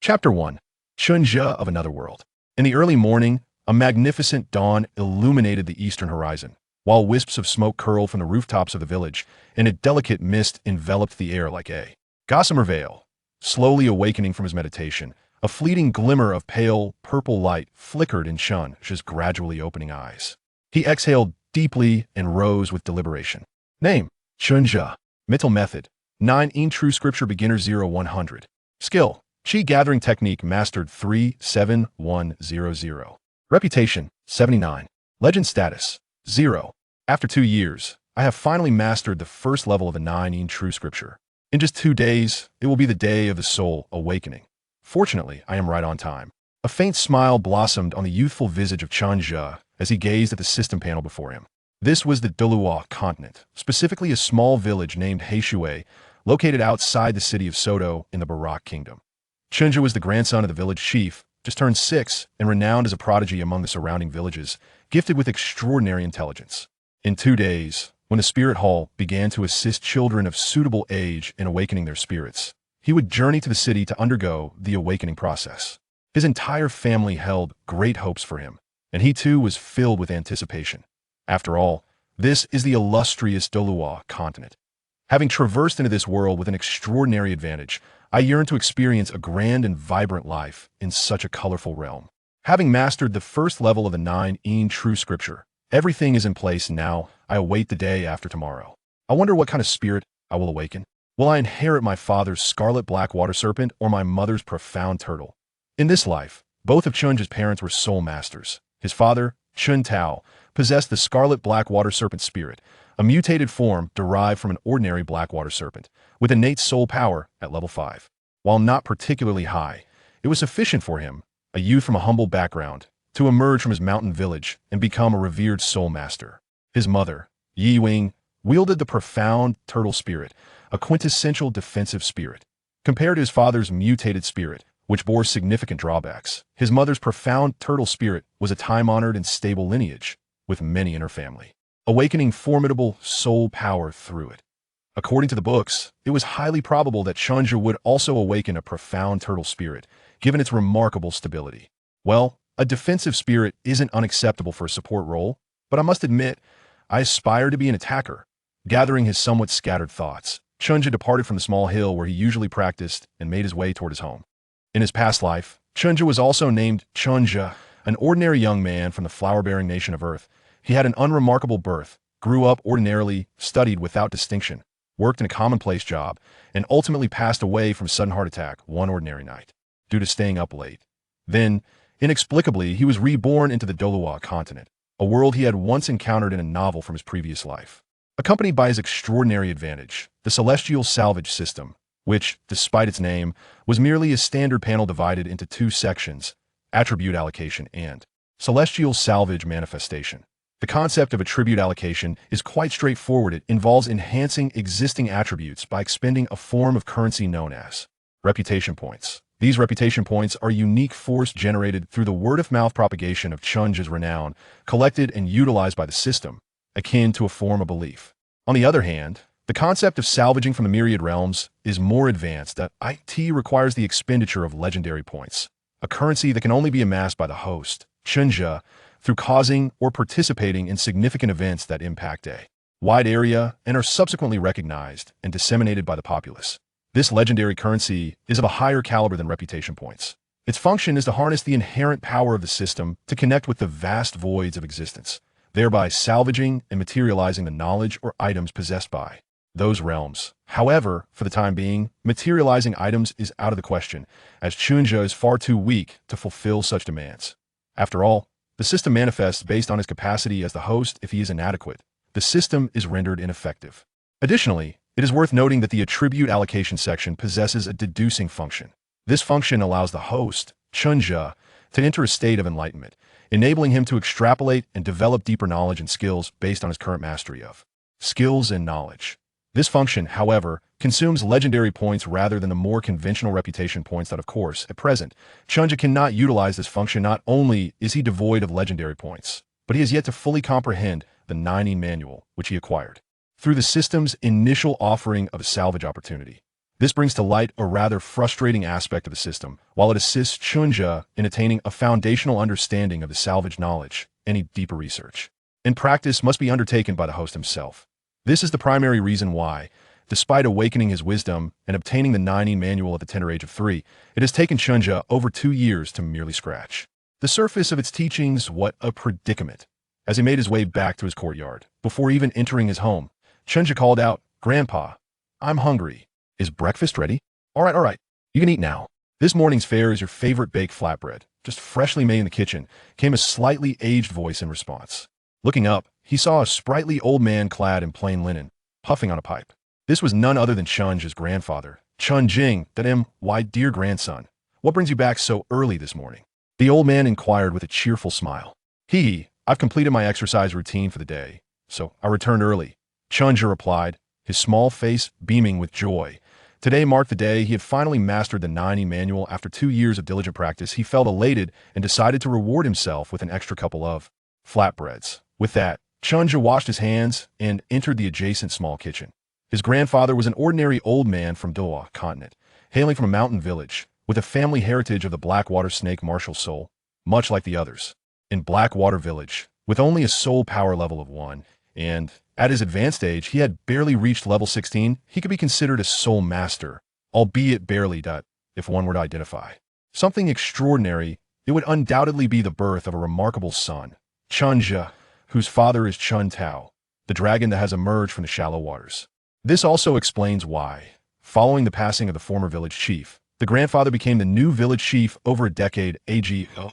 Chapter 1. Chen Zhe of Another World. In the early morning, a magnificent dawn illuminated the eastern horizon, while wisps of smoke curled from the rooftops of the village, and a delicate mist enveloped the air like a gossamer veil. Slowly awakening from his meditation, a fleeting glimmer of pale, purple light flickered in Chen Zhe's gradually opening eyes. He exhaled deeply and rose with deliberation. Name: Chen Zhe. Mental method: 9 in True Scripture Beginner 0-100. Skill: Chi Gathering Technique Mastered 37100. Reputation: 79. Legend status: 0. After 2 years, I have finally mastered the first level of the 9 in True Scripture. In just 2 days, it will be the day of the soul awakening. Fortunately, I am right on time. A faint smile blossomed on the youthful visage of Chen Zhe as he gazed at the system panel before him. This was the Douluo Continent, specifically a small village named Heishui, located outside the city of Soto in the Barak Kingdom. Chen Zhe was the grandson of the village chief, just turned 6, and renowned as a prodigy among the surrounding villages, gifted with extraordinary intelligence. In 2 days, when the spirit hall began to assist children of suitable age in awakening their spirits, he would journey to the city to undergo the awakening process. His entire family held great hopes for him, and he too was filled with anticipation. After all, this is the illustrious Douluo Continent. Having traversed into this world with an extraordinary advantage, I yearn to experience a grand and vibrant life in such a colorful realm. Having mastered the first level of the 9 in True Scripture, everything is in place now. I await the day after tomorrow. I wonder what kind of spirit I will awaken. Will I inherit my father's scarlet black water serpent or my mother's profound turtle? In this life, both of Chen Zhe's parents were soul masters. His father, Chen Tao, possessed the scarlet black water serpent spirit, a mutated form derived from an ordinary black water serpent, with innate soul power at level 5. While not particularly high, it was sufficient for him, a youth from a humble background, to emerge from his mountain village and become a revered soul master. His mother, Yi Wing, wielded the profound turtle spirit, a quintessential defensive spirit. Compared to his father's mutated spirit, which bore significant drawbacks, his mother's profound turtle spirit was a time-honored and stable lineage, with many in her family, awakening formidable soul power through it. According to the books, it was highly probable that Chen Zhe would also awaken a profound turtle spirit, given its remarkable stability. Well, a defensive spirit isn't unacceptable for a support role, but I must admit, I aspire to be an attacker. Gathering his somewhat scattered thoughts, Chen Zhe departed from the small hill where he usually practiced and made his way toward his home. In his past life, Chen Zhe was also named Chen Zhe, an ordinary young man from the flower-bearing nation of Earth. He had an unremarkable birth, grew up ordinarily, studied without distinction, worked in a commonplace job, and ultimately passed away from a sudden heart attack one ordinary night, due to staying up late. Then, inexplicably, he was reborn into the Douluo Continent, a world he had once encountered in a novel from his previous life. Accompanied by his extraordinary advantage, the Celestial Salvage System, which, despite its name, was merely a standard panel divided into 2 sections, attribute allocation and celestial salvage manifestation. The concept of attribute allocation is quite straightforward. It involves enhancing existing attributes by expending a form of currency known as reputation points. These reputation points are unique force generated through the word-of-mouth propagation of Chen Zhe's renown, collected and utilized by the system, akin to a form of belief. On the other hand, the concept of salvaging from the myriad realms is more advanced. It requires the expenditure of legendary points, a currency that can only be amassed by the host, Chen Zhe, through causing or participating in significant events that impact a wide area and are subsequently recognized and disseminated by the populace. This legendary currency is of a higher caliber than reputation points. Its function is to harness the inherent power of the system to connect with the vast voids of existence, thereby salvaging and materializing the knowledge or items possessed by those realms. However, for the time being, materializing items is out of the question, as Chen Zhe is far too weak to fulfill such demands. After all, the system manifests based on his capacity as the host. If he is inadequate, the system is rendered ineffective. Additionally, it is worth noting that the attribute allocation section possesses a deducing function. This function allows the host, Chen Zhe, to enter a state of enlightenment, enabling him to extrapolate and develop deeper knowledge and skills based on his current mastery of skills and knowledge. This function, however, consumes legendary points rather than the more conventional reputation points that, of course, at present, Chen Zhe cannot utilize this function. Not only is he devoid of legendary points, but he has yet to fully comprehend the 9 manual, which he acquired through the system's initial offering of a salvage opportunity. This brings to light a rather frustrating aspect of the system, while it assists Chen Zhe in attaining a foundational understanding of the salvage knowledge. Any deeper research in practice must be undertaken by the host himself. This is the primary reason why, despite awakening his wisdom and obtaining the 9 manual at the tender age of 3, it has taken Chen Zhe over 2 years to merely scratch the surface of its teachings. What a predicament! As he made his way back to his courtyard, before even entering his home, Chen Zhe called out, "Grandpa, I'm hungry. Is breakfast ready?" All right. You can eat now. This morning's fare is your favorite baked flatbread, just freshly made in the kitchen," came a slightly aged voice in response. Looking up, he saw a sprightly old man clad in plain linen, puffing on a pipe. This was none other than Chen Zhe's grandfather, Chen Zhe. Why, dear grandson, what brings you back so early this morning?" The old man inquired with a cheerful smile. I've completed my exercise routine for the day, so I returned early," Chen Zhe replied, his small face beaming with joy. Today marked the day he had finally mastered the 9 manual. After 2 years of diligent practice, he felt elated and decided to reward himself with an extra couple of flatbreads. With that, Chen Zhe washed his hands and entered the adjacent small kitchen. His grandfather was an ordinary old man from Douluo Continent, hailing from a mountain village, with a family heritage of the Blackwater snake martial soul, much like the others. In Blackwater Village, with only a soul power level of 1, and at his advanced age, he had barely reached level 16, he could be considered a soul master, albeit barely. If one were to identify something extraordinary, it would undoubtedly be the birth of a remarkable son, Chen Zhe, whose father is Chen Tao, the dragon that has emerged from the shallow waters. This also explains why, following the passing of the former village chief, the grandfather became the new village chief over a decade ago.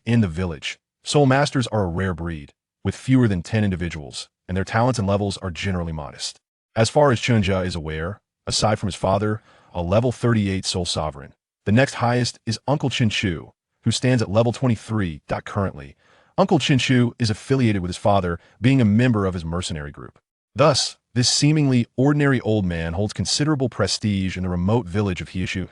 In the village, soul masters are a rare breed, with fewer than 10 individuals, and their talents and levels are generally modest. As far as Chen Zhe is aware, aside from his father, a level 38 soul sovereign, the next highest is Uncle Chen Chu, who stands at level 23. Currently, Uncle Chen Chu is affiliated with his father, being a member of his mercenary group. Thus, this seemingly ordinary old man holds considerable prestige in the remote village of Hieshu.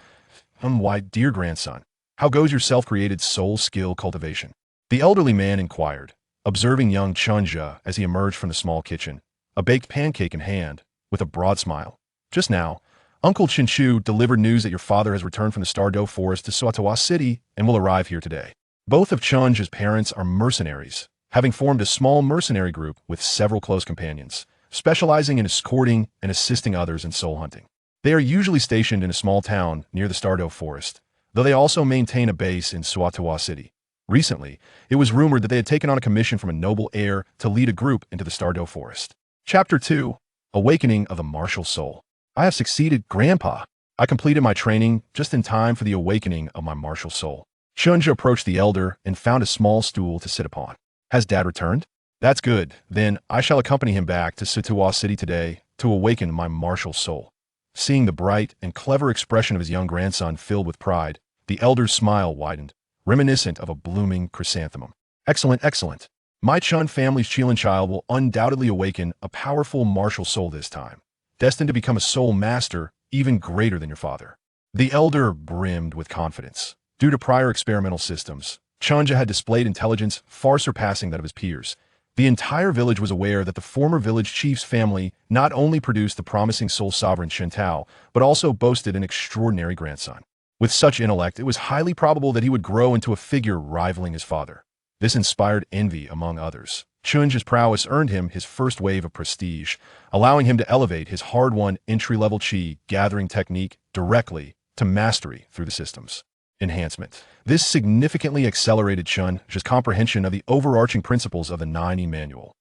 Why, dear grandson, how goes your self-created soul skill cultivation?" The elderly man inquired, observing young Chen Zhe as he emerged from the small kitchen, a baked pancake in hand, with a broad smile. "Just now, Uncle Chen Chu delivered news that your father has returned from the Douluo Forest to Tortoise City and will arrive here today." Both of Chen Zhe's parents are mercenaries, having formed a small mercenary group with several close companions, specializing in escorting and assisting others in soul hunting. They are usually stationed in a small town near the Douluo Forest, though they also maintain a base in Tortoise City. Recently, it was rumored that they had taken on a commission from a noble heir to lead a group into the Douluo Forest. Chapter 2. Awakening of the Martial Soul. "I have succeeded, Grandpa. I completed my training just in time for the awakening of my martial soul." Chen Zhe approached the elder and found a small stool to sit upon. "Has Dad returned? That's good. Then I shall accompany him back to Tortoise City today to awaken my martial soul." Seeing the bright and clever expression of his young grandson filled with pride, the elder's smile widened, reminiscent of a blooming chrysanthemum. Excellent. My Chen family's Qilin child will undoubtedly awaken a powerful martial soul this time, destined to become a soul master even greater than your father." The elder brimmed with confidence. Due to prior experimental systems, Chen Zhe had displayed intelligence far surpassing that of his peers. The entire village was aware that the former village chief's family not only produced the promising soul sovereign Chen Tao, but also boasted an extraordinary grandson. With such intellect, it was highly probable that he would grow into a figure rivaling his father. This inspired envy among others. Chen Zhe's prowess earned him his first wave of prestige, allowing him to elevate his hard-won entry-level qi gathering technique directly to mastery through the system's enhancement. This significantly accelerated Chen Zhe's comprehension of the overarching principles of the 9 manual.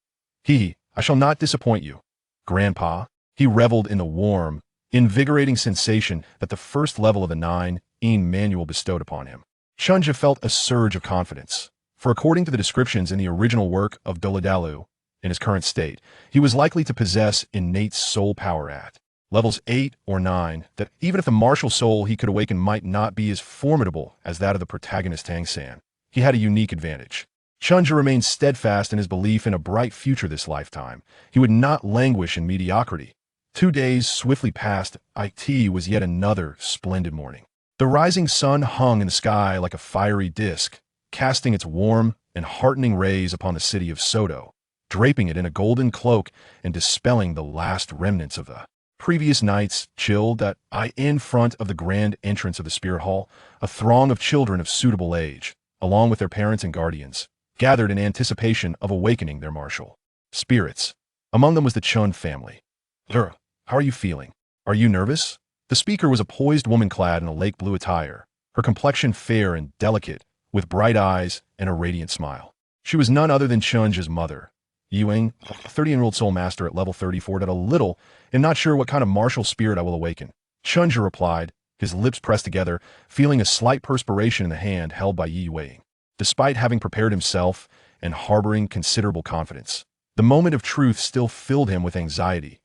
I shall not disappoint you, Grandpa." He reveled in the warm, invigorating sensation that the first level of the 9 manual bestowed upon him. Chen Zhe felt a surge of confidence, for according to the descriptions in the original work of Douluo, in his current state, he was likely to possess innate soul power at levels 8 or 9, that even if the martial soul he could awaken might not be as formidable as that of the protagonist Tang San, he had a unique advantage. Chen Zhe remained steadfast in his belief in a bright future this lifetime. He would not languish in mediocrity. 2 days swiftly passed. It was yet another splendid morning. The rising sun hung in the sky like a fiery disk, casting its warm and heartening rays upon the city of Soto, draping it in a golden cloak and dispelling the last remnants of the previous nights chilled that in front of the grand entrance of the spirit hall, a throng of children of suitable age, along with their parents and guardians, gathered in anticipation of awakening their martial spirits. Among them was the Chun family. How are you feeling? Are you nervous? The speaker was a poised woman clad in a lake blue attire, her complexion fair and delicate, with bright eyes and a radiant smile. She was none other than Chen Zhe's mother, Yuing, a 30-year-old soul master at level 34 that a little, and not sure what kind of martial spirit I will awaken. Chen Zhe replied, his lips pressed together, feeling a slight perspiration in the hand held by Yi Wei. Despite having prepared himself and harboring considerable confidence, the moment of truth still filled him with anxiety.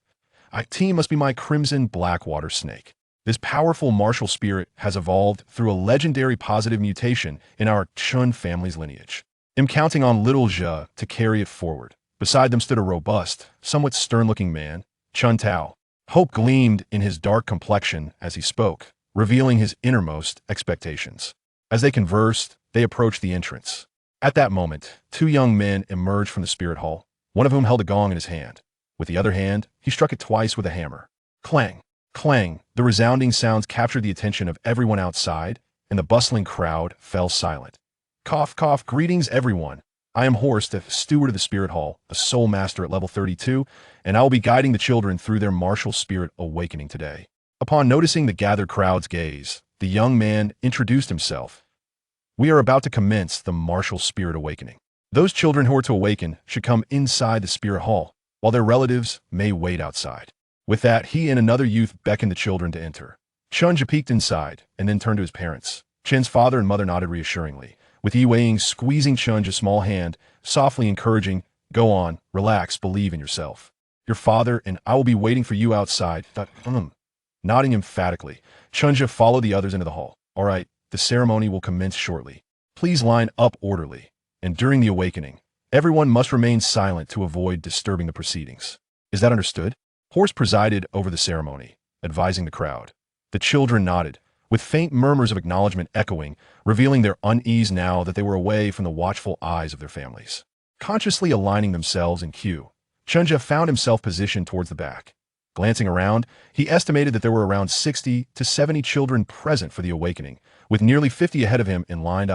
Team must be my crimson black water snake. This powerful martial spirit has evolved through a legendary positive mutation in our Chun family's lineage. I'm counting on little Zhe to carry it forward. Beside them stood a robust, somewhat stern-looking man, Chun Tao. Hope gleamed in his dark complexion as he spoke, revealing his innermost expectations. As they conversed, they approached the entrance. At that moment, two young men emerged from the spirit hall, one of whom held a gong in his hand. With the other hand, he struck it twice with a hammer. Clang! Clang! The resounding sounds captured the attention of everyone outside, and the bustling crowd fell silent. Cough, cough, greetings everyone. I am Horst, the steward of the Spirit Hall, a soul master at level 32, and I will be guiding the children through their martial spirit awakening today. Upon noticing the gathered crowd's gaze, the young man introduced himself. We are about to commence the martial spirit awakening. Those children who are to awaken should come inside the Spirit Hall, while their relatives may wait outside. With that, he and another youth beckoned the children to enter. Chen Zhe peeked inside, and then turned to his parents. Chen's father and mother nodded reassuringly, with Yi Wei squeezing Chen Zhe's small hand, softly encouraging, "Go on, relax, believe in yourself. Your father and I will be waiting for you outside." Nodding emphatically, Chen Zhe followed the others into the hall. "All right, the ceremony will commence shortly. Please line up orderly, and during the awakening, everyone must remain silent to avoid disturbing the proceedings. Is that understood?" Horst presided over the ceremony, advising the crowd. The children nodded, with faint murmurs of acknowledgement echoing, revealing their unease now that they were away from the watchful eyes of their families. Consciously aligning themselves in queue, Chen Zhe found himself positioned towards the back. Glancing around, he estimated that there were around 60 to 70 children present for the awakening, with nearly 50 ahead of him in line.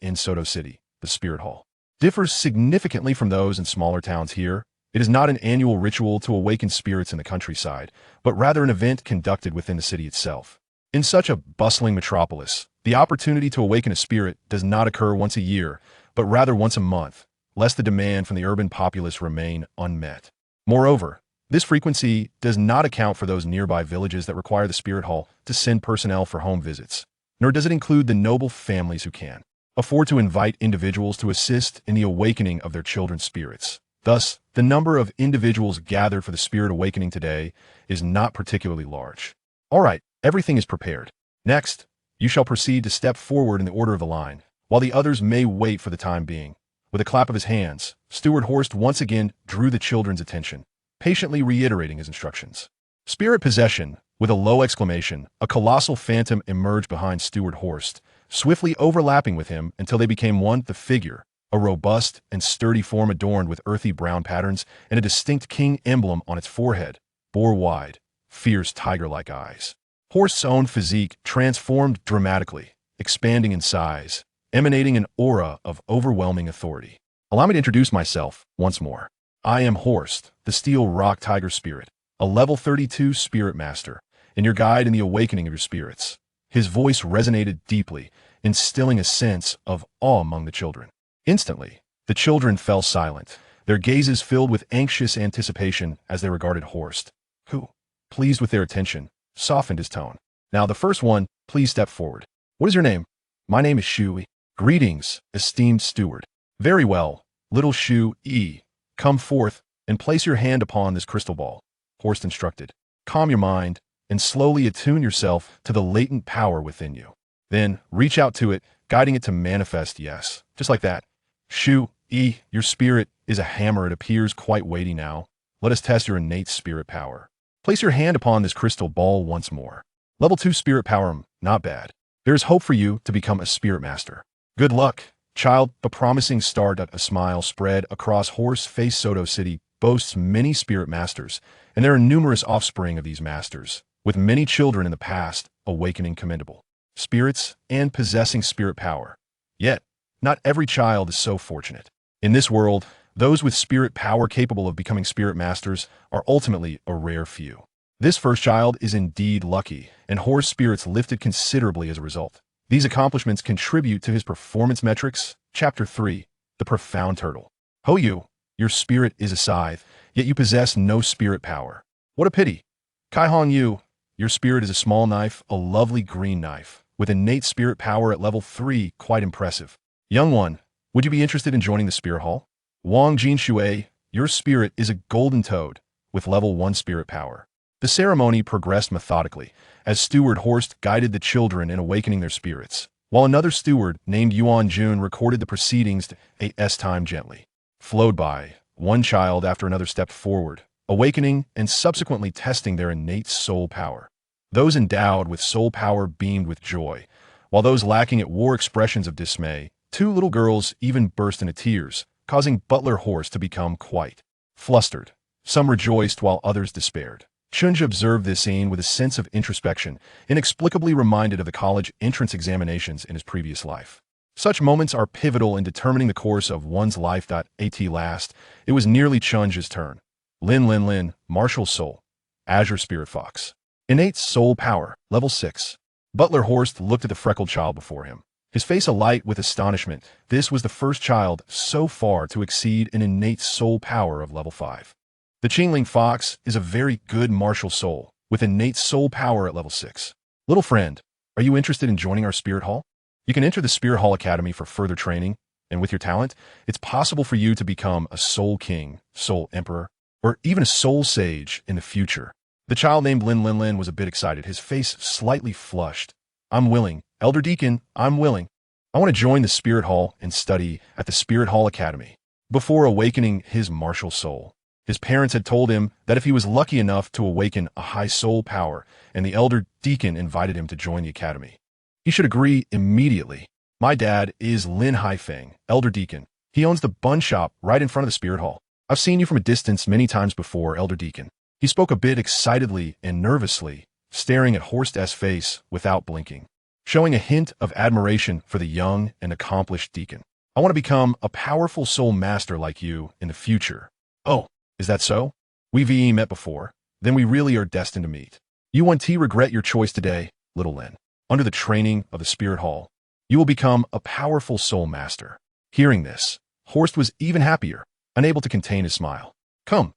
In Soto City, the Spirit Hall differs significantly from those in smaller towns here. It is not an annual ritual to awaken spirits in the countryside, but rather an event conducted within the city itself. In such a bustling metropolis, the opportunity to awaken a spirit does not occur once a year, but rather once a month, lest the demand from the urban populace remain unmet. Moreover, this frequency does not account for those nearby villages that require the Spirit Hall to send personnel for home visits, nor does it include the noble families who can afford to invite individuals to assist in the awakening of their children's spirits. Thus, the number of individuals gathered for the spirit awakening today is not particularly large. All right, everything is prepared. Next, you shall proceed to step forward in the order of the line, while the others may wait for the time being. With a clap of his hands, Steward Horst once again drew the children's attention, patiently reiterating his instructions. Spirit possession. With a low exclamation, a colossal phantom emerged behind Steward Horst, swiftly overlapping with him until they became one. The figure, a robust and sturdy form adorned with earthy brown patterns and a distinct king emblem on its forehead, bore wide, fierce tiger-like eyes. Horst's own physique transformed dramatically, expanding in size, emanating an aura of overwhelming authority. Allow me to introduce myself once more. I am Horst, the Steel Rock Tiger Spirit, a level 32 Spirit Master, and your guide in the awakening of your spirits. His voice resonated deeply, instilling a sense of awe among the children. Instantly, the children fell silent, their gazes filled with anxious anticipation as they regarded Horst, who, pleased with their attention, softened his tone. "Now the first one, please step forward. What is your name?" "My name is Shui." "Greetings, esteemed steward." "Very well, little Shui, come forth and place your hand upon this crystal ball," Horst instructed. "Calm your mind and slowly attune yourself to the latent power within you. Then reach out to it, guiding it to manifest. Yes, just like that. Shui, your spirit is a hammer. It appears quite weighty now. Let us test your innate spirit power. Place your hand upon this crystal ball once more. Level 2 spirit power, not bad. There is hope for you to become a spirit master. Good luck, child." A promising start. A smile spread across Horst's face. Soto City boasts many spirit masters, and there are numerous offspring of these masters, with many children in the past awakening commendable spirits and possessing spirit power. Yet, not every child is so fortunate. In this world, those with spirit power capable of becoming spirit masters are ultimately a rare few. This first child is indeed lucky, and Hor's spirits lifted considerably as a result. These accomplishments contribute to his performance metrics. Chapter 3. The Profound Turtle. Ho you, your spirit is a scythe, yet you possess no spirit power. What a pity. Kai Hong Yu, your spirit is a small knife, a lovely green knife, with innate spirit power at level 3, quite impressive. Young one, would you be interested in joining the Spirit Hall? Wang Jinshui, your spirit is a golden toad, with level 1 spirit power. The ceremony progressed methodically, as Steward Horst guided the children in awakening their spirits, while another steward named Yuan Jun recorded the proceedings as time gently flowed by. One child after another stepped forward, awakening and subsequently testing their innate soul power. Those endowed with soul power beamed with joy, while those lacking it wore expressions of dismay. 2 little girls even burst into tears, causing Butler Horse to become quite flustered. Some rejoiced while others despaired. Chen Zhe observed this scene with a sense of introspection, inexplicably reminded of the college entrance examinations in his previous life. Such moments are pivotal in determining the course of one's life. At last, it was nearly Chen Zhe's turn. Lin, martial soul, Azure Spirit Fox. Innate soul power, level 6. Butler Horst looked at the freckled child before him, his face alight with astonishment. This was the first child so far to exceed an innate soul power of level 5. The Qingling Fox is a very good martial soul, with innate soul power at level 6. Little friend, are you interested in joining our Spirit Hall? You can enter the Spirit Hall Academy for further training, and with your talent, it's possible for you to become a Soul King, Soul Emperor, or even a Soul Sage in the future. The child named Lin was a bit excited, his face slightly flushed. I'm willing. Elder Deacon, I'm willing. I want to join the Spirit Hall and study at the Spirit Hall Academy. Before awakening his martial soul, his parents had told him that if he was lucky enough to awaken a high soul power, and the Elder Deacon invited him to join the academy, he should agree immediately. My dad is Lin Haifeng, Elder Deacon. He owns the bun shop right in front of the Spirit Hall. I've seen you from a distance many times before, Elder Deacon. He spoke a bit excitedly and nervously, staring at Horst's face without blinking, showing a hint of admiration for the young and accomplished deacon. I want to become a powerful soul master like you in the future. Oh, is that so? We've met before. Then we really are destined to meet. You won't regret your choice today, little Lin. Under the training of the Spirit Hall, you will become a powerful soul master. Hearing this, Horst was even happier, unable to contain his smile. Come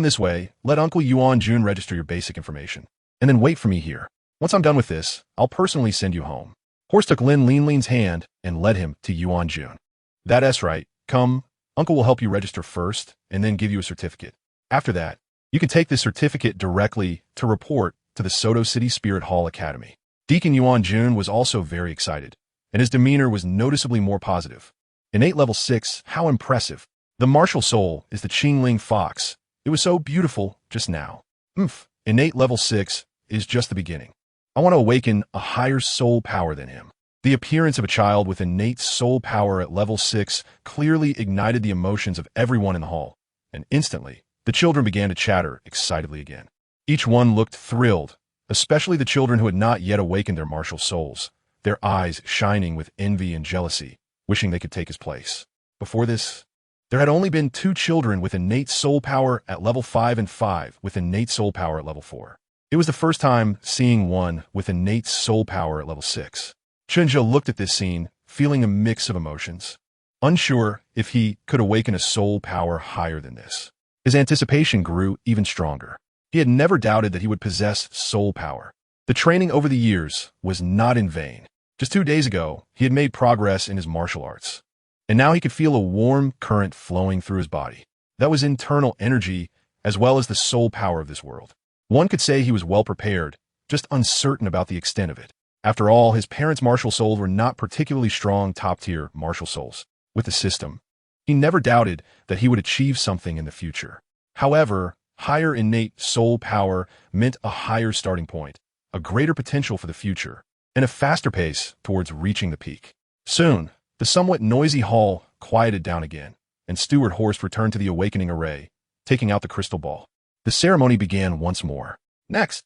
this way. Let Uncle Yuan Jun register your basic information, and then wait for me here. Once I'm done with this, I'll personally send you home. Horst took Lin's hand and led him to Yuan Jun. That's right. Come, Uncle will help you register first, and then give you a certificate. After that, you can take this certificate directly to report to the Soto City Spirit Hall Academy. Deacon Yuan Jun was also very excited, and his demeanor was noticeably more positive. Innate level 6, how impressive. The martial soul is the Qingling Fox. It was so beautiful just now. Innate level 6 is just the beginning. I want to awaken a higher soul power than him. The appearance of a child with innate soul power at level 6 clearly ignited the emotions of everyone in the hall, and instantly, the children began to chatter excitedly again. Each one looked thrilled, especially the children who had not yet awakened their martial souls, their eyes shining with envy and jealousy, wishing they could take his place. Before this, there had only been 2 children with innate soul power at level 5 and 5 with innate soul power at level 4. It was the first time seeing one with innate soul power at level 6. Chen Zhe looked at this scene, feeling a mix of emotions, unsure if he could awaken a soul power higher than this. His anticipation grew even stronger. He had never doubted that he would possess soul power. The training over the years was not in vain. Just 2 days ago, he had made progress in his martial arts, and now he could feel a warm current flowing through his body. That was internal energy as well as the soul power of this world. One could say he was well prepared, just uncertain about the extent of it. After all, his parents' martial souls were not particularly strong top-tier martial souls. With the system, he never doubted that he would achieve something in the future. However, higher innate soul power meant a higher starting point, a greater potential for the future, and a faster pace towards reaching the peak. Soon, the somewhat noisy hall quieted down again, and Steward Horst returned to the awakening array, taking out the crystal ball. The ceremony began once more. Next,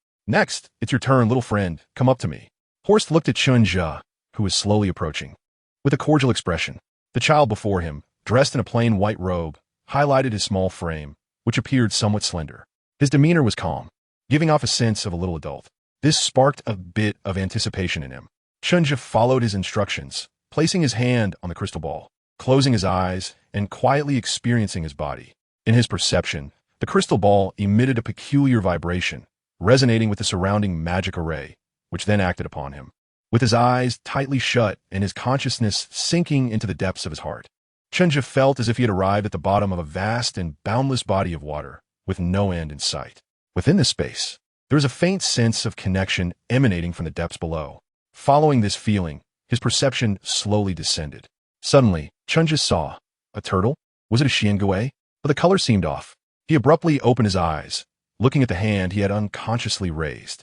it's your turn, little friend. Come up to me. Horst looked at Chen Zhe, who was slowly approaching. With a cordial expression, the child before him, dressed in a plain white robe, highlighted his small frame, which appeared somewhat slender. His demeanor was calm, giving off a sense of a little adult. This sparked a bit of anticipation in him. Chen Zhe followed his instructions, placing his hand on the crystal ball, closing his eyes, and quietly experiencing his body. In his perception, the crystal ball emitted a peculiar vibration, resonating with the surrounding magic array, which then acted upon him. With his eyes tightly shut and his consciousness sinking into the depths of his heart, Chen Zhe felt as if he had arrived at the bottom of a vast and boundless body of water, with no end in sight. Within this space, there was a faint sense of connection emanating from the depths below. Following this feeling, his perception slowly descended. Suddenly, Chen Zhe saw a turtle. Was it a Xuanwu? But the color seemed off. He abruptly opened his eyes, looking at the hand he had unconsciously raised.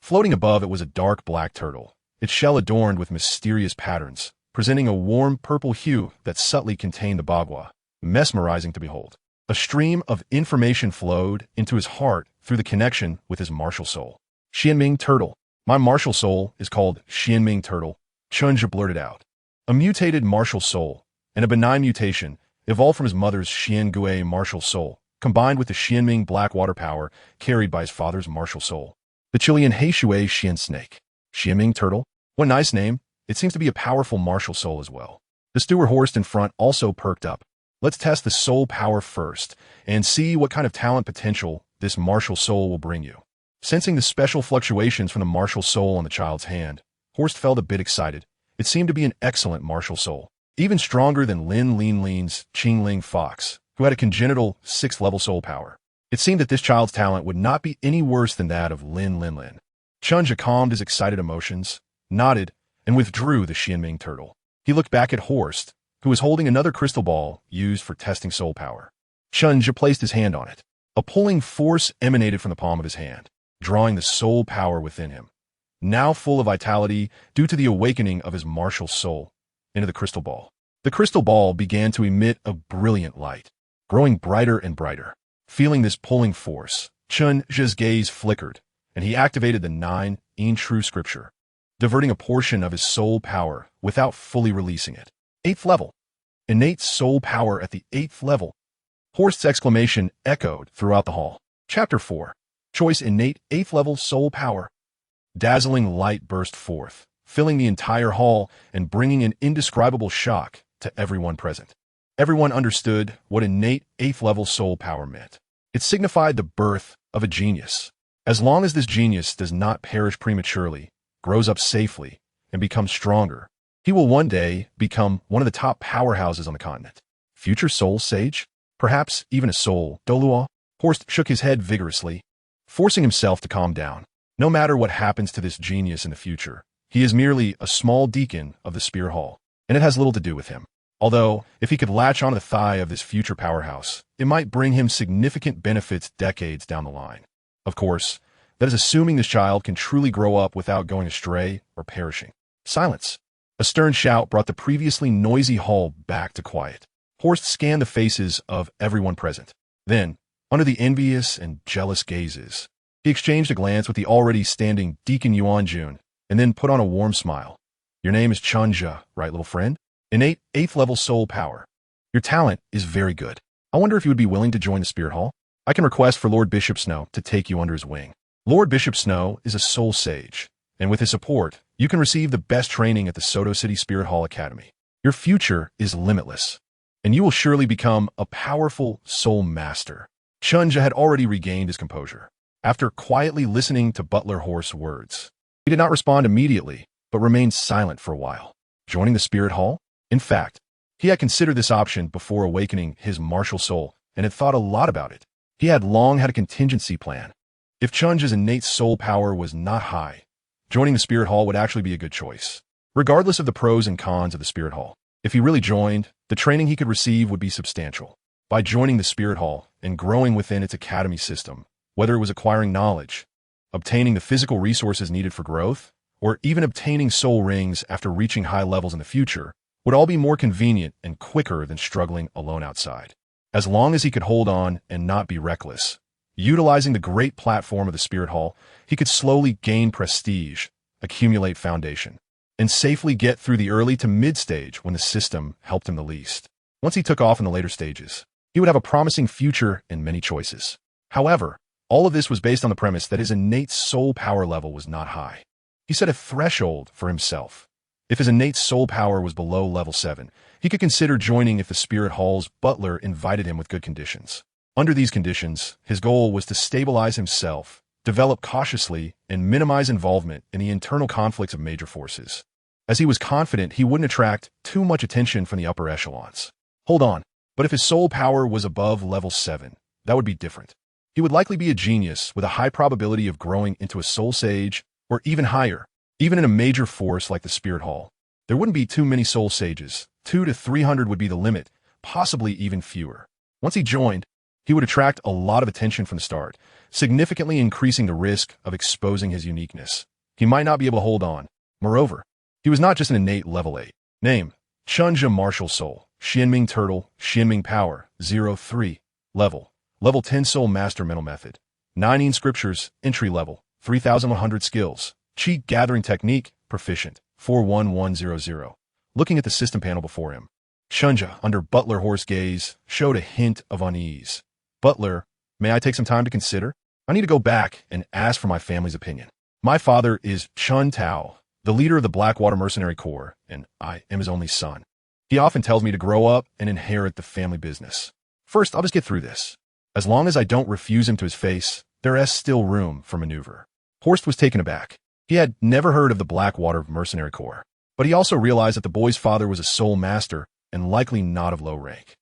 Floating above it was a dark black turtle, its shell adorned with mysterious patterns, presenting a warm purple hue that subtly contained the bagua, mesmerizing to behold. A stream of information flowed into his heart through the connection with his martial soul. Xuanming Turtle. My martial soul is called Xuanming Turtle, Chen Zhe blurted out. A mutated martial soul, and a benign mutation, evolved from his mother's Xuanwu martial soul, combined with the Xuanming black water power carried by his father's martial soul. The Chilean Heishui Xian Snake. Xuanming Turtle? What a nice name. It seems to be a powerful martial soul as well. The steward Horst in front also perked up. Let's test the soul power first, and see what kind of talent potential this martial soul will bring you. Sensing the special fluctuations from the martial soul on the child's hand, Horst felt a bit excited. It seemed to be an excellent martial soul, even stronger than Lin Lin's Qingling Fox, who had a congenital 6th-level soul power. It seemed that this child's talent would not be any worse than that of Lin. Chen Zhe calmed his excited emotions, nodded, and withdrew the Xuanming Turtle. He looked back at Horst, who was holding another crystal ball used for testing soul power. Chen Zhe placed his hand on it. A pulling force emanated from the palm of his hand, drawing the soul power within him, now full of vitality due to the awakening of his martial soul, into the crystal ball. The crystal ball began to emit a brilliant light, growing brighter and brighter. Feeling this pulling force, Chen Zhe's gaze flickered, and he activated the 9 true scripture, diverting a portion of his soul power without fully releasing it. 8th level. Innate soul power at the 8th level. Horst's exclamation echoed throughout the hall. Chapter 4. Choice innate 8th level soul power. Dazzling light burst forth, filling the entire hall and bringing an indescribable shock to everyone present. Everyone understood what innate 8th level soul power meant. It signified the birth of a genius. As long as this genius does not perish prematurely, grows up safely, and becomes stronger, he will one day become one of the top powerhouses on the continent. Future soul sage? Perhaps even a soul Douluo? Horst shook his head vigorously, forcing himself to calm down. No matter what happens to this genius in the future, he is merely a small deacon of the Spear Hall, and it has little to do with him. Although, if he could latch onto the thigh of this future powerhouse, it might bring him significant benefits decades down the line. Of course, that is assuming this child can truly grow up without going astray or perishing. Silence. A stern shout brought the previously noisy hall back to quiet. Horst scanned the faces of everyone present. Then, under the envious and jealous gazes, he exchanged a glance with the already standing Deacon Yuanjun, and then put on a warm smile. Your name is Chen Zhe, right, little friend? Innate 8th level soul power. Your talent is very good. I wonder if you would be willing to join the Spirit Hall? I can request for Lord Bishop Snow to take you under his wing. Lord Bishop Snow is a soul sage, and with his support, you can receive the best training at the Soto City Spirit Hall Academy. Your future is limitless, and you will surely become a powerful soul master. Chen Zhe had already regained his composure. After quietly listening to Butler Horst's words, he did not respond immediately, but remained silent for a while. Joining the Spirit Hall? In fact, he had considered this option before awakening his martial soul and had thought a lot about it. He had long had a contingency plan. If Chen Zhe's innate soul power was not high, joining the Spirit Hall would actually be a good choice. Regardless of the pros and cons of the Spirit Hall, if he really joined, the training he could receive would be substantial. By joining the Spirit Hall and growing within its academy system, whether it was acquiring knowledge, obtaining the physical resources needed for growth, or even obtaining soul rings after reaching high levels in the future, would all be more convenient and quicker than struggling alone outside. as long as he could hold on and not be reckless. Utilizing the great platform of the Spirit Hall, he could slowly gain prestige, accumulate foundation, and safely get through the early to mid-stage when the system helped him the least. Once he took off in the later stages, he would have a promising future and many choices. However, all of this was based on the premise that his innate soul power level was not high. He set a threshold for himself. If his innate soul power was below level 7, he could consider joining if the Spirit Hall's butler invited him with good conditions. Under these conditions, his goal was to stabilize himself, develop cautiously, and minimize involvement in the internal conflicts of major forces, as he was confident he wouldn't attract too much attention from the upper echelons. Hold on, but if his soul power was above level 7, that would be different. He would likely be a genius with a high probability of growing into a soul sage, or even higher. Even in a major force like the Spirit Hall, there wouldn't be too many soul sages. 200 to 300 would be the limit, possibly even fewer. Once he joined, he would attract a lot of attention from the start, significantly increasing the risk of exposing his uniqueness. He might not be able to hold on. Moreover, he was not just an innate level 8. Name: Chen Zhe, Martial Soul, Xuanming Turtle, Xuanming Power, 03. Level 10 Soul Master Mental Method. 19 Scriptures, Entry Level, 3,100 Skills. Chi Gathering Technique, Proficient, 41100. Looking at the system panel before him, Chen Zhe, under Butler Horse gaze, showed a hint of unease. Butler, may I take some time to consider? I need to go back and ask for my family's opinion. My father is Chen Tao, the leader of the Blackwater Mercenary Corps, and I am his only son. He often tells me to grow up and inherit the family business. First, I'll just get through this. As long as I don't refuse him to his face, there is still room for maneuver. Horst was taken aback. He had never heard of the Blackwater Mercenary Corps, but he also realized that the boy's father was a soul master and likely not of low rank.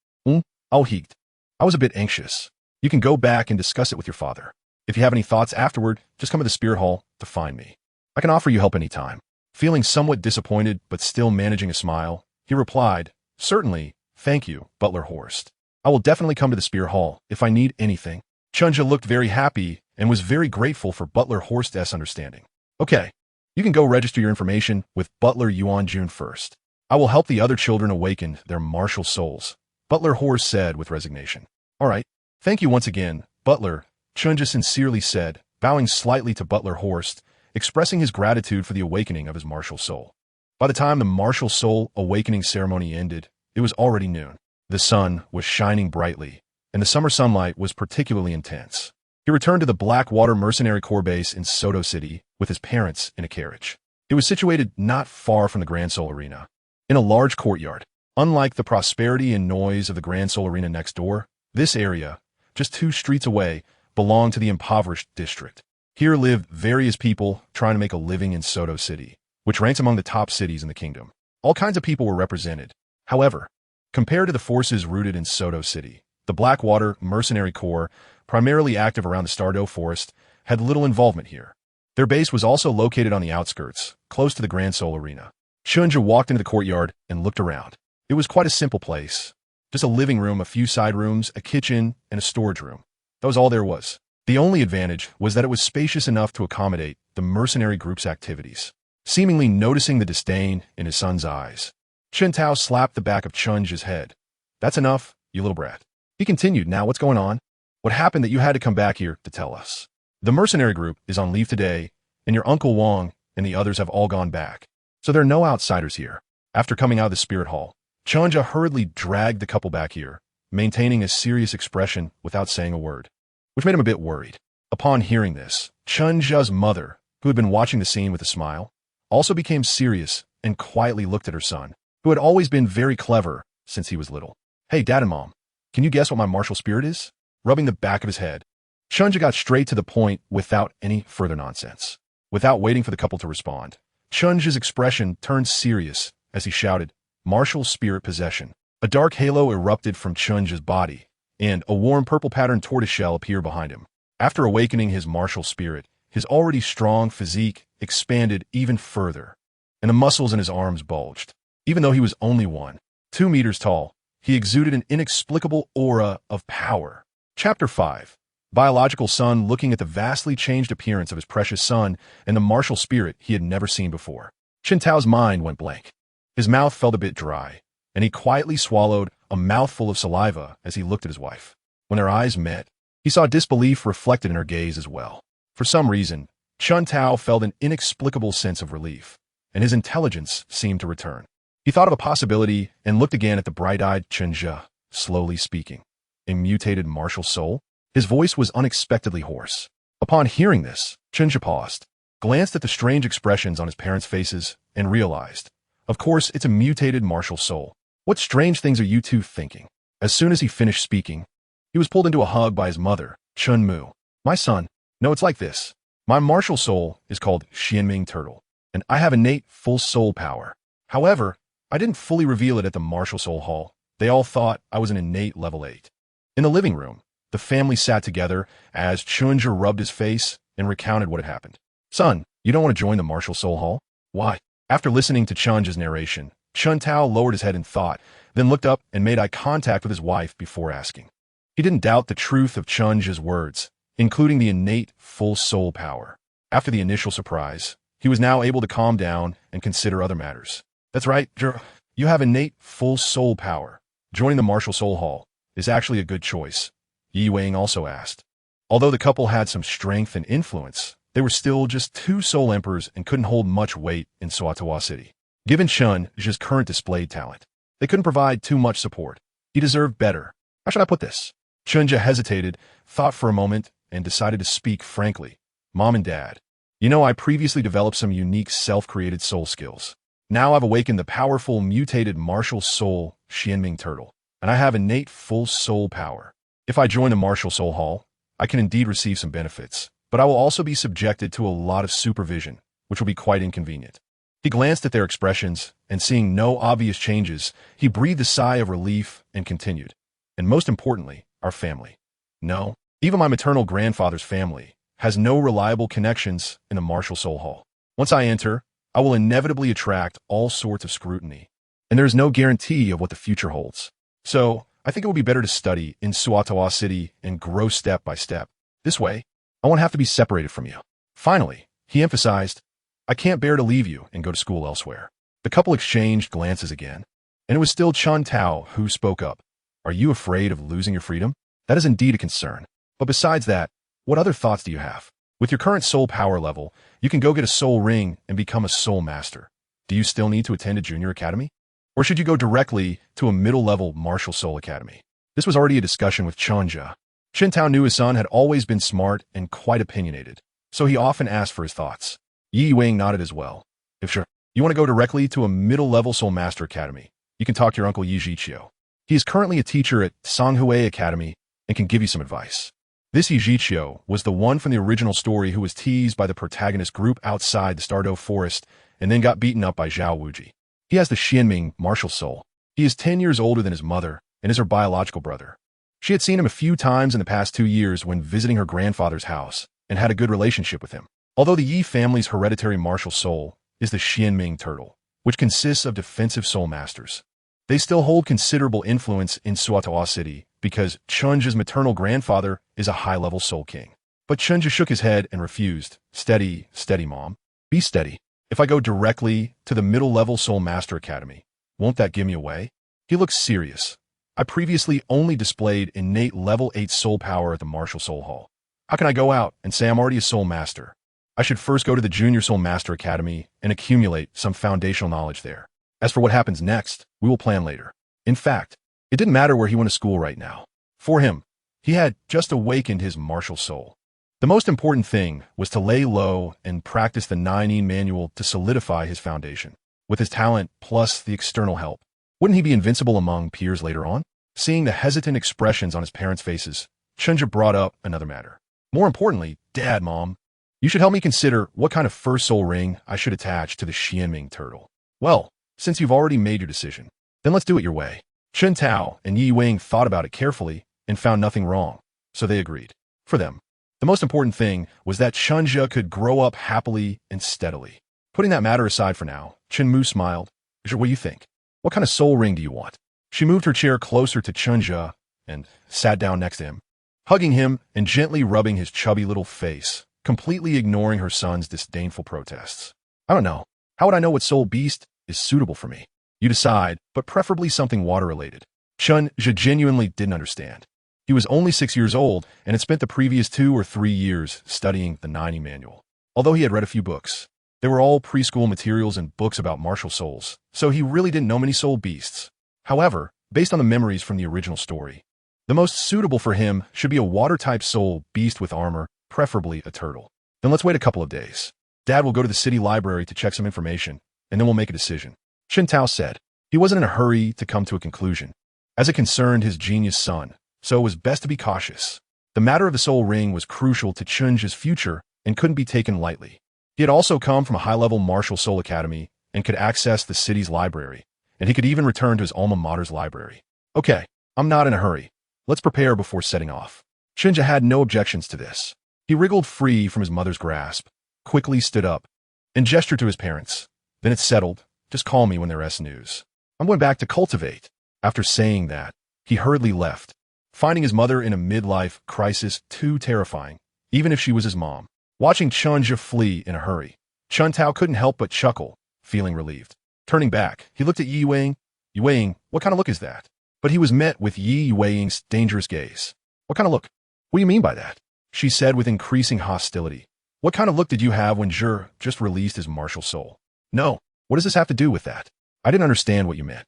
I'll heat. I was a bit anxious. You can go back and discuss it with your father. If you have any thoughts afterward, just come to the Spirit Hall to find me. I can offer you help anytime. Feeling somewhat disappointed but still managing a smile, he replied, Certainly, thank you, Butler Horst. I will definitely come to the Spirit Hall if I need anything. Chen Zhe looked very happy and was very grateful for Butler Horst's understanding. Okay, you can go register your information with Butler Yuan Jun first. I will help the other children awaken their martial souls, Butler Horst said with resignation. All right, thank you once again, Butler, Chen Zhe sincerely said, bowing slightly to Butler Horst, expressing his gratitude for the awakening of his martial soul. By the time the martial soul awakening ceremony ended, it was already noon. The sun was shining brightly, and the summer sunlight was particularly intense. He returned to the Blackwater Mercenary Corps base in Soto City with his parents in a carriage. It was situated not far from the Grand Soul Arena, in a large courtyard. Unlike the prosperity and noise of the Grand Soul Arena next door, this area, just 2 streets away, belonged to the impoverished district. Here lived various people trying to make a living in Soto City, which ranks among the top cities in the kingdom. All kinds of people were represented. However, compared to the forces rooted in Soto City, the Blackwater Mercenary Corps, primarily active around the Stardow Forest, had little involvement here. Their base was also located on the outskirts, close to the Grand Soul Arena. Chen Zhe walked into the courtyard and looked around. It was quite a simple place. Just a living room, a few side rooms, a kitchen, and a storage room. That was all there was. The only advantage was that it was spacious enough to accommodate the mercenary group's activities. Seemingly noticing the disdain in his son's eyes, Chen Tao slapped the back of Chen Zhe's head. That's enough, you little brat. He continued, now what's going on? What happened that you had to come back here to tell us? The mercenary group is on leave today, and your Uncle Wang and the others have all gone back. So there are no outsiders here. After coming out of the Spirit Hall, Chen Zhe hurriedly dragged the couple back here, maintaining a serious expression without saying a word, which made him a bit worried. Upon hearing this, Chen Zhe's mother, who had been watching the scene with a smile, also became serious and quietly looked at her son, who had always been very clever since he was little. Hey, Dad and Mom, can you guess what my martial spirit is? Rubbing the back of his head, Chen Zhe got straight to the point without any further nonsense. Without waiting for the couple to respond, Chen Zhe's expression turned serious as he shouted, Martial Spirit Possession. A dark halo erupted from Chen Zhe's body, and a warm purple-patterned tortoiseshell appeared behind him. After awakening his martial spirit, his already strong physique expanded even further, and the muscles in his arms bulged. Even though he was only 2 meters tall, he exuded an inexplicable aura of power. Chapter 5. Biological son looking at the vastly changed appearance of his precious son and the martial spirit he had never seen before. Chen Tao's mind went blank. His mouth felt a bit dry, and he quietly swallowed a mouthful of saliva as he looked at his wife. When their eyes met, he saw disbelief reflected in her gaze as well. For some reason, Chen Zhe felt an inexplicable sense of relief, and his intelligence seemed to return. He thought of a possibility and looked again at the bright-eyed Chen Zhe, slowly speaking. A mutated martial soul? His voice was unexpectedly hoarse. Upon hearing this, Chen Zhe paused, glanced at the strange expressions on his parents' faces, and realized, of course, it's a mutated martial soul. What strange things are you two thinking? As soon as he finished speaking, he was pulled into a hug by his mother, Xuanmu. My son, no, it's like this. My martial soul is called Xuanming Turtle, and I have innate full soul power. However, I didn't fully reveal it at the martial soul hall. They all thought I was an innate level 8. In the living room, the family sat together as Chen Zhe rubbed his face and recounted what had happened. Son, you don't want to join the martial soul hall? Why? After listening to Chen Zhe's narration, Chen Zhe lowered his head in thought, then looked up and made eye contact with his wife before asking. He didn't doubt the truth of Chen Zhe's words, including the innate full soul power. After the initial surprise, he was now able to calm down and consider other matters. That's right, you have innate full soul power. Joining the martial soul hall is actually a good choice, Yi Wang also asked. Although the couple had some strength and influence, they were still just 2 soul emperors and couldn't hold much weight in Xuanwu City. Given Chen Zhe's current displayed talent, they couldn't provide too much support. He deserved better. How should I put this? Chen Zhe hesitated, thought for a moment, and decided to speak frankly. Mom and Dad, you know I previously developed some unique self-created soul skills. Now I've awakened the powerful mutated martial soul, Xuanming Turtle, and I have innate full soul power. If I join the martial soul hall, I can indeed receive some benefits, but I will also be subjected to a lot of supervision, which will be quite inconvenient. He glanced at their expressions, and seeing no obvious changes, he breathed a sigh of relief and continued. And most importantly, our family. No, even my maternal grandfather's family has no reliable connections in the martial soul hall. Once I enter, I will inevitably attract all sorts of scrutiny, and there is no guarantee of what the future holds. So, I think it would be better to study in Xuanwu City and grow step by step. This way, I won't have to be separated from you. Finally, he emphasized, I can't bear to leave you and go to school elsewhere. The couple exchanged glances again, and it was still Chen Zhe who spoke up. Are you afraid of losing your freedom? That is indeed a concern. But besides that, what other thoughts do you have? With your current soul power level, you can go get a soul ring and become a soul master. Do you still need to attend a junior academy? Or should you go directly to a middle-level martial soul academy? This was already a discussion with Chen Zhe. Chen Zhe knew his son had always been smart and quite opinionated, so he often asked for his thoughts. Yi Wang nodded as well. If sure, you want to go directly to a middle-level soul master academy, you can talk to your uncle Yi Zhiqiu. He is currently a teacher at Songhui Academy and can give you some advice. This Yi Zhiqiu was the one from the original story who was teased by the protagonist group outside the Stardew Forest and then got beaten up by Zhao Wuji. He has the Xuanming martial soul. He is 10 years older than his mother and is her biological brother. She had seen him a few times in the past 2 years when visiting her grandfather's house and had a good relationship with him. Although the Yi family's hereditary martial soul is the Xuanming Turtle, which consists of defensive soul masters, they still hold considerable influence in Xuanwu City because Chen Zhe's maternal grandfather is a high-level soul king. But Chen Zhe shook his head and refused. Steady, steady, Mom. Be steady. If I go directly to the middle-level Soul Master Academy, won't that give me away? He looked serious. I previously only displayed innate level 8 soul power at the Martial Soul Hall. How can I go out and say I'm already a soul master? I should first go to the Junior Soul Master Academy and accumulate some foundational knowledge there. As for what happens next, we will plan later. In fact, it didn't matter where he went to school right now. For him, he had just awakened his martial soul. The most important thing was to lay low and practice the 9 manual to solidify his foundation. With his talent plus the external help, wouldn't he be invincible among peers later on? Seeing the hesitant expressions on his parents' faces, Chen Zhe brought up another matter. More importantly, Dad, Mom, you should help me consider what kind of first soul ring I should attach to the Xuanming Turtle. Well, since you've already made your decision, then let's do it your way. Chen Zhe and Yi Wang thought about it carefully and found nothing wrong, so they agreed. For them, the most important thing was that Chen Zhe could grow up happily and steadily. Putting that matter aside for now, Chen Mu smiled. What do you think? What kind of soul ring do you want? She moved her chair closer to Chen Zhe and sat down next to him, hugging him and gently rubbing his chubby little face, completely ignoring her son's disdainful protests. I don't know. How would I know what soul beast is suitable for me? You decide, but preferably something water-related. Chen Zhe genuinely didn't understand. He was only 6 years old and had spent the previous 2 or 3 years studying the 90 manual. Although he had read a few books, they were all preschool materials and books about martial souls, so he really didn't know many soul beasts. However, based on the memories from the original story, the most suitable for him should be a water-type soul beast with armor, preferably a turtle. Then let's wait a couple of days. Dad will go to the city library to check some information, and then we'll make a decision. Chen Tao said. He wasn't in a hurry to come to a conclusion, as it concerned his genius son, so it was best to be cautious. The matter of the soul ring was crucial to Chen Zhe's future and couldn't be taken lightly. He had also come from a high-level martial soul academy and could access the city's library, and he could even return to his alma mater's library. Okay, I'm not in a hurry. Let's prepare before setting off. Chen Zhe had no objections to this. He wriggled free from his mother's grasp, quickly stood up, and gestured to his parents. Then it's settled. Just call me when there's news. I'm going back to cultivate. After saying that, he hurriedly left, finding his mother in a midlife crisis too terrifying, even if she was his mom. Watching Chen Zhe flee in a hurry, Chen Tao couldn't help but chuckle, feeling relieved. Turning back, he looked at Yi Yueying. Yueying, what kind of look is that? But he was met with Yi Yueying's dangerous gaze. What kind of look? What do you mean by that? She said with increasing hostility. What kind of look did you have when Zhe just released his martial soul? No, what does this have to do with that? I didn't understand what you meant.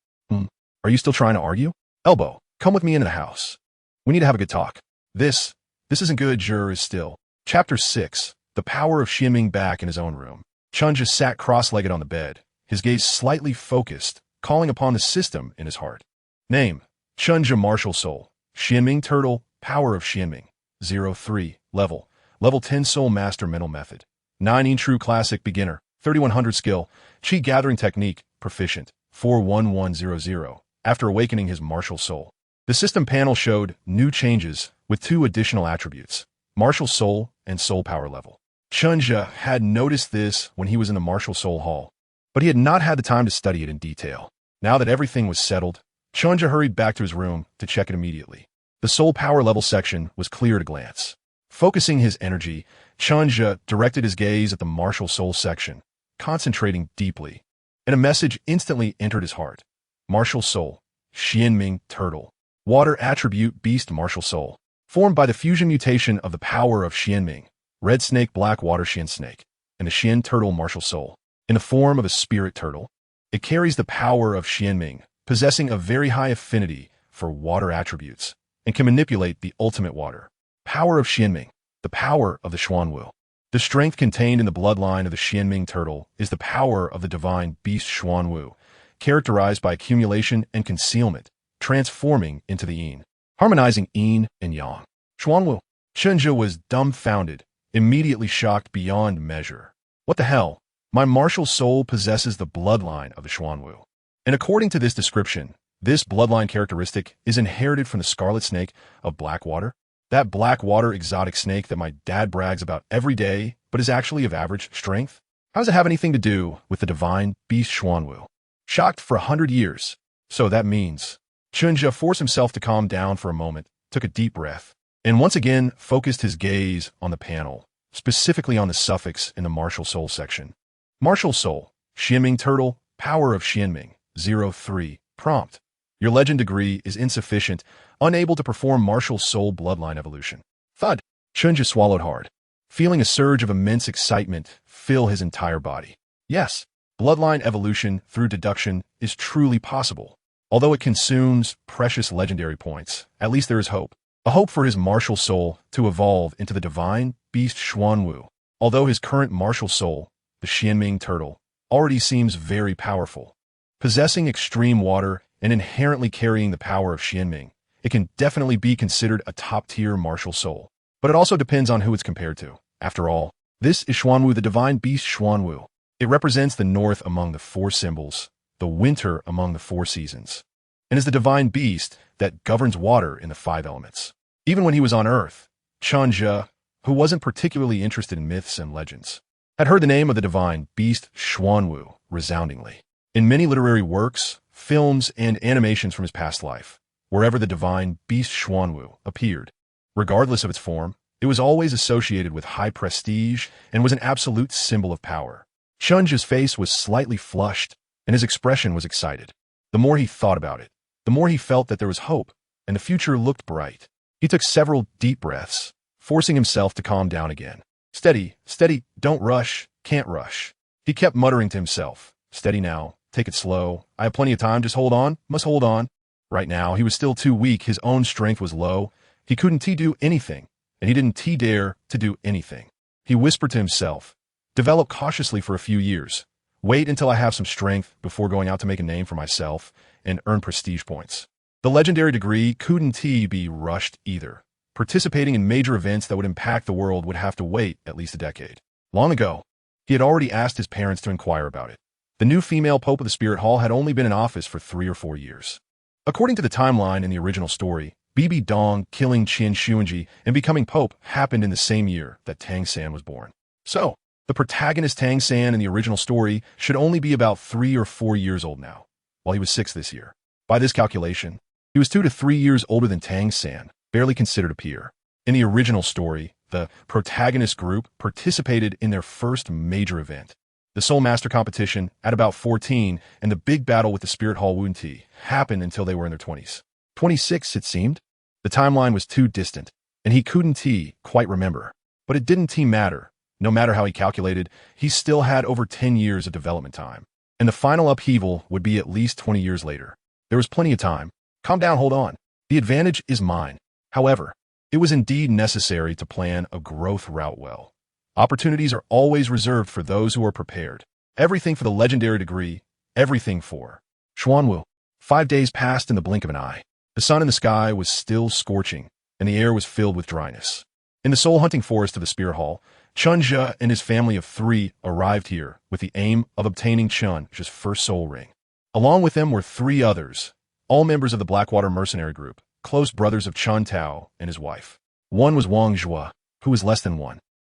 Are you still trying to argue? Elbow, come with me into the house. We need to have a good talk. This isn't good. Zhe is still. Chapter 6. The power of Xuanming back in his own room. Chen Zhe sat cross-legged on the bed, his gaze slightly focused, calling upon the system in his heart. Name, Chen Zhe Martial Soul. Xuanming Turtle, Power of Xuanming. 03. Level 10 Soul Master Mental Method. 9 True Classic Beginner. 3100 Skill. Chi Gathering Technique, Proficient. 41100. After awakening his martial soul. The system panel showed new changes with 2 additional attributes, martial soul and soul power level. Chen Zhe had noticed this when he was in the martial soul hall, but he had not had the time to study it in detail. Now that everything was settled, Chen Zhe hurried back to his room to check it immediately. The soul power level section was clear at a glance. Focusing his energy, Chen Zhe directed his gaze at the martial soul section, concentrating deeply, and a message instantly entered his heart. Martial Soul, Xuanming Turtle, Water Attribute Beast Martial Soul, formed by the fusion mutation of the power of Xuanming, Red Snake Black Water Xian Snake, and the Xian Turtle Martial Soul. In the form of a spirit turtle, it carries the power of Xuanming, possessing a very high affinity for water attributes, and can manipulate the ultimate water. Power of Xuanming, the power of the Xuanwu. The strength contained in the bloodline of the Xuanming Turtle is the power of the divine beast Xuanwu, characterized by accumulation and concealment, transforming into the yin, harmonizing yin and yang. Xuanwu. Chen Zhe was dumbfounded, immediately shocked beyond measure. What the hell? My martial soul possesses the bloodline of the Xuanwu. And according to this description, this bloodline characteristic is inherited from the scarlet snake of Blackwater, that Blackwater exotic snake that my dad brags about every day, but is actually of average strength. How does it have anything to do with the divine beast Xuanwu? Shocked for 100 years. So that means. Chen Zhe forced himself to calm down for a moment, took a deep breath, and once again focused his gaze on the panel, specifically on the suffix in the martial soul section. Martial Soul, Xuanming Turtle, Power of Xuanming, 03, Prompt. Your legend degree is insufficient, unable to perform martial soul bloodline evolution. Thud. Chen Zhe swallowed hard, feeling a surge of immense excitement fill his entire body. Yes, bloodline evolution through deduction is truly possible. Although it consumes precious legendary points, at least there is hope. A hope for his martial soul to evolve into the divine beast Xuanwu. Although his current martial soul, the Xuanming Turtle, already seems very powerful. Possessing extreme water and inherently carrying the power of Xuanming, it can definitely be considered a top-tier martial soul. But it also depends on who it's compared to. After all, this is Xuanwu, the divine beast Xuanwu. It represents the north among the 4 symbols, the winter among the 4 seasons, and is the divine beast that governs water in the 5 elements. Even when he was on Earth, Chen Zhe, who wasn't particularly interested in myths and legends, had heard the name of the divine beast Xuanwu resoundingly. In many literary works, films, and animations from his past life, wherever the divine beast Xuanwu appeared, regardless of its form, it was always associated with high prestige and was an absolute symbol of power. Chen Zhe's face was slightly flushed, and his expression was excited. The more he thought about it, the more he felt that there was hope, and the future looked bright. He took several deep breaths, forcing himself to calm down again. Steady, steady, don't rush, can't rush. He kept muttering to himself, steady now, take it slow, I have plenty of time, just hold on, must hold on. Right now, he was still too weak, his own strength was low, he couldn't do anything, and he didn't dare to do anything. He whispered to himself, develop cautiously for a few years, wait until I have some strength before going out to make a name for myself and earn prestige points. The legendary degree couldn't be rushed either. Participating in major events that would impact the world would have to wait at least a decade. Long ago, he had already asked his parents to inquire about it. The new female Pope of the Spirit Hall had only been in office for 3 or 4 years. According to the timeline in the original story, Bibi Dong killing Qin Xuanji and becoming Pope happened in the same year that Tang San was born. So, the protagonist Tang San in the original story should only be about 3 or 4 years old now, while he was 6 this year. By this calculation, he was 2 to 3 years older than Tang San, barely considered a peer. In the original story, the protagonist group participated in their first major event, the Soul Master competition, at about 14, and the big battle with the Spirit Hall Wunti happened until they were in their 20s. 26, it seemed. The timeline was too distant, and he couldn't quite remember. But it didn't matter. No matter how he calculated, he still had over 10 years of development time. And the final upheaval would be at least 20 years later. There was plenty of time. Calm down, hold on. The advantage is mine. However, it was indeed necessary to plan a growth route well. Opportunities are always reserved for those who are prepared. Everything for the legendary degree, everything for Xuanwu. 5 days passed in the blink of an eye. The sun in the sky was still scorching, and the air was filled with dryness. In the soul-hunting forest of the Spirit Hall, Chen Zhe and his family of 3 arrived here with the aim of obtaining Chen Zhe's first soul ring. Along with them were 3 others, all members of the Blackwater mercenary group, close brothers of Chen Tao and his wife. One was Wang Zhua, who was less than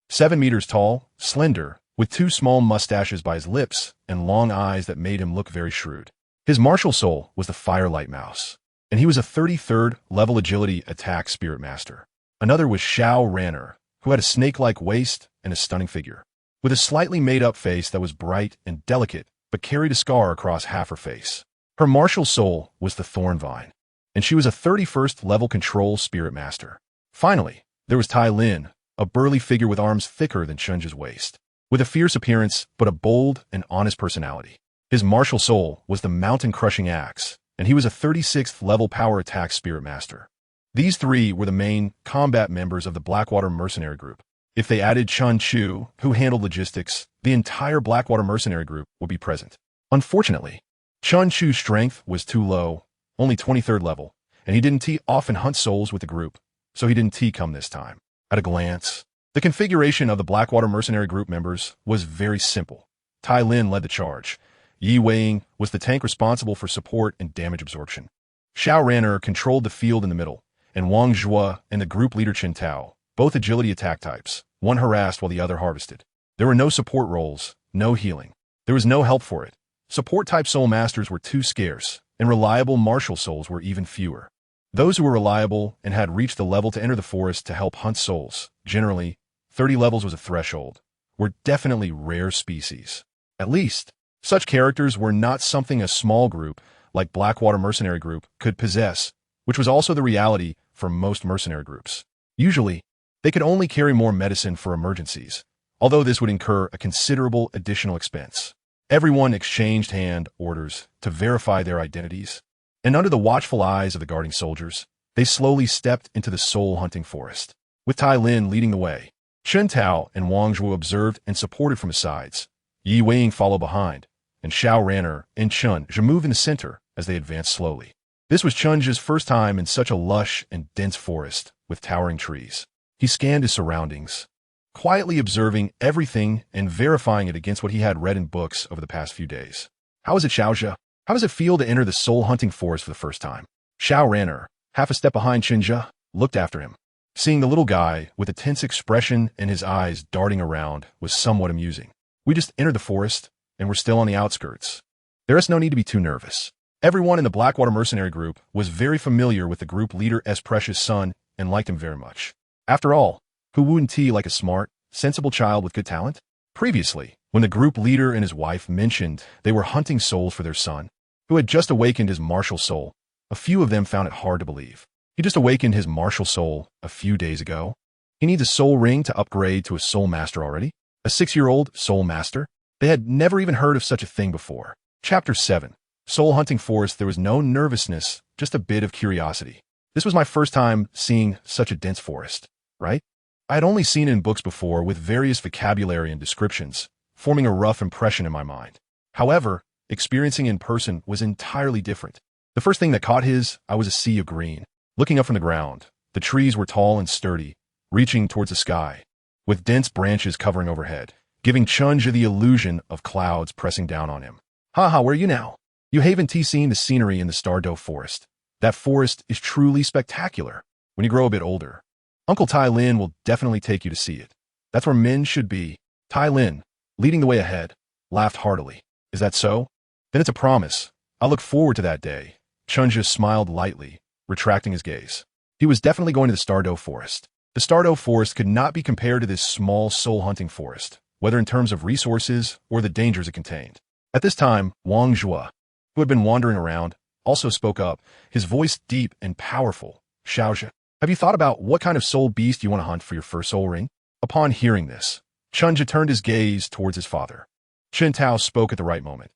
7 meters tall, slender, with 2 small mustaches by his lips and long eyes that made him look very shrewd. His martial soul was the Firelight Mouse, and he was a 33rd level agility attack spirit master. Another was Xiao Ranner, who had a snake-like waist and a stunning figure, with a slightly made-up face that was bright and delicate, but carried a scar across half her face. Her martial soul was the Thornvine, and she was a 31st level control spirit master. Finally, there was Tai Lin, a burly figure with arms thicker than Chen Zhe's waist, with a fierce appearance but a bold and honest personality. His martial soul was the mountain-crushing axe, and he was a 36th level power attack spirit master. These 3 were the main combat members of the Blackwater mercenary group. If they added Chun Chu, who handled logistics, the entire Blackwater mercenary group would be present. Unfortunately, Chun Chu's strength was too low, only 23rd level, and he didn't often hunt souls with the group, so he didn't come this time. At a glance, the configuration of the Blackwater mercenary group members was very simple. Tai Lin led the charge. Yi Weiing was the tank responsible for support and damage absorption. Xiao Ranner controlled the field in the middle, and Wang Zhua and the group leader Chen Tao, both agility attack types, one harassed while the other harvested. There were no support roles, no healing. There was no help for it. Support-type soul masters were too scarce, and reliable martial souls were even fewer. Those who were reliable and had reached the level to enter the forest to help hunt souls, generally, 30 levels was a threshold, were definitely rare species. At least, such characters were not something a small group, like Blackwater Mercenary Group, could possess, which was also the reality for most mercenary groups. Usually, they could only carry more medicine for emergencies, although this would incur a considerable additional expense. Everyone exchanged hand orders to verify their identities, and under the watchful eyes of the guarding soldiers, they slowly stepped into the soul-hunting forest. With Tai Lin leading the way, Chen Tao and Wang Zhuo observed and supported from his sides. Yi Weiing followed behind, and Xiao Ranner and Chen Zhe moved in the center as they advanced slowly. This was Chen Zhe's first time in such a lush and dense forest with towering trees. He scanned his surroundings, quietly observing everything and verifying it against what he had read in books over the past few days. How is it, Xiao Zhe? How does it feel to enter the soul-hunting forest for the first time? Xiao Ranner, half a step behind Chen Zhe, looked after him. Seeing the little guy with a tense expression and his eyes darting around was somewhat amusing. We just entered the forest, and we're still on the outskirts. There is no need to be too nervous. Everyone in the Blackwater Mercenary Group was very familiar with the group leader's precious son and liked him very much. After all, who wouldn't he like a smart, sensible child with good talent? Previously, when the group leader and his wife mentioned they were hunting souls for their son, who had just awakened his martial soul, A few of them found it hard to believe. He just awakened his martial soul a few days ago. He needs a soul ring to upgrade to a soul master already? A 6-year-old soul master? They had never even heard of such a thing before. Chapter 7. Soul Hunting Forest. There was no nervousness, just a bit of curiosity. This was my first time seeing such a dense forest, right? I had only seen it in books before with various vocabulary and descriptions, forming a rough impression in my mind. However, experiencing in person was entirely different. The first thing that caught his eye was a sea of green. Looking up from the ground, the trees were tall and sturdy, reaching towards the sky, with dense branches covering overhead, giving Chen Zhe the illusion of clouds pressing down on him. Haha, where are you now? You haven't seen the scenery in the Douluo Forest. That forest is truly spectacular. When you grow a bit older, Uncle Tai Lin will definitely take you to see it. That's where men should be. Tai Lin, leading the way ahead, laughed heartily. Is that so? Then it's a promise. I'll look forward to that day. Chen Zhe smiled lightly, retracting his gaze. He was definitely going to the Douluo Forest. The Douluo Forest could not be compared to this small soul-hunting forest, whether in terms of resources or the dangers it contained. At this time, Wang Zhua, who had been wandering around, also spoke up, his voice deep and powerful. Xiaozhe, have you thought about what kind of soul beast you want to hunt for your first soul ring? Upon hearing this, Chen Zhe turned his gaze towards his father. Chen Tao spoke at the right moment.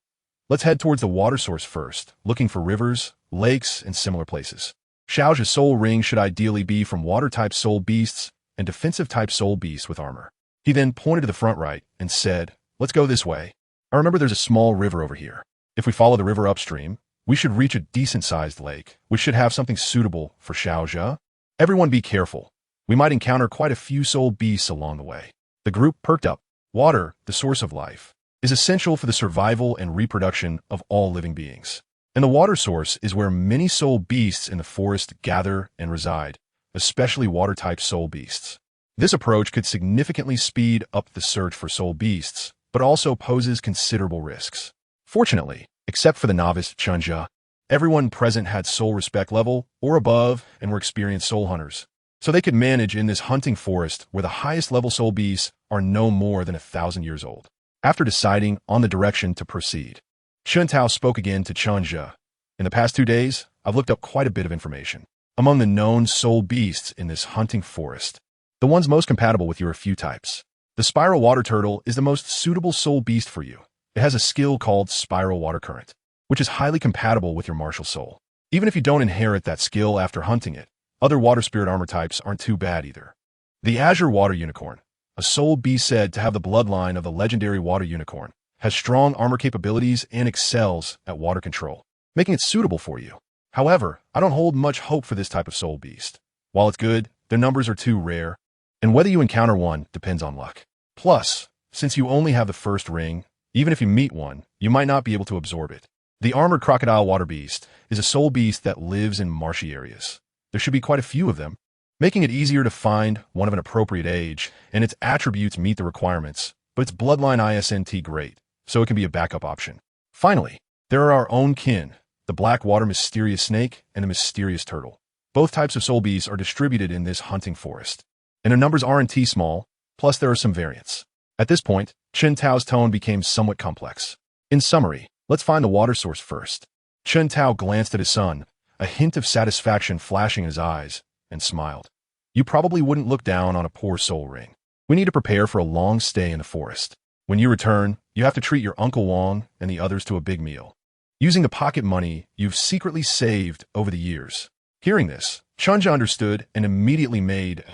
Let's head towards the water source first, looking for rivers, lakes, and similar places. Xiaozhe's soul ring should ideally be from water-type soul beasts and defensive-type soul beasts with armor. He then pointed to the front right and said, let's go this way. I remember there's a small river over here. If we follow the river upstream, we should reach a decent-sized lake, which should have something suitable for Xiaozhe. Everyone be careful. We might encounter quite a few soul beasts along the way. The group perked up. Water, the source of life, is essential for the survival and reproduction of all living beings. And the water source is where many soul beasts in the forest gather and reside, especially water-type soul beasts. This approach could significantly speed up the search for soul beasts, but also poses considerable risks. Fortunately, except for the novice Chen Zhe, everyone present had soul respect level or above and were experienced soul hunters, so they could manage in this hunting forest where the highest level soul beasts are no more than 1,000 years old. After deciding on the direction to proceed, Chen Tao spoke again to Chen Zhe. In the past 2 days, I've looked up quite a bit of information. Among the known soul beasts in this hunting forest, the ones most compatible with you are a few types. The spiral water turtle is the most suitable soul beast for you. It has a skill called spiral water current, which is highly compatible with your martial soul. Even if you don't inherit that skill after hunting it, other water spirit armor types aren't too bad either. The azure water unicorn, a soul beast said to have the bloodline of the legendary water unicorn, has strong armor capabilities and excels at water control, making it suitable for you. However, I don't hold much hope for this type of soul beast. While it's good, their numbers are too rare, and whether you encounter one depends on luck. Plus, since you only have the first ring, even if you meet one, you might not be able to absorb it. The armored crocodile water beast is a soul beast that lives in marshy areas. There should be quite a few of them, making it easier to find one of an appropriate age, and its attributes meet the requirements, but its bloodline isn't great, so it can be a backup option. Finally, there are our own kin, the black water mysterious snake and the mysterious turtle. Both types of soul beasts are distributed in this hunting forest, and their numbers aren't small, plus there are some variants. At this point, Chen Tao's tone became somewhat complex. In summary, let's find the water source first. Chen Tao glanced at his son, a hint of satisfaction flashing in his eyes, and smiled. You probably wouldn't look down on a poor soul ring. We need to prepare for a long stay in the forest. When you return, you have to treat your Uncle Wang and the others to a big meal, using the pocket money you've secretly saved over the years. Hearing this, Chen Zhe understood and immediately made,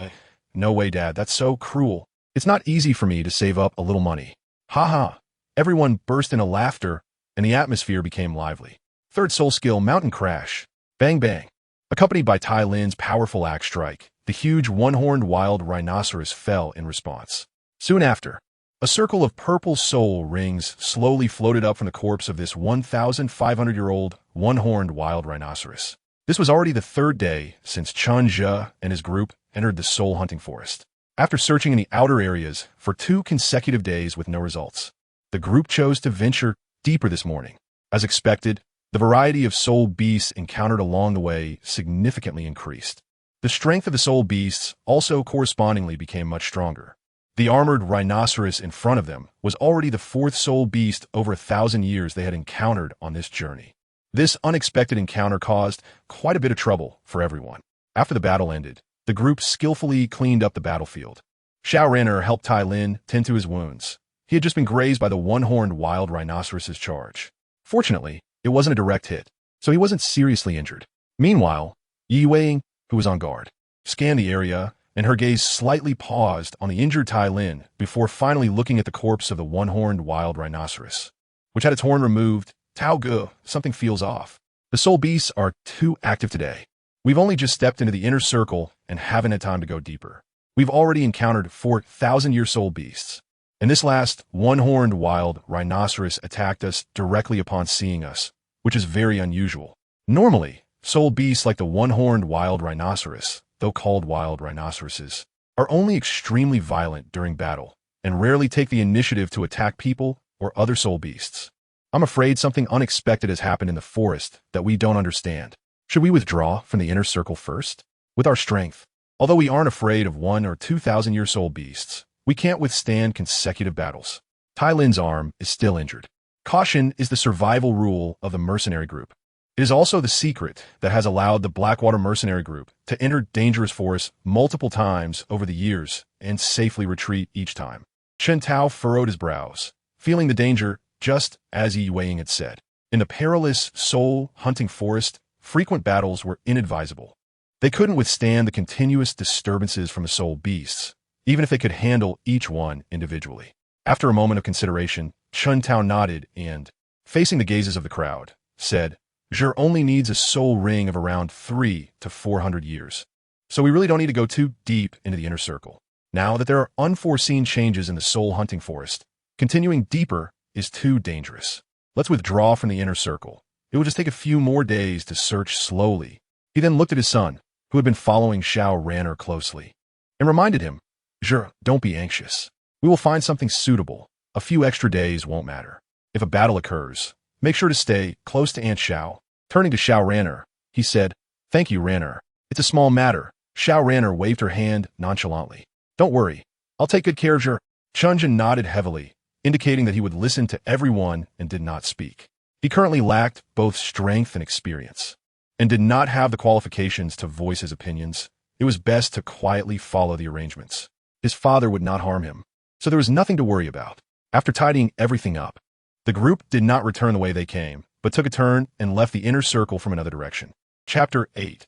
no way, Dad, that's so cruel. It's not easy for me to save up a little money. Ha ha. Everyone burst into laughter, and the atmosphere became lively. Third soul skill, Mountain Crash. Bang bang. Accompanied by Tai Lin's powerful axe strike, the huge one-horned wild rhinoceros fell in response. Soon after, a circle of purple soul rings slowly floated up from the corpse of this 1,500-year-old one-horned wild rhinoceros. This was already the third day since Chen Zhe and his group entered the soul hunting forest. After searching in the outer areas for 2 consecutive days with no results, the group chose to venture deeper this morning. As expected, the variety of soul beasts encountered along the way significantly increased. The strength of the soul beasts also correspondingly became much stronger. The armored rhinoceros in front of them was already the 4th soul beast over 1,000 years they had encountered on this journey. This unexpected encounter caused quite a bit of trouble for everyone. After the battle ended, the group skillfully cleaned up the battlefield. Xiao Renner helped Tai Lin tend to his wounds. He had just been grazed by the one-horned wild rhinoceros's charge. Fortunately, it wasn't a direct hit, so he wasn't seriously injured. Meanwhile, Yi Wei, who was on guard, scanned the area, and her gaze slightly paused on the injured Tai Lin before finally looking at the corpse of the one-horned wild rhinoceros, which had its horn removed. Tao Ge, something feels off. The soul beasts are too active today. We've only just stepped into the inner circle and haven't had time to go deeper. We've already encountered 4,000-year soul beasts, and this last one-horned wild rhinoceros attacked us directly upon seeing us, which is very unusual. Normally, soul beasts like the one-horned wild rhinoceros, though called wild rhinoceroses, are only extremely violent during battle and rarely take the initiative to attack people or other soul beasts. I'm afraid something unexpected has happened in the forest that we don't understand. Should we withdraw from the inner circle first? With our strength, although we aren't afraid of 1,000 or 2,000-year soul beasts, we can't withstand consecutive battles. Tai Lin's arm is still injured. Caution is the survival rule of the mercenary group. It is also the secret that has allowed the Blackwater mercenary group to enter dangerous forests multiple times over the years and safely retreat each time. Chen Tao furrowed his brows, feeling the danger just as Yi Wei had said. In the perilous soul-hunting forest, frequent battles were inadvisable. They couldn't withstand the continuous disturbances from the soul beasts, even if they could handle each one individually. After a moment of consideration, Chen Tao nodded and, facing the gazes of the crowd, said, "Zhe only needs a soul ring of around 300 to 400 years. So we really don't need to go too deep into the inner circle. Now that there are unforeseen changes in the soul-hunting forest, continuing deeper is too dangerous. Let's withdraw from the inner circle. It will just take a few more days to search slowly." He then looked at his son, who had been following Xiao Renner closely, and reminded him, "Zhe, don't be anxious. We will find something suitable. A few extra days won't matter. If a battle occurs, make sure to stay close to Aunt Xiao." Turning to Xiao Renner, he said, "Thank you, Renner. It's a small matter." Xiao Renner waved her hand nonchalantly. "Don't worry. I'll take good care of Zhe." Chen Zhe nodded heavily, indicating that he would listen to everyone and did not speak. He currently lacked both strength and experience, and did not have the qualifications to voice his opinions. It was best to quietly follow the arrangements. His father would not harm him, so there was nothing to worry about. After tidying everything up, the group did not return the way they came, but took a turn and left the inner circle from another direction. Chapter 8.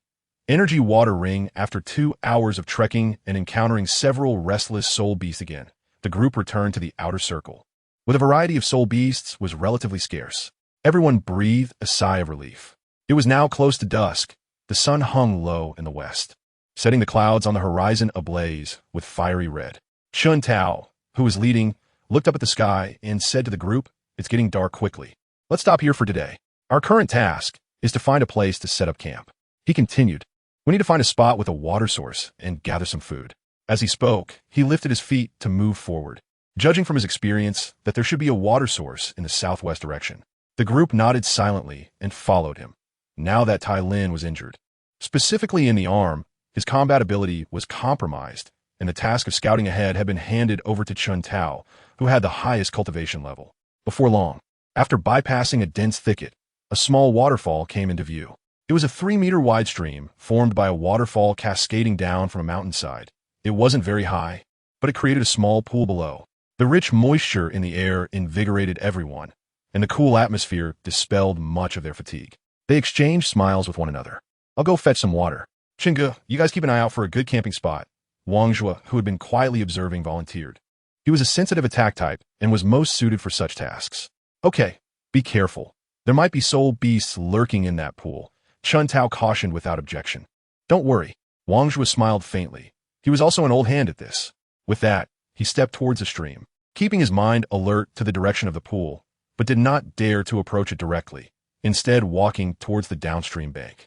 Energy Water Ring. After 2 hours of trekking and encountering several restless soul beasts again, the group returned to the outer circle. With a variety of soul beasts was relatively scarce, everyone breathed a sigh of relief. It was now close to dusk. The sun hung low in the west, setting the clouds on the horizon ablaze with fiery red. Chen Tao, who was leading, looked up at the sky and said to the group, "It's getting dark quickly. Let's stop here for today. Our current task is to find a place to set up camp." He continued, "We need to find a spot with a water source and gather some food." As he spoke, he lifted his feet to move forward, judging from his experience that there should be a water source in the southwest direction. The group nodded silently and followed him. Now that Tai Lin was injured, specifically in the arm, his combat ability was compromised, and the task of scouting ahead had been handed over to Chen Tao, who had the highest cultivation level. Before long, after bypassing a dense thicket, a small waterfall came into view. It was a 3-meter-wide stream formed by a waterfall cascading down from a mountainside. It wasn't very high, but it created a small pool below. The rich moisture in the air invigorated everyone, and the cool atmosphere dispelled much of their fatigue. They exchanged smiles with one another. "I'll go fetch some water. Chinga, you guys keep an eye out for a good camping spot." Wang Zhe, who had been quietly observing, volunteered. He was a sensitive attack type and was most suited for such tasks. "Okay, be careful. There might be soul beasts lurking in that pool," Chen Tao cautioned without objection. "Don't worry." Wang Zhe smiled faintly. He was also an old hand at this. With that, he stepped towards the stream, keeping his mind alert to the direction of the pool, but did not dare to approach it directly, instead walking towards the downstream bank.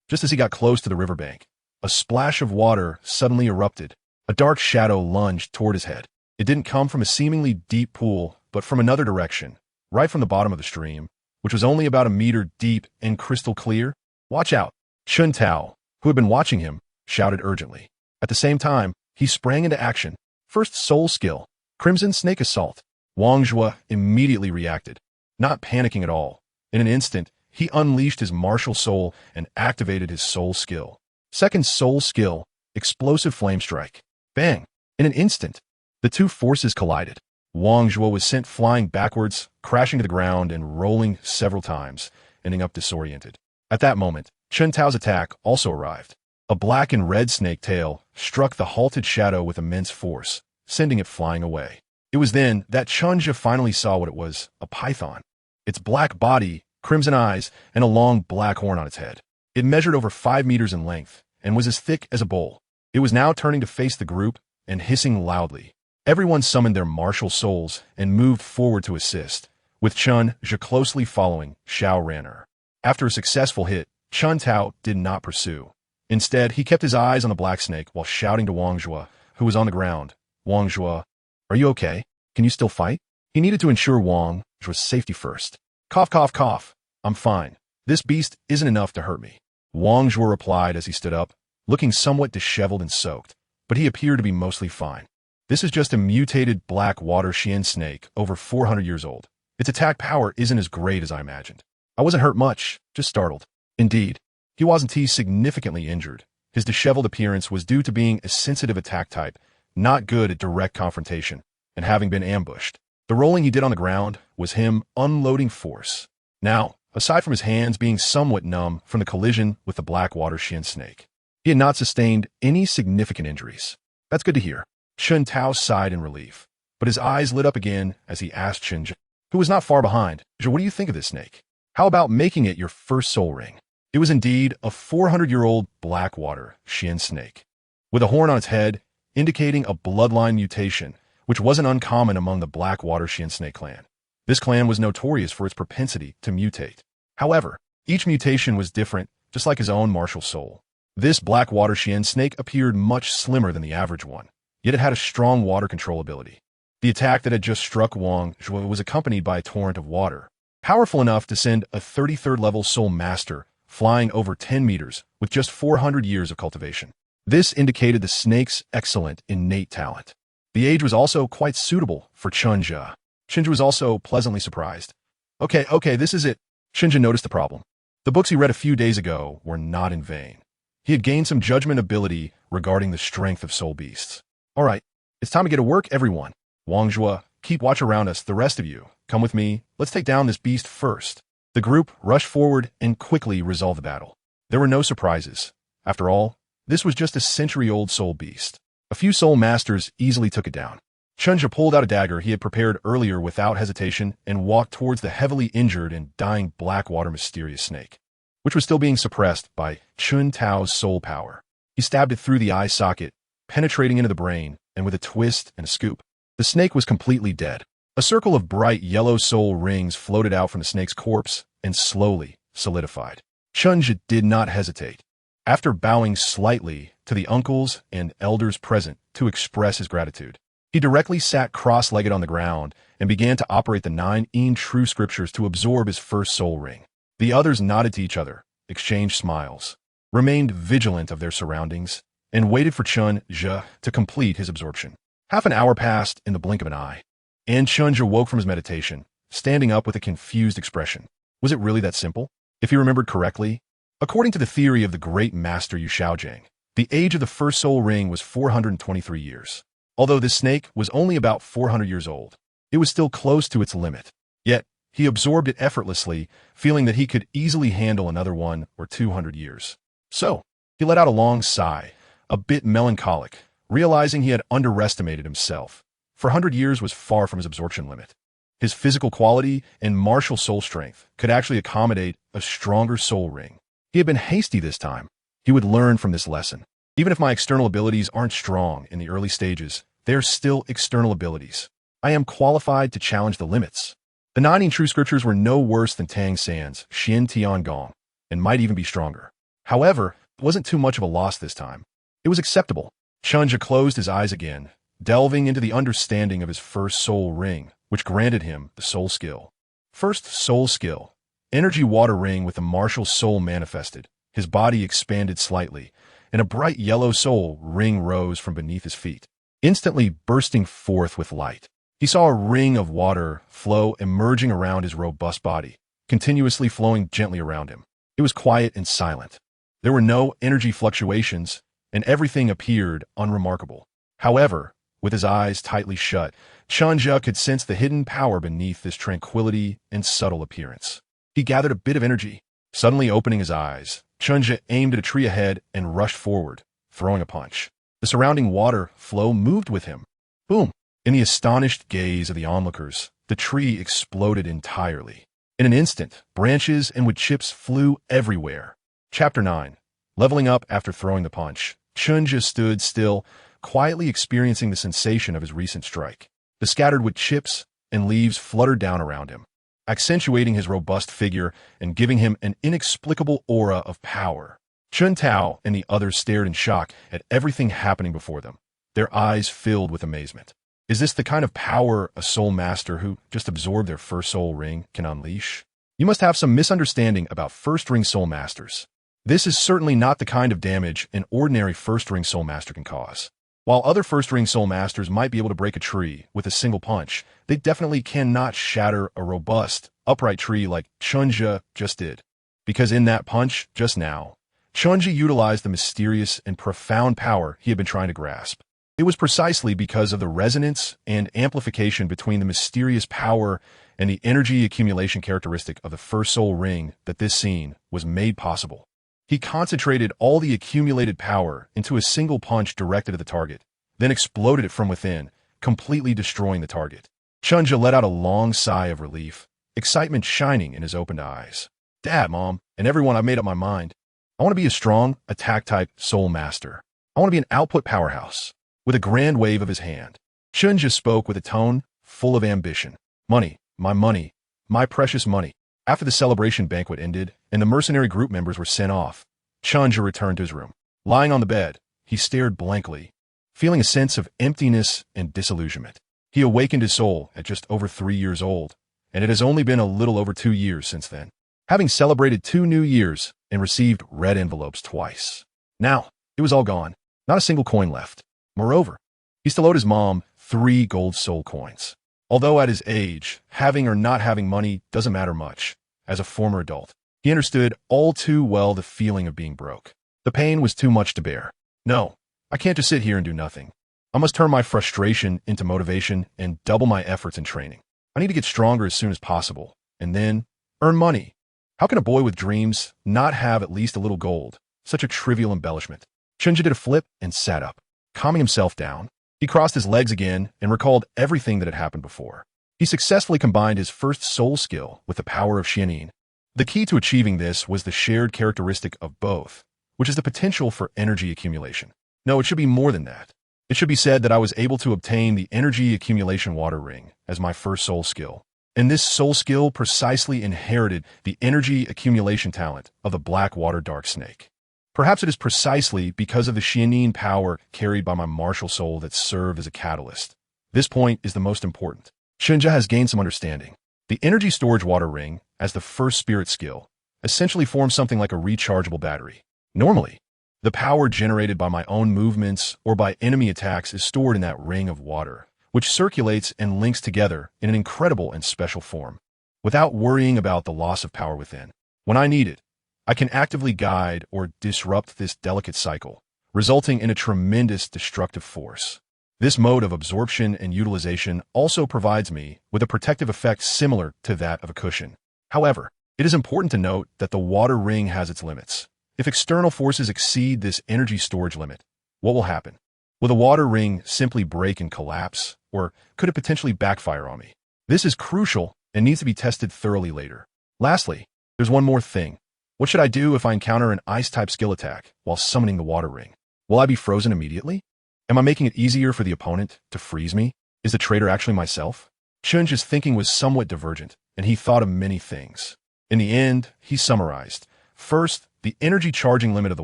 Just as he got close to the riverbank, a splash of water suddenly erupted. A dark shadow lunged toward his head. It didn't come from a seemingly deep pool, but from another direction, right from the bottom of the stream, which was only about a meter deep and crystal clear. "Watch out!" Chen Tao, who had been watching him, shouted urgently. At the same time, he sprang into action. First soul skill, Crimson Snake Assault. Wang Zhe immediately reacted, not panicking at all. In an instant, he unleashed his martial soul and activated his soul skill. Second soul skill, explosive flame strike. Bang! In an instant, the two forces collided. Xuanwu was sent flying backwards, crashing to the ground and rolling several times, ending up disoriented. At that moment, Chen Tao's attack also arrived. A black and red snake tail struck the halted shadow with immense force, sending it flying away. It was then that Chen Zhe finally saw what it was, a python. Its black body, crimson eyes, and a long black horn on its head. It measured over 5 meters in length and was as thick as a bowl. It was now turning to face the group and hissing loudly. Everyone summoned their martial souls and moved forward to assist, with Chen Zhe closely following Xiao Ran'er. After a successful hit, Chen Tao did not pursue. Instead, he kept his eyes on the black snake while shouting to Xuanwu, who was on the ground. Xuanwu, are you okay? Can you still fight? He needed to ensure Xuanwu's safety first. Cough, cough, cough. I'm fine. This beast isn't enough to hurt me. Xuanwu replied as he stood up, looking somewhat disheveled and soaked, but he appeared to be mostly fine. This is just a mutated black water Xian snake over 400 years old. Its attack power isn't as great as I imagined. I wasn't hurt much, just startled. Indeed, he wasn't significantly injured. His disheveled appearance was due to being a sensitive attack type, not good at direct confrontation, and having been ambushed. The rolling he did on the ground was him unloading force. Now, aside from his hands being somewhat numb from the collision with the black water Xian snake, he had not sustained any significant injuries. That's good to hear. Chen Tao sighed in relief, but his eyes lit up again as he asked Chen Zhe, who was not far behind, "What do you think of this snake? How about making it your first soul ring?" It was indeed a 400-year-old blackwater Xian snake, with a horn on its head, indicating a bloodline mutation, which wasn't uncommon among the blackwater Xian snake clan. This clan was notorious for its propensity to mutate. However, each mutation was different, just like his own martial soul. This blackwater Xian snake appeared much slimmer than the average one, yet it had a strong water control ability. The attack that had just struck Xuanwu was accompanied by a torrent of water, powerful enough to send a 33rd level soul master flying over 10 meters with just 400 years of cultivation. This indicated the snake's excellent innate talent. The age was also quite suitable for Chen Zhe. Chen Zhe was also pleasantly surprised. Okay, this is it. Chen Zhe noticed the problem. The books he read a few days ago were not in vain. He had gained some judgment ability regarding the strength of soul beasts. All right, it's time to get to work, everyone. Xuanwu, keep watch around us, the rest of you. Come with me, let's take down this beast first. The group rushed forward and quickly resolved the battle. There were no surprises. After all, this was just a century-old soul beast. A few soul masters easily took it down. Chen Zhe pulled out a dagger he had prepared earlier without hesitation and walked towards the heavily injured and dying blackwater mysterious snake, which was still being suppressed by Chen Tao's soul power. He stabbed it through the eye socket, penetrating into the brain, and with a twist and a scoop, the snake was completely dead. A circle of bright yellow soul rings floated out from the snake's corpse and slowly solidified. Chen Zhe did not hesitate. After bowing slightly to the uncles and elders present to express his gratitude, he directly sat cross-legged on the ground and began to operate the 9 true scriptures to absorb his first soul ring. The others nodded to each other, exchanged smiles, remained vigilant of their surroundings, and waited for Chen Zhe to complete his absorption. Half an hour passed in the blink of an eye, and Chen Zhe woke from his meditation, standing up with a confused expression. Was it really that simple? If he remembered correctly, according to the theory of the great master Xuanming, the age of the first soul ring was 423 years. Although this snake was only about 400 years old, it was still close to its limit. Yet, he absorbed it effortlessly, feeling that he could easily handle another 1 or 200 years. So, he let out a long sigh, a bit melancholic, realizing he had underestimated himself. 400 years was far from his absorption limit. His physical quality and martial soul strength could actually accommodate a stronger soul ring. He had been hasty this time. He would learn from this lesson. Even if my external abilities aren't strong in the early stages, they are still external abilities. I am qualified to challenge the limits. The 9 true scriptures were no worse than Tang San's Xian Tian Gong, and might even be stronger. However, it wasn't too much of a loss this time. It was acceptable. Chen Zhe closed his eyes again, delving into the understanding of his first soul ring, which granted him the soul skill. First soul skill. Energy water ring with the martial soul manifested. His body expanded slightly, and a bright yellow soul ring rose from beneath his feet, instantly bursting forth with light. He saw a ring of water flow emerging around his robust body, continuously flowing gently around him. It was quiet and silent. There were no energy fluctuations, and everything appeared unremarkable. However, with his eyes tightly shut, Chen Zhe could sense the hidden power beneath this tranquility and subtle appearance. He gathered a bit of energy. Suddenly opening his eyes, Chen Zhe aimed at a tree ahead and rushed forward, throwing a punch. The surrounding water flow moved with him. Boom! In the astonished gaze of the onlookers, the tree exploded entirely. In an instant, branches and wood chips flew everywhere. Chapter 9. Leveling up after throwing the punch, Chen Zhe stood still, quietly experiencing the sensation of his recent strike. The scattered wood chips and leaves fluttered down around him, accentuating his robust figure and giving him an inexplicable aura of power. Chun Tao and the others stared in shock at everything happening before them, their eyes filled with amazement. Is this the kind of power a soul master who just absorbed their first soul ring can unleash? You must have some misunderstanding about first ring soul masters. This is certainly not the kind of damage an ordinary first ring soul master can cause. While other first ring soul masters might be able to break a tree with a single punch, they definitely cannot shatter a robust, upright tree like Chen Zhe just did. Because in that punch, just now, Chen Zhe utilized the mysterious and profound power he had been trying to grasp. It was precisely because of the resonance and amplification between the mysterious power and the energy accumulation characteristic of the first soul ring that this scene was made possible. He concentrated all the accumulated power into a single punch directed at the target, then exploded it from within, completely destroying the target. Chen Zhe let out a long sigh of relief, excitement shining in his opened eyes. Dad, Mom, and everyone, I've made up my mind. I want to be a strong, attack-type soul master. I want to be an output powerhouse. With a grand wave of his hand, Chen Zhe spoke with a tone full of ambition. Money, my precious money. After the celebration banquet ended and the mercenary group members were sent off, Chen Zhe returned to his room. Lying on the bed, he stared blankly, feeling a sense of emptiness and disillusionment. He awakened his soul at just over 3 years old, and it has only been a little over 2 years since then, having celebrated 2 new years and received red envelopes twice. Now, it was all gone, not a single coin left. Moreover, he still owed his mom 3 gold soul coins. Although at his age, having or not having money doesn't matter much. As a former adult, he understood all too well the feeling of being broke. The pain was too much to bear. No, I can't just sit here and do nothing. I must turn my frustration into motivation and double my efforts in training. I need to get stronger as soon as possible, and then earn money. How can a boy with dreams not have at least a little gold? Such a trivial embellishment. Chen Zhe did a flip and sat up, calming himself down. He crossed his legs again and recalled everything that had happened before. He successfully combined his first soul skill with the power of Xianin. The key to achieving this was the shared characteristic of both, which is the potential for energy accumulation. No, it should be more than that. It should be said that I was able to obtain the energy accumulation water ring as my first soul skill. And this soul skill precisely inherited the energy accumulation talent of the black water dark snake. Perhaps it is precisely because of the Xianin power carried by my martial soul that served as a catalyst. This point is the most important. Chen Zhe has gained some understanding. The energy storage water ring, as the first spirit skill, essentially forms something like a rechargeable battery. Normally, the power generated by my own movements or by enemy attacks is stored in that ring of water, which circulates and links together in an incredible and special form, without worrying about the loss of power within. When I need it, I can actively guide or disrupt this delicate cycle, resulting in a tremendous destructive force. This mode of absorption and utilization also provides me with a protective effect similar to that of a cushion. However, it is important to note that the water ring has its limits. If external forces exceed this energy storage limit, what will happen? Will the water ring simply break and collapse, or could it potentially backfire on me? This is crucial and needs to be tested thoroughly later. Lastly, there's one more thing. What should I do if I encounter an ice-type skill attack while summoning the water ring? Will I be frozen immediately? Am I making it easier for the opponent to freeze me? Is the traitor actually myself? Chen Zhe's thinking was somewhat divergent, and he thought of many things. In the end, he summarized. First, the energy charging limit of the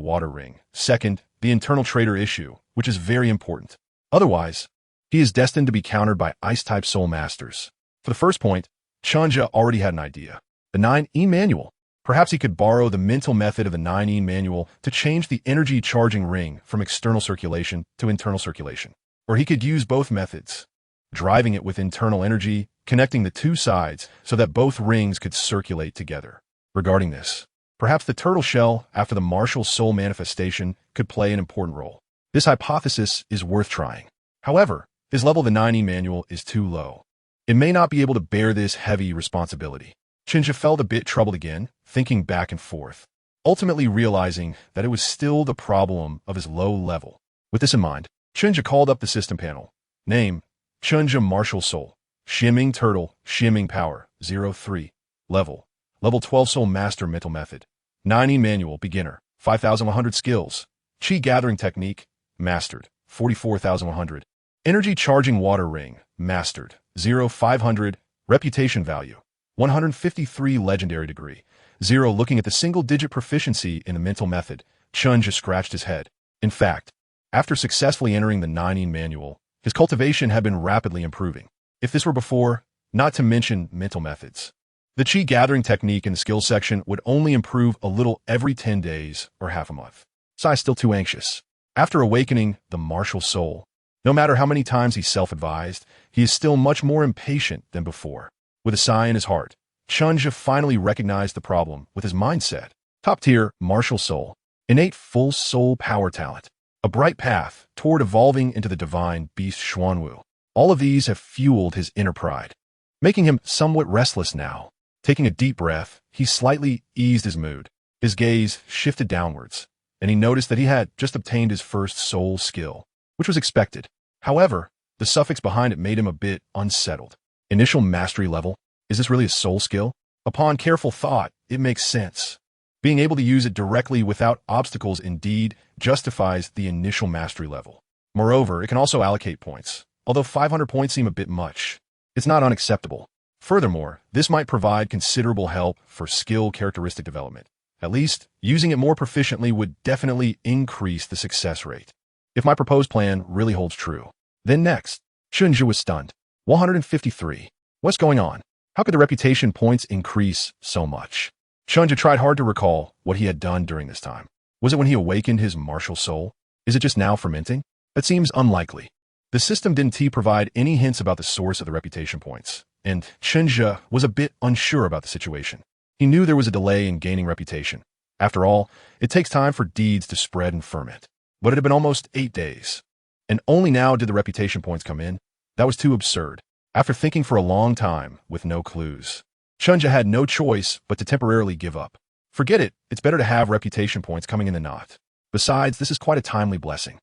water ring. Second, the internal traitor issue, which is very important. Otherwise, he is destined to be countered by ice-type soul masters. For the first point, Chen Zhe already had an idea. The 9E manual. Perhaps he could borrow the mental method of the 9E manual to change the energy charging ring from external circulation to internal circulation. Or he could use both methods, driving it with internal energy, connecting the two sides so that both rings could circulate together. Regarding this, perhaps the turtle shell after the martial soul manifestation could play an important role. This hypothesis is worth trying. However, his level of the 9E manual is too low. It may not be able to bear this heavy responsibility. Chen Zhe felt a bit troubled again, thinking back and forth, ultimately realizing that it was still the problem of his low level. With this in mind, Chen Zhe called up the system panel. Name, Chen Zhe Martial Soul. Xuanming Turtle, Xuanming Power, 03. Level 12 Soul Master Mental Method. 9E Manual, Beginner, 5,100 Skills. Qi Gathering Technique, Mastered, 44,100. Energy Charging Water Ring, Mastered, 0,500. Reputation Value, 153. Legendary Degree, 0. Looking at the single-digit proficiency in the mental method, Chen Zhe scratched his head. In fact, after successfully entering the 9E Manual, his cultivation had been rapidly improving. If this were before, not to mention mental methods. The Qi Gathering Technique in the skills section would only improve a little every 10 days or half a month. Sai still too anxious. After awakening the martial soul, no matter how many times he self-advised, he is still much more impatient than before. With a sigh in his heart, Chen Zhe finally recognized the problem with his mindset. Top-tier martial soul, innate full soul power talent, a bright path toward evolving into the divine beast Xuanwu. All of these have fueled his inner pride, making him somewhat restless now. Taking a deep breath, he slightly eased his mood. His gaze shifted downwards, and he noticed that he had just obtained his first soul skill, which was expected. However, the suffix behind it made him a bit unsettled. Initial mastery level? Is this really a soul skill? Upon careful thought, it makes sense. Being able to use it directly without obstacles indeed justifies the initial mastery level. Moreover, it can also allocate points. Although 500 points seem a bit much, it's not unacceptable. Furthermore, this might provide considerable help for skill characteristic development. At least, using it more proficiently would definitely increase the success rate. If my proposed plan really holds true. Then next, Chen Zhe was stunned. 153. What's going on? How could the reputation points increase so much? Chen Zhe tried hard to recall what he had done during this time. Was it when he awakened his martial soul? Is it just now fermenting? That seems unlikely. The system didn't provide any hints about the source of the reputation points, and Chen Zhe was a bit unsure about the situation. He knew there was a delay in gaining reputation. After all, it takes time for deeds to spread and ferment. But it had been almost 8 days, and only now did the reputation points come in. That was too absurd. After thinking for a long time with no clues, Chen Zhe had no choice but to temporarily give up. Forget it, it's better to have reputation points coming in than not. Besides, this is quite a timely blessing.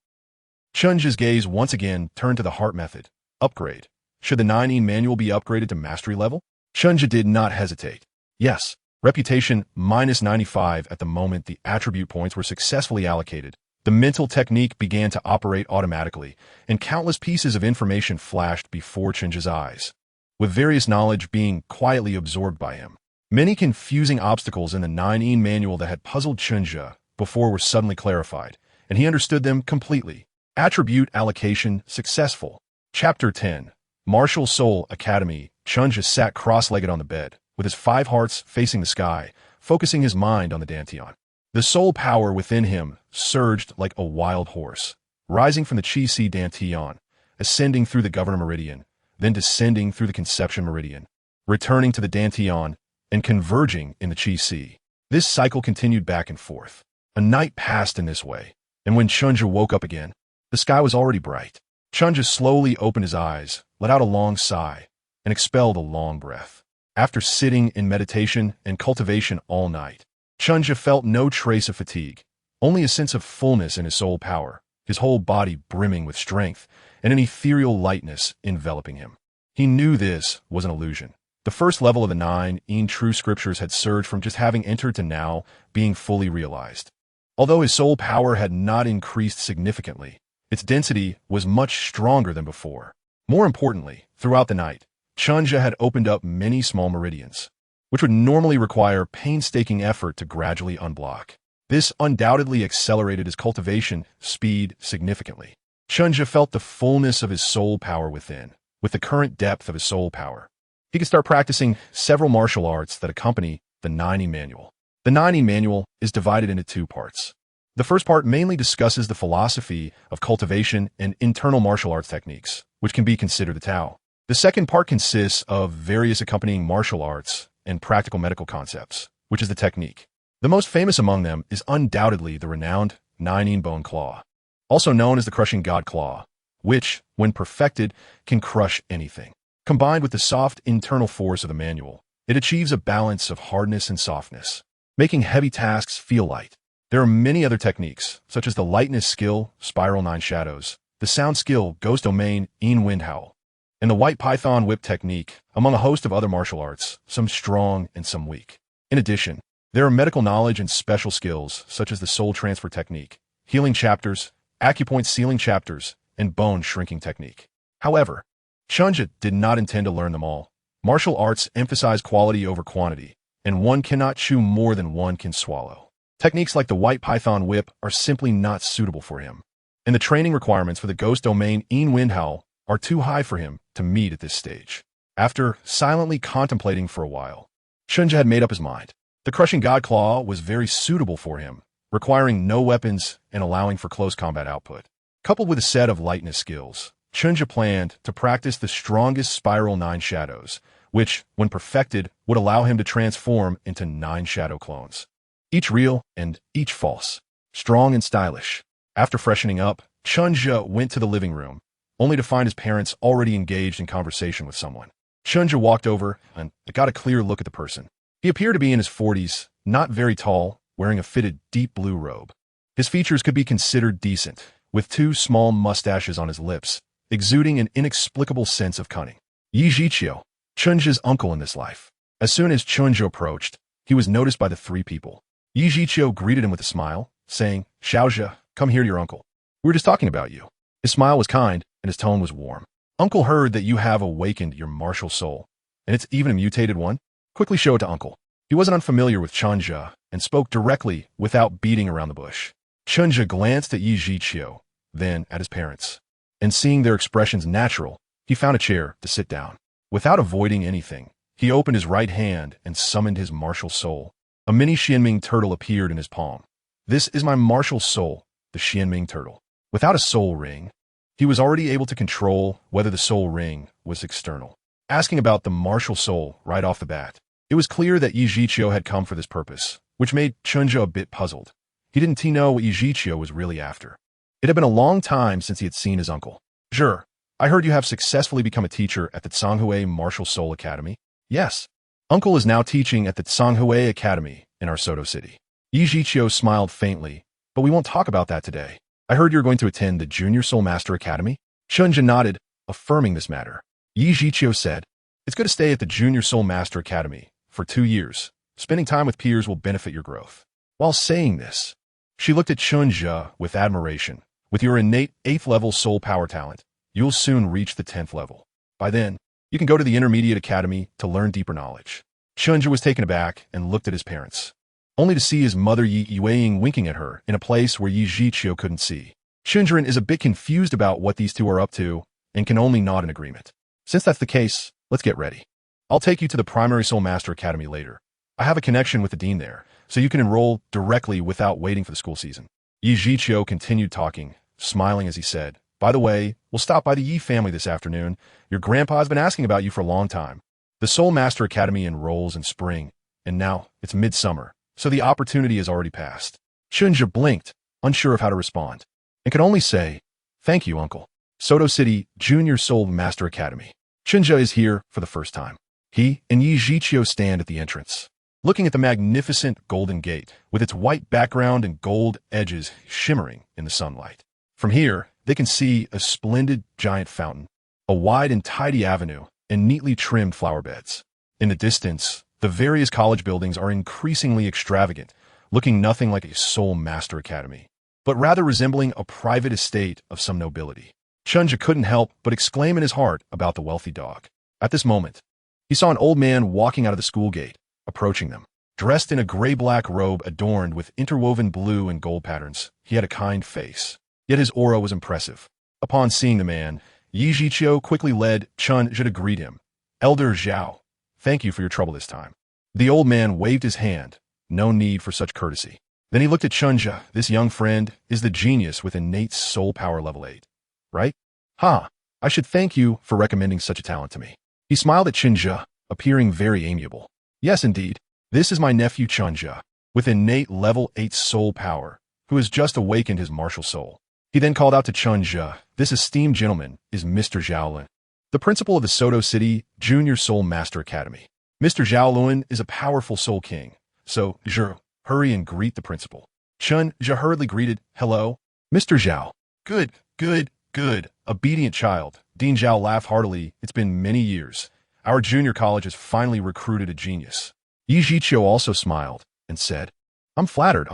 Chen Zhe's gaze once again turned to the heart method. Upgrade. Should the 9E manual be upgraded to mastery level? Chen Zhe did not hesitate. Yes, reputation minus 95 at the moment the attribute points were successfully allocated. The mental technique began to operate automatically, and countless pieces of information flashed before Chen Zhe's eyes, with various knowledge being quietly absorbed by him. Many confusing obstacles in the 9E manual that had puzzled Chen Zhe before were suddenly clarified, and he understood them completely. Attribute allocation successful. Chapter 10. Martial Soul Academy. Chen Zhe sat cross-legged on the bed, with his 5 hearts facing the sky, focusing his mind on the dantian. The soul power within him surged like a wild horse, rising from the Qi-Si dantian, ascending through the governor meridian, then descending through the conception meridian, returning to the dantian, and converging in the Qi-Si. This cycle continued back and forth. A night passed in this way, and when Chen Zhe woke up again, the sky was already bright. Chen Zhe slowly opened his eyes, let out a long sigh, and expelled a long breath. After sitting in meditation and cultivation all night, Chen Zhe felt no trace of fatigue, only a sense of fullness in his soul power, his whole body brimming with strength, and an ethereal lightness enveloping him. He knew this was an illusion. The first level of the 9 true scriptures had surged from just having entered to now being fully realized. Although his soul power had not increased significantly, its density was much stronger than before. More importantly, throughout the night, Chen Zhe had opened up many small meridians, which would normally require painstaking effort to gradually unblock. This undoubtedly accelerated his cultivation speed significantly. Chen Zhe felt the fullness of his soul power within. With the current depth of his soul power, he could start practicing several martial arts that accompany the 9E manual. The 9E manual is divided into 2 parts. The first part mainly discusses the philosophy of cultivation and internal martial arts techniques, which can be considered the Tao. The second part consists of various accompanying martial arts and practical medical concepts, which is the technique. The most famous among them is undoubtedly the renowned Nine Bone Claw, also known as the Crushing God Claw, which, when perfected, can crush anything. Combined with the soft internal force of the manual, it achieves a balance of hardness and softness, making heavy tasks feel light. There are many other techniques, such as the lightness skill, Spiral 9 Shadows, the sound skill, Ghost Domain, Wind Howl, and the White Python Whip technique, among a host of other martial arts, some strong and some weak. In addition, there are medical knowledge and special skills, such as the Soul Transfer technique, Healing Chapters, Acupoint Sealing Chapters, and Bone Shrinking technique. However, Chen Zhe did not intend to learn them all. Martial arts emphasize quality over quantity, and one cannot chew more than one can swallow. Techniques like the White Python Whip are simply not suitable for him, and the training requirements for the Ghost Domain Wind Howl are too high for him to meet at this stage. After silently contemplating for a while, Chen Zhe had made up his mind. The Crushing God Claw was very suitable for him, requiring no weapons and allowing for close combat output. Coupled with a set of lightness skills, Chen Zhe planned to practice the strongest Spiral 9 Shadows, which, when perfected, would allow him to transform into 9 shadow clones, each real and each false, strong and stylish. After freshening up, Chen Zhe went to the living room, only to find his parents already engaged in conversation with someone. Chen Zhe walked over and got a clear look at the person. He appeared to be in his 40s, not very tall, wearing a fitted deep blue robe. His features could be considered decent, with 2 small mustaches on his lips, exuding an inexplicable sense of cunning. Yi Zhiqiu, Chen Zhe's uncle in this life. As soon as Chen Zhe approached, he was noticed by the 3 people. Yi Zhiqiu greeted him with a smile, saying, "Xiao Zhe, come here to your uncle. We were just talking about you." His smile was kind, and his tone was warm. "Uncle heard that you have awakened your martial soul, and it's even a mutated one. Quickly show it to Uncle." He wasn't unfamiliar with Chen Zhe, and spoke directly without beating around the bush. Chen Zhe glanced at Yi Zhiqiu, then at his parents, and seeing their expressions natural, he found a chair to sit down. Without avoiding anything, he opened his right hand and summoned his martial soul. A mini Xuanming Turtle appeared in his palm. "This is my martial soul, the Xuanming Turtle." Without a soul ring, he was already able to control whether the soul ring was external. Asking about the martial soul right off the bat, it was clear that Yi Zhiqiu had come for this purpose, which made Chen Zhe a bit puzzled. He didn't know what Yi Zhiqiu was really after. It had been a long time since he had seen his uncle. "Zhe, I heard you have successfully become a teacher at the Xuanwu Martial Soul Academy." "Yes. Uncle is now teaching at the Xuanwu Academy in our Soto City." Yi Zhiqiu smiled faintly, "But we won't talk about that today. I heard you're going to attend the Junior Soul Master Academy." Chen Zhe nodded, affirming this matter. Yi Zhiqiu said, "It's good to stay at the Junior Soul Master Academy for 2 years. Spending time with peers will benefit your growth." While saying this, she looked at Chen Zhe with admiration. "With your innate 8th level soul power talent, you'll soon reach the 10th level. By then, you can go to the Intermediate Academy to learn deeper knowledge." Chen Zhe was taken aback and looked at his parents, only to see his mother Yi Yueying winking at her in a place where Yi Zhiqiu couldn't see. Xunzhen is a bit confused about what these two are up to and can only nod in agreement. "Since that's the case, let's get ready. I'll take you to the Primary Soul Master Academy later. I have a connection with the dean there, so you can enroll directly without waiting for the school season." Yi Zhiqiu continued talking, smiling as he said, "By the way, we'll stop by the Yi family this afternoon. Your grandpa's been asking about you for a long time. The Soul Master Academy enrolls in spring, and now it's midsummer, so the opportunity has already passed." Xunzhe blinked, unsure of how to respond, and could only say, "Thank you, Uncle." Soto City Junior Soul Master Academy. Xunzhe is here for the first time. He and Yi Zhiqiu stand at the entrance, looking at the magnificent golden gate with its white background and gold edges shimmering in the sunlight. From here, they can see a splendid giant fountain, a wide and tidy avenue, and neatly trimmed flower beds. In the distance, the various college buildings are increasingly extravagant, looking nothing like a Soul Master Academy, but rather resembling a private estate of some nobility. Chen Zhe couldn't help but exclaim in his heart about the wealthy dog. At this moment, he saw an old man walking out of the school gate, approaching them. Dressed in a gray-black robe adorned with interwoven blue and gold patterns, he had a kind face, yet his aura was impressive. Upon seeing the man, Yi Zhiqiu quickly led Chen Zhe to greet him. "Elder Zhao, thank you for your trouble this time." The old man waved his hand. No need for such courtesy. Then he looked at Chen Zhe. "This young friend is the genius with innate soul power level 8, right?" "Ha! I should thank you for recommending such a talent to me. He smiled at Chen Zhe, appearing very amiable. Yes, indeed. This is my nephew Chen Zhe, with innate level 8 soul power, who has just awakened his martial soul. He then called out to Chen Zhe, this esteemed gentleman is Mr. Xiaolun, the principal of the Soto City Junior Soul Master Academy. Mr. Xiaolun is a powerful soul king, so Zhe, hurry and greet the principal. Chen Zhe hurriedly greeted, hello, Mr. Zhao. Good, good, good, obedient child. Dean Zhao laughed heartily. It's been many years. Our junior college has finally recruited a genius. Yi Zhiqiu also smiled and said, I'm flattered.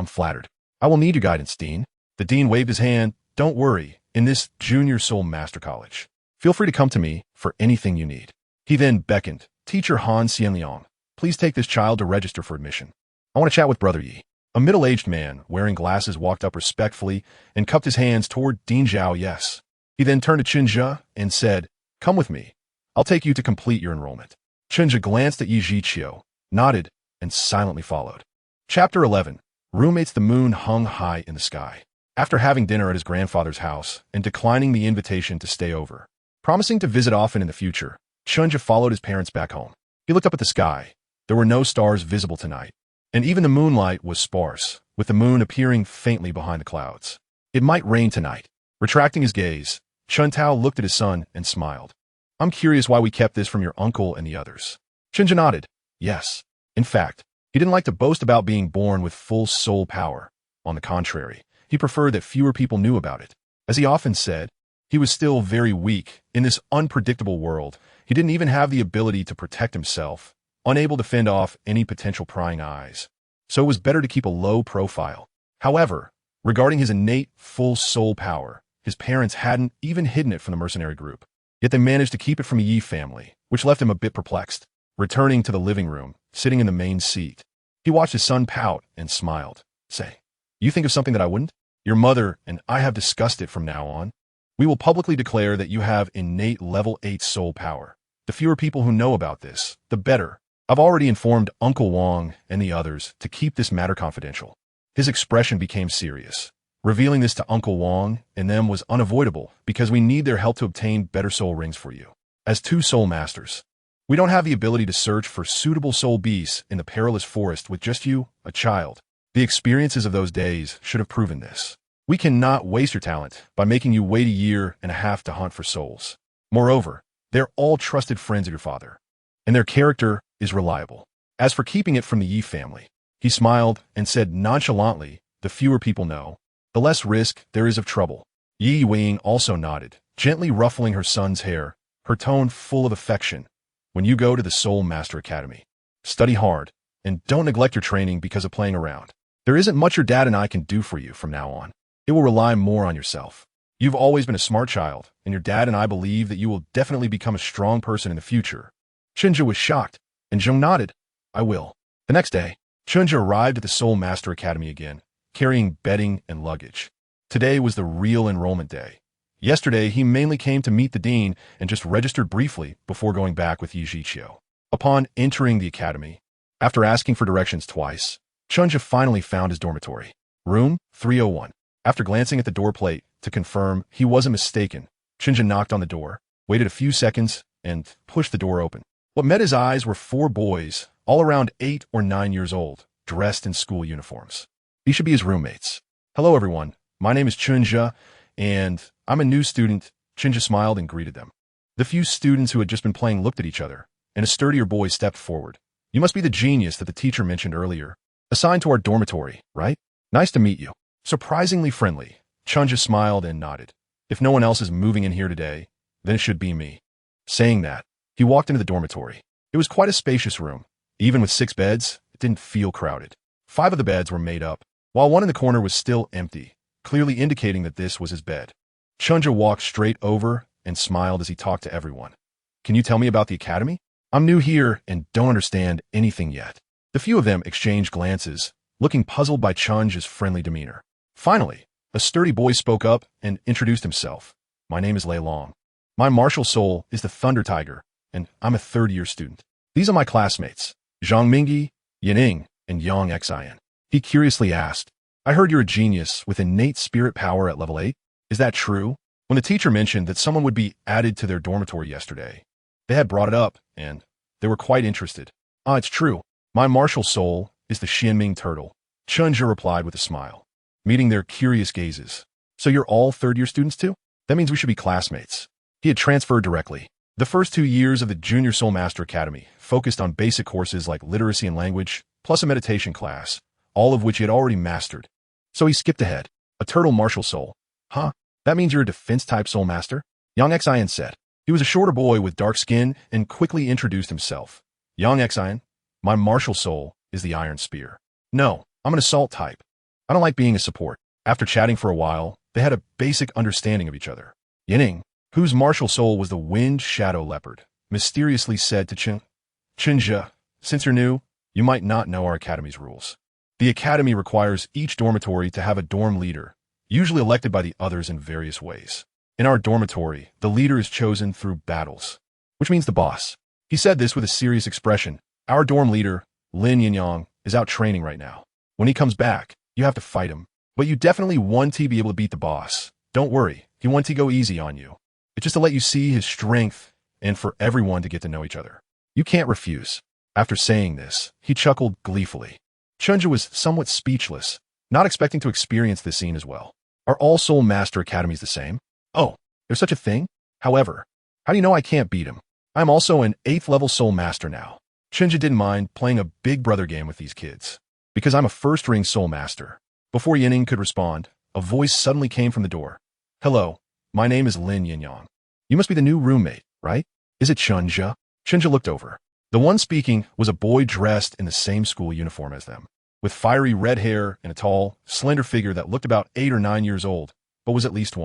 I will need your guidance, Dean. The dean waved his hand. Don't worry, in this Junior Soul Master College, feel free to come to me for anything you need. He then beckoned, Teacher Han Xianliang, please take this child to register for admission. I want to chat with Brother Yi. A middle-aged man wearing glasses walked up respectfully and cupped his hands toward Dean Zhao. Yes. He then turned to Chen Zhe and said, come with me. I'll take you to complete your enrollment. Chen Zhe glanced at Yi Zhiqiu, nodded, and silently followed. Chapter 11. Roommates. The moon hung high in the sky. After having dinner at his grandfather's house and declining the invitation to stay over, promising to visit often in the future, Chen Zhe followed his parents back home. He looked up at the sky. There were no stars visible tonight, and even the moonlight was sparse, with the moon appearing faintly behind the clouds. It might rain tonight. Retracting his gaze, Chen Tao looked at his son and smiled. I'm curious why we kept this from your uncle and the others. Chen Zhe nodded. Yes. In fact, he didn't like to boast about being born with full soul power. On the contrary, he preferred that fewer people knew about it. As he often said, he was still very weak. In this unpredictable world, he didn't even have the ability to protect himself, unable to fend off any potential prying eyes. So it was better to keep a low profile. However, regarding his innate full soul power, his parents hadn't even hidden it from the mercenary group. Yet they managed to keep it from the Yi family, which left him a bit perplexed. Returning to the living room, sitting in the main seat, he watched his son pout and smiled. Say, you think of something that I wouldn't? Your mother and I have discussed it from now on. We will publicly declare that you have innate level 8 soul power. The fewer people who know about this, the better. I've already informed Uncle Wang and the others to keep this matter confidential. His expression became serious. Revealing this to Uncle Wang and them was unavoidable because we need their help to obtain better soul rings for you. As 2 soul masters, we don't have the ability to search for suitable soul beasts in the perilous forest with just you, a child. The experiences of those days should have proven this. We cannot waste your talent by making you wait a year and a half to hunt for souls. Moreover, they're all trusted friends of your father, and their character is reliable. As for keeping it from the Yi family, he smiled and said nonchalantly, the fewer people know, the less risk there is of trouble. Yi Wing also nodded, gently ruffling her son's hair, her tone full of affection. When you go to the Soul Master Academy, study hard, and don't neglect your training because of playing around. There isn't much your dad and I can do for you from now on. It will rely more on yourself. You've always been a smart child, and your dad and I believe that you will definitely become a strong person in the future. Chen Zhe was shocked, and Zheng nodded. I will. The next day, Chen Zhe arrived at the Soul Master Academy again, carrying bedding and luggage. Today was the real enrollment day. Yesterday, he mainly came to meet the dean and just registered briefly before going back with Yi Zhiqiu. Upon entering the academy, after asking for directions twice, Chen Zhe finally found his dormitory. Room 301. After glancing at the door plate to confirm he wasn't mistaken, Chen Zhe knocked on the door, waited a few seconds, and pushed the door open. What met his eyes were 4 boys, all around 8 or 9 years old, dressed in school uniforms. These should be his roommates. Hello, everyone. My name is Chen Zhe, and I'm a new student. Chen Zhe smiled and greeted them. The few students who had just been playing looked at each other, and a sturdier boy stepped forward. You must be the genius that the teacher mentioned earlier. Assigned to our dormitory, right? Nice to meet you. Surprisingly friendly, Chen Zhe smiled and nodded. If no one else is moving in here today, then it should be me. Saying that, he walked into the dormitory. It was quite a spacious room. Even with 6 beds, it didn't feel crowded. 5 of the beds were made up, while one in the corner was still empty, clearly indicating that this was his bed. Chen Zhe walked straight over and smiled as he talked to everyone. Can you tell me about the academy? I'm new here and don't understand anything yet. The few of them exchanged glances, looking puzzled by Chen Zhe's friendly demeanor. Finally, a sturdy boy spoke up and introduced himself. My name is Lei Long. My martial soul is the Thunder Tiger, and I'm a 3rd-year student. These are my classmates, Zhang Mingyi, Yining, and Yang Xin. He curiously asked, I heard you're a genius with innate spirit power at level 8. Is that true? When the teacher mentioned that someone would be added to their dormitory yesterday, they had brought it up, and they were quite interested. Ah, it's true. My martial soul is the Xuanming Turtle, Chen Zhe replied with a smile, meeting their curious gazes. So you're all third-year students too? That means we should be classmates. He had transferred directly. The first 2 years of the Junior Soul Master Academy focused on basic courses like literacy and language, plus a meditation class, all of which he had already mastered. So he skipped ahead. A turtle martial soul. Huh? That means you're a defense-type soul master? Yang Xian said. He was a shorter boy with dark skin and quickly introduced himself. Yang Xian, my martial soul is the iron spear. No, I'm an assault type. I don't like being a support. After chatting for a while, they had a basic understanding of each other. Yining, whose martial soul was the wind shadow leopard, mysteriously said to Chen Zhe, since you're new, you might not know our academy's rules. The academy requires each dormitory to have a dorm leader, usually elected by the others in various ways. In our dormitory, the leader is chosen through battles, which means the boss. He said this with a serious expression. Our dorm leader, Lin Yinyang, is out training right now. When he comes back, you have to fight him. But you definitely want to be able to beat the boss. Don't worry, he wants to go easy on you. It's just to let you see his strength and for everyone to get to know each other. You can't refuse. After saying this, he chuckled gleefully. Chen Zhe was somewhat speechless, not expecting to experience this scene as well. Are all Soul Master Academies the same? Oh, there's such a thing? However, how do you know I can't beat him? I'm also an 8th level Soul Master now. Chen Zhe didn't mind playing a big brother game with these kids. Because I'm a first-ring Soul Master. Before Yining could respond, a voice suddenly came from the door. Hello, my name is Lin Yinyang. You must be the new roommate, right? Is it Chen Zhe? Chen Zhe looked over. The one speaking was a boy dressed in the same school uniform as them, with fiery red hair and a tall, slender figure that looked about 8 or 9 years old, but was at least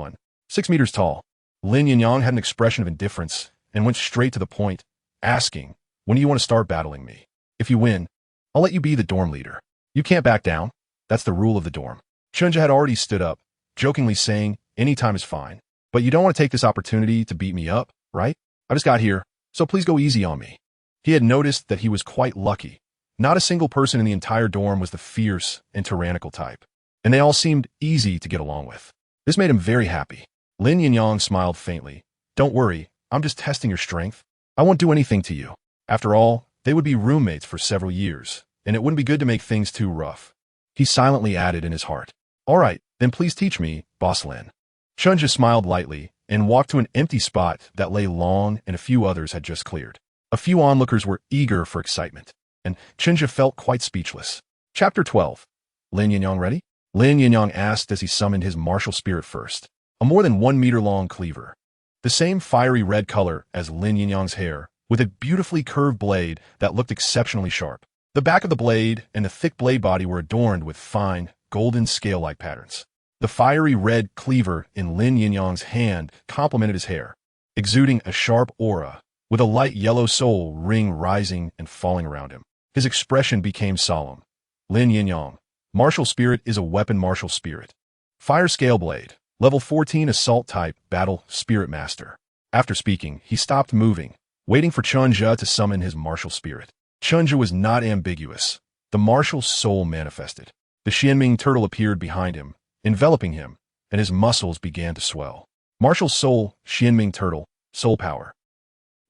6 meters tall. Lin Yinyang had an expression of indifference and went straight to the point, asking, when do you want to start battling me? If you win, I'll let you be the dorm leader. You can't back down. That's the rule of the dorm. Chen Zhe had already stood up, jokingly saying, any time is fine. But you don't want to take this opportunity to beat me up, right? I just got here, so please go easy on me. He had noticed that he was quite lucky. Not a single person in the entire dorm was the fierce and tyrannical type, and they all seemed easy to get along with. This made him very happy. Lin Yinyang smiled faintly. Don't worry, I'm just testing your strength. I won't do anything to you. After all, they would be roommates for several years, and it wouldn't be good to make things too rough. He silently added in his heart, all right, then please teach me, Boss Lin. Chen Zhe smiled lightly and walked to an empty spot that Lei Long and a few others had just cleared. A few onlookers were eager for excitement, and Chen Zhe felt quite speechless. Chapter 12. Lin Yinyang ready? Lin Yinyang asked as he summoned his martial spirit first, a more than 1 meter long cleaver. The same fiery red color as Lin Yinyang's hair, with a beautifully curved blade that looked exceptionally sharp. The back of the blade and the thick blade body were adorned with fine, golden scale-like patterns. The fiery red cleaver in Lin Yinyang's hand complemented his hair, exuding a sharp aura, with a light yellow soul ring rising and falling around him. His expression became solemn. Lin Yinyang, martial spirit is a weapon martial spirit. Fire scale blade, level 14 assault type, battle, spirit master. After speaking, he stopped moving, waiting for Chen Zhe to summon his martial spirit. Chen Zhe was not ambiguous. The martial soul manifested. The Xuanming Turtle appeared behind him, enveloping him, and his muscles began to swell. Martial soul, Xuanming Turtle, soul power.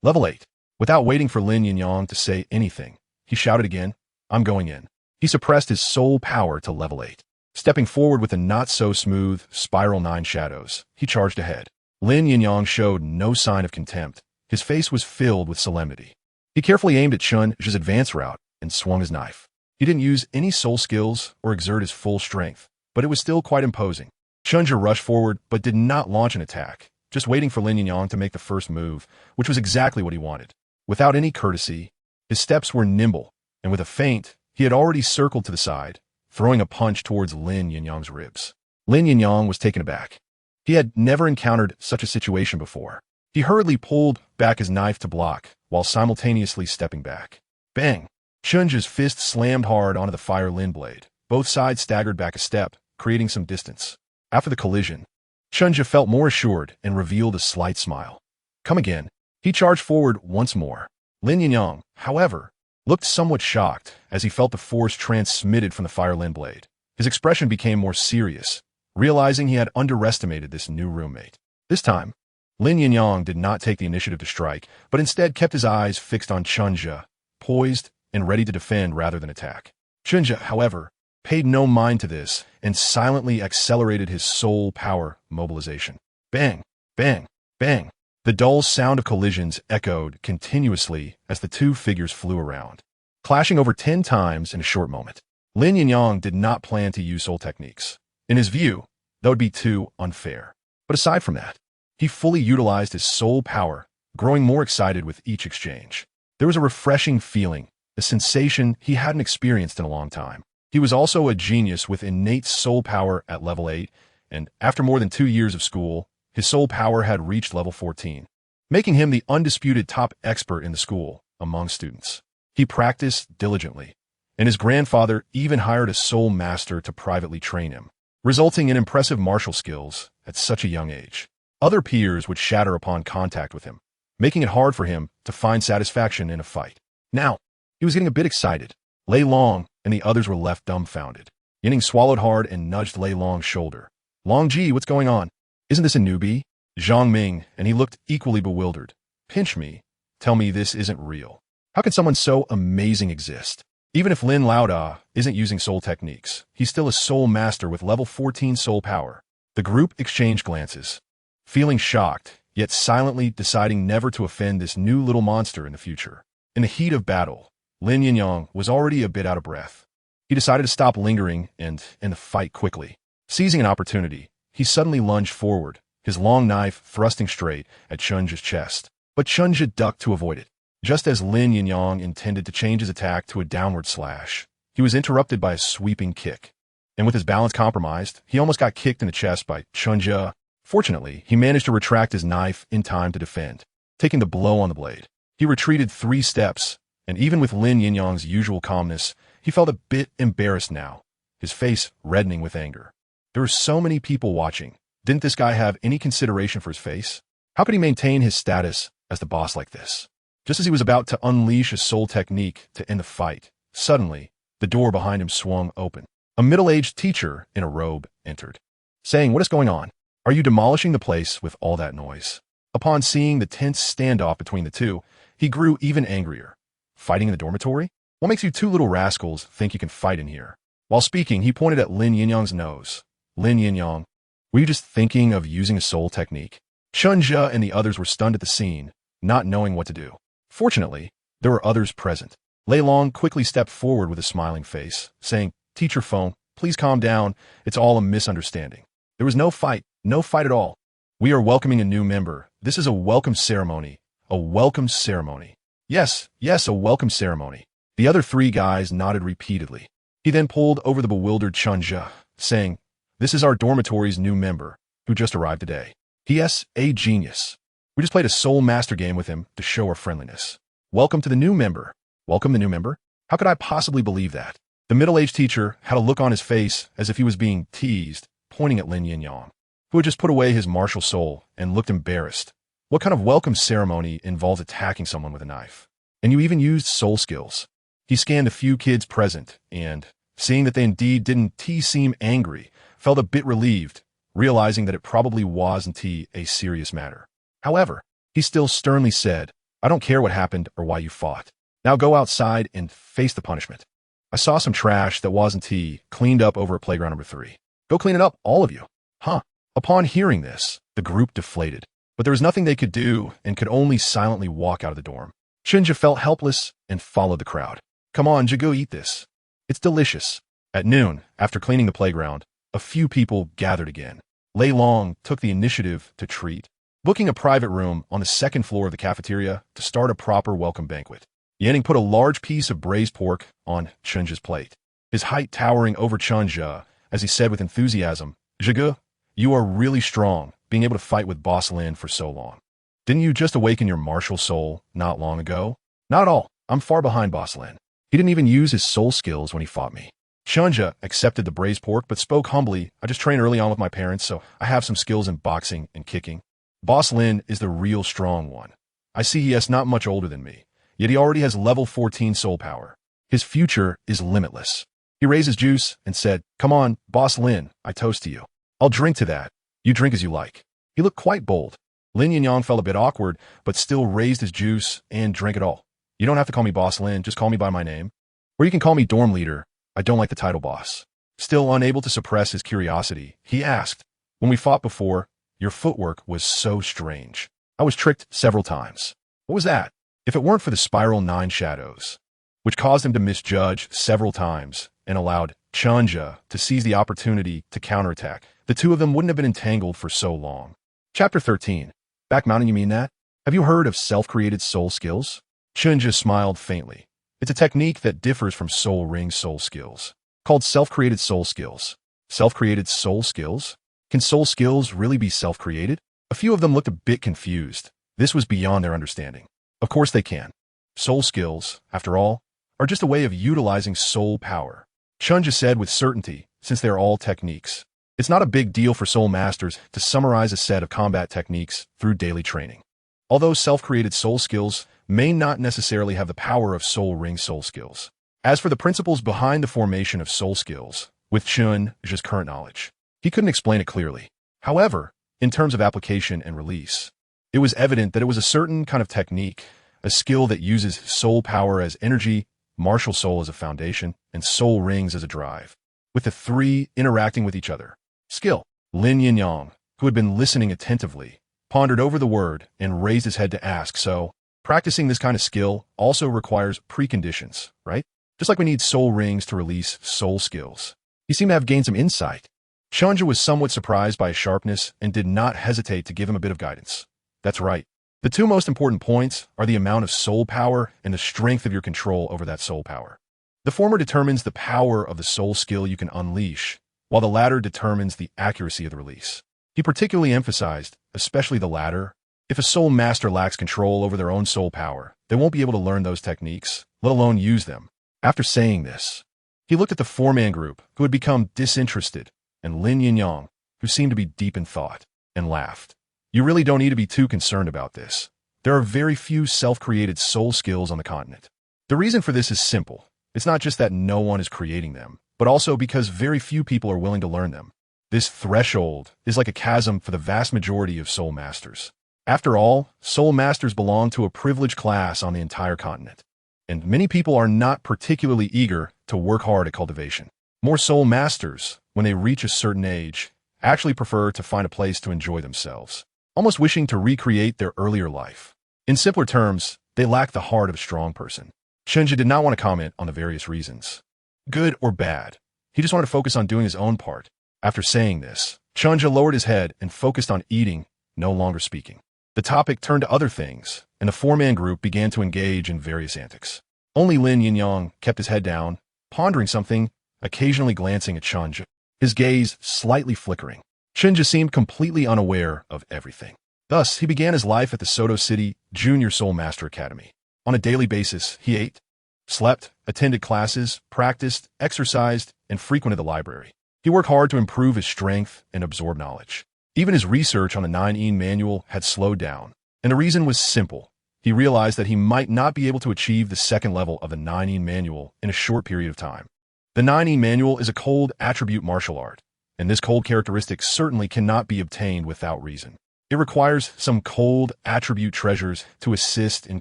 Level 8. Without waiting for Lin Yinyang to say anything, he shouted again, I'm going in. He suppressed his soul power to level 8. Stepping forward with a not-so-smooth spiral 9 shadows, he charged ahead. Lin Yinyang showed no sign of contempt. His face was filled with solemnity. He carefully aimed at Chen Zhe's advance route and swung his knife. He didn't use any soul skills or exert his full strength, but it was still quite imposing. Chen Zhe rushed forward but did not launch an attack, just waiting for Lin Yinyang to make the first move, which was exactly what he wanted. Without any courtesy, his steps were nimble, and with a feint, he had already circled to the side, throwing a punch towards Lin Yinyang's ribs. Lin Yinyang was taken aback. He had never encountered such a situation before. He hurriedly pulled back his knife to block, while simultaneously stepping back. Bang! Chen Zhe's fist slammed hard onto the fire Lin blade. Both sides staggered back a step, creating some distance. After the collision, Chen Zhe felt more assured and revealed a slight smile. Come again. He charged forward once more. Lin Yinyang, however, looked somewhat shocked as he felt the force transmitted from the fire Lin blade. His expression became more serious, realizing he had underestimated this new roommate. This time, Lin Yinyang did not take the initiative to strike, but instead kept his eyes fixed on Chen Zhe, poised and ready to defend rather than attack. Chen Zhe, however, paid no mind to this and silently accelerated his soul power mobilization. Bang, bang, bang. The dull sound of collisions echoed continuously as the two figures flew around, clashing over 10 times in a short moment. Lin Yinyang did not plan to use soul techniques. In his view, that would be too unfair. But aside from that, he fully utilized his soul power, growing more excited with each exchange. There was a refreshing feeling, a sensation he hadn't experienced in a long time. He was also a genius with innate soul power at level 8, and after more than 2 years of school, his soul power had reached level 14, making him the undisputed top expert in the school among students. He practiced diligently, and his grandfather even hired a soul master to privately train him, resulting in impressive martial skills at such a young age. Other peers would shatter upon contact with him, making it hard for him to find satisfaction in a fight. Now, he was getting a bit excited. Lei Long and the others were left dumbfounded. Yining swallowed hard and nudged Lei Long's shoulder. Long Ji, what's going on? Isn't this a newbie? Xuanming, and he looked equally bewildered. Pinch me. Tell me this isn't real. How can someone so amazing exist? Even if Lin Laoda isn't using soul techniques, he's still a soul master with level 14 soul power. The group exchanged glances, feeling shocked, yet silently deciding never to offend this new little monster in the future. In the heat of battle, Lin Yinyang was already a bit out of breath. He decided to stop lingering and end the fight quickly. Seizing an opportunity, he suddenly lunged forward, his long knife thrusting straight at Chen Zhe's chest. But Chen Zhe ducked to avoid it. Just as Lin Yinyang intended to change his attack to a downward slash, he was interrupted by a sweeping kick. And with his balance compromised, he almost got kicked in the chest by Chen Zhe. Fortunately, he managed to retract his knife in time to defend, taking the blow on the blade. He retreated 3 steps, and even with Lin Yinyang's usual calmness, he felt a bit embarrassed now, his face reddening with anger. There were so many people watching. Didn't this guy have any consideration for his face? How could he maintain his status as the boss like this? Just as he was about to unleash a soul technique to end the fight, suddenly, the door behind him swung open. A middle-aged teacher in a robe entered, saying, "What is going on? Are you demolishing the place with all that noise?" Upon seeing the tense standoff between the two, he grew even angrier. Fighting in the dormitory? What makes you two little rascals think you can fight in here? While speaking, he pointed at Lin Yinyang's nose. Lin Yinyang, were you just thinking of using a soul technique? Chen Zhe and the others were stunned at the scene, not knowing what to do. Fortunately, there were others present. Lei Long quickly stepped forward with a smiling face, saying, "Teacher Feng, please calm down. It's all a misunderstanding. There was no fight at all. We are welcoming a new member. This is a welcome ceremony. A welcome ceremony. Yes, a welcome ceremony." The other 3 guys nodded repeatedly. He then pulled over the bewildered Chen Zhe, saying, "This is our dormitory's new member, who just arrived today. He.S. a genius. We just played a soul master game with him to show our friendliness. Welcome to the new member." Welcome the new member? How could I possibly believe that? The middle-aged teacher had a look on his face as if he was being teased, pointing at Lin Yinyang, who had just put away his martial soul and looked embarrassed. What kind of welcome ceremony involves attacking someone with a knife? And you even used soul skills. He scanned a few kids present and, seeing that they indeed didn't seem angry, felt a bit relieved, realizing that it probably wasn't a serious matter. However, he still sternly said, "I don't care what happened or why you fought. Now go outside and face the punishment. I saw some trash that wasn't cleaned up over at playground number 3. Go clean it up, all of you." Huh. Upon hearing this, the group deflated, but there was nothing they could do and could only silently walk out of the dorm. Chen Zhe felt helpless and followed the crowd. "Come on, go eat this. It's delicious." At noon, after cleaning the playground, a few people gathered again. Lei Long took the initiative to treat, booking a private room on the 2nd floor of the cafeteria to start a proper welcome banquet. Yanning put a large piece of braised pork on Chen Zhe's plate, his height towering over Chen Zhe, as he said with enthusiasm, "Zhege, you are really strong, being able to fight with Boss Lin for so long. Didn't you just awaken your martial soul not long ago?" "Not at all. I'm far behind Boss Lin. He didn't even use his soul skills when he fought me." Chen Zhe accepted the braised pork but spoke humbly. "I just trained early on with my parents, so I have some skills in boxing and kicking. Boss Lin is the real strong one. I see he is not much older than me, yet he already has level 14 soul power. His future is limitless." He raised his juice and said, "Come on, Boss Lin, I toast to you. I'll drink to that. You drink as you like." He looked quite bold. Lin Yinyang felt a bit awkward, but still raised his juice and drank it all. You don't have to call me Boss Lin, just call me by my name. Or you can call me Dorm Leader. I don't like the title boss. Still unable to suppress his curiosity, he asked, when we fought before, your footwork was so strange. I was tricked several times. What was that? If it weren't for the spiral 9 shadows, which caused him to misjudge several times and allowed Chen Zhe to seize the opportunity to counterattack, the two of them wouldn't have been entangled for so long. Chapter 13. Backmounting, you mean that? Have you heard of self-created soul skills? Chen Zhe smiled faintly. It's a technique that differs from soul ring soul skills, called self-created soul skills. Self-created soul skills? Can soul skills really be self-created? A few of them looked a bit confused. This was beyond their understanding. Of course they can. Soul skills, after all, are just a way of utilizing soul power. Chen Zhe said with certainty, since they are all techniques. It's not a big deal for soul masters to summarize a set of combat techniques through daily training. Although self-created soul skills may not necessarily have the power of soul ring soul skills. As for the principles behind the formation of soul skills, with Chen Zhe's current knowledge, he couldn't explain it clearly. However, in terms of application and release, it was evident that it was a certain kind of technique, a skill that uses soul power as energy, martial soul as a foundation, and soul rings as a drive, with the three interacting with each other. Skill. Lin Yinyang, who had been listening attentively, pondered over the word and raised his head to ask, so, practicing this kind of skill also requires preconditions, right? Just like we need soul rings to release soul skills. He seemed to have gained some insight. Chen Zhe was somewhat surprised by his sharpness and did not hesitate to give him a bit of guidance. That's right. The two most important points are the amount of soul power and the strength of your control over that soul power. The former determines the power of the soul skill you can unleash, while the latter determines the accuracy of the release. He particularly emphasized, especially the latter, if a soul master lacks control over their own soul power, they won't be able to learn those techniques, let alone use them. After saying this, he looked at the four-man group, who had become disinterested, and Lin Yinyang, who seemed to be deep in thought, and laughed. You really don't need to be too concerned about this. There are very few self-created soul skills on the continent. The reason for this is simple. It's not just that no one is creating them, but also because very few people are willing to learn them. This threshold is like a chasm for the vast majority of soul masters. After all, soul masters belong to a privileged class on the entire continent, and many people are not particularly eager to work hard at cultivation. More soul masters, when they reach a certain age, actually prefer to find a place to enjoy themselves, almost wishing to recreate their earlier life. In simpler terms, they lack the heart of a strong person. Chen Zhe did not want to comment on the various reasons, good or bad. He just wanted to focus on doing his own part. After saying this, Chen Zhe lowered his head and focused on eating, no longer speaking. The topic turned to other things, and the four-man group began to engage in various antics. Only Lin Yinyang kept his head down, pondering something, occasionally glancing at Chen Zhe, his gaze slightly flickering. Chen Zhe seemed completely unaware of everything. Thus, he began his life at the Soto City Junior Soul Master Academy. On a daily basis, he ate, slept, attended classes, practiced, exercised, and frequented the library. He worked hard to improve his strength and absorb knowledge. Even his research on the 9-yin manual had slowed down, and the reason was simple. He realized that he might not be able to achieve the second level of the 9-yin manual in a short period of time. The 9-yin manual is a cold attribute martial art, and this cold characteristic certainly cannot be obtained without reason. It requires some cold attribute treasures to assist in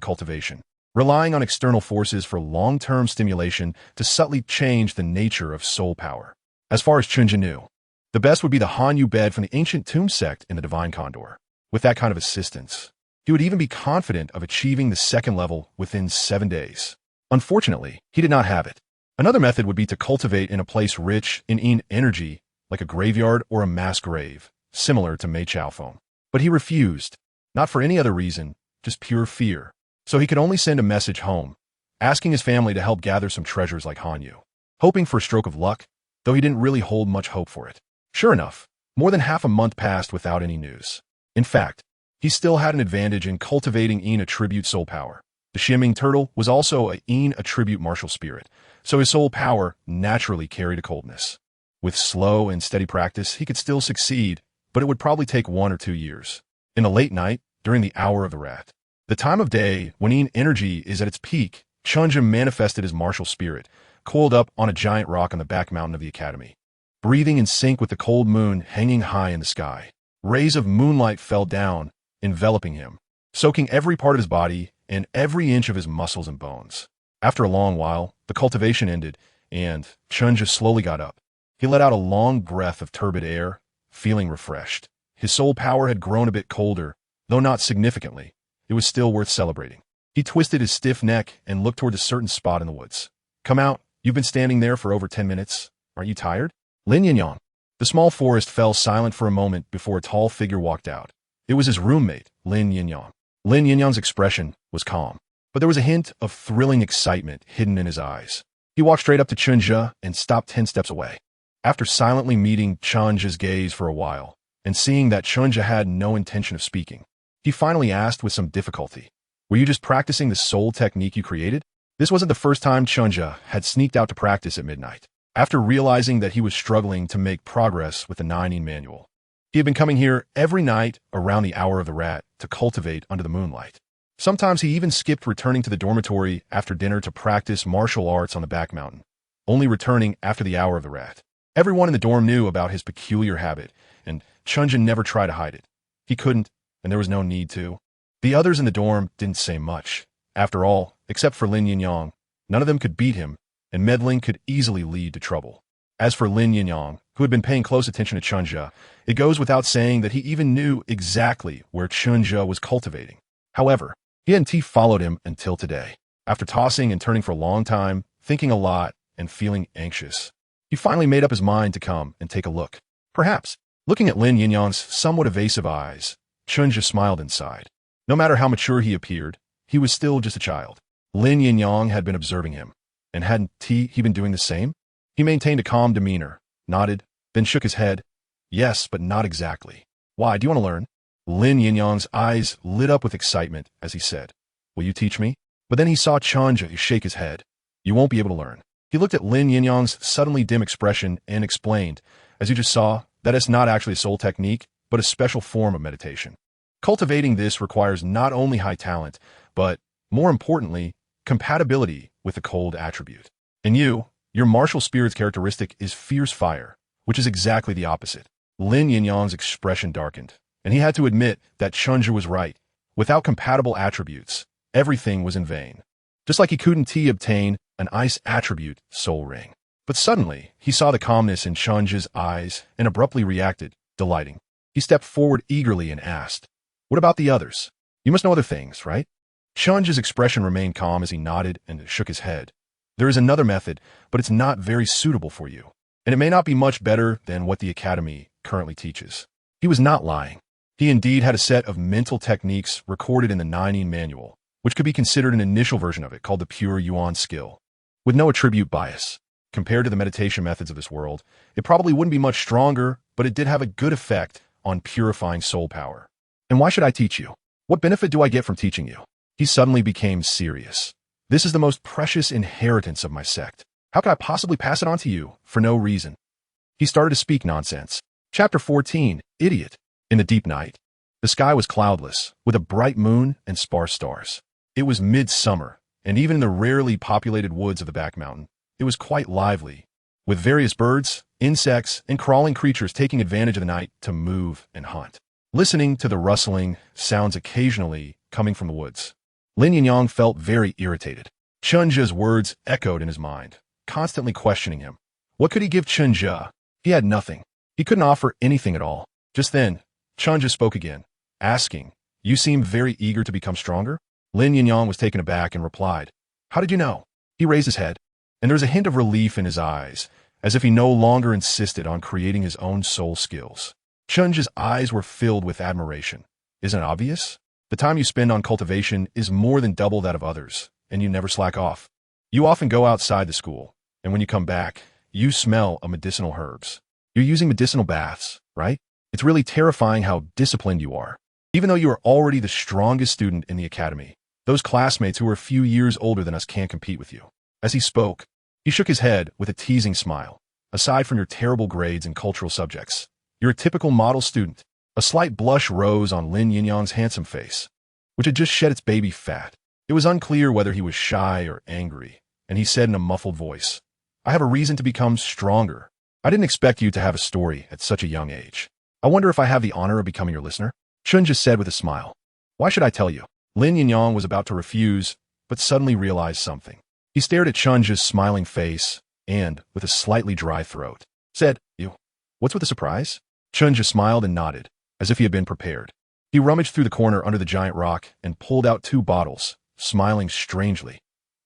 cultivation, relying on external forces for long-term stimulation to subtly change the nature of soul power. As far as Chen Zhe knew, the best would be the Xuanwu bed from the ancient tomb sect in the Divine Condor. With that kind of assistance, he would even be confident of achieving the second level within 7 days. Unfortunately, he did not have it. Another method would be to cultivate in a place rich in yin energy, like a graveyard or a mass grave, similar to Mei Chaofeng. But he refused, not for any other reason, just pure fear. So he could only send a message home, asking his family to help gather some treasures like Xuanwu, hoping for a stroke of luck, though he didn't really hold much hope for it. Sure enough, more than half a month passed without any news. In fact, he still had an advantage in cultivating yin attribute soul power. The Xuanming Turtle was also a yin attribute martial spirit, so his soul power naturally carried a coldness. With slow and steady practice, he could still succeed, but it would probably take 1 or 2 years. In a late night, during the hour of the rat, the time of day when yin energy is at its peak, Chen Zhe manifested his martial spirit, coiled up on a giant rock on the back mountain of the academy, breathing in sync with the cold moon hanging high in the sky. Rays of moonlight fell down, enveloping him, soaking every part of his body and every inch of his muscles and bones. After a long while, the cultivation ended, and Chen Zhe slowly got up. He let out a long breath of turbid air, feeling refreshed. His soul power had grown a bit colder, though not significantly. It was still worth celebrating. He twisted his stiff neck and looked toward a certain spot in the woods. "Come out. You've been standing there for over 10 minutes. Aren't you tired?" Lin Yinyang. The small forest fell silent for a moment before a tall figure walked out. It was his roommate, Lin Yinyang. Lin Yinyang's expression was calm, but there was a hint of thrilling excitement hidden in his eyes. He walked straight up to Chen Zhe and stopped 10 steps away. After silently meeting Chen Zhe's gaze for a while, and seeing that Chen Zhe had no intention of speaking, he finally asked with some difficulty, "Were you just practicing the soul technique you created?" This wasn't the first time Chen Zhe had sneaked out to practice at midnight. After realizing that he was struggling to make progress with the 9 manual, he had been coming here every night around the hour of the rat to cultivate under the moonlight. Sometimes he even skipped returning to the dormitory after dinner to practice martial arts on the back mountain, only returning after the hour of the rat. Everyone in the dorm knew about his peculiar habit, and Chen Zhe never tried to hide it. He couldn't, and there was no need to. The others in the dorm didn't say much. After all, except for Lin Yinyang, none of them could beat him, and meddling could easily lead to trouble. As for Lin Yinyang, who had been paying close attention to Chen Zhe, it goes without saying that he even knew exactly where Chen Zhe was cultivating. However, he hadn't followed him until today. After tossing and turning for a long time, thinking a lot, and feeling anxious, he finally made up his mind to come and take a look. Perhaps, looking at Lin Yinyang's somewhat evasive eyes, Chen Zhe smiled inside. No matter how mature he appeared, he was still just a child. Lin Yinyang had been observing him, and hadn't he been doing the same? He maintained a calm demeanor, nodded, then shook his head. "Yes, but not exactly." "Why, do you want to learn?" Lin Yinyang's eyes lit up with excitement as he said, "Will you teach me?" But then he saw Chen Zhe shake his head. "You won't be able to learn." He looked at Lin Yinyang's suddenly dim expression and explained, "As you just saw, that is not actually a soul technique, but a special form of meditation. Cultivating this requires not only high talent, but, more importantly, compatibility with the cold attribute. And your martial spirit's characteristic is fierce fire, which is exactly the opposite." Lin Yinyang's expression darkened, and he had to admit that Chen Zhe was right. Without compatible attributes, everything was in vain. Just like he couldn't obtain an ice attribute soul ring. But suddenly, he saw the calmness in Chen Zhe's eyes and abruptly reacted, delighting. He stepped forward eagerly and asked, "What about the others? You must know other things, right?" Chen Zhe's expression remained calm as he nodded and shook his head. "There is another method, but it's not very suitable for you, and it may not be much better than what the Academy currently teaches." He was not lying. He indeed had a set of mental techniques recorded in the 9 manual, which could be considered an initial version of it called the Pure Yuan skill, with no attribute bias. Compared to the meditation methods of this world, it probably wouldn't be much stronger, but it did have a good effect on purifying soul power. "And why should I teach you? What benefit do I get from teaching you?" He suddenly became serious. "This is the most precious inheritance of my sect. How could I possibly pass it on to you for no reason?" He started to speak nonsense. Chapter 14, Idiot. In the deep night, the sky was cloudless, with a bright moon and sparse stars. It was midsummer, and even in the rarely populated woods of the back mountain, it was quite lively, with various birds, insects, and crawling creatures taking advantage of the night to move and hunt. Listening to the rustling sounds occasionally coming from the woods, Lin Yinyang felt very irritated. Chen Zhe's words echoed in his mind, constantly questioning him. What could he give Chen Zhe? He had nothing. He couldn't offer anything at all. Just then, Chen Zhe spoke again, asking, "You seem very eager to become stronger?" Lin Yinyang was taken aback and replied, "How did you know?" He raised his head, and there was a hint of relief in his eyes, as if he no longer insisted on creating his own soul skills. Chen Zhe's eyes were filled with admiration. "Isn't it obvious? The time you spend on cultivation is more than double that of others, and you never slack off. You often go outside the school, and when you come back, you smell of medicinal herbs. You're using medicinal baths, right? It's really terrifying how disciplined you are. Even though you are already the strongest student in the academy, those classmates who are a few years older than us can't compete with you." As he spoke, he shook his head with a teasing smile. "Aside from your terrible grades in cultural subjects, you're a typical model student." A slight blush rose on Lin Yinyang's handsome face, which had just shed its baby fat. It was unclear whether he was shy or angry, and he said in a muffled voice, "I have a reason to become stronger. I didn't expect you to have a story at such a young age." I wonder if I have the honor of becoming your listener? Chen Zhe said with a smile. Why should I tell you? Lin Yinyang was about to refuse, but suddenly realized something. He stared at Chen Zhe's smiling face and, with a slightly dry throat, said, You, what's with the surprise? Chen Zhe smiled and nodded, as if he had been prepared. He rummaged through the corner under the giant rock and pulled out 2 bottles, smiling strangely.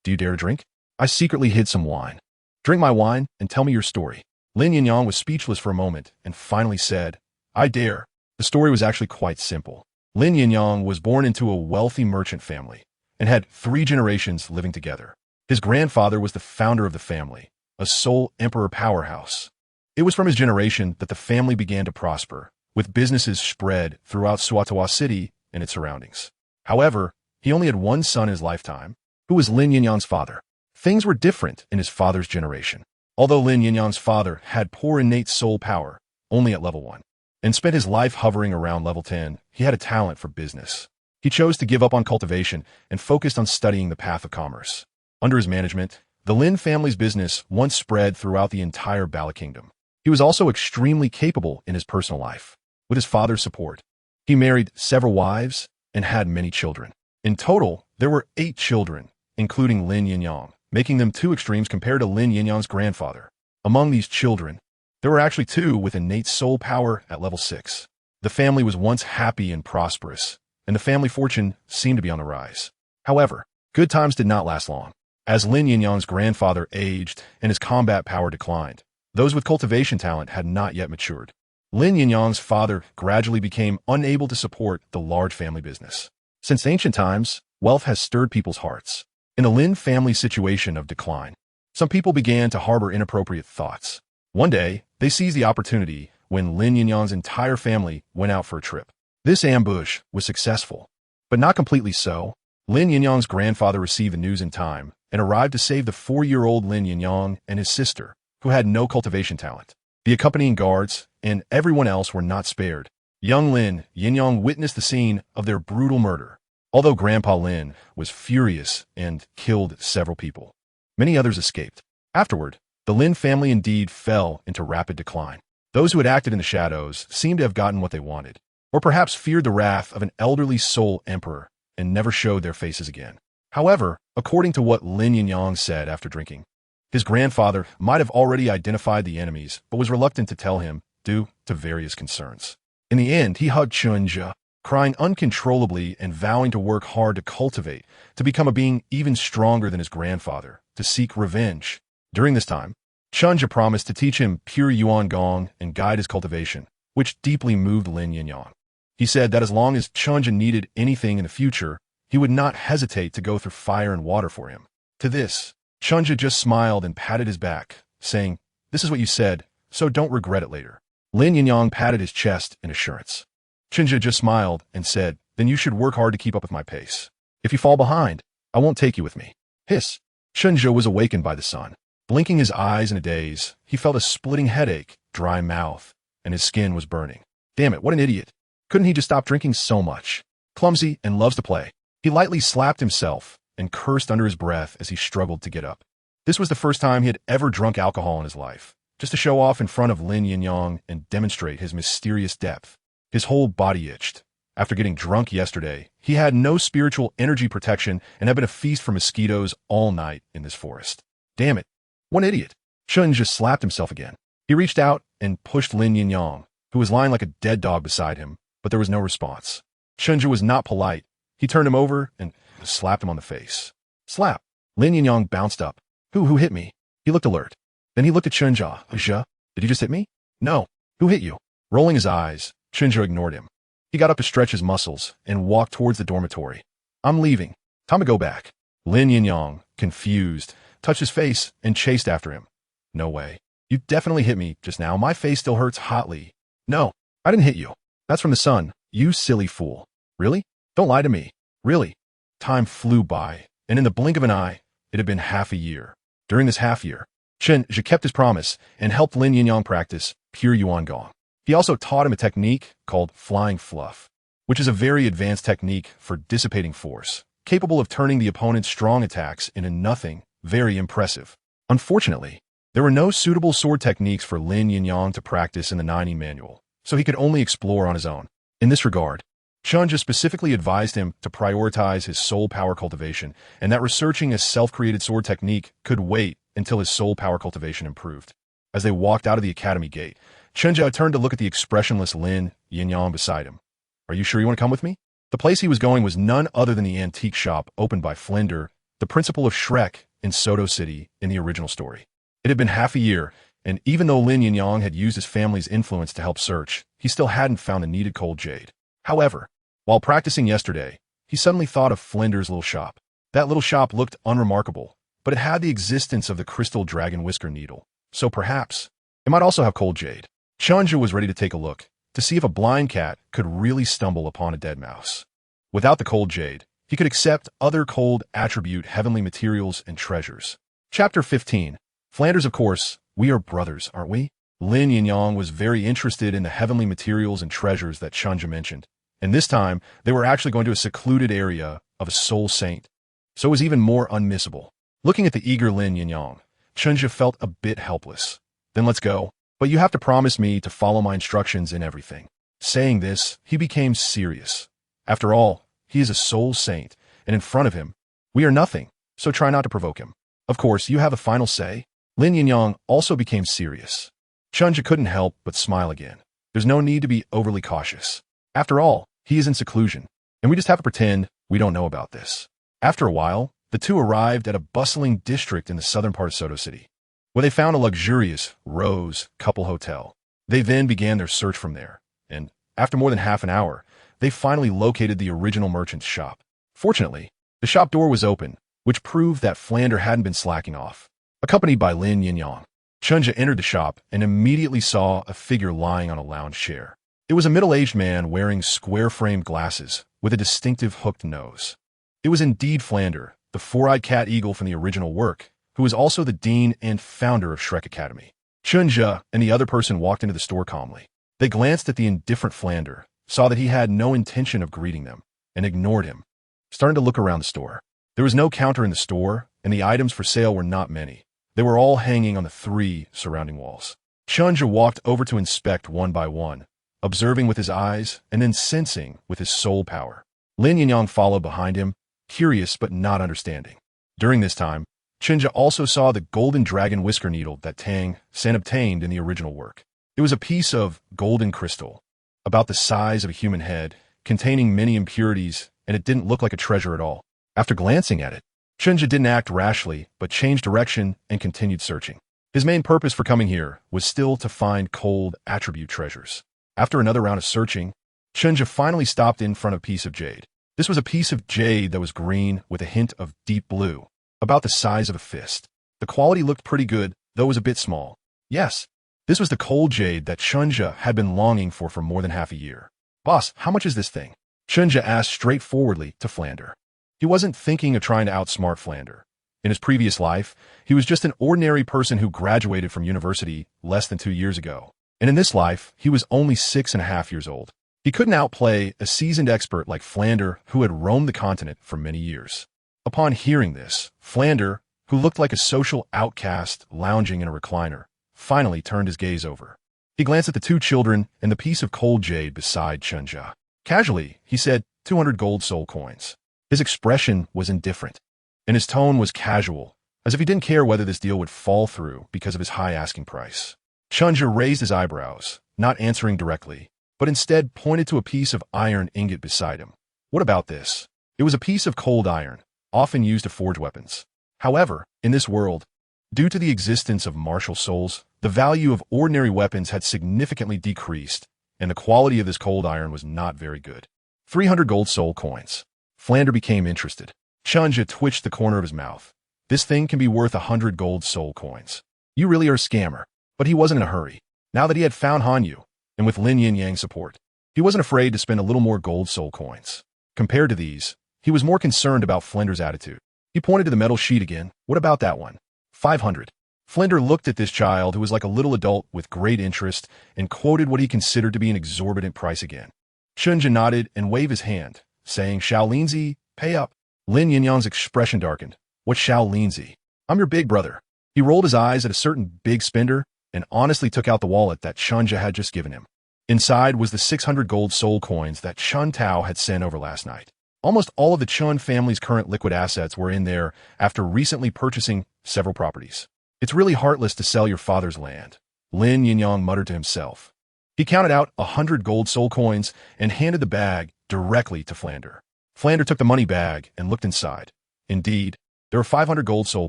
Do you dare to drink? I secretly hid some wine. Drink my wine and tell me your story. Lin Yinyang was speechless for a moment and finally said, I dare. The story was actually quite simple. Lin Yinyang was born into a wealthy merchant family and had 3 generations living together. His grandfather was the founder of the family, a sole emperor powerhouse. It was from his generation that the family began to prosper, with businesses spread throughout Xuanwu City and its surroundings. However, he only had 1 son in his lifetime, who was Lin Yinyang's father. Things were different in his father's generation. Although Lin Yinyang's father had poor innate soul power, only at level 1, and spent his life hovering around level 10, he had a talent for business. He chose to give up on cultivation and focused on studying the path of commerce. Under his management, the Lin family's business once spread throughout the entire Bala Kingdom. He was also extremely capable in his personal life. With his father's support, he married several wives and had many children. In total, there were 8 children, including Lin Yinyang, making them 2 extremes compared to Lin Yinyang's grandfather. Among these children, there were actually 2 with innate soul power at level 6. The family was once happy and prosperous, and the family fortune seemed to be on the rise. However, good times did not last long. As Lin Yinyang's grandfather aged and his combat power declined, those with cultivation talent had not yet matured. Lin Yinyang's father gradually became unable to support the large family business. Since ancient times, wealth has stirred people's hearts. In the Lin family's situation of decline, some people began to harbor inappropriate thoughts. One day, they seized the opportunity when Lin Yinyang's entire family went out for a trip. This ambush was successful, but not completely so. Lin Yinyang's grandfather received the news in time and arrived to save the 4-year-old Lin Yinyang and his sister, who had no cultivation talent. The accompanying guards and everyone else were not spared. Young Lin Yinyang witnessed the scene of their brutal murder. Although Grandpa Lin was furious and killed several people, many others escaped. Afterward, the Lin family indeed fell into rapid decline. Those who had acted in the shadows seemed to have gotten what they wanted, or perhaps feared the wrath of an elderly soul emperor and never showed their faces again. However, according to what Lin Yinyang said after drinking, his grandfather might have already identified the enemies but was reluctant to tell him due to various concerns. In the end, he hugged Chen Zhe, crying uncontrollably and vowing to work hard to cultivate, to become a being even stronger than his grandfather, to seek revenge. During this time, Chen Zhe promised to teach him pure Yuan Gong and guide his cultivation, which deeply moved Lin Yinyang. He said that as long as Chen Zhe needed anything in the future, he would not hesitate to go through fire and water for him. To this, Chen Zhe just smiled and patted his back, saying, This is what you said, so don't regret it later. Lin Yinyang patted his chest in assurance. Chen Zhe just smiled and said, Then you should work hard to keep up with my pace. If you fall behind, I won't take you with me. Hiss. Chen Zhe was awakened by the sun. Blinking his eyes in a daze, he felt a splitting headache, dry mouth, and his skin was burning. Damn it, what an idiot. Couldn't he just stop drinking so much? Clumsy and loves to play. He lightly slapped himself and cursed under his breath as he struggled to get up. This was the first time he had ever drunk alcohol in his life, just to show off in front of Lin Yinyang and demonstrate his mysterious depth. His whole body itched. After getting drunk yesterday, he had no spiritual energy protection and had been a feast for mosquitoes all night in this forest. Damn it. What an idiot. Chen just slapped himself again. He reached out and pushed Lin Yinyang, who was lying like a dead dog beside him, but there was no response. Chen Zhe was not polite. He turned him over and slapped him on the face. Slap. Lin Yinyang bounced up. Who hit me? He looked alert. Then he looked at Chen Zhe. Zhe, did you just hit me? No. Who hit you? Rolling his eyes, Chen Zhe ignored him. He got up to stretch his muscles and walked towards the dormitory. I'm leaving. Time to go back. Lin Yinyang, confused, touched his face and chased after him. No way. You definitely hit me just now. My face still hurts hotly. No, I didn't hit you. That's from the sun. You silly fool. Really? Don't lie to me. Really? Time flew by, and in the blink of an eye, it had been half a year. During this half year, Chen Zhe kept his promise and helped Lin Yinyang practice pure Yuan Gong. He also taught him a technique called flying fluff, which is a very advanced technique for dissipating force, capable of turning the opponent's strong attacks into nothing very impressive. Unfortunately, there were no suitable sword techniques for Lin Yinyang to practice in the 90 manual, so he could only explore on his own. In this regard, Chen Zhe specifically advised him to prioritize his soul power cultivation and that researching a self-created sword technique could wait until his soul power cultivation improved. As they walked out of the academy gate, Chen Zhe turned to look at the expressionless Lin Yinyang beside him. "Are you sure you want to come with me?" The place he was going was none other than the antique shop opened by Flinder, the principal of Shrek in Soto City in the original story. It had been half a year, and even though Lin Yinyang had used his family's influence to help search, he still hadn't found the needed cold jade. However, while practicing yesterday, he suddenly thought of Flinder's little shop. That little shop looked unremarkable, but it had the existence of the crystal dragon whisker needle, so perhaps it might also have cold jade. Chen Zhe was ready to take a look, to see if a blind cat could really stumble upon a dead mouse. Without the cold jade, he could accept other cold attribute heavenly materials and treasures. Chapter 15. Flanders, of course, we are brothers, aren't we? Lin Yinyang was very interested in the heavenly materials and treasures that Chen Zhe mentioned, and this time they were actually going to a secluded area of a soul saint, so it was even more unmissable. Looking at the eager Lin Yinyang, Chen Zhe felt a bit helpless. "Then let's go. But you have to promise me to follow my instructions in everything." Saying this, he became serious. After all, he is a soul saint, and in front of him, we are nothing, so try not to provoke him. "Of course, you have a final say." Lin Yinyang also became serious. Chen Zhe couldn't help but smile again. There's no need to be overly cautious. After all, he is in seclusion, and we just have to pretend we don't know about this. After a while, the two arrived at a bustling district in the southern part of Soto City, where they found a luxurious rose couple hotel. They then began their search from there, and after more than half an hour, they finally located the original merchant's shop. Fortunately, the shop door was open, which proved that Flander hadn't been slacking off. Accompanied by Lin Yinyang, Chen Zhe entered the shop and immediately saw a figure lying on a lounge chair. It was a middle-aged man wearing square-framed glasses with a distinctive hooked nose. It was indeed Flander, the four-eyed cat eagle from the original work, who was also the dean and founder of Shrek Academy. Chen Zhe and the other person walked into the store calmly. They glanced at the indifferent Flander, saw that he had no intention of greeting them, and ignored him. Starting to look around the store. There was no counter in the store, and the items for sale were not many. They were all hanging on the three surrounding walls. Chen Zhe walked over to inspect one by one, observing with his eyes and then sensing with his soul power. Lin Yinyang followed behind him, curious but not understanding. During this time, Chen Zhe also saw the golden dragon whisker needle that Tang San obtained in the original work. It was a piece of golden crystal, about the size of a human head, containing many impurities, and it didn't look like a treasure at all. After glancing at it, Chen Zhe didn't act rashly, but changed direction and continued searching. His main purpose for coming here was still to find cold attribute treasures. After another round of searching, Chen Zhe finally stopped in front of a piece of jade. This was a piece of jade that was green with a hint of deep blue, about the size of a fist. The quality looked pretty good, though it was a bit small. Yes, this was the cold jade that Chen Zhe had been longing for more than half a year. "Boss, how much is this thing?" Chen Zhe asked straightforwardly to Flander. He wasn't thinking of trying to outsmart Flander. In his previous life, he was just an ordinary person who graduated from university less than 2 years ago. And in this life, he was only 6.5 years old. He couldn't outplay a seasoned expert like Flander, who had roamed the continent for many years. Upon hearing this, Flander, who looked like a social outcast lounging in a recliner, finally turned his gaze over. He glanced at the two children and the piece of cold jade beside Chen Zhe. Casually, he said, 200 gold soul coins. His expression was indifferent, and his tone was casual, as if he didn't care whether this deal would fall through because of his high asking price. Chen Zhe raised his eyebrows, not answering directly, but instead pointed to a piece of iron ingot beside him. What about this? It was a piece of cold iron, often used to forge weapons. However, in this world, due to the existence of martial souls, the value of ordinary weapons had significantly decreased, and the quality of this cold iron was not very good. 300 gold soul coins. Flander became interested. Chen Zhe twitched the corner of his mouth. "This thing can be worth 100 gold soul coins. You really are a scammer." But he wasn't in a hurry. Now that he had found Xuanwu, and with Lin Yinyang's support, he wasn't afraid to spend a little more gold soul coins. Compared to these, he was more concerned about Flinder's attitude. He pointed to the metal sheet again. "What about that one?" 500. Flinder looked at this child, who was like a little adult, with great interest, and quoted what he considered to be an exorbitant price again. Chen Zhe nodded and waved his hand, saying, "Shaolinzi, pay up." Lin Yinyang's expression darkened. "What's Shaolinzi? I'm your big brother." He rolled his eyes at a certain big spender and honestly took out the wallet that Chen Zhe had just given him. Inside was the 600 gold soul coins that Chun Tao had sent over last night. Almost all of the Chun family's current liquid assets were in there after recently purchasing several properties. It's really heartless to sell your father's land, Lin Yinyang muttered to himself. He counted out 100 gold soul coins and handed the bag directly to Flander. Flander took the money bag and looked inside. Indeed, there were 500 gold soul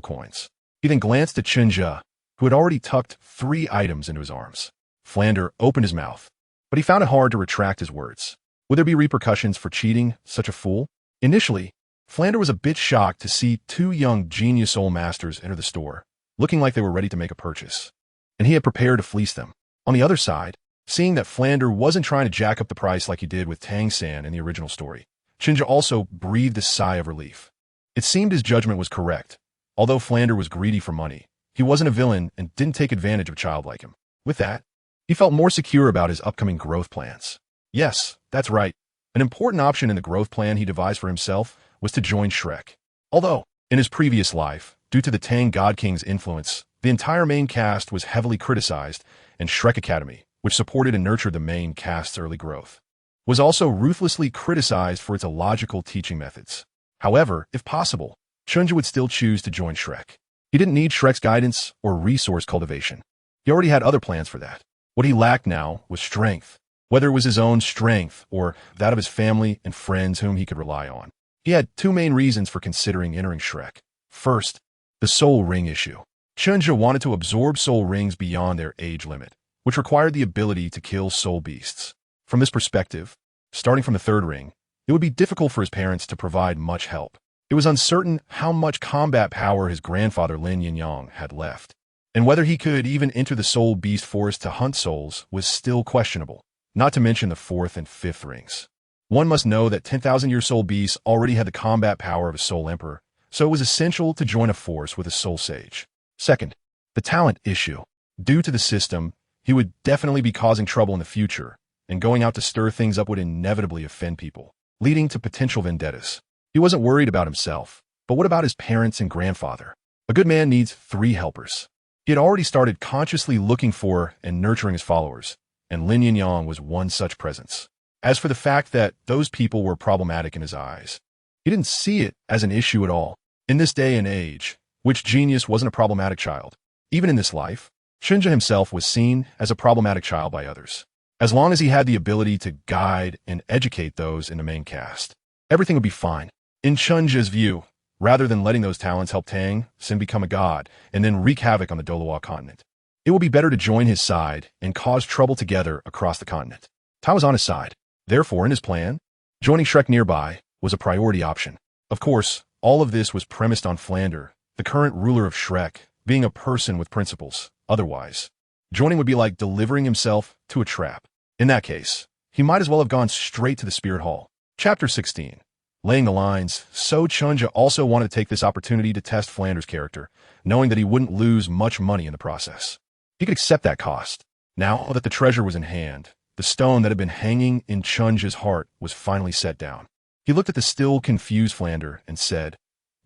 coins. He then glanced at Chen Zhe, who had already tucked 3 items into his arms. Flander opened his mouth, but he found it hard to retract his words. Would there be repercussions for cheating such a fool? Initially, Flander was a bit shocked to see 2 young genius soul masters enter the store, looking like they were ready to make a purchase, and he had prepared to fleece them. On the other side, seeing that Flander wasn't trying to jack up the price like he did with Tang San in the original story, Chen Zhe also breathed a sigh of relief. It seemed his judgment was correct. Although Flander was greedy for money, he wasn't a villain and didn't take advantage of a child like him. With that, he felt more secure about his upcoming growth plans. Yes, that's right. An important option in the growth plan he devised for himself was to join Shrek. Although, in his previous life, due to the Tang God King's influence, the entire main cast was heavily criticized, and Shrek Academy, which supported and nurtured the main cast's early growth, was also ruthlessly criticized for its illogical teaching methods. However, if possible, Chen Zhe would still choose to join Shrek. He didn't need Shrek's guidance or resource cultivation. He already had other plans for that. What he lacked now was strength, whether it was his own strength or that of his family and friends whom he could rely on. He had 2 main reasons for considering entering Shrek. First, the soul ring issue. Chen Zhe wanted to absorb soul rings beyond their age limit, which required the ability to kill soul beasts. From this perspective, starting from the 3rd ring, it would be difficult for his parents to provide much help. It was uncertain how much combat power his grandfather Lin Yinyang had left, and whether he could even enter the soul beast forest to hunt souls was still questionable, not to mention the 4th and 5th rings. One must know that 10,000-year soul beasts already had the combat power of a soul emperor, so it was essential to join a force with a soul sage. Second, the talent issue. Due to the system, he would definitely be causing trouble in the future, and going out to stir things up would inevitably offend people, leading to potential vendettas. He wasn't worried about himself, but what about his parents and grandfather? A good man needs 3 helpers. He had already started consciously looking for and nurturing his followers, and Lin Yinyang was one such presence. As for the fact that those people were problematic in his eyes, he didn't see it as an issue at all. In this day and age, which genius wasn't a problematic child? Even in this life, Chen Zhe himself was seen as a problematic child by others. As long as he had the ability to guide and educate those in the main cast, everything would be fine. In Chen Zhe's view, rather than letting those talents help Tang Sin become a god and then wreak havoc on the Douluo Continent, it would be better to join his side and cause trouble together across the continent. Tao was on his side. Therefore, in his plan, joining Shrek nearby was a priority option. Of course, all of this was premised on Flander, the current ruler of Shrek, being a person with principles. Otherwise, joining would be like delivering himself to a trap. In that case, he might as well have gone straight to the Spirit Hall. Chapter 16. Laying the lines, so Chen Zhe also wanted to take this opportunity to test Flander's character, knowing that he wouldn't lose much money in the process. He could accept that cost. Now that the treasure was in hand, the stone that had been hanging in Chen Zhe's heart was finally set down. He looked at the still confused Flander and said,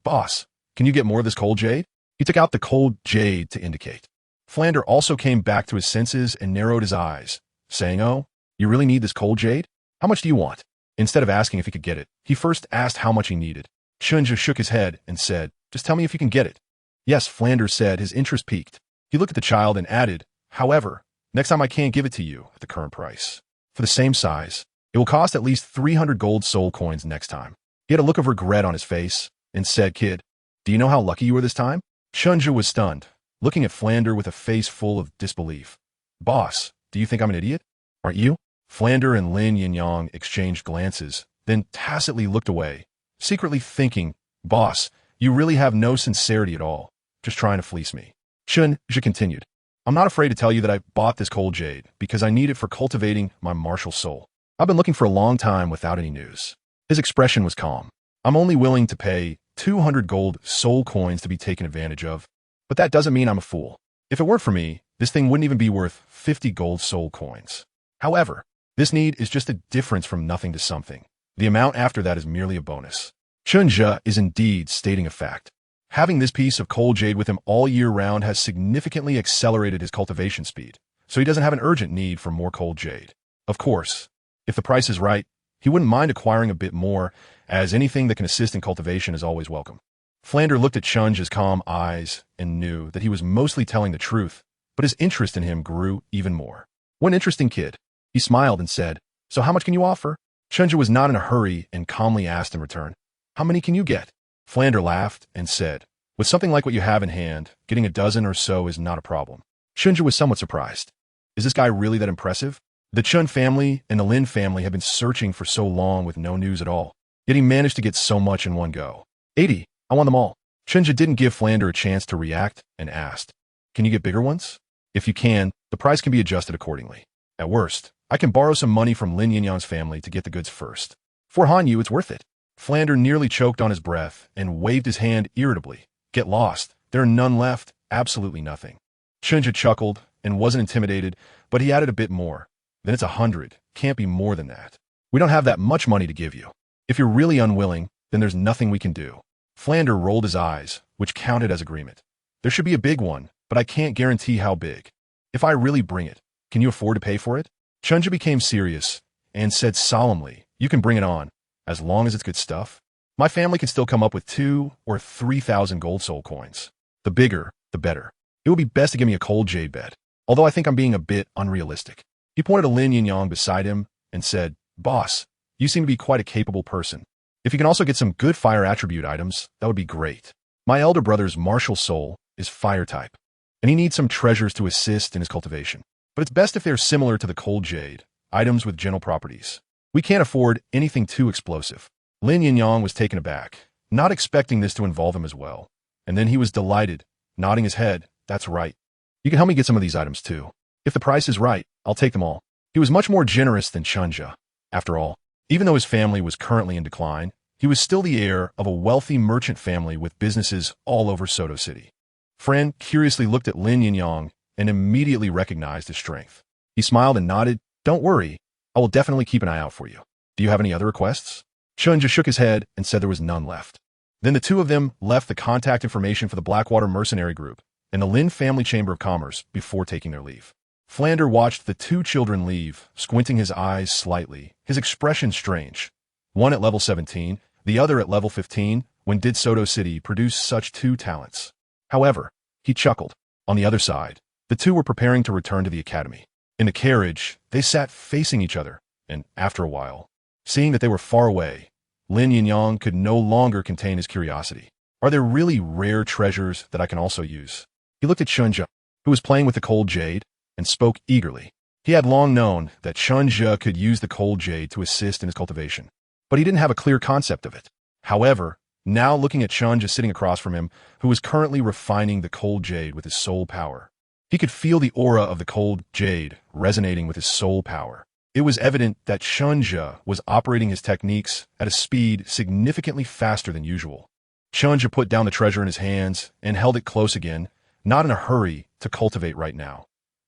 "Boss, can you get more of this cold jade?" He took out the cold jade to indicate. Flander also came back to his senses and narrowed his eyes, saying, "Oh, you really need this cold jade? How much do you want?" Instead of asking if he could get it, he first asked how much he needed. Chen Zhe shook his head and said, "Just tell me if you can get it." Yes, Flander said, his interest piqued. He looked at the child and added, "However, next time I can't give it to you at the current price. For the same size, it will cost at least 300 gold soul coins next time." He had a look of regret on his face and said, "Kid, do you know how lucky you were this time?" Chen Zhe was stunned, looking at Flander with a face full of disbelief. "Boss, do you think I'm an idiot? Aren't you?" Flander and Lin Yinyang exchanged glances, then tacitly looked away, secretly thinking, "Boss, you really have no sincerity at all, just trying to fleece me." Chen Zhe continued, "I'm not afraid to tell you that I bought this cold jade because I need it for cultivating my martial soul. I've been looking for a long time without any news." His expression was calm. "I'm only willing to pay 200 gold soul coins to be taken advantage of, but that doesn't mean I'm a fool. If it weren't for me, this thing wouldn't even be worth 50 gold soul coins. However, this need is just a difference from nothing to something. The amount after that is merely a bonus." Chen Zhe is indeed stating a fact. Having this piece of cold jade with him all year round has significantly accelerated his cultivation speed, so he doesn't have an urgent need for more cold jade. Of course, if the price is right, he wouldn't mind acquiring a bit more, as anything that can assist in cultivation is always welcome. Flander looked at Chen Zhe's calm eyes and knew that he was mostly telling the truth, but his interest in him grew even more. "What an interesting kid." He smiled and said, "So how much can you offer?" Chen Zhe was not in a hurry and calmly asked in return, "How many can you get?" Flander laughed and said, "With something like what you have in hand, getting a dozen or so is not a problem." Chen Zhe was somewhat surprised. Is this guy really that impressive? The Chen family and the Lin family had been searching for so long with no news at all, yet he managed to get so much in one go. 80. I want them all. Chen Zhe didn't give Flander a chance to react and asked, "Can you get bigger ones? If you can, the price can be adjusted accordingly. At worst, I can borrow some money from Lin Yinyang's family to get the goods first. For Xuanwu, it's worth it." Flander nearly choked on his breath and waved his hand irritably. "Get lost. There are none left. Absolutely nothing." Chen Zhe chuckled and wasn't intimidated, but he added a bit more. "Then it's 100. Can't be more than that. We don't have that much money to give you. If you're really unwilling, then there's nothing we can do." Flander rolled his eyes, which counted as agreement. "There should be a big one, but I can't guarantee how big. If I really bring it, can you afford to pay for it?" Chen Zhe became serious and said solemnly, "You can bring it on, as long as it's good stuff. My family can still come up with 2,000 or 3,000 gold soul coins. The bigger, the better. It would be best to give me a cold jade bed, although I think I'm being a bit unrealistic." He pointed to Lin Yinyang beside him and said, "Boss, you seem to be quite a capable person. If you can also get some good fire attribute items, that would be great. My elder brother's martial soul is fire type, and he needs some treasures to assist in his cultivation. But it's best if they're similar to the cold jade, items with gentle properties. We can't afford anything too explosive." Lin Yinyang was taken aback, not expecting this to involve him as well. And then he was delighted, nodding his head. "That's right. You can help me get some of these items too. If the price is right, I'll take them all." He was much more generous than Chen Zhe. After all, even though his family was currently in decline, he was still the heir of a wealthy merchant family with businesses all over Soto City. Fran curiously looked at Lin Yinyang and immediately recognized his strength. He smiled and nodded. "Don't worry. I will definitely keep an eye out for you. Do you have any other requests?" Chen Zhe shook his head and said there was none left. Then the two of them left the contact information for the Blackwater Mercenary Group and the Lin Family Chamber of Commerce before taking their leave. Flander watched the two children leave, squinting his eyes slightly, his expression strange. One at level 17, the other at level 15, when did Soto City produce such two talents? However, he chuckled. On the other side, the two were preparing to return to the academy. In the carriage, they sat facing each other, and after a while, seeing that they were far away, Lin Yinyang could no longer contain his curiosity. "Are there really rare treasures that I can also use?" He looked at Chen Zhe, who was playing with the cold jade, and spoke eagerly. He had long known that Chen Zhe could use the cold jade to assist in his cultivation, but he didn't have a clear concept of it. However, now looking at Chen Zhe sitting across from him, who was currently refining the cold jade with his soul power, he could feel the aura of the cold jade resonating with his soul power. It was evident that Chen Zhe was operating his techniques at a speed significantly faster than usual. Chen Zhe put down the treasure in his hands and held it close again, not in a hurry to cultivate right now.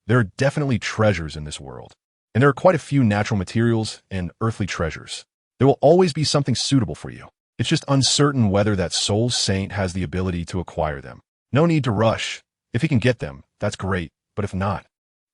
There are definitely treasures in this world, and there are quite a few natural materials and earthly treasures. There will always be something suitable for you. It's just uncertain whether that soul saint has the ability to acquire them. No need to rush. If he can get them, that's great, but if not,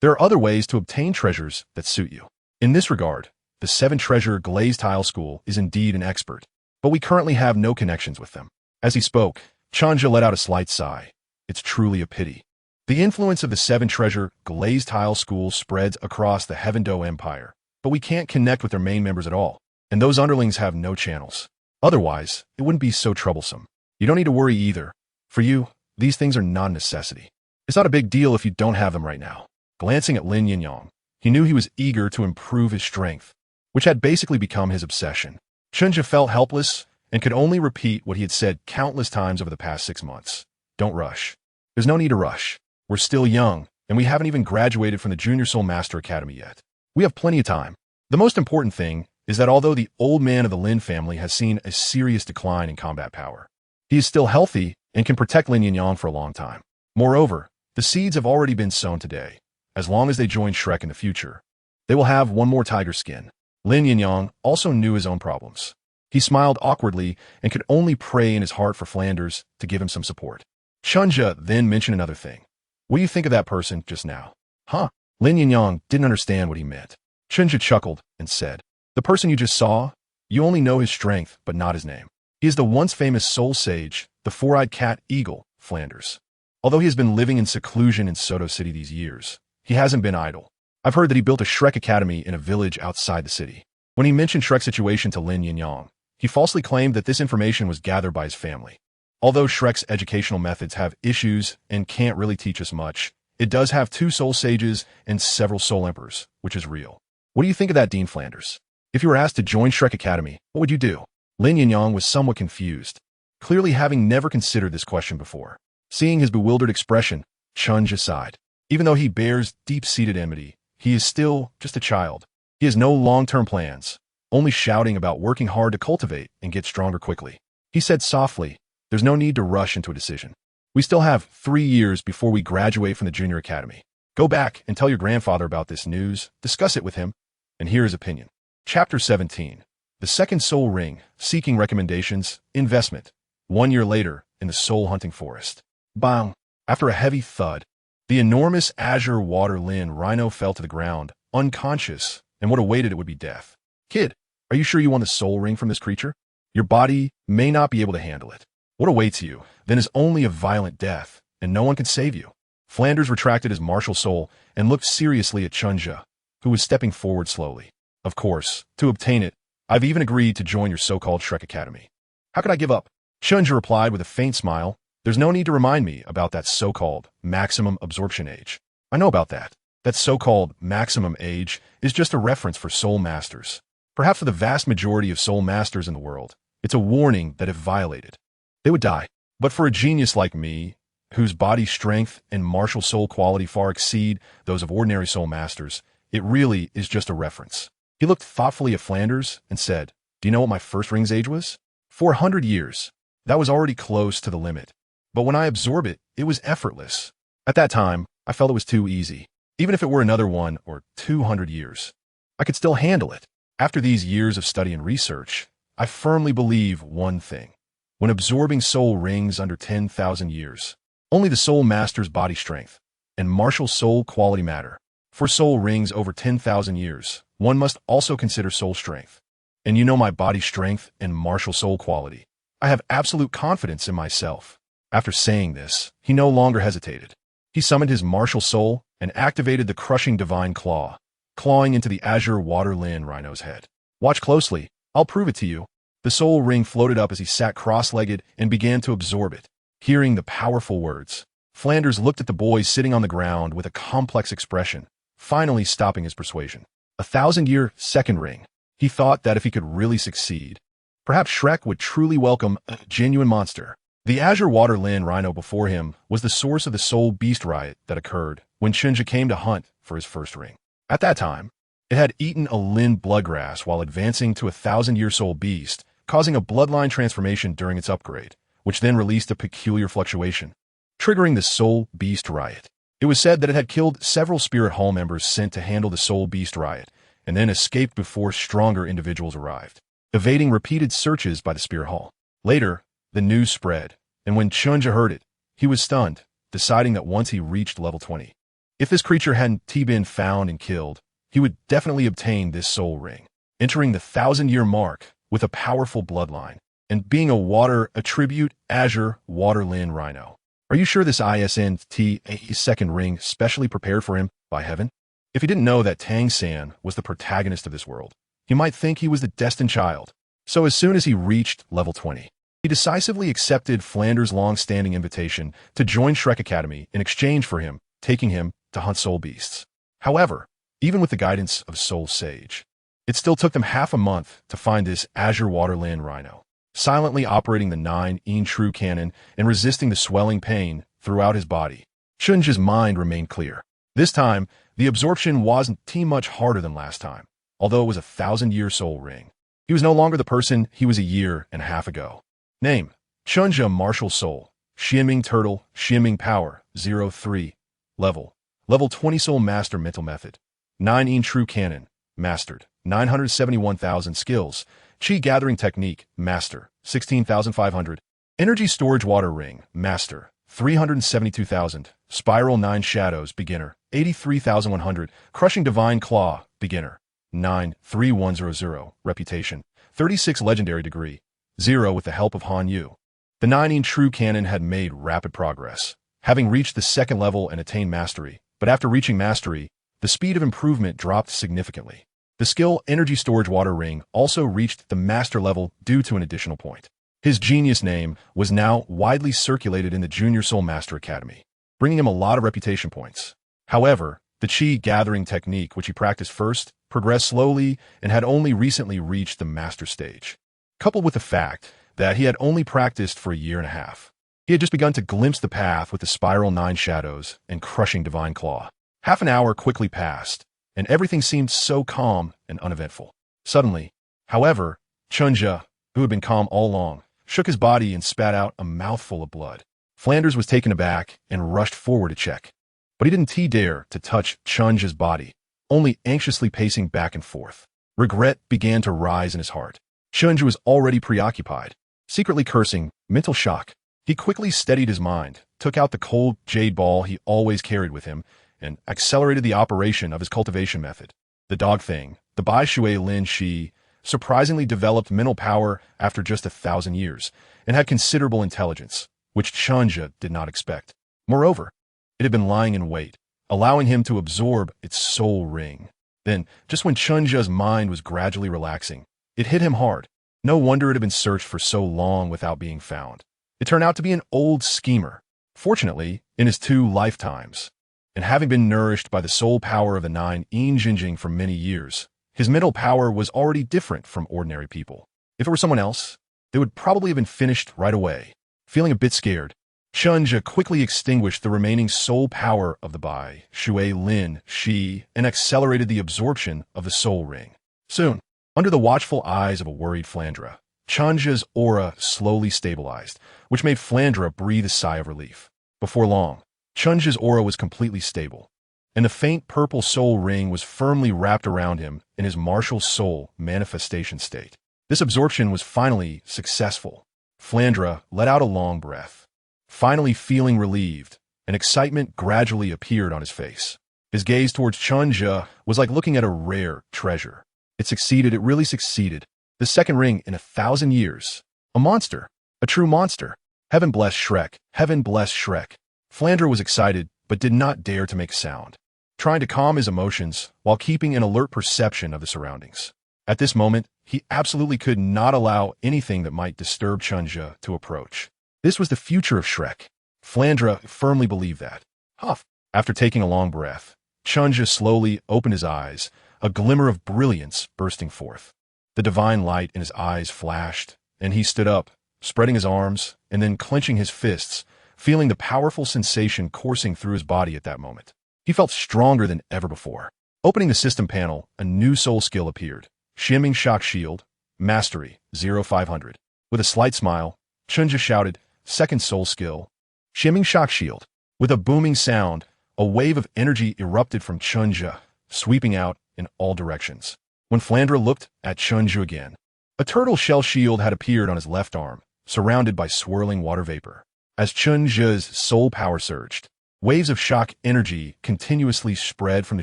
there are other ways to obtain treasures that suit you. In this regard, the 7-treasure glazed tile school is indeed an expert, but we currently have no connections with them. As he spoke, Chen Zhe let out a slight sigh. It's truly a pity. The influence of the 7-treasure glazed tile school spreads across the Heavendoe Empire, but we can't connect with their main members at all, and those underlings have no channels. Otherwise, it wouldn't be so troublesome. You don't need to worry either. For you, these things are not a necessity. It's not a big deal if you don't have them right now. Glancing at Lin Yinyang, he knew he was eager to improve his strength, which had basically become his obsession. Chen Zhe felt helpless and could only repeat what he had said countless times over the past 6 months. Don't rush. There's no need to rush. We're still young, and we haven't even graduated from the Junior Soul Master Academy yet. We have plenty of time. The most important thing is that although the old man of the Lin family has seen a serious decline in combat power, he is still healthy and can protect Lin Yinyang for a long time. Moreover, the seeds have already been sown today. As long as they join Shrek in the future, they will have one more tiger skin. Lin Yinyang also knew his own problems. He smiled awkwardly and could only pray in his heart for Flanders to give him some support. Chen Zhe then mentioned another thing. What do you think of that person just now? Huh? Lin Yinyang didn't understand what he meant. Chen Zhe chuckled and said, "The person you just saw? You only know his strength, but not his name. He is the once famous soul sage, the four-eyed cat eagle, Flanders. Although he has been living in seclusion in Soto City these years, he hasn't been idle. I've heard that he built a Shrek Academy in a village outside the city. When he mentioned Shrek's situation to Lin Yinyang, he falsely claimed that this information was gathered by his family. Although Shrek's educational methods have issues and can't really teach us much, it does have 2 soul sages and several soul emperors, which is real. What do you think of that, Dean Flanders? If you were asked to join Shrek Academy, what would you do?" Lin Yinyang was somewhat confused, clearly having never considered this question before. Seeing his bewildered expression, Chen Zhe sighed. Even though he bears deep-seated enmity, he is still just a child. He has no long-term plans, only shouting about working hard to cultivate and get stronger quickly. He said softly, "There's no need to rush into a decision. We still have 3 years before we graduate from the junior academy. Go back and tell your grandfather about this news, discuss it with him, and hear his opinion." Chapter 17. The Second Soul Ring, Seeking Recommendations, Investment. 1 year later, in the Soul Hunting Forest. Bang! After a heavy thud, the enormous azure water lin rhino fell to the ground, unconscious, and what awaited it would be death. "Kid, are you sure you want the soul ring from this creature? Your body may not be able to handle it. What awaits you, then, is only a violent death, and no one can save you." Flanders retracted his martial soul and looked seriously at Chen Zhe, who was stepping forward slowly. "Of course, to obtain it, I've even agreed to join your so-called Shrek Academy. How could I give up?" Chen Zhe replied with a faint smile. "There's no need to remind me about that so-called maximum absorption age. I know about that. That so-called maximum age is just a reference for soul masters. Perhaps for the vast majority of soul masters in the world, it's a warning that if violated, they would die. But for a genius like me, whose body strength and martial soul quality far exceed those of ordinary soul masters, it really is just a reference." He looked thoughtfully at Flanders and said, "Do you know what my first ring's age was? 400 years. That was already close to the limit. But when I absorb it, it was effortless. At that time, I felt it was too easy. Even if it were another 1 or 200 years, I could still handle it. After these years of study and research, I firmly believe one thing. When absorbing soul rings under 10,000 years, only the soul master's body strength and martial soul quality matter. For soul rings over 10,000 years, one must also consider soul strength. And you know my body strength and martial soul quality. I have absolute confidence in myself." After saying this, he no longer hesitated. He summoned his martial soul and activated the crushing divine claw, clawing into the azure water lin rhino's head. "Watch closely. I'll prove it to you." The soul ring floated up as he sat cross-legged and began to absorb it. Hearing the powerful words, Flanders looked at the boy sitting on the ground with a complex expression, finally stopping his persuasion. 1,000-year second ring. He thought that if he could really succeed, perhaps Shrek would truly welcome a genuine monster. The azure water lin rhino before him was the source of the soul beast riot that occurred when Chen Zhe came to hunt for his first ring. At that time, it had eaten a lin bloodgrass while advancing to a 1,000-year soul beast, causing a bloodline transformation during its upgrade, which then released a peculiar fluctuation, triggering the soul beast riot. It was said that it had killed several spirit hall members sent to handle the soul beast riot, and then escaped before stronger individuals arrived, evading repeated searches by the spirit hall. Later, the news spread, and when Chen Zhe heard it, he was stunned, deciding that once he reached level 20, if this creature hadn't been found and killed, he would definitely obtain this soul ring, entering the 1,000-year mark with a powerful bloodline, and being a water attribute azure water lin rhino. Are you sure this isn't a second ring specially prepared for him by heaven? If he didn't know that Tang San was the protagonist of this world, he might think he was the destined child. So as soon as he reached level 20, he decisively accepted Flanders' long-standing invitation to join Shrek Academy in exchange for him taking him to hunt soul beasts. However, even with the guidance of Soul Sage, it still took them half a month to find this azure water lin rhino, silently operating the 9 true cannon and resisting the swelling pain throughout his body. Chen Zhe's mind remained clear. This time, the absorption wasn't much harder than last time, although it was a 1,000-year soul ring. He was no longer the person he was a year and a half ago. Name: Chen Zhe Martial Soul, Xuanming Turtle, Xuanming Power, 03. Level 20 Soul Master Mental Method. 9 True Cannon, Mastered, 971,000 Skills. Qi Gathering Technique, Master, 16,500. Energy Storage Water Ring, Master, 372,000. Spiral 9 Shadows, Beginner, 83,100. Crushing Divine Claw, Beginner, 93100, reputation, 36 legendary degree, 0 with the help of Han Yu. The 9 true canon had made rapid progress, having reached the second level and attained mastery, but after reaching mastery, the speed of improvement dropped significantly. The skill Energy Storage Water Ring also reached the master level due to an additional point. His genius name was now widely circulated in the Junior Soul Master Academy, bringing him a lot of reputation points. However, the chi gathering technique which he practiced first progressed slowly and had only recently reached the master stage. Coupled with the fact that he had only practiced for a year and a half, he had just begun to glimpse the path with the spiral 9 shadows and crushing divine claw. Half an hour quickly passed, and everything seemed so calm and uneventful. Suddenly, however, Chen Zhe, who had been calm all along, shook his body and spat out a mouthful of blood. Flanders was taken aback and rushed forward to check. But he didn't dare to touch Chen Zhe's body, only anxiously pacing back and forth. Regret began to rise in his heart. Chen Zhe was already preoccupied, secretly cursing, mental shock. He quickly steadied his mind, took out the cold jade ball he always carried with him, and accelerated the operation of his cultivation method. The dog thing, the Bai Shui Lin Shi, surprisingly developed mental power after just 1,000 years, and had considerable intelligence, which Chen Zhe did not expect. Moreover, it had been lying in wait, allowing him to absorb its soul ring. Then, just when Chen Zhe's mind was gradually relaxing, it hit him hard. No wonder it had been searched for so long without being found. It turned out to be an old schemer. Fortunately, in his 2 lifetimes, and having been nourished by the soul power of the 9 Jinjing for many years, his mental power was already different from ordinary people. If it were someone else, they would probably have been finished right away. Feeling a bit scared, Chen Zhe quickly extinguished the remaining soul power of the Bai Shui Lin Shi and accelerated the absorption of the soul ring. Soon, under the watchful eyes of a worried Flandra, Chen Zhe's aura slowly stabilized, which made Flandra breathe a sigh of relief. Before long, Chen Zhe's aura was completely stable, and the faint purple soul ring was firmly wrapped around him in his martial soul manifestation state. This absorption was finally successful. Flandra let out a long breath. Finally feeling relieved, and excitement gradually appeared on his face. His gaze towards Chen Zhe was like looking at a rare treasure. It succeeded, it really succeeded. The second ring in 1,000 years. A monster. A true monster. Heaven bless Shrek. Heaven bless Shrek. Flandra was excited, but did not dare to make a sound, trying to calm his emotions while keeping an alert perception of the surroundings. At this moment, he absolutely could not allow anything that might disturb Chen Zhe to approach. This was the future of Shrek. Flandra firmly believed that. Huff. After taking a long breath, Chen Zhe slowly opened his eyes, a glimmer of brilliance bursting forth. The divine light in his eyes flashed, and he stood up, spreading his arms and then clenching his fists, feeling the powerful sensation coursing through his body at that moment. He felt stronger than ever before. Opening the system panel, a new soul skill appeared. Xuanming Shock Shield, Mastery, 0500. With a slight smile, Chen Zhe shouted, second soul skill, Xuanming Shock Shield. With a booming sound, a wave of energy erupted from Chen Zhe, sweeping out in all directions. When Flandra looked at Chen Zhe again, a turtle shell shield had appeared on his left arm, surrounded by swirling water vapor. As Chen Zhe's soul power surged, waves of shock energy continuously spread from the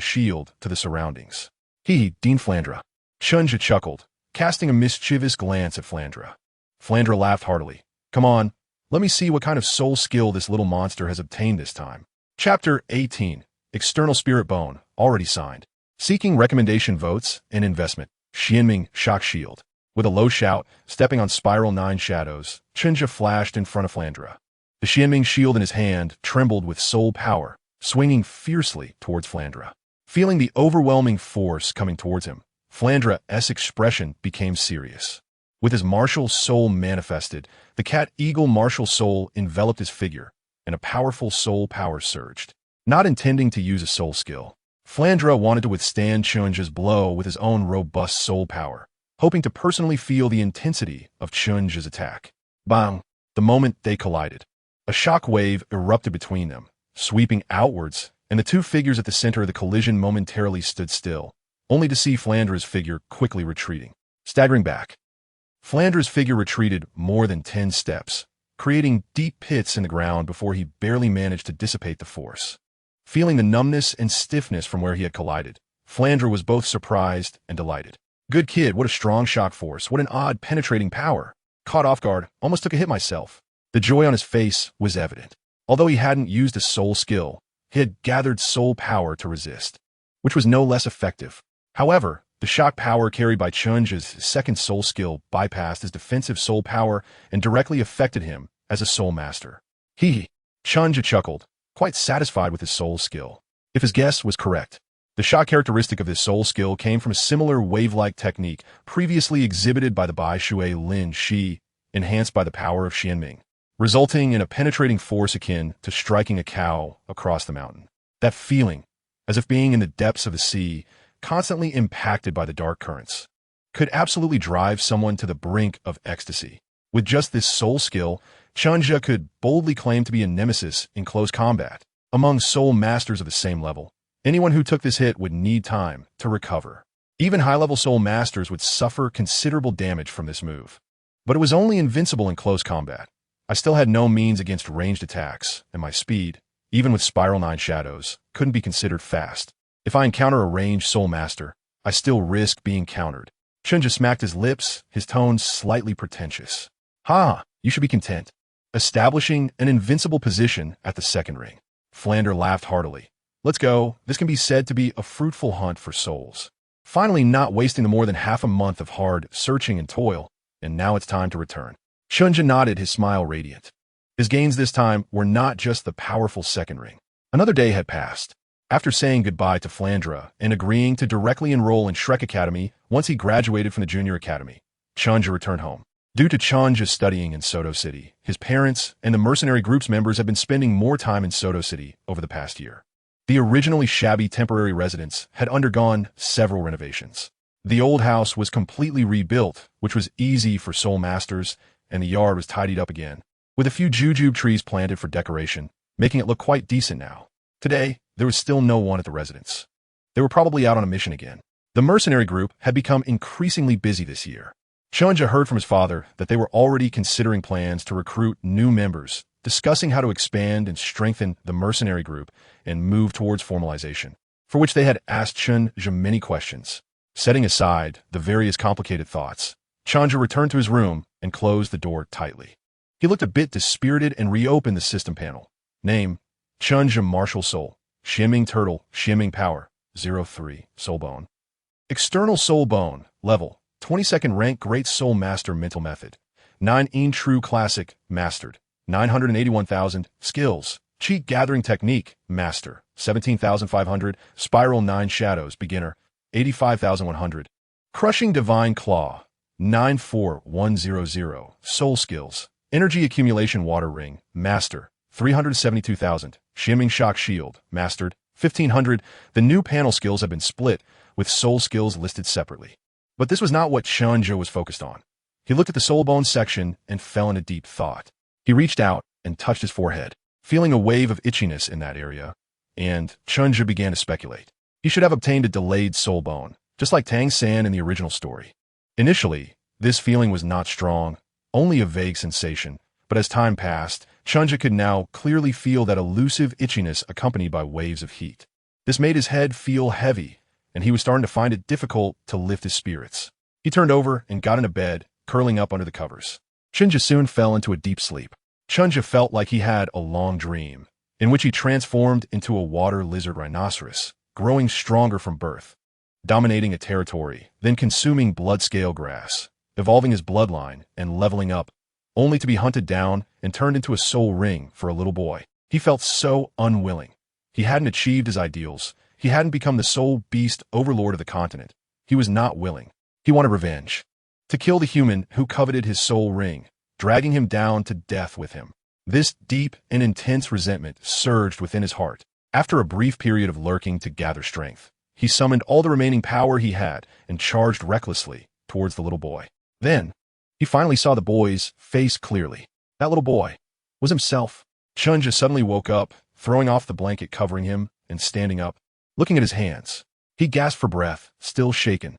shield to the surroundings. Dean Flandra. Chen Zhe chuckled, casting a mischievous glance at Flandra. Flandra laughed heartily. Come on, let me see what kind of soul skill this little monster has obtained this time. Chapter 18. External Spirit Bone, already signed. Seeking recommendation votes and investment. Xuanming Shock Shield. With a low shout, stepping on spiral 9 shadows, Chen Zhe flashed in front of Flandra. The Xuanming shield in his hand trembled with soul power, swinging fiercely towards Flandra. Feeling the overwhelming force coming towards him, Flandra's expression became serious. With his martial soul manifested, the cat-eagle martial soul enveloped his figure, and a powerful soul power surged. Not intending to use a soul skill, Flandra wanted to withstand Chen Zhe's blow with his own robust soul power, hoping to personally feel the intensity of Chen Zhe's attack. Bang! The moment they collided, a shock wave erupted between them, sweeping outwards, and the two figures at the center of the collision momentarily stood still, only to see Flandra's figure quickly retreating. Staggering back, Flandra's figure retreated more than 10 steps, creating deep pits in the ground before he barely managed to dissipate the force. Feeling the numbness and stiffness from where he had collided, Flandre was both surprised and delighted. Good kid, what a strong shock force, what an odd penetrating power. Caught off guard, almost took a hit myself. The joy on his face was evident. Although he hadn't used a soul skill, he had gathered soul power to resist, which was no less effective. However, the shock power carried by Chen Zhe's second soul skill bypassed his defensive soul power and directly affected him as a soul master. Chen Zhe chuckled, quite satisfied with his soul skill. If his guess was correct, the shock characteristic of this soul skill came from a similar wave-like technique previously exhibited by the Bai Shui Lin Shi, enhanced by the power of Xuanming, resulting in a penetrating force akin to striking a cow across the mountain. That feeling, as if being in the depths of the sea, constantly impacted by the dark currents, could absolutely drive someone to the brink of ecstasy. With just this soul skill, Chen Zhe could boldly claim to be a nemesis in close combat. Among soul masters of the same level, anyone who took this hit would need time to recover. Even high-level soul masters would suffer considerable damage from this move. But it was only invincible in close combat. I still had no means against ranged attacks, and my speed, even with Spiral 9 shadows, couldn't be considered fast. If I encounter a ranged soul master, I still risk being countered. Chen Zhe smacked his lips, his tone slightly pretentious. You should be content. Establishing an invincible position at the second ring. Flandre laughed heartily. Let's go. This can be said to be a fruitful hunt for souls. Finally, not wasting the more than half a month of hard searching and toil, and now it's time to return. Chen Zhe nodded, his smile radiant. His gains this time were not just the powerful second ring. Another day had passed. After saying goodbye to Flandre and agreeing to directly enroll in Shrek Academy once he graduated from the junior academy, Chen Zhe returned home. Due to Chen Zhe's studying in Soto City, his parents and the mercenary group's members have been spending more time in Soto City over the past year. The originally shabby temporary residence had undergone several renovations. The old house was completely rebuilt, which was easy for soul masters, and the yard was tidied up again, with a few jujube trees planted for decoration, making it look quite decent now. Today, there was still no one at the residence. They were probably out on a mission again. The mercenary group had become increasingly busy this year. Chen Zhe heard from his father that they were already considering plans to recruit new members, discussing how to expand and strengthen the mercenary group and move towards formalization, for which they had asked Chen Zhe many questions. Setting aside the various complicated thoughts, Chen Zhe returned to his room and closed the door tightly. He looked a bit dispirited and reopened the system panel. Name, Chen Zhe Martial Soul, Xuanming Turtle, Xuanming Power, 03, Soul Bone. External Soul Bone, level, 22nd rank Great Soul Master Mental Method, 9 in True Classic, Mastered, 981,000, Skills, Cheat Gathering Technique, Master, 17,500, Spiral 9 Shadows, Beginner, 85,100, Crushing Divine Claw, 94100, Soul Skills, Energy Accumulation Water Ring, Master, 372,000, Xuanming Shock Shield, Mastered, 1,500. The new panel skills have been split, with soul skills listed separately. But this was not what Chen Zhe was focused on. He looked at the soul bone section and fell into deep thought. He reached out and touched his forehead, feeling a wave of itchiness in that area, and Chen Zhe began to speculate. He should have obtained a delayed soul bone, just like Tang San in the original story. Initially, this feeling was not strong, only a vague sensation, but as time passed, Chen Zhe could now clearly feel that elusive itchiness accompanied by waves of heat. This made his head feel heavy, and he was starting to find it difficult to lift his spirits. He turned over and got into bed, curling up under the covers. Chen Zhe soon fell into a deep sleep. Chen Zhe felt like he had a long dream, in which he transformed into a water lizard rhinoceros, growing stronger from birth, dominating a territory, then consuming blood-scale grass, evolving his bloodline and leveling up, only to be hunted down and turned into a soul ring for a little boy. He felt so unwilling. He hadn't achieved his ideals. He hadn't become the soul beast overlord of the continent. He was not willing. He wanted revenge. To kill the human who coveted his soul ring, dragging him down to death with him. This deep and intense resentment surged within his heart. After a brief period of lurking to gather strength, he summoned all the remaining power he had and charged recklessly towards the little boy. Then, he finally saw the boy's face clearly. That little boy was himself. Chen Zhe suddenly woke up, throwing off the blanket covering him and standing up, looking at his hands. He gasped for breath, still shaken.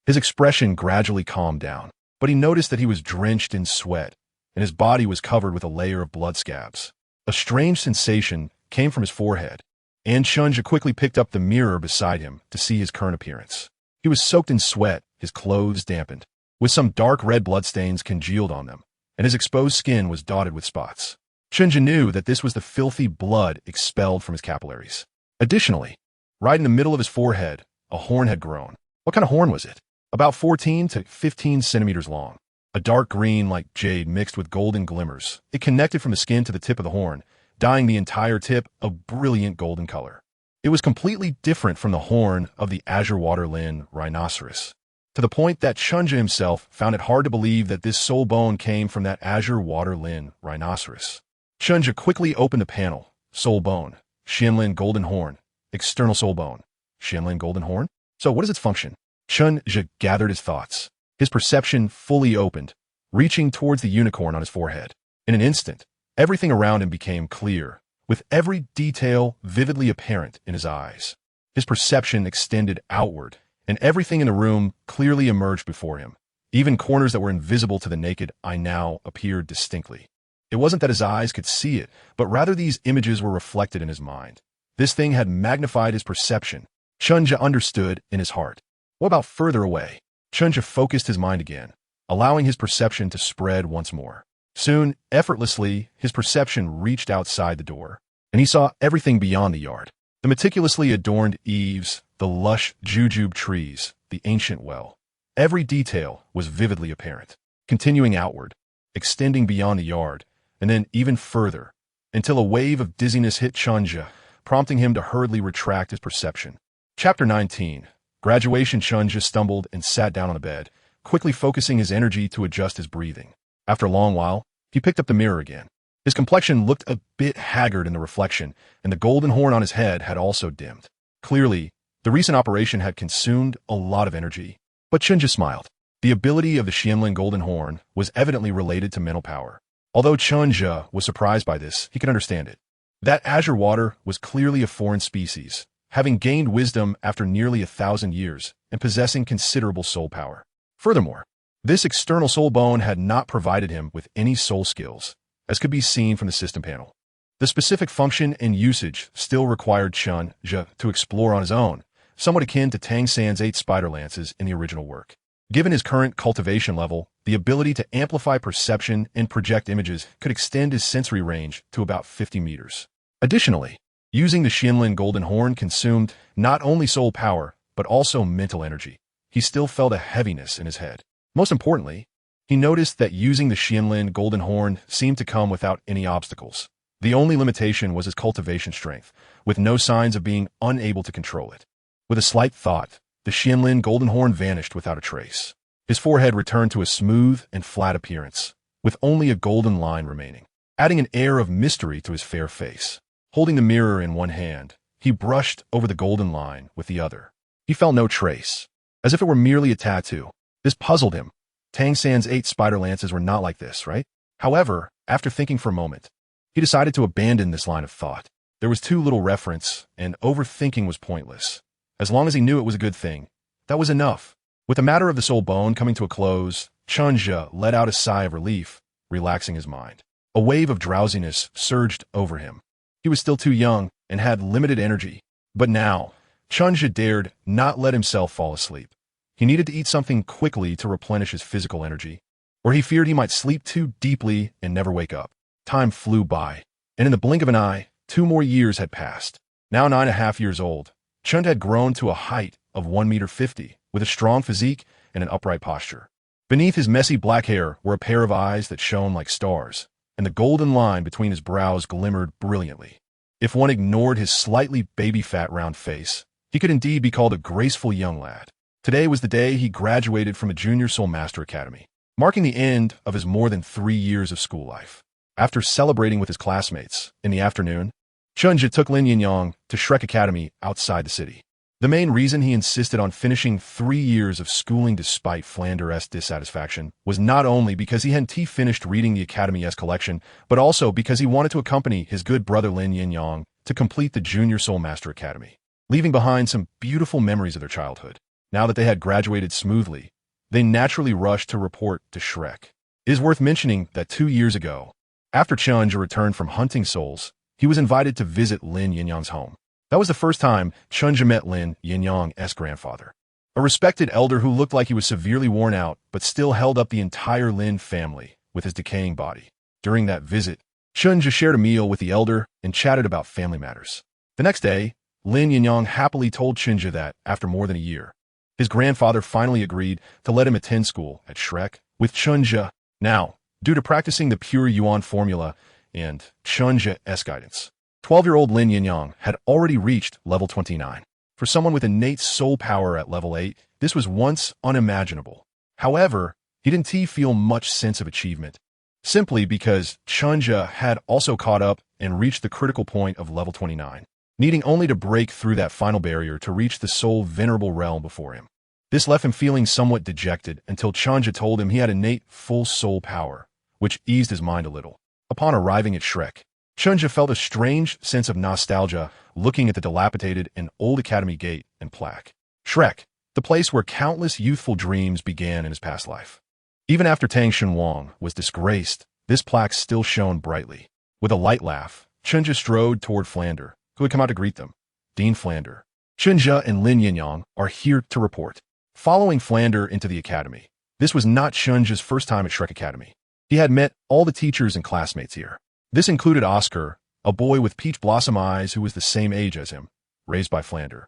His expression gradually calmed down, but he noticed that he was drenched in sweat, and his body was covered with a layer of blood scabs. A strange sensation came from his forehead, and Chen Zhe quickly picked up the mirror beside him to see his current appearance. He was soaked in sweat, his clothes dampened, with some dark red bloodstains congealed on them, and his exposed skin was dotted with spots. Chen Zhe knew that this was the filthy blood expelled from his capillaries. Additionally, right in the middle of his forehead, a horn had grown. What kind of horn was it? About 14 to 15 centimeters long. A dark green like jade mixed with golden glimmers. It connected from the skin to the tip of the horn, dyeing the entire tip a brilliant golden color. It was completely different from the horn of the azure water lin rhinoceros, to the point that Chen Zhe himself found it hard to believe that this soul bone came from that azure water lin rhinoceros. Chen Zhe quickly opened the panel. Soul bone, Xianlin golden horn, external soul bone, Xianlin golden horn? So what is its function? Chen Zhe gathered his thoughts. His perception fully opened, reaching towards the unicorn on his forehead. In an instant, everything around him became clear, with every detail vividly apparent in his eyes. His perception extended outward, and everything in the room clearly emerged before him. Even corners that were invisible to the naked eye now appeared distinctly. It wasn't that his eyes could see it, but rather these images were reflected in his mind. This thing had magnified his perception. Chen Zhe understood in his heart. What about further away? Chen Zhe focused his mind again, allowing his perception to spread once more. Soon, effortlessly, his perception reached outside the door, and he saw everything beyond the yard. The meticulously adorned eaves, the lush jujube trees, the ancient well. Every detail was vividly apparent, continuing outward, extending beyond the yard, and then even further, until a wave of dizziness hit Chen Zhe, prompting him to hurriedly retract his perception. Chapter 19. Graduation. Chen Zhe stumbled and sat down on the bed, quickly focusing his energy to adjust his breathing. After a long while, he picked up the mirror again. His complexion looked a bit haggard in the reflection, and the golden horn on his head had also dimmed. Clearly, the recent operation had consumed a lot of energy. But Chen Zhe smiled. The ability of the Xianlin golden horn was evidently related to mental power. Although Chen Zhe was surprised by this, he could understand it. That azure water was clearly a foreign species, having gained wisdom after nearly 1,000 years and possessing considerable soul power. Furthermore, this external soul bone had not provided him with any soul skills, as could be seen from the system panel. The specific function and usage still required Chen Zhe to explore on his own, somewhat akin to Tang San's 8 spider lances in the original work. Given his current cultivation level, the ability to amplify perception and project images could extend his sensory range to about 50 meters. Additionally, using the Xianlin golden horn consumed not only soul power, but also mental energy. He still felt a heaviness in his head. Most importantly, he noticed that using the Xianlin golden horn seemed to come without any obstacles. The only limitation was his cultivation strength, with no signs of being unable to control it. With a slight thought, the Xianlin golden horn vanished without a trace. His forehead returned to a smooth and flat appearance, with only a golden line remaining, adding an air of mystery to his fair face. Holding the mirror in one hand, he brushed over the golden line with the other. He felt no trace, as if it were merely a tattoo. This puzzled him. Tang San's 8 spider lances were not like this, right? However, after thinking for a moment, he decided to abandon this line of thought. There was too little reference, and overthinking was pointless. As long as he knew it was a good thing, that was enough. With the matter of the soul bone coming to a close, Chen Zhe let out a sigh of relief, relaxing his mind. A wave of drowsiness surged over him. He was still too young and had limited energy, but now, Chen Zhe dared not let himself fall asleep. He needed to eat something quickly to replenish his physical energy, or he feared he might sleep too deeply and never wake up. Time flew by, and in the blink of an eye, 2 more years had passed. Now 9.5 years old, Chen had grown to a height of 1.50 meters, with a strong physique and an upright posture. Beneath his messy black hair were a pair of eyes that shone like stars, and the golden line between his brows glimmered brilliantly. If one ignored his slightly baby-fat round face, he could indeed be called a graceful young lad. Today was the day he graduated from a Junior Soul Master Academy, marking the end of his more than 3 years of school life. After celebrating with his classmates in the afternoon, Chen Zhe took Lin Yinyang to Shrek Academy outside the city. The main reason he insisted on finishing 3 years of schooling despite Flanders' dissatisfaction was not only because he hadn't finished reading the Academy's collection, but also because he wanted to accompany his good brother Lin Yinyang to complete the Junior Soul Master Academy, leaving behind some beautiful memories of their childhood. Now that they had graduated smoothly, they naturally rushed to report to Shrek. It is worth mentioning that 2 years ago, after Chen Zhe returned from hunting souls, he was invited to visit Lin Yinyang's home. That was the first time Chen Zhe met Lin Yinyang's grandfather, a respected elder who looked like he was severely worn out but still held up the entire Lin family with his decaying body. During that visit, Chen Zhe shared a meal with the elder and chatted about family matters. The next day, Lin Yinyang happily told Chen Zhe that, after more than a year, his grandfather finally agreed to let him attend school at Shrek with Chen Zhe. Now, due to practicing the pure yuan formula and Chen Zhe's guidance, 12-year-old Lin Yinyang had already reached level 29. For someone with innate soul power at level 8, this was once unimaginable. However, he didn't feel much sense of achievement, simply because Chen Zhe had also caught up and reached the critical point of level 29, needing only to break through that final barrier to reach the soul venerable realm before him. This left him feeling somewhat dejected until Chen Zhe told him he had innate full soul power, which eased his mind a little. Upon arriving at Shrek, Chen Zhe felt a strange sense of nostalgia looking at the dilapidated and old academy gate and plaque. Shrek, the place where countless youthful dreams began in his past life. Even after Tang Xuanwang was disgraced, this plaque still shone brightly. With a light laugh, Chen Zhe strode toward Flander, who had come out to greet them. Dean Flander, Chen Zhe and Lin Yinyang are here to report. Following Flander into the academy, this was not Chen Zhe's first time at Shrek Academy. He had met all the teachers and classmates here. This included Oscar, a boy with peach blossom eyes who was the same age as him, raised by Flander,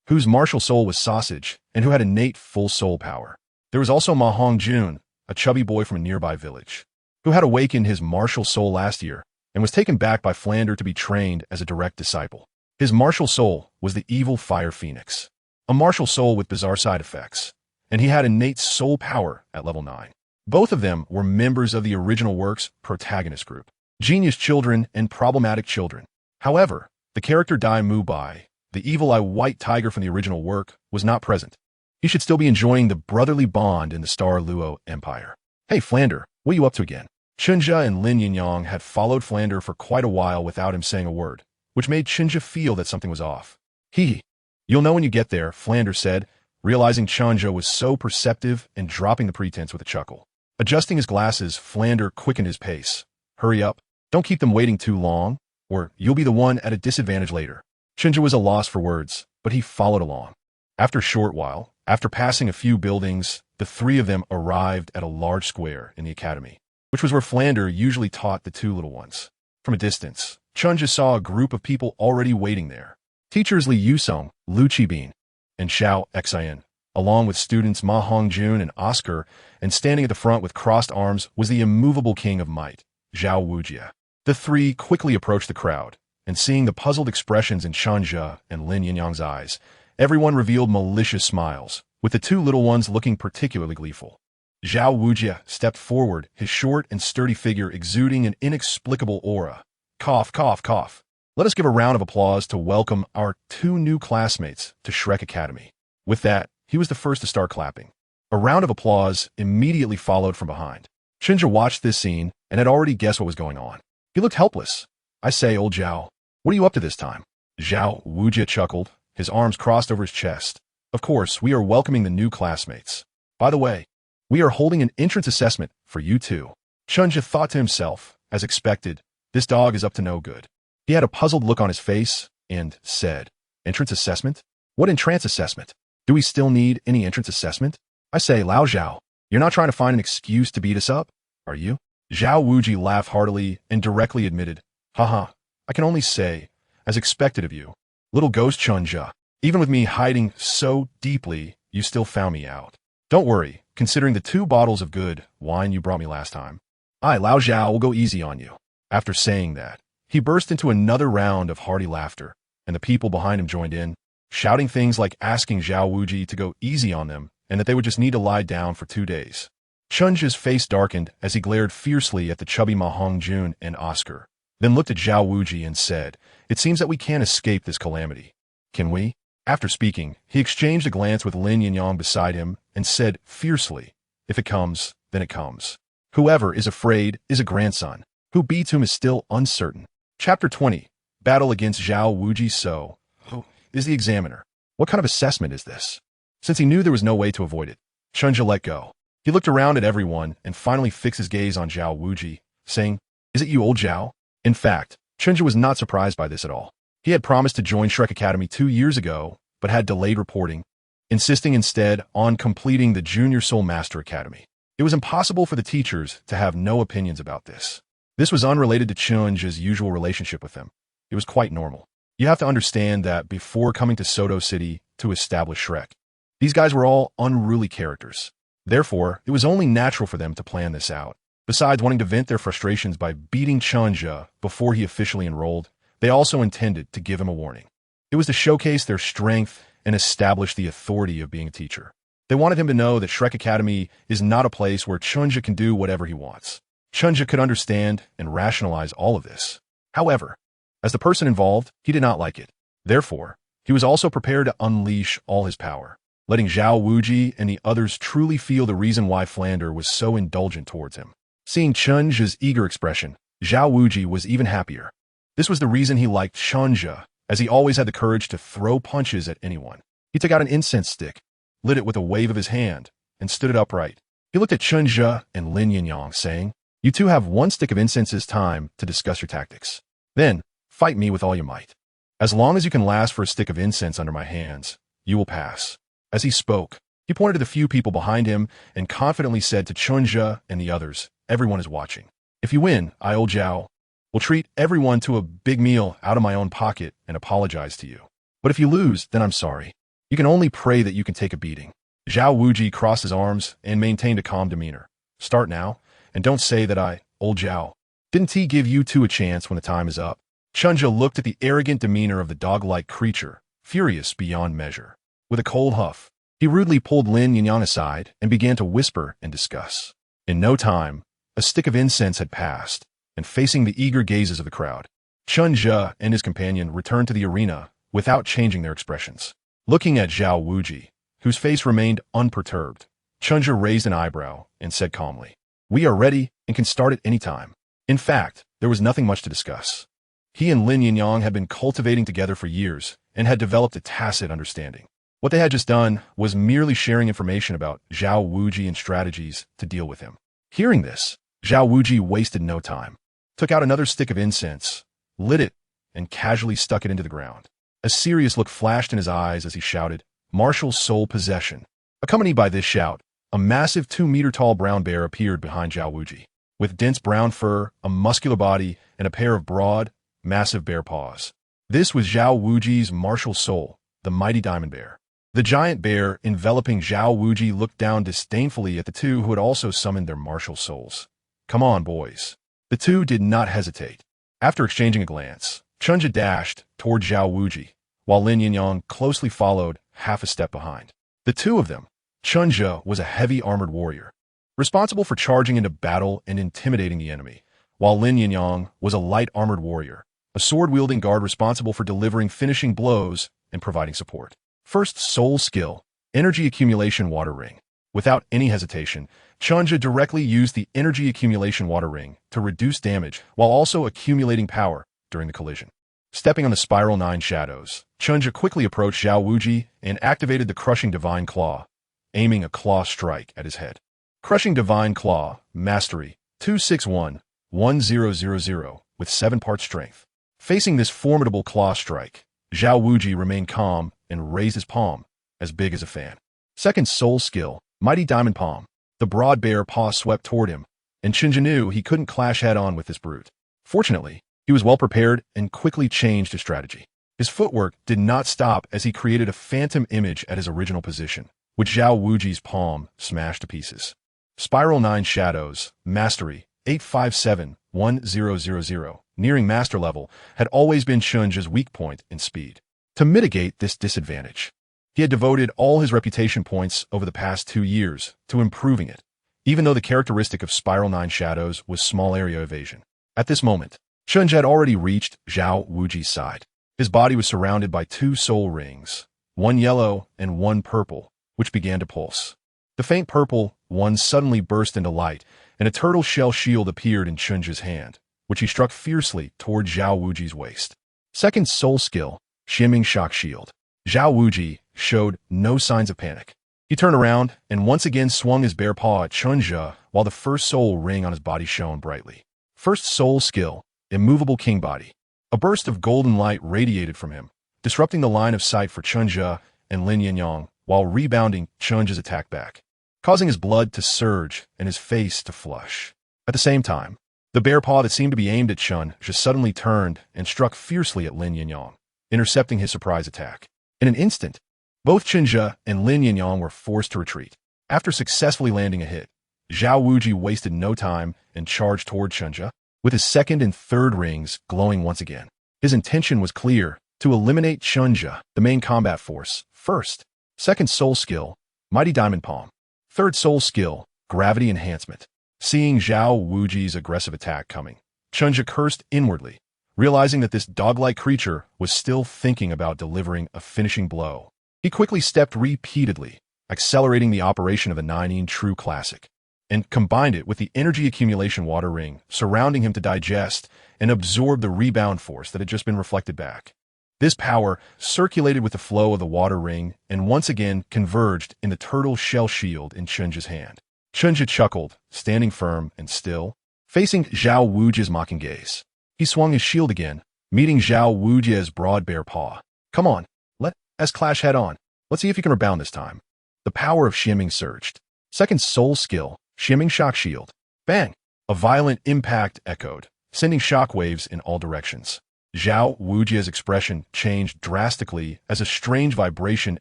whose martial soul was sausage and who had innate full soul power. There was also Ma Hongjun, a chubby boy from a nearby village, who had awakened his martial soul last year and was taken back by Flander to be trained as a direct disciple. His martial soul was the evil Fire Phoenix, a martial soul with bizarre side effects, and he had innate soul power at level 9. Both of them were members of the original work's protagonist group, Genius Children and Problematic Children. However, the character Dai Mu Bai, the evil-eye white tiger from the original work, was not present. He should still be enjoying the brotherly bond in the Star Luo Empire. Hey, Flander, what are you up to again? Chen Zhe and Lin Yinyang had followed Flander for quite a while without him saying a word, which made Chen Zhe feel that something was off. You'll know when you get there, Flander said, realizing Chen Zhe was so perceptive and dropping the pretense with a chuckle. Adjusting his glasses, Flander quickened his pace. Hurry up. Don't keep them waiting too long, or you'll be the one at a disadvantage later. Chen Zhe was a loss for words, but he followed along. After a short while, after passing a few buildings, the three of them arrived at a large square in the academy, which was where Flander usually taught the two little ones. From a distance, Chen Zhe saw a group of people already waiting there. Teachers Li Yusong, Lu Qibin, and Xiao Xian, along with students Ma Hongjun and Oscar, and standing at the front with crossed arms was the immovable king of might, Zhao Wujie. The three quickly approached the crowd, and seeing the puzzled expressions in Chen Zhe and Lin Yinyang's eyes, everyone revealed malicious smiles, with the two little ones looking particularly gleeful. Zhao Wujie stepped forward, his short and sturdy figure exuding an inexplicable aura. Cough, cough, cough. Let us give a round of applause to welcome our two new classmates to Shrek Academy. With that, he was the first to start clapping. A round of applause immediately followed from behind. Chen Zhe watched this scene and had already guessed what was going on. He looked helpless. I say, old Zhao, what are you up to this time? Zhao Wujie chuckled, his arms crossed over his chest. Of course, we are welcoming the new classmates. By the way, we are holding an entrance assessment for you two. Chen Zhe thought to himself, as expected, this dog is up to no good. He had a puzzled look on his face and said, entrance assessment? What entrance assessment? Do we still need any entrance assessment? I say, Lao Zhao, you're not trying to find an excuse to beat us up, are you? Zhao Wujie laughed heartily and directly admitted, haha, I can only say, as expected of you, little ghost Chen Zhe, even with me hiding so deeply, you still found me out. Don't worry, considering the 2 bottles of good wine you brought me last time. Lao Zhao will go easy on you. After saying that, he burst into another round of hearty laughter, and the people behind him joined in, shouting things like asking Zhao Wujie to go easy on them and that they would just need to lie down for 2 days. Chen Zhe's face darkened as he glared fiercely at the chubby Ma Hongjun and Oscar, then looked at Zhao Wujie and said, it seems that we can't escape this calamity. Can we? After speaking, he exchanged a glance with Lin Yinyang beside him and said fiercely, if it comes, then it comes. Whoever is afraid is a grandson. Who beats whom is still uncertain. Chapter 20. Battle against Zhao Wujie. So, who is the examiner? What kind of assessment is this? Since he knew there was no way to avoid it, Chen Zhe let go. He looked around at everyone and finally fixed his gaze on Zhao Wujie, saying, is it you, old Zhao? In fact, Chen Zhe was not surprised by this at all. He had promised to join Shrek Academy 2 years ago, but had delayed reporting, insisting instead on completing the Junior Soul Master Academy. It was impossible for the teachers to have no opinions about this. This was unrelated to Chen Zhe's usual relationship with them. It was quite normal. You have to understand that before coming to Soto City to establish Shrek, these guys were all unruly characters. Therefore, it was only natural for them to plan this out. Besides wanting to vent their frustrations by beating Chen Zhe before he officially enrolled, they also intended to give him a warning. It was to showcase their strength and establish the authority of being a teacher. They wanted him to know that Shrek Academy is not a place where Chen Zhe can do whatever he wants. Chen Zhe could understand and rationalize all of this. However, as the person involved, he did not like it. Therefore, he was also prepared to unleash all his power, letting Zhao Wuji and the others truly feel the reason why Flander was so indulgent towards him. Seeing Chen Zhe's eager expression, Zhao Wuji was even happier. This was the reason he liked Chen Zhe, as he always had the courage to throw punches at anyone. He took out an incense stick, lit it with a wave of his hand, and stood it upright. He looked at Chen Zhe and Lin Yinyang, saying, "You two have one stick of incense this time to discuss your tactics. Then, fight me with all your might. As long as you can last for a stick of incense under my hands, you will pass." As he spoke, he pointed to the few people behind him and confidently said to Chen Zhe and the others, "Everyone is watching. If you win, I, old Zhao, will treat everyone to a big meal out of my own pocket and apologize to you. But if you lose, then I'm sorry. You can only pray that you can take a beating." Zhao Wuji crossed his arms and maintained a calm demeanor. "Start now, and don't say that I, old Zhao, didn't give you two a chance when the time is up." Chen Zhe looked at the arrogant demeanor of the dog-like creature, furious beyond measure. With a cold huff, he rudely pulled Lin Yinyang aside and began to whisper and discuss. In no time, a stick of incense had passed, and facing the eager gazes of the crowd, Chen Zhe and his companion returned to the arena without changing their expressions. Looking at Zhao Wuji, whose face remained unperturbed, Chen Zhe raised an eyebrow and said calmly, "We are ready and can start at any time." In fact, there was nothing much to discuss. He and Lin Yinyang had been cultivating together for years and had developed a tacit understanding. What they had just done was merely sharing information about Zhao Wuji and strategies to deal with him. Hearing this, Zhao Wuji wasted no time, took out another stick of incense, lit it, and casually stuck it into the ground. A serious look flashed in his eyes as he shouted, "Martial soul possession." Accompanied by this shout, a massive 2-meter-tall brown bear appeared behind Zhao Wuji, with dense brown fur, a muscular body, and a pair of broad, massive bear paws. This was Zhao Wuji's martial soul, the mighty diamond bear. The giant bear enveloping Zhao Wuji looked down disdainfully at the two who had also summoned their martial souls. "Come on, boys." The two did not hesitate. After exchanging a glance, Chen Zhe dashed toward Zhao Wuji, while Lin Yinyang closely followed half a step behind. The two of them, Chen Zhe was a heavy armored warrior, responsible for charging into battle and intimidating the enemy, while Lin Yinyang was a light armored warrior, a sword-wielding guard responsible for delivering finishing blows and providing support. First soul skill, energy accumulation water ring. Without any hesitation, Chen Zhe directly used the energy accumulation water ring to reduce damage while also accumulating power during the collision. Stepping on the Spiral 9 shadows, Chen Zhe quickly approached Zhao Wuji and activated the Crushing Divine Claw, aiming a claw strike at his head. Crushing Divine Claw, Mastery, 261-1000, with 7-part strength. Facing this formidable claw strike, Zhao Wuji remained calm and raised his palm, as big as a fan. Second soul skill, Mighty Diamond Palm. The broad bear paw swept toward him, and Chen Zhe knew he couldn't clash head-on with this brute. Fortunately, he was well prepared and quickly changed his strategy. His footwork did not stop as he created a phantom image at his original position, which Zhao Wuji's palm smashed to pieces. Spiral 9 Shadows, Mastery, 857-1000, nearing master level, had always been Chen Zhe's weak point in speed. To mitigate this disadvantage, he had devoted all his reputation points over the past 2 years to improving it, even though the characteristic of Spiral 9 Shadows was small area evasion. At this moment, Chen Zhe had already reached Zhao Wuji's side. His body was surrounded by 2 soul rings, one yellow and one purple, which began to pulse. The faint purple one suddenly burst into light, and a turtle shell shield appeared in Chen Zhe's hand, which he struck fiercely toward Zhao Wuji's waist. Second soul skill, Xuanming Shock Shield. Zhao Wuji showed no signs of panic. He turned around and once again swung his bare paw at Chen Zhe while the first soul ring on his body shone brightly. First soul skill, Immovable King Body. A burst of golden light radiated from him, disrupting the line of sight for Chen Zhe and Lin Yinyang, while rebounding Chen Zhe's attack back, causing his blood to surge and his face to flush. At the same time, the bear paw that seemed to be aimed at Chen Zhe suddenly turned and struck fiercely at Lin Yinyang, intercepting his surprise attack. In an instant, both Chen Zhe and Lin Yinyang were forced to retreat. After successfully landing a hit, Xuanwu wasted no time and charged toward Chen Zhe, with his second and third rings glowing once again. His intention was clear: to eliminate Chen Zhe, the main combat force, first. Second soul skill, Mighty Diamond Palm. Third soul skill, Gravity Enhancement. Seeing Xuanwu's aggressive attack coming, Chen Zhe cursed inwardly, realizing that this dog-like creature was still thinking about delivering a finishing blow. He quickly stepped repeatedly, accelerating the operation of a 9 true classic, and combined it with the energy accumulation water ring surrounding him to digest and absorb the rebound force that had just been reflected back. This power circulated with the flow of the water ring and once again converged in the turtle shell shield in Chen Zhe's hand. Chen Zhe chuckled, standing firm and still, facing Xuanwu's mocking gaze. He swung his shield again, meeting Xuanwu's broad bear paw. Come on, let's clash head on. Let's see if you can rebound this time. The power of Xuanming surged. Second soul skill, Xuanming shock shield. Bang! A violent impact echoed, sending shockwaves in all directions. Xuanwu's expression changed drastically as a strange vibration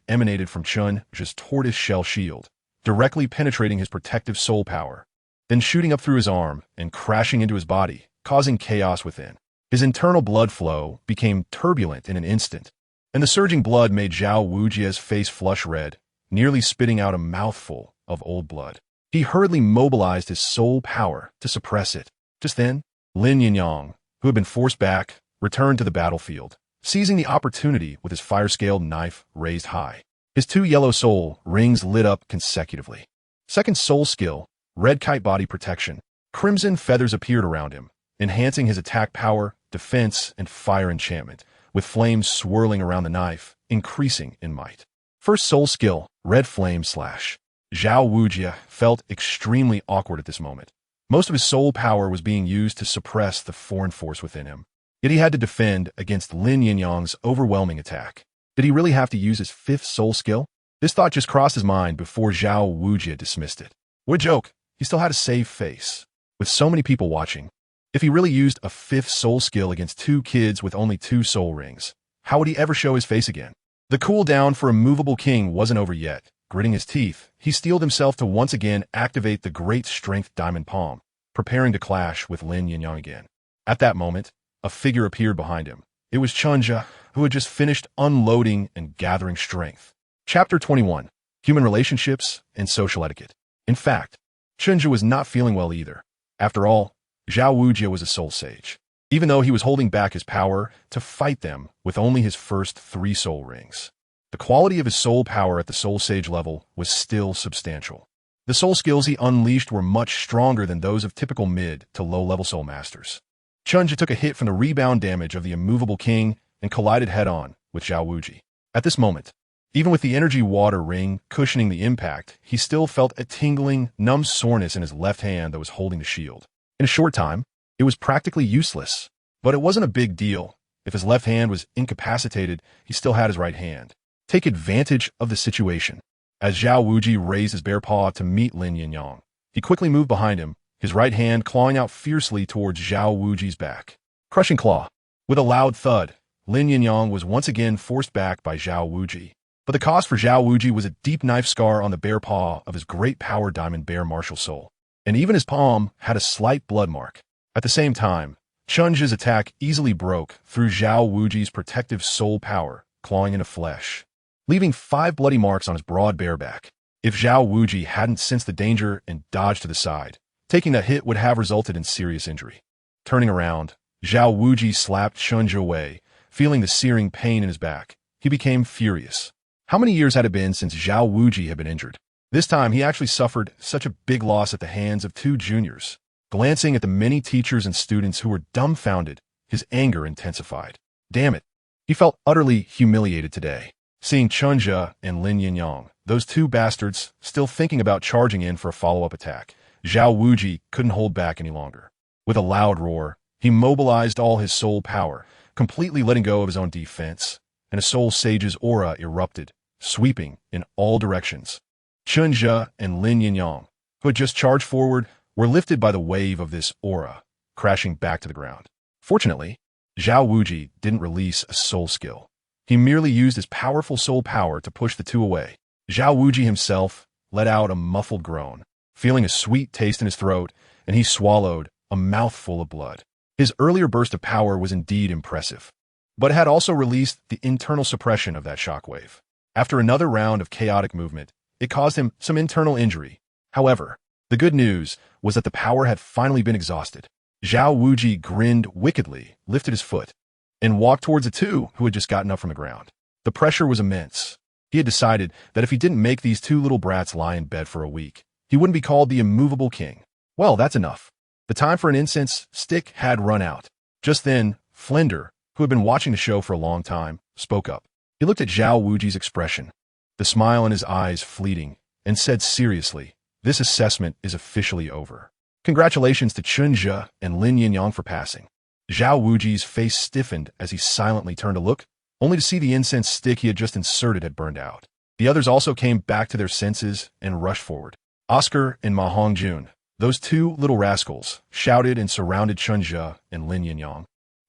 emanated from Chen Zhe's tortoise shell shield, directly penetrating his protective soul power, then shooting up through his arm and crashing into his body, causing chaos within. His internal blood flow became turbulent in an instant, and the surging blood made Xuanwu's face flush red, nearly spitting out a mouthful of old blood. He hurriedly mobilized his soul power to suppress it. Just then, Lin Yinyang, who had been forced back, returned to the battlefield, seizing the opportunity with his fire-scaled knife raised high. His 2 yellow soul rings lit up consecutively. Second soul skill, Red Kite Body Protection. Crimson feathers appeared around him, enhancing his attack power, defense, and fire enchantment, with flames swirling around the knife, increasing in might. First soul skill, Red Flame Slash. Xuanwu felt extremely awkward at this moment. Most of his soul power was being used to suppress the foreign force within him. Yet he had to defend against Lin Yinyang's overwhelming attack. Did he really have to use his 5th soul skill? This thought just crossed his mind before Xuanwu dismissed it. What a joke. He still had a save face. With so many people watching, if he really used a 5th soul skill against 2 kids with only 2 soul rings, how would he ever show his face again? The cooldown for a movable king wasn't over yet. Gritting his teeth, he steeled himself to once again activate the Great Strength Diamond Palm, preparing to clash with Lin Yinyang again. At that moment, a figure appeared behind him. It was Chen Zhe, who had just finished unloading and gathering strength. Chapter 21. Human Relationships and Social Etiquette. In fact, Chen Zhe was not feeling well either. After all, Xuanwu was a soul sage, even though he was holding back his power to fight them with only his first 3 soul rings. The quality of his soul power at the soul sage level was still substantial. The soul skills he unleashed were much stronger than those of typical mid to low-level soul masters. Chen Zhe took a hit from the rebound damage of the immovable king and collided head-on with Xuanwu. At this moment, even with the energy water ring cushioning the impact, he still felt a tingling, numb soreness in his left hand that was holding the shield. In a short time, it was practically useless, but it wasn't a big deal. If his left hand was incapacitated, he still had his right hand. Take advantage of the situation. As Xuanwu raised his bare paw to meet Lin Yinyang, he quickly moved behind him, his right hand clawing out fiercely towards Xuanwu's back. Crushing claw. With a loud thud, Lin Yinyang was once again forced back by Xuanwu. But the cost for Xuanwu was a deep knife scar on the bare paw of his great power diamond bear martial soul, and even his palm had a slight blood mark. At the same time, Chen Zhe's attack easily broke through Xuanwu's protective soul power, clawing into flesh, leaving 5 bloody marks on his broad bare back. If Xuanwu hadn't sensed the danger and dodged to the side, taking that hit would have resulted in serious injury. Turning around, Xuanwu slapped Chen Zhe away, feeling the searing pain in his back. He became furious. How many years had it been since Xuanwu had been injured? This time, he actually suffered such a big loss at the hands of 2 juniors. Glancing at the many teachers and students who were dumbfounded, his anger intensified. Damn it. He felt utterly humiliated today. Seeing Chen Zhe and Lin Yinyang, those 2 bastards, still thinking about charging in for a follow-up attack, Xuanwu couldn't hold back any longer. With a loud roar, he mobilized all his soul power, completely letting go of his own defense, and a soul sage's aura erupted, sweeping in all directions. Chen Zhe and Lin Yinyang, who had just charged forward, were lifted by the wave of this aura, crashing back to the ground. Fortunately, Zhao Wuji didn't release a soul skill. He merely used his powerful soul power to push the two away. Zhao Wuji himself let out a muffled groan, feeling a sweet taste in his throat, and he swallowed a mouthful of blood. His earlier burst of power was indeed impressive, but it had also released the internal suppression of that shockwave. After another round of chaotic movement, it caused him some internal injury. However, the good news was that the power had finally been exhausted. Zhao Wuji grinned wickedly, lifted his foot, and walked towards the two who had just gotten up from the ground. The pressure was immense. He had decided that if he didn't make these two little brats lie in bed for a week, he wouldn't be called the immovable king. Well, that's enough. The time for an incense stick had run out. Just then, Flender, who had been watching the show for a long time, spoke up. He looked at Zhao Wuji's expression, the smile in his eyes fleeting, and said seriously, "This assessment is officially over. Congratulations to Chen Zhe and Lin Yinyang for passing." Zhao Wuji's face stiffened as he silently turned to look, only to see the incense stick he had just inserted had burned out. The others also came back to their senses and rushed forward. Oscar and Ma Hongjun, those two little rascals, shouted and surrounded Chen Zhe and Lin Yinyang.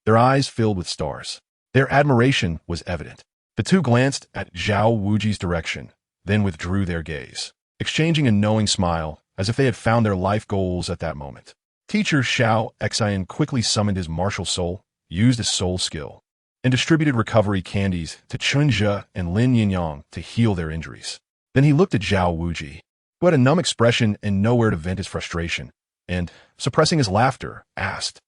Their eyes filled with stars. Their admiration was evident. The two glanced at Zhao Wuji's direction, then withdrew their gaze, exchanging a knowing smile as if they had found their life goals at that moment. Teacher Xiao Xian quickly summoned his martial soul, used his soul skill, and distributed recovery candies to Chen Zhe and Lin Yinyang to heal their injuries. Then he looked at Zhao Wuji, who had a numb expression and nowhere to vent his frustration, and, suppressing his laughter, asked,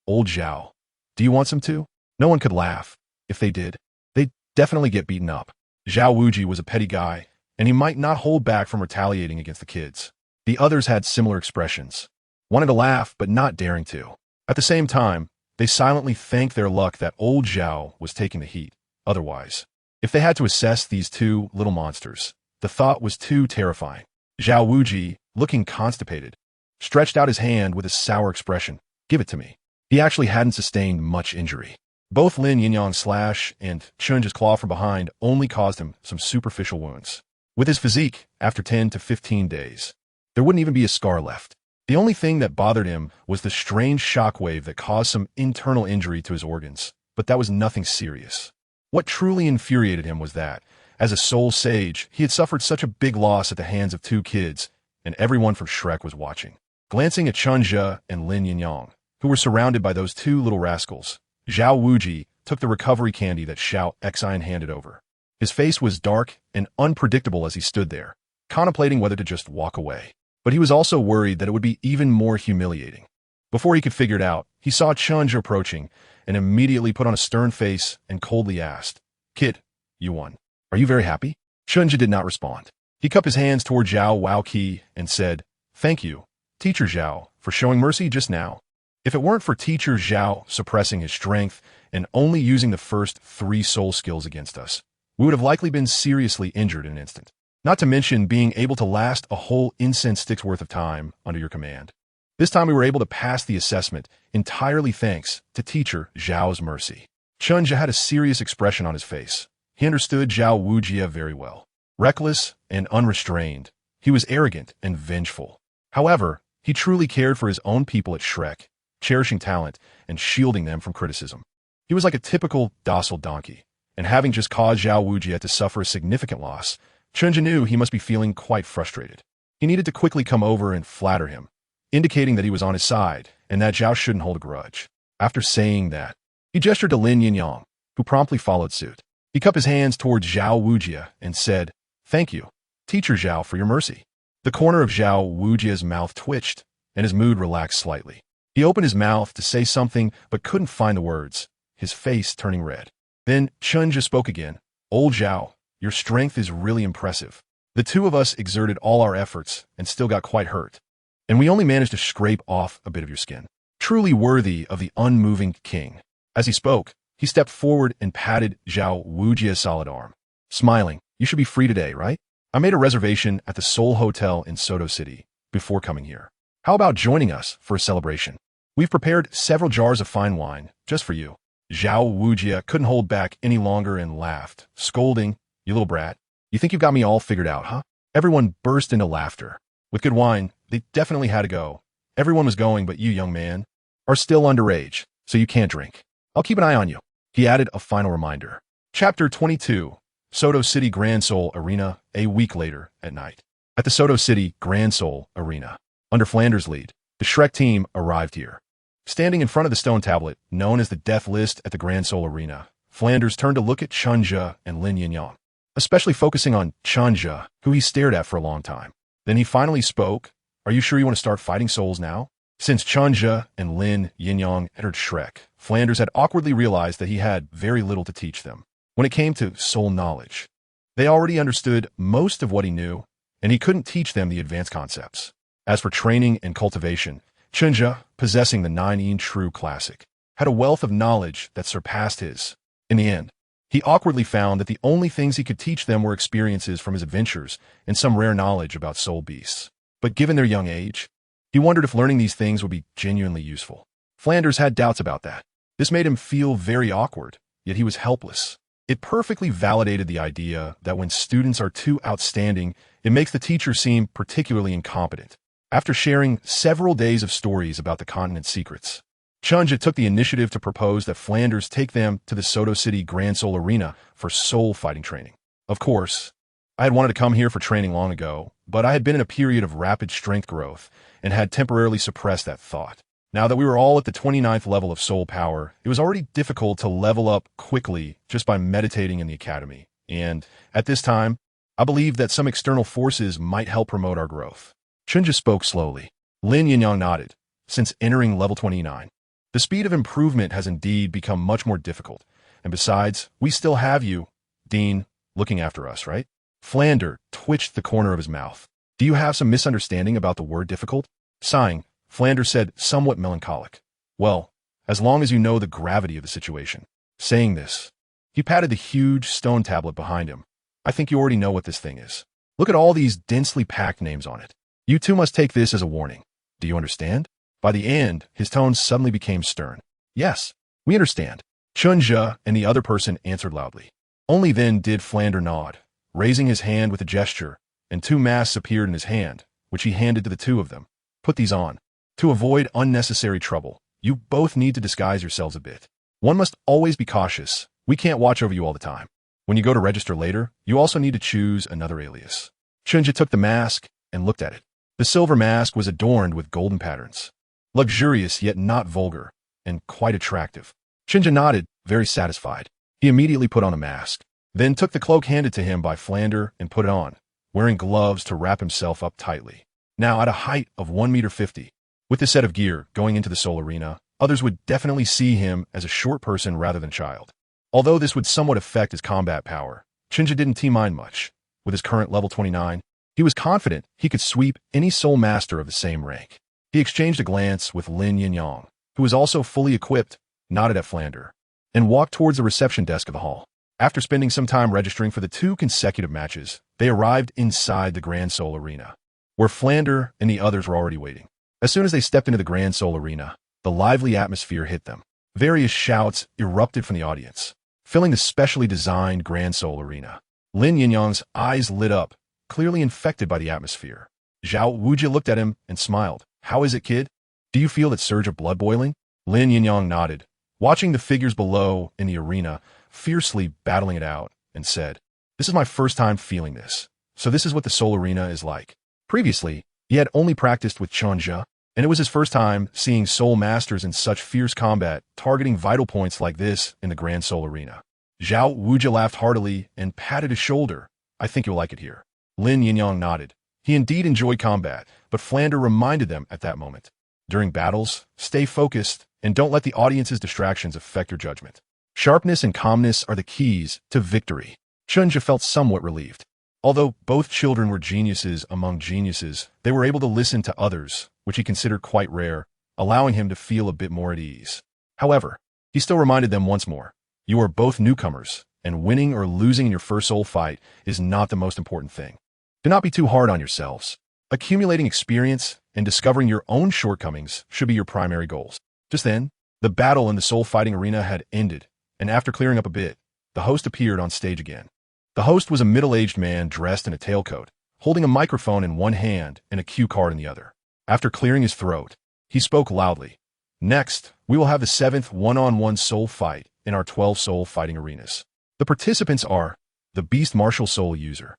"Old Zhao, do you want some too?" No one could laugh. If they did, they'd definitely get beaten up. Zhao Wuji was a petty guy, and he might not hold back from retaliating against the kids. The others had similar expressions, wanted to laugh but not daring to. At the same time, they silently thanked their luck that old Zhao was taking the heat. Otherwise, if they had to assess these two little monsters, the thought was too terrifying. Zhao Wuji, looking constipated, stretched out his hand with a sour expression. "Give it to me." He actually hadn't sustained much injury. Both Lin Yinyang's slash and Chen Zhe's claw from behind only caused him some superficial wounds. With his physique, after 10 to 15 days, there wouldn't even be a scar left. The only thing that bothered him was the strange shockwave that caused some internal injury to his organs, but that was nothing serious. What truly infuriated him was that, as a soul sage, he had suffered such a big loss at the hands of two kids, and everyone from Shrek was watching. Glancing at Chen Zhe and Lin Yinyang, who were surrounded by those two little rascals, Zhao Wuji took the recovery candy that Xiao Xian handed over. His face was dark and unpredictable as he stood there, contemplating whether to just walk away. But he was also worried that it would be even more humiliating. Before he could figure it out, he saw Chen Zhe approaching and immediately put on a stern face and coldly asked, "Kid, you won. Are you very happy?" Chen Zhe did not respond. He cupped his hands toward Zhao Wuqi and said, "Thank you, Teacher Zhao, for showing mercy just now. If it weren't for Teacher Zhao suppressing his strength and only using the first 3 soul skills against us, we would have likely been seriously injured in an instant. Not to mention being able to last a whole incense stick's worth of time under your command. This time we were able to pass the assessment entirely thanks to Teacher Zhao's mercy." Chen Zhe had a serious expression on his face. He understood Zhao Wuji very well. Reckless and unrestrained, he was arrogant and vengeful. However, he truly cared for his own people at Shrek, cherishing talent and shielding them from criticism. He was like a typical docile donkey, and having just caused Zhao Wuji to suffer a significant loss, Chen Zhe knew he must be feeling quite frustrated. He needed to quickly come over and flatter him, indicating that he was on his side and that Zhao shouldn't hold a grudge. After saying that, he gestured to Lin Yinyang, who promptly followed suit. He cupped his hands towards Zhao Wuji and said, "Thank you, Teacher Zhao, for your mercy." The corner of Zhao Wuji's mouth twitched, and his mood relaxed slightly. He opened his mouth to say something but couldn't find the words, his face turning red. Then Chen Zhe spoke again. "Old Zhao, your strength is really impressive. The two of us exerted all our efforts and still got quite hurt, and we only managed to scrape off a bit of your skin. Truly worthy of the unmoving king." As he spoke, he stepped forward and patted Zhao Wuji's solid arm. Smiling, "You should be free today, right? I made a reservation at the Seoul Hotel in Soto City before coming here. How about joining us for a celebration? We've prepared several jars of fine wine just for you." Xuanwu couldn't hold back any longer and laughed, scolding, "You little brat. You think you've got me all figured out, huh?" Everyone burst into laughter. With good wine, they definitely had to go. Everyone was going, but you, young man, are still underage, so you can't drink. I'll keep an eye on you. He added a final reminder. Chapter 22. Soto City Grand Seoul Arena, a week later at night. At the Soto City Grand Seoul Arena, under Flanders' lead, the Shrek team arrived here. Standing in front of the stone tablet, known as the Death List at the Grand Seoul Arena, Flanders turned to look at Chen Zhe and Lin Yinyang, especially focusing on Chen Zhe, who he stared at for a long time. Then he finally spoke. "Are you sure you want to start fighting souls now?" Since Chen Zhe and Lin Yinyang entered Shrek, Flanders had awkwardly realized that he had very little to teach them. When it came to soul knowledge, they already understood most of what he knew, and he couldn't teach them the advanced concepts. As for training and cultivation, Chen Zhe, possessing the 9 True Classic, had a wealth of knowledge that surpassed his. In the end, he awkwardly found that the only things he could teach them were experiences from his adventures and some rare knowledge about soul beasts. But given their young age, he wondered if learning these things would be genuinely useful. Flanders had doubts about that. This made him feel very awkward, yet he was helpless. It perfectly validated the idea that when students are too outstanding, it makes the teacher seem particularly incompetent. After sharing several days of stories about the continent's secrets, Chen Zhe took the initiative to propose that Flanders take them to the Soto City Grand Seoul Arena for soul fighting training. Of course, I had wanted to come here for training long ago, but I had been in a period of rapid strength growth and had temporarily suppressed that thought. Now that we were all at the 29th level of soul power, it was already difficult to level up quickly just by meditating in the academy. And at this time, I believed that some external forces might help promote our growth. Chen Zhe spoke slowly. Lin Yinyang nodded. Since entering level 29, the speed of improvement has indeed become much more difficult. And besides, we still have you, Dean, looking after us, right? Flander twitched the corner of his mouth. Do you have some misunderstanding about the word difficult? Sighing, Flanders said, somewhat melancholic. Well, as long as you know the gravity of the situation. Saying this, he patted the huge stone tablet behind him. I think you already know what this thing is. Look at all these densely packed names on it. You too must take this as a warning. Do you understand? By the end, his tone suddenly became stern. Yes, we understand. Chen Zhe and the other person answered loudly. Only then did Flander nod, raising his hand with a gesture, and 2 masks appeared in his hand, which he handed to the 2 of them. Put these on. To avoid unnecessary trouble, you both need to disguise yourselves a bit. One must always be cautious. We can't watch over you all the time. When you go to register later, you also need to choose another alias. Chen Zhe took the mask and looked at it. The silver mask was adorned with golden patterns. Luxurious yet not vulgar, and quite attractive. Chen Zhe nodded, very satisfied. He immediately put on the mask, then took the cloak handed to him by Flander and put it on, wearing gloves to wrap himself up tightly. Now at a height of 1.50 meters, with this set of gear going into the Soul Arena, others would definitely see him as a short person rather than child. Although this would somewhat affect his combat power, Chen Zhe didn't T-mind much. With his current level 29, he was confident he could sweep any soul master of the same rank. He exchanged a glance with Lin Yinyang, who was also fully equipped, nodded at Flander, and walked towards the reception desk of the hall. After spending some time registering for the 2 consecutive matches, they arrived inside the Grand Soul Arena, where Flander and the others were already waiting. As soon as they stepped into the Grand Soul Arena, the lively atmosphere hit them. Various shouts erupted from the audience, filling the specially designed Grand Soul Arena. Lin Yinyang's eyes lit up, clearly infected by the atmosphere. Xuanwu looked at him and smiled. How is it, kid? Do you feel that surge of blood boiling? Lin Yinyang nodded, watching the figures below in the arena, fiercely battling it out, and said, This is my first time feeling this, so this is what the Soul Arena is like. Previously, he had only practiced with Chen Zhe, and it was his first time seeing soul masters in such fierce combat, targeting vital points like this in the Grand Soul Arena. Xuanwu laughed heartily and patted his shoulder. I think you'll like it here. Lin Yinyang nodded. He indeed enjoyed combat, but Flander reminded them at that moment. During battles, stay focused and don't let the audience's distractions affect your judgment. Sharpness and calmness are the keys to victory. Chen Zhe felt somewhat relieved. Although both children were geniuses among geniuses, they were able to listen to others, which he considered quite rare, allowing him to feel a bit more at ease. However, he still reminded them once more, you are both newcomers, and winning or losing in your first soul fight is not the most important thing. Do not be too hard on yourselves. Accumulating experience and discovering your own shortcomings should be your primary goals. Just then, The battle in the soul fighting arena had ended, and after clearing up a bit, the host appeared on stage again. The host was a middle-aged man dressed in a tailcoat, holding a microphone in one hand and a cue card in the other. After clearing his throat, he spoke loudly. Next, we will have the 7th one-on-one soul fight in our 12 soul fighting arenas. The participants are the Beast Martial Soul User,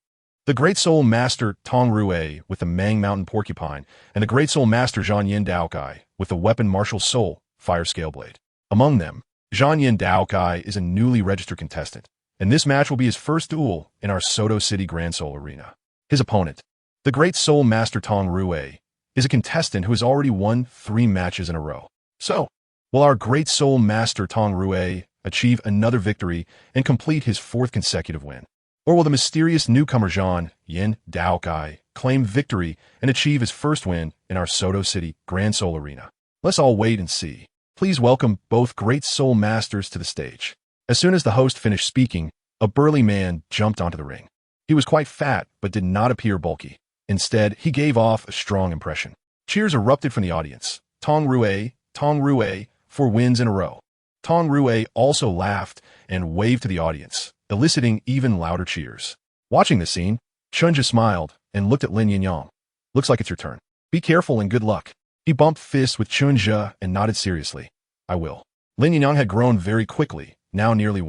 the Great Soul Master Tong Rue with the Mang Mountain Porcupine, and the Great Soul Master Zhan Yin Daokai with the Weapon Martial Soul Fire Scale Blade. Among them, Zhan Yin Daokai is a newly registered contestant, and this match will be his first duel in our Soto City Grand Soul Arena. His opponent, the Great Soul Master Tong Rue, is a contestant who has already won 3 matches in a row. So, will our Great Soul Master Tong Rue achieve another victory and complete his 4th consecutive win? Or will the mysterious newcomer Zhan Yin Daokai claim victory and achieve his first win in our Soto City Grand Soul Arena? Let's all wait and see. Please welcome both Great Soul Masters to the stage. As soon as the host finished speaking, a burly man jumped onto the ring. He was quite fat, but did not appear bulky. Instead, he gave off a strong impression. Cheers erupted from the audience. Tong Rue, 4 wins in a row. Tong Rue also laughed and waved to the audience, eliciting even louder cheers. Watching the scene, Chen Zhe smiled and looked at Lin Yinyang. Looks like it's your turn. Be careful and good luck. He bumped fists with Chen Zhe and nodded seriously. I will. Lin Yinyang had grown very quickly, now nearly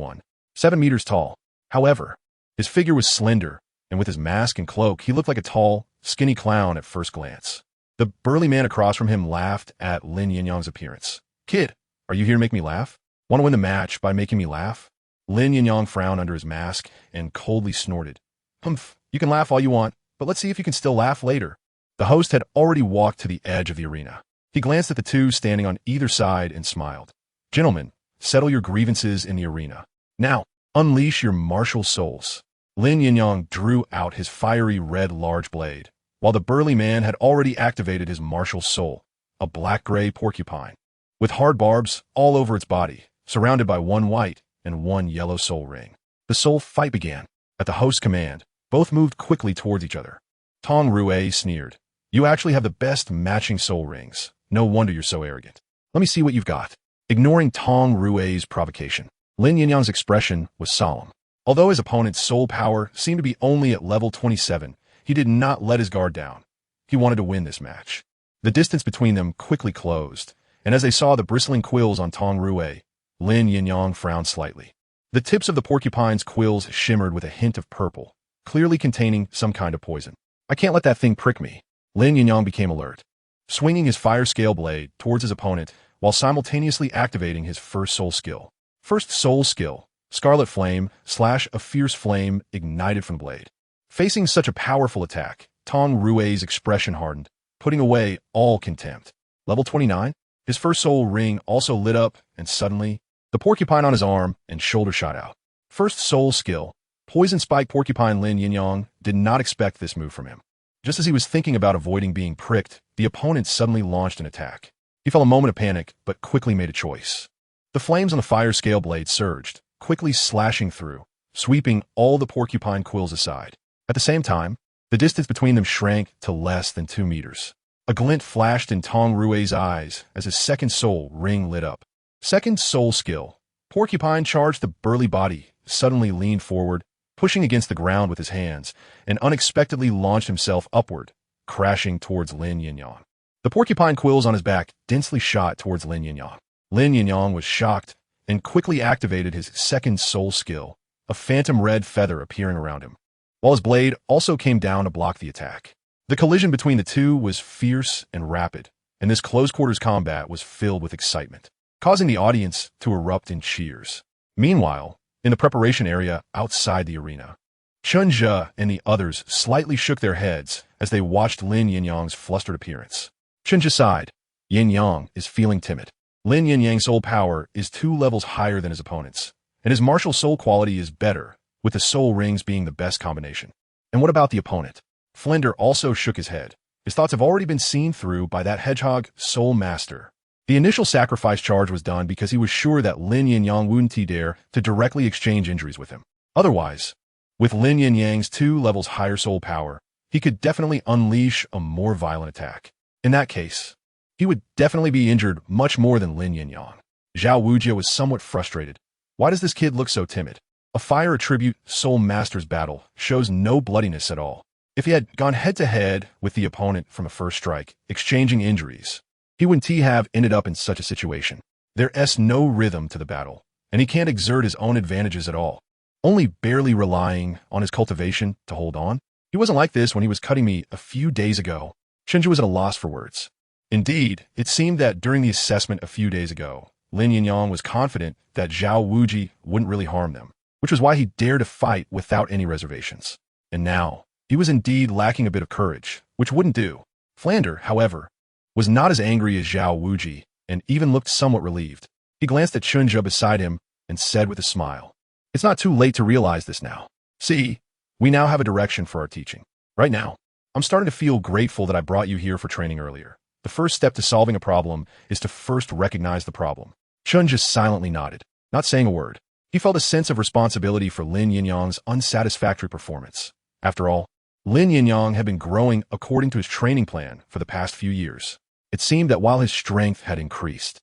7 meters tall. However, his figure was slender, and with his mask and cloak, he looked like a tall, skinny clown at first glance. The burly man across from him laughed at Lin Yinyang's appearance. Kid, are you here to make me laugh? Want to win the match by making me laugh? Lin Yinyang frowned under his mask and coldly snorted. Humph, you can laugh all you want, but let's see if you can still laugh later. The host had already walked to the edge of the arena. He glanced at the two standing on either side and smiled. Gentlemen, settle your grievances in the arena. Now, unleash your martial souls. Lin Yinyang drew out his fiery red large blade, while the burly man had already activated his martial soul, a black-gray porcupine, with hard barbs all over its body, surrounded by 1 white and 1 yellow soul ring. The soul fight began. At the host's command, both moved quickly towards each other. Tong Rue sneered. You actually have the best matching soul rings. No wonder you're so arrogant. Let me see what you've got. Ignoring Tong Rue's provocation, Lin Yinyang's expression was solemn. Although his opponent's soul power seemed to be only at level 27, he did not let his guard down. He wanted to win this match. The distance between them quickly closed, and as they saw the bristling quills on Tong Rue, Lin Yinyang frowned slightly. The tips of the porcupine's quills shimmered with a hint of purple, clearly containing some kind of poison. I can't let that thing prick me. Lin Yinyang became alert, swinging his fire scale blade towards his opponent while simultaneously activating his first soul skill. First soul skill, Scarlet Flame / a fierce flame ignited from the blade. Facing such a powerful attack, Tong Rue's expression hardened, putting away all contempt. Level 29? His first soul ring also lit up, and suddenly, the porcupine on his arm and shoulder shot out. First soul skill, Poison Spike Porcupine. Lin Yinyang did not expect this move from him. Just as he was thinking about avoiding being pricked, the opponent suddenly launched an attack. He felt a moment of panic, but quickly made a choice. The flames on the fire scale blade surged, quickly slashing through, sweeping all the porcupine quills aside. At the same time, the distance between them shrank to less than 2 meters. A glint flashed in Tong Rue's eyes as his second soul ring lit up. Second soul skill. Porcupine charged the burly body, suddenly leaned forward, pushing against the ground with his hands, and unexpectedly launched himself upward, crashing towards Lin Yinyang. The porcupine quills on his back densely shot towards Lin Yinyang. Lin Yinyang was shocked and quickly activated his second soul skill, a phantom red feather appearing around him, while his blade also came down to block the attack. The collision between the two was fierce and rapid, and this close-quarters combat was filled with excitement, causing the audience to erupt in cheers. Meanwhile, in the preparation area outside the arena, Chen Zhe and the others slightly shook their heads as they watched Lin Yinyang's flustered appearance. Chen Zhe sighed. Yinyang is feeling timid. Lin Yinyang's soul power is 2 levels higher than his opponent's, and his martial soul quality is better, with the soul rings being the best combination. And what about the opponent? Flender also shook his head. His thoughts have already been seen through by that hedgehog soul master. The initial sacrifice charge was done because he was sure that Lin Yinyang wouldn't dare to directly exchange injuries with him. Otherwise, with Lin Yinyang's 2 levels higher soul power, he could definitely unleash a more violent attack. In that case, he would definitely be injured much more than Lin Yinyang. Zhao Wujia was somewhat frustrated. Why does this kid look so timid? A fire attribute Soul Master's battle shows no bloodiness at all. If he had gone head-to-head with the opponent from a first strike, exchanging injuries, he wouldn't have ended up in such a situation. There's no rhythm to the battle, and he can't exert his own advantages at all, only barely relying on his cultivation to hold on. He wasn't like this when he was cutting me a few days ago. Chen Zhe was at a loss for words. Indeed, it seemed that during the assessment a few days ago, Lin Yinyang was confident that Zhao Wuji wouldn't really harm them, which was why he dared to fight without any reservations. And now, he was indeed lacking a bit of courage, which wouldn't do. Flander, however, was not as angry as Zhao Wuji and even looked somewhat relieved. He glanced at Chen Zhe beside him and said with a smile, "It's not too late to realize this now. See, we now have a direction for our teaching. Right now, I'm starting to feel grateful that I brought you here for training earlier. The first step to solving a problem is to first recognize the problem." Chen just silently nodded, not saying a word. He felt a sense of responsibility for Lin Yinyang's unsatisfactory performance. After all, Lin Yinyang had been growing according to his training plan for the past few years. It seemed that while his strength had increased,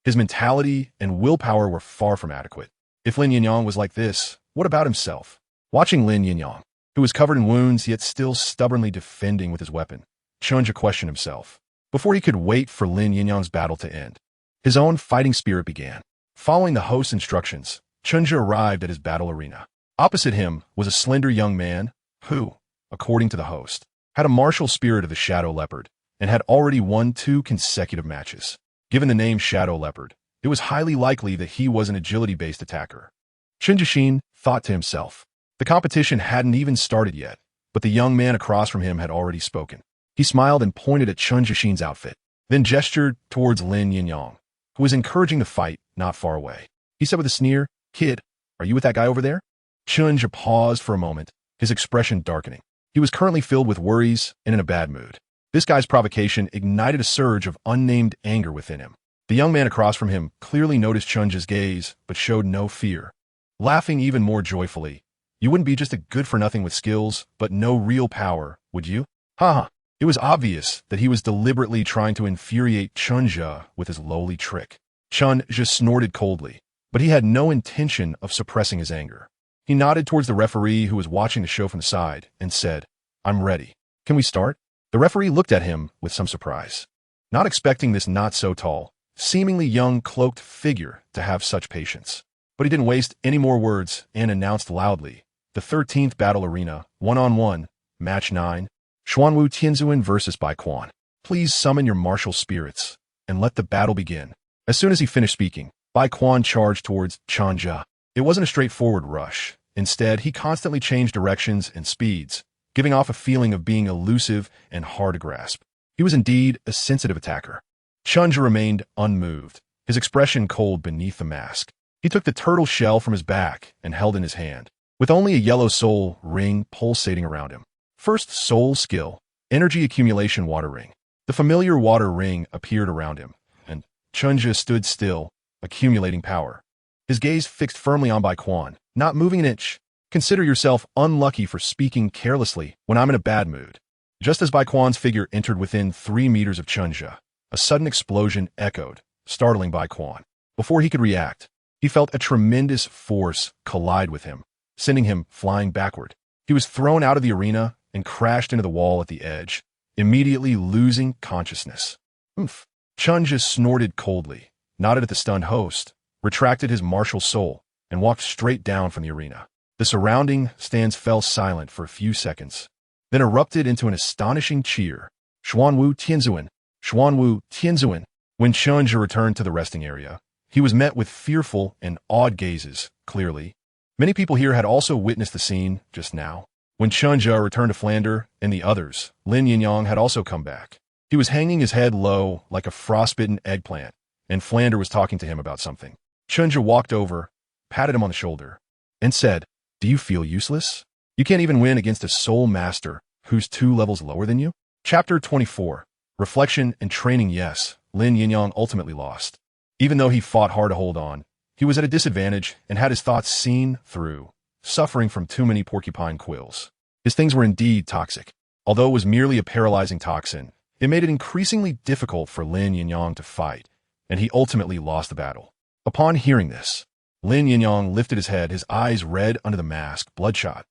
his mentality and willpower were far from adequate. If Lin Yinyang was like this, what about himself? Watching Lin Yinyang, who was covered in wounds yet still stubbornly defending with his weapon, Chen Zhe questioned himself. Before he could wait for Lin Yinyang's battle to end, his own fighting spirit began. Following the host's instructions, Chen Zhe arrived at his battle arena. Opposite him was a slender young man who, according to the host, had a martial spirit of the Shadow Leopard and had already won 2 consecutive matches. Given the name Shadow Leopard, it was highly likely that he was an agility-based attacker. Chen Zhe thought to himself. The competition hadn't even started yet, but the young man across from him had already spoken. He smiled and pointed at Chen Zhe's outfit, then gestured towards Lin Yinyang, who was encouraging the fight not far away. He said with a sneer, "Kid, are you with that guy over there?" Chen Zhe paused for a moment, his expression darkening. He was currently filled with worries and in a bad mood. This guy's provocation ignited a surge of unnamed anger within him. The young man across from him clearly noticed Chen Zhe's gaze, but showed no fear. Laughing even more joyfully, "You wouldn't be just a good-for-nothing with skills, but no real power, would you?" Haha. It was obvious that he was deliberately trying to infuriate Chen Zhe with his lowly trick. Chen Zhe snorted coldly, but he had no intention of suppressing his anger. He nodded towards the referee who was watching the show from the side and said, "I'm ready. Can we start?" The referee looked at him with some surprise, not expecting this not-so-tall, seemingly young cloaked figure to have such patience. But he didn't waste any more words and announced loudly, "The 13th Battle Arena, 1-on-1, Match 9, Xuanwu Tianzuan versus Bai Quan. Please summon your martial spirits, and let the battle begin." As soon as he finished speaking, Bai Quan charged towards Chen Zhe. It wasn't a straightforward rush. Instead, he constantly changed directions and speeds, giving off a feeling of being elusive and hard to grasp. He was indeed a sensitive attacker. Chen Zhe remained unmoved, his expression cold beneath the mask. He took the turtle shell from his back and held in his hand, with only a yellow soul ring pulsating around him. First soul skill, energy accumulation water ring. The familiar water ring appeared around him, and Chen Zhe stood still, accumulating power. His gaze fixed firmly on Bai Quan, not moving an inch. "Consider yourself unlucky for speaking carelessly when I'm in a bad mood." Just as Bai Quan's figure entered within 3 meters of Chen Zhe, a sudden explosion echoed, startling Bai Quan. Before he could react, he felt a tremendous force collide with him, sending him flying backward. He was thrown out of the arena and crashed into the wall at the edge, immediately losing consciousness. "Oomph." Chen Zhe snorted coldly, nodded at the stunned host, retracted his martial soul, and walked straight down from the arena. The surrounding stands fell silent for a few seconds, then erupted into an astonishing cheer. "Xuanwu Tianzuan! Xuanwu Tianzuan!" When Chen Zhe returned to the resting area, he was met with fearful and awed gazes, clearly. Many people here had also witnessed the scene just now. When Chen Zhe returned to Flander and the others, Lin Yinyang had also come back. He was hanging his head low like a frostbitten eggplant, and Flander was talking to him about something. Chen Zhe walked over, patted him on the shoulder, and said, "Do you feel useless? You can't even win against a soul master who's 2 levels lower than you?" Chapter 24. Reflection and training. Yes, Lin Yinyang ultimately lost. Even though he fought hard to hold on, he was at a disadvantage and had his thoughts seen through, suffering from too many porcupine quills. His things were indeed toxic. Although it was merely a paralyzing toxin, it made it increasingly difficult for Lin Yinyang to fight, and he ultimately lost the battle. Upon hearing this, Lin Yinyang lifted his head, his eyes red under the mask, bloodshot.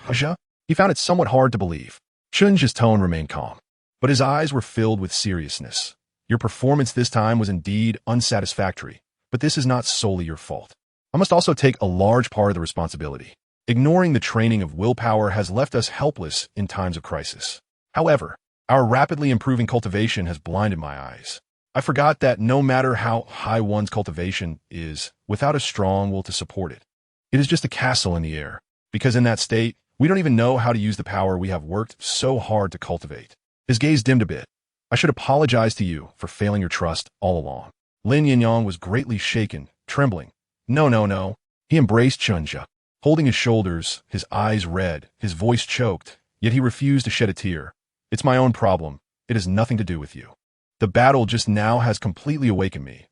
Aja? He found it somewhat hard to believe. Chen Zhe's tone remained calm, but his eyes were filled with seriousness. Your performance this time was indeed unsatisfactory, but this is not solely your fault. I must also take a large part of the responsibility. Ignoring the training of willpower has left us helpless in times of crisis. However, our rapidly improving cultivation has blinded my eyes. I forgot that no matter how high one's cultivation is, without a strong will to support it, it is just a castle in the air, because in that state, we don't even know how to use the power we have worked so hard to cultivate. His gaze dimmed a bit. I should apologize to you for failing your trust all along. Lin Yinyang was greatly shaken, trembling. No. He embraced Chen Zhe, holding his shoulders, his eyes red, his voice choked, yet he refused to shed a tear. It's my own problem. It has nothing to do with you. The battle just now has completely awakened me.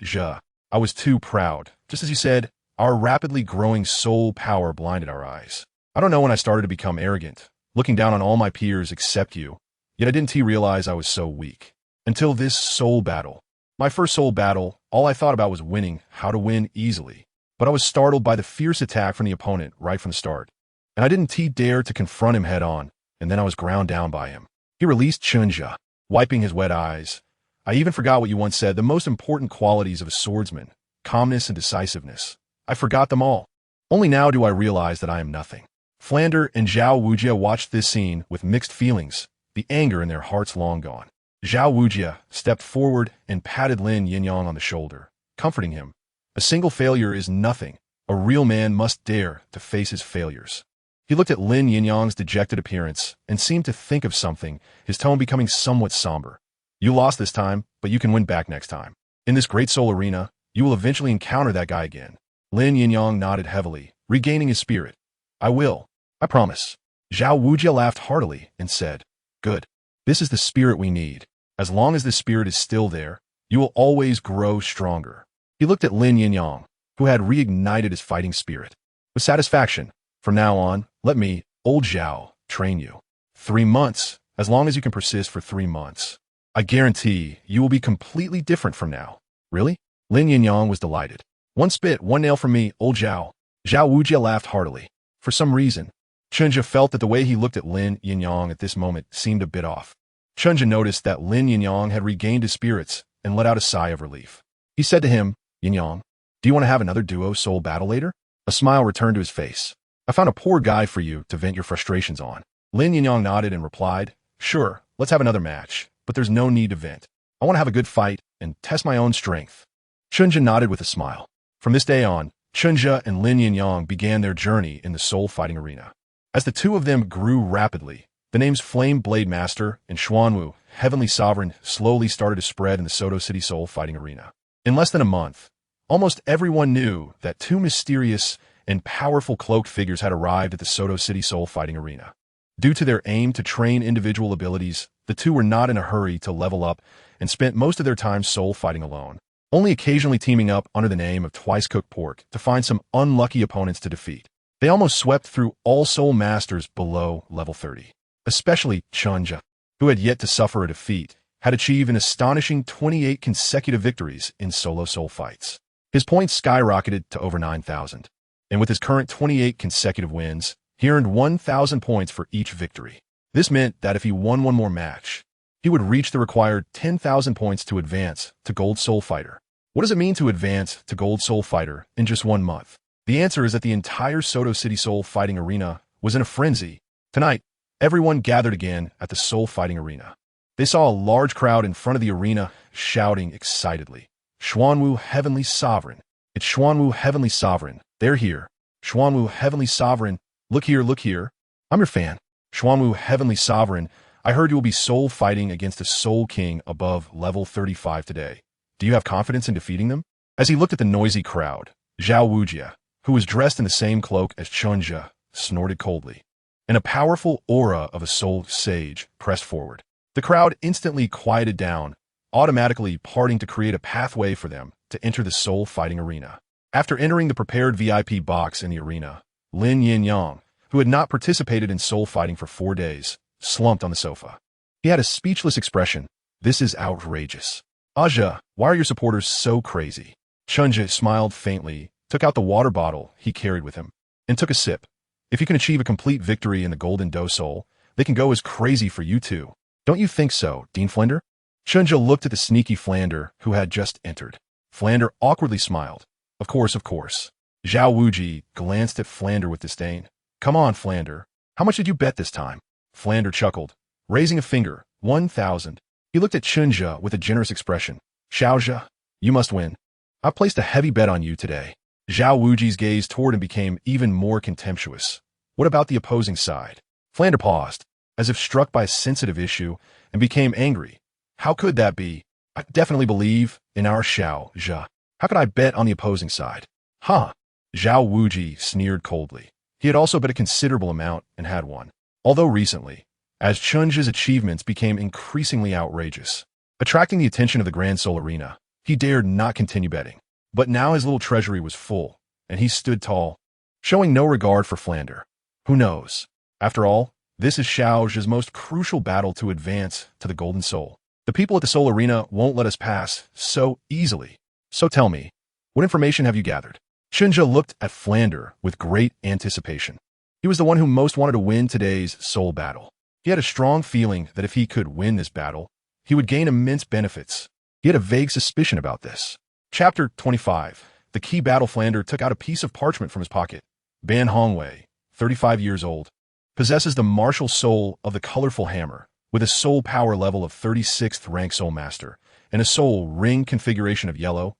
Zhe. I was too proud. Just as you said, our rapidly growing soul power blinded our eyes. I don't know when I started to become arrogant, looking down on all my peers except you, yet I didn't realize I was so weak. Until this soul battle. My first soul battle, all I thought about was winning, how to win easily. But I was startled by the fierce attack from the opponent right from the start. And I didn't dare to confront him head on, and then I was ground down by him. He released Chen Zhe, wiping his wet eyes. I even forgot what you once said, the most important qualities of a swordsman, calmness and decisiveness. I forgot them all. Only now do I realize that I am nothing. Flander and Zhao Wujie watched this scene with mixed feelings, the anger in their hearts long gone. Zhao Wujie stepped forward and patted Lin Yinyang on the shoulder, comforting him. A single failure is nothing. A real man must dare to face his failures. He looked at Lin Yinyang's dejected appearance and seemed to think of something, his tone becoming somewhat somber. You lost this time, but you can win back next time. In this great soul arena, you will eventually encounter that guy again. Lin Yinyang nodded heavily, regaining his spirit. I will. I promise. Zhao Wujie laughed heartily and said, Good. This is the spirit we need. As long as this spirit is still there, you will always grow stronger. He looked at Lin Yinyang, who had reignited his fighting spirit. With satisfaction, from now on, let me, old Zhao, train you. 3 months, as long as you can persist for 3 months. I guarantee you will be completely different from now. Really? Lin Yinyang was delighted. One spit, one nail from me, old Zhao. Zhao Wujie laughed heartily. For some reason, Chen Zhe felt that the way he looked at Lin Yinyang at this moment seemed a bit off. Chen Zhe noticed that Lin Yinyang had regained his spirits and let out a sigh of relief. He said to him, Yinyang, do you want to have another duo soul battle later? A smile returned to his face. I found a poor guy for you to vent your frustrations on. Lin Yinyang nodded and replied, Sure, let's have another match, but there's no need to vent. I want to have a good fight and test my own strength. Chen Zhe nodded with a smile. From this day on, Chen Zhe and Lin Yinyang began their journey in the soul fighting arena. As the two of them grew rapidly, the names Flame Blade Master and Xuanwu, Heavenly Sovereign, slowly started to spread in the Soto City soul fighting arena. In less than a month, almost everyone knew that 2 mysterious and powerful cloaked figures had arrived at the Soto City soul fighting arena. Due to their aim to train individual abilities, the two were not in a hurry to level up and spent most of their time soul fighting alone, only occasionally teaming up under the name of Twice Cooked Pork to find some unlucky opponents to defeat. They almost swept through all soul masters below level 30. Especially Chen Zhe, who had yet to suffer a defeat, had achieved an astonishing 28 consecutive victories in solo soul fights. His points skyrocketed to over 9,000, and with his current 28 consecutive wins, he earned 1,000 points for each victory. This meant that if he won one more match, he would reach the required 10,000 points to advance to Gold Soul Fighter. What does it mean to advance to Gold Soul Fighter in just 1 month? The answer is that the entire Soto City Soul Fighting Arena was in a frenzy. Tonight, everyone gathered again at the Soul Fighting Arena. They saw a large crowd in front of the arena shouting excitedly, Xuanwu Heavenly Sovereign. It's Xuanwu Heavenly Sovereign. They're here. Xuanwu Heavenly Sovereign. Look here, look here. I'm your fan. Xuanwu Heavenly Sovereign. I heard you will be soul fighting against a Soul King above level 35 today. Do you have confidence in defeating them? As he looked at the noisy crowd, Zhao Wujie, who was dressed in the same cloak as Chen Zhe, snorted coldly, and a powerful aura of a soul sage pressed forward. The crowd instantly quieted down, automatically parting to create a pathway for them to enter the soul fighting arena. After entering the prepared VIP box in the arena, Lin Yinyang, who had not participated in soul fighting for 4 days, slumped on the sofa. He had a speechless expression. This is outrageous. Aja, why are your supporters so crazy? Chen Zhe smiled faintly, took out the water bottle he carried with him, and took a sip. If you can achieve a complete victory in the Golden Dough Soul, they can go as crazy for you too. Don't you think so, Dean Flander? Chen Zhe looked at the sneaky Flander who had just entered. Flander awkwardly smiled. Of course, of course. Zhao Wuji glanced at Flander with disdain. Come on, Flander. How much did you bet this time? Flander chuckled, raising a finger. 1,000. He looked at Chen Zhe with a generous expression. Xiao Zhe, you must win. I placed a heavy bet on you today. Zhao Wuji's gaze toward him became even more contemptuous. What about the opposing side? Flander paused, as if struck by a sensitive issue, and became angry. How could that be? I definitely believe in our Xiao Zhe. How could I bet on the opposing side? Huh? Zhao Wuji sneered coldly. He had also bet a considerable amount and had won. Although recently, as Chen Zhe's achievements became increasingly outrageous, attracting the attention of the Grand Soul Arena, he dared not continue betting. But now his little treasury was full, and he stood tall, showing no regard for Flander. Who knows? After all, this is Xiao Zhe's most crucial battle to advance to the Golden Soul. The people at the Soul Arena won't let us pass so easily. So tell me, what information have you gathered? Chen Zhe looked at Flander with great anticipation. He was the one who most wanted to win today's soul battle. He had a strong feeling that if he could win this battle, he would gain immense benefits. He had a vague suspicion about this. Chapter 25. The key battle. Flander took out a piece of parchment from his pocket. Ban Hongwei, 35 years old, possesses the martial soul of the colorful hammer, with a soul power level of 36th rank soul master, and a soul ring configuration of yellow,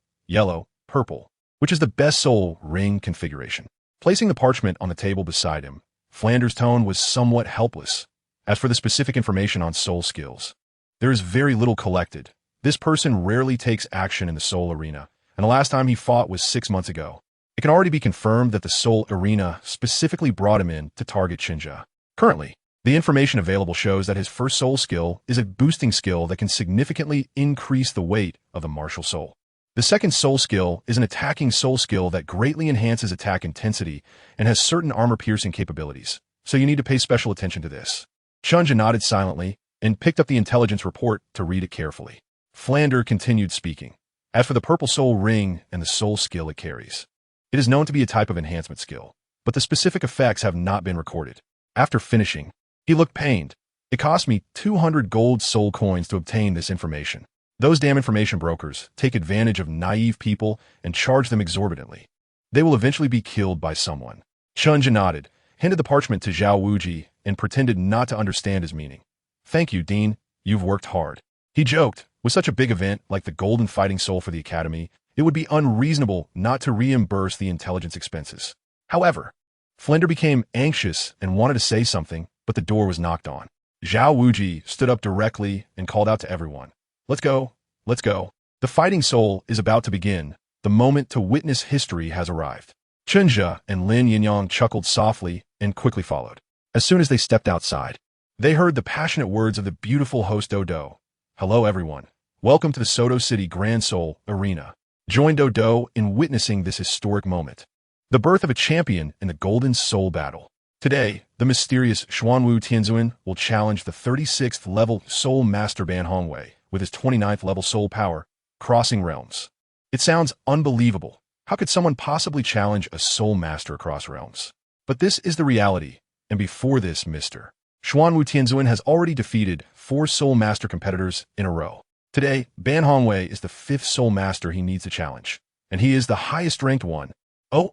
purple, which is the best soul ring configuration. Placing the parchment on the table beside him, Flander's tone was somewhat helpless. As for the specific information on soul skills, there is very little collected. This person rarely takes action in the soul arena, and the last time he fought was 6 months ago. It can already be confirmed that the soul arena specifically brought him in to target Chen Zhe. Currently, the information available shows that his first soul skill is a boosting skill that can significantly increase the weight of the martial soul. The second soul skill is an attacking soul skill that greatly enhances attack intensity and has certain armor-piercing capabilities, so you need to pay special attention to this. Chen Zhe nodded silently and picked up the intelligence report to read it carefully. Flander continued speaking. As for the purple soul ring and the soul skill it carries, it is known to be a type of enhancement skill, but the specific effects have not been recorded. After finishing, he looked pained. It cost me 200 gold soul coins to obtain this information. Those damn information brokers take advantage of naive people and charge them exorbitantly. They will eventually be killed by someone. Chen Zhe nodded, handed the parchment to Zhao Wuji, and pretended not to understand his meaning. Thank you, Dean. You've worked hard. He joked. With such a big event like the Golden Fighting Soul for the Academy, it would be unreasonable not to reimburse the intelligence expenses. However, Flander became anxious and wanted to say something, but the door was knocked on. Zhao Wuji stood up directly and called out to everyone. Let's go. Let's go. The fighting soul is about to begin. The moment to witness history has arrived. Chen Zhe and Lin Yinyang chuckled softly and quickly followed. As soon as they stepped outside, they heard the passionate words of the beautiful host Douluo. Hello, everyone. Welcome to the Soto City Grand Soul Arena. Join Douluo in witnessing this historic moment. The birth of a champion in the Golden Soul Battle. Today, the mysterious Xuanwu Tianzuan will challenge the 36th level Soul Master Ban Hongwei with his 29th level soul power, crossing realms. It sounds unbelievable. How could someone possibly challenge a soul master across realms? But this is the reality, and before this, Mr. Xuanwu Tianzuan has already defeated 4 soul master competitors in a row. Today, Ban Hongwei is the 5th soul master he needs to challenge, and he is the highest ranked one. Oh.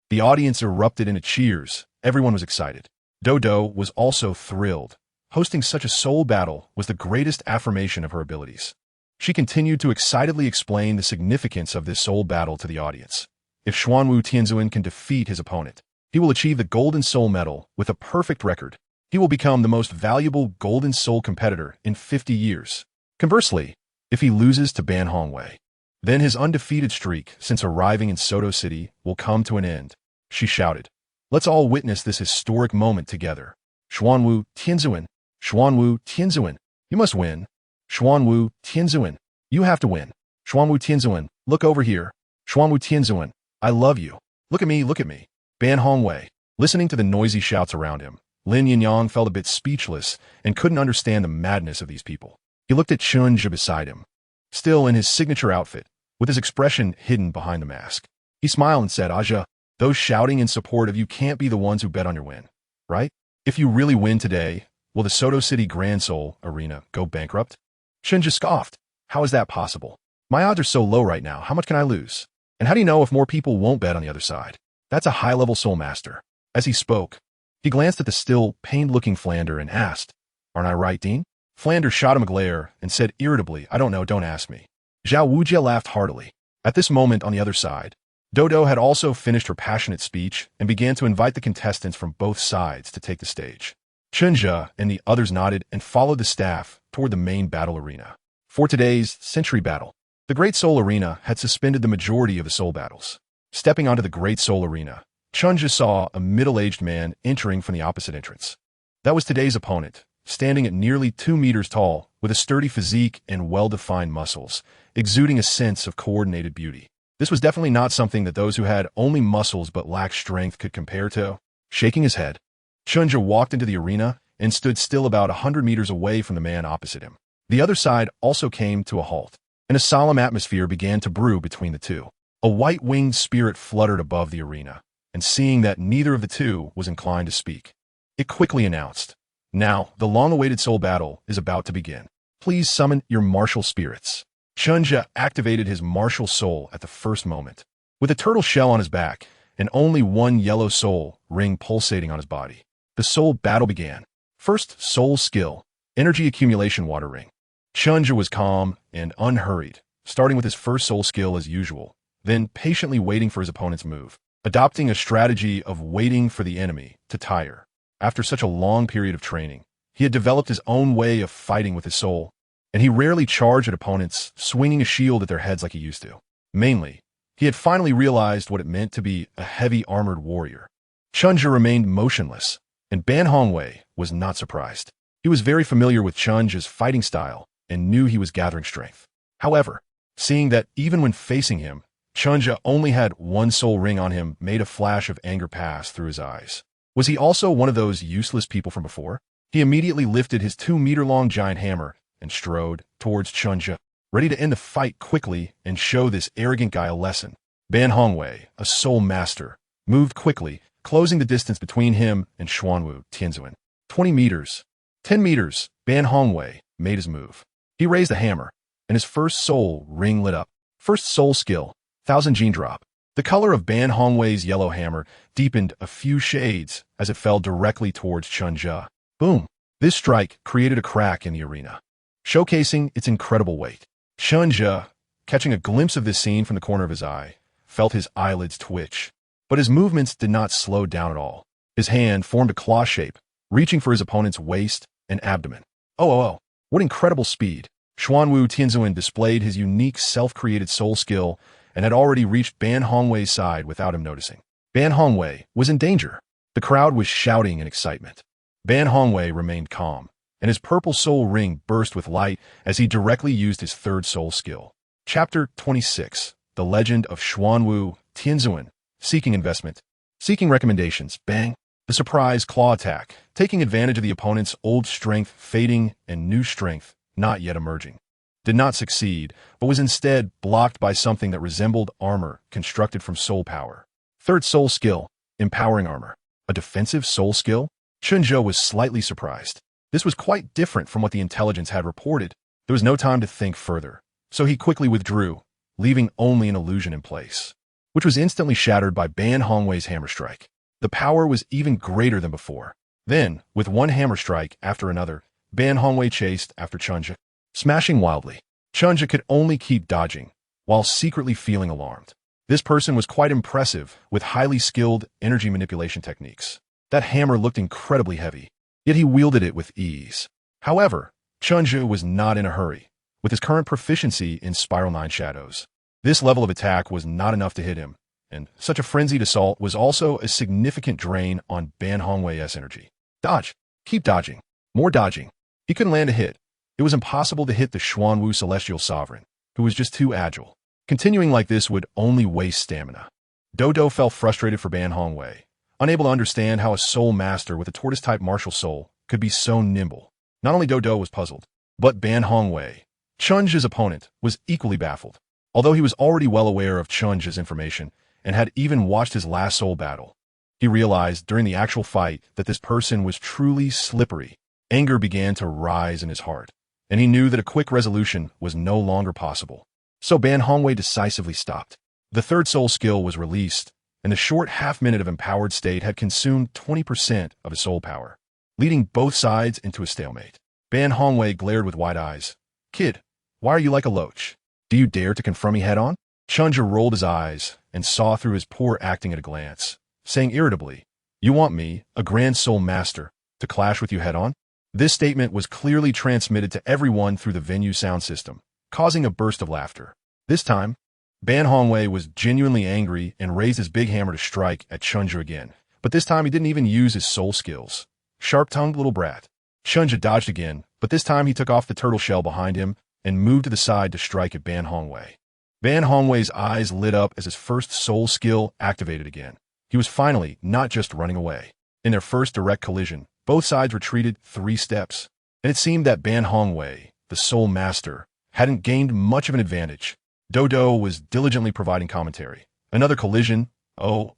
The audience erupted into cheers. Everyone was excited. Douluo was also thrilled. Hosting such a soul battle was the greatest affirmation of her abilities. She continued to excitedly explain the significance of this soul battle to the audience. If Xuanwu Tianzuan can defeat his opponent, he will achieve the Golden Soul Medal with a perfect record. He will become the most valuable Golden Soul competitor in 50 years. Conversely, if he loses to Ban Hongwei, then his undefeated streak since arriving in Soto City will come to an end. She shouted. Let's all witness this historic moment together. Xuanwu Tianzuan. Xuanwu Tianzuan. You must win. Xuanwu Tianzuan. You have to win. Xuanwu Tianzuan. Look over here. Xuanwu Tianzuan. I love you. Look at me, look at me. Ban Hongwei. Listening to the noisy shouts around him, Lin Yinyang felt a bit speechless and couldn't understand the madness of these people. He looked at Chen Zhe beside him. Still in his signature outfit, with his expression hidden behind the mask. He smiled and said, Aja, those shouting in support of you can't be the ones who bet on your win, right? If you really win today, will the Soto City Grand Soul Arena go bankrupt? Chen Zhe scoffed. How is that possible? My odds are so low right now, how much can I lose? And how do you know if more people won't bet on the other side? That's a high-level soul master. As he spoke, he glanced at the still, pained-looking Flander and asked, Aren't I right, Dean? Flander shot him a glare and said irritably, I don't know, don't ask me. Xuanwu laughed heartily. At this moment on the other side, Dodo had also finished her passionate speech and began to invite the contestants from both sides to take the stage. Chen Zhe and the others nodded and followed the staff toward the main battle arena. For today's century battle, the Great Soul Arena had suspended the majority of the soul battles. Stepping onto the Great Soul Arena, Chen Zhe saw a middle-aged man entering from the opposite entrance. That was today's opponent, standing at nearly 2 meters tall, with a sturdy physique and well-defined muscles, exuding a sense of coordinated beauty. This was definitely not something that those who had only muscles but lacked strength could compare to. Shaking his head, Chen Zhe walked into the arena and stood still about 100 meters away from the man opposite him. The other side also came to a halt, and a solemn atmosphere began to brew between the two. A white-winged spirit fluttered above the arena, and seeing that neither of the two was inclined to speak, it quickly announced, Now, the long-awaited soul battle is about to begin. Please summon your martial spirits. Chen Zhe activated his martial soul at the first moment. With a turtle shell on his back and only one yellow soul ring pulsating on his body, the soul battle began. First, soul skill, energy accumulation water ring. Chen Zhe was calm and unhurried, starting with his first soul skill as usual, then patiently waiting for his opponent's move, adopting a strategy of waiting for the enemy to tire. After such a long period of training, he had developed his own way of fighting with his soul, and he rarely charged at opponents, swinging a shield at their heads like he used to. Mainly, he had finally realized what it meant to be a heavy armored warrior. Chen Zhe remained motionless, and Ban Hongwei was not surprised. He was very familiar with Chen Zhe's fighting style and knew he was gathering strength. However, seeing that even when facing him, Chen Zhe only had one soul ring on him made a flash of anger pass through his eyes. Was he also one of those useless people from before? He immediately lifted his 2-meter-long giant hammer and strode towards Chen Zhe, ready to end the fight quickly and show this arrogant guy a lesson. Ban Hongwei, a soul master, moved quickly, closing the distance between him and Xuanwu Tianzuan. 20 meters. 10 meters. Ban Hongwei made his move. He raised the hammer, and his first soul ring lit up. First soul skill, 1000 gene drop. The color of Ban Hongwei's yellow hammer deepened a few shades as it fell directly towards Chen Zhe. Boom! This strike created a crack in the arena, showcasing its incredible weight. Chen Zhe, catching a glimpse of this scene from the corner of his eye, felt his eyelids twitch. But his movements did not slow down at all. His hand formed a claw shape, reaching for his opponent's waist and abdomen. Oh, what incredible speed! Xuanwu Tianzuan displayed his unique self-created soul skill and had already reached Ban Hongwei's side without him noticing. Ban Hongwei was in danger. The crowd was shouting in excitement. Ban Hongwei remained calm, and his purple soul ring burst with light as he directly used his third soul skill. Chapter 26. The Legend of Xuanwu Tianzuan. Seeking investment. Seeking recommendations. Bang! The surprise claw attack, taking advantage of the opponent's old strength fading and new strength not yet emerging, did not succeed, but was instead blocked by something that resembled armor constructed from soul power. Third soul skill, empowering armor. A defensive soul skill? Chen Zhe was slightly surprised. This was quite different from what the intelligence had reported. There was no time to think further, so he quickly withdrew, leaving only an illusion in place, which was instantly shattered by Ban Hongwei's hammer strike. The power was even greater than before. Then, with one hammer strike after another, Ban Hongwei chased after Chen Zhe, smashing wildly. Chen Zhe could only keep dodging, while secretly feeling alarmed. This person was quite impressive, with highly skilled energy manipulation techniques. That hammer looked incredibly heavy, yet he wielded it with ease. However, Chen Zhe was not in a hurry. With his current proficiency in Spiral 9 Shadows, this level of attack was not enough to hit him, and such a frenzied assault was also a significant drain on Ban Hongwei's energy. Dodge. Keep dodging. More dodging. He couldn't land a hit. It was impossible to hit the Xuanwu Celestial Sovereign, who was just too agile. Continuing like this would only waste stamina. Dodo felt frustrated for Ban Hongwei, unable to understand how a soul master with a tortoise-type martial soul could be so nimble. Not only Dodo was puzzled, but Ban Hongwei, Chen Zhe's opponent, was equally baffled. Although he was already well aware of Chen Zhe's information and had even watched his last soul battle, he realized during the actual fight that this person was truly slippery. Anger began to rise in his heart, and he knew that a quick resolution was no longer possible. So Ban Hongwei decisively stopped. The third soul skill was released, and the short half-minute of empowered state had consumed 20% of his soul power, leading both sides into a stalemate. Ban Hongwei glared with wide eyes. "Kid, why are you like a loach? Do you dare to confront me head-on?" Chen Zhe rolled his eyes and saw through his poor acting at a glance, saying irritably, "You want me, a grand soul master, to clash with you head-on?" This statement was clearly transmitted to everyone through the venue sound system, causing a burst of laughter. This time, Ban Hongwei was genuinely angry and raised his big hammer to strike at Chen Zhe again, but this time he didn't even use his soul skills. Sharp-tongued little brat. Chen Zhe dodged again, but this time he took off the turtle shell behind him and moved to the side to strike at Ban Hongwei. Ban Hongwei's eyes lit up as his first soul skill activated again. He was finally not just running away. In their first direct collision, both sides retreated 3 steps, and it seemed that Ban Hongwei, the soul master, hadn't gained much of an advantage. Douluo was diligently providing commentary. Another collision. Oh.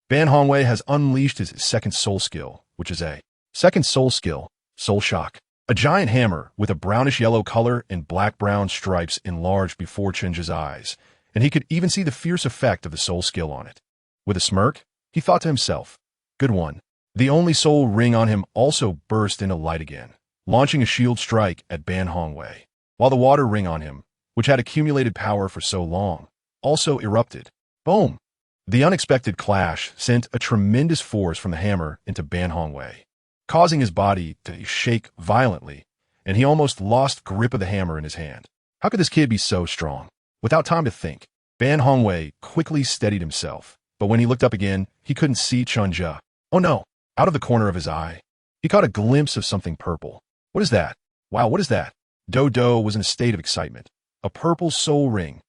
Ban Hongwei has unleashed his second soul skill, which is a second soul skill, Soul Shock. A giant hammer with a brownish-yellow color and black-brown stripes enlarged before Chen Zhe's eyes, and he could even see the fierce effect of the soul skill on it. With a smirk, he thought to himself, "Good one." The only soul ring on him also burst into light again, launching a shield strike at Ban Hongwei, while the water ring on him, which had accumulated power for so long, also erupted. Boom! The unexpected clash sent a tremendous force from the hammer into Ban Hongwei, causing his body to shake violently, and he almost lost grip of the hammer in his hand. How could this kid be so strong? Without time to think, Ban Hongwei quickly steadied himself, but when he looked up again, he couldn't see Chen Zhe. Oh no! Out of the corner of his eye, he caught a glimpse of something purple. What is that? Wow, what is that? Douluo was in a state of excitement. A purple soul ring.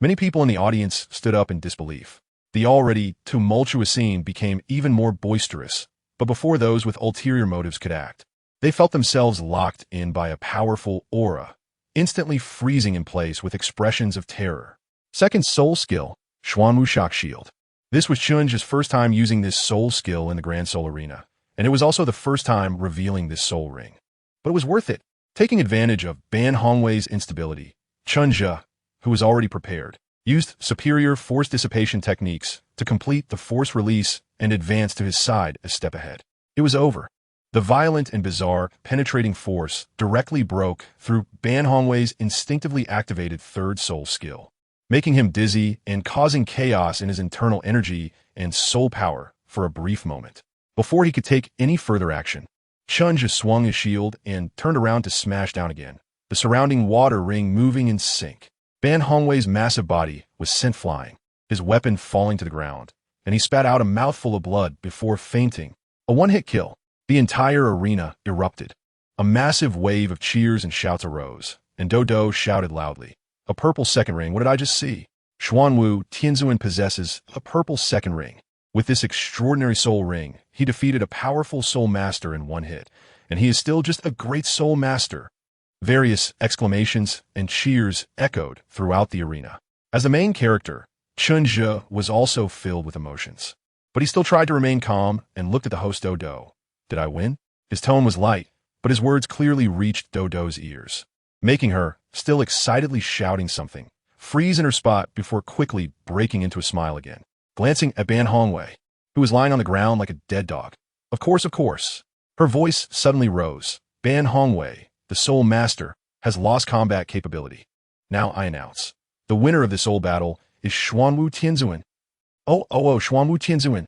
Many people in the audience stood up in disbelief. The already tumultuous scene became even more boisterous, but before those with ulterior motives could act, they felt themselves locked in by a powerful aura, instantly freezing in place with expressions of terror. Second soul skill, Xuanwu Shock Shield. This was Chen Zhe's first time using this soul skill in the Grand Soul Arena, and it was also the first time revealing this soul ring. But it was worth it. Taking advantage of Ban Hongwei's instability, Chen Zhe, who was already prepared, used superior force dissipation techniques to complete the force release and advance to his side a step ahead. It was over. The violent and bizarre penetrating force directly broke through Ban Hongwei's instinctively activated third soul skill, making him dizzy and causing chaos in his internal energy and soul power for a brief moment. Before he could take any further action, Chen Zhe swung his shield and turned around to smash down again, the surrounding water ring moving in sync. Ban Hongwei's massive body was sent flying, his weapon falling to the ground, and he spat out a mouthful of blood before fainting. A one-hit kill. The entire arena erupted. A massive wave of cheers and shouts arose, and Douluo shouted loudly, "A purple second ring, what did I just see?" Xuanwu Tianzuan possesses a purple second ring. With this extraordinary soul ring, he defeated a powerful soul master in one hit, and he is still just a great soul master. Various exclamations and cheers echoed throughout the arena. As the main character, Chen Zhe was also filled with emotions, but he still tried to remain calm and looked at the host Douluo. Did I win? His tone was light, but his words clearly reached Douluo's ears, making her, still excitedly shouting something, freeze in her spot before quickly breaking into a smile again, glancing at Ban Hongwei, who was lying on the ground like a dead dog. Of course. Her voice suddenly rose. Ban Hongwei, the soul master, has lost combat capability. Now I announce, the winner of this soul battle is Xuanwu Tianzuan. Xuanwu Tianzuan.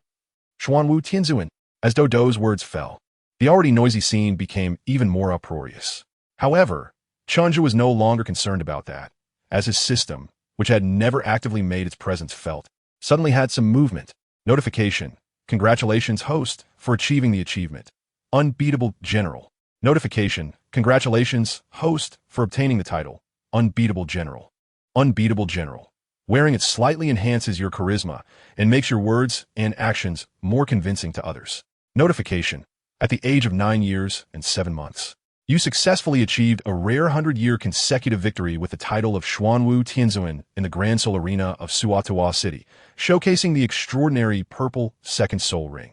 Xuanwu Tianzuan. As Douluo's words fell, the already noisy scene became even more uproarious. However, Chen Zhe was no longer concerned about that, as his system, which had never actively made its presence felt, suddenly had some movement. Notification. Congratulations, host, for achieving the achievement. Unbeatable General. Notification. Congratulations, host, for obtaining the title. Unbeatable General. Unbeatable General. Wearing it slightly enhances your charisma and makes your words and actions more convincing to others. Notification. At the age of 9 years and 7 months, You successfully achieved a rare 100-year consecutive victory with the title of Xuanwu Tianzuan in the Grand Soul Arena of Suatoa City, showcasing the extraordinary purple second soul ring.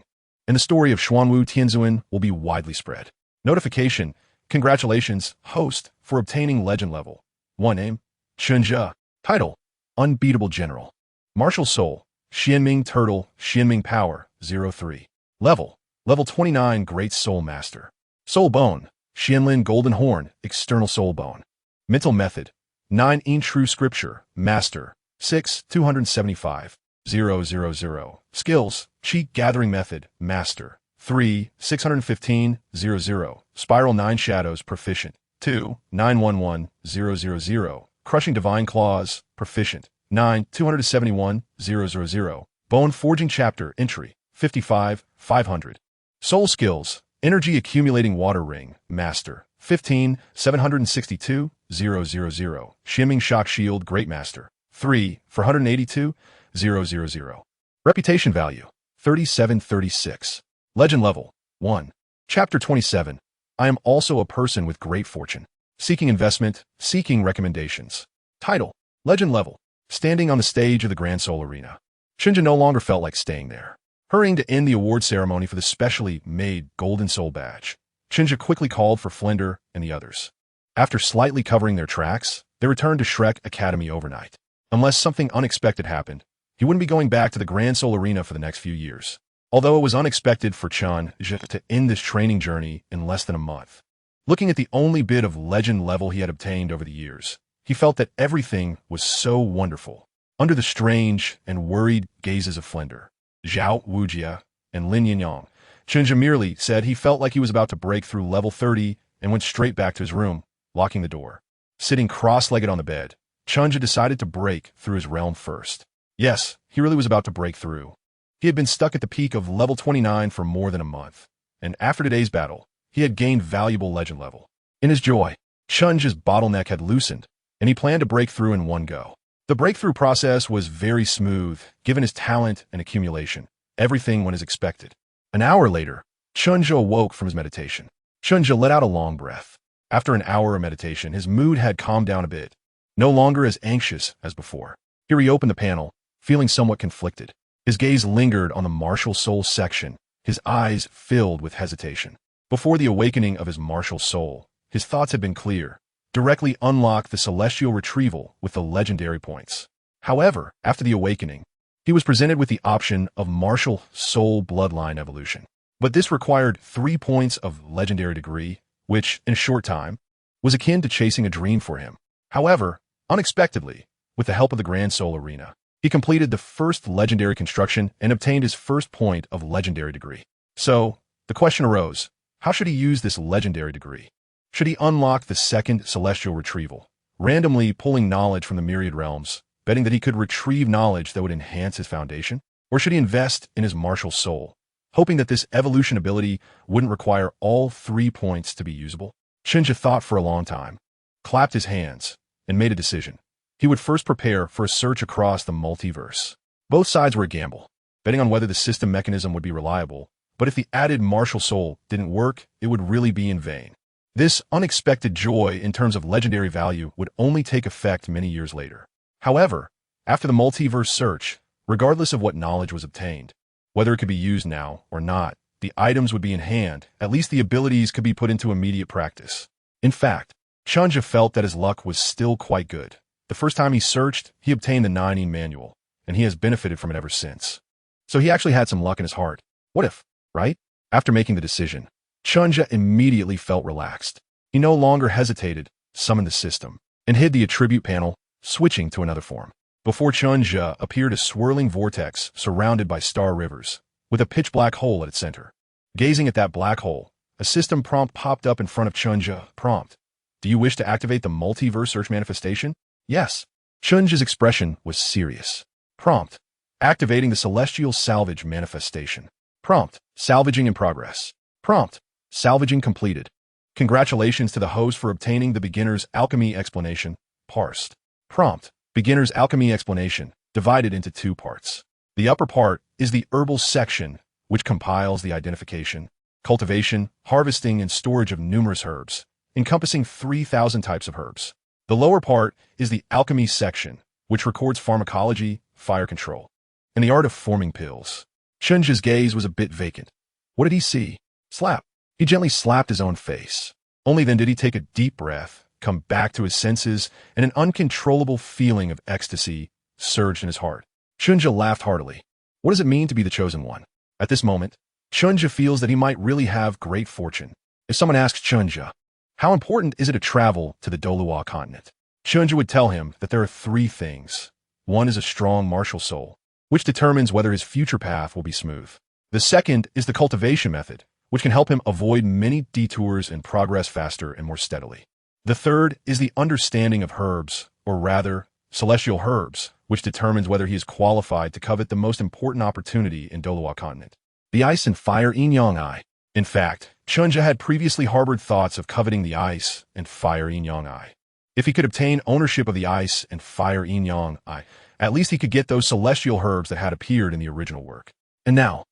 And the story of Xuanwu Tianzuan will be widely spread. Notification: congratulations, host, for obtaining legend level 1. Name: Chen Zhe. Title: Unbeatable General. Martial Soul: Xuanming Turtle, Xuanming Power, 03. Level: Level 29 Great Soul Master. Soul Bone: Xianlin Golden Horn, External Soul Bone. Mental Method: 9 in True Scripture, Master, 6, 275, 000. Skills: Cheat Gathering Method, Master, 3, 615, 00. Spiral 9 Shadows, Proficient, 2, 911, 000. Crushing Divine Claws, Proficient, 9, 271, 000. Bone Forging Chapter, Entry, 55, 500. Soul Skills: Energy Accumulating Water Ring, Master, 15, 762, 000. Shimming Shock Shield, Great Master, 3, 482, 000. Reputation Value: 3736. Legend Level 1. Chapter 27. I am also a person with great fortune. Seeking investment, seeking recommendations. Title: Legend Level. Standing on the stage of the Grand Soul Arena, Chen Zhe no longer felt like staying there. Hurrying to end the award ceremony for the specially made Golden Soul Badge, Chen Zhe quickly called for Flender and the others. After slightly covering their tracks, they returned to Shrek Academy overnight. Unless something unexpected happened, he wouldn't be going back to the Grand Soul Arena for the next few years. Although it was unexpected for Chen Zhe to end this training journey in less than a month. Looking at the only bit of legend level he had obtained over the years, he felt that everything was so wonderful. Under the strange and worried gazes of Flender, Zhao Wujia, and Lin Yinyang, Chen Zhe merely said he felt like he was about to break through level 30 and went straight back to his room, locking the door. Sitting cross-legged on the bed, Chen Zhe decided to break through his realm first. Yes, he really was about to break through. He had been stuck at the peak of level 29 for more than a month, and after today's battle, he had gained valuable legend level. In his joy, Chen Zhe's bottleneck had loosened, and he planned to break through in one go. The breakthrough process was very smooth, given his talent and accumulation. Everything went as expected. An hour later, Chen Zhe awoke from his meditation. Chen Zhe let out a long breath. After an hour of meditation, his mood had calmed down a bit, no longer as anxious as before. He reopened the panel, feeling somewhat conflicted. His gaze lingered on the martial soul section, his eyes filled with hesitation. Before the awakening of his martial soul, his thoughts had been clear. Directly unlock the celestial retrieval with the legendary points. However, after the awakening, he was presented with the option of martial soul bloodline evolution. But this required 3 points of legendary degree, which, in a short time, was akin to chasing a dream for him. However, unexpectedly, with the help of the Grand Soul Arena, he completed the first legendary construction and obtained his first point of legendary degree. So, the question arose, how should he use this legendary degree? Should he unlock the second celestial retrieval, randomly pulling knowledge from the myriad realms, betting that he could retrieve knowledge that would enhance his foundation? Or should he invest in his martial soul, hoping that this evolution ability wouldn't require all 3 points to be usable? Chen Zhe thought for a long time, clapped his hands, and made a decision. He would first prepare for a search across the multiverse. Both sides were a gamble, betting on whether the system mechanism would be reliable, but if the added martial soul didn't work, it would really be in vain. This unexpected joy in terms of legendary value would only take effect many years later. However, after the multiverse search, regardless of what knowledge was obtained, whether it could be used now or not, the items would be in hand, at least the abilities could be put into immediate practice. In fact, Chen Zhe felt that his luck was still quite good. The first time he searched, he obtained the 9 manual, and he has benefited from it ever since. So he actually had some luck in his heart. What if, right? After making the decision, Chen Zhe immediately felt relaxed. He no longer hesitated, summoned the system, and hid the attribute panel, switching to another form. Before Chen Zhe appeared a swirling vortex surrounded by star rivers, with a pitch-black hole at its center. Gazing at that black hole, a system prompt popped up in front of Chen Zhe. Prompt: do you wish to activate the multiverse search manifestation? Yes. Chen Zhe's expression was serious. Prompt: activating the celestial salvage manifestation. Prompt: salvaging in progress. Prompt: salvaging completed. Congratulations to the host for obtaining the beginner's alchemy explanation, parsed. Prompt: beginner's alchemy explanation, divided into 2 parts. The upper part is the herbal section, which compiles the identification, cultivation, harvesting, and storage of numerous herbs, encompassing 3,000 types of herbs. The lower part is the alchemy section, which records pharmacology, fire control, and the art of forming pills. Chen Zhe's gaze was a bit vacant. What did he see? Slap. He gently slapped his own face. Only then did he take a deep breath, come back to his senses, and an uncontrollable feeling of ecstasy surged in his heart. Chen Zhe laughed heartily. What does it mean to be the chosen one? At this moment, Chen Zhe feels that he might really have great fortune. If someone asks Chen Zhe, how important is it to travel to the Douluo Continent? Chen Zhe would tell him that there are three things. One is a strong martial soul, which determines whether his future path will be smooth. The second is the cultivation method, which can help him avoid many detours and progress faster and more steadily. The third is the understanding of herbs, or rather, celestial herbs, which determines whether he is qualified to covet the most important opportunity in Douluo Continent. The ice and fire yin-yang eye. In fact, Chen Zhe had previously harbored thoughts of coveting the ice and fire yin-yang eye. If he could obtain ownership of the ice and fire yin-yang eye, at least he could get those celestial herbs that had appeared in the original work. And now,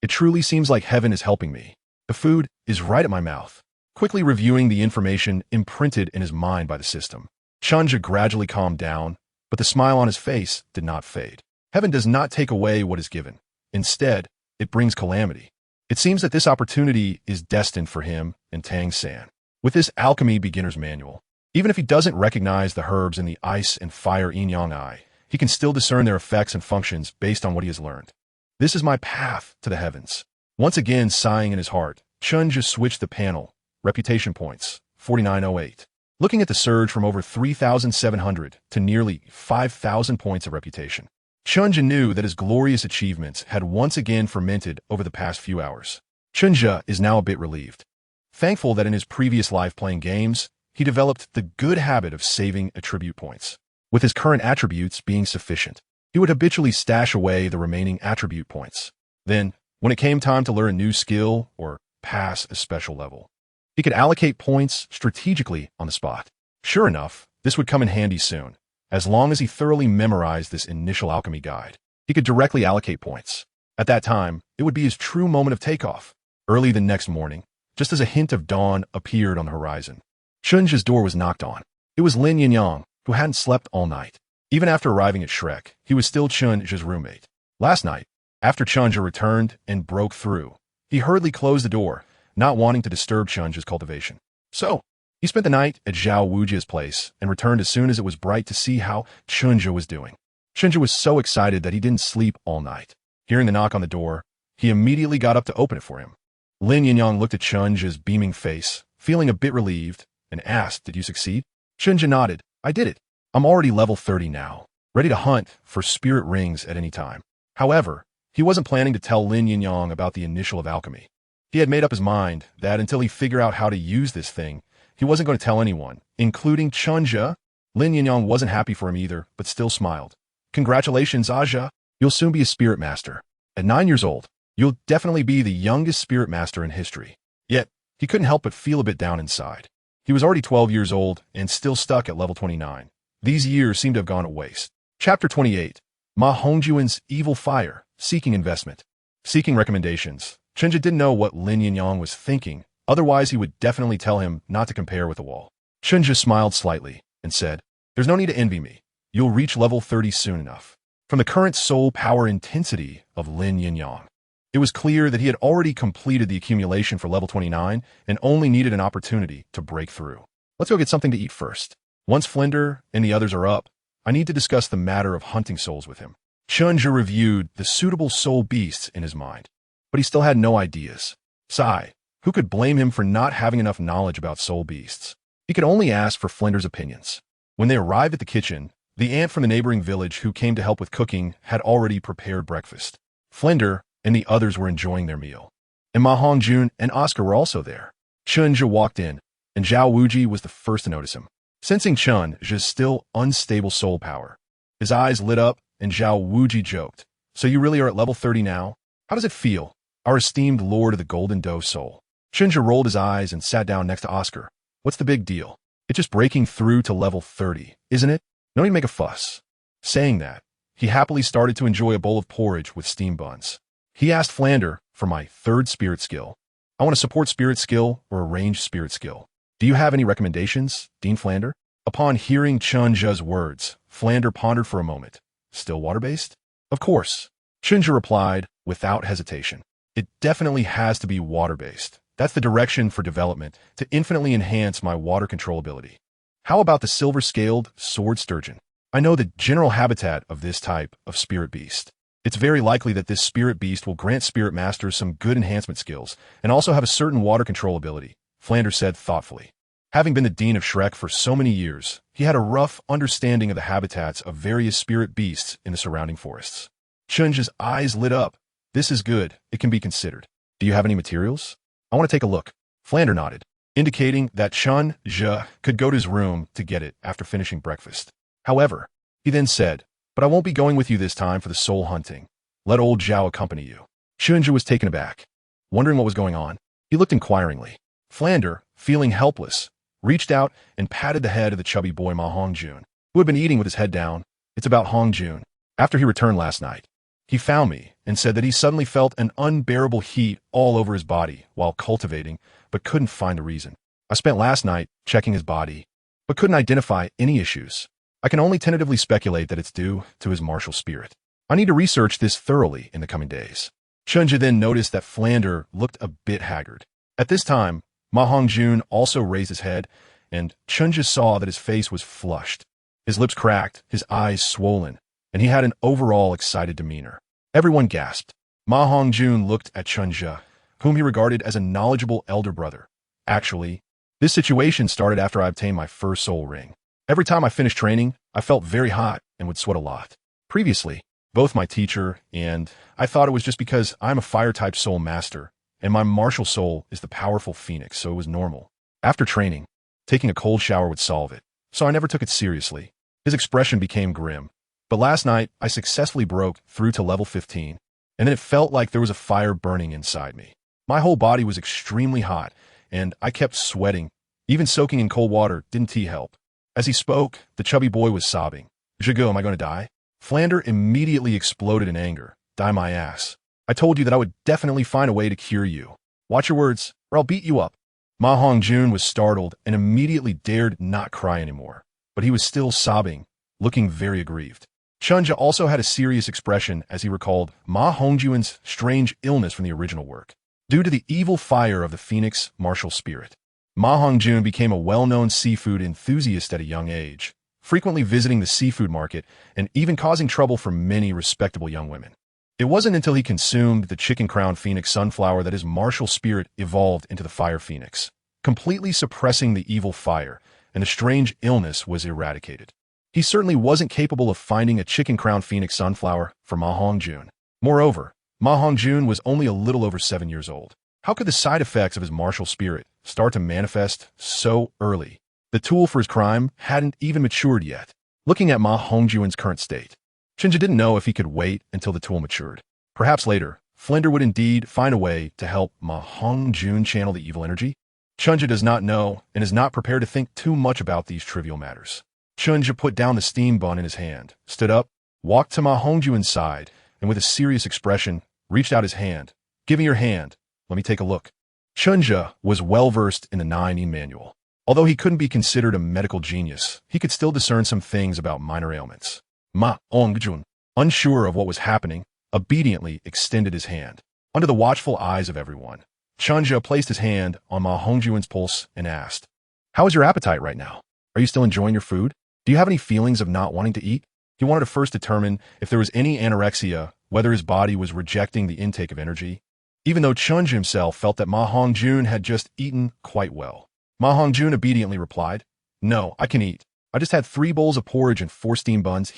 it truly seems like heaven is helping me. The food is right at my mouth. Quickly reviewing the information imprinted in his mind by the system, Chen Zhe gradually calmed down, but the smile on his face did not fade. Heaven does not take away what is given. Instead, it brings calamity. It seems that this opportunity is destined for him and Tang San. With this alchemy beginner's manual, even if he doesn't recognize the herbs in the ice and fire yin-yang eye, he can still discern their effects and functions based on what he has learned. This is my path to the heavens. Once again sighing in his heart, Chen Zhe switched the panel. Reputation points, 4908. Looking at the surge from over 3,700 to nearly 5,000 points of reputation, Chen Zhe knew that his glorious achievements had once again fermented over the past few hours. Chen Zhe is now a bit relieved. Thankful that in his previous life playing games, he developed the good habit of saving attribute points. With his current attributes being sufficient, he would habitually stash away the remaining attribute points. Then, when it came time to learn a new skill or pass a special level, he could allocate points strategically on the spot. Sure enough, this would come in handy soon. As long as he thoroughly memorized this initial alchemy guide, he could directly allocate points. At that time, it would be his true moment of takeoff. Early the next morning, just as a hint of dawn appeared on the horizon, Chen Zhe's door was knocked on. It was Lin Yinyang, who hadn't slept all night. Even after arriving at Shrek, he was still Chen Zhe's roommate. Last night, after Chen Zhe returned and broke through, he hurriedly closed the door, not wanting to disturb Chen Zhe's cultivation. So, he spent the night at Xuanwu's place and returned as soon as it was bright to see how Chen Zhe was doing. Chen Zhe was so excited that he didn't sleep all night. Hearing the knock on the door, he immediately got up to open it for him. Lin Yinyang looked at Chen Zhe's beaming face, feeling a bit relieved, and asked, "Did you succeed?" Chen Zhe nodded. "I did it. I'm already level 30 now, ready to hunt for spirit rings at any time." However, he wasn't planning to tell Lin Yinyang about the initial of alchemy. He had made up his mind that until he figured out how to use this thing, he wasn't going to tell anyone, including Chen Zhe. Lin Yinyang wasn't happy for him either, but still smiled. "Congratulations, Aja. You'll soon be a spirit master. At 9 years old, you'll definitely be the youngest spirit master in history." Yet, he couldn't help but feel a bit down inside. He was already 12 years old and still stuck at level 29. These years seemed to have gone to waste. Chapter 28. Ma Hongjuan's Evil Fire, Seeking Investment. Seeking recommendations. Chen Zhe didn't know what Lin Yinyang was thinking, otherwise he would definitely tell him not to compare with the wall. Chen Zhe smiled slightly and said, "There's no need to envy me. You'll reach level 30 soon enough." From the current soul power intensity of Lin Yinyang, it was clear that he had already completed the accumulation for level 29 and only needed an opportunity to break through. Let's go get something to eat first. Once Flinder and the others are up, I need to discuss the matter of hunting souls with him. Chen Zhe reviewed the suitable soul beasts in his mind, but he still had no ideas. Sigh, who could blame him for not having enough knowledge about soul beasts? He could only ask for Flinder's opinions. When they arrived at the kitchen, the aunt from the neighboring village who came to help with cooking had already prepared breakfast. Flinder and the others were enjoying their meal, and Ma Hongjun and Oscar were also there. Chen Zhe walked in, and Zhao Wuji was the first to notice him. Sensing Chen Zhe's still unstable soul power, his eyes lit up, and Zhao Wuji joked, "So you really are at level 30 now? How does it feel, our esteemed Lord of the Golden Doe Soul?" Chen Zhe rolled his eyes and sat down next to Oscar. "What's the big deal? It's just breaking through to level 30, isn't it? No need to make a fuss." Saying that, he happily started to enjoy a bowl of porridge with steam buns. He asked Flander for my third spirit skill. "I want a support spirit skill or a ranged spirit skill. Do you have any recommendations, Dean Flander? Upon hearing Chen Zhe's words, Flander pondered for a moment. Still water-based? Of course. Chen Zhe replied, without hesitation. It definitely has to be water-based. That's the direction for development, to infinitely enhance my water control ability. How about the silver-scaled sword sturgeon? I know the general habitat of this type of spirit beast. It's very likely that this spirit beast will grant spirit masters some good enhancement skills, and also have a certain water control ability, Flander said thoughtfully. Having been the Dean of Shrek for so many years, he had a rough understanding of the habitats of various spirit beasts in the surrounding forests. Chen Zhe's eyes lit up. This is good. It can be considered. Do you have any materials? I want to take a look. Flander nodded, indicating that Chen Zhe could go to his room to get it after finishing breakfast. However, he then said, but I won't be going with you this time for the soul hunting. Let old Zhao accompany you. Chen Zhe was taken aback. Wondering what was going on, he looked inquiringly. Flander, feeling helpless, reached out and patted the head of the chubby boy Ma Hongjun, who had been eating with his head down. It's about Hongjun. After he returned last night, he found me and said that he suddenly felt an unbearable heat all over his body while cultivating, but couldn't find a reason. I spent last night checking his body, but couldn't identify any issues. I can only tentatively speculate that it's due to his martial spirit. I need to research this thoroughly in the coming days. Chen Zhe then noticed that Flander looked a bit haggard. At this time, Ma Hongjun also raised his head, and Chen Zhe saw that his face was flushed. His lips cracked, his eyes swollen, and he had an overall excited demeanor. Everyone gasped. Ma Hongjun looked at Chen Zhe, whom he regarded as a knowledgeable elder brother. Actually, this situation started after I obtained my first soul ring. Every time I finished training, I felt very hot and would sweat a lot. Previously, both my teacher and I thought it was just because I'm a fire-type soul master, and my martial soul is the powerful phoenix, so it was normal. After training, taking a cold shower would solve it, so I never took it seriously. His expression became grim. But last night, I successfully broke through to level 15, and then it felt like there was a fire burning inside me. My whole body was extremely hot, and I kept sweating. Even soaking in cold water didn't help. As he spoke, the chubby boy was sobbing. Zhigo, am I going to die? Flander immediately exploded in anger. Die my ass. I told you that I would definitely find a way to cure you. Watch your words, or I'll beat you up. Ma Hongjun was startled and immediately dared not cry anymore, but he was still sobbing, looking very aggrieved. Chen Zhe also had a serious expression as he recalled Ma Hongjun's strange illness from the original work. Due to the evil fire of the phoenix martial spirit, Ma Hongjun became a well-known seafood enthusiast at a young age, frequently visiting the seafood market and even causing trouble for many respectable young women. It wasn't until he consumed the chicken crown phoenix sunflower that his martial spirit evolved into the fire phoenix, completely suppressing the evil fire, and the strange illness was eradicated. He certainly wasn't capable of finding a chicken crown phoenix sunflower for Ma Hongjun. Moreover, Ma Hongjun was only a little over 7 years old. How could the side effects of his martial spirit start to manifest so early? The tool for his crime hadn't even matured yet. Looking at Ma Hongjun's current state, Chen Zhe didn't know if he could wait until the tool matured. Perhaps later, Flander would indeed find a way to help Ma Hongjun channel the evil energy. Chen Zhe does not know and is not prepared to think too much about these trivial matters. Chen Zhe put down the steam bun in his hand, stood up, walked to Ma Hongjun's side, and with a serious expression, reached out his hand. Give me your hand. Let me take a look. Chen Zhe was well-versed in the 9 manual. Although he couldn't be considered a medical genius, he could still discern some things about minor ailments. Ma Hongjun, unsure of what was happening, obediently extended his hand. Under the watchful eyes of everyone, Chen Zhe placed his hand on Ma Hongjun's pulse and asked, "How is your appetite right now? Are you still enjoying your food? Do you have any feelings of not wanting to eat?" He wanted to first determine if there was any anorexia, whether his body was rejecting the intake of energy, even though Chen Zhe himself felt that Ma Hongjun had just eaten quite well. Ma Hongjun obediently replied, "No, I can eat. I just had 3 bowls of porridge and 4 steam buns."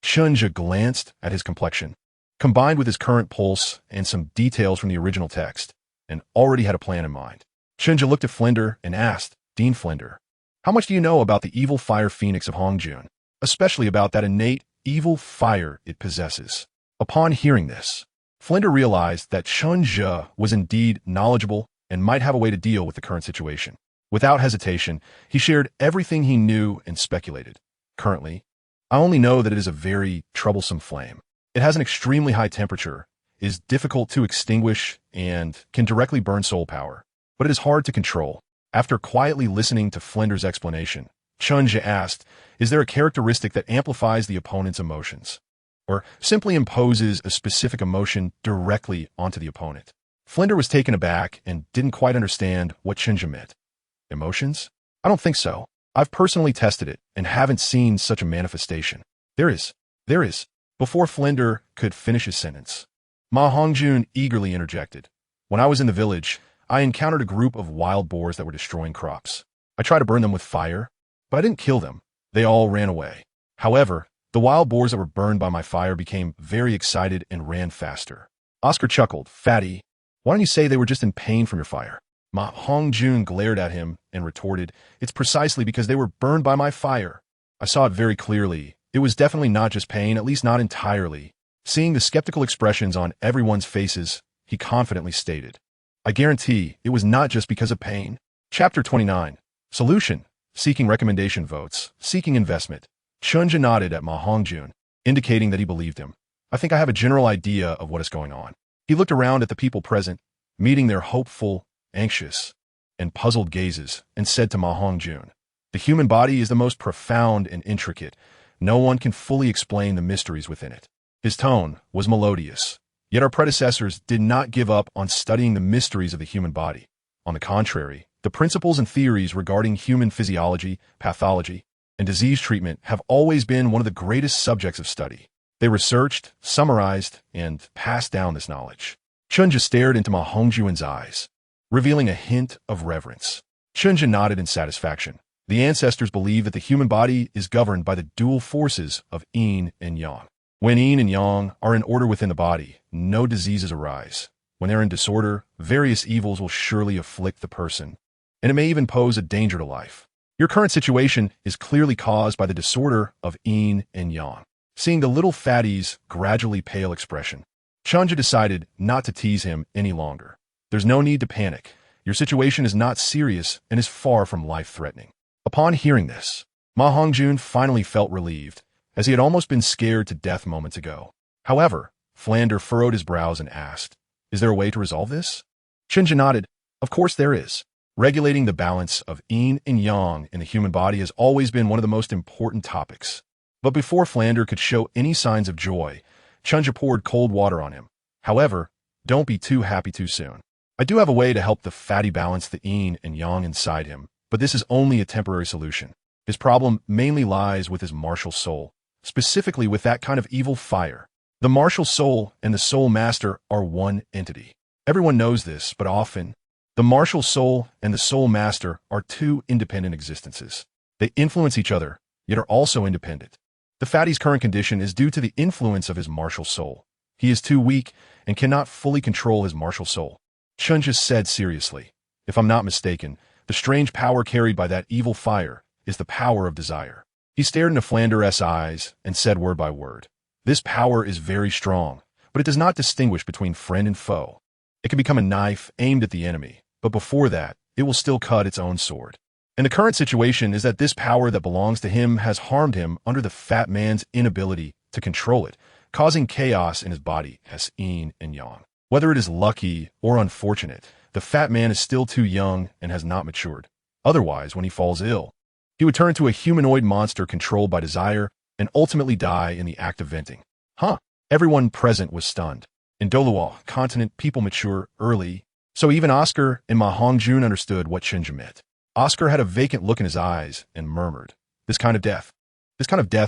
Chen Zhe glanced at his complexion, combined with his current pulse and some details from the original text, and already had a plan in mind. Chen Zhe looked at Flander and asked, "Dean Flander, how much do you know about the evil fire phoenix of Hongjun, especially about that innate evil fire it possesses?" Upon hearing this, Flander realized that Chen Zhe was indeed knowledgeable and might have a way to deal with the current situation. Without hesitation, he shared everything he knew and speculated. "Currently, I only know that it is a very troublesome flame. It has an extremely high temperature, is difficult to extinguish, and can directly burn soul power. But it is hard to control. After quietly listening to Flinder's explanation, Chen Zhe asked, is there a characteristic that amplifies the opponent's emotions, or simply imposes a specific emotion directly onto the opponent? Flinder was taken aback and didn't quite understand what Chen Zhe meant. Emotions? I don't think so. I've personally tested it and haven't seen such a manifestation. There is. Before Flinder could finish his sentence, Ma Hongjun eagerly interjected. When I was in the village, I encountered a group of wild boars that were destroying crops. I tried to burn them with fire, but I didn't kill them. They all ran away. However, the wild boars that were burned by my fire became very excited and ran faster. Oscar chuckled. Fatty, why don't you say they were just in pain from your fire? Ma Hongjun glared at him and retorted, it's precisely because they were burned by my fire. I saw it very clearly. It was definitely not just pain, at least not entirely. Seeing the skeptical expressions on everyone's faces, he confidently stated, I guarantee it was not just because of pain. Chapter 29. Solution. Seeking recommendation votes. Seeking investment. Chen Zhe nodded at Ma Hongjun, indicating that he believed him. I think I have a general idea of what is going on. He looked around at the people present, meeting their hopeful, anxious, and puzzled gazes, and said to Ma Hongjun, the human body is the most profound and intricate. No one can fully explain the mysteries within it. His tone was melodious, yet our predecessors did not give up on studying the mysteries of the human body. On the contrary, the principles and theories regarding human physiology, pathology, and disease treatment have always been one of the greatest subjects of study. They researched, summarized, and passed down this knowledge. Chen Zhe stared into Ma Hongjun's eyes, revealing a hint of reverence. Chen Zhe nodded in satisfaction. The ancestors believe that the human body is governed by the dual forces of yin and yang. When yin and yang are in order within the body, no diseases arise. When they're in disorder, various evils will surely afflict the person, and it may even pose a danger to life. Your current situation is clearly caused by the disorder of yin and yang. Seeing the little fatty's gradually pale expression, Chen Zhe decided not to tease him any longer. There's no need to panic. Your situation is not serious and is far from life-threatening. Upon hearing this, Ma Hongjun finally felt relieved, as he had almost been scared to death moments ago. However, Flinder furrowed his brows and asked, is there a way to resolve this? Chen Zhe nodded. Of course there is. Regulating the balance of yin and yang in the human body has always been one of the most important topics. But before Flinder could show any signs of joy, Chen Zhe poured cold water on him. However, don't be too happy too soon. I do have a way to help the fatty balance the yin and yang inside him, but this is only a temporary solution. His problem mainly lies with his martial soul, specifically with that kind of evil fire. The martial soul and the soul master are one entity. Everyone knows this, but often, the martial soul and the soul master are two independent existences. They influence each other, yet are also independent. The fatty's current condition is due to the influence of his martial soul. He is too weak and cannot fully control his martial soul. Chen Zhe said seriously, if I'm not mistaken, the strange power carried by that evil fire is the power of desire. He stared into Flinder's eyes and said word by word, this power is very strong, but it does not distinguish between friend and foe. It can become a knife aimed at the enemy, but before that, it will still cut its own sword. And the current situation is that this power that belongs to him has harmed him under the fat man's inability to control it, causing chaos in his body as yin and yang. Whether it is lucky or unfortunate, the fat man is still too young and has not matured. Otherwise, when he falls ill, he would turn into a humanoid monster controlled by desire and ultimately die in the act of venting. Everyone present was stunned. In Douluo Continent, people mature early, so even Oscar and Ma Hongjun understood what Chen Zhe meant. Oscar had a vacant look in his eyes and murmured, this kind of death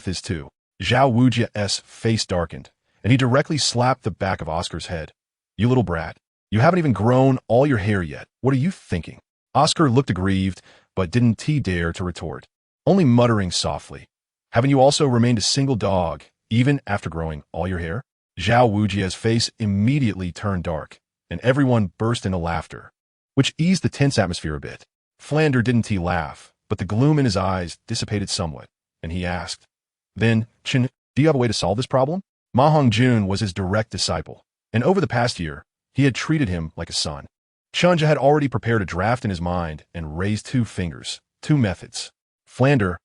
is too. Xuanwu's face darkened, and he directly slapped the back of Oscar's head. You little brat, you haven't even grown all your hair yet. What are you thinking? Oscar looked aggrieved, but didn't dare to retort, only muttering softly. Haven't you also remained a single dog, even after growing all your hair? Xuanwu's face immediately turned dark, and everyone burst into laughter, which eased the tense atmosphere a bit. Flinder didn't laugh, but the gloom in his eyes dissipated somewhat, and he asked, then, Chen, do you have a way to solve this problem? Ma Hongjun was his direct disciple, and over the past year, he had treated him like a son. Chen Zhe had already prepared a draft in his mind and raised 2 fingers, 2 methods. Flinder's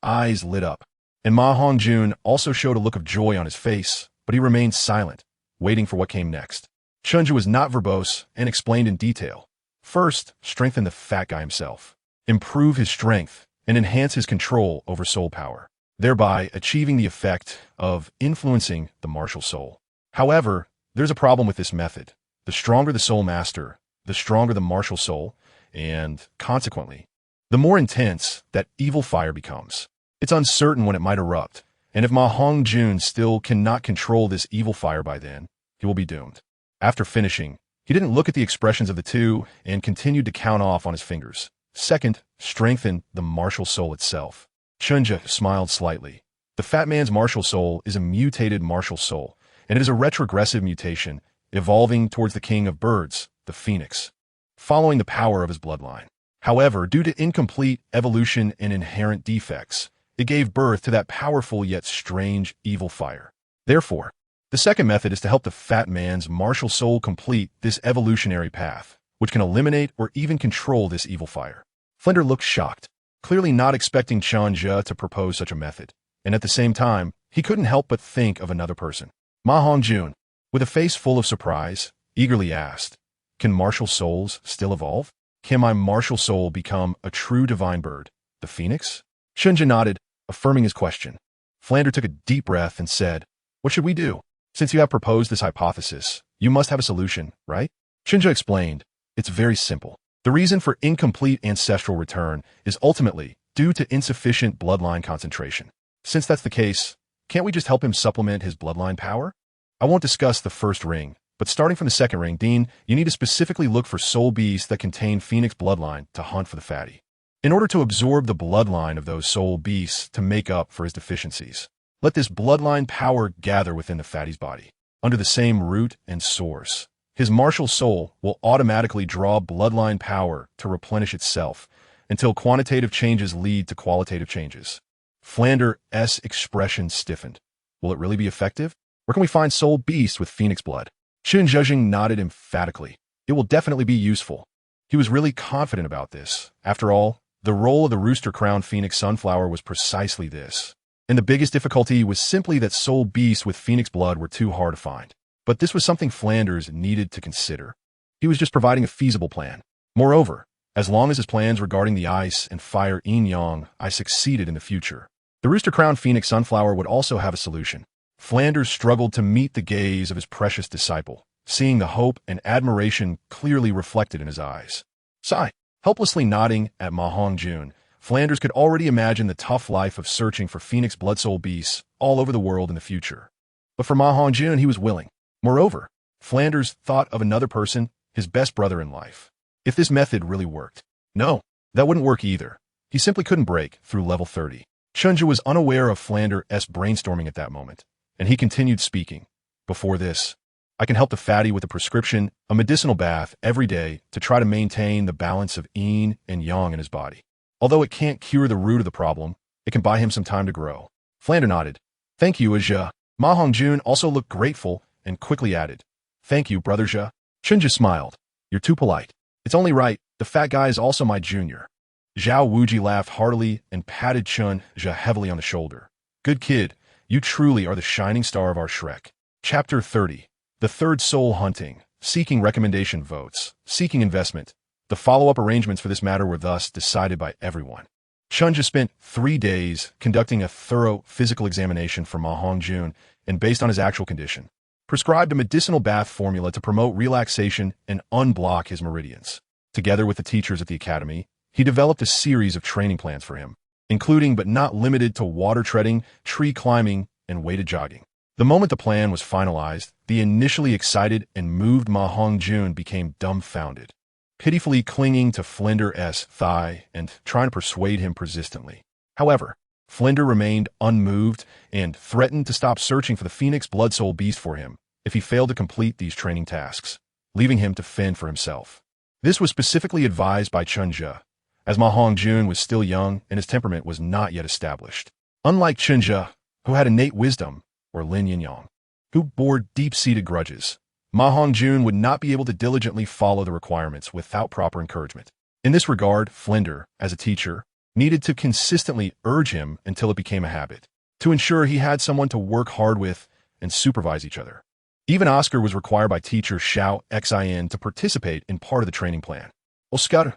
eyes lit up, and Ma Hongjun also showed a look of joy on his face, but he remained silent, waiting for what came next. Chen Zhe was not verbose and explained in detail. First, strengthen the fat guy himself. Improve his strength and enhance his control over soul power, thereby achieving the effect of influencing the martial soul. However, there's a problem with this method. The stronger the soul master, the stronger the martial soul, and consequently, the more intense that evil fire becomes. It's uncertain when it might erupt, and if Ma Hongjun still cannot control this evil fire by then, he will be doomed. After finishing, he didn't look at the expressions of the two and continued to count off on his fingers. Second, strengthen the martial soul itself. Chen Zhe smiled slightly. The fat man's martial soul is a mutated martial soul, and it is a retrogressive mutation, evolving towards the king of birds, the phoenix, following the power of his bloodline. However, due to incomplete evolution and inherent defects, it gave birth to that powerful yet strange evil fire. Therefore, the second method is to help the fat man's martial soul complete this evolutionary path, which can eliminate or even control this evil fire. Flender looked shocked, clearly not expecting Chen Zhe to propose such a method, and at the same time, he couldn't help but think of another person. Ma Hongjun, with a face full of surprise, eagerly asked, "Can martial souls still evolve? Can my martial soul become a true divine bird, the phoenix?" Chen Zhe nodded, affirming his question. Flander took a deep breath and said, "What should we do? Since you have proposed this hypothesis, you must have a solution, right?" Chen Zhe explained, "It's very simple. The reason for incomplete ancestral return is ultimately due to insufficient bloodline concentration. Since that's the case, can't we just help him supplement his bloodline power? I won't discuss the first ring, but starting from the second ring, Dean, you need to specifically look for soul beasts that contain phoenix bloodline to hunt for the fatty, in order to absorb the bloodline of those soul beasts to make up for his deficiencies. Let this bloodline power gather within the fatty's body, under the same root and source. His martial soul will automatically draw bloodline power to replenish itself until quantitative changes lead to qualitative changes." Flander's expression stiffened. "Will it really be effective? Where can we find soul beasts with phoenix blood?" Chen Zhe nodded emphatically. "It will definitely be useful." He was really confident about this. After all, the role of the rooster-crowned phoenix sunflower was precisely this. And the biggest difficulty was simply that soul beasts with phoenix blood were too hard to find. But this was something Flanders needed to consider. He was just providing a feasible plan. Moreover, as long as his plans regarding the ice and fire yin-yang I succeeded in the future, the rooster-crowned phoenix sunflower would also have a solution. Flanders struggled to meet the gaze of his precious disciple, seeing the hope and admiration clearly reflected in his eyes. Sigh, helplessly nodding at Ma Hongjun, Flanders could already imagine the tough life of searching for phoenix blood soul beasts all over the world in the future. But for Ma Hongjun, he was willing. Moreover, Flanders thought of another person, his best brother in life. If this method really worked. No, that wouldn't work either. He simply couldn't break through level 30. Chen Zhe was unaware of Flanders' brainstorming at that moment, and he continued speaking. "Before this, I can help the fatty with a prescription, a medicinal bath every day to try to maintain the balance of yin and yang in his body. Although it can't cure the root of the problem, it can buy him some time to grow." Flanders nodded. "Thank you, Zhe." Ma Hongjun also looked grateful and quickly added, "Thank you, brother Zhe." Chen Zhe smiled. "You're too polite. It's only right, the fat guy is also my junior." Zhao Wuji laughed heartily and patted Chen Zhe heavily on the shoulder. "Good kid, you truly are the shining star of our Shrek." Chapter 30. The Third Soul Hunting, Seeking Recommendation Votes, Seeking Investment. The follow-up arrangements for this matter were thus decided by everyone. Chen Zhe spent 3 days conducting a thorough physical examination for Ma Hongjun and, based on his actual condition, prescribed a medicinal bath formula to promote relaxation and unblock his meridians. Together with the teachers at the academy, he developed a series of training plans for him, including but not limited to water treading, tree climbing, and weighted jogging. The moment the plan was finalized, the initially excited and moved Ma Hongjun became dumbfounded, pitifully clinging to Flinder's thigh and trying to persuade him persistently. However, Flinder remained unmoved and threatened to stop searching for the phoenix blood soul beast for him if he failed to complete these training tasks, leaving him to fend for himself. This was specifically advised by Chen Zhe, as Ma Hongjun was still young and his temperament was not yet established. Unlike Chen Zhe, who had innate wisdom, or Lin Yin-yang, who bore deep-seated grudges, Ma Hongjun would not be able to diligently follow the requirements without proper encouragement. In this regard, Flinder, as a teacher, needed to consistently urge him until it became a habit, to ensure he had someone to work hard with and supervise each other. Even Oscar was required by teacher Xiao Xin to participate in part of the training plan. Oscar.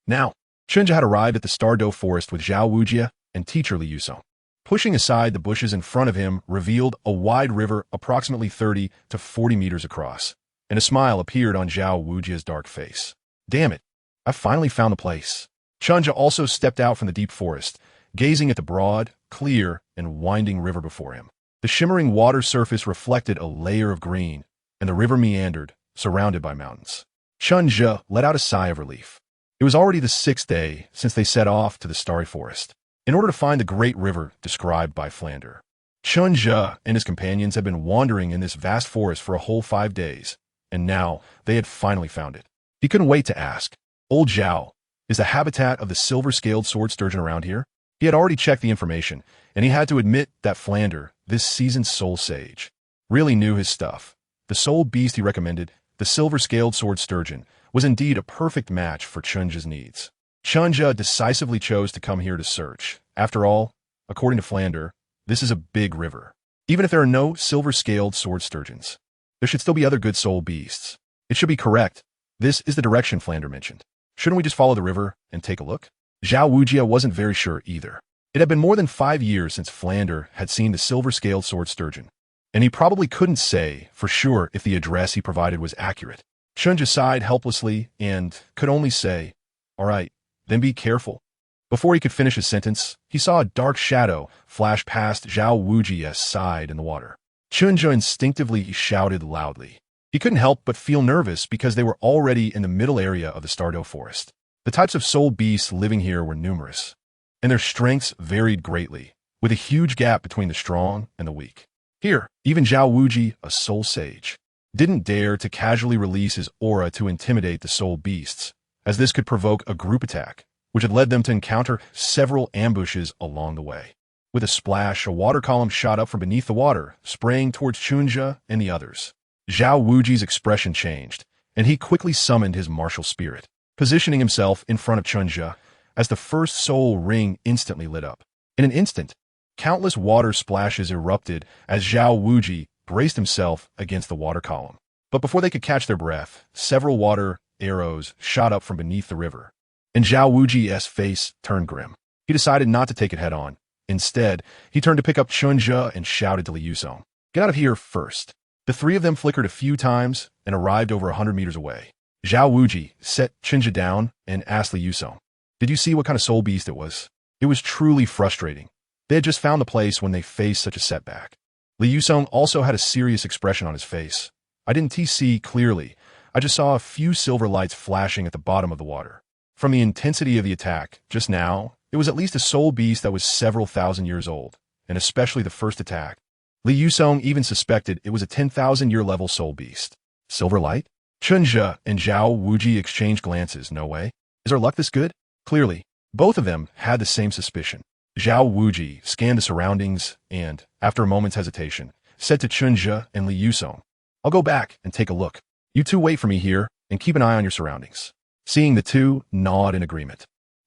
Now, Chen Zhe had arrived at the Stardow Forest with Zhao Wujie and teacher Li Yusong. Pushing aside the bushes in front of him revealed a wide river approximately 30 to 40 meters across, and a smile appeared on Zhao Wujie's dark face. Damn it, I finally found the place. Chen Zhe also stepped out from the deep forest, gazing at the broad, clear, and winding river before him. The shimmering water surface reflected a layer of green, and the river meandered, surrounded by mountains. Chen Zhe let out a sigh of relief. It was already the 6th day since they set off to the Starry Forest, in order to find the great river described by Flander. Chen Zhe and his companions had been wandering in this vast forest for a whole 5 days, and now they had finally found it. He couldn't wait to ask, "Old Zhao, is the habitat of the silver-scaled sword sturgeon around here?" He had already checked the information, and he had to admit that Flander, this seasoned soul sage, really knew his stuff. The soul beast he recommended, the silver-scaled sword sturgeon, was indeed a perfect match for Chen Zhe's needs. Chen Zhe decisively chose to come here to search. After all, according to Flander, this is a big river. Even if there are no silver-scaled sword sturgeons, there should still be other good soul beasts. It should be correct. This is the direction Flander mentioned. Shouldn't we just follow the river and take a look? Zhao Wujie wasn't very sure either. It had been more than 5 years since Flander had seen the silver-scaled sword sturgeon, and he probably couldn't say for sure if the address he provided was accurate. Chen Zhe sighed helplessly and could only say, "All right, then be careful." Before he could finish his sentence, he saw a dark shadow flash past Zhao Wujie's side in the water. Chen Zhe instinctively shouted loudly. He couldn't help but feel nervous because they were already in the middle area of the Stardow Forest. The types of soul beasts living here were numerous, and their strengths varied greatly, with a huge gap between the strong and the weak. Here, even Zhao Wujie, a soul sage, didn't dare to casually release his aura to intimidate the soul beasts, as this could provoke a group attack, which had led them to encounter several ambushes along the way. With a splash, a water column shot up from beneath the water, spraying towards Chen Zhe and the others. Zhao Wujie's expression changed, and he quickly summoned his martial spirit, positioning himself in front of Chen Zhe as the first soul ring instantly lit up. In an instant, countless water splashes erupted as Zhao Wujie braced himself against the water column. But before they could catch their breath, several water arrows shot up from beneath the river, and Zhao Wujie's face turned grim. He decided not to take it head-on. Instead, he turned to pick up Chen Zhe and shouted to Li Yusong, "Get out of here first." The three of them flickered a few times and arrived over 100 meters away. Zhao Wujie set Chen Zhe down and asked Li Yusong, "Did you see what kind of soul beast it was?" It was truly frustrating. They had just found the place when they faced such a setback. Li Yusong also had a serious expression on his face. "I didn't see clearly. I just saw a few silver lights flashing at the bottom of the water. From the intensity of the attack, just now, it was at least a soul beast that was several thousand years old, and especially the first attack. Li Yusong even suspected it was a 10,000-year level soul beast. Silver light? Chen Zhe and Zhao Wujie exchanged glances. No way. Is our luck this good? Clearly, both of them had the same suspicion. Zhao Wujie scanned the surroundings and, after a moment's hesitation, said to Chen Zhe and Li Yusong, "I'll go back and take a look. You two wait for me here and keep an eye on your surroundings." Seeing the two nod in agreement,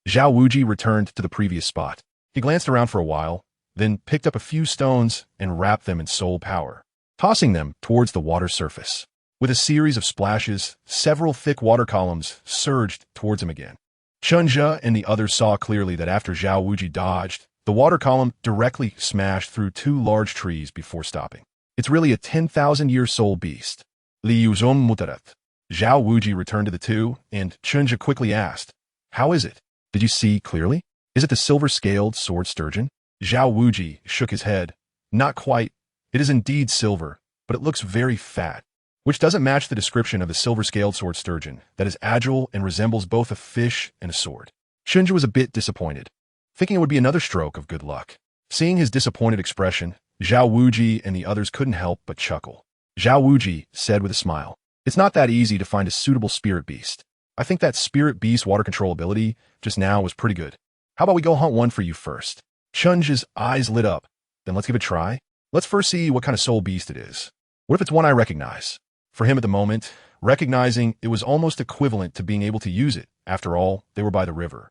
Zhao Wujie returned to the previous spot. He glanced around for a while, then picked up a few stones and wrapped them in soul power, tossing them towards the water surface. With a series of splashes, several thick water columns surged towards him again. Chen Zhe and the others saw clearly that after Zhao Wujie dodged, the water column directly smashed through 2 large trees before stopping. "It's really a 10,000-year soul beast." Li Yusong mutarat. Zhao Wujie returned to the two, and Chen Zhe quickly asked, "How is it? Did you see clearly? Is it the silver-scaled sword sturgeon?" Zhao Wujie shook his head. "Not quite. It is indeed silver, but it looks very fat, which doesn't match the description of the silver-scaled sword sturgeon that is agile and resembles both a fish and a sword." Chen Zhe was a bit disappointed, thinking it would be another stroke of good luck. Seeing his disappointed expression, Zhao Wujie and the others couldn't help but chuckle. Zhao Wujie said with a smile, "It's not that easy to find a suitable spirit beast. I think that spirit beast water control ability just now was pretty good. How about we go hunt one for you first?" Chen Zhe's eyes lit up. "Then let's give it a try. Let's first see what kind of soul beast it is. What if it's one I recognize?" For him at the moment, recognizing it was almost equivalent to being able to use it. After all, they were by the river.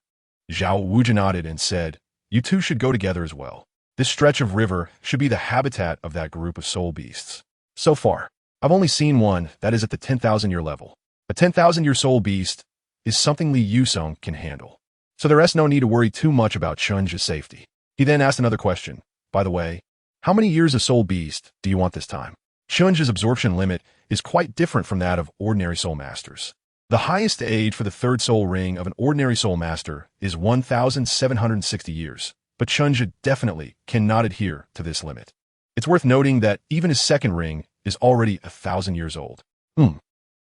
Zhao Wujie nodded and said, "You two should go together as well. This stretch of river should be the habitat of that group of soul beasts. So far, I've only seen one that is at the 10,000-year level. A 10,000-year soul beast is something Li Yusong can handle. So there is no need to worry too much about Chen Zhe's safety. He then asked another question. By the way, how many years of Soul Beast do you want this time? Chen Zhe's absorption limit is quite different from that of ordinary Soul Masters. The highest age for the third Soul Ring of an ordinary Soul Master is 1,760 years, but Chen Zhe definitely cannot adhere to this limit. It's worth noting that even his second ring is already 1,000 years old.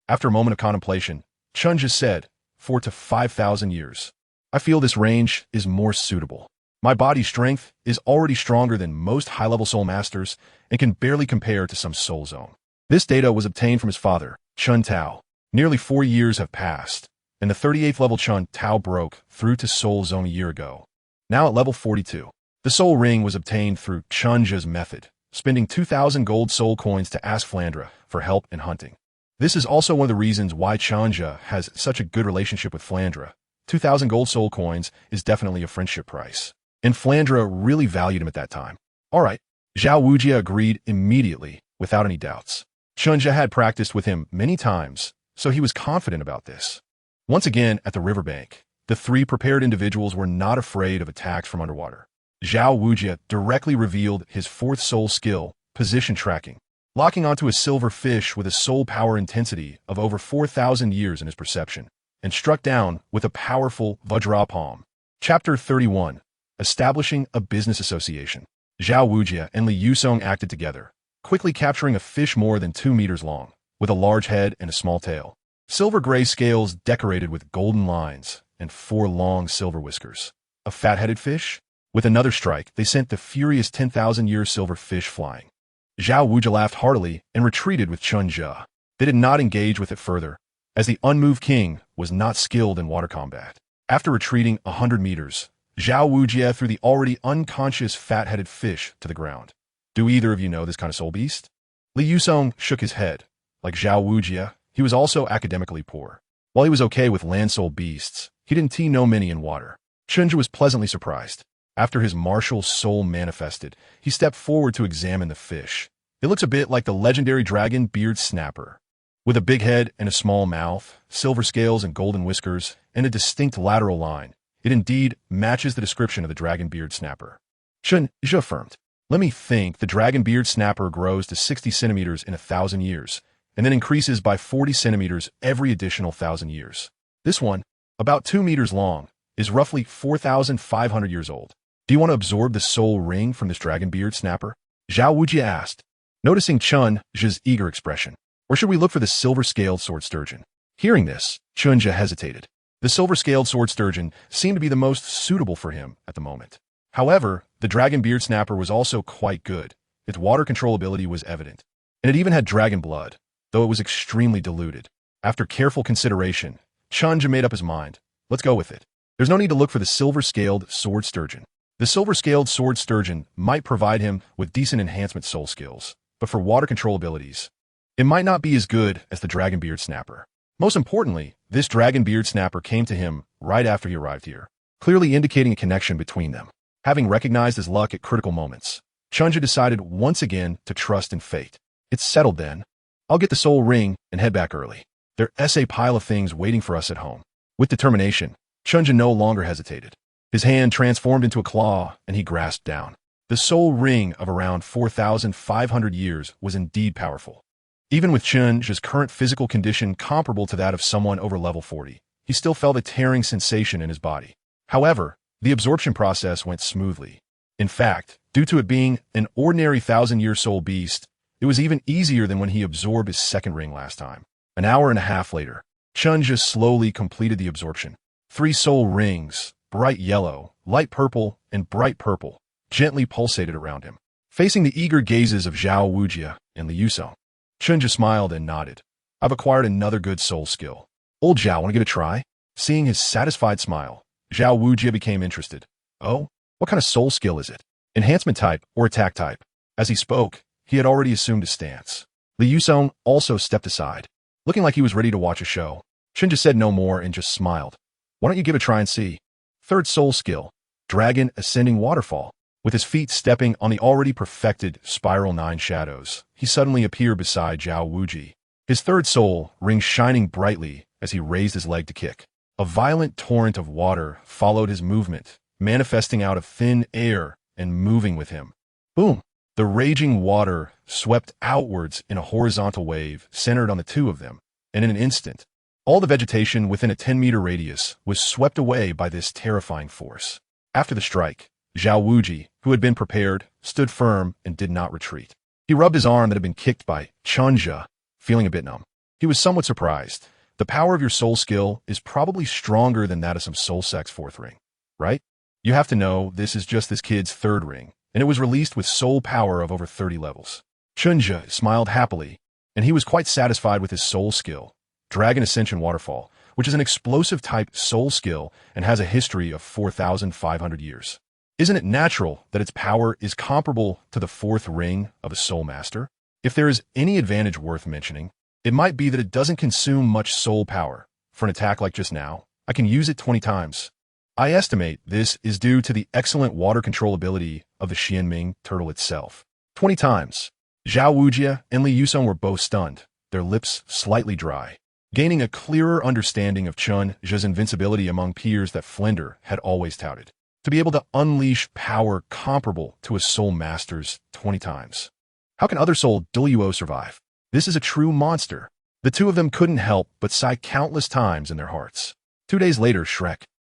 After a moment of contemplation, Chen Zhe said, 4 to 5,000 years. I feel this range is more suitable. My body strength is already stronger than most high-level Soul Masters and can barely compare to some Soul Zone. This data was obtained from his father, Chen Tao. Nearly 4 years have passed, and the 38th level Chen Tao broke through to Soul Zone a year ago. Now at level 42. The Soul Ring was obtained through Chen Zhe's method, spending 2,000 gold soul coins to ask Flandre for help in hunting. This is also one of the reasons why Chen Zhe has such a good relationship with Flandre. 2,000 gold soul coins is definitely a friendship price, and Flandre really valued him at that time. Alright, Xuanwu agreed immediately, without any doubts. Chen Zhe had practiced with him many times, so he was confident about this. Once again, at the riverbank, the three prepared individuals were not afraid of attacks from underwater. Xuanwu directly revealed his fourth soul skill, position tracking, locking onto a silver fish with a soul power intensity of over 4,000 years in his perception, and struck down with a powerful Vajra palm. Chapter 31. Establishing a Business Association. Xuanwu and Li Yusong acted together, quickly capturing a fish more than 2 meters long, with a large head and a small tail. Silver-gray scales decorated with golden lines and 4 long silver whiskers. A fat-headed fish? With another strike, they sent the furious 10,000-year silver fish flying. Xuanwu laughed heartily and retreated with Chen Zhe. They did not engage with it further, as the unmoved king was not skilled in water combat. After retreating 100 meters, Xuanwu threw the already unconscious fat-headed fish to the ground. Do either of you know this kind of soul beast? Li Yusong shook his head. Like Xuanwu, he was also academically poor. While he was okay with land soul beasts, he didn't know many in water. Chen Zhe was pleasantly surprised. After his martial soul manifested, he stepped forward to examine the fish. It looks a bit like the legendary dragon beard snapper. With a big head and a small mouth, silver scales and golden whiskers, and a distinct lateral line, it indeed matches the description of the dragon beard snapper. Chen Zhe affirmed. Let me think, the dragon beard snapper grows to 60 centimeters in 1,000 years, and then increases by 40 centimeters every additional 1,000 years. This one, about 2 meters long, is roughly 4,500 years old. Do you want to absorb the soul ring from this dragon beard snapper? Xuanwu asked, noticing Chen Zhe's eager expression. Or should we look for the silver-scaled sword sturgeon? Hearing this, Chen Zhe hesitated. The silver-scaled sword sturgeon seemed to be the most suitable for him at the moment. However, the dragon beard snapper was also quite good. Its water control ability was evident, and it even had dragon blood, though it was extremely diluted. After careful consideration, Chen Zhe made up his mind. Let's go with it. There's no need to look for the silver-scaled sword sturgeon. The silver-scaled sword sturgeon might provide him with decent enhancement soul skills, but for water control abilities, it might not be as good as the dragon beard snapper. Most importantly, this dragon beard snapper came to him right after he arrived here, clearly indicating a connection between them. Having recognized his luck at critical moments, Chen Zhe decided once again to trust in fate. It's settled then. I'll get the soul ring and head back early. There's a pile of things waiting for us at home. With determination, Chen Zhe no longer hesitated. His hand transformed into a claw, and he grasped down. The soul ring of around 4,500 years was indeed powerful. Even with Chen Zhe's current physical condition comparable to that of someone over level 40, he still felt a tearing sensation in his body. However, the absorption process went smoothly. In fact, due to it being an ordinary 1,000-year soul beast, it was even easier than when he absorbed his second ring last time. An hour and a half later, Chen Zhe slowly completed the absorption. 3 soul rings, bright yellow, light purple, and bright purple, gently pulsated around him. Facing the eager gazes of Xuanwu and Li Yusong, Chen Zhe smiled and nodded. I've acquired another good soul skill. Old Zhao, want to give it a try? Seeing his satisfied smile, Xuanwu became interested. Oh, what kind of soul skill is it? Enhancement type or attack type? As he spoke, he had already assumed a stance. Li Yusong also stepped aside, looking like he was ready to watch a show. Chen Zhe said no more and just smiled. Why don't you give it a try and see? Third soul skill, Dragon Ascending Waterfall. With his feet stepping on the already perfected Spiral 9 shadows, he suddenly appeared beside Xuanwu. His third soul ring shining brightly as he raised his leg to kick. A violent torrent of water followed his movement, manifesting out of thin air and moving with him. Boom! The raging water swept outwards in a horizontal wave centered on the two of them, and in an instant, all the vegetation within a 10-meter radius was swept away by this terrifying force. After the strike, Xuanwu, who had been prepared, stood firm and did not retreat. He rubbed his arm that had been kicked by Chen Zhe, feeling a bit numb. He was somewhat surprised. The power of your soul skill is probably stronger than that of some soul sect's fourth ring, right? You have to know this is just this kid's third ring, and it was released with soul power of over 30 levels. Chen Zhe smiled happily, and he was quite satisfied with his soul skill, Dragon Ascension Waterfall, which is an explosive type soul skill and has a history of 4,500 years. Isn't it natural that its power is comparable to the fourth ring of a soul master? If there is any advantage worth mentioning, it might be that it doesn't consume much soul power. For an attack like just now, I can use it 20 times. I estimate this is due to the excellent water control ability of the Xuanming Turtle itself. 20 times. Xuanwu and Li Yusong were both stunned, their lips slightly dry, gaining a clearer understanding of Chen Zhe's invincibility among peers that Flender had always touted. To be able to unleash power comparable to a soul master's 20 times. How can other soul Douluo survive? This is a true monster. The two of them couldn't help but sigh countless times in their hearts. 2 days later,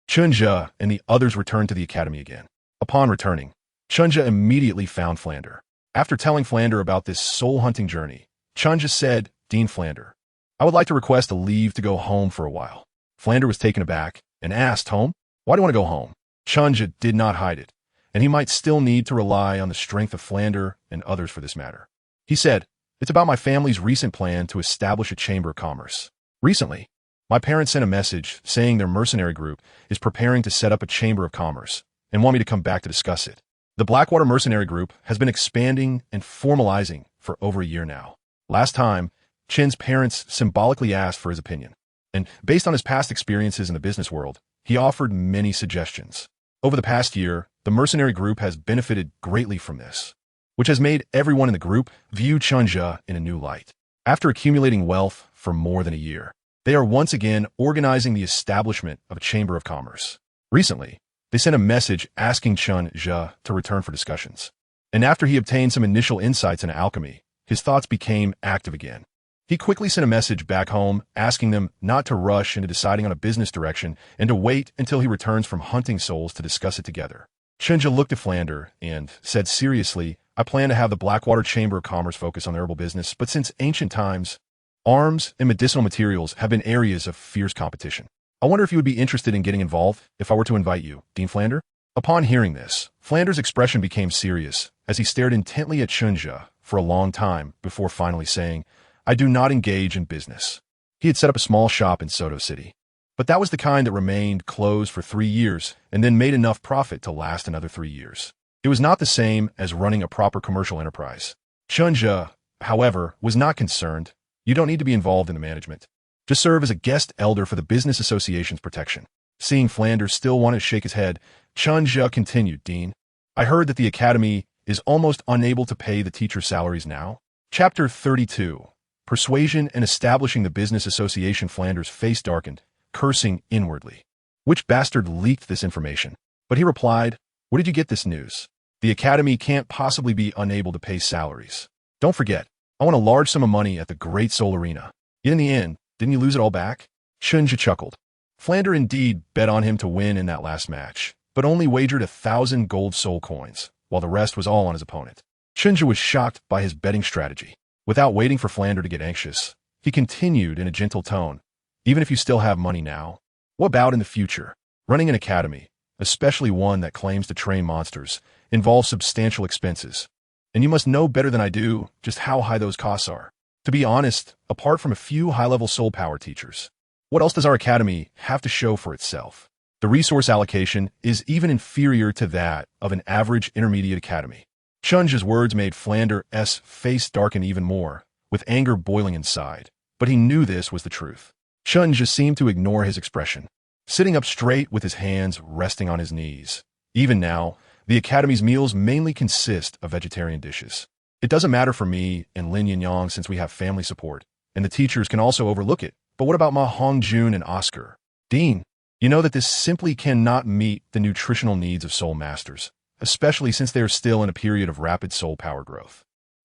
Chen Zhe and the others returned to the academy again. Upon returning, Chen Zhe immediately found Flander. After telling Flander about this soul-hunting journey, Chen Zhe said, "Dean Flander, I would like to request a leave to go home for a while." Flander was taken aback and asked, "Home? Why do you want to go home?" Chen Zhe did not hide it, and he might still need to rely on the strength of Flander and others for this matter. He said, "It's about my family's recent plan to establish a chamber of commerce. Recently, my parents sent a message saying their mercenary group is preparing to set up a chamber of commerce and want me to come back to discuss it. The Blackwater Mercenary Group has been expanding and formalizing for over a year now. Last time, Chen's parents symbolically asked for his opinion, and based on his past experiences in the business world, he offered many suggestions. Over the past year, the mercenary group has benefited greatly from this, which has made everyone in the group view Chen Zhe in a new light. After accumulating wealth for more than a year, they are once again organizing the establishment of a chamber of commerce. Recently, they sent a message asking Chen Zhe to return for discussions. And after he obtained some initial insights into alchemy, his thoughts became active again. He quickly sent a message back home asking them not to rush into deciding on a business direction and to wait until he returns from hunting souls to discuss it together. Chen Zhe looked at Flander and said seriously, "I plan to have the Blackwater Chamber of Commerce focus on the herbal business, but since ancient times, arms and medicinal materials have been areas of fierce competition. I wonder if you would be interested in getting involved if I were to invite you, Dean Flander?" Upon hearing this, Flander's expression became serious as he stared intently at Chen Zhe for a long time before finally saying, "I do not engage in business." He had set up a small shop in Soto City, but that was the kind that remained closed for 3 years and then made enough profit to last another 3 years. It was not the same as running a proper commercial enterprise. Chen Zhe, however, was not concerned. "You don't need to be involved in the management. Just serve as a guest elder for the business association's protection." Seeing Flander still wanted to shake his head, Chen Zhe continued, "Dean, I heard that the academy is almost unable to pay the teacher salaries now." Chapter 32. Persuasion and establishing the business association. Flander's face darkened, cursing inwardly. Which bastard leaked this information? But he replied, "Where did you get this news? The academy can't possibly be unable to pay salaries. Don't forget, I won a large sum of money at the Great Soul Arena. Yet in the end, didn't you lose it all back?" Chen Zhe chuckled. Flander indeed bet on him to win in that last match, but only wagered 1,000 gold soul coins, while the rest was all on his opponent. Chen Zhe was shocked by his betting strategy. Without waiting for Flander to get anxious, he continued in a gentle tone, "Even if you still have money now, what about in the future? Running an academy, especially one that claims to train monsters, involves substantial expenses. And you must know better than I do just how high those costs are. To be honest, apart from a few high-level soul power teachers, what else does our academy have to show for itself? The resource allocation is even inferior to that of an average intermediate academy." Chen Zhe's words made Flander's face darken even more, with anger boiling inside, but he knew this was the truth. Chen Zhe seemed to ignore his expression, sitting up straight with his hands resting on his knees. "Even now, the academy's meals mainly consist of vegetarian dishes. It doesn't matter for me and Lin Yinyang since we have family support, and the teachers can also overlook it. But what about Ma Hongjun and Oscar?" "Dean, You know that this simply cannot meet the nutritional needs of soul masters, especially since they are still in a period of rapid soul power growth.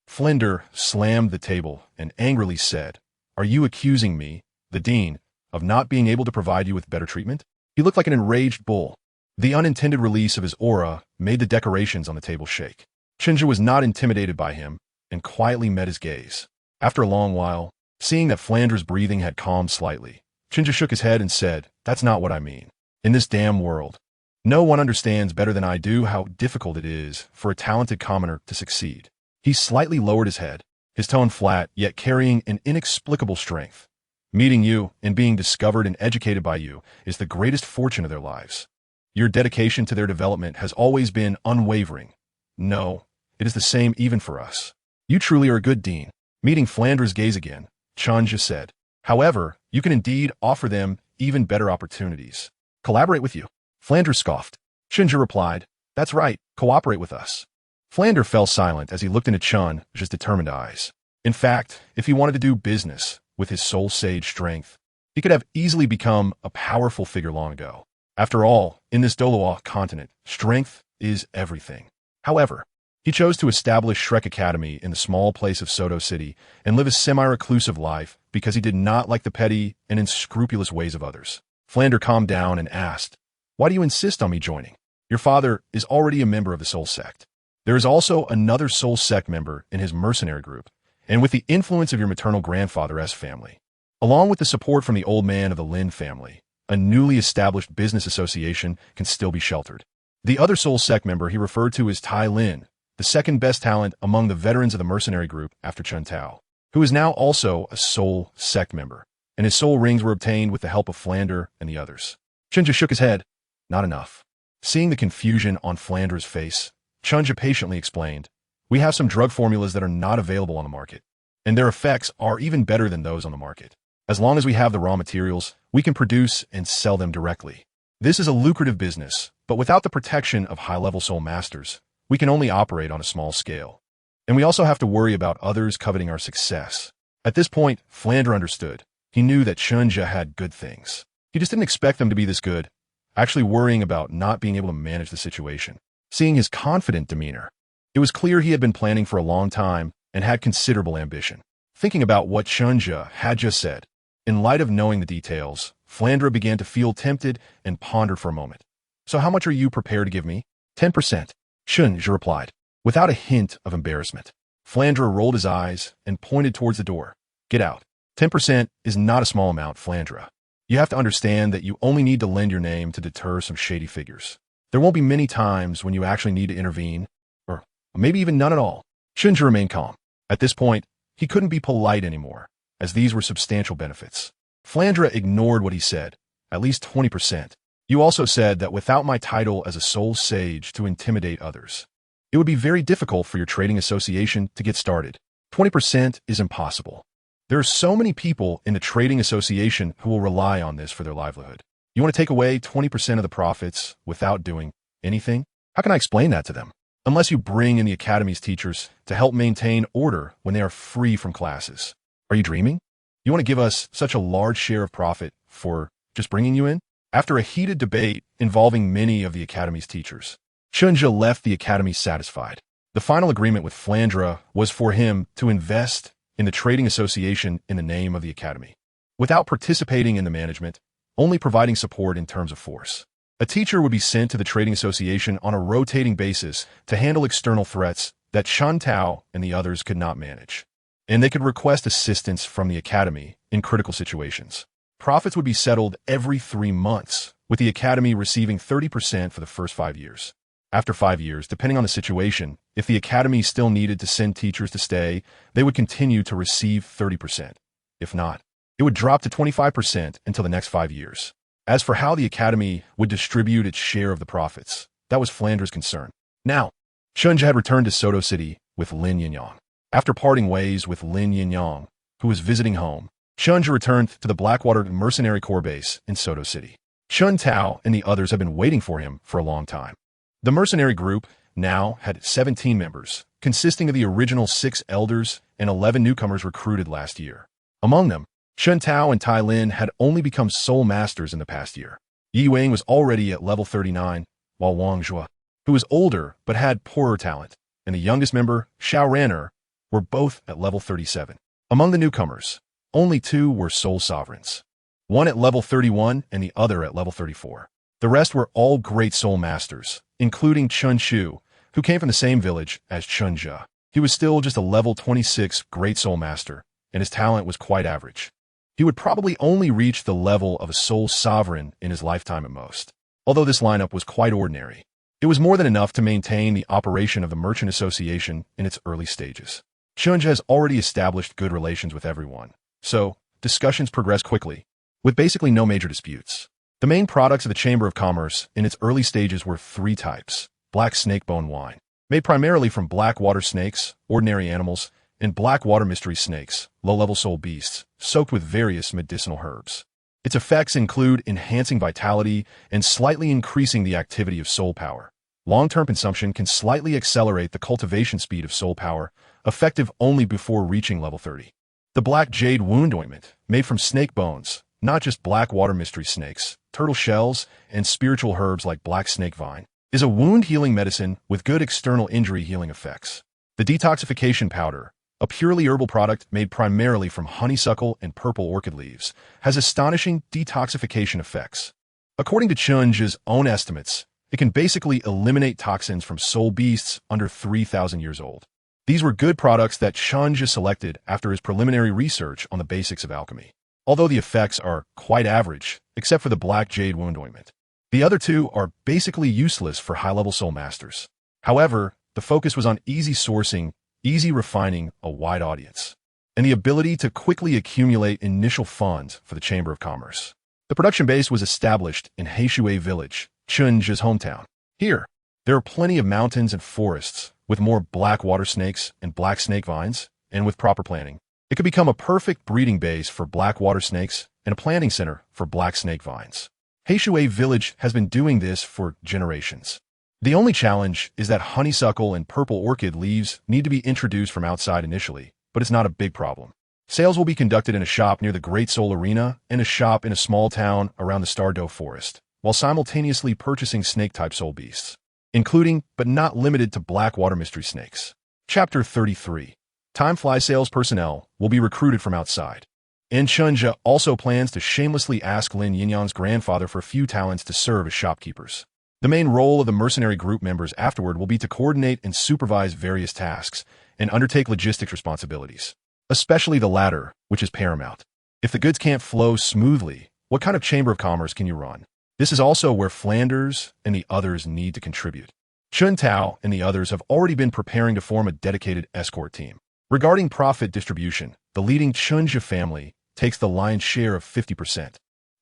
Flender slammed the table and angrily said, "Are you accusing me, the dean, of not being able to provide you with better treatment?" He looked like an enraged bull. The unintended release of his aura made the decorations on the table shake. Chen Zhe was not intimidated by him and quietly met his gaze. After a long while, seeing that Flander's breathing had calmed slightly, Chen Zhe shook his head and said, "That's not what I mean. In this damn world, no one understands better than I do how difficult it is for a talented commoner to succeed." He slightly lowered his head, his tone flat, yet carrying an inexplicable strength. "Meeting you and being discovered and educated by you is the greatest fortune of their lives. Your dedication to their development has always been unwavering. No, it is the same even for us. You truly are a good dean." Meeting Flander's gaze again, Chen Zhe said, "However, you can indeed offer them even better opportunities. Collaborate with you." Flander scoffed. Chen Zhe replied, "That's right, cooperate with us." Flander fell silent as he looked into Chen Zhe's determined eyes. In fact, if he wanted to do business with his soul sage strength, he could have easily become a powerful figure long ago. After all, in this Douluo Continent, strength is everything. However, he chose to establish Shrek Academy in the small place of Soto City and live a semi-reclusive life because he did not like the petty and unscrupulous ways of others. Flander calmed down and asked, "Why do you insist on me joining? Your father is already a member of the Soul Sect. There is also another Soul Sect member in his mercenary group, and with the influence of your maternal grandfather's family, along with the support from the old man of the Lin family, a newly established business association can still be sheltered." The other Soul Sect member he referred to as Tai Lin, the second best talent among the veterans of the mercenary group after Chen Tao, who is now also a Soul Sect member, and his soul rings were obtained with the help of Flander and the others. Chen Zhe shook his head. Not enough. Seeing the confusion on Flander's face, Chen Zhe patiently explained, "We have some drug formulas that are not available on the market, and their effects are even better than those on the market. As long as we have the raw materials, we can produce and sell them directly. This is a lucrative business, but without the protection of high-level soul masters, we can only operate on a small scale. And we also have to worry about others coveting our success." At this point, Flander understood. He knew that Chen Zhe had good things. He just didn't expect them to be this good, actually worrying about not being able to manage the situation. Seeing his confident demeanor, it was clear he had been planning for a long time and had considerable ambition. Thinking about what Chen Zhe had just said, in light of knowing the details, Flander began to feel tempted and pondered for a moment. "So how much are you prepared to give me?" 10%, Chen Zhe replied, without a hint of embarrassment. Flander rolled his eyes and pointed towards the door. "Get out. 10% is not a small amount, Flandra. You have to understand that you only need to lend your name to deter some shady figures. There won't be many times when you actually need to intervene, or maybe even none at all." Chen Zhe remained calm. At this point, he couldn't be polite anymore, as these were substantial benefits. Flandra ignored what he said. "At least 20%. You also said that without my title as a soul sage to intimidate others, it would be very difficult for your trading association to get started. 20% is impossible. There are so many people in the trading association who will rely on this for their livelihood. You want to take away 20% of the profits without doing anything? How can I explain that to them? Unless you bring in the academy's teachers to help maintain order when they are free from classes. Are you dreaming? You want to give us such a large share of profit for just bringing you in?" After a heated debate involving many of the academy's teachers, Chen Zhe left the academy satisfied. The final agreement with Flandra was for him to invest in the trading association in the name of the academy, without participating in the management, only providing support in terms of force. A teacher would be sent to the trading association on a rotating basis to handle external threats that Shan Tao and the others could not manage, and they could request assistance from the academy in critical situations. Profits would be settled every 3 months, with the academy receiving 30% for the first 5 years. After 5 years, depending on the situation, if the academy still needed to send teachers to stay, they would continue to receive 30%. If not, it would drop to 25% until the next 5 years. As for how the academy would distribute its share of the profits, that was Flander's concern. Now, Chen Zhe had returned to Soto City with Lin Yinyang. After parting ways with Lin Yinyang, who was visiting home, Chen Zhe returned to the Blackwater Mercenary Corps base in Soto City. Chen Tao and the others had been waiting for him for a long time. The mercenary group now had 17 members, consisting of the original 6 elders and 11 newcomers recruited last year. Among them, Chen Tao and Tai Lin had only become soul masters in the past year. Yi Wang was already at level 39, while Wang Zhe, who was older but had poorer talent, and the youngest member, Xiao Ran'er, were both at level 37. Among the newcomers, only two were soul sovereigns, one at level 31 and the other at level 34. The rest were all great soul masters, including Chen Zhe, who came from the same village as Chen Zhe. He was still just a level 26 great soul master, and his talent was quite average. He would probably only reach the level of a soul sovereign in his lifetime at most. Although this lineup was quite ordinary, it was more than enough to maintain the operation of the Merchant Association in its early stages. Chen Zhe has already established good relations with everyone, so discussions progressed quickly, with basically no major disputes. The main products of the Chamber of Commerce in its early stages were three types: black snake bone wine, made primarily from black water snakes, ordinary animals, and black water mystery snakes, low-level soul beasts, soaked with various medicinal herbs. Its effects include enhancing vitality and slightly increasing the activity of soul power. Long-term consumption can slightly accelerate the cultivation speed of soul power, effective only before reaching level 30. The black jade wound ointment, made from snake bones, not just black water mystery snakes, turtle shells, and spiritual herbs like black snake vine, is a wound-healing medicine with good external injury healing effects. The detoxification powder, a purely herbal product made primarily from honeysuckle and purple orchid leaves, has astonishing detoxification effects. According to Chen Zhe's own estimates, it can basically eliminate toxins from soul beasts under 3,000 years old. These were good products that Chen Zhe selected after his preliminary research on the basics of alchemy. Although the effects are quite average, except for the black jade wound ointment, the other two are basically useless for high-level soul masters. However, the focus was on easy sourcing, easy refining a wide audience, and the ability to quickly accumulate initial funds for the Chamber of Commerce. The production base was established in Heishui Village, Chen Zhe's hometown. Here, there are plenty of mountains and forests, with more black water snakes and black snake vines, and with proper planting, it could become a perfect breeding base for black water snakes and a planting center for black snake vines. Heishui Village has been doing this for generations. The only challenge is that honeysuckle and purple orchid leaves need to be introduced from outside initially, but it's not a big problem. Sales will be conducted in a shop near the Great Soul Arena and a shop in a small town around the Stardoe Forest, while simultaneously purchasing snake-type soul beasts, including but not limited to black water mystery snakes. Chapter 33. Timefly sales personnel will be recruited from outside. And Chen Zhe also plans to shamelessly ask Lin Yinyan's grandfather for a few talents to serve as shopkeepers. The main role of the mercenary group members afterward will be to coordinate and supervise various tasks and undertake logistics responsibilities, especially the latter, which is paramount. If the goods can't flow smoothly, what kind of Chamber of Commerce can you run? This is also where Flanders and the others need to contribute. Chun Tao and the others have already been preparing to form a dedicated escort team. Regarding profit distribution, the leading Chen Zhe family takes the lion's share of 50%.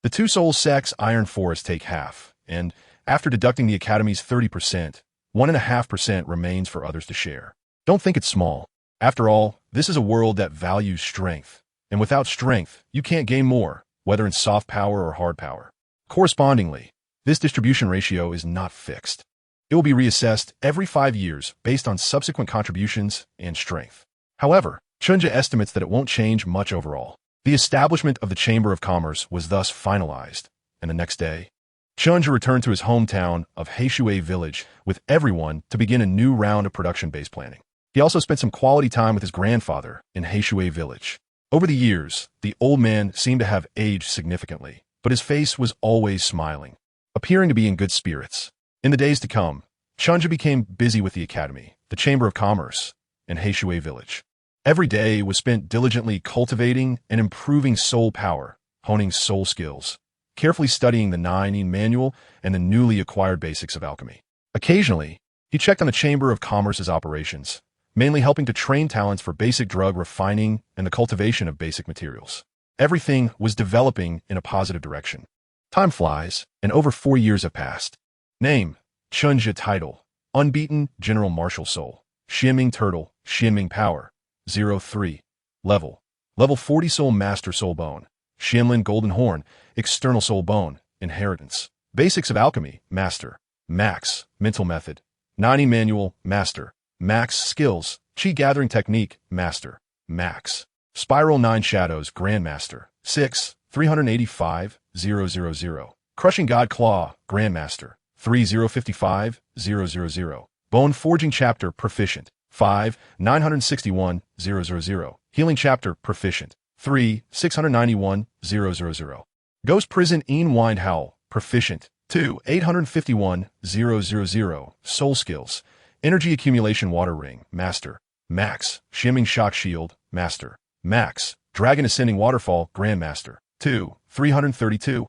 The two soul sects Iron Forest take half, and after deducting the Academy's 30%, 1.5% remains for others to share. Don't think it's small. After all, this is a world that values strength, and without strength, you can't gain more, whether in soft power or hard power. Correspondingly, this distribution ratio is not fixed. It will be reassessed every 5 years based on subsequent contributions and strength. However, Chen Zhe estimates that it won't change much overall. The establishment of the Chamber of Commerce was thus finalized, and the next day, Chen Zhe returned to his hometown of Heishui Village with everyone to begin a new round of production-based planning. He also spent some quality time with his grandfather in Heishui Village. Over the years, the old man seemed to have aged significantly, but his face was always smiling, appearing to be in good spirits. In the days to come, Chen Zhe became busy with the Academy, the Chamber of Commerce, and Heishui Village. Every day was spent diligently cultivating and improving soul power, honing soul skills, carefully studying the 9 manual and the newly acquired basics of alchemy. Occasionally, he checked on the Chamber of Commerce's operations, mainly helping to train talents for basic drug refining and the cultivation of basic materials. Everything was developing in a positive direction. Time flies, and over 4 years have passed. Name: Chen Zhe. Title: Unbeaten General Martial Soul. Xuanming Turtle, Xuanming Power, 03. Level: 40 Soul Master Soul Bone. Xianlin Golden Horn, External Soul Bone, Inheritance. Basics of Alchemy, Master. Max, Mental Method. 90 Manual, Master. Max Skills, Qi Gathering Technique, Master. Max. Spiral 9 Shadows, Grandmaster. 6, 385, 000. Crushing God Claw, Grandmaster, 3055-000. Bone Forging Chapter, Proficient, 5, 961-000. Healing Chapter, Proficient, 3, 691-000. Ghost Prison Wind Howl, Proficient, 2, 851-000. Soul Skills, Energy Accumulation Water Ring, Master, Max. Xuanming Shock Shield, Master, Max. Dragon Ascending Waterfall, Grandmaster, 2, 332-000.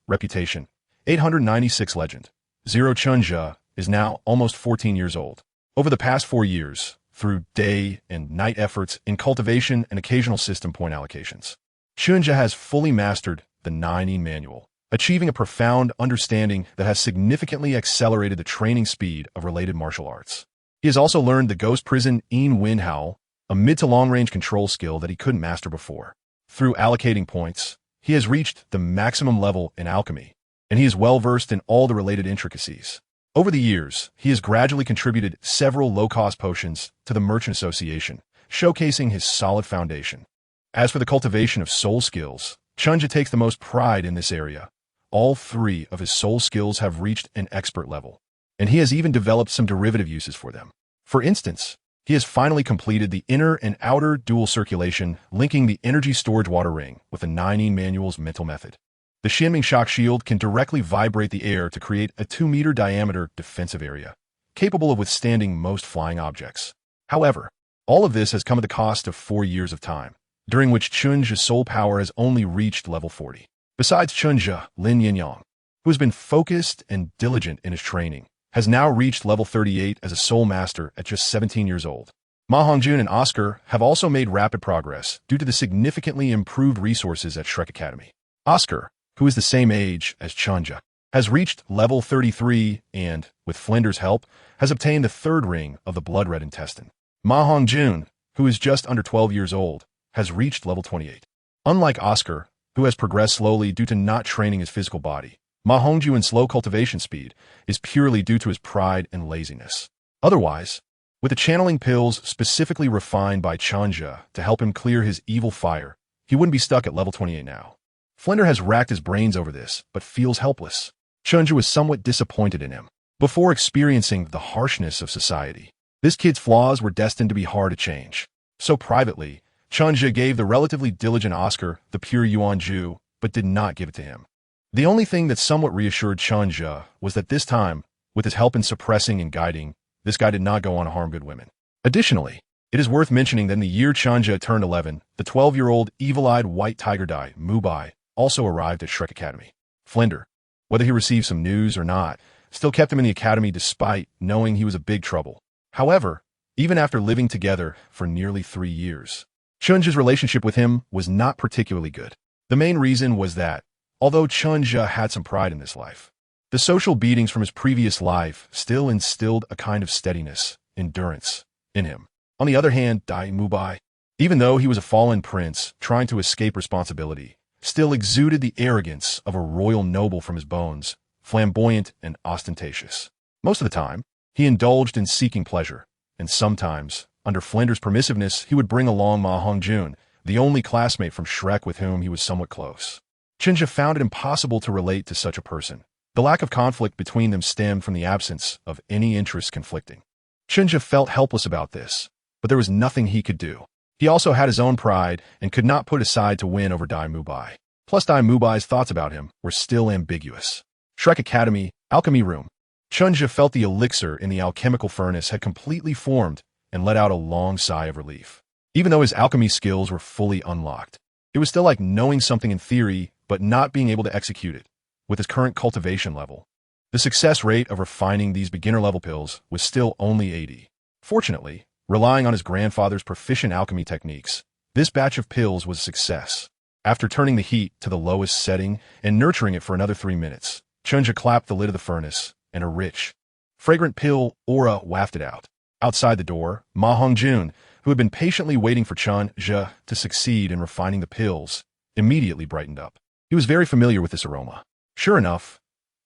Reputation, 896. Legend, 0. Chen Zhe is now almost 14 years old. Over the past 4 years, through day and night efforts in cultivation and occasional system point allocations, Chen Zhe has fully mastered the 9 manual, achieving a profound understanding that has significantly accelerated the training speed of related martial arts. He has also learned the Ghost Prison Wind Howl, a mid to long-range control skill that he couldn't master before. Through allocating points, he has reached the maximum level in alchemy, and he is well-versed in all the related intricacies. Over the years, he has gradually contributed several low-cost potions to the Merchant Association, showcasing his solid foundation. As for the cultivation of soul skills, Chen Zhe takes the most pride in this area. All 3 of his soul skills have reached an expert level, and he has even developed some derivative uses for them. For instance, he has finally completed the inner and outer dual circulation, linking the energy storage water ring with the 9 manual's mental method. The Xuanming Shock Shield can directly vibrate the air to create a 2-meter diameter defensive area, capable of withstanding most flying objects. However, all of this has come at the cost of 4 years of time, during which Chen Zhe's soul power has only reached level 40. Besides Chen Zhe, Lin Yinyang, who has been focused and diligent in his training, has now reached level 38 as a soul master at just 17 years old. Ma Hongjun and Oscar have also made rapid progress due to the significantly improved resources at Shrek Academy. Oscar, who is the same age as Chen Zhe, has reached level 33 and, with Flinder's help, has obtained the 3rd ring of the Blood Red Intestine. Ma Hongjun, who is just under 12 years old, has reached level 28. Unlike Oscar, who has progressed slowly due to not training his physical body, Ma Hongjun's slow cultivation speed is purely due to his pride and laziness. Otherwise, with the channeling pills specifically refined by Chen Zhe to help him clear his evil fire, he wouldn't be stuck at level 28 now. Flinder has racked his brains over this, but feels helpless. Chen Zhe was somewhat disappointed in him. Before experiencing the harshness of society, this kid's flaws were destined to be hard to change. So privately, Chen Zhe gave the relatively diligent Oscar the pure Xuanju, but did not give it to him. The only thing that somewhat reassured Chen Zhe was that this time, with his help in suppressing and guiding, this guy did not go on to harm good women. Additionally, it is worth mentioning that in the year Chen Zhe turned 11, the 12-year-old evil-eyed white tiger Dai Mubai also arrived at Shrek Academy. Flinder, whether he received some news or not, still kept him in the academy despite knowing he was a big trouble. However, even after living together for nearly 3 years, Chen Zhe's relationship with him was not particularly good. The main reason was that, although Chen Zhe had some pride in this life, the social beatings from his previous life still instilled a kind of steadiness, endurance, in him. On the other hand, Dai Mubai, even though he was a fallen prince trying to escape responsibility, still exuded the arrogance of a royal noble from his bones, flamboyant and ostentatious. Most of the time, he indulged in seeking pleasure, and sometimes, under Flinder's permissiveness, he would bring along Ma Hongjun, the only classmate from Shrek with whom he was somewhat close. Chen Zhe found it impossible to relate to such a person. The lack of conflict between them stemmed from the absence of any interests conflicting. Chen Zhe felt helpless about this, but there was nothing he could do. He also had his own pride and could not put aside to win over Dai Mubai. Plus, Dai Mubai's thoughts about him were still ambiguous. Shrek Academy, Alchemy Room. Chen Zhe felt the elixir in the alchemical furnace had completely formed and let out a long sigh of relief. Even though his alchemy skills were fully unlocked, it was still like knowing something in theory but not being able to execute it. With his current cultivation level, the success rate of refining these beginner-level pills was still only 80. Fortunately, relying on his grandfather's proficient alchemy techniques, this batch of pills was a success. After turning the heat to the lowest setting and nurturing it for another 3 minutes, Chen Zhe clapped the lid of the furnace, and a rich, fragrant pill aura wafted out. Outside the door, Ma Hongjun, who had been patiently waiting for Chen Zhe to succeed in refining the pills, immediately brightened up. He was very familiar with this aroma. Sure enough,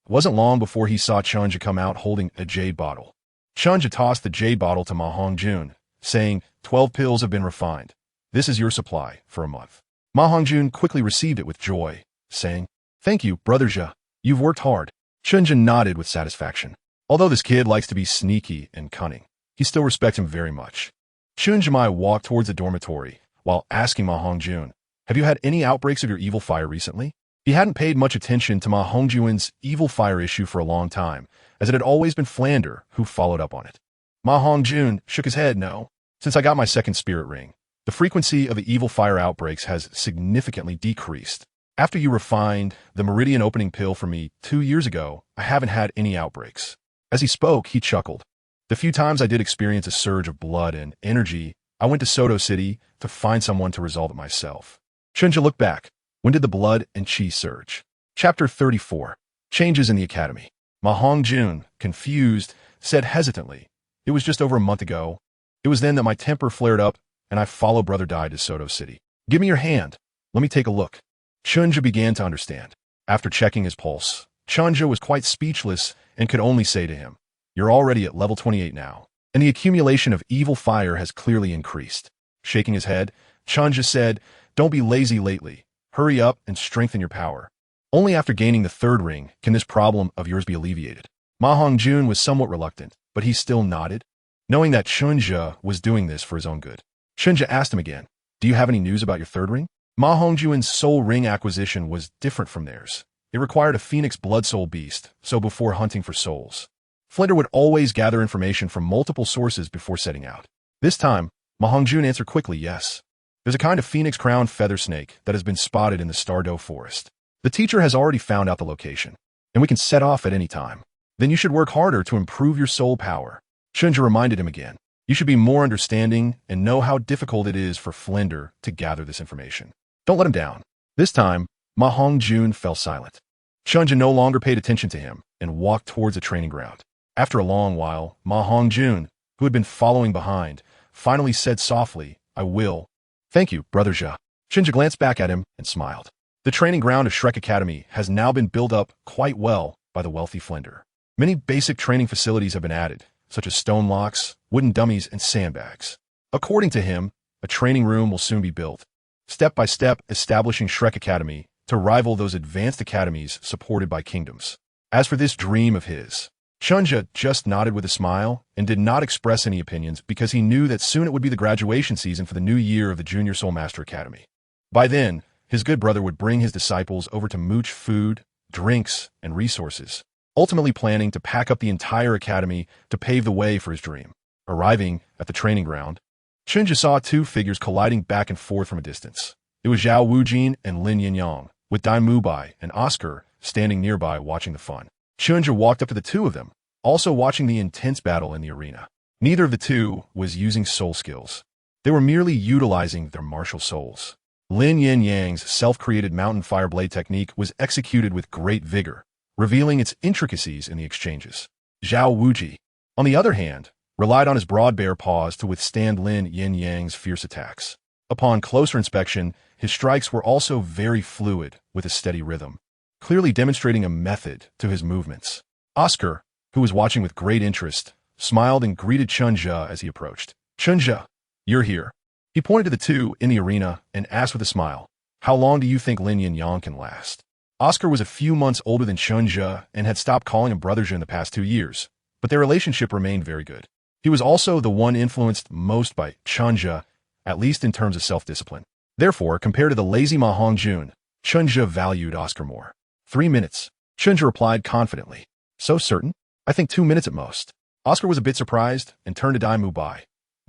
it wasn't long before he saw Chen Zhe come out holding a jade bottle. Chen Zhe tossed the jade bottle to Ma Hongjun, saying, 12 pills have been refined. This is your supply for a month. Ma Hongjun quickly received it with joy, saying, Thank you, Brother Zhe. You've worked hard. Chen Zhe nodded with satisfaction. Although this kid likes to be sneaky and cunning, he still respects him very much. Chen Zhe walked towards the dormitory while asking Ma Hongjun, have you had any outbreaks of your evil fire recently? He hadn't paid much attention to Ma Hongjun's evil fire issue for a long time, as it had always been Flander who followed up on it. Ma Hongjun shook his head. No. Since I got my second spirit ring, the frequency of the evil fire outbreaks has significantly decreased. After you refined the meridian opening pill for me 2 years ago, I haven't had any outbreaks. As he spoke, he chuckled. The few times I did experience a surge of blood and energy, I went to Soto City to find someone to resolve it myself. Chen Zhe looked back. When did the blood and chi surge? Chapter 34. Changes in the Academy. Ma Hongjun, confused, said hesitantly, it was just over a month ago. It was then that my temper flared up and I followed Brother Dai to Soto City. Give me your hand. Let me take a look. Chen Zhe began to understand. After checking his pulse, Chen Zhe was quite speechless and could only say to him, you're already at level 28 now, and the accumulation of evil fire has clearly increased. Shaking his head, Chen Zhe said, don't be lazy lately. Hurry up and strengthen your power. Only after gaining the third ring can this problem of yours be alleviated. Ma Hongjun was somewhat reluctant, but he still nodded, knowing that Chen Zhe was doing this for his own good. Chen Zhe asked him again, do you have any news about your third ring? Ma Hongjun's soul ring acquisition was different from theirs. It required a phoenix blood soul beast, so before hunting for souls, Flinder would always gather information from multiple sources before setting out. This time, Ma Hongjun answered quickly, yes. There's a kind of phoenix crowned feather snake that has been spotted in the Stardoe forest. The teacher has already found out the location, and we can set off at any time. Then you should work harder to improve your soul power. Chen Zhe reminded him again. You should be more understanding and know how difficult it is for Flinder to gather this information. Don't let him down. This time, Ma Hongjun fell silent. Chen Zhe no longer paid attention to him and walked towards the training ground. After a long while, Ma Hongjun, who had been following behind, finally said softly, I will. Thank you, Brother Zhe. Chen Zhe glanced back at him and smiled. The training ground of Shrek Academy has now been built up quite well by the wealthy Flinder. Many basic training facilities have been added, such as stone locks, wooden dummies, and sandbags. According to him, a training room will soon be built, step by step establishing Shrek Academy to rival those advanced academies supported by kingdoms. As for this dream of his, Chen Zhe just nodded with a smile and did not express any opinions because he knew that soon it would be the graduation season for the new year of the Junior Soul Master Academy. By then, his good brother would bring his disciples over to mooch food, drinks, and resources, ultimately planning to pack up the entire academy to pave the way for his dream. Arriving at the training ground, Chen Zhe saw two figures colliding back and forth from a distance. It was Zhao Wujin and Lin Yinyang, with Dai Mubai and Oscar standing nearby watching the fun. Chen Zhe walked up to the two of them, also watching the intense battle in the arena. Neither of the two was using soul skills. They were merely utilizing their martial souls. Lin Yinyang's self-created mountain fire blade technique was executed with great vigor, revealing its intricacies in the exchanges. Zhao Wuji, on the other hand, relied on his broad bear paws to withstand Lin Yinyang's fierce attacks. Upon closer inspection, his strikes were also very fluid with a steady rhythm, clearly demonstrating a method to his movements. Oscar, who was watching with great interest, smiled and greeted Chen Zhe as he approached. Chen Zhe, you're here. He pointed to the two in the arena and asked with a smile, how long do you think Lin Yinyang can last? Oscar was a few months older than Chen Zhe and had stopped calling him Brother Zhe in the past 2 years, but their relationship remained very good. He was also the one influenced most by Chen Zhe, at least in terms of self-discipline. Therefore, compared to the lazy Ma Hongjun, Chen Zhe valued Oscar more. 3 minutes, Chen Zhe replied confidently. So certain? I think 2 minutes at most. Oscar was a bit surprised and turned to Dai Mubai.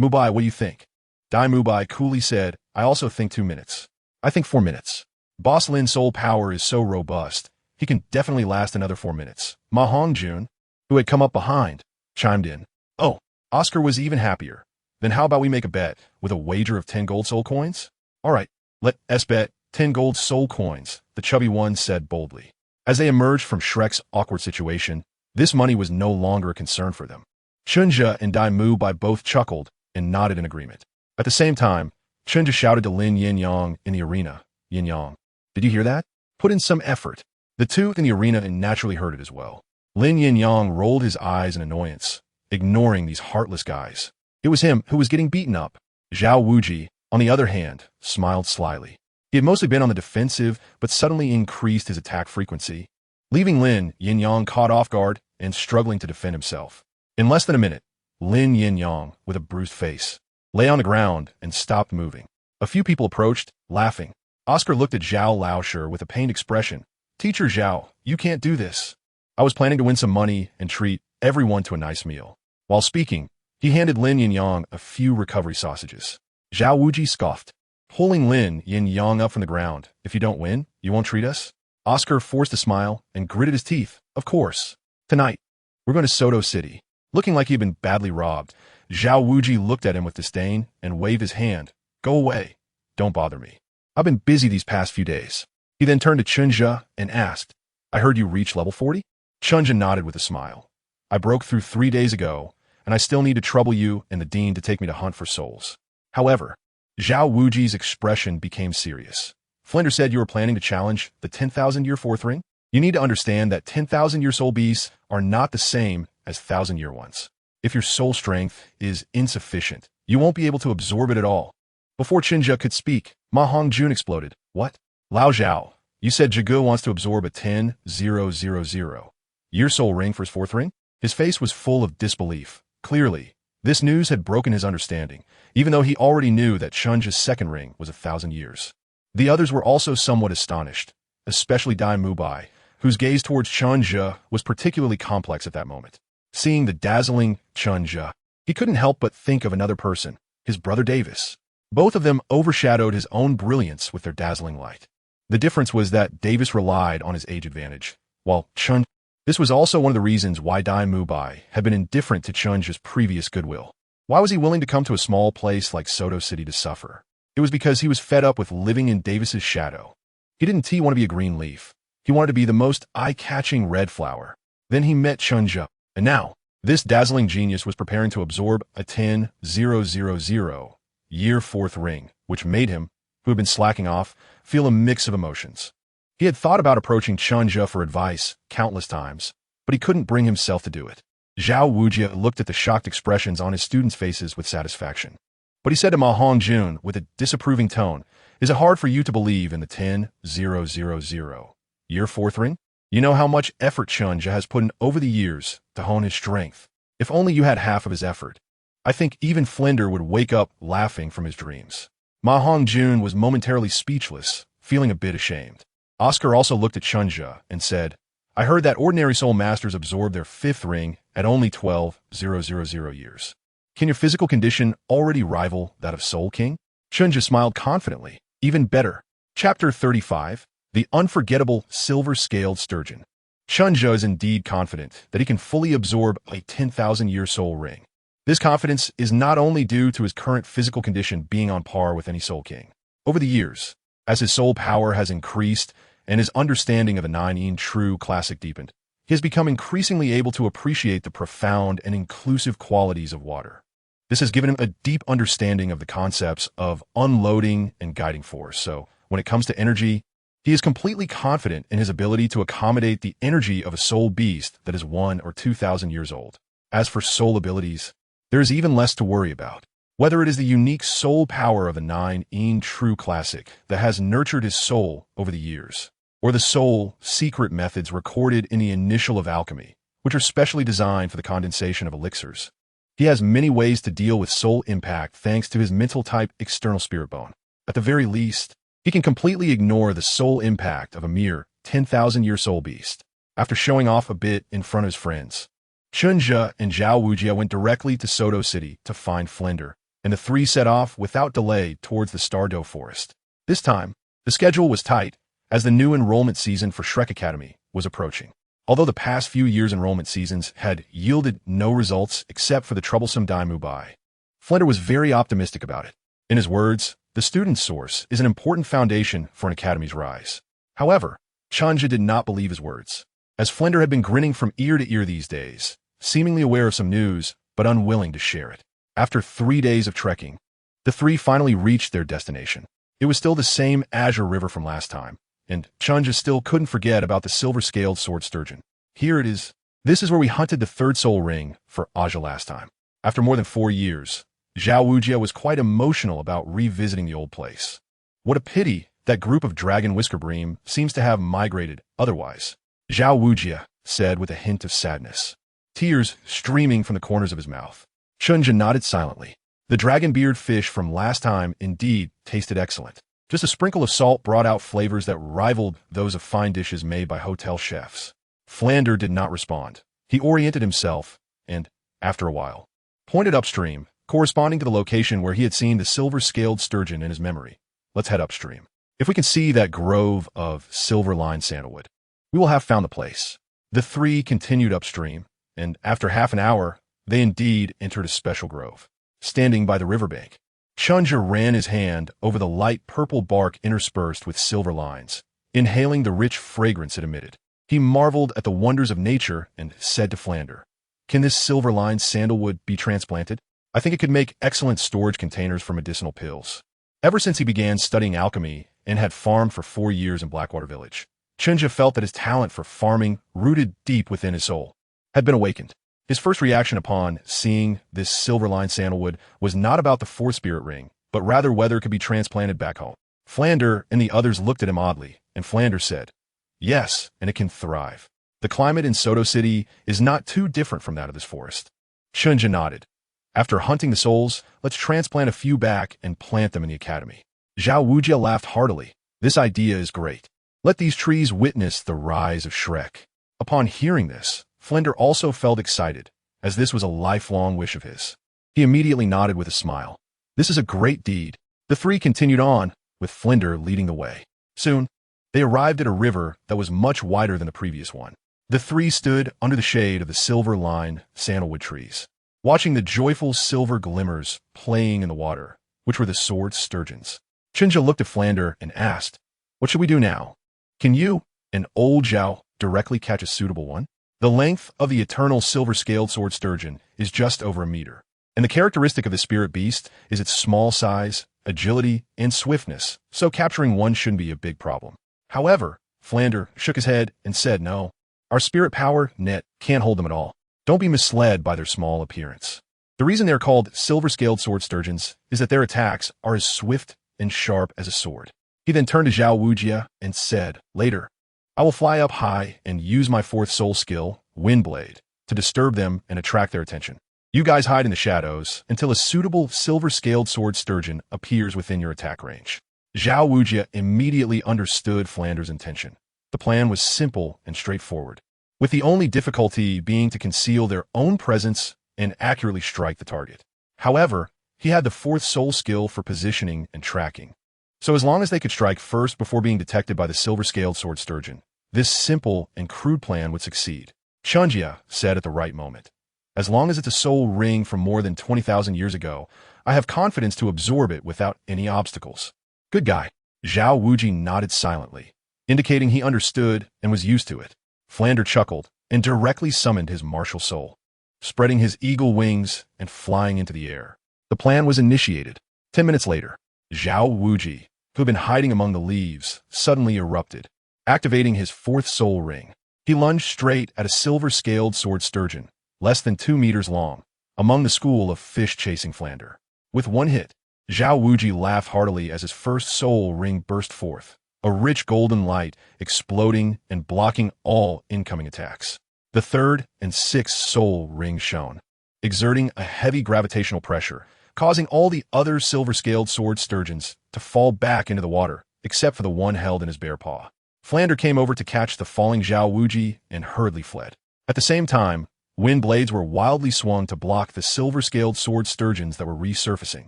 Mubai, what do you think? Dai Mubai coolly said, I also think 2 minutes. I think 4 minutes. Boss Lin's soul power is so robust, he can definitely last another 4 minutes. Ma Hongjun, who had come up behind, chimed in. Oh, Oscar was even happier. Then how about we make a bet with a wager of 10 gold soul coins? All right, let us bet 10 gold soul coins, the chubby one said boldly. As they emerged from Shrek's awkward situation, this money was no longer a concern for them. Chen Zhe and Dai Mubai both chuckled and nodded in agreement. At the same time, Chen Zhe shouted to Lin Yinyang in the arena, Yinyang, did you hear that? Put in some effort. The two in the arena naturally heard it as well. Lin Yinyang rolled his eyes in annoyance, ignoring these heartless guys. It was him who was getting beaten up. Zhao Wuji, on the other hand, smiled slyly. He had mostly been on the defensive, but suddenly increased his attack frequency, leaving Lin Yin-Yang caught off guard and struggling to defend himself. In less than a minute, Lin Yin-Yang, with a bruised face, lay on the ground and stopped moving. A few people approached, laughing. Oscar looked at Zhao Laosher with a pained expression. "Teacher Zhao, you can't do this. I was planning to win some money and treat everyone to a nice meal." While speaking, he handed Lin Yin-Yang a few recovery sausages. Zhao Wuji scoffed, pulling Lin Yin-Yang up from the ground. "If you don't win, you won't treat us?" Oscar forced a smile and gritted his teeth. "Of course. Tonight, we're going to Soto City." Looking like he'd been badly robbed, Zhao Wuji looked at him with disdain and waved his hand. "Go away. Don't bother me. I've been busy these past few days." He then turned to Chen Zhe and asked, "I heard you reached level 40? Chen Zhe nodded with a smile. "I broke through 3 days ago, and I still need to trouble you and the dean to take me to hunt for souls." However, Zhao Wuji's expression became serious. "Flinder said you were planning to challenge the 10,000-year fourth ring? You need to understand that 10,000-year soul beasts are not the same as 1,000-year ones. If your soul strength is insufficient, you won't be able to absorb it at all." Before Chen Zhe could speak, Ma Hongjun exploded. "What? Lao Zhao, you said Zhigu wants to absorb a 10,000-year soul ring for his fourth ring?" His face was full of disbelief. Clearly, this news had broken his understanding, even though he already knew that Chen Zhe's second ring was 1,000 years. The others were also somewhat astonished, especially Dai Mubai, whose gaze towards Chen Zhe was particularly complex at that moment. Seeing the dazzling Chen Zhe, he couldn't help but think of another person, his brother Davis. Both of them overshadowed his own brilliance with their dazzling light. The difference was that Davis relied on his age advantage, while Chen... This was also one of the reasons why Dai Mubai had been indifferent to Chen Zhe's previous goodwill. Why was he willing to come to a small place like Soto City to suffer? It was because he was fed up with living in Davis's shadow. He didn't want to be a green leaf. He wanted to be the most eye-catching red flower. Then he met Chen Zhe, and now, this dazzling genius was preparing to absorb a 10,000-year fourth ring, which made him, who had been slacking off, feel a mix of emotions. He had thought about approaching Chen Zhe for advice countless times, but he couldn't bring himself to do it. Zhao Wujia looked at the shocked expressions on his students' faces with satisfaction. But he said to Ma Hongjun with a disapproving tone, "Is it hard for you to believe in the 10,000-year fourth ring? You know how much effort Chen Zhe has put in over the years to hone his strength. If only you had half of his effort. I think even Flinder would wake up laughing from his dreams." Ma Hongjun was momentarily speechless, feeling a bit ashamed. Oscar also looked at Chen Zhe and said, "I heard that ordinary soul masters absorb their fifth ring at only 12,000 years. Can your physical condition already rival that of Soul King?" Chen Zhe smiled confidently. "Even better." Chapter 35, The Unforgettable Silver-Scaled Sturgeon. Chen Zhe is indeed confident that he can fully absorb a 10,000-year soul ring. This confidence is not only due to his current physical condition being on par with any Soul King. Over the years, as his soul power has increased and his understanding of the Nine True Classic deepened, he has become increasingly able to appreciate the profound and inclusive qualities of water. This has given him a deep understanding of the concepts of unloading and guiding force, so when it comes to energy, he is completely confident in his ability to accommodate the energy of a soul beast that is 1,000 or 2,000 years old. As for soul abilities, there is even less to worry about. Whether it is the unique soul power of the Nine True Classic that has nurtured his soul over the years, or the soul secret methods recorded in the Initial of Alchemy, which are specially designed for the condensation of elixirs, he has many ways to deal with soul impact thanks to his mental type external spirit bone. At the very least, he can completely ignore the soul impact of a mere 10,000-year soul beast. After showing off a bit in front of his friends, Chen Zhe and Zhao Wujia went directly to Soto City to find Flinder, and the three set off without delay towards the Stardow Forest. This time, the schedule was tight, as the new enrollment season for Shrek Academy was approaching. Although the past few years' enrollment seasons had yielded no results except for the troublesome Dai Mubai, Flinder was very optimistic about it. In his words, the student source is an important foundation for an academy's rise. However, Chen Zhe did not believe his words, as Flinder had been grinning from ear to ear these days, seemingly aware of some news, but unwilling to share it. After 3 days of trekking, the three finally reached their destination. It was still the same Azure River from last time, and Chen Zhe still couldn't forget about the silver-scaled sword sturgeon. Here it is. This is where we hunted the third soul ring for Aja last time. After more than 4 years, Zhao Wujia was quite emotional about revisiting the old place. What a pity That group of dragon whiskerbream seems to have migrated otherwise, Zhao Wujia said with a hint of sadness, tears streaming from the corners of his mouth. Chen Zhe nodded silently. The dragon-beard fish from last time indeed tasted excellent. Just a sprinkle of salt brought out flavors that rivaled those of fine dishes made by hotel chefs. Flander did not respond. He oriented himself and, after a while, pointed upstream, corresponding to the location where he had seen the silver-scaled sturgeon in his memory. Let's head upstream. If we can see that grove of silver-lined sandalwood, we will have found the place. The three continued upstream, and after half an hour, they indeed entered a special grove. Standing by the riverbank, Chen Zhe ran his hand over the light purple bark interspersed with silver lines, inhaling the rich fragrance it emitted. He marveled at the wonders of nature and said to Flander, "Can this silver-lined sandalwood be transplanted? I think it could make excellent storage containers for medicinal pills." Ever since he began studying alchemy and had farmed for 4 years in Blackwater Village, Chen Zhe felt that his talent for farming, rooted deep within his soul, had been awakened. His first reaction upon seeing this silver-lined sandalwood was not about the fourth spirit ring, but rather whether it could be transplanted back home. Flander and the others looked at him oddly, and Flander said, "Yes, and it can thrive. The climate in Soto City is not too different from that of this forest." Chen Zhe nodded. "After hunting the souls, let's transplant a few back and plant them in the academy." Zhao Wujia laughed heartily. "This idea is great. Let these trees witness the rise of Shrek." Upon hearing this, Flander also felt excited, as this was a lifelong wish of his. He immediately nodded with a smile. "This is a great deed." The three continued on, with Flander leading the way. Soon, they arrived at a river that was much wider than the previous one. The three stood under the shade of the silver-lined sandalwood trees, watching the joyful silver glimmers playing in the water, which were the sword sturgeons. Chen Zhe looked at Flander and asked, "What should we do now? Can you and old Zhao directly catch a suitable one?" The length of the eternal silver-scaled sword sturgeon is just over a meter, and the characteristic of the spirit beast is its small size, agility, and swiftness, so capturing one shouldn't be a big problem. However, Flander shook his head and said, "No, our spirit power net can't hold them at all. Don't be misled by their small appearance. The reason they're called silver-scaled sword sturgeons is that their attacks are as swift and sharp as a sword." He then turned to Zhao Wujia and said, "Later, I will fly up high and use my fourth soul skill, Windblade, to disturb them and attract their attention. You guys hide in the shadows until a suitable silver-scaled sword sturgeon appears within your attack range." Zhao Wujia immediately understood Flander's intention. The plan was simple and straightforward, with the only difficulty being to conceal their own presence and accurately strike the target. However, he had the fourth soul skill for positioning and tracking. So as long as they could strike first before being detected by the silver-scaled sword sturgeon, this simple and crude plan would succeed. Chen Zhe said at the right moment, "As long as it's a soul ring from more than 20,000 years ago, I have confidence to absorb it without any obstacles." "Good guy." Zhao Wujia nodded silently, indicating he understood and was used to it. Flander chuckled and directly summoned his martial soul, spreading his eagle wings and flying into the air. The plan was initiated. 10 minutes later, Zhao Wujia, who had been hiding among the leaves, suddenly erupted, activating his fourth soul ring. He lunged straight at a silver-scaled sword sturgeon, less than 2 meters long, among the school of fish chasing Flander. With one hit, Zhao Wujia laughed heartily as his first soul ring burst forth, a rich golden light exploding and blocking all incoming attacks. The third and sixth soul rings shone, exerting a heavy gravitational pressure, causing all the other silver-scaled sword sturgeons to fall back into the water, except for the one held in his bare paw. Flander came over to catch the falling Zhao Wujia and hurriedly fled. At the same time, wind blades were wildly swung to block the silver-scaled sword sturgeons that were resurfacing,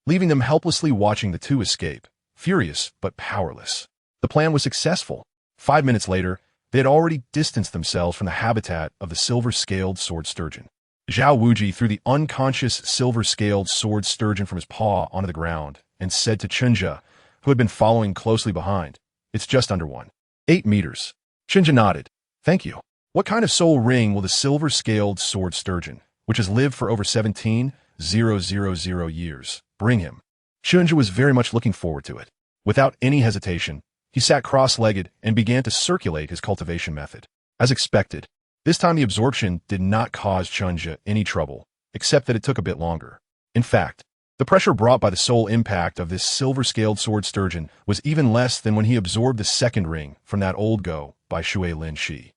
leaving them helplessly watching the two escape, furious but powerless. The plan was successful. 5 minutes later, they had already distanced themselves from the habitat of the silver-scaled sword sturgeon. Zhao Wujia threw the unconscious silver-scaled sword sturgeon from his paw onto the ground and said to Chen Zhe, who had been following closely behind, "It's just under 1.8 meters. Chen Zhe nodded. "Thank you. What kind of soul ring will the silver-scaled sword sturgeon, which has lived for over 17,000 years, bring him?" Chen Zhe was very much looking forward to it. Without any hesitation, he sat cross-legged and began to circulate his cultivation method. As expected, this time the absorption did not cause Chen Zhe any trouble, except that it took a bit longer. In fact, The pressure brought by the soul impact of this silver-scaled sword sturgeon was even less than when he absorbed the second ring from that old go by Shui Lin Shi.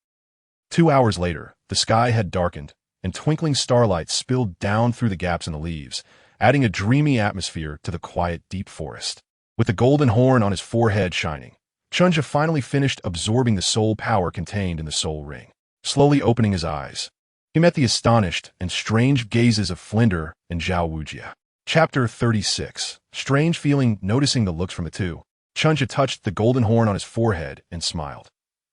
2 hours later, the sky had darkened, and twinkling starlight spilled down through the gaps in the leaves, adding a dreamy atmosphere to the quiet, deep forest. With the golden horn on his forehead shining, Chen Zhe finally finished absorbing the soul power contained in the soul ring. Slowly opening his eyes, he met the astonished and strange gazes of Flinder and Xuanwu. Chapter 36. Strange feeling noticing the looks from the two, Chen Zhe touched the golden horn on his forehead and smiled.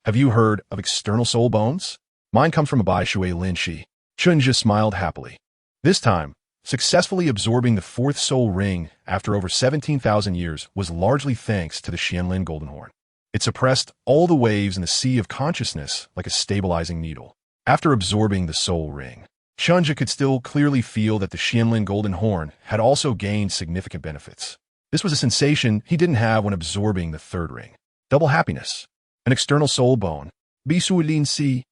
Have you heard of external soul bones? Mine comes from a Bai Shui Lin Shi. Chen Zhe smiled happily. This time, successfully absorbing the fourth soul ring after over 17,000 years was largely thanks to the Xianlin golden horn. It suppressed all the waves in the sea of consciousness like a stabilizing needle. After absorbing the soul ring, Chen Zhe could still clearly feel that the Xianlin golden horn had also gained significant benefits. This was a sensation he didn't have when absorbing the third ring. Double happiness. An external soul bone. Bisu Lin Si.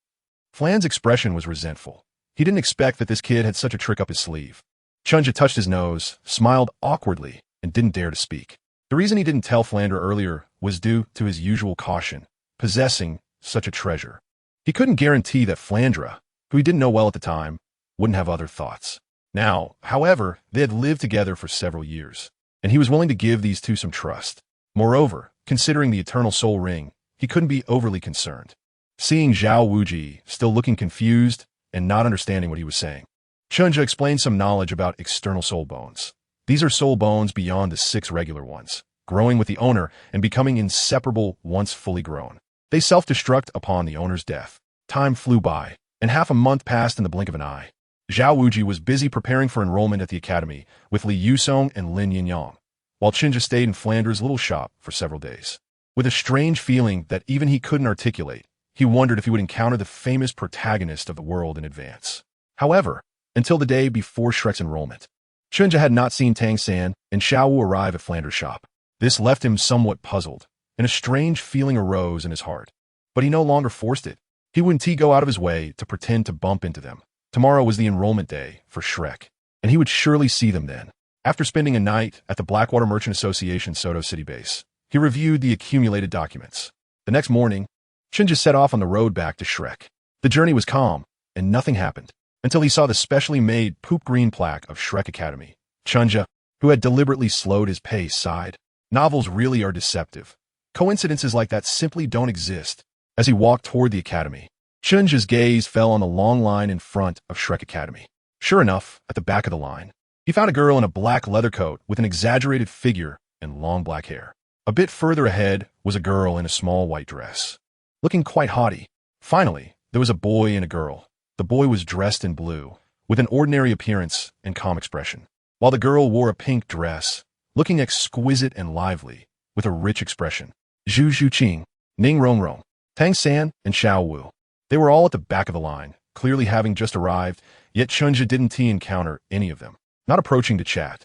Flan's expression was resentful. He didn't expect that this kid had such a trick up his sleeve. Chen Zhe touched his nose, smiled awkwardly, and didn't dare to speak. The reason he didn't tell Flander earlier was due to his usual caution, possessing such a treasure. He couldn't guarantee that Flandra, who he didn't know well at the time, wouldn't have other thoughts. Now, however, they had lived together for several years, and he was willing to give these two some trust. Moreover, considering the eternal soul ring, he couldn't be overly concerned. Seeing Xuanwu still looking confused and not understanding what he was saying, Chen Zhe explained some knowledge about external soul bones. These are soul bones beyond the 6 regular ones, growing with the owner and becoming inseparable once fully grown. They self-destruct upon the owner's death. Time flew by, and half a month passed in the blink of an eye. Xuanwu was busy preparing for enrollment at the academy with Li Yusong and Lin Yinyang, while Chen Zhe stayed in Flander's little shop for several days. With a strange feeling that even he couldn't articulate, he wondered if he would encounter the famous protagonist of the world in advance. However, until the day before Shrek's enrollment, Chen Zhe had not seen Tang San and Xuanwu arrive at Flander's shop. This left him somewhat puzzled, and a strange feeling arose in his heart. But he no longer forced it. He wouldn't go out of his way to pretend to bump into them. Tomorrow was the enrollment day for Shrek, and he would surely see them then. After spending a night at the Blackwater Merchant Association Soto City base, he reviewed the accumulated documents. The next morning, Chen Zhe set off on the road back to Shrek. The journey was calm, and nothing happened, until he saw the specially made poop green plaque of Shrek Academy. Chen Zhe, who had deliberately slowed his pace, sighed. Novels really are deceptive. Coincidences like that simply don't exist. As he walked toward the academy, Chen Zhe's gaze fell on the long line in front of Shrek Academy. Sure enough, at the back of the line, he found a girl in a black leather coat with an exaggerated figure and long black hair. A bit further ahead was a girl in a small white dress, looking quite haughty. Finally, there was a boy and a girl. The boy was dressed in blue, with an ordinary appearance and calm expression, while the girl wore a pink dress, looking exquisite and lively, with a rich expression. Zhu Zhuqing, Ning Rongrong, Tang San, and Xuanwu. They were all at the back of the line, clearly having just arrived, yet Chen Zhe didn't encounter any of them, not approaching to chat.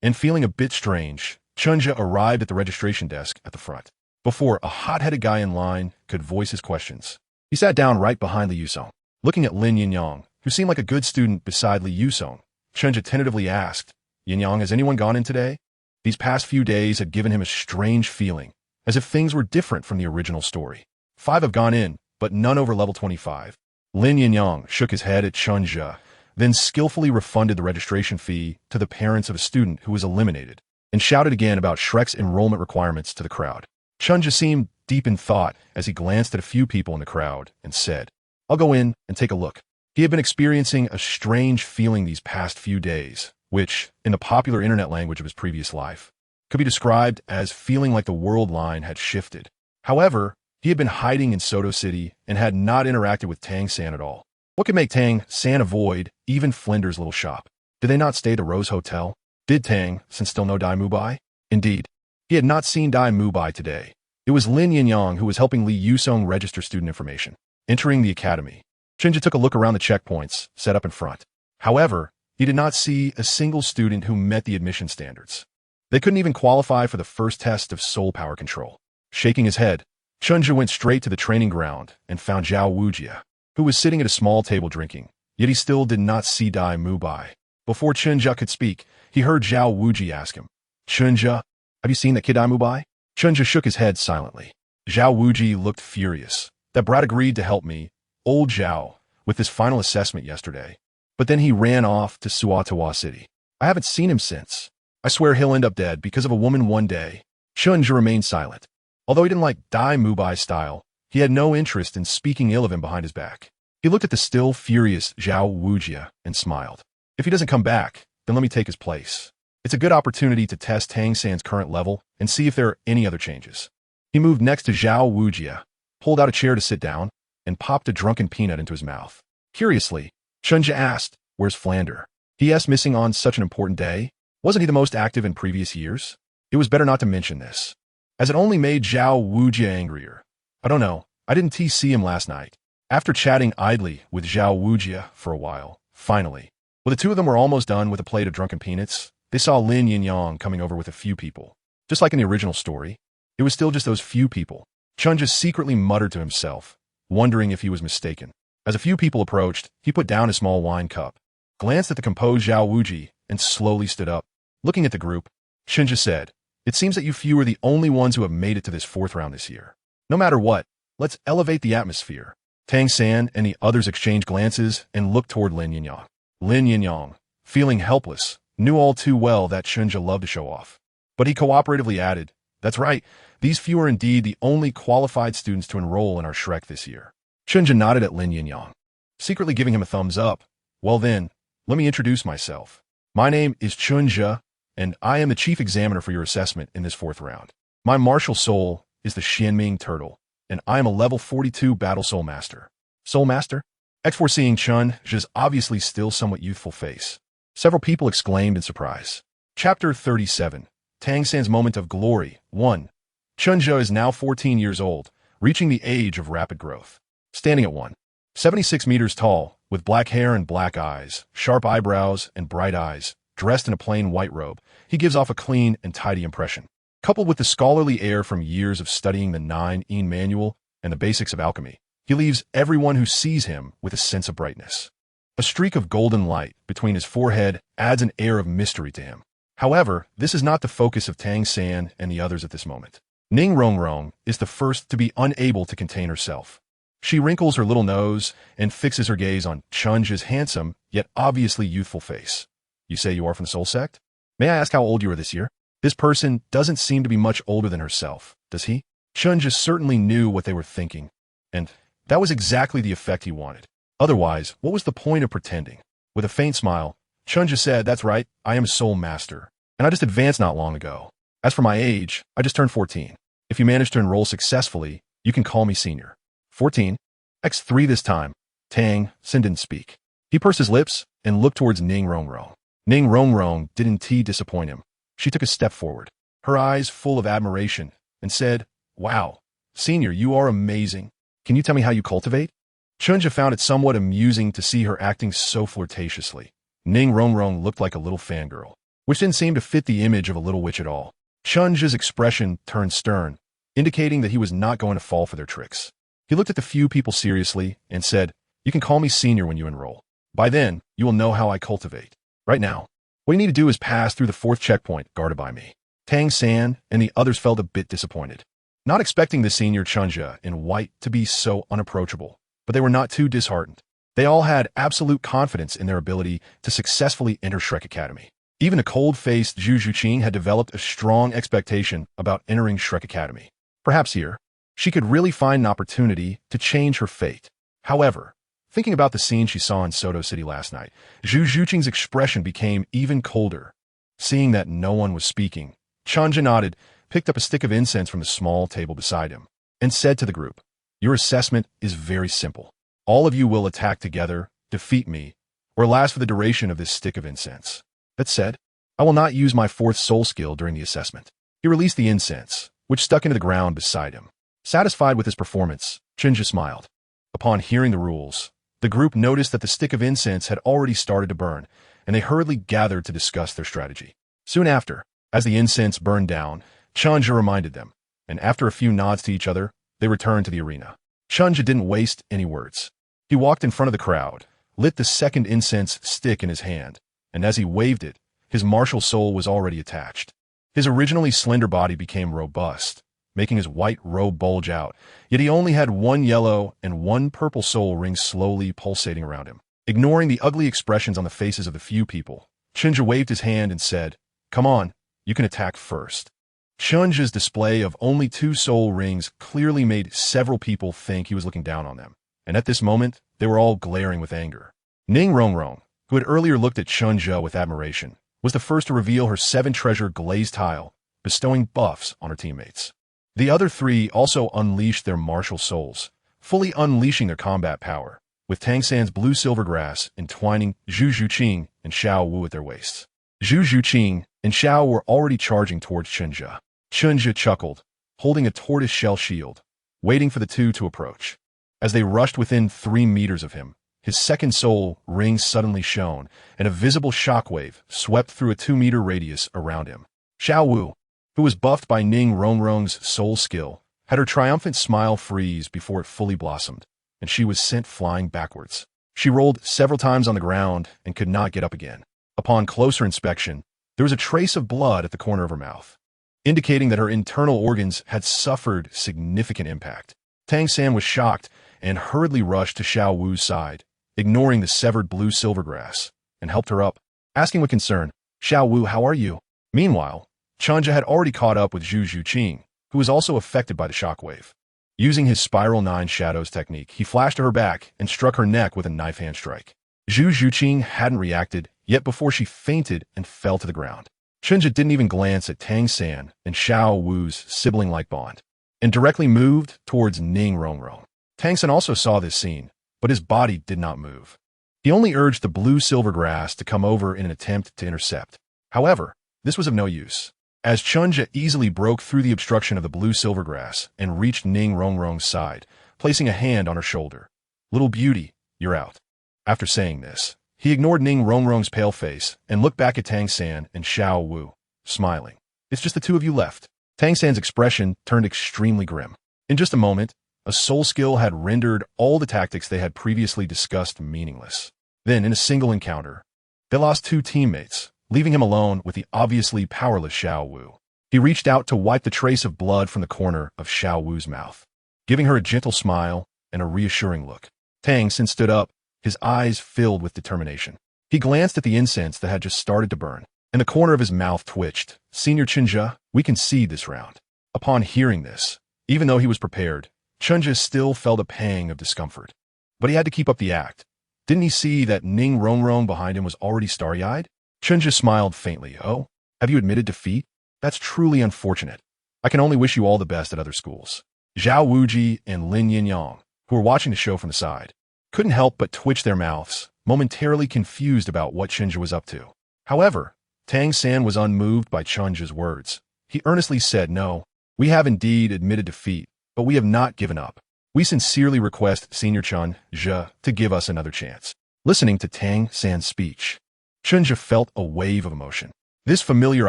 And feeling a bit strange, Chen Zhe arrived at the registration desk at the front, before a hot-headed guy in line could voice his questions. He sat down right behind Li Yusong, looking at Lin Yinyang, who seemed like a good student beside Li Yusong. Chen Zhe tentatively asked, Yinyang, has anyone gone in today? These past few days had given him a strange feeling, as if things were different from the original story. 5 have gone in, but none over level 25. Lin Yinyang shook his head at Chen Zhe, then skillfully refunded the registration fee to the parents of a student who was eliminated, and shouted again about Shrek's enrollment requirements to the crowd. Chen Zhe seemed deep in thought as he glanced at a few people in the crowd and said, I'll go in and take a look. He had been experiencing a strange feeling these past few days, which, in the popular internet language of his previous life, could be described as feeling like the world line had shifted. However, he had been hiding in Soto City and had not interacted with Tang San at all. What could make Tang San avoid even Flinder's little shop? Did they not stay at the Rose Hotel? Did Tang San still know Dai Mubai? Indeed, he had not seen Dai Mubai today. It was Lin Yinyang who was helping Li Yusong register student information. Entering the academy, Chen Zhe took a look around the checkpoints set up in front. However, he did not see a single student who met the admission standards. They couldn't even qualify for the first test of soul power control. Shaking his head, Chen Zhe went straight to the training ground and found Xuanwu, who was sitting at a small table drinking, yet he still did not see Dai Mubai. Before Chen Zhe could speak, he heard Zhao Wuji ask him, Chen Zhe, have you seen that kid I moved by? Chen Zhe shook his head silently. Zhao Wuji looked furious. That brat agreed to help me, old Zhao, with this final assessment yesterday. But then he ran off to Suatawa City. I haven't seen him since. I swear he'll end up dead because of a woman one day. Chen Zhe remained silent. Although he didn't like Dai Mubai's style, he had no interest in speaking ill of him behind his back. He looked at the still furious Zhao Wujia and smiled. If he doesn't come back, then let me take his place. It's a good opportunity to test Tang San's current level and see if there are any other changes. He moved next to Zhao Wujia, pulled out a chair to sit down, and popped a drunken peanut into his mouth. Curiously, Chen Zhe asked, where's Flander? He missing on such an important day? Wasn't he the most active in previous years? It was better not to mention this, as it only made Zhao Wujia angrier. I don't know, I didn't see him last night. After chatting idly with Zhao Wujia for a while, finally, when the two of them were almost done with a plate of drunken peanuts, they saw Lin Yinyang coming over with a few people. Just like in the original story, it was still just those few people. Chen just secretly muttered to himself, wondering if he was mistaken. As a few people approached, he put down his small wine cup, glanced at the composed Zhao Wuji, and slowly stood up. Looking at the group, Chen Zhe said, it seems that you few are the only ones who have made it to this fourth round this year. No matter what, let's elevate the atmosphere. Tang San and the others exchanged glances and looked toward Lin Yinyang. Lin Yinyang, feeling helpless, knew all too well that Chen Zhe loved to show off. But he cooperatively added, that's right, these few are indeed the only qualified students to enroll in our Shrek this year. Chen Zhe nodded at Lin Yinyang, secretly giving him a thumbs up. Well then, let me introduce myself. My name is Chen Zhe, and I am the chief examiner for your assessment in this fourth round. My martial soul is the Xuanming Turtle, and I am a level 42 Battle Soul Master. Soul Master? Foreseeing Chen Zhe's obviously still somewhat youthful face, several people exclaimed in surprise. Chapter 37, Tang San's Moment of Glory, 1. Chen Zhe is now 14 years old, reaching the age of rapid growth. Standing at 1.76 meters tall, with black hair and black eyes, sharp eyebrows and bright eyes, dressed in a plain white robe, he gives off a clean and tidy impression. Coupled with the scholarly air from years of studying the 9-yin manual and the basics of alchemy, he leaves everyone who sees him with a sense of brightness. A streak of golden light between his forehead adds an air of mystery to him. However, this is not the focus of Tang San and the others at this moment. Ning Rongrong is the first to be unable to contain herself. She wrinkles her little nose and fixes her gaze on Chen Zhe's handsome, yet obviously youthful face. You say you are from the Soul Sect? May I ask how old you are this year? This person doesn't seem to be much older than herself, does he? Chen Zhe certainly knew what they were thinking, and that was exactly the effect he wanted. Otherwise, what was the point of pretending? With a faint smile, Chen Zhe said, that's right, I am a Soul Master, and I just advanced not long ago. As for my age, I just turned 14. If you manage to enroll successfully, you can call me senior. 14? X3 this time. Tang San didn't speak. He pursed his lips and looked towards Ning Rongrong. Ning Rongrong did indeed disappoint him. She took a step forward, her eyes full of admiration, and said, wow, senior, you are amazing. Can you tell me how you cultivate? Chen Zhe found it somewhat amusing to see her acting so flirtatiously. Ning Rongrong looked like a little fangirl, which didn't seem to fit the image of a little witch at all. Chen Zhe's expression turned stern, indicating that he was not going to fall for their tricks. He looked at the few people seriously and said, you can call me senior when you enroll. By then, you will know how I cultivate. Right now, what you need to do is pass through the 4th checkpoint guarded by me. Tang San and the others felt a bit disappointed, not expecting the senior Chen Zhe in white to be so unapproachable, but they were not too disheartened. They all had absolute confidence in their ability to successfully enter Shrek Academy. Even a cold-faced Zhu Zhuqing had developed a strong expectation about entering Shrek Academy. Perhaps here, she could really find an opportunity to change her fate. However, thinking about the scene she saw in Soto City last night, Zhu Zhuqing's expression became even colder. Seeing that no one was speaking, Chen Zhe nodded, picked up a stick of incense from the small table beside him, and said to the group, your assessment is very simple. All of you will attack together, defeat me, or last for the duration of this stick of incense. That said, I will not use my 4th soul skill during the assessment. He released the incense, which stuck into the ground beside him. Satisfied with his performance, Chen Zhe smiled. Upon hearing the rules, the group noticed that the stick of incense had already started to burn, and they hurriedly gathered to discuss their strategy. Soon after, as the incense burned down, Chen Zhe reminded them, and after a few nods to each other, they returned to the arena. Chen Zhe didn't waste any words. He walked in front of the crowd, lit the 2nd incense stick in his hand, and as he waved it, his martial soul was already attached. His originally slender body became robust, making his white robe bulge out, yet he only had one yellow and one purple soul ring slowly pulsating around him. Ignoring the ugly expressions on the faces of the few people, Chen Zhe waved his hand and said, "Come on, you can attack first." Chen Zhe's display of only 2 soul rings clearly made several people think he was looking down on them, and at this moment, they were all glaring with anger. Ning Rongrong, who had earlier looked at Chen Zhe with admiration, was the first to reveal her 7-treasure glazed tile, bestowing buffs on her teammates. The other 3 also unleashed their martial souls, fully unleashing their combat power, with Tang San's blue silver grass entwining Zhu Zhuqing and Xuanwu at their waists. Zhu Zhuqing and Xiao were already charging towards Chen Zhe. Chen Zhe chuckled, holding a tortoise shell shield, waiting for the 2 to approach. As they rushed within 3 meters of him, his second soul ring suddenly shone, and a visible shockwave swept through a 2-meter radius around him. Xuanwu, who was buffed by Ning Rongrong's soul skill, had her triumphant smile freeze before it fully blossomed, and she was sent flying backwards. She rolled several times on the ground and could not get up again. Upon closer inspection, there was a trace of blood at the corner of her mouth, indicating that her internal organs had suffered significant impact. Tang San was shocked and hurriedly rushed to Xuanwu's side, ignoring the severed blue silver grass, and helped her up, asking with concern, "Xuanwu, how are you?" Meanwhile, Chen Zhe had already caught up with Zhu Zhuqing, who was also affected by the shockwave. Using his Spiral 9 Shadows technique, he flashed to her back and struck her neck with a knife hand strike. Zhu Zhuqing hadn't reacted yet before she fainted and fell to the ground. Chen Zhe didn't even glance at Tang San and Xuanwu's sibling-like bond, and directly moved towards Ning Rongrong. Tang San also saw this scene, but his body did not move. He only urged the blue silver grass to come over in an attempt to intercept. However, this was of no use, as Chen Zhe easily broke through the obstruction of the blue silver grass and reached Ning Rongrong's side, placing a hand on her shoulder. "Little beauty, you're out." After saying this, he ignored Ning Rongrong's pale face and looked back at Tang San and Xuanwu, smiling. "It's just the 2 of you left." Tang San's expression turned extremely grim. In just a moment, a soul skill had rendered all the tactics they had previously discussed meaningless. Then, in a single encounter, they lost 2 teammates, leaving him alone with the obviously powerless Xuanwu. He reached out to wipe the trace of blood from the corner of Xuanwu's mouth, giving her a gentle smile and a reassuring look. Tang San stood up, his eyes filled with determination. He glanced at the incense that had just started to burn, and the corner of his mouth twitched. "Senior Chen Zhe, we concede this round." Upon hearing this, even though he was prepared, Chen Zhe still felt a pang of discomfort. But he had to keep up the act. Didn't he see that Ning Rongrong behind him was already starry-eyed? Chen Zhe smiled faintly. "Oh, have you admitted defeat? That's truly unfortunate. I can only wish you all the best at other schools." Zhao Wuji and Lin Yinyang, who were watching the show from the side, couldn't help but twitch their mouths, momentarily confused about what Chen Zhe was up to. However, Tang San was unmoved by Chen Zhe's words. He earnestly said, "No, we have indeed admitted defeat, but we have not given up. We sincerely request Senior Chen Zhe to give us another chance." Listening to Tang San's speech, Chen Zhe felt a wave of emotion. This familiar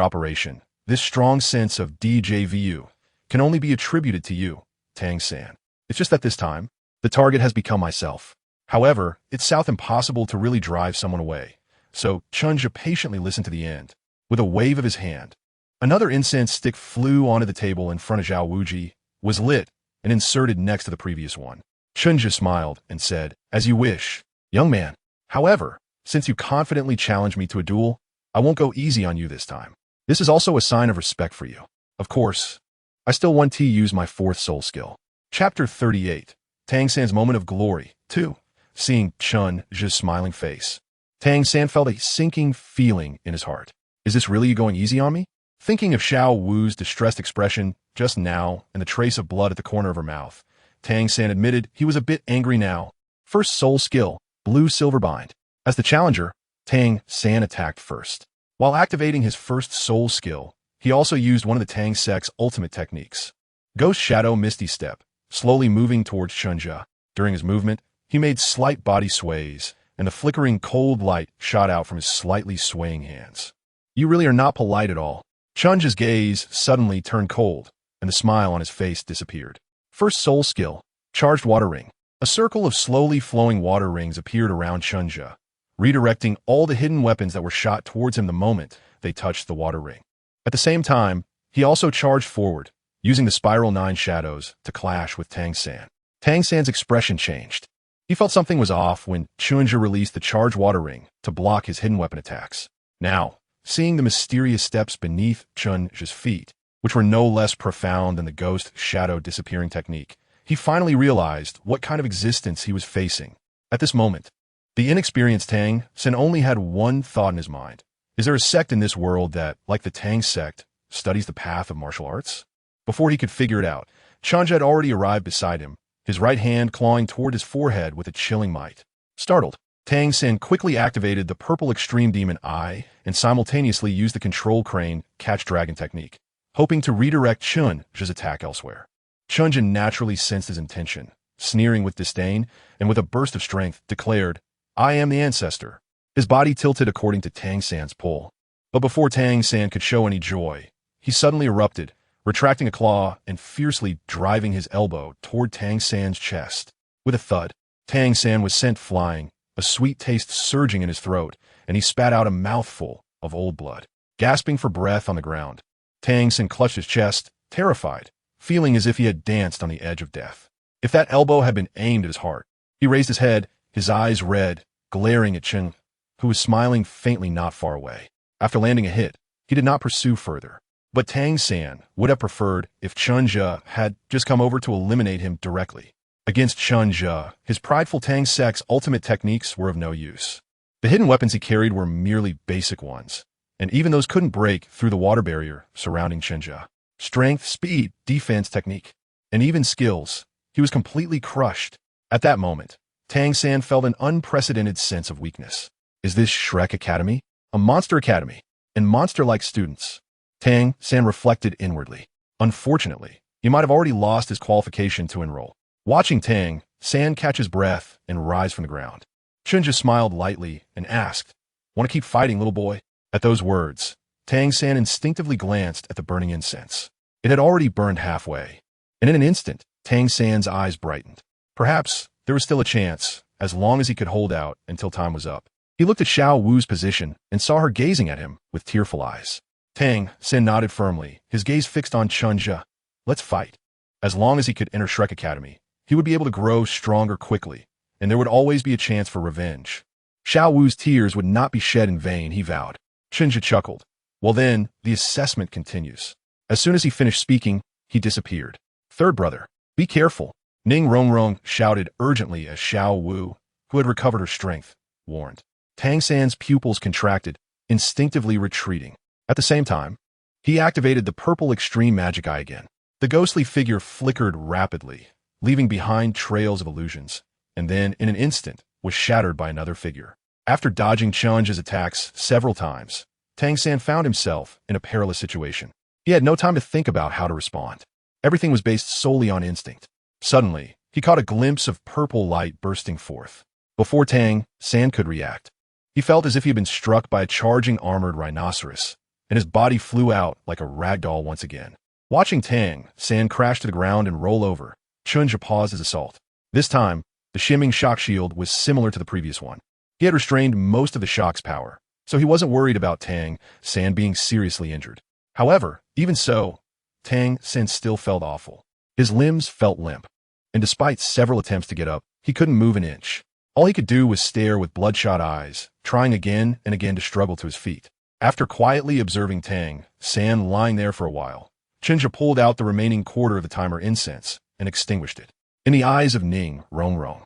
operation, this strong sense of DJVU, can only be attributed to you, Tang San. It's just that this time, the target has become myself. However, it's impossible to really drive someone away, so Chen Zhe patiently listened to the end. With a wave of his hand, another incense stick flew onto the table in front of Zhao Wuji, was lit, and inserted next to the previous one. Chen Zhe smiled and said, "As you wish, young man. However, since you confidently challenged me to a duel, I won't go easy on you this time. This is also a sign of respect for you. Of course, I still want to use my 4th soul skill." Chapter 38. Tang San's moment of glory, 2. Seeing Chen Zhe's smiling face, Tang San felt a sinking feeling in his heart. Is this really you going easy on me? Thinking of Xuanwu's distressed expression just now and the trace of blood at the corner of her mouth, Tang San admitted he was a bit angry now. First soul skill, blue silver bind. As the challenger, Tang San attacked first. While activating his first soul skill, he also used one of the Tang Sect's ultimate techniques, Ghost Shadow Misty Step, slowly moving towards Chen Zhe. During his movement, he made slight body sways, and the flickering cold light shot out from his slightly swaying hands. "You really are not polite at all." Chen Zhe's gaze suddenly turned cold, and the smile on his face disappeared. First soul skill, Charged Water Ring. A circle of slowly flowing water rings appeared around Chen Zhe, redirecting all the hidden weapons that were shot towards him the moment they touched the water ring. At the same time, he also charged forward, using the Spiral 9 shadows to clash with Tang San. Tang San's expression changed. He felt something was off when Chen Zhe released the charged water ring to block his hidden weapon attacks. Now, seeing the mysterious steps beneath Chen Zhe's feet, which were no less profound than the ghost shadow disappearing technique, he finally realized what kind of existence he was facing. At this moment, the inexperienced Tang San only had one thought in his mind. Is there a sect in this world that, like the Tang sect, studies the path of martial arts? Before he could figure it out, Chen Zhe had already arrived beside him, his right hand clawing toward his forehead with a chilling might. Startled, Tang San quickly activated the purple extreme demon eye and simultaneously used the control crane catch dragon technique, hoping to redirect Chen Zhe's attack elsewhere. Chen Zhe naturally sensed his intention, sneering with disdain, and with a burst of strength declared, "I am the ancestor." His body tilted according to Tang San's pull. But before Tang San could show any joy, he suddenly erupted, retracting a claw and fiercely driving his elbow toward Tang San's chest. With a thud, Tang San was sent flying, a sweet taste surging in his throat, and he spat out a mouthful of old blood. Gasping for breath on the ground, Tang San clutched his chest, terrified, feeling as if he had danced on the edge of death. If that elbow had been aimed at his heart, he raised his head, his eyes red, glaring at Chen, who was smiling faintly not far away. After landing a hit, he did not pursue further. But Tang San would have preferred if Chen Zhe had just come over to eliminate him directly. Against Chen Zhe, his prideful Tang sect's ultimate techniques were of no use. The hidden weapons he carried were merely basic ones, and even those couldn't break through the water barrier surrounding Chen Zhe. Strength, speed, defense, technique, and even skills, he was completely crushed. At that moment, Tang San felt an unprecedented sense of weakness. Is this Shrek Academy? A monster academy, and monster-like students? Tang San reflected inwardly. Unfortunately, he might have already lost his qualification to enroll. Watching Tang San catch his breath and rise from the ground, Chen Zhe smiled lightly and asked, "Want to keep fighting, little boy?" At those words, Tang San instinctively glanced at the burning incense. It had already burned halfway, and in an instant, Tang San's eyes brightened. Perhaps there was still a chance, as long as he could hold out until time was up. He looked at Xuanwu's position and saw her gazing at him with tearful eyes. Tang San nodded firmly, his gaze fixed on Chen Zhe. Let's fight. As long as he could enter Shrek Academy, he would be able to grow stronger quickly, and there would always be a chance for revenge. Xuanwu's tears would not be shed in vain, he vowed. Chen Zhe chuckled. Well then, the assessment continues. As soon as he finished speaking, he disappeared. Third brother, be careful, Ning Rongrong shouted urgently as Xuanwu, who had recovered her strength, warned. Tang San's pupils contracted, instinctively retreating. At the same time, he activated the purple extreme magic eye again. The ghostly figure flickered rapidly, leaving behind trails of illusions, and then, in an instant, was shattered by another figure. After dodging Chen Zhe's attacks several times, Tang San found himself in a perilous situation. He had no time to think about how to respond. Everything was based solely on instinct. Suddenly, he caught a glimpse of purple light bursting forth. Before Tang San could react, he felt as if he had been struck by a charging armored rhinoceros, and his body flew out like a rag doll once again. Watching Tang San crash to the ground and roll over, Chen Zhe paused his assault. This time, the Xuanming shock shield was similar to the previous one. He had restrained most of the shock's power, so he wasn't worried about Tang San being seriously injured. However, even so, Tang San still felt awful. His limbs felt limp, and despite several attempts to get up, he couldn't move an inch. All he could do was stare with bloodshot eyes, trying again and again to struggle to his feet. After quietly observing Tang San lying there for a while, Chen Zhe pulled out the remaining quarter of the timer incense and extinguished it. In the eyes of Ning Rongrong,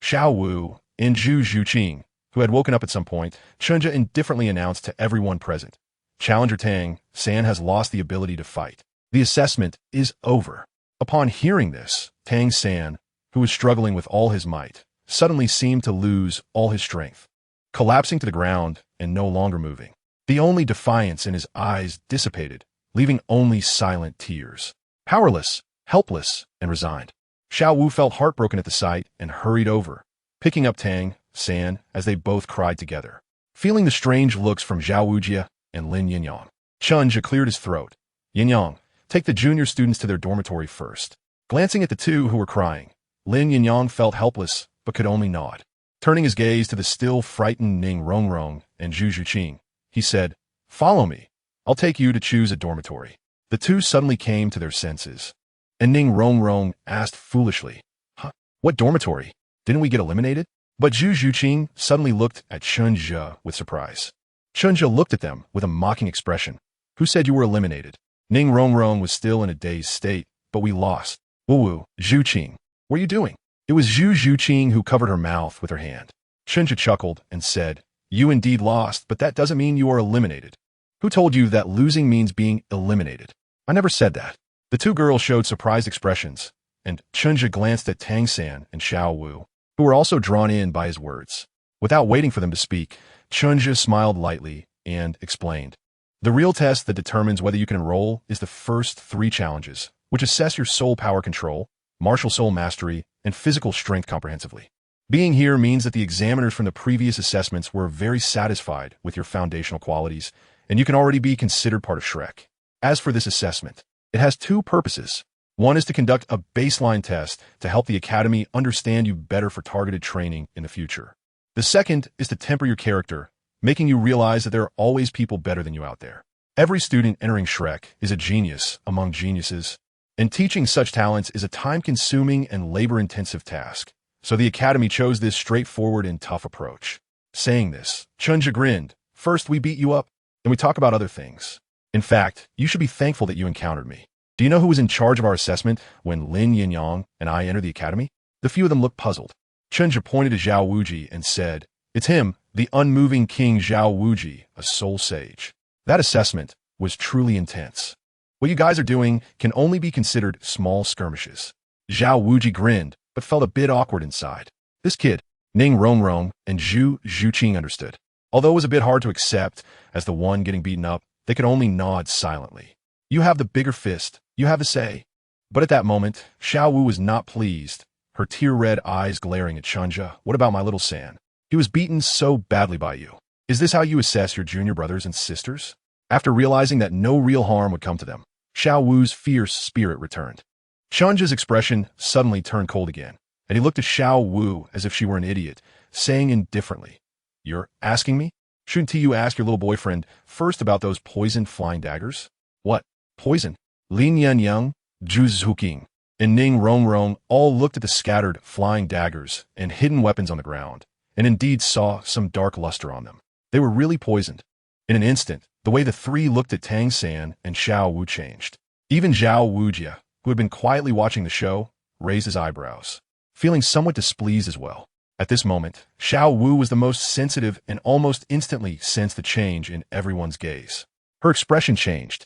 Xuanwu, and Zhu Zhuqing, who had woken up at some point, Chen Zhe indifferently announced to everyone present, Challenger Tang San has lost the ability to fight. The assessment is over. Upon hearing this, Tang San, who was struggling with all his might, suddenly seemed to lose all his strength, collapsing to the ground and no longer moving. The only defiance in his eyes dissipated, leaving only silent tears. Powerless, helpless, and resigned, Xuanwu felt heartbroken at the sight and hurried over, picking up Tang San as they both cried together. Feeling the strange looks from Zhao Wujie and Lin Yinyang, Chen Zhe cleared his throat. Yinyang, take the junior students to their dormitory first. Glancing at the two who were crying, Lin Yinyang felt helpless but could only nod. Turning his gaze to the still frightened Ning Rongrong and Zhu Zhuqing, he said, Follow me. I'll take you to choose a dormitory. The two suddenly came to their senses. And Ning Rongrong asked foolishly, Huh? What dormitory? Didn't we get eliminated? But Zhu Zhuqing suddenly looked at Chen Zhe with surprise. Chen Zhe looked at them with a mocking expression. Who said you were eliminated? Ning Rongrong was still in a dazed state, but we lost. Wu, Zhuqing, what are you doing? It was Zhu Zhuqing who covered her mouth with her hand. Chen Zhe chuckled and said, You indeed lost, but that doesn't mean you are eliminated. Who told you that losing means being eliminated? I never said that. The two girls showed surprised expressions, and Chen Zhe glanced at Tang San and Xuanwu, who were also drawn in by his words. Without waiting for them to speak, Chen Zhe smiled lightly and explained. The real test that determines whether you can enroll is the first 3 challenges, which assess your soul power control, martial soul mastery, and physical strength comprehensively. Being here means that the examiners from the previous assessments were very satisfied with your foundational qualities, and you can already be considered part of Shrek. As for this assessment, it has 2 purposes. One is to conduct a baseline test to help the Academy understand you better for targeted training in the future. The second is to temper your character, making you realize that there are always people better than you out there. Every student entering Shrek is a genius among geniuses, and teaching such talents is a time-consuming and labor-intensive task. So the Academy chose this straightforward and tough approach. Saying this, Chen Zhe grinned. First we beat you up, and we talk about other things. In fact, you should be thankful that you encountered me. Do you know who was in charge of our assessment when Lin Yinyang and I entered the Academy? The few of them looked puzzled. Chen Zhe pointed to Zhao Wuji and said, It's him, the unmoving King Zhao Wuji, a soul sage. That assessment was truly intense. What you guys are doing can only be considered small skirmishes. Zhao Wuji grinned, but felt a bit awkward inside. This kid, Ning Rongrong and Zhu Zhuqing understood. Although it was a bit hard to accept, as the one getting beaten up, they could only nod silently. You have the bigger fist, you have the say. But at that moment, Xuanwu was not pleased, her tear-red eyes glaring at Chen Zhe. What about my little San? He was beaten so badly by you. Is this how you assess your junior brothers and sisters? After realizing that no real harm would come to them, Xuanwu's fierce spirit returned. Chen Zhe's expression suddenly turned cold again, and he looked at Xuanwu as if she were an idiot, saying indifferently, You're asking me? Shouldn't you ask your little boyfriend first about those poisoned flying daggers? What? Poison? Lin Yangyang, Zhu Zhuqing, and Ning Rongrong all looked at the scattered flying daggers and hidden weapons on the ground, and indeed saw some dark luster on them. They were really poisoned. In an instant, the way the 3 looked at Tang San and Xuanwu changed. Even Zhao Wujia, who had been quietly watching the show, raised his eyebrows, feeling somewhat displeased as well. At this moment, Xuanwu was the most sensitive and almost instantly sensed the change in everyone's gaze. Her expression changed.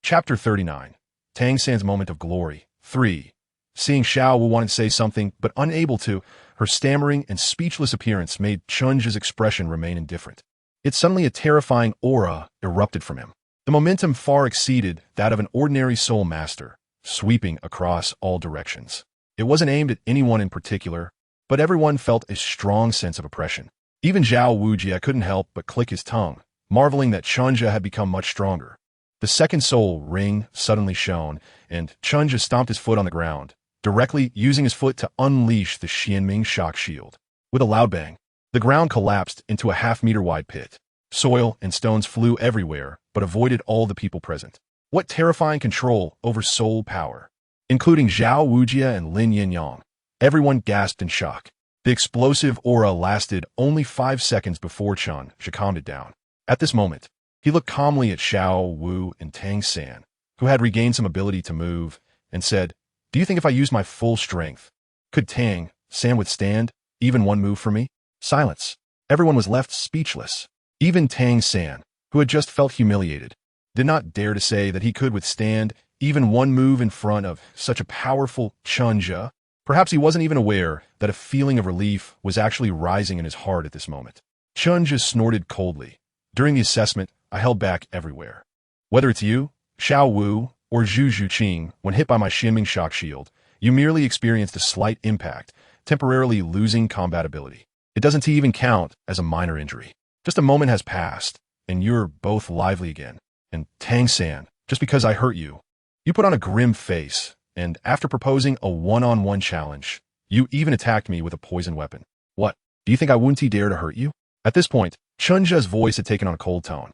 Chapter 39. Tang San's Moment of Glory. 3. Seeing Xuanwu wanted to say something, but unable to, her stammering and speechless appearance made Chen Zhe's expression remain indifferent. Yet suddenly a terrifying aura erupted from him. The momentum far exceeded that of an ordinary soul master, sweeping across all directions. It wasn't aimed at anyone in particular, but everyone felt a strong sense of oppression. Even Zhao Wujia couldn't help but click his tongue, marveling that Chen Zhe had become much stronger. The second soul ring suddenly shone, and Chen Zhe stomped his foot on the ground, directly using his foot to unleash the Xuanming shock shield. With a loud bang, the ground collapsed into a half-meter-wide pit. Soil and stones flew everywhere, but avoided all the people present. What terrifying control over soul power! Including Zhao Wujia and Lin Yinyang. Everyone gasped in shock. The explosive aura lasted only 5 seconds before Chen Zhe calmed it down. At this moment, he looked calmly at Xuanwu and Tang San, who had regained some ability to move, and said, Do you think if I used my full strength, could Tang San withstand even one move from me? Silence. Everyone was left speechless. Even Tang San, who had just felt humiliated, did not dare to say that he could withstand even one move in front of such a powerful Chen Zhe. Perhaps he wasn't even aware that a feeling of relief was actually rising in his heart at this moment. Chen Zhe snorted coldly. During the assessment, I held back everywhere. Whether it's you, Xuanwu, or Zhu Zhuqing, when hit by my Xuanming shock shield, you merely experienced a slight impact, temporarily losing combat ability. It doesn't even count as a minor injury. Just a moment has passed, and you're both lively again. And Tang San, just because I hurt you, you put on a grim face, and after proposing a one-on-one challenge, you even attacked me with a poison weapon. What? Do you think I wouldn't dare to hurt you? At this point, Chen Zhe's voice had taken on a cold tone.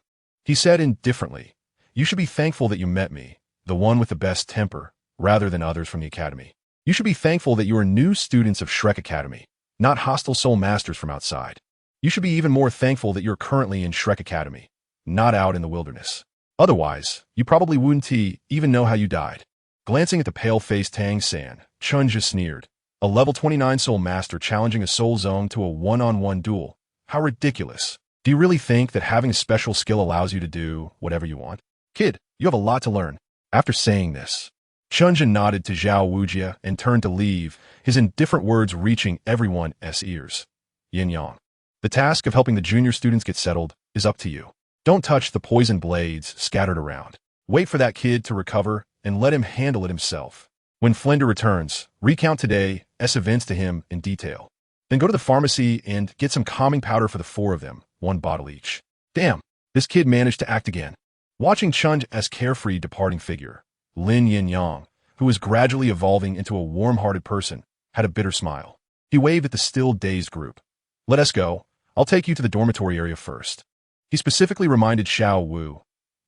He said indifferently, "You should be thankful that you met me, the one with the best temper, rather than others from the academy. You should be thankful that you are new students of Shrek Academy, not hostile soul masters from outside. You should be even more thankful that you're currently in Shrek Academy, not out in the wilderness. Otherwise, you probably wouldn't even know how you died." Glancing at the pale-faced Tang San, Chen Zhe sneered. A level 29 soul master challenging a soul zone to a one-on-one duel. How ridiculous. Do you really think that having a special skill allows you to do whatever you want? Kid, you have a lot to learn. After saying this, Chen Zhe nodded to Xuanwu and turned to leave, his indifferent words reaching everyone's ears. Yin Yang. The task of helping the junior students get settled is up to you. Don't touch the poison blades scattered around. Wait for that kid to recover and let him handle it himself. When Flinder returns, recount today's events to him in detail. Then go to the pharmacy and get some calming powder for the four of them, 1 bottle each. Damn, this kid managed to act again. Watching Chen Zhe's carefree departing figure, Lin Yin Yang, who was gradually evolving into a warm-hearted person, had a bitter smile. He waved at the still dazed group. "Let us go. I'll take you to the dormitory area first." He specifically reminded Xuanwu,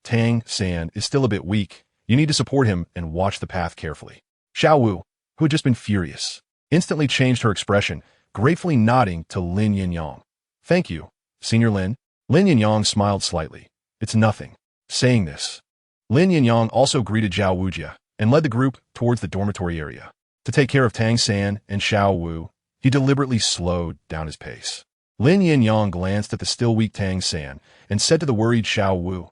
"Tang San is still a bit weak. You need to support him and watch the path carefully." Xuanwu, who had just been furious, instantly changed her expression, gratefully nodding to Lin Yin Yang. "Thank you, Senior Lin." Lin Yin Yang smiled slightly. "It's nothing." Saying this, Lin Yin Yang also greeted Xuanwu and led the group towards the dormitory area. To take care of Tang San and Xuanwu, he deliberately slowed down his pace. Lin Yin Yang glanced at the still weak Tang San and said to the worried Xuanwu,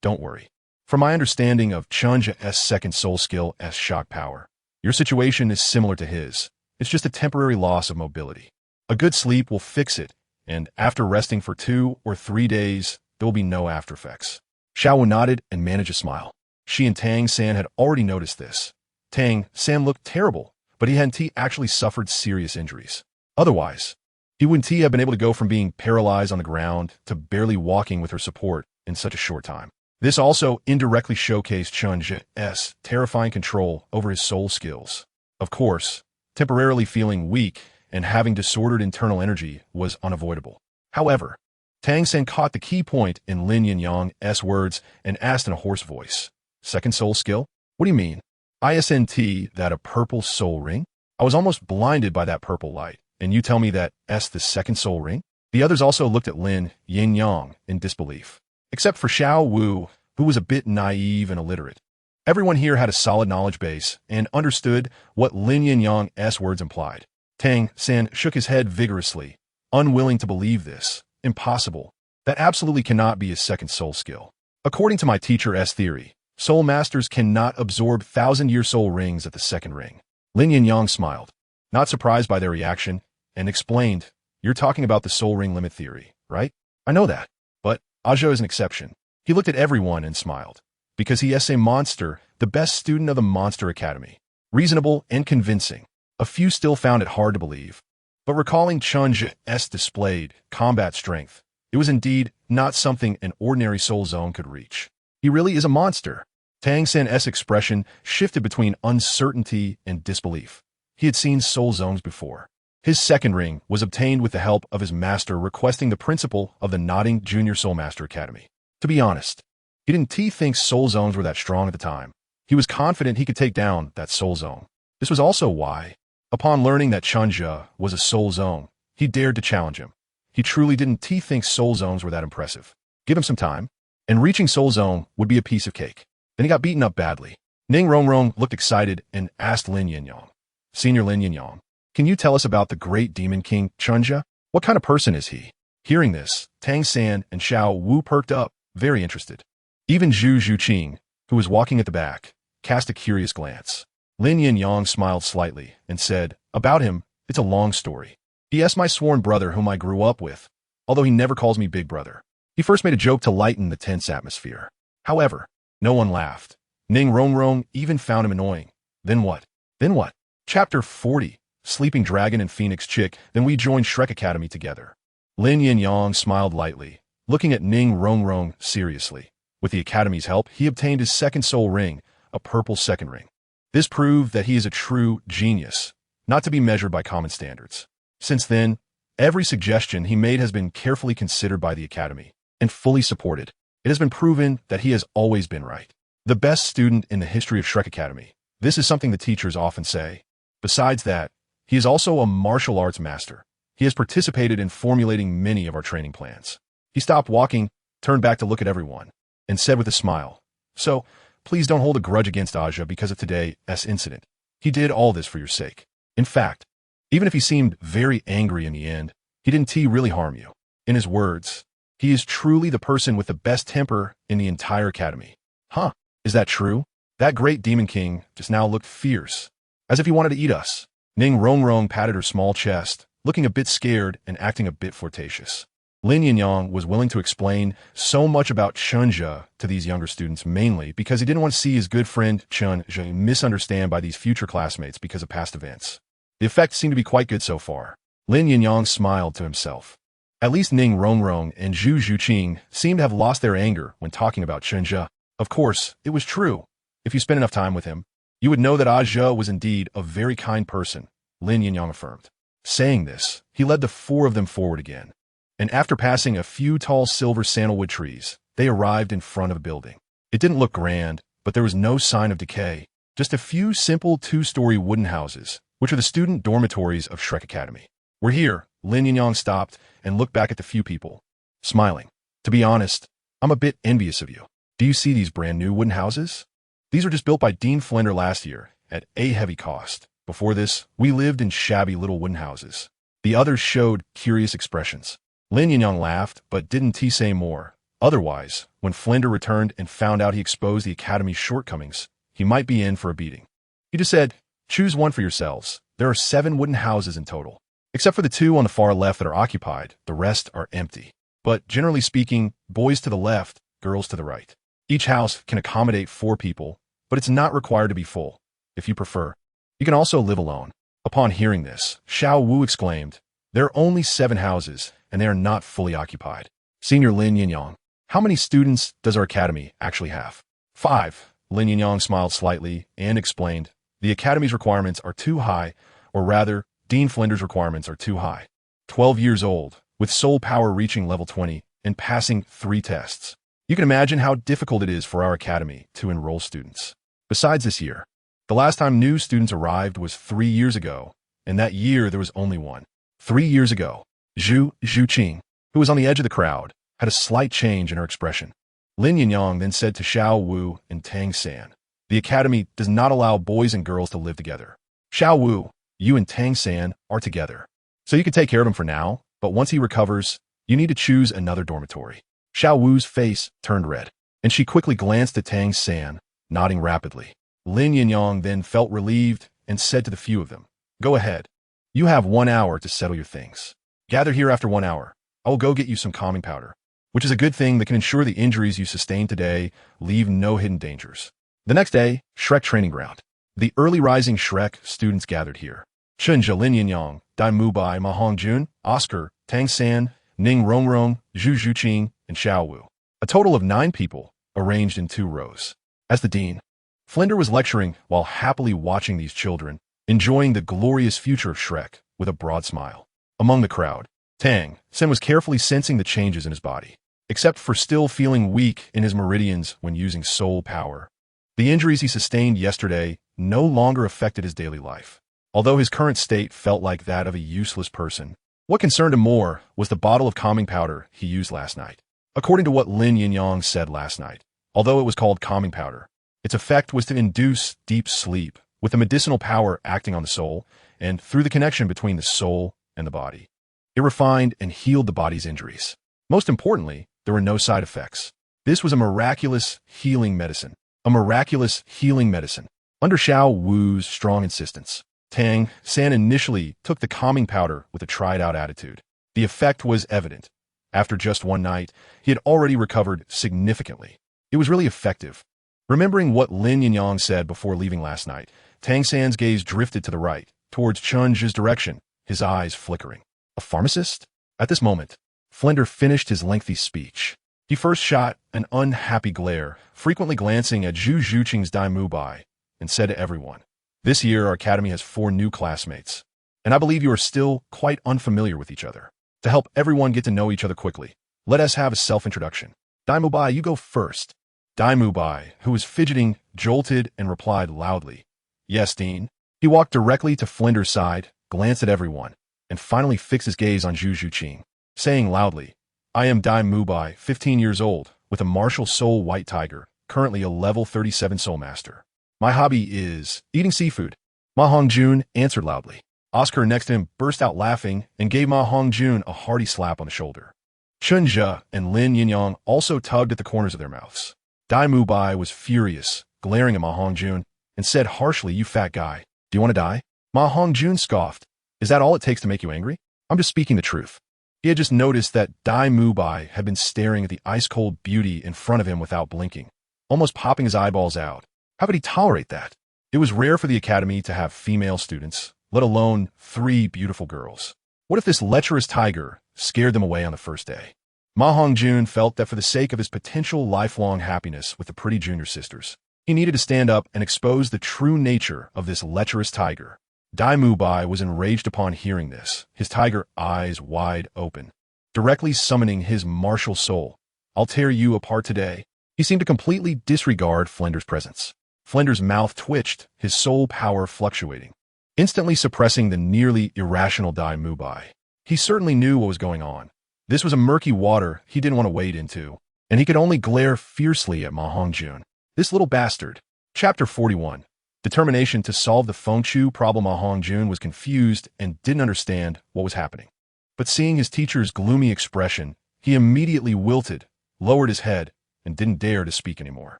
"Don't worry. From my understanding of Chen Zhe's second soul skill as shock power, your situation is similar to his. It's just a temporary loss of mobility. A good sleep will fix it, and after resting for 2 or 3 days, there will be no after effects." Xuanwu nodded and managed a smile. She and Tang San had already noticed this. Tang San looked terrible, but he hadn't actually suffered serious injuries. Otherwise, he wouldn't have been able to go from being paralyzed on the ground to barely walking with her support in such a short time. This also indirectly showcased Chen Zhe's terrifying control over his soul skills. Of course, temporarily feeling weak and having disordered internal energy was unavoidable. However, Tang San caught the key point in Lin Yin Yang's words and asked in a hoarse voice, "Second soul skill? What do you mean? Isn't that a purple soul ring? I was almost blinded by that purple light, and you tell me that the second soul ring?" The others also looked at Lin Yin Yang in disbelief, except for Xuanwu, who was a bit naive and illiterate. Everyone here had a solid knowledge base and understood what Lin Yin Yang's words implied. Tang San shook his head vigorously, unwilling to believe this. Impossible. That absolutely cannot be his second soul skill. According to my teacher's theory, soul masters cannot absorb 1,000-year soul rings at the second ring. Lin Yin Yang smiled, not surprised by their reaction, and explained, "You're talking about the soul ring limit theory, right? I know that, but Ajo is an exception." He looked at everyone and smiled, because he is a monster, the best student of the Monster Academy. Reasonable and convincing. A few still found it hard to believe. But recalling Chen Zhe's displayed combat strength, it was indeed not something an ordinary soul zone could reach. He really is a monster. Tang San's expression shifted between uncertainty and disbelief. He had seen soul zones before. His second ring was obtained with the help of his master requesting the principal of the Nodding Junior Soul Master Academy. To be honest, he didn't think soul zones were that strong at the time. He was confident he could take down that soul zone. This was also why, upon learning that Chen Zhe was a soul zone, he dared to challenge him. He truly didn't think soul zones were that impressive. Give him some time, and reaching soul zone would be a piece of cake. Then he got beaten up badly. Ning Rongrong looked excited and asked Lin Yin Yang, "Senior Lin Yin Yang, can you tell us about the great demon king Chen Zhe? What kind of person is he?" Hearing this, Tang San and Xuanwu perked up, very interested. Even Zhu Zhuqing, who was walking at the back, cast a curious glance. Lin Yin Yang smiled slightly and said, "About him, it's a long story. He is my sworn brother whom I grew up with, although he never calls me big brother. He first made a joke to lighten the tense atmosphere. However, no one laughed. Ning Rongrong even found him annoying. Then what? Then what? Chapter 40, Sleeping Dragon and Phoenix Chick, then we joined Shrek Academy together." Lin Yin Yang smiled lightly, looking at Ning Rongrong seriously. With the Academy's help, he obtained his second soul ring, a purple second ring. This proved that he is a true genius, not to be measured by common standards. Since then, every suggestion he made has been carefully considered by the Academy and fully supported. It has been proven that he has always been right. The best student in the history of Shrek Academy. This is something the teachers often say. Besides that, he is also a martial arts master. He has participated in formulating many of our training plans. He stopped walking, turned back to look at everyone, and said with a smile, "So, please don't hold a grudge against Aja because of today's incident. He did all this for your sake. In fact, even if he seemed very angry in the end, he didn't really harm you. In his words, he is truly the person with the best temper in the entire academy." Huh, is that true? That great demon king just now looked fierce, as if he wanted to eat us. Ning Rongrong patted her small chest, looking a bit scared and acting a bit flirtatious. Lin Yinyang was willing to explain so much about Chen Zhe to these younger students mainly because he didn't want to see his good friend Chen Zhe misunderstood by these future classmates because of past events. The effect seemed to be quite good so far. Lin Yinyang smiled to himself. At least Ning Rongrong and Zhu Zhuqing seemed to have lost their anger when talking about Chen Zhe. Of course, it was true. If you spent enough time with him, you would know that Aja was indeed a very kind person, Lin Yinyang affirmed. Saying this, he led the four of them forward again. And after passing a few tall silver sandalwood trees, they arrived in front of a building. It didn't look grand, but there was no sign of decay, just a few simple two-story wooden houses, which are the student dormitories of Shrek Academy. "We're here," Lin Yinyang stopped and looked back at the few people, smiling. "To be honest, I'm a bit envious of you. Do you see these brand new wooden houses? These were just built by Dean Flender last year at a heavy cost. Before this, we lived in shabby little wooden houses." The others showed curious expressions. Lin Yinyang laughed, but didn't say more. Otherwise, when Flender returned and found out he exposed the Academy's shortcomings, he might be in for a beating. He just said, "Choose one for yourselves. There are 7 wooden houses in total. Except for the 2 on the far left that are occupied, the rest are empty. But generally speaking, boys to the left, girls to the right. Each house can accommodate 4 people, but it's not required to be full. If you prefer, you can also live alone." Upon hearing this, Xuanwu exclaimed, "There are only 7 houses, and they are not fully occupied." Senior Lin Yinyang, "How many students does our academy actually have?" 5. Lin Yinyang smiled slightly and explained, "The academy's requirements are too high, or rather, Dean Flender's requirements are too high. 12 years old, with soul power reaching level 20, and passing 3 tests. You can imagine how difficult it is for our academy to enroll students. Besides this year, the last time new students arrived was 3 years ago, and that year there was only one. 3 years ago." Zhu Zhuqing, who was on the edge of the crowd, had a slight change in her expression. Lin Yinyang then said to Xuanwu and Tang San, "The academy does not allow boys and girls to live together. Xuanwu, you and Tang San are together. So you can take care of him for now, but once he recovers, you need to choose another dormitory." Xuanwu's face turned red, and she quickly glanced at Tang San, nodding rapidly. Lin Yinyang then felt relieved and said to the few of them, "Go ahead. You have 1 hour to settle your things. Gather here after 1 hour. I will go get you some calming powder, which is a good thing that can ensure the injuries you sustained today leave no hidden dangers." The next day, Shrek Training Ground. The early rising Shrek students gathered here. Chen Zhe, Lin Yinyang, Dai Mubai, Ma Hongjun, Oscar, Tang San, Ning Rongrong, Zhu Zhuqing, and Xuanwu. A total of 9 people, arranged in 2 rows. As the dean, Flender was lecturing while happily watching these children, enjoying the glorious future of Shrek with a broad smile. Among the crowd, Tang San was carefully sensing the changes in his body, except for still feeling weak in his meridians when using soul power. The injuries he sustained yesterday no longer affected his daily life, although his current state felt like that of a useless person. What concerned him more was the bottle of calming powder he used last night. According to what Lin Yinyang said last night, although it was called calming powder, its effect was to induce deep sleep, with the medicinal power acting on the soul, and through the connection between the soul and the body. It refined and healed the body's injuries. Most importantly, there were no side effects. This was a miraculous healing medicine. A miraculous healing medicine. Under Xuanwu's strong insistence, Tang San initially took the calming powder with a tried-out attitude. The effect was evident. After just 1 night, he had already recovered significantly. It was really effective. Remembering what Lin Yinyang said before leaving last night, Tang San's gaze drifted to the right, towards Chen Zhe's direction, his eyes flickering. A pharmacist? At this moment, Flender finished his lengthy speech. He first shot an unhappy glare, frequently glancing at Zhu Zhuqing's Dai Mubai, and said to everyone, "This year our academy has 4 new classmates, and I believe you are still quite unfamiliar with each other. To help everyone get to know each other quickly, let us have a self-introduction. Dai Mubai, you go first. Dai Mubai, who was fidgeting, jolted and replied loudly, Yes, Dean. He walked directly to Flinder's side, glanced at everyone, and finally fixed his gaze on Zhu Juqing, saying loudly, I am Dai Mubai, 15 years old, with a martial soul white tiger, currently a level 37 soul master. My hobby is eating seafood. Ma Hongjun answered loudly. Oscar next to him burst out laughing and gave Ma Hongjun a hearty slap on the shoulder. Chen Zhe and Lin Yinyang also tugged at the corners of their mouths. Dai Mubai was furious, glaring at Ma Hongjun, and said harshly, You fat guy, do you want to die? Ma Hongjun scoffed. Is that all it takes to make you angry? I'm just speaking the truth. He had just noticed that Dai Mubai had been staring at the ice-cold beauty in front of him without blinking, almost popping his eyeballs out. How could he tolerate that? It was rare for the academy to have female students, let alone 3 beautiful girls. What if this lecherous tiger scared them away on the first day? Ma Hongjun felt that for the sake of his potential lifelong happiness with the pretty junior sisters, he needed to stand up and expose the true nature of this lecherous tiger. Dai Mubai was enraged upon hearing this, his tiger eyes wide open, directly summoning his martial soul. I'll tear you apart today. He seemed to completely disregard Flinder's presence. Flinder's mouth twitched, his soul power fluctuating, instantly suppressing the nearly irrational Dai Mubai. He certainly knew what was going on. This was a murky water he didn't want to wade into, and he could only glare fiercely at Ma Hongjun. This little bastard. Chapter 41. Determination to solve the Fengchu problem. Ma Hongjun was confused and didn't understand what was happening. But seeing his teacher's gloomy expression, he immediately wilted, lowered his head, and didn't dare to speak anymore.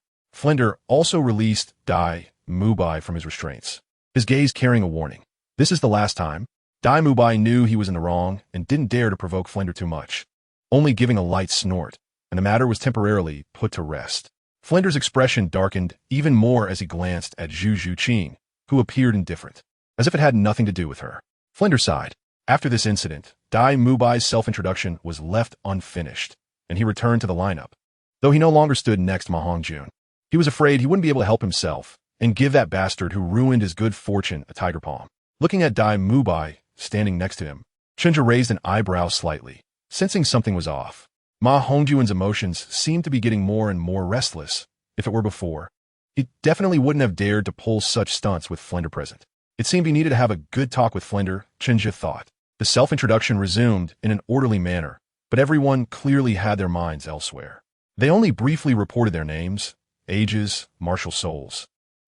Flinder also released Dai Mubai from his restraints, his gaze carrying a warning. This is the last time. Dai Mubai knew he was in the wrong and didn't dare to provoke Flinder too much, only giving a light snort, and the matter was temporarily put to rest. Flinder's expression darkened even more as he glanced at Zhu Juqing, who appeared indifferent, as if it had nothing to do with her. Flinder sighed. After this incident, Dai Mubai's self-introduction was left unfinished, and he returned to the lineup. Though he no longer stood next to Ma Hongjun, he was afraid he wouldn't be able to help himself and give that bastard who ruined his good fortune a tiger palm. Looking at Dai Mubai standing next to him, Chen Zhe raised an eyebrow slightly, sensing something was off. Ma Hongjun's emotions seemed to be getting more and more restless. If it were before, he definitely wouldn't have dared to pull such stunts with Flinder present. It seemed he needed to have a good talk with Flinder, Chen Zhe thought. The self-introduction resumed in an orderly manner, but everyone clearly had their minds elsewhere. They only briefly reported their names, ages, martial souls,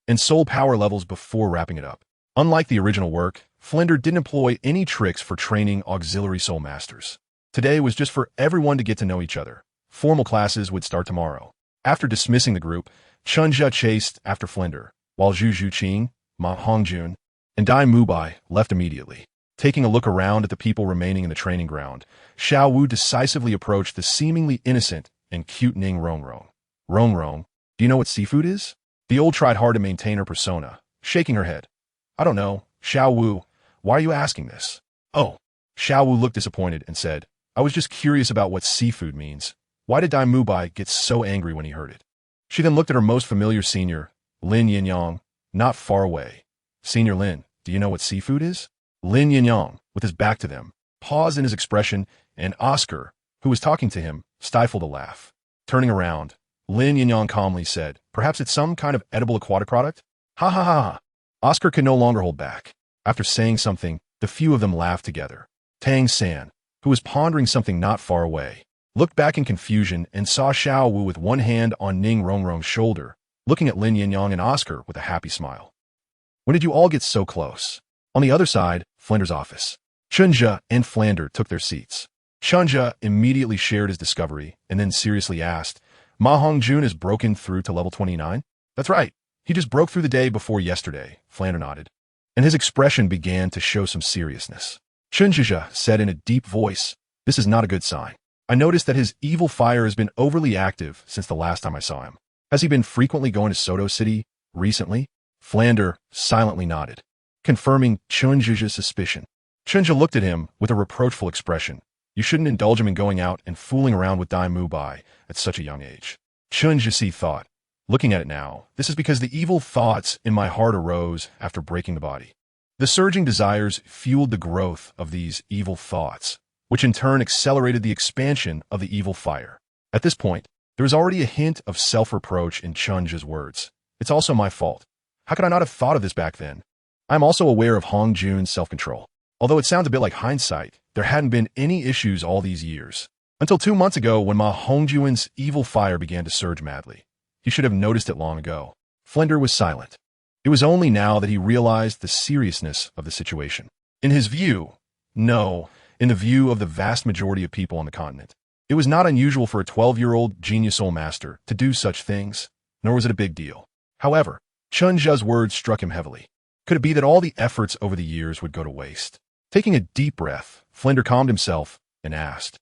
and soul power levels before wrapping it up. Unlike the original work, Flinder didn't employ any tricks for training auxiliary soul masters. Today was just for everyone to get to know each other. Formal classes would start tomorrow. After dismissing the group, Chen Zhe chased after Flinder, while Zhu Juqing, Ma Hongjun, and Dai Mubai left immediately. Taking a look around at the people remaining in the training ground, Xuanwu decisively approached the seemingly innocent and cute Ning Rongrong. Rongrong, do you know what seafood is? The old tried hard to maintain her persona, shaking her head. I don't know. Xuanwu, why are you asking this? Oh. Xuanwu looked disappointed and said, I was just curious about what seafood means. Why did Dai Mubai get so angry when he heard it? She then looked at her most familiar senior, Lin Yinyang, not far away. Senior Lin, do you know what seafood is? Lin Yinyang, with his back to them, paused in his expression, and Oscar, who was talking to him, stifled a laugh. Turning around, Lin Yinyang calmly said, Perhaps it's some kind of edible aquatic product? Ha ha ha ha. Oscar could no longer hold back. After saying something, the few of them laughed together. Tang San, who was pondering something not far away, looked back in confusion and saw Xuanwu with one hand on Ning Rongrong's shoulder, looking at Lin Yinyang and Oscar with a happy smile. When did you all get so close? On the other side, Flinder's office. Chen Zhe and Flinder took their seats. Chen Zhe immediately shared his discovery and then seriously asked, Ma Hongjun has broken through to level 29? That's right. He just broke through the day before yesterday, Flinder nodded, and his expression began to show some seriousness. Chen Zhe said in a deep voice, This is not a good sign. I noticed that his evil fire has been overly active since the last time I saw him. Has he been frequently going to Soto City recently? Flinder silently nodded, confirming Chen Zhe's suspicion. Chen Zhe looked at him with a reproachful expression. You shouldn't indulge him in going out and fooling around with Dai Mubai at such a young age. Chen Zhe thought, looking at it now, this is because the evil thoughts in my heart arose after breaking the body. The surging desires fueled the growth of these evil thoughts, which in turn accelerated the expansion of the evil fire. At this point, There was already a hint of self-reproach in Chen Zhe's words. It's also my fault. How could I not have thought of this back then? I'm also aware of Hong Jun's self-control. Although it sounds a bit like hindsight, there hadn't been any issues all these years. Until 2 months ago when Ma Hongjun's evil fire began to surge madly. He should have noticed it long ago. Flender was silent. It was only now that he realized the seriousness of the situation. In his view, no, in the view of the vast majority of people on the continent, it was not unusual for a 12-year-old genius soul master to do such things, nor was it a big deal. However, Chen Zhe's words struck him heavily. Could it be that all the efforts over the years would go to waste? Taking a deep breath, Flender calmed himself and asked,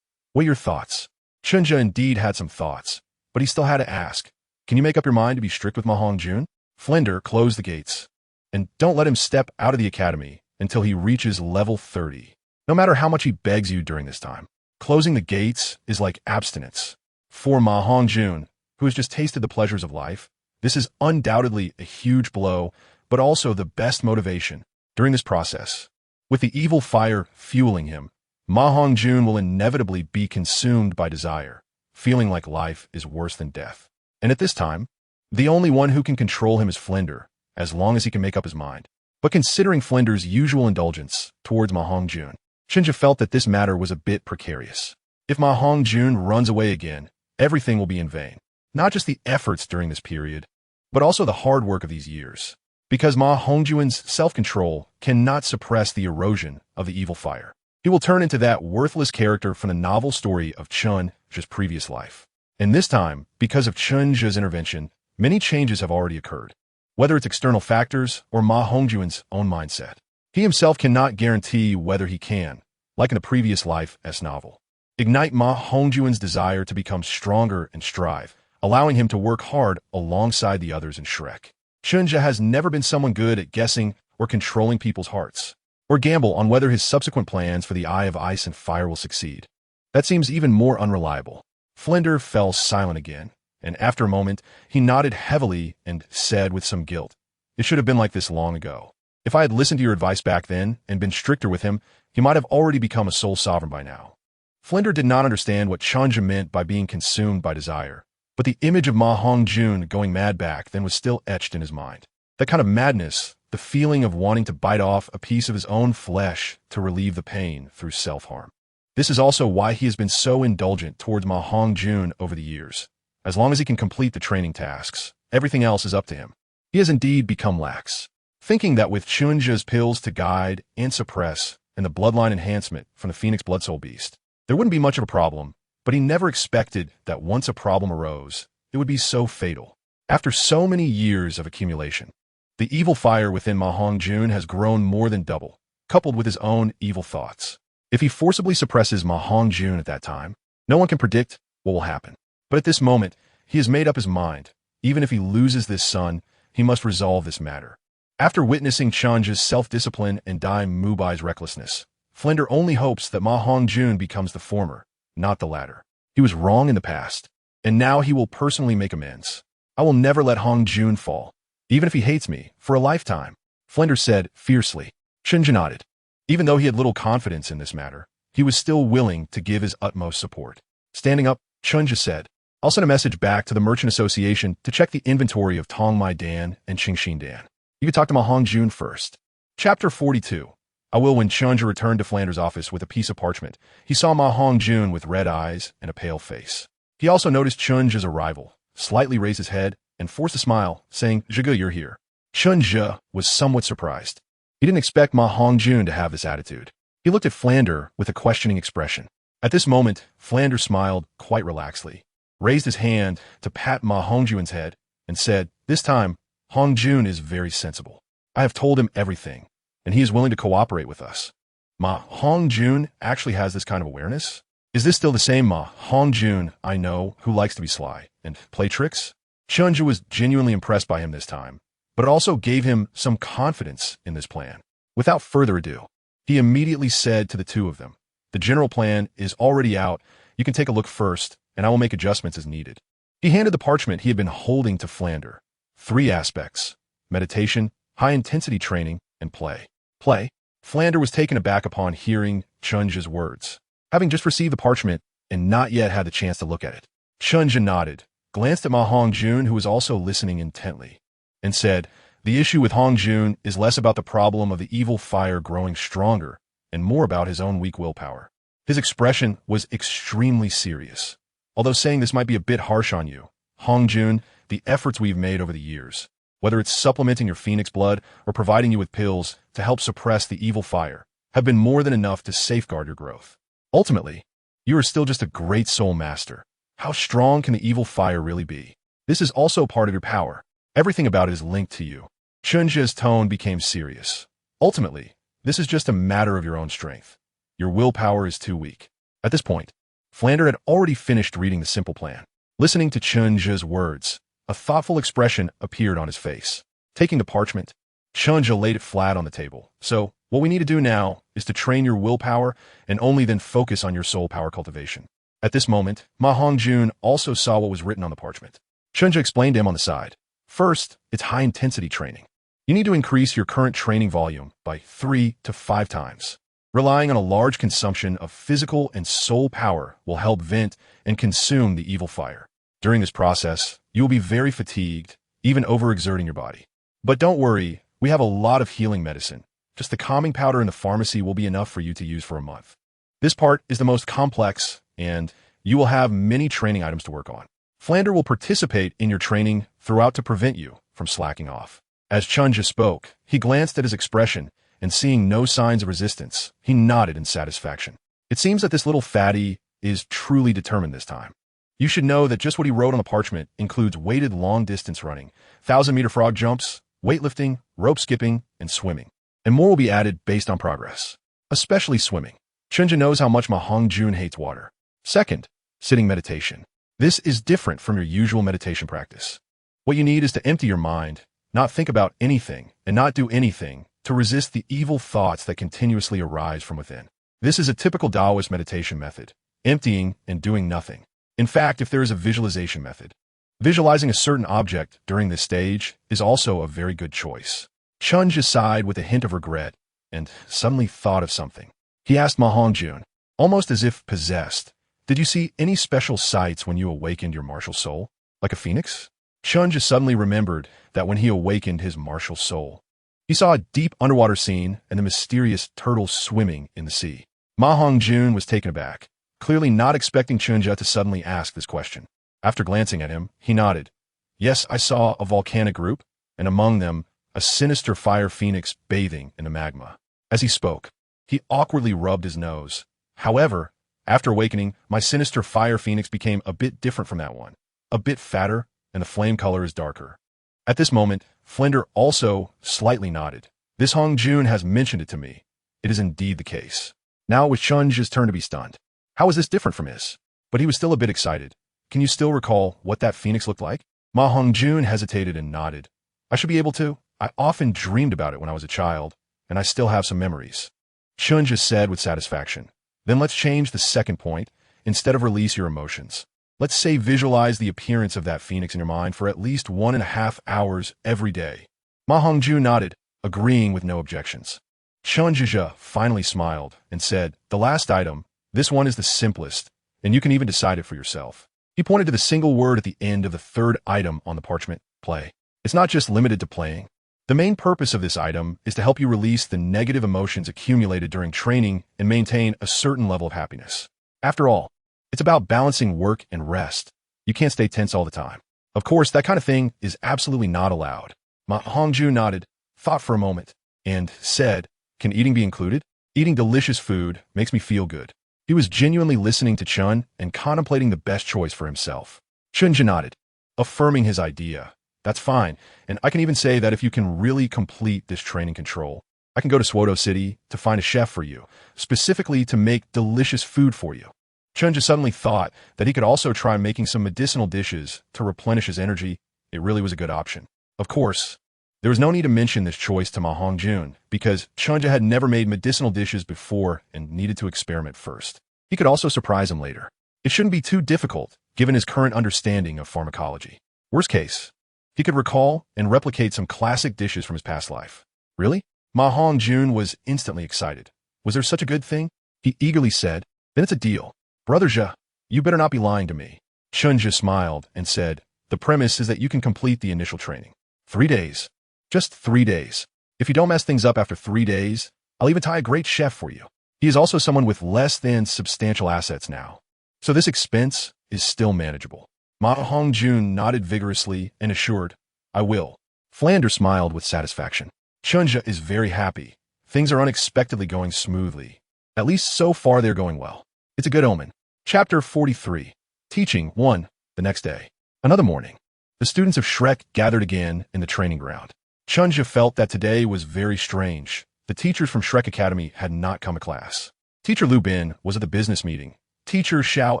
"What are your thoughts?" Chen Zhe indeed had some thoughts, but he still had to ask, "Can you make up your mind to be strict with Ma Hongjun?" Flender closed the gates, and don't let him step out of the academy until he reaches level 30, no matter how much he begs you during this time. Closing the gates is like abstinence. For Ma Hongjun, who has just tasted the pleasures of life, this is undoubtedly a huge blow, but also the best motivation during this process. With the evil fire fueling him, Ma Hongjun will inevitably be consumed by desire, feeling like life is worse than death. And at this time, the only one who can control him is Flender, as long as he can make up his mind. But considering Flender's usual indulgence towards Ma Hongjun, Chen Zhe felt that this matter was a bit precarious. If Ma Hongjun runs away again, everything will be in vain. Not just the efforts during this period, but also the hard work of these years. Because Ma Hongjun's self-control cannot suppress the erosion of the evil fire. He will turn into that worthless character from the novel story of Chen Zhe's previous life. And this time, because of Chen Zhe's intervention, many changes have already occurred. Whether it's external factors or Ma Hongjun's own mindset. He himself cannot guarantee whether he can, like in the previous life S novel, ignite Ma Hongjun's desire to become stronger and strive, allowing him to work hard alongside the others in Shrek. Chen Zhe has never been someone good at guessing or controlling people's hearts, or gamble on whether his subsequent plans for the Eye of Ice and Fire will succeed. That seems even more unreliable. Flender fell silent again, and after a moment, he nodded heavily and said with some guilt, "It should have been like this long ago. If I had listened to your advice back then and been stricter with him, he might have already become a soul sovereign by now." Flender did not understand what Chen Zhe meant by being consumed by desire, but the image of Ma Hongjun going mad back then was still etched in his mind. That kind of madness, the feeling of wanting to bite off a piece of his own flesh to relieve the pain through self-harm. This is also why he has been so indulgent towards Ma Hongjun over the years. As long as he can complete the training tasks, everything else is up to him. He has indeed become lax, thinking that with Chen Zhe's pills to guide and suppress and the bloodline enhancement from the Phoenix Blood Soul Beast, there wouldn't be much of a problem, but he never expected that once a problem arose, it would be so fatal. After so many years of accumulation, the evil fire within Ma Hongjun has grown more than double, coupled with his own evil thoughts. If he forcibly suppresses Ma Hongjun at that time, no one can predict what will happen. But at this moment, he has made up his mind. Even if he loses this son, he must resolve this matter. After witnessing Chen Zhe's self-discipline and Dai Mubai's recklessness, Flender only hopes that Ma Hongjun becomes the former, not the latter. He was wrong in the past, and now he will personally make amends. I will never let Hongjun fall, even if he hates me, for a lifetime, Flender said fiercely. Chen Zhe nodded. Even though he had little confidence in this matter, he was still willing to give his utmost support. Standing up, Chen Zhe said, "I'll send a message back to the Merchant Association to check the inventory of Tongmai Dan and Qingxin Dan. You can talk to Ma Hongjun first." Chapter 42. I will. When Chen Zhe returned to Flander's office with a piece of parchment, he saw Ma Hongjun with red eyes and a pale face. He also noticed Chen Zhe's arrival, slightly raised his head, and forced a smile, saying, "Zhige, you're here." Chen Zhe was somewhat surprised. He didn't expect Ma Hongjun to have this attitude. He looked at Flander with a questioning expression. At this moment, Flander smiled quite relaxedly, raised his hand to pat Ma Hongjun's head, and said, "This time, Hongjun is very sensible. I have told him everything, and he is willing to cooperate with us." Ma Hongjun actually has this kind of awareness? Is this still the same Ma Hongjun I know who likes to be sly and play tricks? Chen Zhe was genuinely impressed by him this time, but it also gave him some confidence in this plan. Without further ado, he immediately said to the two of them, "The general plan is already out. You can take a look first, and I will make adjustments as needed." He handed the parchment he had been holding to Flander. 3 aspects: meditation, high-intensity training, and play. Play? Flander was taken aback upon hearing Chen Zhe's words, having just received the parchment and not yet had the chance to look at it. Chen Zhe nodded, glanced at Ma Hongjun, who was also listening intently, and said, "The issue with Hongjun is less about the problem of the evil fire growing stronger and more about his own weak willpower." His expression was extremely serious. Although saying this might be a bit harsh on you, Hongjun, the efforts we've made over the years, whether it's supplementing your phoenix blood or providing you with pills to help suppress the evil fire, have been more than enough to safeguard your growth. Ultimately, you are still just a great soul master. How strong can the evil fire really be? This is also part of your power. Everything about it is linked to you. Chen Zhe's tone became serious. Ultimately, this is just a matter of your own strength. Your willpower is too weak. At this point, Flander had already finished reading the simple plan. Listening to Chen Zhe's words, a thoughtful expression appeared on his face. Taking the parchment, Chen Zhe laid it flat on the table. "So, what we need to do now is to train your willpower and only then focus on your soul power cultivation." At this moment, Ma Hongjun also saw what was written on the parchment. Chen Zhe explained to him on the side. First, it's high-intensity training. You need to increase your current training volume by 3 to 5 times. Relying on a large consumption of physical and soul power will help vent and consume the evil fire. During this process, you will be very fatigued, even overexerting your body. But don't worry, we have a lot of healing medicine. Just the calming powder in the pharmacy will be enough for you to use for a month. This part is the most complex, and you will have many training items to work on. Flander will participate in your training throughout to prevent you from slacking off. As Chen Zhe spoke, he glanced at his expression, and seeing no signs of resistance, he nodded in satisfaction. It seems that this little fatty is truly determined this time. You should know that just what he wrote on the parchment includes weighted long-distance running, 1,000-meter frog jumps, weightlifting, rope skipping, and swimming. And more will be added based on progress, especially swimming. Chen Zhe knows how much Ma Hongjun hates water. Second, sitting meditation. This is different from your usual meditation practice. What you need is to empty your mind, not think about anything, and not do anything to resist the evil thoughts that continuously arise from within. This is a typical Taoist meditation method, emptying and doing nothing. In fact, if there is a visualization method, visualizing a certain object during this stage is also a very good choice. Chen Zhe sighed with a hint of regret and suddenly thought of something. He asked Ma Hongjun, almost as if possessed, "Did you see any special sights when you awakened your martial soul? Like a phoenix?" Chen Zhe suddenly remembered that when he awakened his martial soul, he saw a deep underwater scene and the mysterious turtle swimming in the sea. Ma Hongjun was taken aback, clearly not expecting Chen Zhe to suddenly ask this question. After glancing at him, he nodded. "Yes, I saw a volcanic group, and among them, a sinister fire phoenix bathing in the magma." As he spoke, he awkwardly rubbed his nose. "However, after awakening, my sinister fire phoenix became a bit different from that one. A bit fatter, and the flame color is darker." At this moment, Flinder also slightly nodded. "This Hongjun has mentioned it to me. It is indeed the case." Now it was Chen Zhe's turn to be stunned. How was this different from his? But he was still a bit excited. "Can you still recall what that phoenix looked like?" Ma Hongjun hesitated and nodded. "I should be able to. I often dreamed about it when I was a child, and I still have some memories." Chen Zhe said with satisfaction. "Then let's change the second point. Instead of release your emotions, let's say visualize the appearance of that phoenix in your mind for at least 1.5 hours every day." Ma Hongjun nodded, agreeing with no objections. Chen Zhe finally smiled and said, "The last item, this one is the simplest, and you can even decide it for yourself." He pointed to the single word at the end of the third item on the parchment, play. It's not just limited to playing. The main purpose of this item is to help you release the negative emotions accumulated during training and maintain a certain level of happiness. After all, it's about balancing work and rest. You can't stay tense all the time. Of course, that kind of thing is absolutely not allowed. Ma Hongjun nodded, thought for a moment, and said, "Can eating be included? Eating delicious food makes me feel good." He was genuinely listening to Chen and contemplating the best choice for himself. Chen Zhe nodded, affirming his idea. "That's fine, and I can even say that if you can really complete this training control, I can go to Xuanwu City to find a chef for you, specifically to make delicious food for you." Chen Zhe suddenly thought that he could also try making some medicinal dishes to replenish his energy. It really was a good option. Of course, there was no need to mention this choice to Ma Hongjun, because Chen Zhe had never made medicinal dishes before and needed to experiment first. He could also surprise him later. It shouldn't be too difficult, given his current understanding of pharmacology. Worst case, he could recall and replicate some classic dishes from his past life. Really? Ma Hongjun was instantly excited. Was there such a good thing? He eagerly said, "Then it's a deal. Brother Zhe, you better not be lying to me." Chen Zhe smiled and said, the premise is that you can complete the initial training. 3 days. Just 3 days. If you don't mess things up after 3 days, I'll even tie a great chef for you. He is also someone with less than substantial assets now. So this expense is still manageable. Ma Hongjun nodded vigorously and assured, I will. Flander smiled with satisfaction. Chen Zhe is very happy. Things are unexpectedly going smoothly. At least so far they're going well. It's a good omen. Chapter 43. Teaching 1. The next day. Another morning. The students of Shrek gathered again in the training ground. Chen Zhe felt that today was very strange. The teachers from Shrek Academy had not come to class. Teacher Lu Bin was at the business meeting. Teacher Xiao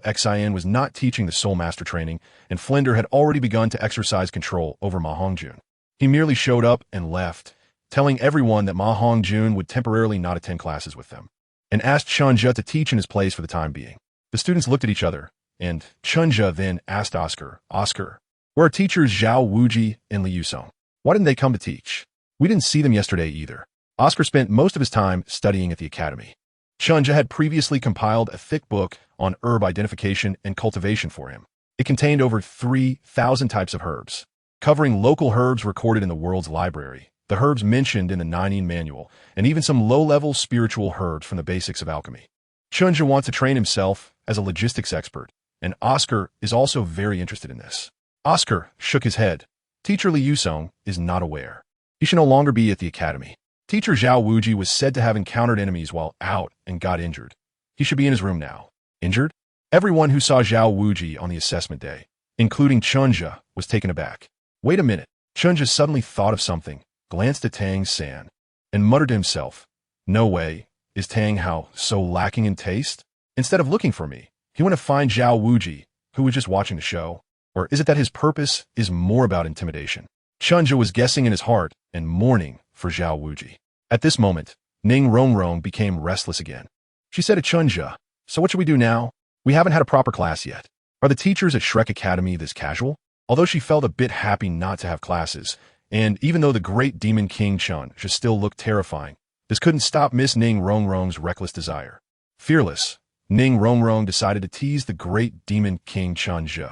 Xian was not teaching the Soul Master training, and Flinder had already begun to exercise control over Ma Hongjun. He merely showed up and left, telling everyone that Ma Hongjun would temporarily not attend classes with them, and asked Chen Zhe to teach in his place for the time being. The students looked at each other, and Chen Zhe then asked Oscar, where are teachers Zhao Wuji and Li Yusong? Why didn't they come to teach? We didn't see them yesterday either. Oscar spent most of his time studying at the academy. Chen Zhe had previously compiled a thick book on herb identification and cultivation for him. It contained over 3,000 types of herbs, covering local herbs recorded in the world's library, the herbs mentioned in the Nineteen Manual, and even some low-level spiritual herbs from the basics of alchemy. Chen Zhe wants to train himself as a logistics expert, and Oscar is also very interested in this. Oscar shook his head. Teacher Li Yusong is not aware. He should no longer be at the academy. Teacher Zhao Wuji was said to have encountered enemies while out and got injured. He should be in his room now. Injured? Everyone who saw Zhao Wuji on the assessment day, including Chen Zhe, was taken aback. Wait a minute. Chen Zhe suddenly thought of something, glanced at Tang San, and muttered to himself, no way, is Tang Hao so lacking in taste? Instead of looking for me, he went to find Zhao Wuji, who was just watching the show. Or is it that his purpose is more about intimidation? Chen Zhe was guessing in his heart and mourning for Zhao Wuji. At this moment, Ning Rongrong became restless again. She said to Chen Zhe, so what should we do now? We haven't had a proper class yet. Are the teachers at Shrek Academy this casual? Although she felt a bit happy not to have classes, and even though the great demon king Chen Zhe still looked terrifying, this couldn't stop Miss Ning Rongrong's reckless desire. Fearless, Ning Rongrong decided to tease the great demon king Chen Zhe.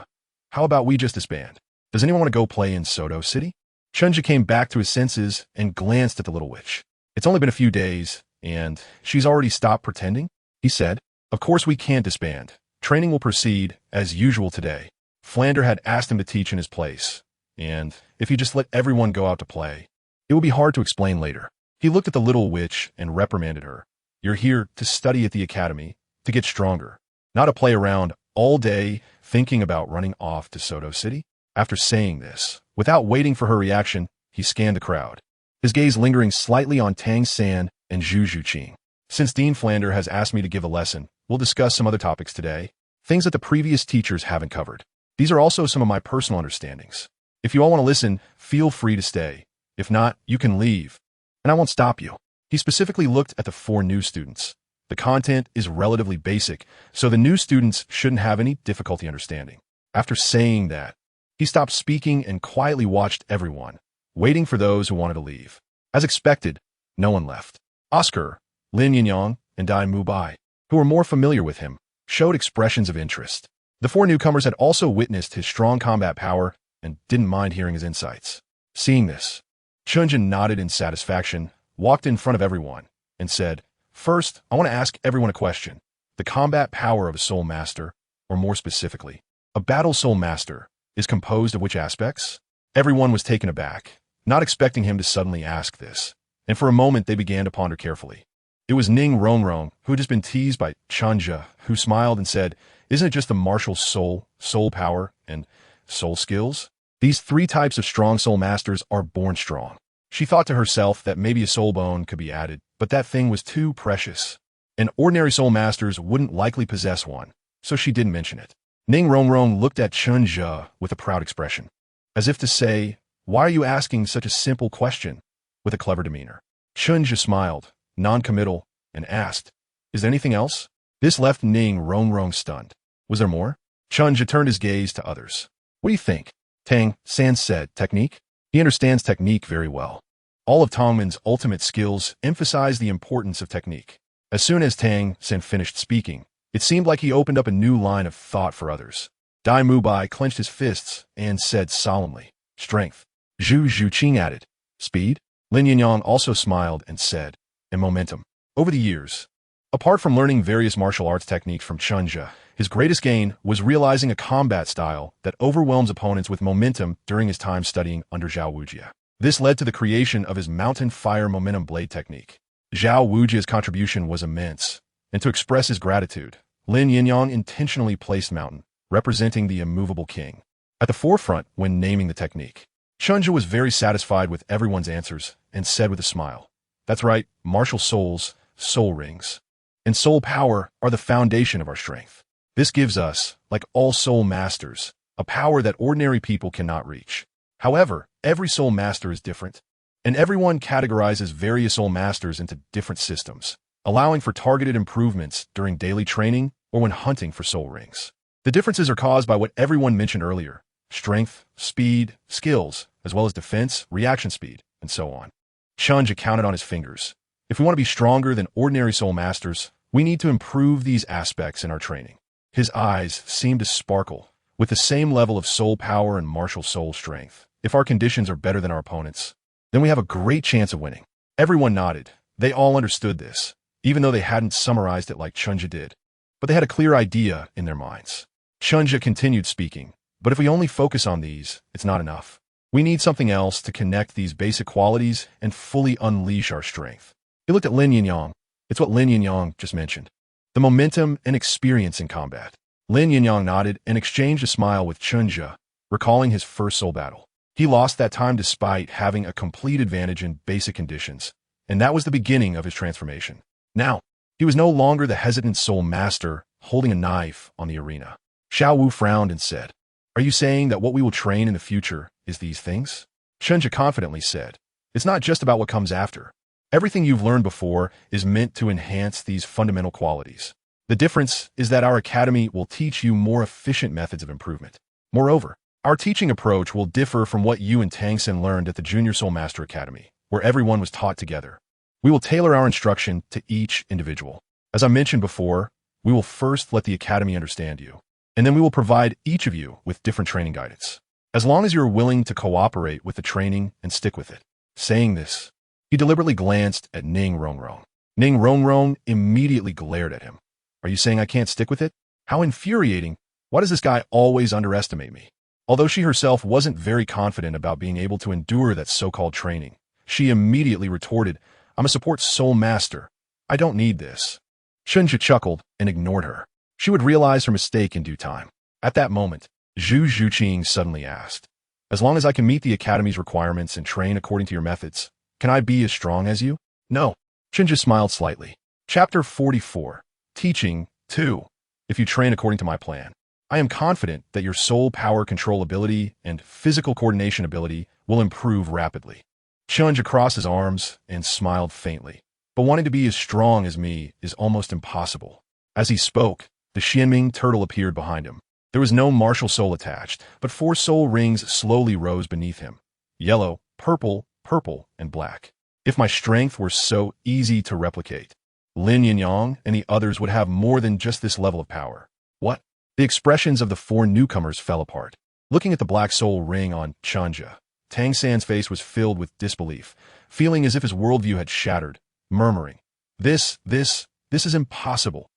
How about we just disband? Does anyone want to go play in Soto City? Chen Zhe came back to his senses and glanced at the little witch. It's only been a few days, and she's already stopped pretending? He said, of course we can't disband. Training will proceed as usual today. Flander had asked him to teach in his place, and if he just let everyone go out to play, it would be hard to explain later. He looked at the little witch and reprimanded her. You're here to study at the academy, to get stronger, not to play around all day thinking about running off to Soto City. After saying this, without waiting for her reaction, he scanned the crowd, his gaze lingering slightly on Tang San and Zhu Zhuqing. Since Dean Flander has asked me to give a lesson, we'll discuss some other topics today, things that the previous teachers haven't covered. These are also some of my personal understandings. If you all want to listen, feel free to stay. If not, you can leave, and I won't stop you. He specifically looked at the 4 new students. The content is relatively basic, so the new students shouldn't have any difficulty understanding. After saying that, he stopped speaking and quietly watched everyone, waiting for those who wanted to leave. As expected, no one left. Oscar, Lin Yinyang, and Dai Mubai, who were more familiar with him, showed expressions of interest. The 4 newcomers had also witnessed his strong combat power and didn't mind hearing his insights. Seeing this, Chen Zhe nodded in satisfaction, walked in front of everyone, and said, first, I want to ask everyone a question. The combat power of a soul master, or more specifically, a battle soul master, is composed of which aspects? Everyone was taken aback, not expecting him to suddenly ask this, and for a moment they began to ponder carefully. It was Ning Rongrong, who had just been teased by Chen Zhe, who smiled and said, isn't it just the martial soul, soul power, and soul skills? These 3 types of strong soul masters are born strong. She thought to herself that maybe a soul bone could be added, but that thing was too precious, and ordinary soul masters wouldn't likely possess one, so she didn't mention it. Ning Rongrong looked at Chen Zhe with a proud expression, as if to say, why are you asking such a simple question, with a clever demeanor. Chen Zhe smiled, non-committal, and asked, is there anything else? This left Ning Rongrong stunned. Was there more? Chen Zhe turned his gaze to others. What do you think? Tang San said, technique? He understands technique very well. All of Tongmen's ultimate skills emphasize the importance of technique. As soon as Tang San finished speaking, it seemed like he opened up a new line of thought for others. Dai Mubai clenched his fists and said solemnly, "Strength." Zhu Zhuqing added, "Speed?" Lin Yinyang also smiled and said, "And momentum." Over the years, apart from learning various martial arts techniques from Chen Zhe, his greatest gain was realizing a combat style that overwhelms opponents with momentum during his time studying under Zhao Wujie. This led to the creation of his Mountain Fire Momentum Blade technique. Zhao Wujie's contribution was immense, and to express his gratitude, Lin Yinyang intentionally placed Mountain, representing the immovable king, at the forefront when naming the technique. Chen Zhe was very satisfied with everyone's answers and said with a smile, "That's right, martial souls, soul rings, and soul power are the foundation of our strength. This gives us, like all soul masters, a power that ordinary people cannot reach. However, every soul master is different, and everyone categorizes various soul masters into different systems, allowing for targeted improvements during daily training or when hunting for soul rings. The differences are caused by what everyone mentioned earlier: strength, speed, skills, as well as defense, reaction speed, and so on." Chen Zhe counted on his fingers. If we want to be stronger than ordinary soul masters, we need to improve these aspects in our training. His eyes seemed to sparkle with the same level of soul power and martial soul strength. If our conditions are better than our opponents, then we have a great chance of winning. Everyone nodded. They all understood this, even though they hadn't summarized it like Chen Zhe did. But they had a clear idea in their minds. Chen Zhe continued speaking, "But if we only focus on these, it's not enough. We need something else to connect these basic qualities and fully unleash our strength." He looked at Lin Yinyang. It's what Lin Yinyang just mentioned: the momentum and experience in combat. Lin Yinyang nodded and exchanged a smile with Chen Zhe, recalling his first soul battle. He lost that time despite having a complete advantage in basic conditions, and that was the beginning of his transformation. Now, he was no longer the hesitant soul master holding a knife on the arena. Xuanwu frowned and said, "Are you saying that what we will train in the future is these things?" Chen Zhe confidently said, "It's not just about what comes after. Everything you've learned before is meant to enhance these fundamental qualities. The difference is that our academy will teach you more efficient methods of improvement. Moreover, our teaching approach will differ from what you and Tang Sen learned at the Junior Soul Master Academy, where everyone was taught together. We will tailor our instruction to each individual. As I mentioned before, we will first let the academy understand you, and then we will provide each of you with different training guidance, as long as you're willing to cooperate with the training and stick with it." Saying this, he deliberately glanced at Ning Rongrong. Ning Rongrong immediately glared at him. "Are you saying I can't stick with it? How infuriating. Why does this guy always underestimate me?" Although she herself wasn't very confident about being able to endure that so-called training, she immediately retorted, "I'm a support soul master. I don't need this." Chen Zhe chuckled and ignored her. She would realize her mistake in due time. At that moment, Zhu Zhuqing suddenly asked, "As long as I can meet the academy's requirements and train according to your methods, can I be as strong as you?" "No." Chen Zhe smiled slightly. Chapter 44. Teaching 2. If you train according to my plan, I am confident that your soul power control ability and physical coordination ability will improve rapidly. Chen Zhe crossed his arms and smiled faintly. "But wanting to be as strong as me is almost impossible." As he spoke, the Xuanming Turtle appeared behind him. There was no martial soul attached, but 4 soul rings slowly rose beneath him: yellow, purple, purple, and black. If my strength were so easy to replicate, Lin Yinyang and the others would have more than just this level of power. What? The expressions of the 4 newcomers fell apart. Looking at the black soul ring on Chen Zhe, Tang San's face was filled with disbelief, feeling as if his worldview had shattered, murmuring, This is impossible."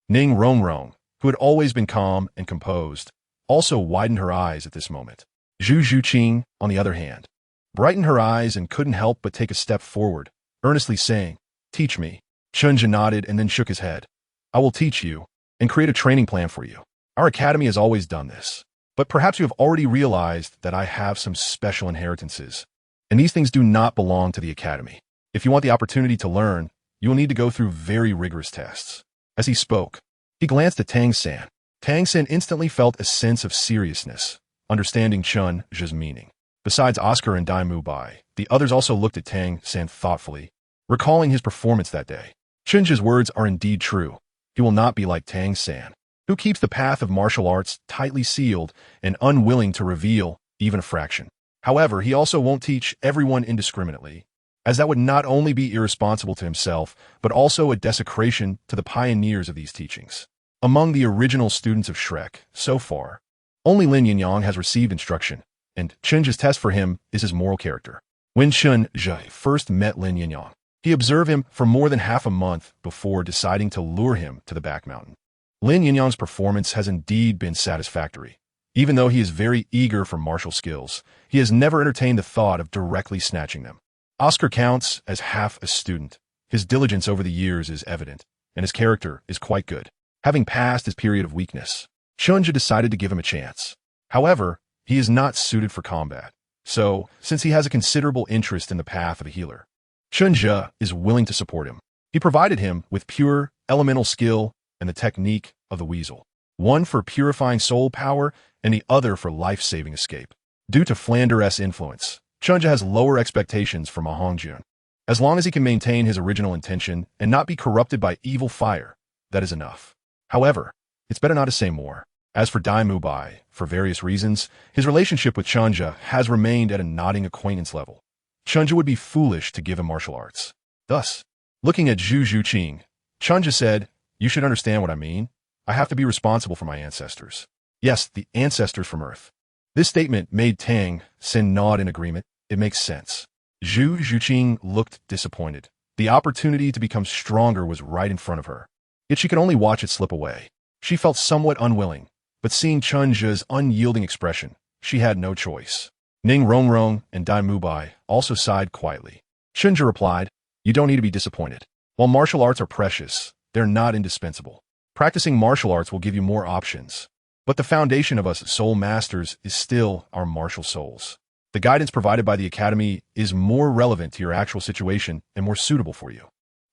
Ning Rongrong, who had always been calm and composed, also widened her eyes at this moment. Zhu Zhuqing, on the other hand, brightened her eyes and couldn't help but take a step forward, earnestly saying, "Teach me." Chen Zhe nodded and then shook his head. "I will teach you and create a training plan for you. Our academy has always done this. But perhaps you have already realized that I have some special inheritances, and these things do not belong to the academy. If you want the opportunity to learn, you will need to go through very rigorous tests." As he spoke, he glanced at Tang San. Tang San instantly felt a sense of seriousness, understanding Chen Zhe's meaning. Besides Oscar and Dai Mubai, the others also looked at Tang San thoughtfully, recalling his performance that day. Chen Zhe's words are indeed true. He will not be like Tang San, who keeps the path of martial arts tightly sealed and unwilling to reveal even a fraction. However, he also won't teach everyone indiscriminately, as that would not only be irresponsible to himself, but also a desecration to the pioneers of these teachings. Among the original students of Shrek, so far, Only Lin Yinyang has received instruction, and Chen Zhe's test for him is his moral character. When Chen Zhe first met Lin Yinyang, he observed him for more than half a month before deciding to lure him to the back mountain. Lin Yinyang's performance has indeed been satisfactory. Even though he is very eager for martial skills, he has never entertained the thought of directly snatching them. Oscar counts as half a student. His diligence over the years is evident, and his character is quite good. Having passed his period of weakness, Chen Zhe decided to give him a chance. However, he is not suited for combat. So, since he has a considerable interest in the path of a healer, Chen Zhe is willing to support him. He provided him with pure, elemental skill and the technique of the weasel, one for purifying soul power and the other for life-saving escape. Due to Flander's influence, Chen Zhe has lower expectations for Ma Hongjun. As long as he can maintain his original intention and not be corrupted by evil fire, that is enough. However, it's better not to say more. As for Dai Mubai, for various reasons, his relationship with Chen Zhe has remained at a nodding acquaintance level. Chen Zhe would be foolish to give him martial arts. Thus, looking at Zhu Zhuqing, Chen Zhe said, "You should understand what I mean. I have to be responsible for my ancestors." Yes, the ancestors from Earth. This statement made Tang Xin nod in agreement. It makes sense. Zhu Zhuqing looked disappointed. The opportunity to become stronger was right in front of her. Yet she could only watch it slip away. She felt somewhat unwilling, but seeing Chen Zhe's unyielding expression, she had no choice. Ning Rongrong and Dai Mubai also sighed quietly. Chen Zhe replied, "You don't need to be disappointed. While martial arts are precious, they're not indispensable. Practicing martial arts will give you more options. But the foundation of us soul masters is still our martial souls. The guidance provided by the Academy is more relevant to your actual situation and more suitable for you."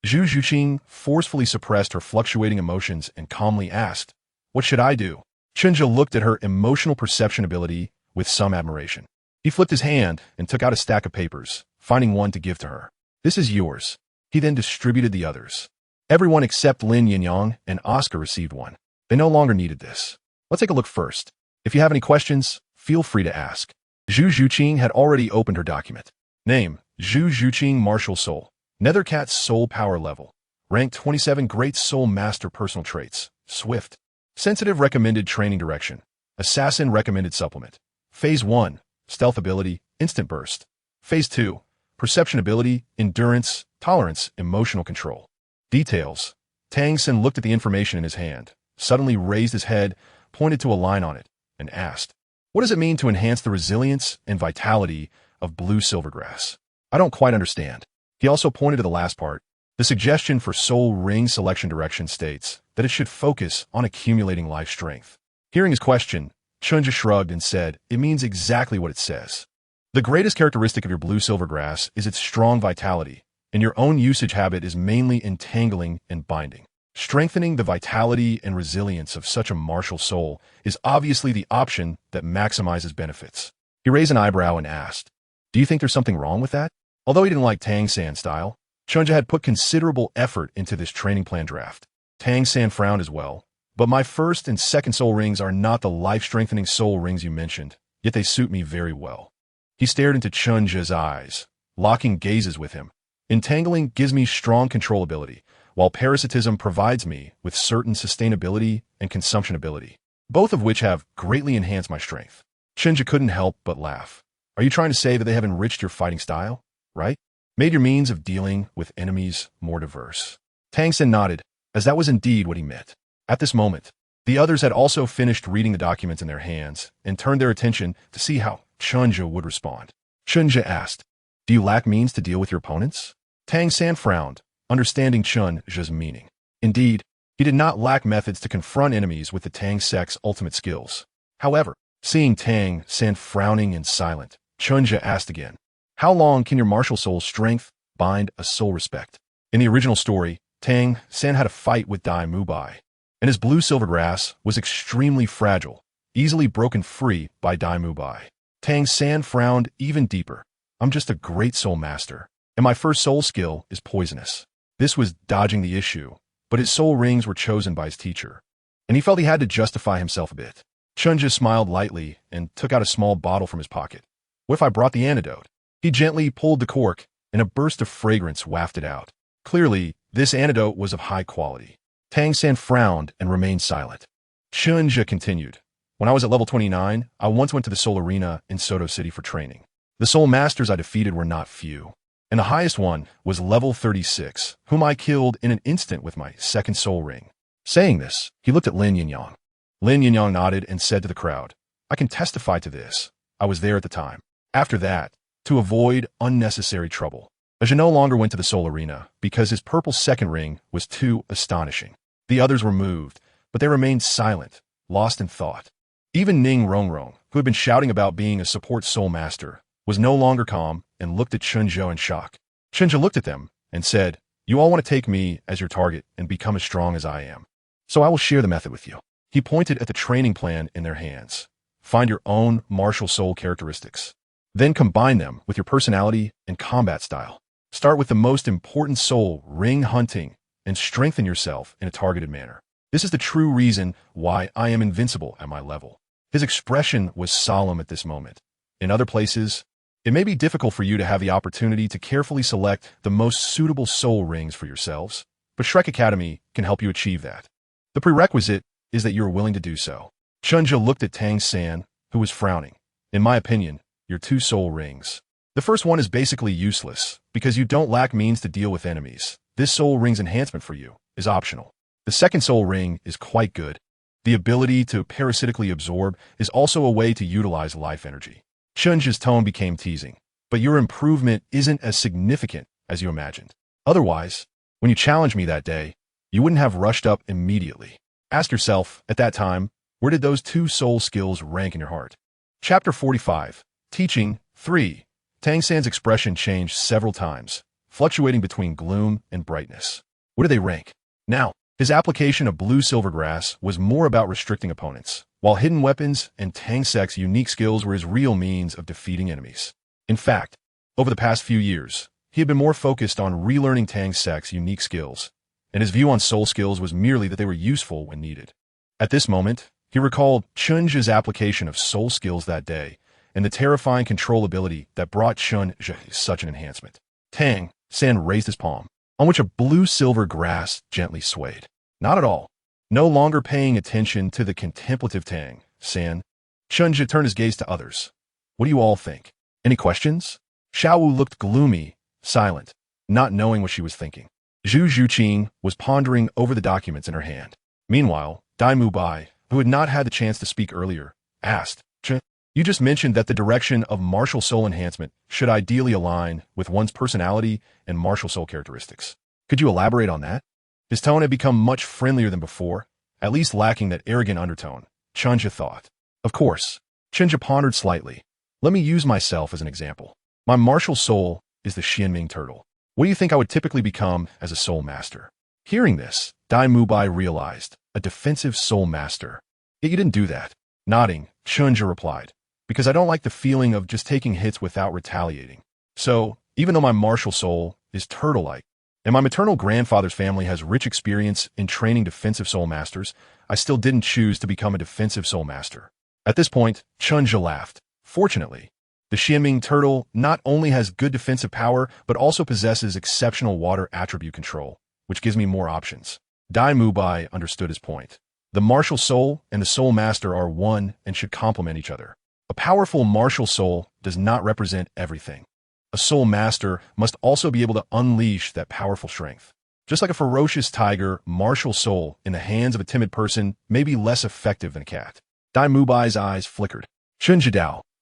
Zhu Zhuqing forcefully suppressed her fluctuating emotions and calmly asked, "What should I do?" Chen Zhe looked at her emotional perception ability with some admiration. He flipped his hand and took out a stack of papers, finding one to give to her. "This is yours." He then distributed the others. Everyone except Lin Yinyang and Oscar received one. They no longer needed this. Let's take a look first. If you have any questions, feel free to ask. Zhu Zhuqing had already opened her document. Name, Zhu Zhuqing Martial Soul. Nethercat's Soul Power Level. Rank 27 Great Soul Master Personal Traits. Swift. Sensitive Recommended Training Direction. Assassin Recommended Supplement. Phase 1. Stealth Ability, Instant Burst. Phase 2. Perception Ability, Endurance, Tolerance, Emotional Control. Details. Tang Xin looked at the information in his hand, suddenly raised his head, pointed to a line on it, and asked, "What does it mean to enhance the resilience and vitality of blue silvergrass?" "I don't quite understand." He also pointed to the last part. The suggestion for soul ring selection direction states that it should focus on accumulating life strength. Hearing his question, Chen Zhe shrugged and said, "It means exactly what it says. The greatest characteristic of your blue silvergrass is its strong vitality, and your own usage habit is mainly entangling and binding. Strengthening the vitality and resilience of such a martial soul is obviously the option that maximizes benefits." He raised an eyebrow and asked, "Do you think there's something wrong with that?" Although he didn't like Tang San's style, Chen Zhe had put considerable effort into this training plan draft. Tang San frowned as well. "But my first and second soul rings are not the life-strengthening soul rings you mentioned, yet they suit me very well." He stared into Chen Zhe's eyes, locking gazes with him. "Entangling gives me strong control ability, while parasitism provides me with certain sustainability and consumption ability, both of which have greatly enhanced my strength." Chen Zhe couldn't help but laugh. "Are you trying to say that they have enriched your fighting style, right? Made your means of dealing with enemies more diverse?" Tang Xin nodded, as that was indeed what he meant. At this moment, the others had also finished reading the documents in their hands and turned their attention to see how Chen Zhe would respond. Chen Zhe asked, "Do you lack means to deal with your opponents?" Tang San frowned, understanding Chen Zhe's meaning. Indeed, he did not lack methods to confront enemies with the Tang sect's ultimate skills. However, seeing Tang San frowning and silent, Chen Zhe asked again, "How long can your martial soul's strength bind a soul respect?" In the original story, Tang San had a fight with Dai Mubai, and his blue silvergrass was extremely fragile, easily broken free by Dai Mubai. Tang San frowned even deeper. "I'm just a great soul master, and my first soul skill is poisonous." This was dodging the issue, but his soul rings were chosen by his teacher, and he felt he had to justify himself a bit. Chen Zhe smiled lightly and took out a small bottle from his pocket. "What if I brought the antidote?" He gently pulled the cork, and a burst of fragrance wafted out. Clearly, this antidote was of high quality. Tang San frowned and remained silent. Chen Zhe continued, When I was at level 29, I once went to the Soul Arena in Soto City for training. The Soul Masters I defeated were not few, and the highest one was level 36, whom I killed in an instant with my second Soul Ring. Saying this, he looked at Lin Yinyang. Lin Yinyang nodded and said to the crowd, I can testify to this. I was there at the time. After that, to avoid unnecessary trouble, Zhe no longer went to the Soul Arena because his purple second ring was too astonishing. The others were moved, but they remained silent, lost in thought. Even Ning Rongrong, who had been shouting about being a support Soul Master, was no longer calm and looked at Chen Zhe in shock. Chen Zhe looked at them and said, You all want to take me as your target and become as strong as I am. So I will share the method with you. He pointed at the training plan in their hands. Find your own martial soul characteristics. Then combine them with your personality and combat style. Start with the most important soul, ring hunting, and strengthen yourself in a targeted manner. This is the true reason why I am invincible at my level. His expression was solemn at this moment. In other places, it may be difficult for you to have the opportunity to carefully select the most suitable soul rings for yourselves, but Shrek Academy can help you achieve that. The prerequisite is that you are willing to do so. Chen Zhe looked at Tang San, who was frowning. In my opinion, your 2 soul rings. The first one is basically useless, because you don't lack means to deal with enemies. This soul ring's enhancement for you is optional. The second soul ring is quite good. The ability to parasitically absorb is also a way to utilize life energy. Chen Zhe's tone became teasing, but your improvement isn't as significant as you imagined. Otherwise, when you challenged me that day, you wouldn't have rushed up immediately. Ask yourself, at that time, where did those 2 soul skills rank in your heart? Chapter 45, Teaching 3. Tang San's expression changed several times, fluctuating between gloom and brightness. Where do they rank? Now, his application of blue silver grass was more about restricting opponents, while hidden weapons and Tang Sek's unique skills were his real means of defeating enemies. In fact, over the past few years, he had been more focused on relearning Tang Sek's unique skills, and his view on soul skills was merely that they were useful when needed. At this moment, he recalled Chen Zhe's application of soul skills that day, and the terrifying control ability that brought Chen Zhe such an enhancement. Tang San raised his palm, on which a blue-silver grass gently swayed. Not at all. No longer paying attention to the contemplative Tang San, Chen Zhe turned his gaze to others. What do you all think? Any questions? Xuanwu looked gloomy, silent, not knowing what she was thinking. Zhu Zhuqing was pondering over the documents in her hand. Meanwhile, Dai Mubai, who had not had the chance to speak earlier, asked, Chen, you just mentioned that the direction of martial soul enhancement should ideally align with one's personality and martial soul characteristics. Could you elaborate on that? His tone had become much friendlier than before, at least lacking that arrogant undertone, Chen Zhe thought. Of course. Chen Zhe pondered slightly. Let me use myself as an example. My martial soul is the Xuanming Turtle. What do you think I would typically become as a soul master? Hearing this, Dai Mubai realized, a defensive soul master. Yet you didn't do that. Nodding, Chen Zhe replied, because I don't like the feeling of just taking hits without retaliating. So, even though my martial soul is turtle-like, and my maternal grandfather's family has rich experience in training defensive soul masters, I still didn't choose to become a defensive soul master. At this point, Chen Zhe laughed. Fortunately, the Xuanming Turtle not only has good defensive power, but also possesses exceptional water attribute control, which gives me more options. Dai Mubai understood his point. The martial soul and the soul master are one and should complement each other. A powerful martial soul does not represent everything. A soul master must also be able to unleash that powerful strength. Just like a ferocious tiger, martial soul in the hands of a timid person may be less effective than a cat. Dai Mubai's eyes flickered. Chen Zhe,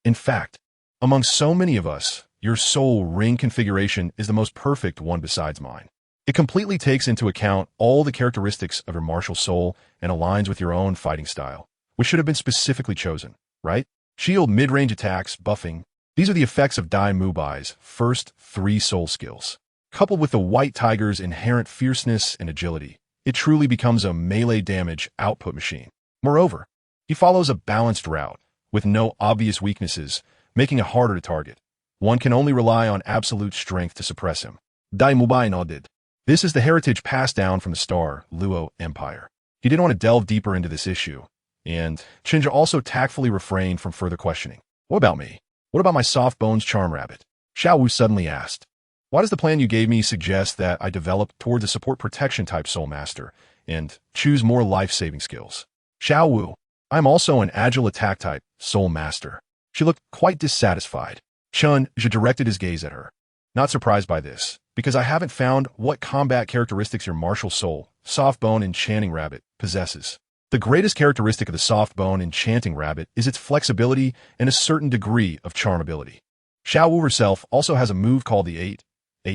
in fact, among so many of us, your soul ring configuration is the most perfect one besides mine. It completely takes into account all the characteristics of your martial soul and aligns with your own fighting style, which should have been specifically chosen, right? Shield mid-range attacks, buffing. These are the effects of Dai Mubai's first 3 soul skills. Coupled with the white tiger's inherent fierceness and agility, it truly becomes a melee damage output machine. Moreover, he follows a balanced route, with no obvious weaknesses, making it harder to target. One can only rely on absolute strength to suppress him. Dai Mubai nodded. This is the heritage passed down from the Star Luo Empire. He didn't want to delve deeper into this issue, and Chen Zhe also tactfully refrained from further questioning. What about me? What about my soft bones charm rabbit? Xuanwu suddenly asked. Why does the plan you gave me suggest that I develop towards a support protection type soul master and choose more life-saving skills? Xuanwu, I am also an agile attack type, soul master. She looked quite dissatisfied. Chen Zhe directed his gaze at her. Not surprised by this, because I haven't found what combat characteristics your martial soul, soft bone enchanting rabbit, possesses. The greatest characteristic of the soft bone enchanting rabbit is its flexibility and a certain degree of charmability. Xuanwu herself also has a move called the 8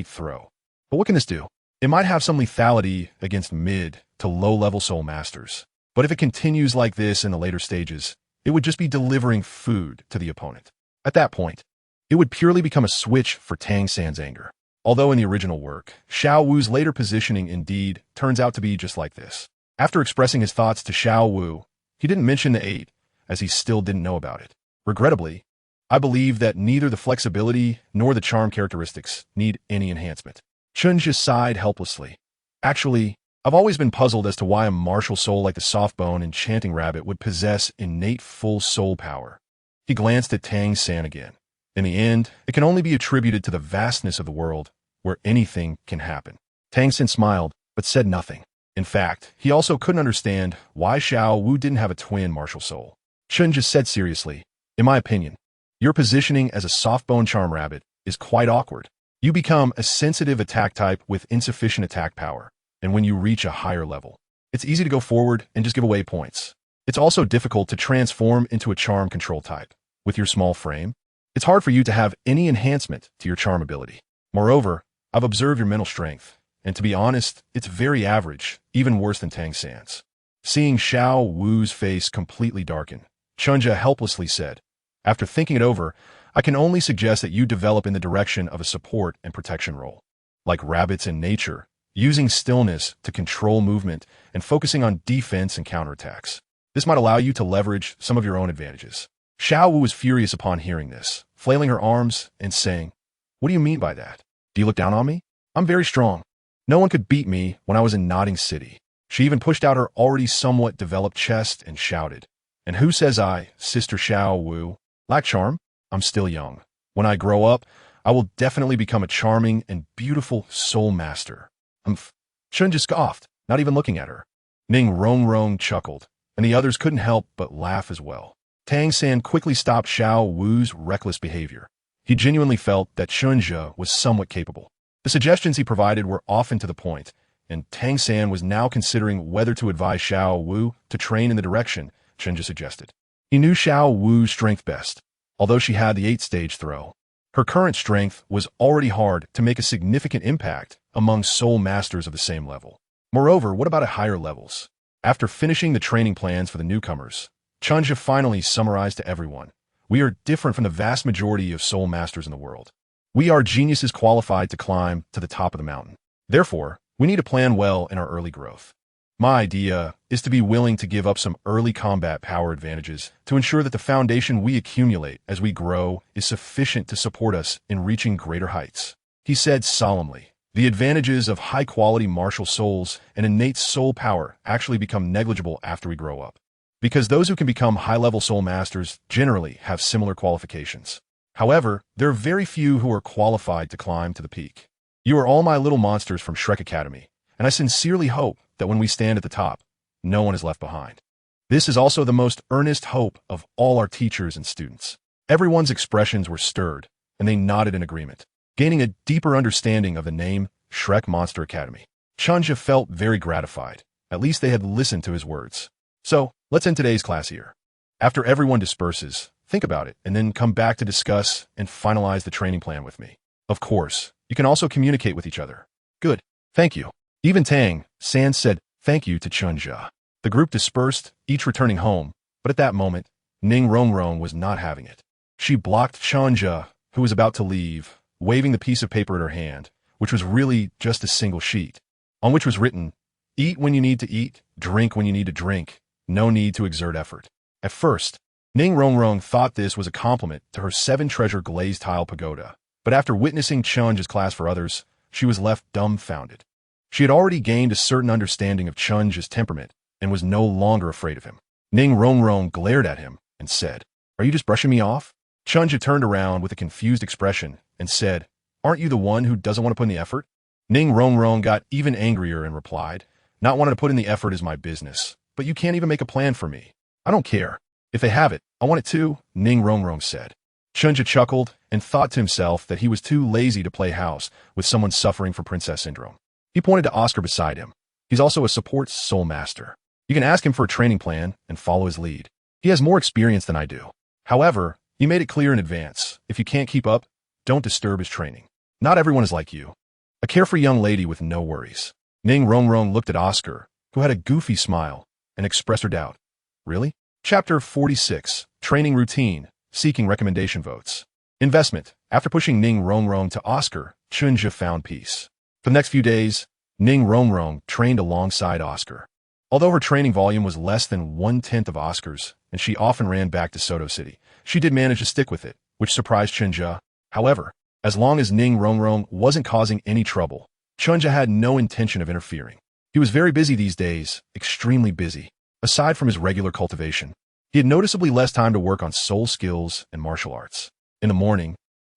throw. But what can this do? It might have some lethality against mid to low-level soul masters. But if it continues like this in the later stages, it would just be delivering food to the opponent. At that point, it would purely become a switch for Tang San's anger. Although in the original work, Xuanwu's later positioning indeed turns out to be just like this. After expressing his thoughts to Xuanwu, he didn't mention the 8, as he still didn't know about it. Regrettably, I believe that neither the flexibility nor the charm characteristics need any enhancement. Chen Zhe sighed helplessly. Actually, I've always been puzzled as to why a martial soul like the soft bone enchanting rabbit would possess innate full soul power. He glanced at Tang San again. In the end, it can only be attributed to the vastness of the world, where anything can happen. Tang San smiled, but said nothing. In fact, he also couldn't understand why Xuanwu didn't have a twin martial soul. Chen Zhe said seriously, in my opinion, your positioning as a soft bone charm rabbit is quite awkward. You become a sensitive attack type with insufficient attack power, and when you reach a higher level, it's easy to go forward and just give away points. It's also difficult to transform into a charm control type. With your small frame, it's hard for you to have any enhancement to your charm ability. Moreover, I've observed your mental strength, and to be honest, it's very average, even worse than Tang San's. Seeing Xuanwu's face completely darken, Chen Zhe helplessly said, after thinking it over, I can only suggest that you develop in the direction of a support and protection role. Like rabbits in nature, using stillness to control movement and focusing on defense and counterattacks. This might allow you to leverage some of your own advantages. Xuanwu was furious upon hearing this, flailing her arms and saying, "What do you mean by that? Do you look down on me? I'm very strong. No one could beat me when I was in Nodding City." She even pushed out her already somewhat developed chest and shouted, "And who says I, Sister Xuanwu, lack charm? I'm still young. When I grow up, I will definitely become a charming and beautiful soul master." Chen just scoffed, not even looking at her. Ning Rongrong chuckled, and the others couldn't help but laugh as well. Tang San quickly stopped Xuanwu's reckless behavior. He genuinely felt that Chen Zhe was somewhat capable. The suggestions he provided were often to the point, and Tang San was now considering whether to advise Xuanwu to train in the direction Chen Zhe suggested. He knew Xuanwu's strength best, although she had the 8-stage throw. Her current strength was already hard to make a significant impact among soul masters of the same level. Moreover, what about at higher levels? After finishing the training plans for the newcomers, Chen Zhe finally summarized to everyone, "We are different from the vast majority of soul masters in the world. We are geniuses qualified to climb to the top of the mountain. Therefore, we need to plan well in our early growth. My idea is to be willing to give up some early combat power advantages to ensure that the foundation we accumulate as we grow is sufficient to support us in reaching greater heights." He said solemnly, "The advantages of high-quality martial souls and innate soul power actually become negligible after we grow up, because those who can become high-level soul masters generally have similar qualifications. However, there are very few who are qualified to climb to the peak. You are all my little monsters from Shrek Academy, and I sincerely hope that when we stand at the top, no one is left behind. This is also the most earnest hope of all our teachers and students." Everyone's expressions were stirred, and they nodded in agreement, gaining a deeper understanding of the name Shrek Monster Academy. Chen Zhe felt very gratified. At least they had listened to his words. So, let's end today's class here. After everyone disperses, think about it, and then come back to discuss and finalize the training plan with me. Of course, you can also communicate with each other. Good. Thank you. Even Tang San said thank you to Chen Zhe. The group dispersed, each returning home, but at that moment, Ning Rongrong was not having it. She blocked Chen Zhe, who was about to leave, waving the piece of paper in her hand, which was really just a single sheet, on which was written, "Eat when you need to eat, drink when you need to drink, no need to exert effort." At first, Ning Rongrong thought this was a compliment to her 7-treasure glazed tile pagoda, but after witnessing Chen Zhe's class for others, she was left dumbfounded. She had already gained a certain understanding of Chen Zhe's temperament and was no longer afraid of him. Ning Rongrong glared at him and said, "Are you just brushing me off?" Chen Zhe turned around with a confused expression and said, "Aren't you the one who doesn't want to put in the effort?" Ning Rongrong got even angrier and replied, "Not wanting to put in the effort is my business, but you can't even make a plan for me. I don't care. If they have it, I want it too, Ning Rongrong said. Chen Zhe chuckled and thought to himself that he was too lazy to play house with someone suffering from princess syndrome. He pointed to Oscar beside him. He's also a support soul master. You can ask him for a training plan and follow his lead. He has more experience than I do. However, he made it clear in advance, if you can't keep up, don't disturb his training. Not everyone is like you. A carefree young lady with no worries. Ning Rongrong looked at Oscar, who had a goofy smile, and expressed her doubt. Really? Chapter 46, Training Routine, Seeking Recommendation Votes. Investment. After pushing Ning Rongrong to Oscar, Chen Zhe found peace. For the next few days, Ning Rongrong trained alongside Oscar. Although her training volume was less than 1/10 of Oscar's, and she often ran back to Soto City, she did manage to stick with it, which surprised Chen Zhe. However, as long as Ning Rongrong wasn't causing any trouble, Chen Zhe had no intention of interfering. He was very busy these days, extremely busy. Aside from his regular cultivation, he had noticeably less time to work on soul skills and martial arts. In the morning,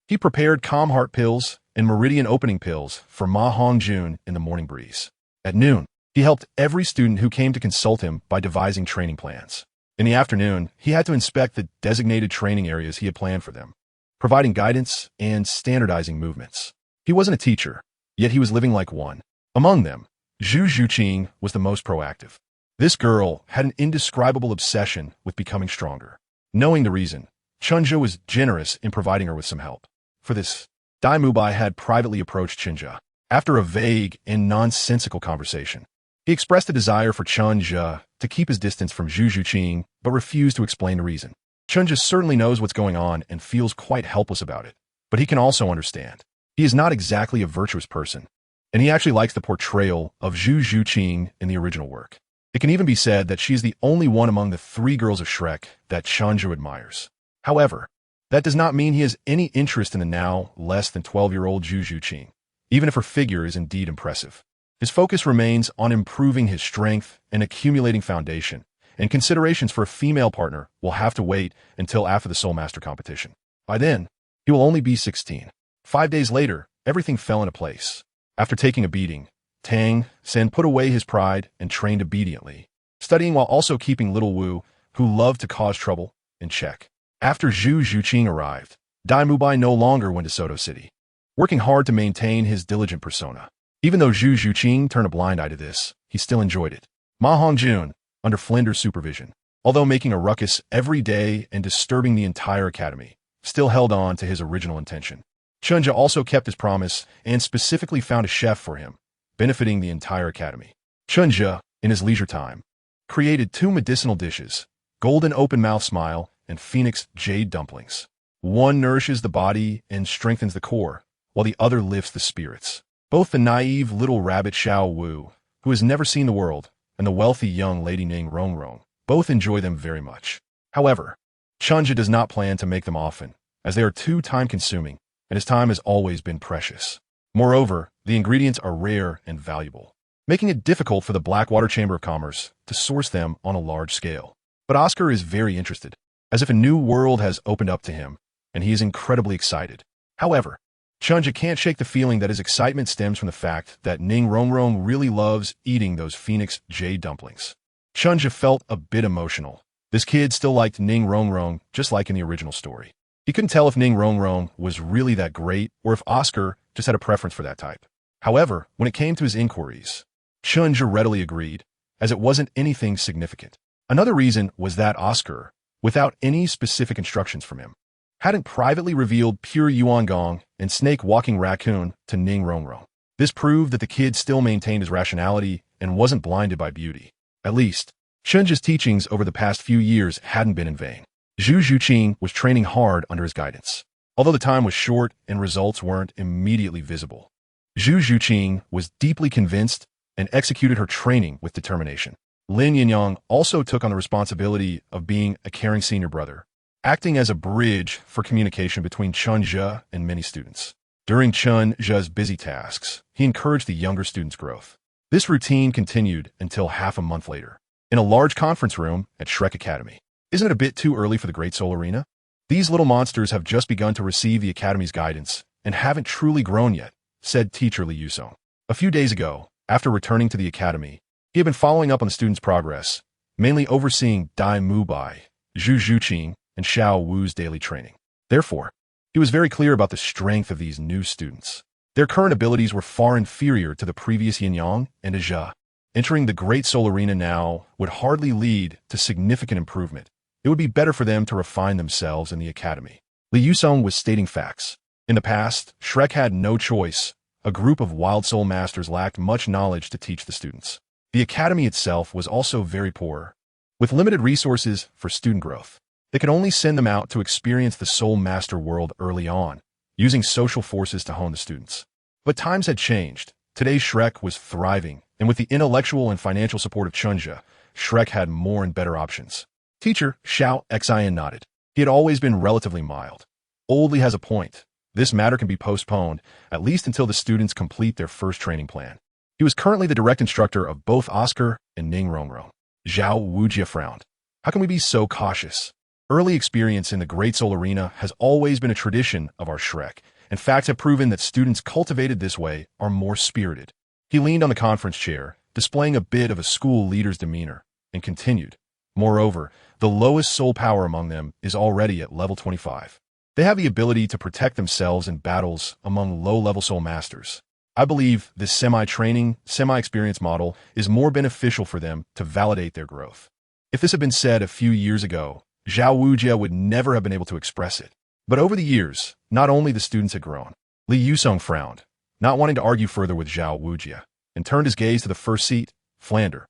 he prepared calm heart pills and meridian opening pills for Ma Hongjun in the morning breeze. At noon, he helped every student who came to consult him by devising training plans. In the afternoon, he had to inspect the designated training areas he had planned for them, providing guidance and standardizing movements. He wasn't a teacher, yet he was living like one. Among them, Zhu Zhuqing was the most proactive. This girl had an indescribable obsession with becoming stronger. Knowing the reason, Chen Zhe was generous in providing her with some help. For this, Dai Mubai had privately approached Chen Zhe. After a vague and nonsensical conversation, he expressed a desire for Chen Zhe to keep his distance from Zhu Zhuqing, but refused to explain the reason. Chen Zhe certainly knows what's going on and feels quite helpless about it, but he can also understand. He is not exactly a virtuous person, and he actually likes the portrayal of Zhu Zhuqing in the original work. It can even be said that she is the only one among the 3 girls of Shrek that Chen Zhe admires. However, that does not mean he has any interest in the now less than 12-year-old Zhu Zhuqing, even if her figure is indeed impressive. His focus remains on improving his strength and accumulating foundation, and considerations for a female partner will have to wait until after the Soul Master competition. By then, he will only be 16. 5 days later, everything fell into place. After taking a beating, Tang Sen put away his pride and trained obediently, studying while also keeping little Wu, who loved to cause trouble, in check. After Zhu Zhuqing arrived, Dai Mubai no longer went to Soto City, working hard to maintain his diligent persona. Even though Zhu Zhuqing turned a blind eye to this, he still enjoyed it. Ma Hongjun, under Flinder's supervision, although making a ruckus every day and disturbing the entire academy, still held on to his original intention. Chen Zhe also kept his promise and specifically found a chef for him, benefiting the entire academy. Chen Zhe, in his leisure time, created 2 medicinal dishes, golden open-mouth smile and phoenix jade dumplings. One nourishes the body and strengthens the core, while the other lifts the spirits. Both the naive little rabbit Xuanwu, who has never seen the world, and the wealthy young lady Ning Rongrong both enjoy them very much. However, Chen Zhe does not plan to make them often, as they are too time-consuming, and his time has always been precious. Moreover, the ingredients are rare and valuable, making it difficult for the Blackwater Chamber of Commerce to source them on a large scale. But Oscar is very interested, as if a new world has opened up to him, and he is incredibly excited. However, Chen Zhe can't shake the feeling that his excitement stems from the fact that Ning Rongrong really loves eating those phoenix jade dumplings. Chen Zhe felt a bit emotional. This kid still liked Ning Rongrong just like in the original story. He couldn't tell if Ning Rongrong was really that great or if Oscar just had a preference for that type. However, when it came to his inquiries, Chen Zhe readily agreed, as it wasn't anything significant. Another reason was that Oscar, without any specific instructions from him, hadn't privately revealed pure Yuan Gong and snake-walking raccoon to Ning Rongrong. This proved that the kid still maintained his rationality and wasn't blinded by beauty. At least, Chen Zhe's teachings over the past few years hadn't been in vain. Zhu Zhuqing was training hard under his guidance. Although the time was short and results weren't immediately visible, Zhu Zhuqing was deeply convinced and executed her training with determination. Lin Yinyang also took on the responsibility of being a caring senior brother, acting as a bridge for communication between Chen Zhe and many students. During Chen Zhe's busy tasks, he encouraged the younger students' growth. This routine continued until half a month later, in a large conference room at Shrek Academy. Isn't it a bit too early for the Great Soul Arena? These little monsters have just begun to receive the Academy's guidance and haven't truly grown yet, said teacher Li Yusong. A few days ago, after returning to the Academy, he had been following up on the students' progress mainly overseeing Dai Mubai, Zhu Zhuqing, and Xuanwu's daily training. Therefore, he was very clear about the strength of these new students. Their current abilities were far inferior to the previous Yin Yang and Zhe. Entering the Great Soul Arena now would hardly lead to significant improvement. It would be better for them to refine themselves in the academy. Li Yusong was stating facts. In the past, Shrek had no choice. A group of wild soul masters lacked much knowledge to teach the students. The academy itself was also very poor, with limited resources for student growth. They could only send them out to experience the soul master world early on, using social forces to hone the students. But times had changed. Today's Shrek was thriving, and with the intellectual and financial support of Chen Zhe, Shrek had more and better options. Teacher Xiao Xian nodded. He had always been relatively mild. Oldly has a point. This matter can be postponed, at least until the students complete their first training plan. He was currently the direct instructor of both Oscar and Ning Rongrong. Zhao Wujia frowned. How can we be so cautious? Early experience in the Great Soul Arena has always been a tradition of our Shrek, and facts have proven that students cultivated this way are more spirited. He leaned on the conference chair, displaying a bit of a school leader's demeanor, and continued. Moreover, the lowest soul power among them is already at level 25. They have the ability to protect themselves in battles among low-level soul masters. I believe this semi-training, semi-experience model is more beneficial for them to validate their growth. If this had been said a few years ago, Zhao Wujia would never have been able to express it. But over the years, not only the students had grown. Li Yusong frowned, not wanting to argue further with Zhao Wujia, and turned his gaze to the first seat, Flander.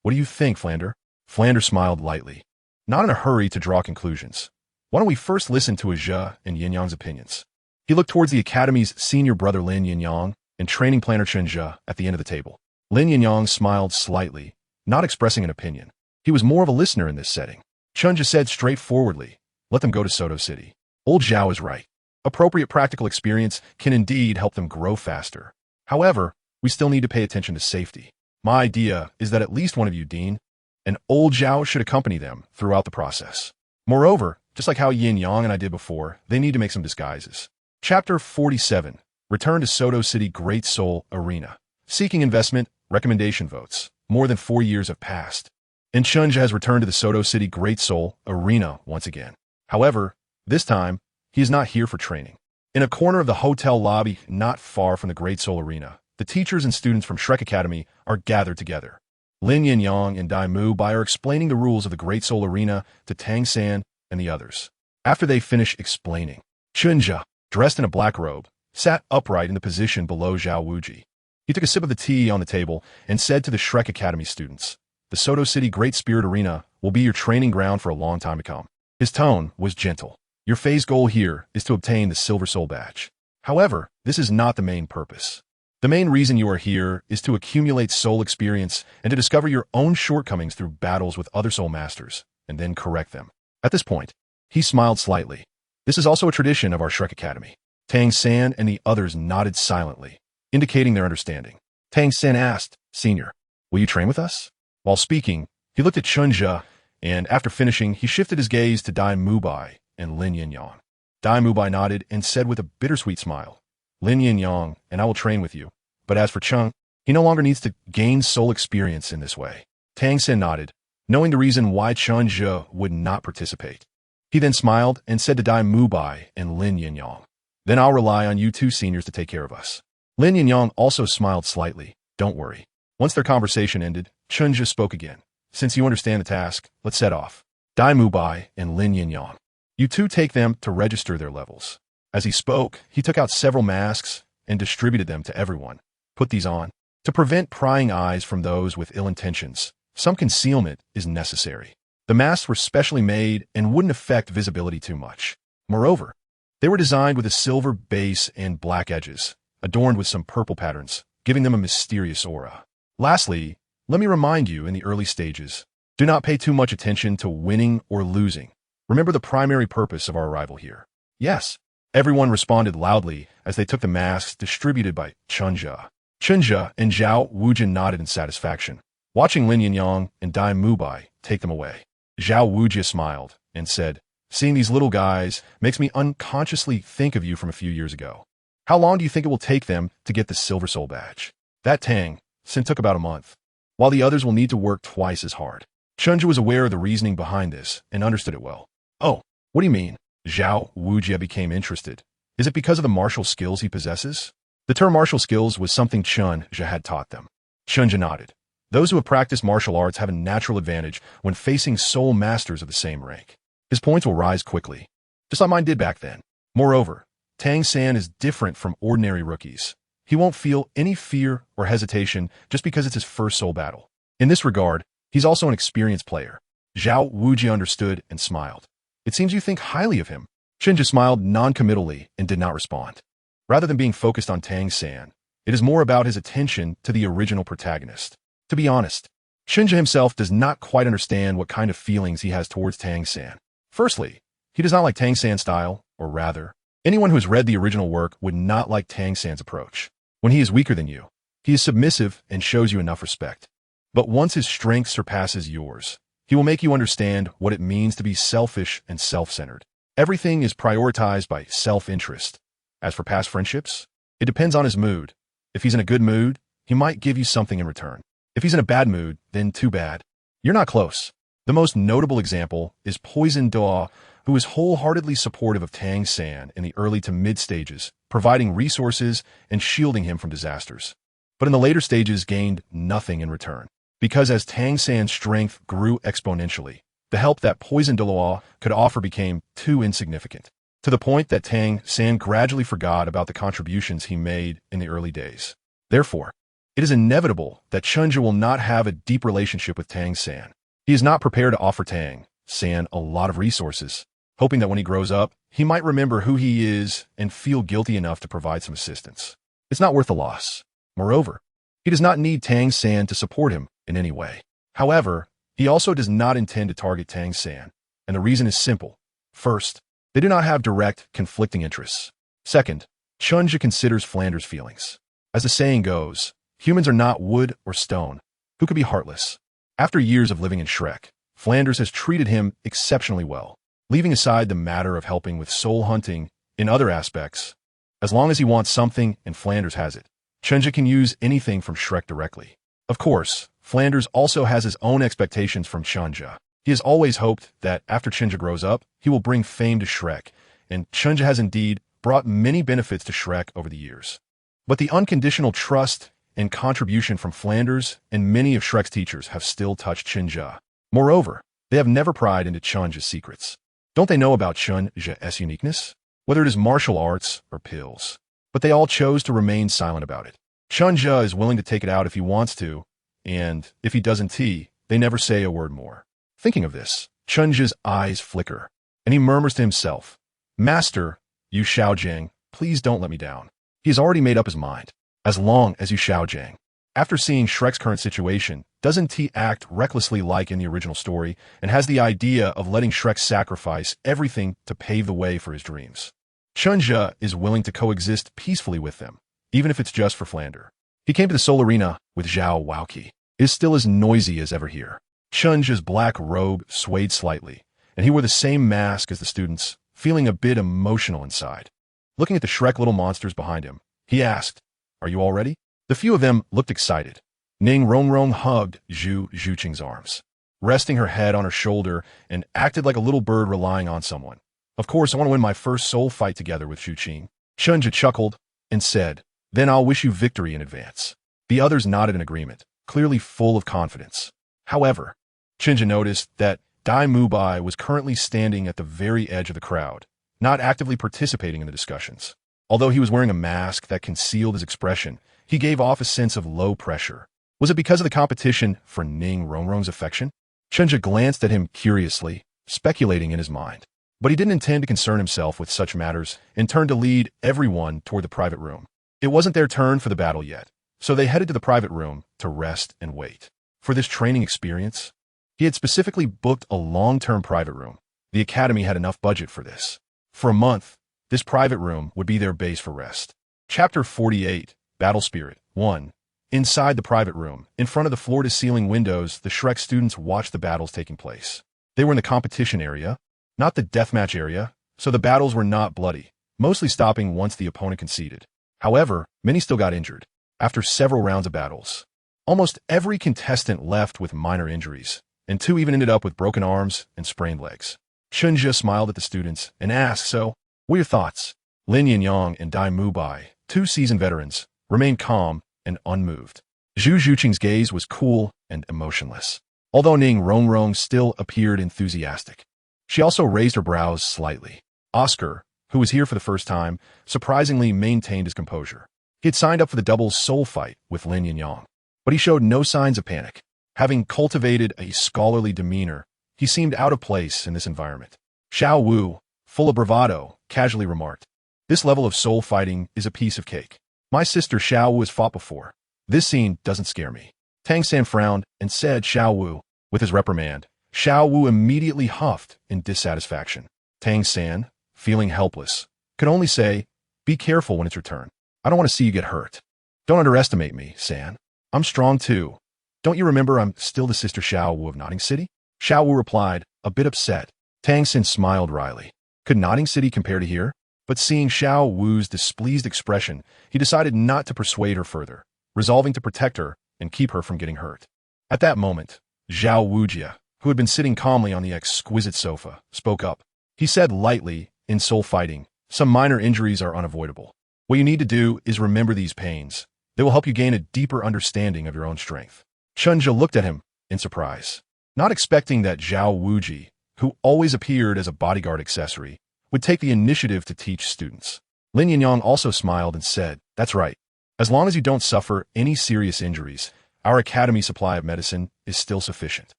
What do you think, Flander? Flander smiled lightly, not in a hurry to draw conclusions. Why don't we first listen to Zhe and Yin Yang's opinions? He looked towards the Academy's senior brother Lin Yin Yang and training planner Chen Zhe at the end of the table. Lin Yin Yang smiled slightly, not expressing an opinion. He was more of a listener in this setting. Chen Zhe said straightforwardly, let them go to Soto City. Old Zhao is right. Appropriate practical experience can indeed help them grow faster. However, we still need to pay attention to safety. My idea is that at least one of you, Dean, and Old Zhao should accompany them throughout the process. Moreover, just like how Yin Yang and I did before, they need to make some disguises. Chapter 47. Return to Soto City Great Soul Arena. Seeking investment, recommendation votes. More than 4 years have passed, and Chen Zhe has returned to the Soto City Great Soul Arena once again. However, this time, he is not here for training. In a corner of the hotel lobby not far from the Great Soul Arena, the teachers and students from Shrek Academy are gathered together. Lin Yin Yang and Dai Mubai are explaining the rules of the Great Soul Arena to Tang San and the others. After they finish explaining, Chen Zhe, dressed in a black robe, sat upright in the position below Zhao Wuji. He took a sip of the tea on the table and said to the Shrek Academy students, the Soto City Great Spirit Arena will be your training ground for a long time to come. His tone was gentle. Your phase goal here is to obtain the Silver Soul Badge. However, this is not the main purpose. The main reason you are here is to accumulate soul experience and to discover your own shortcomings through battles with other soul masters, and then correct them. At this point, he smiled slightly. This is also a tradition of our Shrek Academy. Tang San and the others nodded silently, indicating their understanding. Tang San asked, Senior, will you train with us? While speaking, he looked at Chen Zhe, and after finishing, he shifted his gaze to Dai Mubai and Lin Yin Yang. Dai Mubai nodded and said with a bittersweet smile, Lin Yin Yang, and I will train with you. But as for Cheng, he no longer needs to gain soul experience in this way. Tang San nodded, knowing the reason why Chen Zhe would not participate. He then smiled and said to Dai Mubai and Lin Yin Yang, then I'll rely on you two seniors to take care of us. Lin Yin Yang also smiled slightly. Don't worry. Once their conversation ended, Chen Zhe spoke again. Since you understand the task, let's set off. Dai Mubai and Lin Yin Yang. You two take them to register their levels. As he spoke, he took out several masks and distributed them to everyone. Put these on. To prevent prying eyes from those with ill intentions, some concealment is necessary. The masks were specially made and wouldn't affect visibility too much. Moreover, they were designed with a silver base and black edges, adorned with some purple patterns, giving them a mysterious aura. Lastly, let me remind you in the early stages, do not pay too much attention to winning or losing. Remember the primary purpose of our arrival here. Yes. Everyone responded loudly as they took the masks distributed by Chen Zhe. Chen Zhe and Zhao Wujin nodded in satisfaction, watching Lin Yin Yang and Dai Mubai take them away. Zhao Wujia smiled and said, seeing these little guys makes me unconsciously think of you from a few years ago. How long do you think it will take them to get the Silver Soul Badge? That Tang Sin took about a month, while the others will need to work twice as hard. Chen Zhe was aware of the reasoning behind this and understood it well. Oh, what do you mean? Xuanwu became interested. Is it because of the martial skills he possesses? The term martial skills was something Chen Zhe had taught them. Chen Zhe nodded. Those who have practiced martial arts have a natural advantage when facing soul masters of the same rank. His points will rise quickly, just like mine did back then. Moreover, Tang San is different from ordinary rookies. He won't feel any fear or hesitation just because it's his first soul battle. In this regard, he's also an experienced player. Xuanwu understood and smiled. It seems you think highly of him. Chen Zhe smiled non-committally and did not respond. Rather than being focused on Tang San, it is more about his attention to the original protagonist. To be honest, Chen Zhe himself does not quite understand what kind of feelings he has towards Tang San. Firstly, he does not like Tang San's style, or rather, anyone who has read the original work would not like Tang San's approach. When he is weaker than you, he is submissive and shows you enough respect. But once his strength surpasses yours, he will make you understand what it means to be selfish and self-centered. Everything is prioritized by self-interest. As for past friendships, it depends on his mood. If he's in a good mood, he might give you something in return. If he's in a bad mood, then too bad. You're not close. The most notable example is Poison Douluo, who is wholeheartedly supportive of Tang San in the early to mid stages, providing resources and shielding him from disasters. But in the later stages gained nothing in return. Because as Tang San's strength grew exponentially, the help that Poison Douluo could offer became too insignificant, to the point that Tang San gradually forgot about the contributions he made in the early days. Therefore, it is inevitable that Chen Zhe will not have a deep relationship with Tang San. He is not prepared to offer Tang San a lot of resources, hoping that when he grows up, he might remember who he is and feel guilty enough to provide some assistance. It's not worth the loss. Moreover, he does not need Tang San to support him in any way. However, he also does not intend to target Tang San, and the reason is simple. First, they do not have direct, conflicting interests. Second, Chen Zhe considers Flanders' feelings. As the saying goes, humans are not wood or stone, who could be heartless. After years of living in Shrek, Flanders has treated him exceptionally well, leaving aside the matter of helping with soul hunting in other aspects. As long as he wants something and Flanders has it, Chen Zhe can use anything from Shrek directly. Of course, Flanders also has his own expectations from Chen Zhe. He has always hoped that after Chen Zhe grows up, he will bring fame to Shrek, and Chen Zhe has indeed brought many benefits to Shrek over the years. But the unconditional trust and contribution from Flanders and many of Shrek's teachers have still touched Chen Zhe. Moreover, they have never pried into Chen Zhe's secrets. Don't they know about Chen Zhe's uniqueness? Whether it is martial arts or pills. But they all chose to remain silent about it. Chen Zhe is willing to take it out if he wants to, and if he doesn't, they never say a word more. Thinking of this, Chen Zhe's eyes flicker, and he murmurs to himself, "Master, Yu Xiaojiang, please don't let me down." He has already made up his mind. As long as Yu Xiaojiang. After seeing Shrek's current situation, doesn't he act recklessly like in the original story and has the idea of letting Shrek sacrifice everything to pave the way for his dreams? Chen Zhe is willing to coexist peacefully with them, even if it's just for Flander. He came to the Soul Arena with Xuanwu. It is still as noisy as ever here. Chen Zhe's black robe swayed slightly, and he wore the same mask as the students, feeling a bit emotional inside. Looking at the Shrek little monsters behind him, he asked, "Are you all ready?" The few of them looked excited. Ning Rongrong hugged Zhu Zhuqing's arms, resting her head on her shoulder, and acted like a little bird relying on someone. "Of course, I want to win my first soul fight together with Zhuqing." Chen Zhe chuckled and said, "Then I'll wish you victory in advance." The others nodded in agreement, clearly full of confidence. However, Chen Zhe noticed that Dai Mubai was currently standing at the very edge of the crowd, not actively participating in the discussions. Although he was wearing a mask that concealed his expression, he gave off a sense of low pressure. Was it because of the competition for Ning Rongrong's affection? Chen Zhe glanced at him curiously, speculating in his mind. But he didn't intend to concern himself with such matters and turned to lead everyone toward the private room. It wasn't their turn for the battle yet, so they headed to the private room to rest and wait. For this training experience, he had specifically booked a long-term private room. The academy had enough budget for this. For a month, this private room would be their base for rest. Chapter 48, Battle Spirit 1. Inside the private room, in front of the floor-to-ceiling windows, the Shrek students watched the battles taking place. They were in the competition area, not the deathmatch area, so the battles were not bloody, mostly stopping once the opponent conceded. However, many still got injured. After several rounds of battles, almost every contestant left with minor injuries, and 2 even ended up with broken arms and sprained legs. Chen Zhe smiled at the students and asked, "So, what are your thoughts?" Lin Yinyang and Dai Mubai, 2 seasoned veterans, remained calm and unmoved. Zhu Zhuqing's gaze was cool and emotionless, although Ning Rongrong still appeared enthusiastic. She also raised her brows slightly. Oscar, who was here for the first time, surprisingly maintained his composure. He had signed up for the doubles soul fight with Lin Yinyang, but he showed no signs of panic. Having cultivated a scholarly demeanor, he seemed out of place in this environment. Xuanwu, full of bravado, casually remarked, "This level of soul fighting is a piece of cake. My sister Xuanwu has fought before. This scene doesn't scare me." Tang San frowned and said Xuanwu, with his reprimand. Xuanwu immediately huffed in dissatisfaction. Tang San, feeling helpless, could only say, "Be careful when it's your turn. I don't want to see you get hurt. Don't underestimate me, San. I'm strong too. Don't you remember I'm still the sister Xuanwu of Notting City?" Xuanwu replied, a bit upset. Tang San smiled wryly. Could Notting City compare to here? But seeing Xuanwu's displeased expression, he decided not to persuade her further, resolving to protect her and keep her from getting hurt. At that moment, Zhao Wujia, who had been sitting calmly on the exquisite sofa, spoke up. He said lightly, "In soul fighting, some minor injuries are unavoidable. What you need to do is remember these pains. They will help you gain a deeper understanding of your own strength." Chen Zhe looked at him in surprise, not expecting that Zhao Wuji, who always appeared as a bodyguard accessory, would take the initiative to teach students. Lin Yinyang also smiled and said, "That's right. As long as you don't suffer any serious injuries, our academy supply of medicine is still sufficient.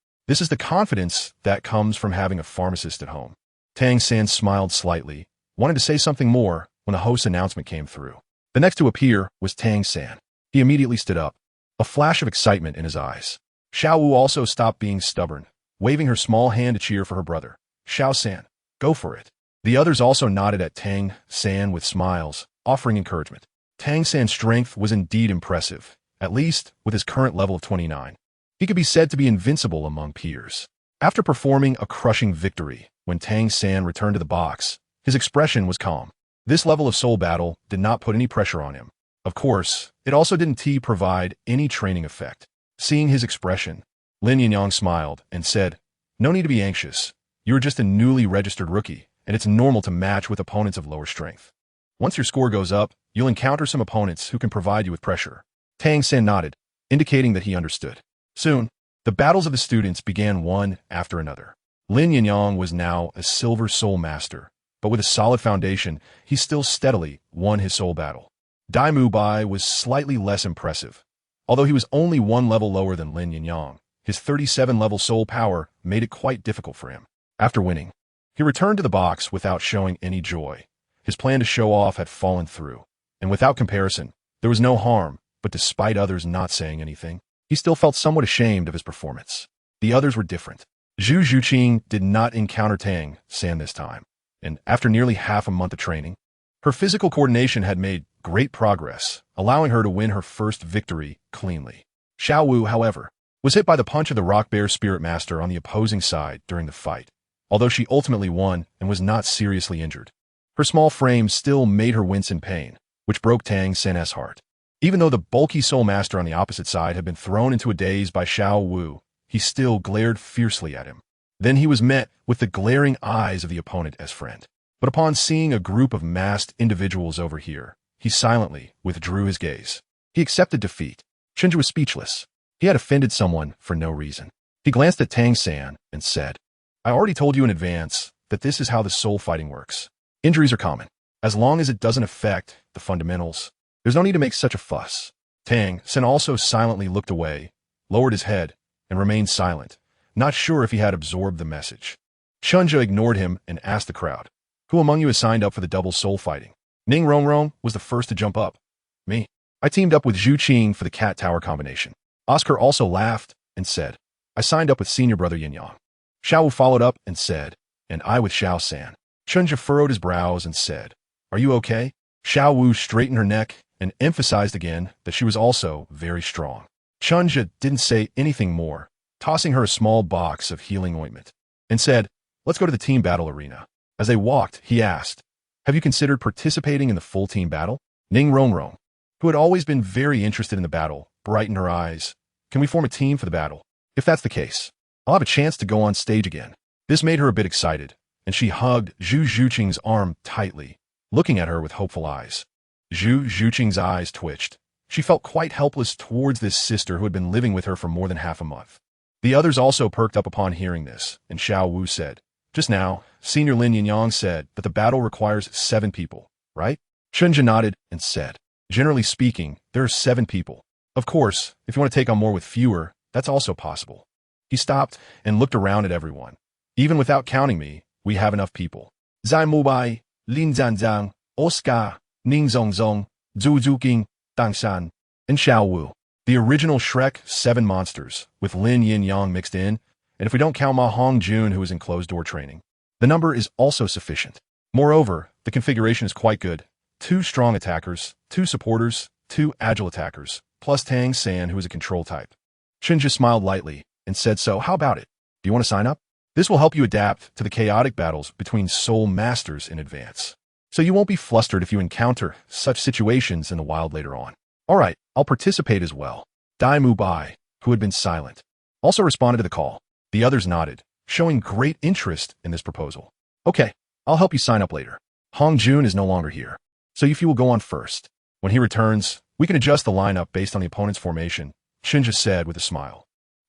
This is the confidence that comes from having a pharmacist at home." Tang San smiled slightly, wanted to say something more when the host's announcement came through. The next to appear was Tang San. He immediately stood up, a flash of excitement in his eyes. Xuanwu also stopped being stubborn, waving her small hand to cheer for her brother. "Xiao San, go for it." The others also nodded at Tang San with smiles, offering encouragement. Tang San's strength was indeed impressive, at least with his current level of 29. He could be said to be invincible among peers. After performing a crushing victory, when Tang San returned to the box, his expression was calm. This level of soul battle did not put any pressure on him. Of course, it also didn't provide any training effect. Seeing his expression, Lin Yinyang smiled and said, "No need to be anxious. You're just a newly registered rookie, and it's normal to match with opponents of lower strength. Once your score goes up, you'll encounter some opponents who can provide you with pressure." Tang San nodded, indicating that he understood. Soon, the battles of the students began one after another. Lin Yinyang was now a silver soul master, but with a solid foundation, he still steadily won his soul battle. Dai Mubai was slightly less impressive. Although he was only 1 level lower than Lin Yinyang, his 37-level soul power made it quite difficult for him. After winning, he returned to the box without showing any joy. His plan to show off had fallen through, and without comparison, there was no harm, but despite others not saying anything, he still felt somewhat ashamed of his performance. The others were different. Zhu Zhuqing did not encounter Tang San this time, and after nearly half a month of training, her physical coordination had made great progress, allowing her to win her first victory cleanly. Xuanwu, however, was hit by the punch of the Rock Bear Spirit Master on the opposing side during the fight, although she ultimately won and was not seriously injured. Her small frame still made her wince in pain, which broke Tang San's heart. Even though the bulky Soul Master on the opposite side had been thrown into a daze by Xuanwu, he still glared fiercely at him. Then he was met with the glaring eyes of the opponent as friend. But upon seeing a group of masked individuals over here, he silently withdrew his gaze. He accepted defeat. Chen Zhe was speechless. He had offended someone for no reason. He glanced at Tang San and said, "I already told you in advance that this is how the soul fighting works. Injuries are common. As long as it doesn't affect the fundamentals, there's no need to make such a fuss." Tang San also silently looked away, lowered his head, and remained silent, not sure if he had absorbed the message. Chen Zhe ignored him and asked the crowd, "Who among you has signed up for the double soul fighting?" Ning Rongrong was the first to jump up. "Me. I teamed up with Zhu Qing for the cat tower combination." Oscar also laughed and said, "I signed up with senior brother Yin Yang." Xiaowu followed up and said, "And I with Xiao San." Chen Zhe furrowed his brows and said, "Are you okay?" Xiaowu straightened her neck and emphasized again that she was also very strong. Chen Zhe didn't say anything more, tossing her a small box of healing ointment, and said, "Let's go to the team battle arena." As they walked, he asked, "Have you considered participating in the full team battle?" Ning Rongrong, who had always been very interested in the battle, brightened her eyes. "Can we form a team for the battle? If that's the case, I'll have a chance to go on stage again. This made her a bit excited, and she hugged Zhu Zhuqing's arm tightly, looking at her with hopeful eyes. Zhu Zhuqing's eyes twitched. She felt quite helpless towards this sister who had been living with her for more than half a month. The others also perked up upon hearing this, and Xuanwu said, "Just now, Senior Lin Yinyang said that the battle requires 7 people, right?" Chen Zhe nodded and said, "Generally speaking, there are 7 people. Of course, if you want to take on more with fewer, that's also possible." He stopped and looked around at everyone. "Even without counting me, we have enough people. Zai Mubai, Lin Zhanzhang, Oscar, Ning Zongzong, Zhu Zuqing, Dang Shan, and Xuanwu. The original Shrek 7 monsters, with Lin Yinyang mixed in, and if we don't count Ma Hongjun who is in closed-door training. The number is also sufficient. Moreover, the configuration is quite good. 2 strong attackers, 2 supporters, 2 agile attackers, plus Tang San who is a control type." Chen Zhe smiled lightly and said, "So, how about it? Do you want to sign up? This will help you adapt to the chaotic battles between soul masters in advance, so you won't be flustered if you encounter such situations in the wild later on." "All right, I'll participate as well." Dai Mubai, who had been silent, also responded to the call. The others nodded, showing great interest in this proposal. "Okay, I'll help you sign up later. Hongjun is no longer here, so if you will go on first. When he returns, we can adjust the lineup based on the opponent's formation," Chen Zhe said with a smile.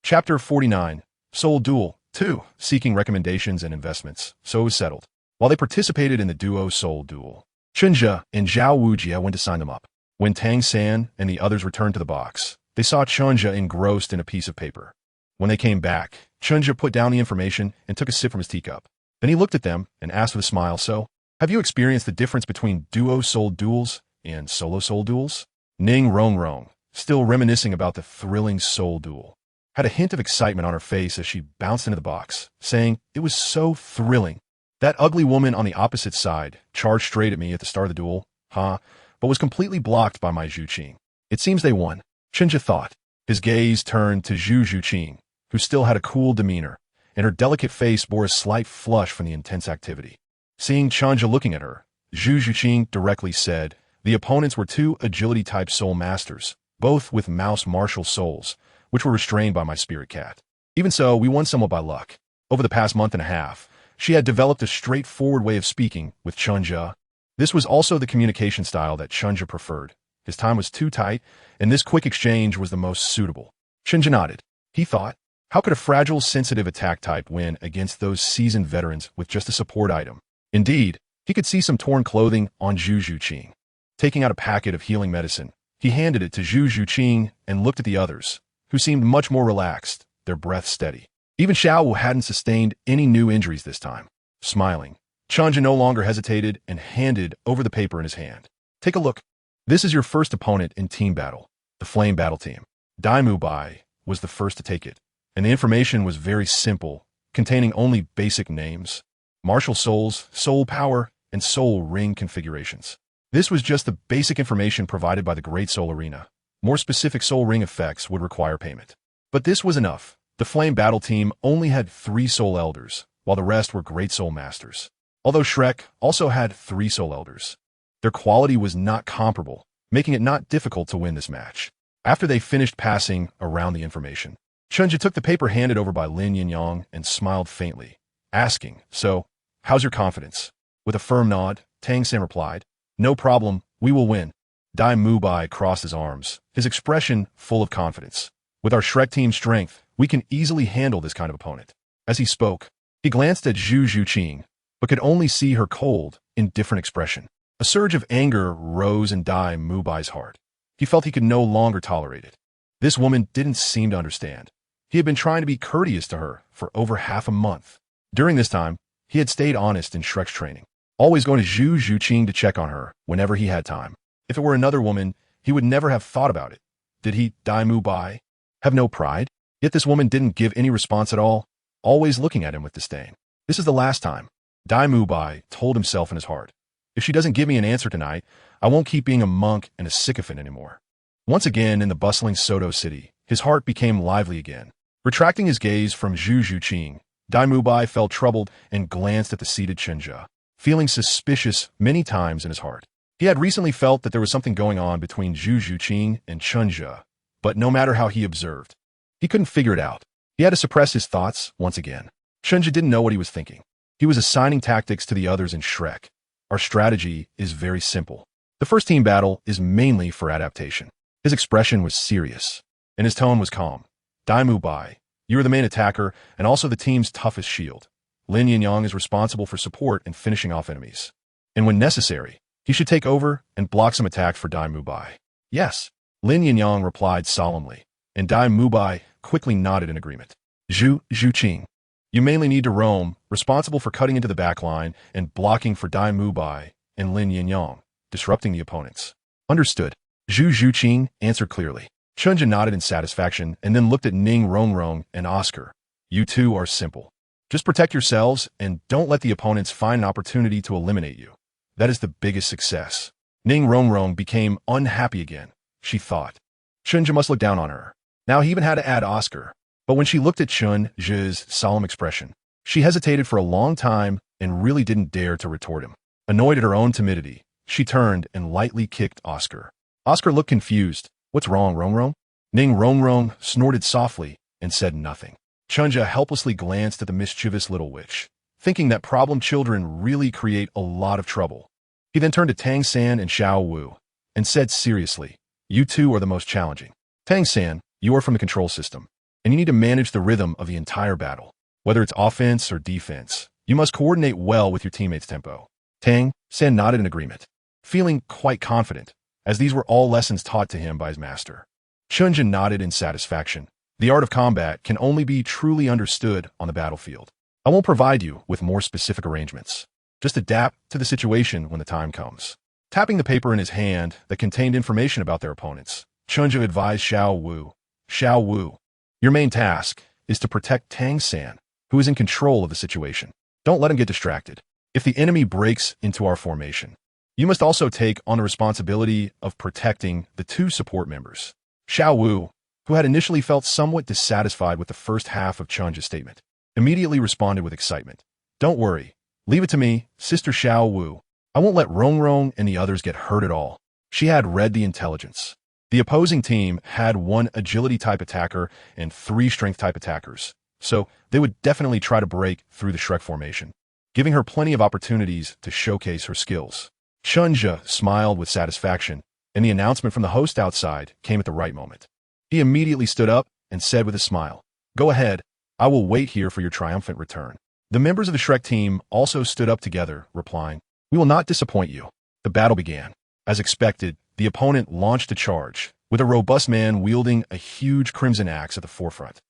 Chapter 49, Soul Duel 2, Seeking Recommendations and Investments. So it was settled. While they participated in the duo Soul Duel, Chen Zhe and Zhao Wujia went to sign them up. When Tang San and the others returned to the box, they saw Chen Zhe engrossed in a piece of paper. When they came back, Chen Zhe put down the information and took a sip from his teacup. Then he looked at them and asked with a smile, "So, have you experienced the difference between duo soul duels and solo soul duels?" Ning Rong, still reminiscing about the thrilling soul duel, had a hint of excitement on her face as she bounced into the box, saying, "It was so thrilling. That ugly woman on the opposite side charged straight at me at the start of the duel, but was completely blocked by my Zhu Qing. It seems they won." Chen Zhe thought. His gaze turned to Zhu Zhuqing, who still had a cool demeanor, and her delicate face bore a slight flush from the intense activity. Seeing Chen Zhe looking at her, Zhu Zhuqing directly said, "The opponents were 2 agility-type soul masters, both with mouse martial souls, which were restrained by my spirit cat. Even so, we won somewhat by luck. Over the past month and a half, she had developed a straightforward way of speaking with Chen Zhe. This was also the communication style that Chen Zhe preferred. His time was too tight, and this quick exchange was the most suitable." Chen Zhe nodded. He thought, how could a fragile, sensitive attack type win against those seasoned veterans with just a support item? Indeed, he could see some torn clothing on Zhu Zhuqing. Taking out a packet of healing medicine, he handed it to Zhu Zhuqing and looked at the others, who seemed much more relaxed, their breath steady. Even Xuanwu hadn't sustained any new injuries this time. Smiling, Chen Zhe no longer hesitated and handed over the paper in his hand. "Take a look. This is your first opponent in team battle, the Flame Battle Team." Dai Mubai was the first to take it, and the information was very simple, containing only basic names, martial souls, soul power, and soul ring configurations. This was just the basic information provided by the Great Soul Arena. More specific soul ring effects would require payment. But this was enough. The Flame Battle Team only had 3 soul elders, while the rest were great soul masters. Although Shrek also had 3 soul elders, their quality was not comparable, making it not difficult to win this match. After they finished passing around the information, Chen Zhe took the paper handed over by Lin Yinyang and smiled faintly, asking, "So, how's your confidence?" With a firm nod, Tang San replied, "No problem, we will win." Dai Mubai crossed his arms, his expression full of confidence. "With our Shrek team strength, we can easily handle this kind of opponent." As he spoke, he glanced at Zhu Zhuqing, but could only see her cold, indifferent expression. A surge of anger rose in Dai Mubai's heart. He felt he could no longer tolerate it. This woman didn't seem to understand. He had been trying to be courteous to her for over half a month. During this time, he had stayed honest in Shrek's training, always going to Zhu Zhuqing to check on her whenever he had time. If it were another woman, he would never have thought about it. Did he, Dai Mubai, have no pride? Yet this woman didn't give any response at all, always looking at him with disdain. This is the last time, Dai Mubai told himself in his heart. If she doesn't give me an answer tonight, I won't keep being a monk and a sycophant anymore. Once again in the bustling Soto city, his heart became lively again. Retracting his gaze from Zhu Zhuqing, Dai Mubai felt troubled and glanced at the seated Chen Zhe, feeling suspicious many times in his heart. He had recently felt that there was something going on between Zhu Zhuqing and Chen Zhe, but no matter how he observed, he couldn't figure it out. He had to suppress his thoughts once again. Chen Zhe didn't know what he was thinking. He was assigning tactics to the others in Shrek. Our strategy is very simple. The first team battle is mainly for adaptation. His expression was serious, and his tone was calm. Daimu Bai, you are the main attacker and also the team's toughest shield. Lin Yinyang is responsible for support and finishing off enemies. And when necessary, he should take over and block some attacks for Daimu Bai. Yes, Lin Yinyang replied solemnly, and Daimu Bai quickly nodded in agreement. Zhu Qing, you mainly need to roam, responsible for cutting into the backline and blocking for Daimu Bai and Lin Yinyang, disrupting the opponents. Understood. Zhu Qing answered clearly. Chen Zhe nodded in satisfaction and then looked at Ning Rongrong and Oscar. You two are simple. Just protect yourselves and don't let the opponents find an opportunity to eliminate you. That is the biggest success. Ning Rongrong became unhappy again, she thought. Chen Zhe must look down on her. Now he even had to add Oscar. But when she looked at Chen Zhe's solemn expression, she hesitated for a long time and really didn't dare to retort him. Annoyed at her own timidity, she turned and lightly kicked Oscar. Oscar looked confused. What's wrong, Rongrong? Ning Rongrong snorted softly and said nothing. Chen Zhe helplessly glanced at the mischievous little witch, thinking that problem children really create a lot of trouble. He then turned to Tang San and Xuanwu and said seriously, you two are the most challenging. Tang San, you are from the control system, and you need to manage the rhythm of the entire battle. Whether it's offense or defense, you must coordinate well with your teammates' tempo. Tang San nodded in agreement, feeling quite confident, as these were all lessons taught to him by his master. Chen Zhe nodded in satisfaction. The art of combat can only be truly understood on the battlefield. I won't provide you with more specific arrangements. Just adapt to the situation when the time comes. Tapping the paper in his hand that contained information about their opponents, Chen Zhe advised Xuanwu. Xuanwu, your main task is to protect Tang San, who is in control of the situation. Don't let him get distracted. If the enemy breaks into our formation, you must also take on the responsibility of protecting the two support members. Xuanwu, who had initially felt somewhat dissatisfied with the first half of Chen Zhe's statement, immediately responded with excitement. Don't worry. Leave it to me, Sister Xuanwu. I won't let Rongrong and the others get hurt at all. She had read the intelligence. The opposing team had 1 agility-type attacker and 3 strength-type attackers, so they would definitely try to break through the Shrek formation, giving her plenty of opportunities to showcase her skills. Chen Zhe smiled with satisfaction, and the announcement from the host outside came at the right moment. He immediately stood up and said with a smile, Go ahead, I will wait here for your triumphant return. The members of the Shrek team also stood up together, replying, We will not disappoint you. The battle began. As expected, the opponent launched a charge, with a robust man wielding a huge crimson axe at the forefront.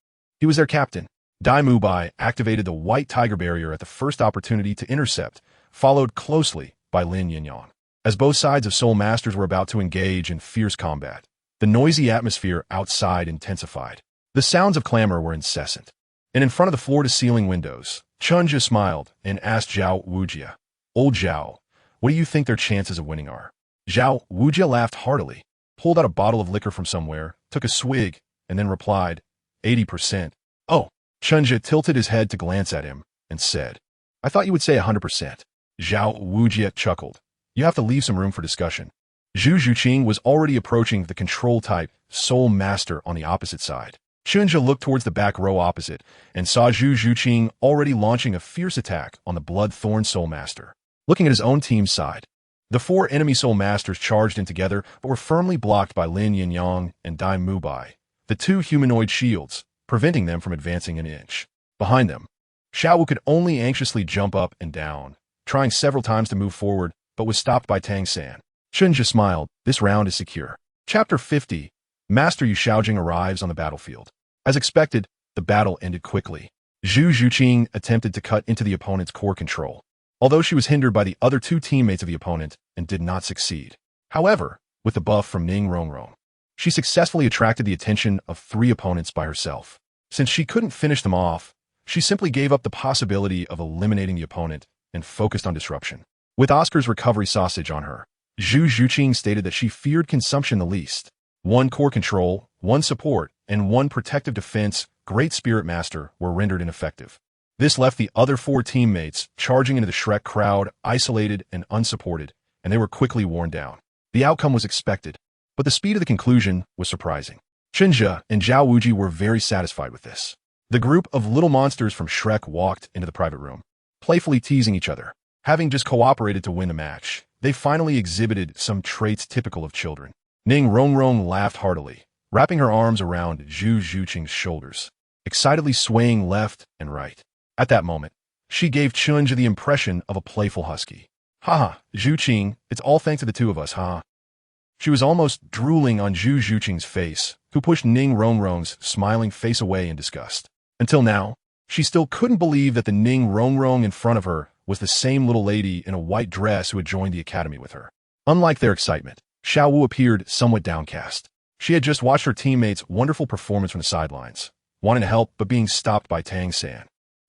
He was their captain. Daimu Bai activated the white tiger barrier at the first opportunity to intercept, followed closely by Lin Yinyang. As both sides of Soul Masters were about to engage in fierce combat, the noisy atmosphere outside intensified. The sounds of clamor were incessant, and in front of the floor-to-ceiling windows, Chen Zhe smiled and asked Zhao Wujia, Old Zhao, what do you think their chances of winning are? Zhao Wujia laughed heartily, pulled out a bottle of liquor from somewhere, took a swig, and then replied, 80%. Oh, Chen Zhe tilted his head to glance at him and said, I thought you would say 100%. Zhao Wujia chuckled. You have to leave some room for discussion. Zhu Qing was already approaching the control-type Soul Master on the opposite side. Chen Zhe looked towards the back row opposite and saw Zhu Qing already launching a fierce attack on the Bloodthorn Soul Master. Looking at his own team's side, the 4 enemy Soul Masters charged in together but were firmly blocked by Lin Yinyang and Daimu Bai, the 2 humanoid shields, preventing them from advancing an inch. Behind them, Xuanwu could only anxiously jump up and down, trying several times to move forward, but was stopped by Tang San. Chen Zhe smiled. This round is secure. Chapter 50. Master Yu Xiaojing arrives on the battlefield. As expected, the battle ended quickly. Zhu Qing attempted to cut into the opponent's core control, although she was hindered by the other 2 teammates of the opponent and did not succeed. However, with the buff from Ning Rongrong, she successfully attracted the attention of 3 opponents by herself. Since she couldn't finish them off, she simply gave up the possibility of eliminating the opponent and focused on disruption. With Oscar's recovery sausage on her, Zhu Qing stated that she feared consumption the least. 1 core control, 1 support, and 1 protective defense Great Spirit Master were rendered ineffective. This left the other 4 teammates charging into the Shrek crowd isolated and unsupported, and they were quickly worn down. The outcome was expected, but the speed of the conclusion was surprising. Chen Zhe and Zhao Wuji were very satisfied with this. The group of little monsters from Shrek walked into the private room, playfully teasing each other. Having just cooperated to win the match, they finally exhibited some traits typical of children. Ning Rongrong laughed heartily, wrapping her arms around Zhu Zhuqing's shoulders, excitedly swaying left and right. At that moment, she gave Chen Zhe the impression of a playful husky. Haha, Zhuqing, it's all thanks to the two of us, huh? She was almost drooling on Zhu Zhuqing's face, who pushed Ning Rongrong's smiling face away in disgust. Until now, she still couldn't believe that the Ning Rongrong in front of her was the same little lady in a white dress who had joined the academy with her. Unlike their excitement, Xuanwu appeared somewhat downcast. She had just watched her teammates' wonderful performance from the sidelines, wanting to help but being stopped by Tang San.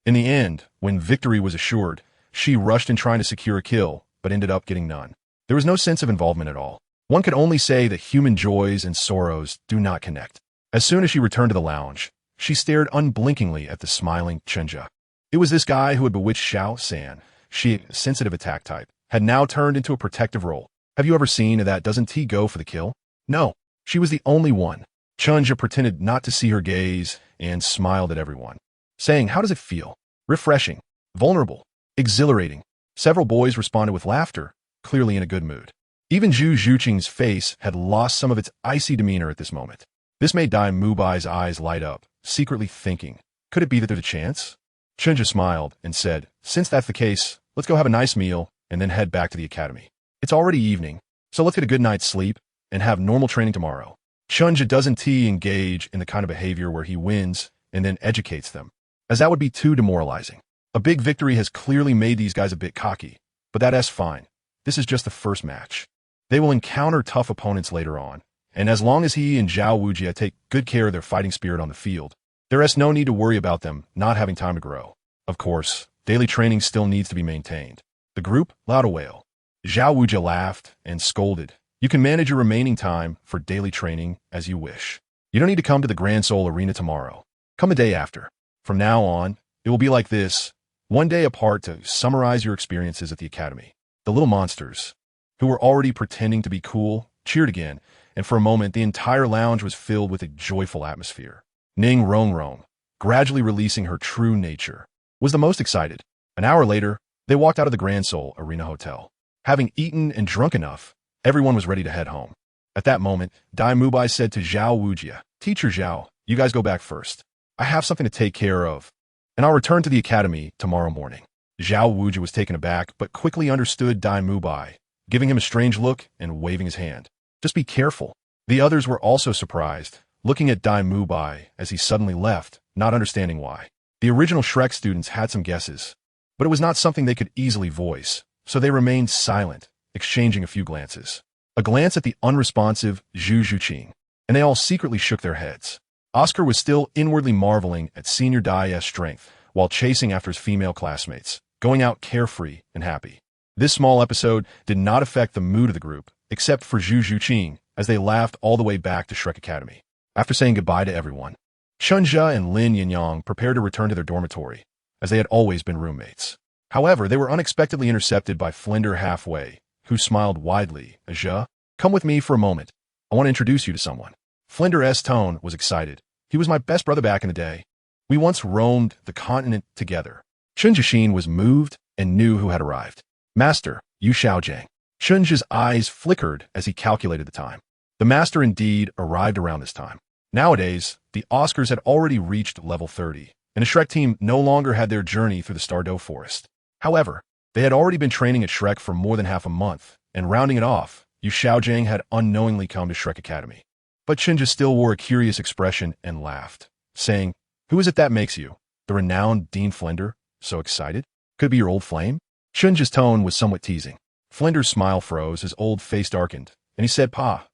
In the end, when victory was assured, she rushed in trying to secure a kill, but ended up getting none. There was no sense of involvement at all. One could only say that human joys and sorrows do not connect. As soon as she returned to the lounge, she stared unblinkingly at the smiling Chen Zhe. It was this guy who had bewitched Xiao San. She, sensitive attack type, had now turned into a protective role. Have you ever seen that doesn't he go for the kill? No, she was the only one. Chen Zhe pretended not to see her gaze and smiled at everyone, saying, "How does it feel? Refreshing, vulnerable, exhilarating." Several boys responded with laughter, clearly in a good mood. Even Zhu Zhuqing's face had lost some of its icy demeanor at this moment. This made Dai Mubai's eyes light up, secretly thinking, could it be that there's a chance? Chen Zhe smiled and said, "Since that's the case, let's go have a nice meal and then head back to the academy. It's already evening, so let's get a good night's sleep and have normal training tomorrow." Chen Zhe doesn't engage in the kind of behavior where he wins and then educates them, as that would be too demoralizing. A big victory has clearly made these guys a bit cocky, but that's fine. This is just the first match. They will encounter tough opponents later on, and as long as he and Zhao Wujia take good care of their fighting spirit on the field, there is no need to worry about them not having time to grow. Of course, daily training still needs to be maintained. The group loud a wail. Zhao Wujia laughed and scolded. "You can manage your remaining time for daily training as you wish. You don't need to come to the Grand Soul Arena tomorrow. Come a day after. From now on, it will be like this, one day apart to summarize your experiences at the academy." The little monsters, who were already pretending to be cool, cheered again, and for a moment the entire lounge was filled with a joyful atmosphere. Ning Rongrong, gradually releasing her true nature, was the most excited. An hour later, they walked out of the Grand Soul Arena Hotel. Having eaten and drunk enough, everyone was ready to head home. At that moment, Dai Mubai said to Zhao Wujia, "Teacher Zhao, you guys go back first. I have something to take care of, and I'll return to the academy tomorrow morning." Zhao Wujia was taken aback, but quickly understood Dai Mubai, giving him a strange look and waving his hand. "Just be careful." The others were also surprised, looking at Dai Mubai as he suddenly left, not understanding why. The original Shrek students had some guesses, but it was not something they could easily voice, so they remained silent, exchanging a few glances. A glance at the unresponsive Zhu Zhuqing, and they all secretly shook their heads. Oscar was still inwardly marveling at Senior Dai's strength while chasing after his female classmates, going out carefree and happy. This small episode did not affect the mood of the group, except for Zhu Zhuqing, as they laughed all the way back to Shrek Academy. After saying goodbye to everyone, Chen Zhe and Lin Yinyang prepared to return to their dormitory, as they had always been roommates. However, they were unexpectedly intercepted by Flinder halfway, who smiled widely. "Zhe, come with me for a moment. I want to introduce you to someone." Flinder's tone was excited. "He was my best brother back in the day. We once roamed the continent together." Chen Zhe was moved and knew who had arrived. "Master, Yu Xiaojiang." Chen Zhe's eyes flickered as he calculated the time. The master indeed arrived around this time. Nowadays, the Oscars had already reached level 30, and the Shrek team no longer had their journey through the Stardew Forest. However, they had already been training at Shrek for more than half a month, and rounding it off, Yu Xiaojiang had unknowingly come to Shrek Academy. But Chen Zhe still wore a curious expression and laughed, saying, "Who is it that makes you, the renowned Dean Flinder, so excited? Could it be your old flame?" Chen Zhe's tone was somewhat teasing. Flinder's smile froze, his old face darkened, and he said, Pa,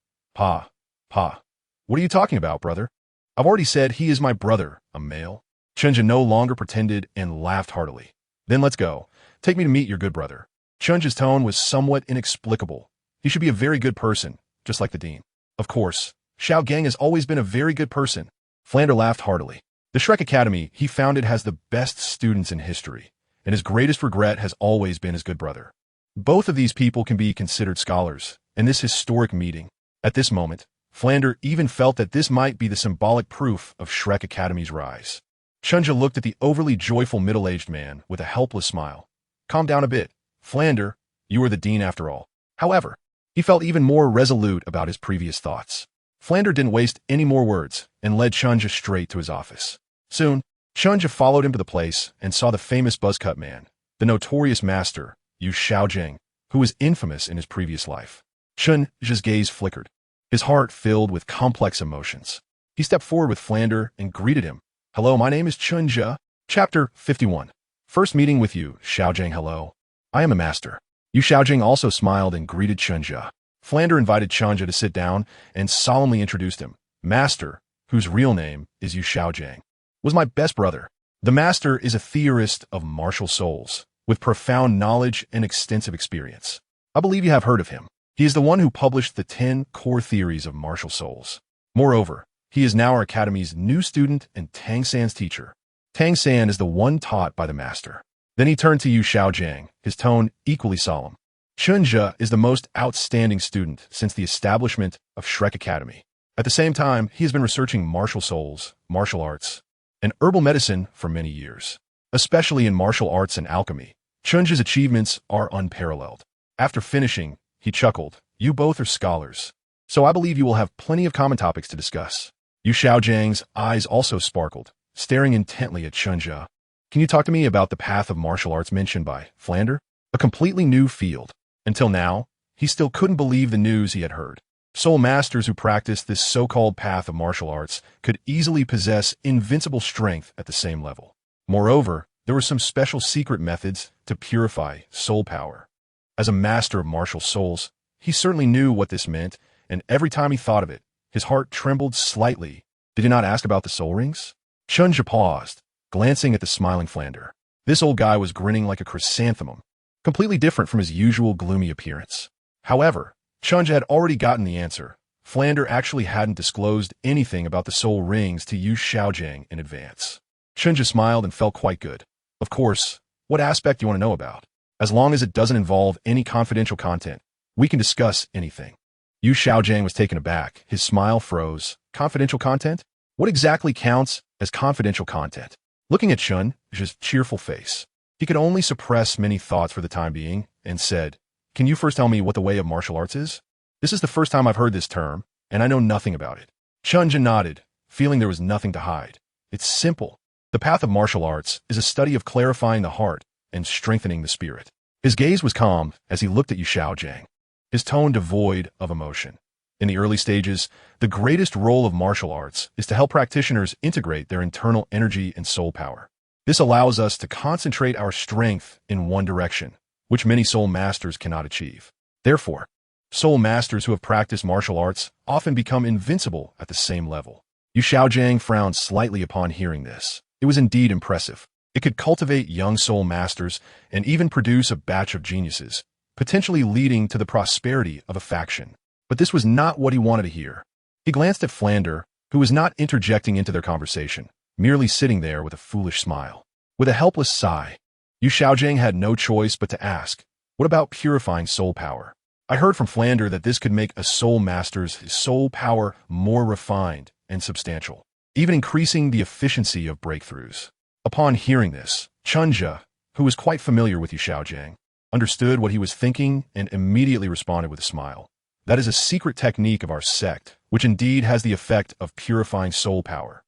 what are you talking about, brother? I've already said he is my brother, a male." Chen Zhe no longer pretended and laughed heartily. "Then let's go. Take me to meet your good brother." Chen Zhe's tone was somewhat inexplicable. He should be a very good person, just like the dean. Of course, Xiao Gang has always been a very good person. Flander laughed heartily. The Shrek Academy he founded has the best students in history, and his greatest regret has always been his good brother. Both of these people can be considered scholars in this historic meeting. At this moment, Flander even felt that this might be the symbolic proof of Shrek Academy's rise. Chen Zhe looked at the overly joyful middle-aged man with a helpless smile. Calm down a bit. Flander, you are the dean after all. However, he felt even more resolute about his previous thoughts. Flander didn't waste any more words and led Chen Zhe straight to his office. Soon, Chen Zhe followed him to the place and saw the famous buzzcut man, the notorious master, Xuanming, who was infamous in his previous life. Chen Zhe's gaze flickered, his heart filled with complex emotions. He stepped forward with Flander and greeted him. Hello, my name is Chen Zhe. Chapter 51. First meeting with you, Xuanming. Hello. I am a master. Xuanming also smiled and greeted Chen Zhe. Flander invited Chen Zhe to sit down and solemnly introduced him. Master, whose real name is Xuanming, was my best brother. The master is a theorist of martial souls, with profound knowledge and extensive experience. I believe you have heard of him. He is the one who published the 10 core theories of martial souls. Moreover, he is now our academy's new student and Tang San's teacher. Tang San is the one taught by the master. Then he turned to Xuanming, his tone equally solemn. Chen Zhe is the most outstanding student since the establishment of Shrek Academy. At the same time, he has been researching martial souls, martial arts, and herbal medicine for many years. Especially in martial arts and alchemy, Chen Zhe's achievements are unparalleled. After finishing, he chuckled. You both are scholars, so I believe you will have plenty of common topics to discuss. Xuanming's eyes also sparkled, staring intently at Chen Zhe. Can you talk to me about the path of martial arts mentioned by Flander? A completely new field. Until now, he still couldn't believe the news he had heard. Soul masters who practiced this so-called path of martial arts could easily possess invincible strength at the same level. Moreover, there were some special secret methods to purify soul power. As a master of martial souls, he certainly knew what this meant, and every time he thought of it, his heart trembled slightly. Did he not ask about the soul rings? Chen Zhe paused, glancing at the smiling Flander. This old guy was grinning like a chrysanthemum, completely different from his usual gloomy appearance. However, Chen Zhe had already gotten the answer. Flander actually hadn't disclosed anything about the soul rings to Xuanming in advance. Chen Zhe smiled and felt quite good. Of course, what aspect do you want to know about? As long as it doesn't involve any confidential content, we can discuss anything. Xuanming was taken aback. His smile froze. Confidential content? What exactly counts as confidential content? Looking at Chen Zhe's cheerful face, he could only suppress many thoughts for the time being and said, Can you first tell me what the way of martial arts is? This is the first time I've heard this term, and I know nothing about it. Chen Zhe nodded, feeling there was nothing to hide. It's simple. The path of martial arts is a study of clarifying the heart and strengthening the spirit. His gaze was calm as he looked at Xuanming, his tone devoid of emotion. In the early stages, the greatest role of martial arts is to help practitioners integrate their internal energy and soul power. This allows us to concentrate our strength in one direction, which many soul masters cannot achieve. Therefore, soul masters who have practiced martial arts often become invincible at the same level. Xuanming frowned slightly upon hearing this. It was indeed impressive. It could cultivate young soul masters and even produce a batch of geniuses, potentially leading to the prosperity of a faction. But this was not what he wanted to hear. He glanced at Flander, who was not interjecting into their conversation, merely sitting there with a foolish smile. With a helpless sigh, Xuanming had no choice but to ask, what about purifying soul power? I heard from Flander that this could make a soul master's soul power more refined and substantial, even increasing the efficiency of breakthroughs. Upon hearing this, Chen Zhe, who was quite familiar with Xuanming, understood what he was thinking and immediately responded with a smile. That is a secret technique of our sect, which indeed has the effect of purifying soul power.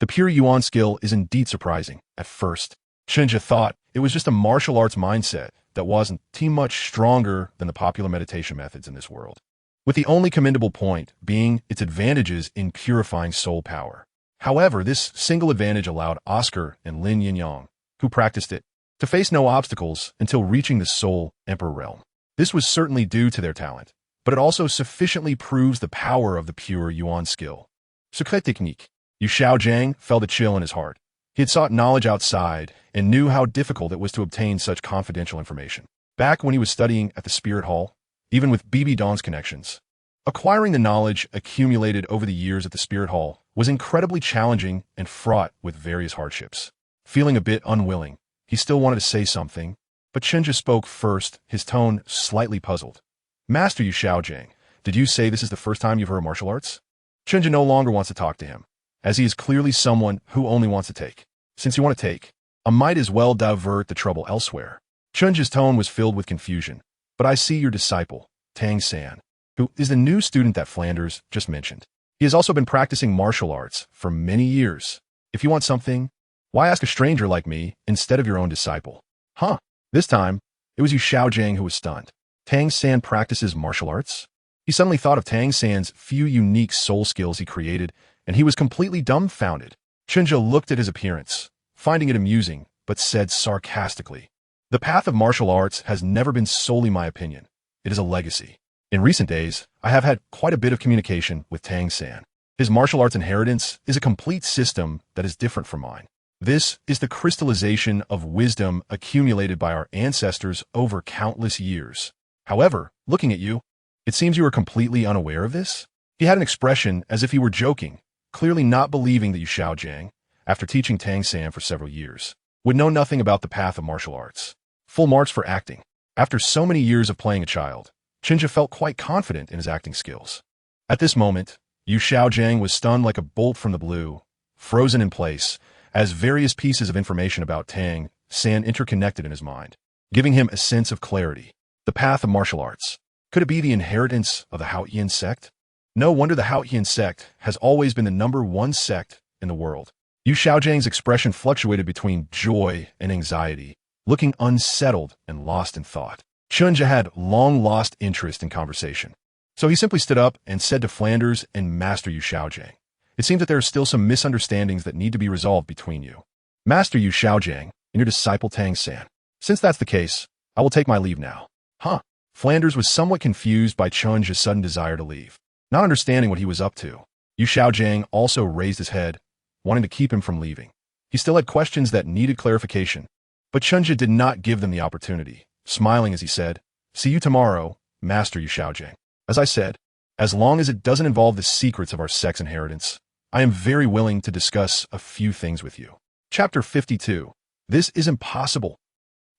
The pure Yuan skill is indeed surprising. At first, Chen Zhe thought it was just a martial arts mindset that wasn't too much stronger than the popular meditation methods in this world, with the only commendable point being its advantages in purifying soul power. However, this single advantage allowed Oscar and Lin Yinyang, who practiced it, to face no obstacles until reaching the Soul Emperor realm. This was certainly due to their talent, but it also sufficiently proves the power of the pure Yuan skill. Secret technique. Xuanming felt a chill in his heart. He had sought knowledge outside and knew how difficult it was to obtain such confidential information. Back when he was studying at the Spirit Hall, even with BB Dawn's connections, acquiring the knowledge accumulated over the years at the Spirit Hall was incredibly challenging and fraught with various hardships. Feeling a bit unwilling, he still wanted to say something, but Chen Zhe spoke first, his tone slightly puzzled. Master Xuanming, did you say this is the first time you've heard of martial arts? Chen Zhe no longer wants to talk to him, as he is clearly someone who only wants to take. Since you want to take, I might as well divert the trouble elsewhere. Chen Zhe's tone was filled with confusion. But I see your disciple, Tang San, who is the new student that Flanders just mentioned. He has also been practicing martial arts for many years. If you want something, why ask a stranger like me instead of your own disciple? Huh? This time, it was Yu Xiaojing who was stunned. Tang San practices martial arts? He suddenly thought of Tang San's few unique soul skills he created, and he was completely dumbfounded. Chen Zhe looked at his appearance, finding it amusing, but said sarcastically, "The path of martial arts has never been solely my opinion. It is a legacy. In recent days, I have had quite a bit of communication with Tang San. His martial arts inheritance is a complete system that is different from mine. This is the crystallization of wisdom accumulated by our ancestors over countless years. However, looking at you, it seems you are completely unaware of this." He had an expression as if he were joking, clearly not believing that Yu Xiaojing, after teaching Tang San for several years, would know nothing about the path of martial arts. Full marks for acting. After so many years of playing a child, Chen Zhe felt quite confident in his acting skills. At this moment, Yu Xiaojing was stunned like a bolt from the blue, frozen in place, as various pieces of information about Tang San interconnected in his mind, giving him a sense of clarity. The path of martial arts. Could it be the inheritance of the Haotian sect? No wonder the Haotian sect has always been the #1 sect in the world. Yu Xiaojing's expression fluctuated between joy and anxiety, looking unsettled and lost in thought. Chen Zhe had long lost interest in conversation. So he simply stood up and said to Flanders and Master Yu Xiaojing, "It seems that there are still some misunderstandings that need to be resolved between you. Master Yu Xiaojing and your disciple Tang San. Since that's the case, I will take my leave now." Huh? Flanders was somewhat confused by Chen Zhe's sudden desire to leave. Not understanding what he was up to, Yu Xiaojing also raised his head, wanting to keep him from leaving. He still had questions that needed clarification, but Chen Zhe did not give them the opportunity, smiling as he said, "See you tomorrow, Master Yu Xiaojing. As I said, as long as it doesn't involve the secrets of our sex inheritance, I am very willing to discuss a few things with you." Chapter 52. This is impossible.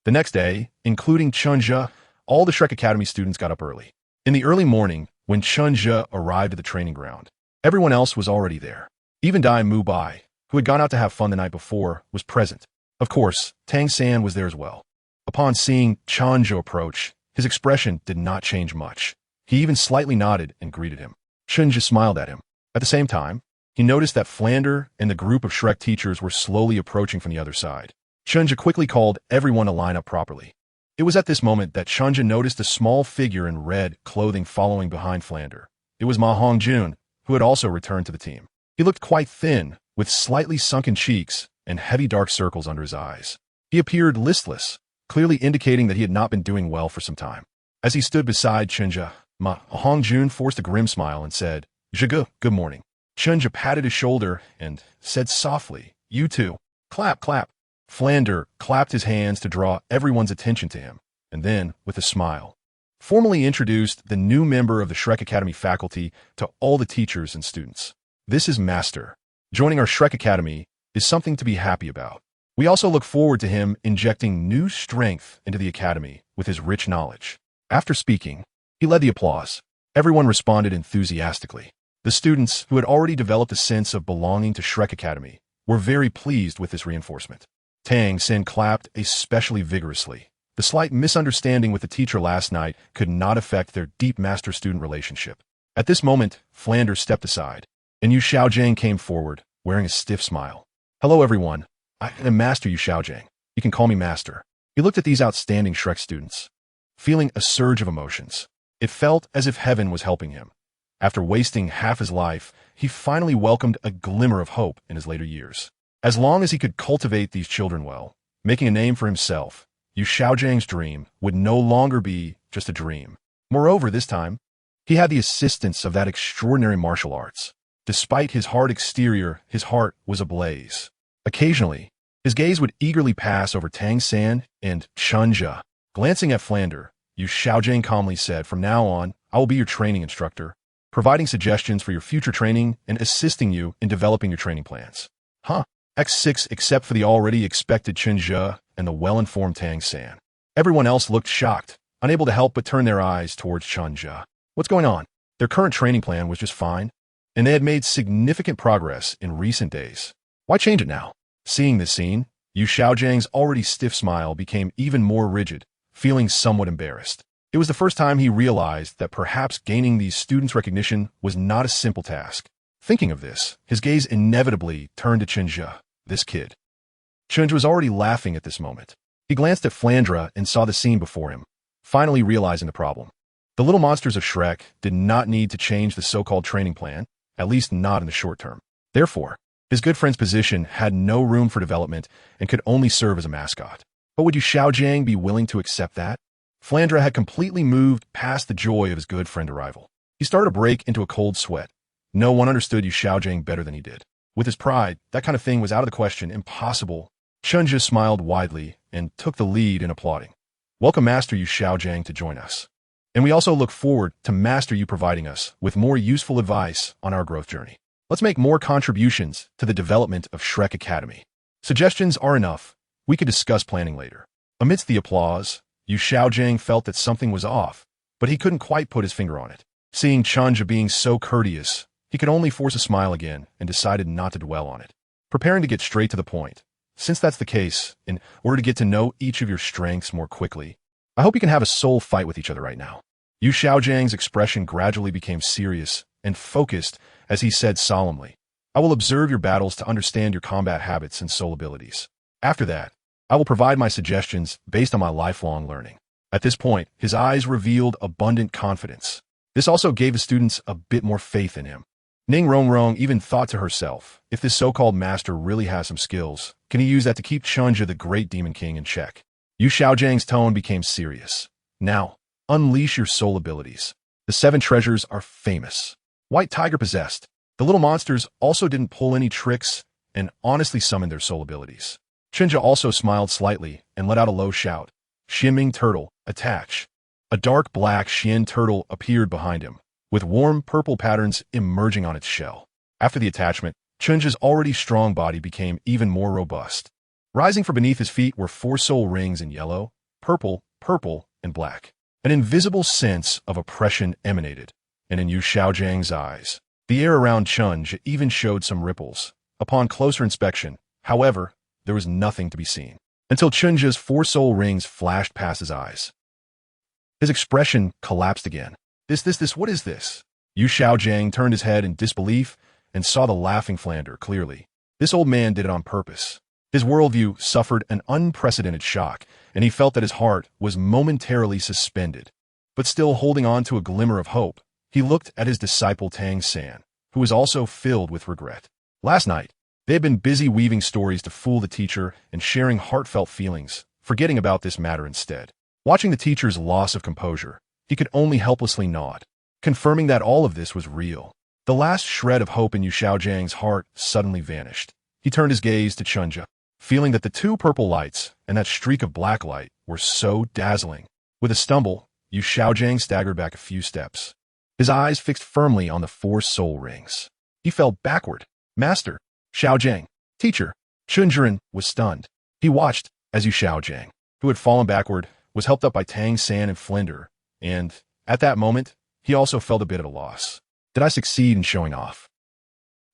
The next day, including Chen Zhe, all the Shrek Academy students got up early. In the early morning, when Chen Zhe arrived at the training ground, everyone else was already there. Even Dai Mu Bai, who had gone out to have fun the night before, was present. Of course, Tang San was there as well. Upon seeing Chen Zhe approach, his expression did not change much. He even slightly nodded and greeted him. Chen Zhe smiled at him. At the same time, he noticed that Flander and the group of Shrek teachers were slowly approaching from the other side. Chen Zhe quickly called everyone to line up properly. It was at this moment that Chen Zhe noticed a small figure in red clothing following behind Flander. It was Ma Hongjun, who had also returned to the team. He looked quite thin, with slightly sunken cheeks and heavy dark circles under his eyes. He appeared listless, clearly indicating that he had not been doing well for some time. As he stood beside Chen Zhe, Ma Hongjun forced a grim smile and said, "Zhege, good morning." Chen Zhe patted his shoulder and said softly, "You too. Clap, clap." Flander clapped his hands to draw everyone's attention to him, and then, with a smile, formally introduced the new member of the Shrek Academy faculty to all the teachers and students. "This is Master. Joining our Shrek Academy is something to be happy about. We also look forward to him injecting new strength into the Academy with his rich knowledge." After speaking, he led the applause. Everyone responded enthusiastically. The students, who had already developed a sense of belonging to Shrek Academy, were very pleased with this reinforcement. Tang San clapped especially vigorously. The slight misunderstanding with the teacher last night could not affect their deep master-student relationship. At this moment, Flanders stepped aside, and Yu Xiaojing came forward, wearing a stiff smile. "Hello, everyone. I am Master Yu Xiaojing. You can call me Master." He looked at these outstanding Shrek students, feeling a surge of emotions. It felt as if heaven was helping him. After wasting half his life, he finally welcomed a glimmer of hope in his later years. As long as he could cultivate these children well, making a name for himself, Yu Xiaojing's dream would no longer be just a dream. Moreover, this time, he had the assistance of that extraordinary martial arts. Despite his hard exterior, his heart was ablaze. Occasionally, his gaze would eagerly pass over Tang San and Chen Zhe. Glancing at Flander, Yu Xiaojing calmly said, "From now on, I will be your training instructor, providing suggestions for your future training and assisting you in developing your training plans." Huh? X6 except for the already expected Chen Zhe and the well-informed Tang San. Everyone else looked shocked, unable to help but turn their eyes towards Chen Zhe. What's going on? Their current training plan was just fine, and they had made significant progress in recent days. Why change it now? Seeing this scene, Yu Xiaojiang's already stiff smile became even more rigid, feeling somewhat embarrassed. It was the first time he realized that perhaps gaining these students' recognition was not a simple task. Thinking of this, his gaze inevitably turned to Chen Zhe, this kid. Chen Zhe was already laughing at this moment. He glanced at Flandre and saw the scene before him, finally realizing the problem. The little monsters of Shrek did not need to change the so-called training plan, at least not in the short term. Therefore, his good friend's position had no room for development and could only serve as a mascot. But would Yu Xiaojiang be willing to accept that? Flandre had completely moved past the joy of his good friend arrival. He started to break into a cold sweat. No one understood Yu Xiaojiang better than he did. With his pride, that kind of thing was out of the question, impossible. Chen Zhe smiled widely and took the lead in applauding. Welcome Master Yu Xiaojiang to join us. And we also look forward to Master Yu providing us with more useful advice on our growth journey. Let's make more contributions to the development of Shrek Academy. Suggestions are enough. We could discuss planning later. Amidst the applause, Yu Xiaojiang felt that something was off, but he couldn't quite put his finger on it. Seeing Chen Zhe being so courteous, he could only force a smile again and decided not to dwell on it. Preparing to get straight to the point. Since that's the case, in order to get to know each of your strengths more quickly, I hope you can have a soul fight with each other right now. Yu Xiaojiang's expression gradually became serious and focused as he said solemnly, I will observe your battles to understand your combat habits and soul abilities. After that, I will provide my suggestions based on my lifelong learning. At this point, his eyes revealed abundant confidence. This also gave the students a bit more faith in him. Ning Rongrong even thought to herself, if this so-called master really has some skills, can he use that to keep Chen Zhe the great demon king in check? Yu Xiaojiang's tone became serious. Now, unleash your soul abilities. The 7 treasures are famous. White tiger possessed. The little monsters also didn't pull any tricks and honestly summoned their soul abilities. Chen Zhe also smiled slightly and let out a low shout. Xuanming Turtle, attach. A dark black Xian turtle appeared behind him, with warm purple patterns emerging on its shell. After the attachment, Chen Zhe's already strong body became even more robust. Rising from beneath his feet were 4 soul rings in yellow, purple, and black. An invisible sense of oppression emanated, and in Yu Xiaojiang's eyes, the air around Chen Zhe even showed some ripples. Upon closer inspection, however, there was nothing to be seen, until Chen Zhe's 4 soul rings flashed past his eyes. His expression collapsed again. What is this? Yu Xiaojiang turned his head in disbelief and saw the laughing Flandre clearly. This old man did it on purpose. His worldview suffered an unprecedented shock, and he felt that his heart was momentarily suspended. But still holding on to a glimmer of hope, he looked at his disciple Tang San, who was also filled with regret. Last night, they had been busy weaving stories to fool the teacher and sharing heartfelt feelings, forgetting about this matter instead. Watching the teacher's loss of composure, he could only helplessly nod, confirming that all of this was real. The last shred of hope in Yu Xiaojiang's heart suddenly vanished. He turned his gaze to Chen Zhe, feeling that the 2 purple lights and that streak of black light were so dazzling. With a stumble, Yu Xiaojiang staggered back a few steps, his eyes fixed firmly on the 4 soul rings. He fell backward. Master, Xiaojiang, teacher. Chen Zhe was stunned. He watched as Yu Xiaojiang, who had fallen backward, was helped up by Tang San and Flandre, and, at that moment, he also felt a bit at a loss. Did I succeed in showing off?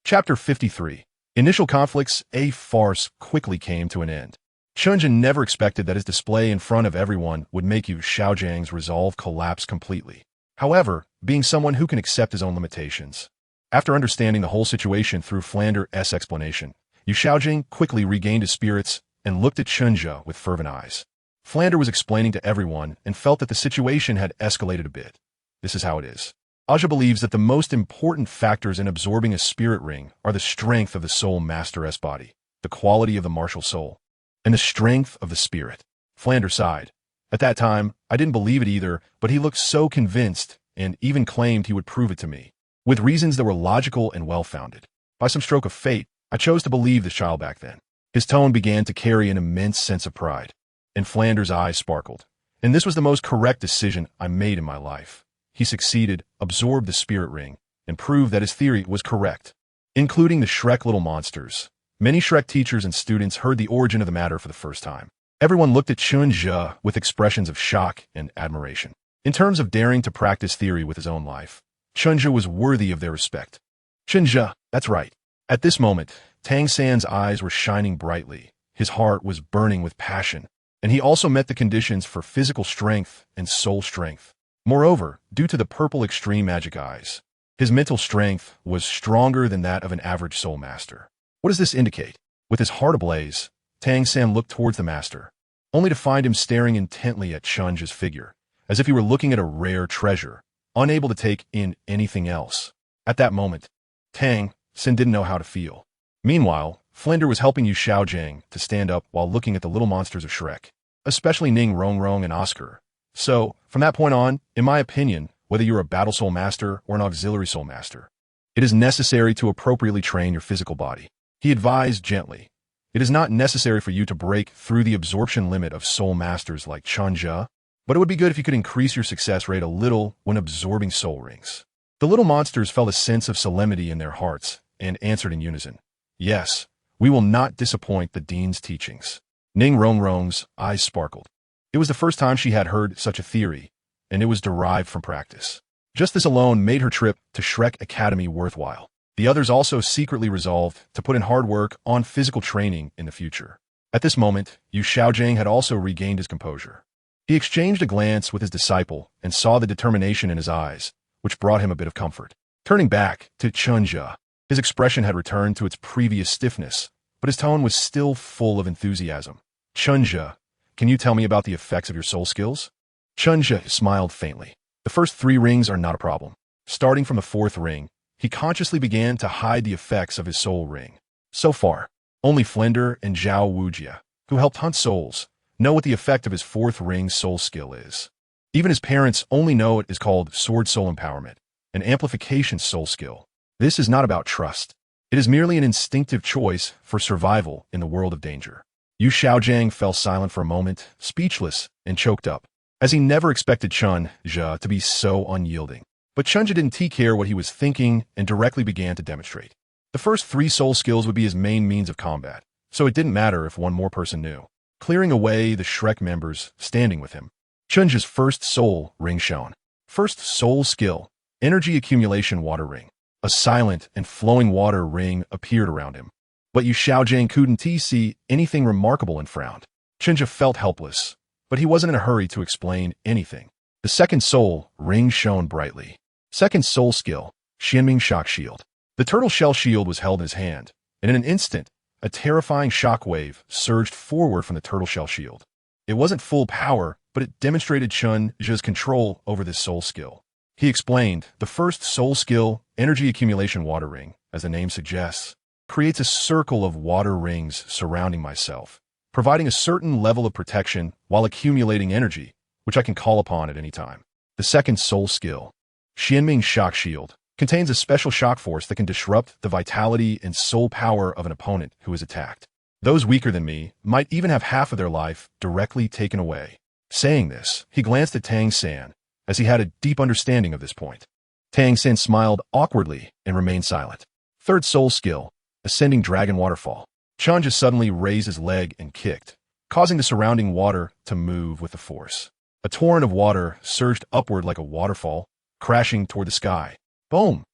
Chapter 53. Initial conflicts, a farce, quickly came to an end. Chen Zhe never expected that his display in front of everyone would make Yu Xiaojiang's resolve collapse completely. However, being someone who can accept his own limitations, after understanding the whole situation through Flandre's explanation, Yu Xiaojiang quickly regained his spirits and looked at Chen Zhe with fervent eyes. Flandre was explaining to everyone and felt that the situation had escalated a bit. This is how it is. Aja believes that the most important factors in absorbing a spirit ring are the strength of the soul master's body, the quality of the martial soul, and the strength of the spirit. Flandre sighed. At that time, I didn't believe it either, but he looked so convinced and even claimed he would prove it to me, with reasons that were logical and well-founded. By some stroke of fate, I chose to believe this child back then. His tone began to carry an immense sense of pride, and Flandre's eyes sparkled. And this was the most correct decision I made in my life. He succeeded, absorbed the spirit ring, and proved that his theory was correct. Including the Shrek little monsters, many Shrek teachers and students heard the origin of the matter for the first time. Everyone looked at Chen Zhe with expressions of shock and admiration. In terms of daring to practice theory with his own life, Chen Zhe was worthy of their respect. Chen Zhe, that's right. At this moment, Tang San's eyes were shining brightly, his heart was burning with passion, and he also met the conditions for physical strength and soul strength. Moreover, due to the purple extreme magic eyes, his mental strength was stronger than that of an average soul master. What does this indicate? With his heart ablaze, Tang San looked towards the master, only to find him staring intently at Chen Zhe's figure, as if he were looking at a rare treasure, unable to take in anything else. At that moment, Tang San didn't know how to feel. Meanwhile, Flinder was helping Xiaojing to stand up while looking at the little monsters of Shrek, especially Ning Rongrong and Oscar. So, from that point on, in my opinion, whether you're a battle soul master or an auxiliary soul master, it is necessary to appropriately train your physical body. He advised gently. It is not necessary for you to break through the absorption limit of soul masters like Chen Zhe, but it would be good if you could increase your success rate a little when absorbing soul rings. The little monsters felt a sense of solemnity in their hearts and answered in unison. Yes, we will not disappoint the Dean's teachings. Ning Rongrong's eyes sparkled. It was the first time she had heard such a theory, and it was derived from practice. Just this alone made her trip to Shrek Academy worthwhile. The others also secretly resolved to put in hard work on physical training in the future. At this moment, Yu Xiaojing had also regained his composure. He exchanged a glance with his disciple and saw the determination in his eyes, which brought him a bit of comfort. Turning back to Chen Zhe, his expression had returned to its previous stiffness, but his tone was still full of enthusiasm. Chen Zhe, can you tell me about the effects of your soul skills? Chen Zhe smiled faintly. The first 3 rings are not a problem. Starting from the 4th ring, he consciously began to hide the effects of his soul ring. So far, only Flinder and Zhao Wujia, who helped hunt souls, know what the effect of his 4th ring soul skill is. Even his parents only know it is called Sword Soul Empowerment, an amplification soul skill. This is not about trust. It is merely an instinctive choice for survival in the world of danger. Yu Xiaojing fell silent for a moment, speechless and choked up, as he never expected Chen Zhe to be so unyielding. But Chen Zhe didn't care what he was thinking and directly began to demonstrate. The first 3 soul skills would be his main means of combat, so it didn't matter if one more person knew, clearing away the Shrek members standing with him. Chen Zhe's first soul ring shone. First soul skill, energy accumulation water ring. A silent and flowing water ring appeared around him. But Yu Xiaojing couldn't see anything remarkable and frowned. Chen Zhe felt helpless, but he wasn't in a hurry to explain anything. The second soul ring shone brightly. Second soul skill, Xuanming Shock Shield. The turtle shell shield was held in his hand, and in an instant, a terrifying shock wave surged forward from the turtle shell shield. It wasn't full power, but it demonstrated Chen Zhe's control over this soul skill. He explained, the first soul skill, energy accumulation water ring, as the name suggests, creates a circle of water rings surrounding myself, providing a certain level of protection while accumulating energy, which I can call upon at any time. The second soul skill, Xuanming Shock Shield, contains a special shock force that can disrupt the vitality and soul power of an opponent who is attacked. Those weaker than me might even have half of their life directly taken away. Saying this, he glanced at Tang San, as he had a deep understanding of this point. Tang San smiled awkwardly and remained silent. Third soul skill, Ascending Dragon Waterfall. Chen Zhe suddenly raised his leg and kicked, causing the surrounding water to move with the force. A torrent of water surged upward like a waterfall, crashing toward the sky. Boom!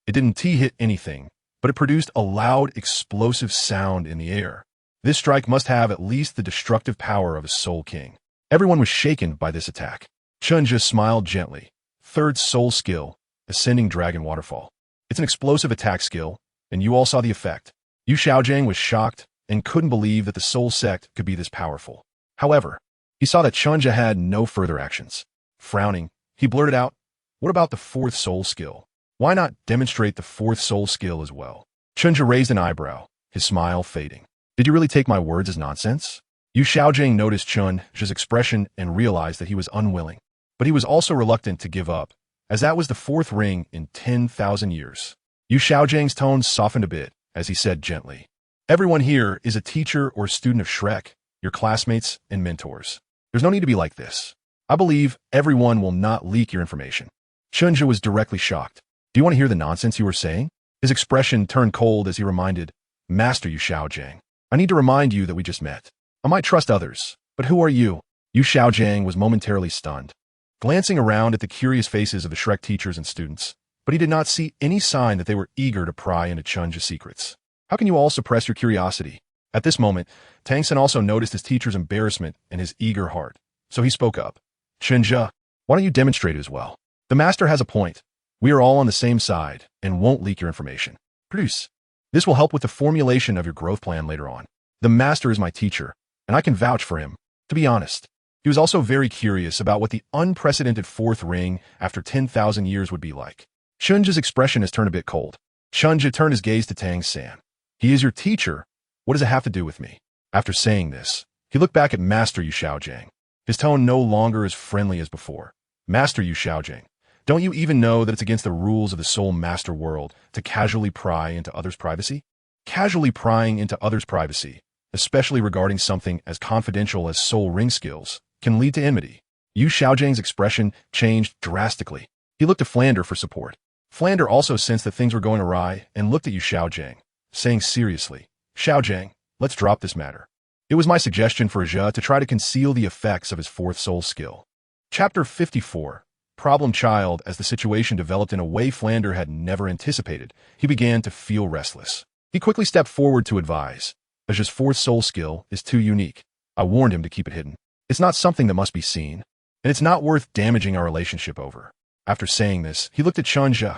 It didn't hit anything, but it produced a loud, explosive sound in the air. This strike must have at least the destructive power of a Soul King. Everyone was shaken by this attack. Chen Zhe smiled gently. Third soul skill, Ascending Dragon Waterfall. It's an explosive attack skill, and you all saw the effect. Yu Xiaojing was shocked and couldn't believe that the soul sect could be this powerful. However, he saw that Chen Zhe had no further actions. Frowning, he blurted out, what about the 4th soul skill? Why not demonstrate the 4th soul skill as well? Chen Zhe raised an eyebrow, his smile fading. Did you really take my words as nonsense? Yu Xiaojing noticed Chen Zhe's expression and realized that he was unwilling. But he was also reluctant to give up, as that was the 4th ring in 10,000 years. Yu Xiaojing's tone softened a bit as he said gently, everyone here is a teacher or student of Shrek, your classmates and mentors. There's no need to be like this. I believe everyone will not leak your information. Chen Zhe was directly shocked. Do you want to hear the nonsense you were saying? His expression turned cold as he reminded, Master Yu Xiaojing, I need to remind you that we just met. I might trust others, but who are you? Yu Xiaojing was momentarily stunned, glancing around at the curious faces of the Shrek teachers and students, but he did not see any sign that they were eager to pry into Chen Zhe's secrets. How can you all suppress your curiosity? At this moment, Tang San also noticed his teacher's embarrassment and his eager heart. So he spoke up. Chen Zhe, why don't you demonstrate it as well? The master has a point. We are all on the same side and won't leak your information. Produce. This will help with the formulation of your growth plan later on. The master is my teacher, and I can vouch for him. To be honest, he was also very curious about what the unprecedented fourth ring after 10,000 years would be like. Chen Zhe's expression has turned a bit cold. Chen Zhe turned his gaze to Tang San. He is your teacher. What does it have to do with me? After saying this, he looked back at Master Yu Xiaojing. His tone no longer as friendly as before. Master Yu Xiaojing, don't you even know that it's against the rules of the Soul Master world to casually pry into others' privacy? Casually prying into others' privacy, especially regarding something as confidential as soul ring skills, can lead to enmity. Yu Xiaojing's expression changed drastically. He looked to Flander for support. Flander also sensed that things were going awry and looked at Yu Xiaojing, saying seriously, Xiaojing, let's drop this matter. It was my suggestion for Zhe to try to conceal the effects of his fourth soul skill. Chapter 54. Problem Child. As the situation developed in a way Flander had never anticipated, he began to feel restless. He quickly stepped forward to advise. Zhe's fourth soul skill is too unique. I warned him to keep it hidden. It's not something that must be seen, and it's not worth damaging our relationship over. After saying this, he looked at Chen Zhe.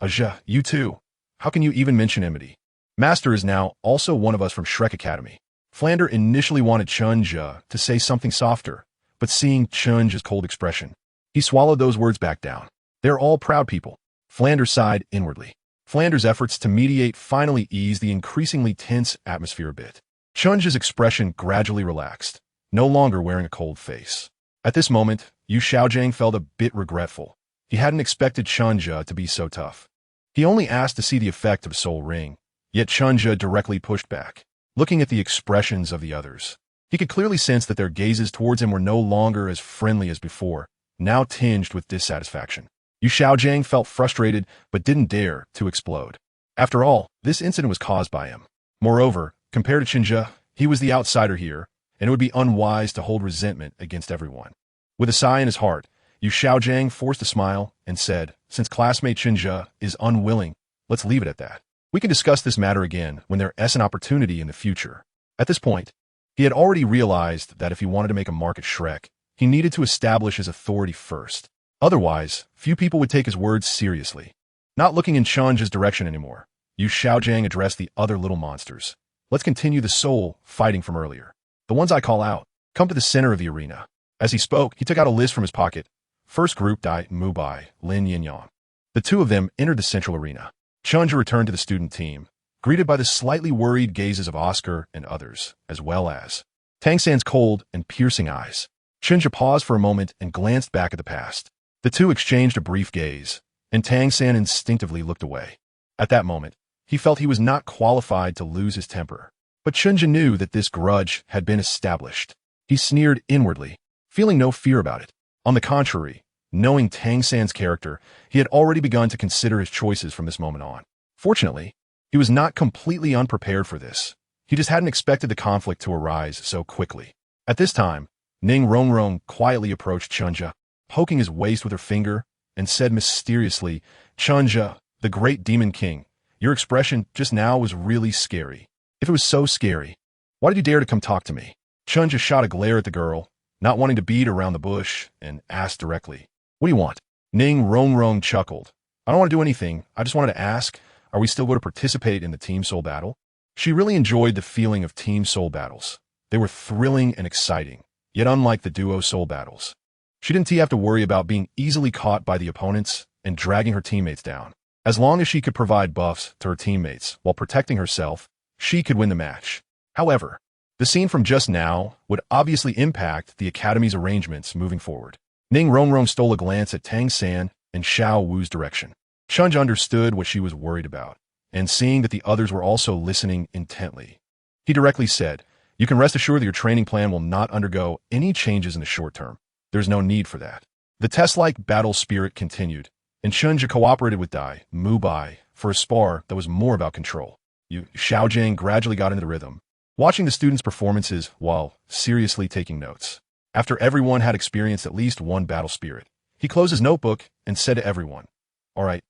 Zhe, you too. How can you even mention enmity? Master is now also one of us from Shrek Academy. Flander initially wanted Chen Zhe to say something softer, but seeing Chen Zhe's cold expression, he swallowed those words back down. They're all proud people. Flander sighed inwardly. Flander's efforts to mediate finally eased the increasingly tense atmosphere a bit. Chen Zhe's expression gradually relaxed, no longer wearing a cold face. At this moment, Yu Xiaojing felt a bit regretful. He hadn't expected Chen Zhe to be so tough. He only asked to see the effect of a soul ring, yet Chen Zhe directly pushed back. Looking at the expressions of the others, he could clearly sense that their gazes towards him were no longer as friendly as before, now tinged with dissatisfaction. Yu Xiaojing felt frustrated but didn't dare to explode. After all, this incident was caused by him. Moreover, compared to Chen Zhe, he was the outsider here, and it would be unwise to hold resentment against everyone. With a sigh in his heart, Yu Xiaojing forced a smile and said, since classmate Chen Zhe is unwilling, let's leave it at that. We can discuss this matter again when there is an opportunity in the future. At this point, he had already realized that if he wanted to make a mark at Shrek, he needed to establish his authority first. Otherwise, few people would take his words seriously. Not looking in Chen Zhe's direction anymore, Yu Xiaojing addressed the other little monsters. Let's continue the soul fighting from earlier. The ones I call out, come to the center of the arena. As he spoke, he took out a list from his pocket. First group, Dai, Mubai, Lin Yinyang. The two of them entered the central arena. Chen Zhe returned to the student team, greeted by the slightly worried gazes of Oscar and others, as well as Tang San's cold and piercing eyes. Chen Zhe paused for a moment and glanced back at the past. The two exchanged a brief gaze, and Tang San instinctively looked away. At that moment, he felt he was not qualified to lose his temper. But Chen Zhe knew that this grudge had been established. He sneered inwardly, feeling no fear about it. On the contrary, knowing Tang San's character, he had already begun to consider his choices from this moment on. Fortunately, he was not completely unprepared for this. He just hadn't expected the conflict to arise so quickly. At this time, Ning Rongrong quietly approached Chen Zhe, poking his waist with her finger, and said mysteriously, Chen Zhe, the great demon king, your expression just now was really scary. If it was so scary, why did you dare to come talk to me? Chen Zhe shot a glare at the girl, not wanting to beat around the bush, and asked directly, what do you want? Ning Rongrong chuckled. I don't want to do anything. I just wanted to ask, are we still going to participate in the Team Soul battle? She really enjoyed the feeling of Team Soul battles. They were thrilling and exciting, yet unlike the duo soul battles. She didn't have to worry about being easily caught by the opponents and dragging her teammates down. As long as she could provide buffs to her teammates while protecting herself, she could win the match. However, the scene from just now would obviously impact the Academy's arrangements moving forward. Ning Rongrong stole a glance at Tang San and Xuanwu's direction. Chen Zhe understood what she was worried about, and seeing that the others were also listening intently, he directly said, you can rest assured that your training plan will not undergo any changes in the short term. There's no need for that. The test-like battle spirit continued, and Chen Zhe cooperated with Dai, Mubai, for a spar that was more about control. Yu Xiaojing gradually got into the rhythm, watching the students' performances while seriously taking notes. After everyone had experienced at least one battle spirit, he closed his notebook and said to everyone, all right,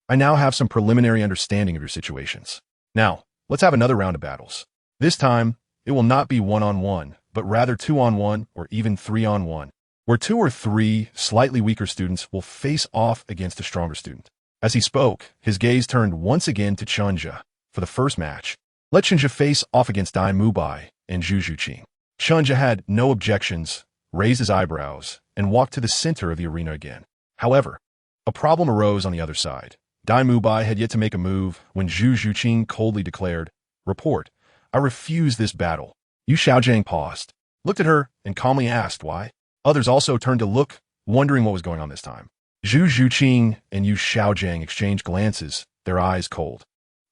I now have some preliminary understanding of your situations. Now, Let's have another round of battles. This time, it will not be one-on-one, but rather two-on-one or even three-on-one, where two or three slightly weaker students will face off against a stronger student. As he spoke, his gaze turned once again to Chen Zhe. For the first match, let Chen Zhe face off against Dai Mubai and Zhu Zhuqing. Chen Zhe had no objections, raised his eyebrows, and walked to the center of the arena again. However, a problem arose on the other side. Dai Mubai had yet to make a move when Zhu Zhuqing coldly declared, "Report, I refuse this battle." Yu Xiaojiang paused, looked at her, and calmly asked why. Others also turned to look, wondering what was going on this time. Zhu Zhuqing and Yu Xiaojiang exchanged glances, their eyes cold,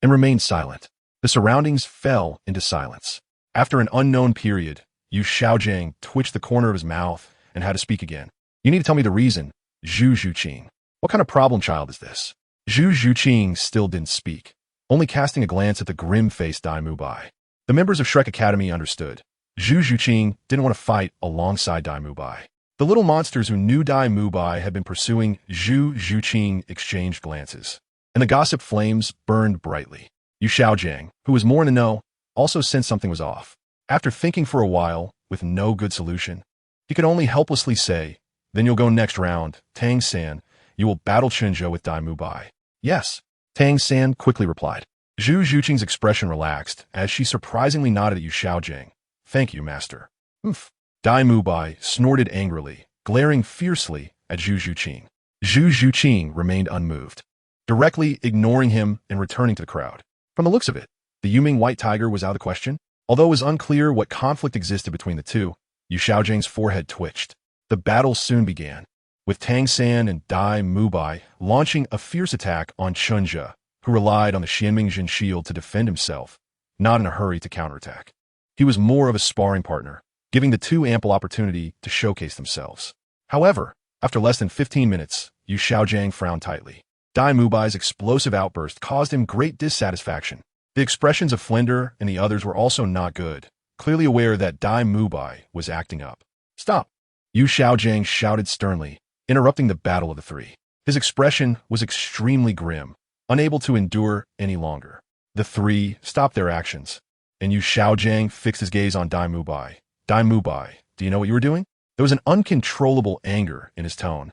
and remained silent. The surroundings fell into silence. After an unknown period, Yu Xiaojiang twitched the corner of his mouth and had to speak again. "You need to tell me the reason, Zhu Zhuqing. What kind of problem child is this?" Zhu Zhuqing still didn't speak, only casting a glance at the grim-faced Dai Mubai. The members of Shrek Academy understood. Zhu Zhuqing didn't want to fight alongside Dai Mubai. The little monsters who knew Dai Mubai had been pursuing Zhu Zhuqing exchanged glances, and the gossip flames burned brightly. Yu Xiaojiang, who was more in the know, also sensed something was off. After thinking for a while, with no good solution, he could only helplessly say, "Then you'll go next round, Tang San. You will battle Chen Zhe with Dai Mubai." "Yes," Tang San quickly replied. Zhu Zhuqing's expression relaxed as she surprisingly nodded at Yu Xiaojiang. "Thank you, master." "Oof." Dai Mubai snorted angrily, glaring fiercely at Zhu Zhuqing. Zhu Zhuqing remained unmoved, directly ignoring him and returning to the crowd. From the looks of it, the Yuming White Tiger was out of the question. Although it was unclear what conflict existed between the two, Yu Xiaojiang's forehead twitched. The battle soon began, with Tang San and Dai Mubai launching a fierce attack on Chen Zhe, who relied on the Xuanming Turtle shield to defend himself, not in a hurry to counterattack. He was more of a sparring partner, giving the two ample opportunity to showcase themselves. However, after less than 15 minutes, Yu Xiaojiang frowned tightly. Dai Mubai's explosive outburst caused him great dissatisfaction. The expressions of Flinder and the others were also not good, clearly aware that Dai Mubai was acting up. "Stop!" Yu Xiaojiang shouted sternly, interrupting the battle of the three. His expression was extremely grim, unable to endure any longer. The three stopped their actions, and Yu Xiaojiang fixed his gaze on Dai Mubai. "Dai Mubai, do you know what you were doing?" There was an uncontrollable anger in his tone.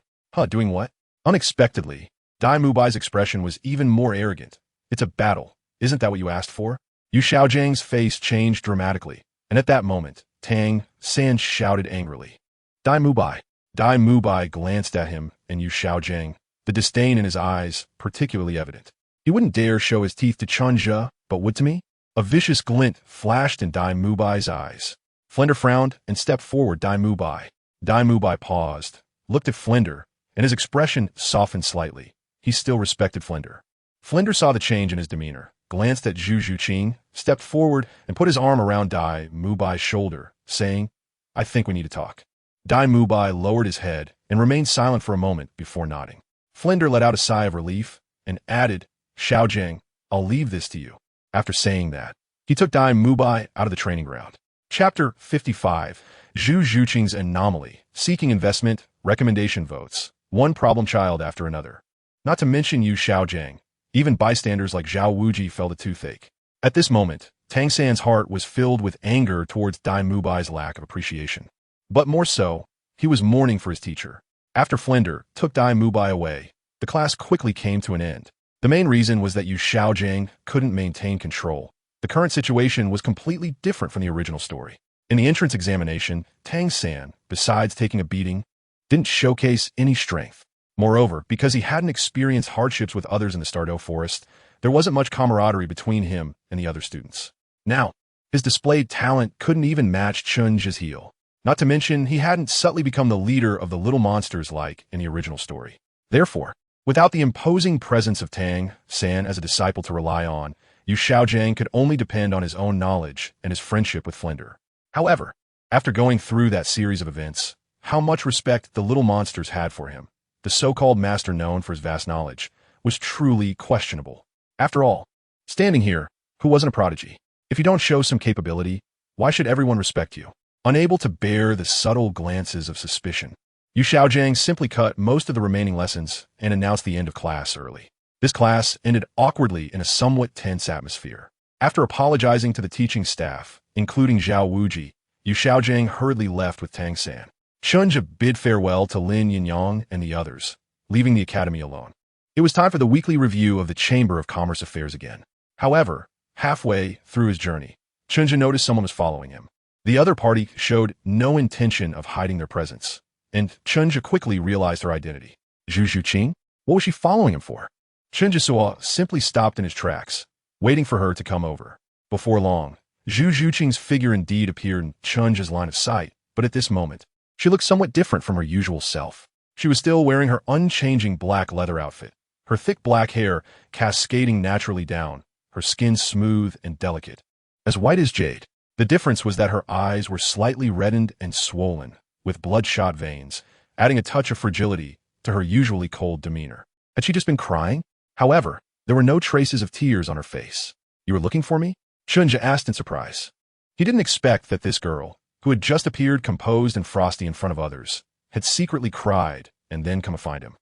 Doing what?" Unexpectedly, Dai Mubai's expression was even more arrogant. "It's a battle. Isn't that what you asked for?" Yu Xiaojiang's face changed dramatically, and at that moment, Tang San shouted angrily, "Dai Mubai!" Dai Mubai glanced at him and Yu Xiaojiang, the disdain in his eyes particularly evident. He wouldn't dare show his teeth to Chen Zhe, but would to me? A vicious glint flashed in Dai Mubai's eyes. Flinder frowned and stepped forward Dai Mubai. Dai Mubai paused, looked at Flinder, and his expression softened slightly. He still respected Flinder. Flinder saw the change in his demeanor, glanced at Zhu Zhuqing, stepped forward, and put his arm around Dai Mubai's shoulder, saying, "I think we need to talk." Dai Mubai lowered his head and remained silent for a moment before nodding. Flinder let out a sigh of relief and added, "Xiaojiang, I'll leave this to you." After saying that, he took Dai Mubai out of the training ground. Chapter 55. Zhu Zhuqing's Anomaly. Seeking investment, recommendation votes. One problem child after another. Not to mention Yu Xiaojiang. Even bystanders like Zhao Wuji felt a toothache. At this moment, Tang San's heart was filled with anger towards Dai Mubai's lack of appreciation. But more so, he was mourning for his teacher. After Flinder took Dai Mubai away, the class quickly came to an end. The main reason was that Yu Xiaojiang couldn't maintain control. The current situation was completely different from the original story. In the entrance examination, Tang San, besides taking a beating, didn't showcase any strength. Moreover, because he hadn't experienced hardships with others in the Stardew Forest, there wasn't much camaraderie between him and the other students. Now, his displayed talent couldn't even match Chen Zhe's heel. Not to mention, he hadn't subtly become the leader of the little monsters like in the original story. Therefore, without the imposing presence of Tang San as a disciple to rely on, Yu Xiaojiang could only depend on his own knowledge and his friendship with Flinder. However, after going through that series of events, how much respect the little monsters had for him, the so-called master known for his vast knowledge, was truly questionable. After all, standing here, who wasn't a prodigy? If you don't show some capability, why should everyone respect you? Unable to bear the subtle glances of suspicion, Yu Xiaojiang simply cut most of the remaining lessons and announced the end of class early. This class ended awkwardly in a somewhat tense atmosphere. After apologizing to the teaching staff, including Zhao Wuji, Yu Xiaojiang hurriedly left with Tang San. Chen Zhe bid farewell to Lin Yinyang and the others, leaving the academy alone. It was time for the weekly review of the Chamber of Commerce affairs again. However, halfway through his journey, Chen Zhe noticed someone was following him. The other party showed no intention of hiding their presence, and Chen Zhe quickly realized her identity. Zhu Zhuqing? What was she following him for? Chen Zhe simply stopped in his tracks, waiting for her to come over. Before long, Zhu Zhuqing's figure indeed appeared in Chen Zhe's line of sight, but at this moment, she looked somewhat different from her usual self. She was still wearing her unchanging black leather outfit, her thick black hair cascading naturally down, her skin smooth and delicate, as white as jade. The difference was that her eyes were slightly reddened and swollen, with bloodshot veins, adding a touch of fragility to her usually cold demeanor. Had she just been crying? However, there were no traces of tears on her face. "You were looking for me?" Chen Zhe asked in surprise. He didn't expect that this girl, who had just appeared composed and frosty in front of others, had secretly cried and then come to find him.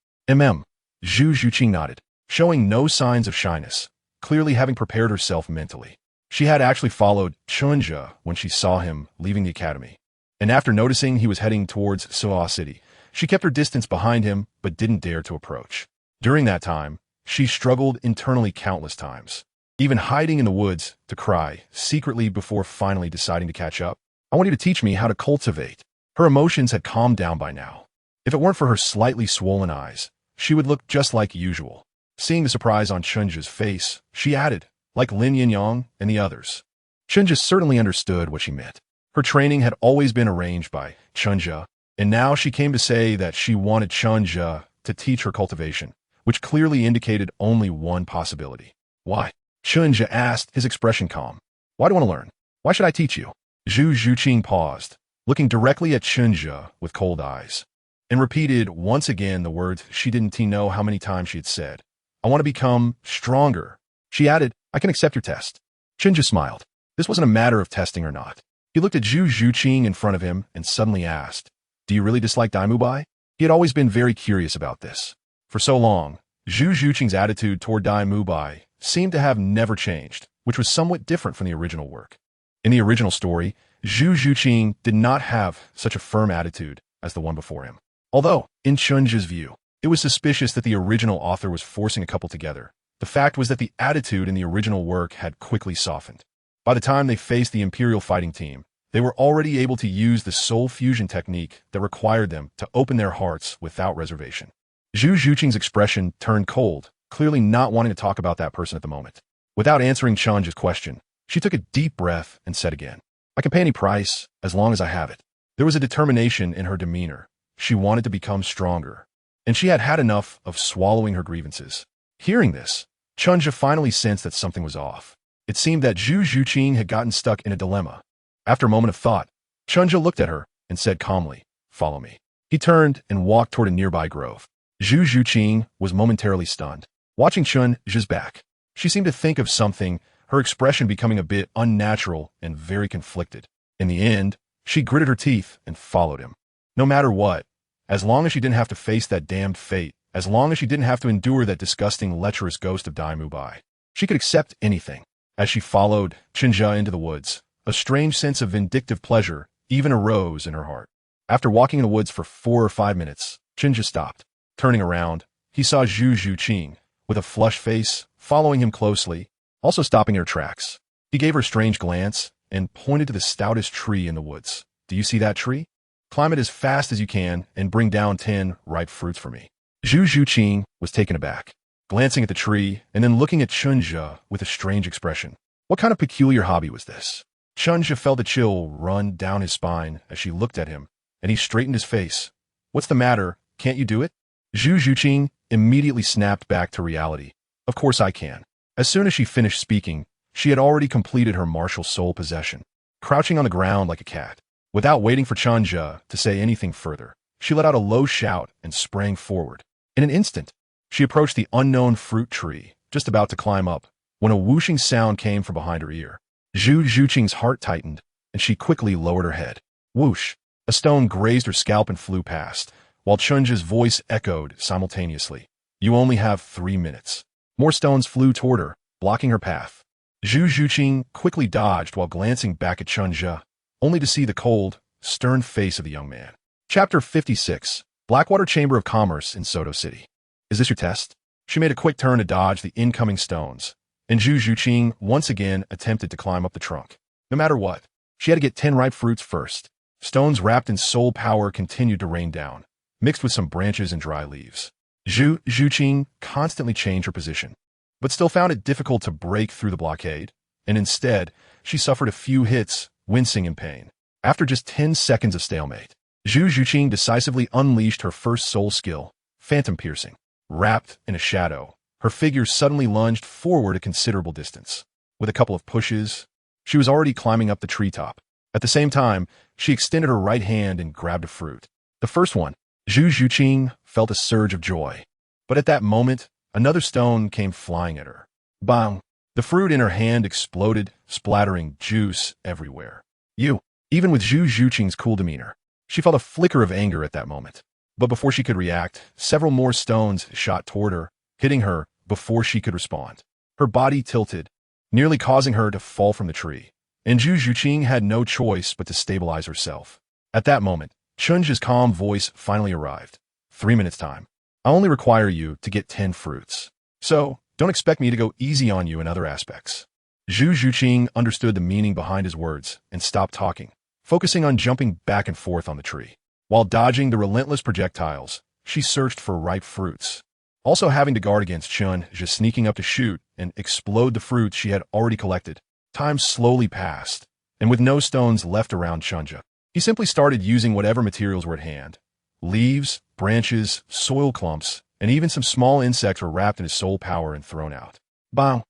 Zhu Zhuqing nodded, showing no signs of shyness, clearly having prepared herself mentally. She had actually followed Chen Zhe when she saw him leaving the academy, and after noticing he was heading towards Suo City, she kept her distance behind him but didn't dare to approach. During that time, she struggled internally countless times, even hiding in the woods to cry secretly before finally deciding to catch up. "I want you to teach me how to cultivate." Her emotions had calmed down by now. If it weren't for her slightly swollen eyes, she would look just like usual. Seeing the surprise on Chen Zhe's face, she added, like Lin Yinyang and the others. Chen Zhe certainly understood what she meant. Her training had always been arranged by Chen Zhe, and now she came to say that she wanted Chen Zhe to teach her cultivation, which clearly indicated only one possibility. "Why?" Chen Zhe asked, his expression calm. "Why do you want to learn? Why should I teach you?" Zhu Zhuqing paused, looking directly at Chen Zhe with cold eyes, and repeated once again the words she didn't know how many times she had said. "I want to become stronger." She added, "I can accept your test." Chen Zhe smiled. This wasn't a matter of testing or not. He looked at Zhu Zhuqing in front of him and suddenly asked, "Do you really dislike Daimubai?" He had always been very curious about this. For so long, Zhu Zhuqing's attitude toward Daimubai seemed to have never changed, which was somewhat different from the original work. In the original story, Zhu Zhuqing did not have such a firm attitude as the one before him. Although, in Chen Zhe's view, it was suspicious that the original author was forcing a couple together, the fact was that the attitude in the original work had quickly softened. By the time they faced the Imperial fighting team, they were already able to use the soul fusion technique that required them to open their hearts without reservation. Zhu Zhuqing's expression turned cold, clearly not wanting to talk about that person at the moment. Without answering Chen Zhe's question, she took a deep breath and said again, "I can pay any price as long as I have it." There was a determination in her demeanor. She wanted to become stronger, and she had had enough of swallowing her grievances. Hearing this, Chen Zhe finally sensed that something was off. It seemed that Zhu Zhuqing had gotten stuck in a dilemma. After a moment of thought, Chen Zhe looked at her and said calmly, "Follow me." He turned and walked toward a nearby grove. Zhu Zhuqing was momentarily stunned, watching Chen Zhe's back. She seemed to think of something, her expression becoming a bit unnatural and very conflicted. In the end, she gritted her teeth and followed him. No matter what, as long as she didn't have to face that damned fate, as long as she didn't have to endure that disgusting, lecherous ghost of Daimubai, she could accept anything. As she followed Chen Zhe into the woods, a strange sense of vindictive pleasure even arose in her heart. After walking in the woods for 4 or 5 minutes, Chen Zhe stopped. Turning around, he saw Zhu Zhuqing, with a flushed face, following him closely, also stopping in her tracks. He gave her a strange glance and pointed to the stoutest tree in the woods. "Do you see that tree? Climb it as fast as you can and bring down 10 ripe fruits for me." Zhu Zhuqing was taken aback, glancing at the tree and then looking at Chen Zhe with a strange expression. What kind of peculiar hobby was this? Chen Zhe felt a chill run down his spine as she looked at him, and he straightened his face. "What's the matter? Can't you do it?" Zhu Zhuqing immediately snapped back to reality. "Of course I can." As soon as she finished speaking, she had already completed her martial soul possession, crouching on the ground like a cat. Without waiting for Chen Zhe to say anything further, she let out a low shout and sprang forward. In an instant, she approached the unknown fruit tree, just about to climb up, when a whooshing sound came from behind her ear. Zhu Zhuqing's heart tightened, and she quickly lowered her head. Whoosh! A stone grazed her scalp and flew past, while Chen Zhe's voice echoed simultaneously. "You only have 3 minutes." More stones flew toward her, blocking her path. Zhu Zhuqing quickly dodged while glancing back at Chen Zhe, only to see the cold, stern face of the young man. Chapter 56. Blackwater Chamber of Commerce in Soto City. Is this your test? She made a quick turn to dodge the incoming stones, and Zhu Zhuqing once again attempted to climb up the trunk. No matter what, she had to get 10 ripe fruits first. Stones wrapped in soul power continued to rain down, mixed with some branches and dry leaves. Zhu Zhuqing constantly changed her position, but still found it difficult to break through the blockade, and instead, she suffered a few hits, wincing in pain. After just 10 seconds of stalemate, Zhu Zhuqing decisively unleashed her first soul skill, Phantom Piercing. Wrapped in a shadow, her figure suddenly lunged forward a considerable distance. With a couple of pushes, she was already climbing up the treetop. At the same time, she extended her right hand and grabbed a fruit. The first one. Zhu Zhuqing felt a surge of joy. But at that moment, another stone came flying at her. Bang! The fruit in her hand exploded, splattering juice everywhere. Even with Zhu Zhuqing's cool demeanor, she felt a flicker of anger at that moment. But before she could react, several more stones shot toward her, hitting her before she could respond. Her body tilted, nearly causing her to fall from the tree, and Zhu Zhuqing had no choice but to stabilize herself. At that moment, Chen Zhe's calm voice finally arrived. 3 minutes time. I only require you to get 10 fruits. So, don't expect me to go easy on you in other aspects. Zhu Zhuqing understood the meaning behind his words and stopped talking, focusing on jumping back and forth on the tree. While dodging the relentless projectiles, she searched for ripe fruits, also having to guard against Chen Zhe sneaking up to shoot and explode the fruits she had already collected. Time slowly passed, and with no stones left around Chen Zhe, he simply started using whatever materials were at hand. Leaves, branches, soil clumps, and even some small insects were wrapped in his soul power and thrown out. Bang!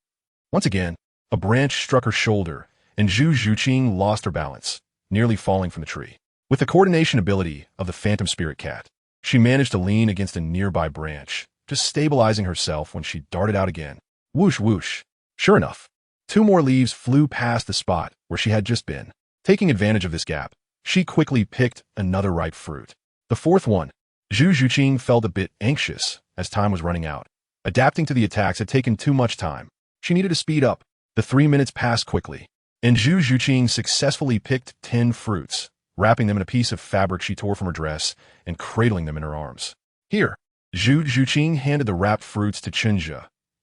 Once again, a branch struck her shoulder, and Zhu Zhuqing lost her balance, nearly falling from the tree. With the coordination ability of the Phantom Spirit Cat, she managed to lean against a nearby branch, just stabilizing herself when she darted out again. Whoosh whoosh. Sure enough, 2 more leaves flew past the spot where she had just been. Taking advantage of this gap, she quickly picked another ripe fruit. The fourth one. Zhu Zhuqing felt a bit anxious as time was running out. Adapting to the attacks had taken too much time. She needed to speed up. The 3 minutes passed quickly, and Zhu Zhuqing successfully picked 10 fruits, wrapping them in a piece of fabric she tore from her dress and cradling them in her arms. Here, Zhu Zhuqing handed the wrapped fruits to Chen Zhe,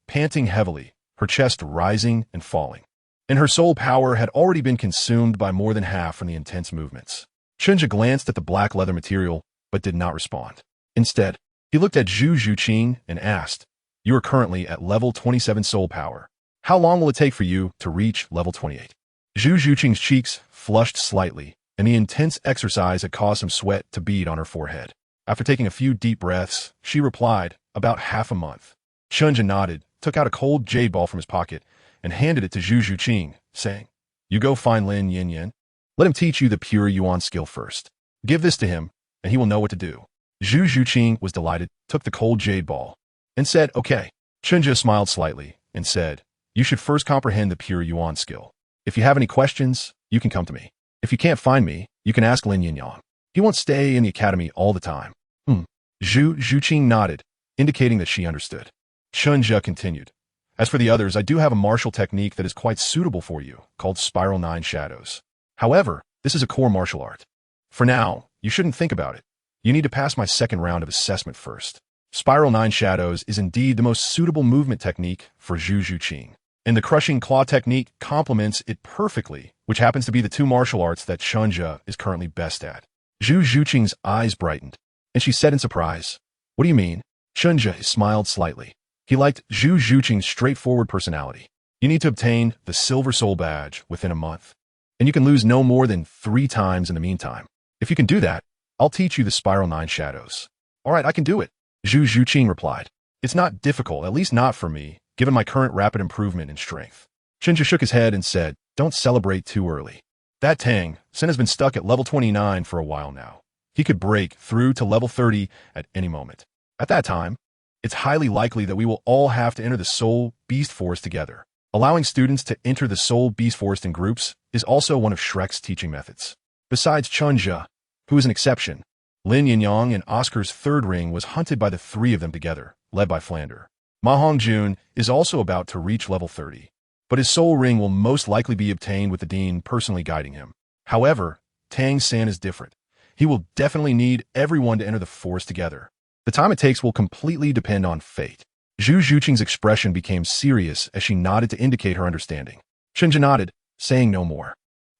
panting heavily, her chest rising and falling. And her soul power had already been consumed by more than half from the intense movements. Chen Zhe glanced at the black leather material, but did not respond. Instead, he looked at Zhu Zhuqing and asked, "You are currently at level 27 soul power. How long will it take for you to reach level 28? Zhu Zhuqing's cheeks flushed slightly, and the intense exercise had caused some sweat to bead on her forehead. After taking a few deep breaths, she replied, "About half a month." Chen Zhe nodded, took out a cold jade ball from his pocket, and handed it to Zhu Zhuqing, saying, "You go find Lin Yin. Let him teach you the pure Yuan skill first. Give this to him, and he will know what to do." Zhu Zhuqing was delighted, took the cold jade ball, and said, "Okay." Chen Zhe smiled slightly and said, "You should first comprehend the pure Yuan skill. If you have any questions, you can come to me. If you can't find me, you can ask Lin Yin. He won't stay in the academy all the time." Zhu Zhuqing nodded, indicating that she understood. Chen Zhe continued, "As for the others, I do have a martial technique that is quite suitable for you, called Spiral 9 Shadows. However, this is a core martial art. For now, you shouldn't think about it. You need to pass my second round of assessment first." Spiral 9 Shadows is indeed the most suitable movement technique for Zhu Zhuqing, and the Crushing Claw technique complements it perfectly, which happens to be the 2 martial arts that Chen Zhe is currently best at. Zhu Zhuqing's eyes brightened, and she said in surprise, "What do you mean?" Chen Zhe smiled slightly. He liked Zhu Zhuqing's straightforward personality. "You need to obtain the Silver Soul Badge within a month, and you can lose no more than 3 times in the meantime. If you can do that, I'll teach you the Spiral 9 Shadows." "All right, I can do it," Zhu Zhuqing replied. "It's not difficult, at least not for me, given my current rapid improvement in strength." Chen Zhe shook his head and said, "Don't celebrate too early. That Tang Sen has been stuck at level 29 for a while now. He could break through to level 30 at any moment. At that time, it's highly likely that we will all have to enter the Soul Beast Forest together. Allowing students to enter the Soul Beast Forest in groups is also one of Shrek's teaching methods." Besides Chen Zhe, who is an exception, Lin Yin and Oscar's third ring was hunted by the 3 of them together, led by Flander. Ma Hongjun is also about to reach level 30. but his soul ring will most likely be obtained with the dean personally guiding him. However, Tang San is different. He will definitely need everyone to enter the forest together. The time it takes will completely depend on fate. Zhu Zhuqing's expression became serious as she nodded to indicate her understanding. Chen Zhe nodded, saying no more.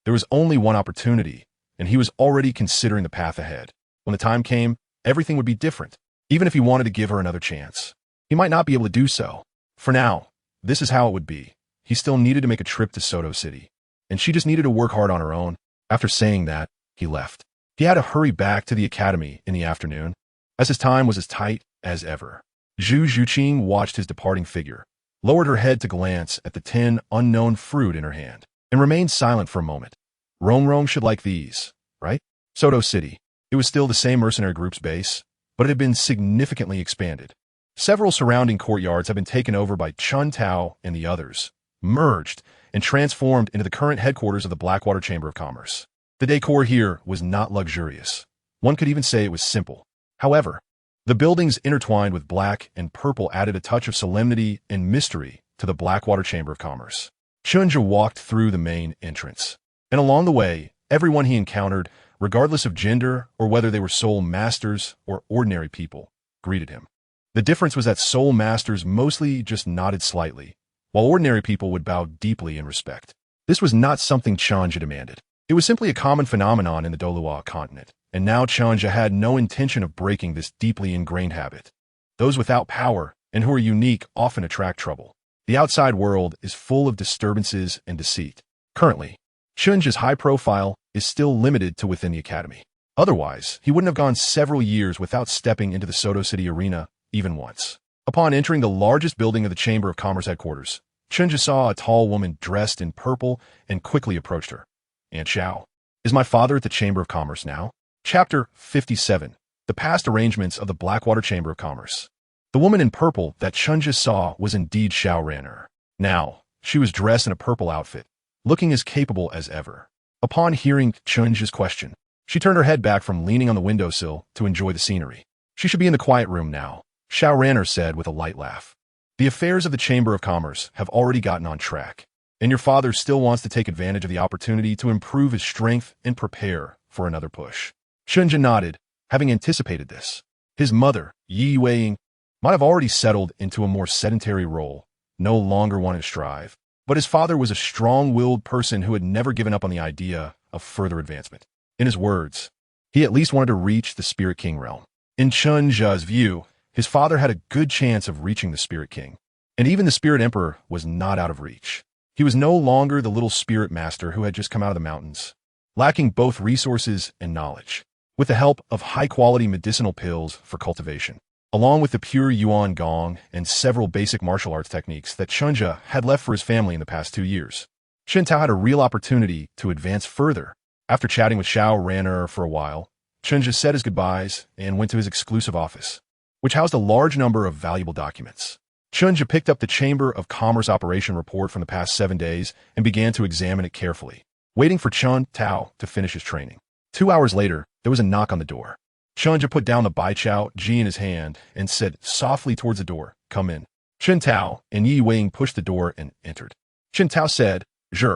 There was only one opportunity, and he was already considering the path ahead. When the time came, everything would be different. Even if he wanted to give her another chance, he might not be able to do so. For now, this is how it would be. He still needed to make a trip to Soto City, and she just needed to work hard on her own. After saying that, he left. He had to hurry back to the academy in the afternoon, as his time was as tight as ever. Zhu Zhuqing watched his departing figure, lowered her head to glance at the 10 unknown fruit in her hand, and remained silent for a moment. Rong should like these, right? Soto City. It was still the same mercenary group's base, but it had been significantly expanded. Several surrounding courtyards had been taken over by Chun Tao and the others, merged, and transformed into the current headquarters of the Blackwater Chamber of Commerce. The decor here was not luxurious. One could even say it was simple. However, the buildings intertwined with black and purple added a touch of solemnity and mystery to the Blackwater Chamber of Commerce. Chen Zhe walked through the main entrance, and along the way, everyone he encountered, regardless of gender or whether they were soul masters or ordinary people, greeted him. The difference was that soul masters mostly just nodded slightly, while ordinary people would bow deeply in respect. This was not something Chen Zhe demanded. It was simply a common phenomenon in the Douluo Continent, and now Chen Zhe had no intention of breaking this deeply ingrained habit. Those without power and who are unique often attract trouble. The outside world is full of disturbances and deceit. Currently, Chen Zhe's high profile is still limited to within the academy. Otherwise, he wouldn't have gone several years without stepping into the Soto City arena even once. Upon entering the largest building of the Chamber of Commerce headquarters, Chen Zhe saw a tall woman dressed in purple and quickly approached her. Aunt Xiao, is my father at the Chamber of Commerce now? Chapter 57. The Past Arrangements of the Blackwater Chamber of Commerce. The woman in purple that Chen Zhe saw was indeed Xuanwu. Now, she was dressed in a purple outfit, looking as capable as ever. Upon hearing Chen Zhe's question, she turned her head back from leaning on the windowsill to enjoy the scenery. She should be in the quiet room now, Xuanwu said with a light laugh. The affairs of the Chamber of Commerce have already gotten on track, and your father still wants to take advantage of the opportunity to improve his strength and prepare for another push. Chen Zhe nodded, having anticipated this. His mother, Yi Weiying, might have already settled into a more sedentary role, no longer wanting to strive, but his father was a strong-willed person who had never given up on the idea of further advancement. In his words, he at least wanted to reach the Spirit King realm. In Chen Zhe's view, his father had a good chance of reaching the Spirit King, and even the Spirit Emperor was not out of reach. He was no longer the little spirit master who had just come out of the mountains, lacking both resources and knowledge. With the help of high-quality medicinal pills for cultivation, along with the pure Yuan Gong and several basic martial arts techniques that Chen Zhe had left for his family in the past 2 years, Chen Tao had a real opportunity to advance further. After chatting with Xuanwu for a while, Chen Zhe said his goodbyes and went to his exclusive office, which housed a large number of valuable documents. Chen Zhe picked up the Chamber of Commerce operation report from the past 7 days and began to examine it carefully, waiting for Chen Tao to finish his training. 2 hours later, there was a knock on the door. Chen Zhe put down the Baichao Ji in his hand and said softly towards the door, "Come in." Chen Tao and Yi Weiying pushed the door and entered. Chen Tao said, "Zhe,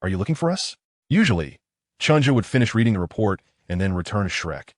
are you looking for us?" Usually, Chen Zhe would finish reading the report and then return to Shrek,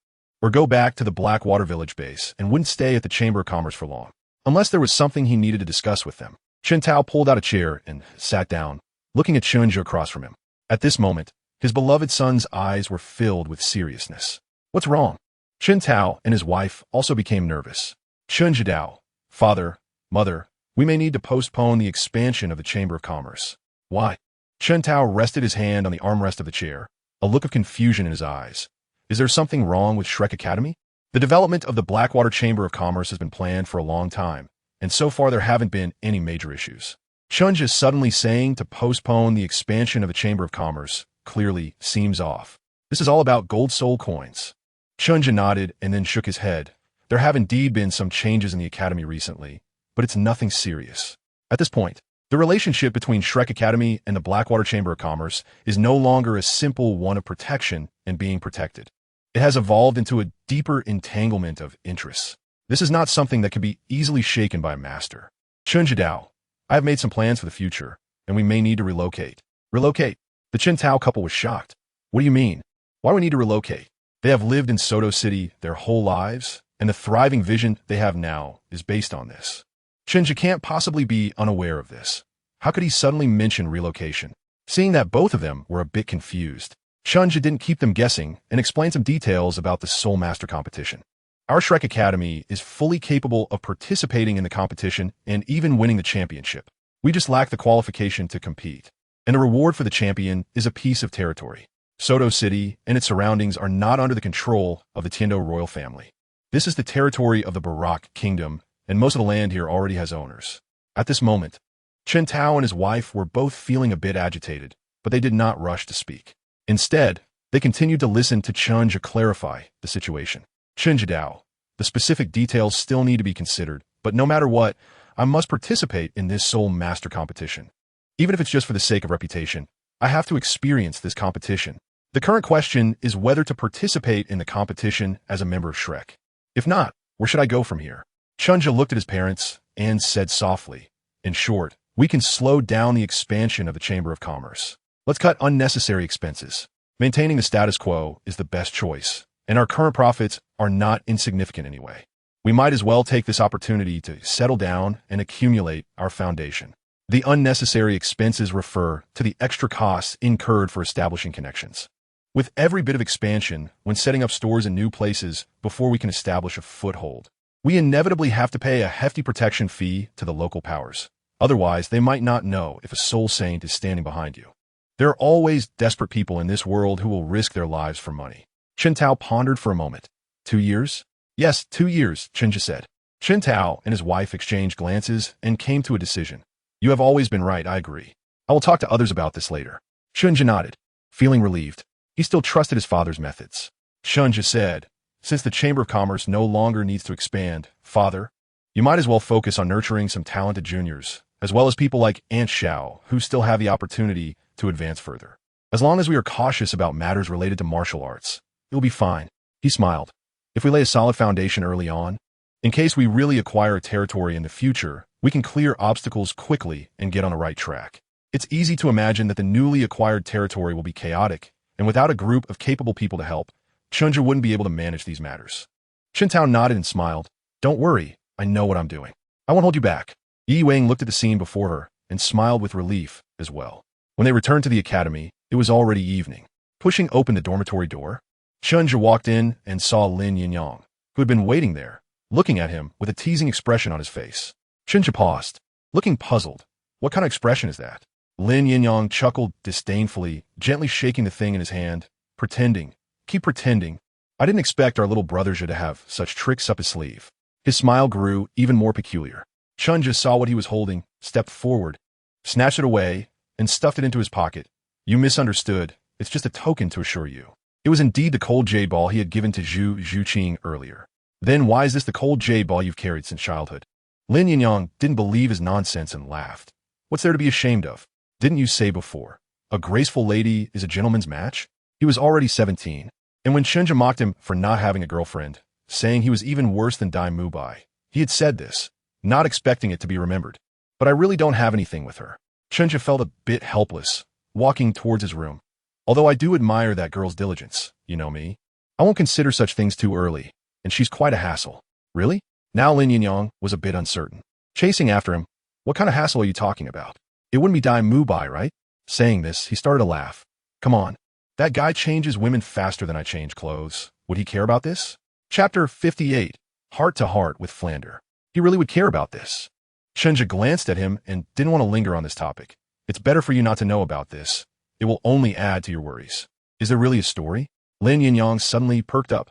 or go back to the Blackwater Village base and wouldn't stay at the Chamber of Commerce for long, unless there was something he needed to discuss with them. Chen Tao pulled out a chair and sat down, looking at Chen Zhe across from him. At this moment, his beloved son's eyes were filled with seriousness. "What's wrong?" Chen Tao and his wife also became nervous. Chen Zhe Dao, "Father, Mother, we may need to postpone the expansion of the Chamber of Commerce." "Why?" Chen Tao rested his hand on the armrest of the chair, a look of confusion in his eyes. "Is there something wrong with Shrek Academy?" The development of the Blackwater Chamber of Commerce has been planned for a long time, and so far there haven't been any major issues. Chen Zhe suddenly saying to postpone the expansion of the Chamber of Commerce clearly seems off. This is all about gold soul coins. Chen Zhe nodded and then shook his head. There have indeed been some changes in the academy recently, but it's nothing serious. At this point, the relationship between Shrek Academy and the Blackwater Chamber of Commerce is no longer a simple one of protection and being protected. It has evolved into a deeper entanglement of interests. This is not something that can be easily shaken by a master. Chen Zhe Dao, I have made some plans for the future, and we may need to relocate. Relocate? The Chen Tao couple was shocked. What do you mean? Why do we need to relocate? They have lived in Soto City their whole lives, and the thriving vision they have now is based on this. Chen Zhe can't possibly be unaware of this. How could he suddenly mention relocation? Seeing that both of them were a bit confused, Chen Zhe didn't keep them guessing and explained some details about the Soul Master competition. Our Shrek Academy is fully capable of participating in the competition and even winning the championship. We just lack the qualification to compete. And the reward for the champion is a piece of territory. Soto City and its surroundings are not under the control of the Tiendo royal family. This is the territory of the Barak Kingdom, and most of the land here already has owners. At this moment, Chen Tao and his wife were both feeling a bit agitated, but they did not rush to speak. Instead, they continued to listen to Chen Zhe clarify the situation. Chen Zhe Dao, the specific details still need to be considered, but no matter what, I must participate in this Soul Master competition. Even if it's just for the sake of reputation, I have to experience this competition. The current question is whether to participate in the competition as a member of Shrek. If not, where should I go from here? Chen Zhe looked at his parents and said softly, in short, we can slow down the expansion of the Chamber of Commerce. Let's cut unnecessary expenses. Maintaining the status quo is the best choice, and our current profits are not insignificant anyway. We might as well take this opportunity to settle down and accumulate our foundation. The unnecessary expenses refer to the extra costs incurred for establishing connections. With every bit of expansion, when setting up stores in new places before we can establish a foothold, we inevitably have to pay a hefty protection fee to the local powers. Otherwise, they might not know if a soul saint is standing behind you. There are always desperate people in this world who will risk their lives for money. Chen Tao pondered for a moment. 2 years? Yes, 2 years, Chen Zhe said. Chen Tao and his wife exchanged glances and came to a decision. You have always been right, I agree. I will talk to others about this later. Chen Zhe nodded, feeling relieved. He still trusted his father's methods. Chen Zhe said, since the Chamber of Commerce no longer needs to expand, Father, you might as well focus on nurturing some talented juniors, as well as people like Aunt Xiao, who still have the opportunity to advance further. As long as we are cautious about matters related to martial arts, it will be fine. He smiled. If we lay a solid foundation early on, in case we really acquire a territory in the future, we can clear obstacles quickly and get on the right track. It's easy to imagine that the newly acquired territory will be chaotic, and without a group of capable people to help, Chen Zhe wouldn't be able to manage these matters. Chen Tao nodded and smiled. Don't worry, I know what I'm doing. I won't hold you back. Yi Wang looked at the scene before her and smiled with relief as well. When they returned to the academy, it was already evening. Pushing open the dormitory door, Chen Zhe walked in and saw Lin Yinyang, who had been waiting there, looking at him with a teasing expression on his face. Chen Zhe paused, looking puzzled. What kind of expression is that? Lin Yinyang chuckled disdainfully, gently shaking the thing in his hand, pretending. Keep pretending. I didn't expect our little brother Zhe to have such tricks up his sleeve. His smile grew even more peculiar. Chen Zhe saw what he was holding, stepped forward, snatched it away, and stuffed it into his pocket. You misunderstood. It's just a token to assure you. It was indeed the cold jade ball he had given to Zhu Zhuqing earlier. Then why is this the cold jade ball you've carried since childhood? Lin Yinyang didn't believe his nonsense and laughed. What's there to be ashamed of? Didn't you say before, a graceful lady is a gentleman's match? He was already 17, and when Chen Zhe mocked him for not having a girlfriend, saying he was even worse than Dai Mubai, he had said this, not expecting it to be remembered. But I really don't have anything with her. Chen Zhe felt a bit helpless, walking towards his room. Although I do admire that girl's diligence, you know me. I won't consider such things too early, and she's quite a hassle. Really? Now Lin Yinyang was a bit uncertain. Chasing after him, what kind of hassle are you talking about? It wouldn't be Dai Mubai, right? Saying this, he started to laugh. Come on. That guy changes women faster than I change clothes. Would he care about this? Chapter 58. Heart to Heart with Flander. He really would care about this. Chen Zhe glanced at him and didn't want to linger on this topic. It's better for you not to know about this. It will only add to your worries. Is there really a story? Lin Yinyang suddenly perked up.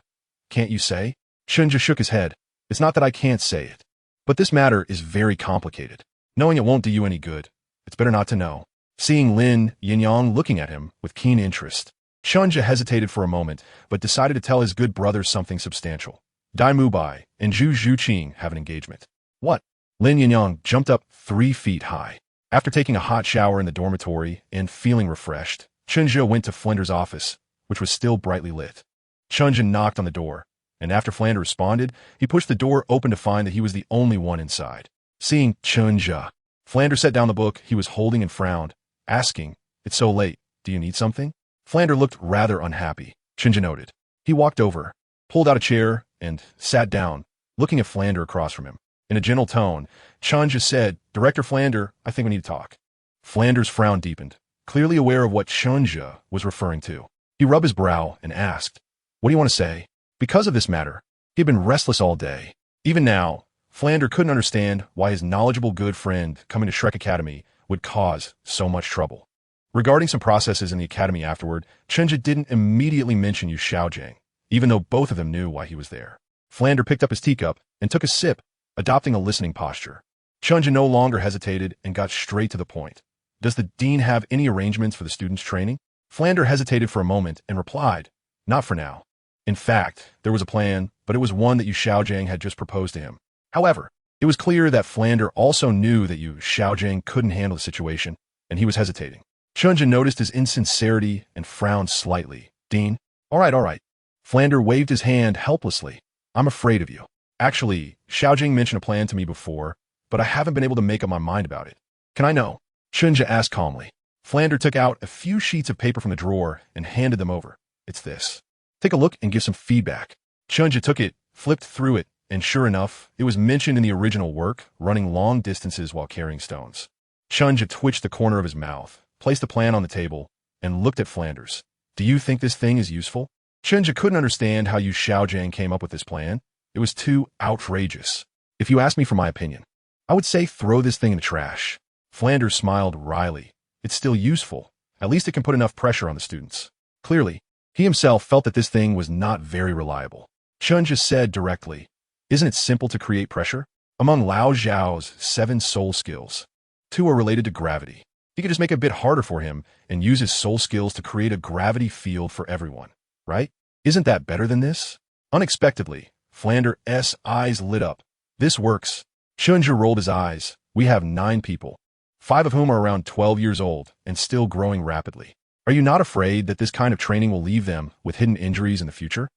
Can't you say? Chen Zhe shook his head. It's not that I can't say it. But this matter is very complicated. Knowing it won't do you any good. It's better not to know. Seeing Lin Yinyang looking at him with keen interest, Chen Zhe hesitated for a moment, but decided to tell his good brother something substantial. Dai Mubai and Zhu Zhuqing have an engagement. What? Lin Yinyang jumped up 3 feet high. After taking a hot shower in the dormitory and feeling refreshed, Chen Zhe went to Flander's office, which was still brightly lit. Chen Zhe knocked on the door, and after Flander responded, he pushed the door open to find that he was the only one inside. Seeing Chen Zhe, Flander set down the book he was holding and frowned, asking, "It's so late. Do you need something?" Flander looked rather unhappy, Chen Zhe noted. He walked over, pulled out a chair, and sat down, looking at Flander across from him. In a gentle tone, Chen Zhe said, "Director Flander, I think we need to talk." Flander's frown deepened, clearly aware of what Chen Zhe was referring to. He rubbed his brow and asked, "What do you want to say?" Because of this matter, he had been restless all day. Even now, Flander couldn't understand why his knowledgeable good friend coming to Shrek Academy would cause so much trouble. Regarding some processes in the academy afterward, Chen Zhe didn't immediately mention Yu Xiaojiang, even though both of them knew why he was there. Flander picked up his teacup and took a sip, adopting a listening posture. Chen Zhe no longer hesitated and got straight to the point. "Does the dean have any arrangements for the students' training?" Flander hesitated for a moment and replied, "Not for now. In fact, there was a plan, but it was one that Yu Xiaojiang had just proposed to him." However, it was clear that Flander also knew that Yu Xiaojiang couldn't handle the situation, and he was hesitating. Chen Zhe noticed his insincerity and frowned slightly. "Dean? All right. Flander waved his hand helplessly. "I'm afraid of you. Actually, Xiaojiang mentioned a plan to me before, but I haven't been able to make up my mind about it. Can I know?" Chen Zhe asked calmly. Flander took out a few sheets of paper from the drawer and handed them over. "It's this. Take a look and give some feedback." Chen Zhe took it, flipped through it, and sure enough, it was mentioned in the original work, running long distances while carrying stones. Chen Zhe twitched the corner of his mouth, placed the plan on the table, and looked at Flanders. "Do you think this thing is useful?" Chen Zhe couldn't understand how Yu Xiaojiang came up with this plan. It was too outrageous. "If you ask me for my opinion, I would say throw this thing in the trash." Flanders smiled wryly. "It's still useful. At least it can put enough pressure on the students." Clearly, he himself felt that this thing was not very reliable. Chen Zhe said directly, "Isn't it simple to create pressure?" Among Lao Zhao's 7 soul skills, 2 are related to gravity. He could just make it a bit harder for him and use his soul skills to create a gravity field for everyone, right? Isn't that better than this? Unexpectedly, Flanders' eyes lit up. "This works." Chen Zhe rolled his eyes. "We have 9 people, 5 of whom are around 12 years old and still growing rapidly. Are you not afraid that this kind of training will leave them with hidden injuries in the future?"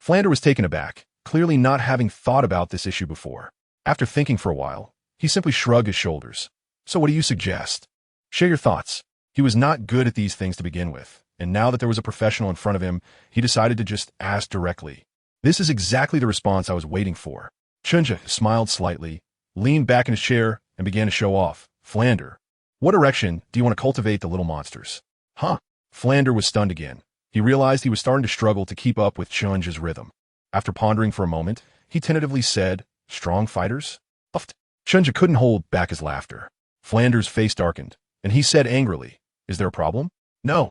Flander was taken aback, clearly not having thought about this issue before. After thinking for a while, he simply shrugged his shoulders. "So what do you suggest? Share your thoughts." He was not good at these things to begin with, and now that there was a professional in front of him, he decided to just ask directly. "This is exactly the response I was waiting for." Chen Zhe smiled slightly, leaned back in his chair, and began to show off. "Flander, what direction do you want to cultivate the little monsters?" "Huh?" Flander was stunned again. He realized he was starting to struggle to keep up with Chen Zhe's rhythm. After pondering for a moment, he tentatively said, "Strong fighters?" Puffed. Chen Zhe couldn't hold back his laughter. Flanders' face darkened, and he said angrily, "Is there a problem?" No.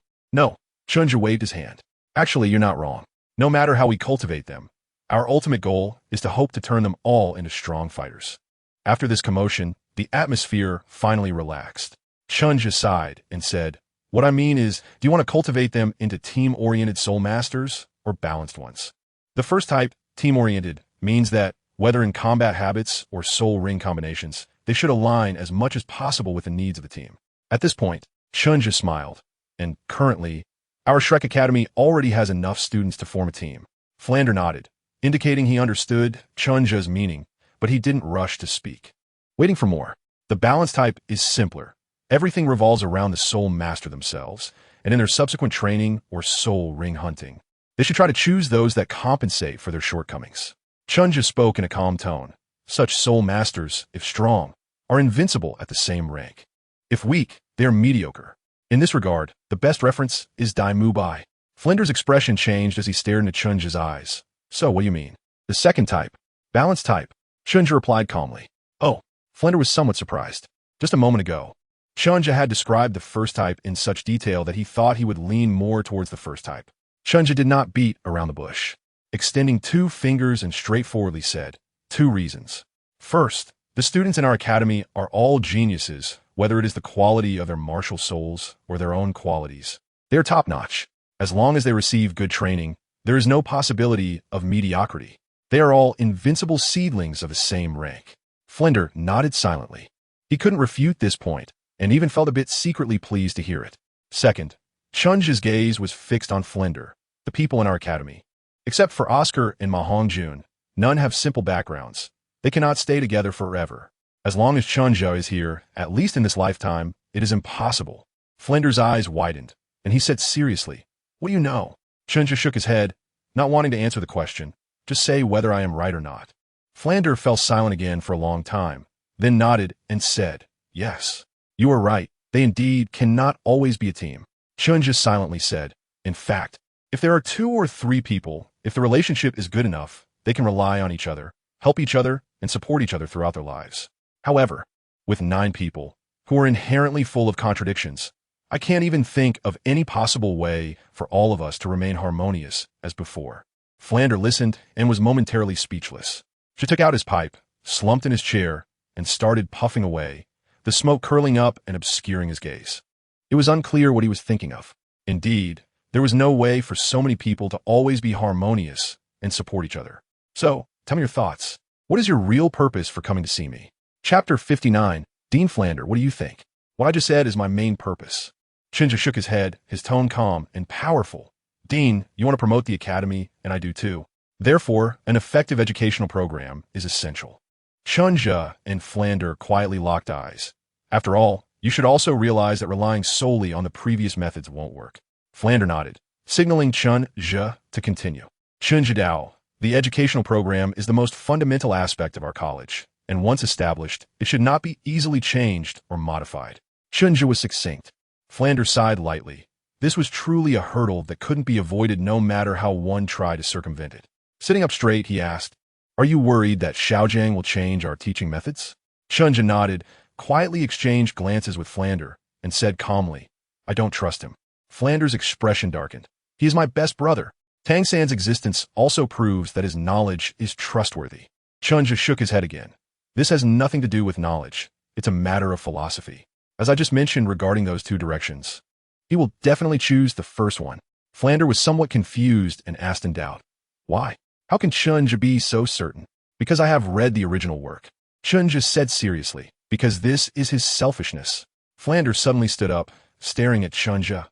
Chen Zhe waved his hand. "Actually, you're not wrong. No matter how we cultivate them, our ultimate goal is to hope to turn them all into strong fighters." After this commotion, the atmosphere finally relaxed. Chen Zhe sighed and said, "What I mean is, do you want to cultivate them into team-oriented soul masters or balanced ones?" The first type, team-oriented, means that, whether in combat habits or soul ring combinations, they should align as much as possible with the needs of the team. At this point, Chen Zhe smiled, and currently, our Shrek Academy already has enough students to form a team. Flander nodded, indicating he understood Chen Zhe's meaning, but he didn't rush to speak. Waiting for more. The balanced type is simpler. Everything revolves around the soul master themselves, and in their subsequent training or soul ring hunting. They should try to choose those that compensate for their shortcomings. Chen Zhe spoke in a calm tone. Such soul masters, if strong, are invincible at the same rank. If weak, they are mediocre. In this regard, the best reference is Dai Mu Bai. Flinder's expression changed as he stared into Chen Zhe's eyes. "So, what do you mean?" "The second type. Balanced type." Chen Zhe replied calmly. "Oh." Flinder was somewhat surprised. Just a moment ago, Chen Zhe had described the first type in such detail that he thought he would lean more towards the first type. Chen Zhe did not beat around the bush. Extending 2 fingers and straightforwardly said, 2 reasons. First, the students in our academy are all geniuses, whether it is the quality of their martial souls or their own qualities. They are top-notch. As long as they receive good training, there is no possibility of mediocrity. They are all invincible seedlings of the same rank. Flinder nodded silently. He couldn't refute this point, and even felt a bit secretly pleased to hear it. Second, Chen Zhe's gaze was fixed on Flinder, the people in our academy. Except for Oscar and Ma Hongjun, none have simple backgrounds. They cannot stay together forever. As long as Chen Zhe is here, at least in this lifetime, it is impossible. Flander's eyes widened, and he said seriously, "What do you know?" Chen Zhe shook his head, not wanting to answer the question. "Just say whether I am right or not." Flander fell silent again for a long time, then nodded and said, "Yes, you are right. They indeed cannot always be a team." Chen Zhe silently said, "In fact, if there are 2 or 3 people, if the relationship is good enough, they can rely on each other, help each other, and support each other throughout their lives. However, with 9 people, who are inherently full of contradictions, I can't even think of any possible way for all of us to remain harmonious as before." Flander listened and was momentarily speechless. He took out his pipe, slumped in his chair, and started puffing away, the smoke curling up and obscuring his gaze. It was unclear what he was thinking of. Indeed, there was no way for so many people to always be harmonious and support each other. "So, tell me your thoughts. What is your real purpose for coming to see me?" Chapter 59. Dean Flander, what do you think? "What I just said is my main purpose." Chen Zhe shook his head, his tone calm and powerful. "Dean, you want to promote the academy, and I do too. Therefore, an effective educational program is essential." Chen Zhe and Flander quietly locked eyes. "After all, you should also realize that relying solely on the previous methods won't work." Flander nodded, signaling Chen Zhe to continue. "Chen Zhe, the educational program is the most fundamental aspect of our college, and once established, it should not be easily changed or modified." Chen Zhe was succinct. Flander sighed lightly. This was truly a hurdle that couldn't be avoided no matter how one tried to circumvent it. Sitting up straight, he asked, "Are you worried that Xuanming will change our teaching methods?" Chen Zhe nodded, quietly exchanged glances with Flander, and said calmly, "I don't trust him." Flander's expression darkened. "He is my best brother. Tang San's existence also proves that his knowledge is trustworthy." Chen Zhe shook his head again. "This has nothing to do with knowledge. It's a matter of philosophy. As I just mentioned regarding those 2 directions, he will definitely choose the first one." Flander was somewhat confused and asked in doubt, "Why? How can Chen Zhe be so certain?" "Because I have read the original work." Chen Zhe said seriously, "Because this is his selfishness." Flander suddenly stood up, staring at Chen Zhe.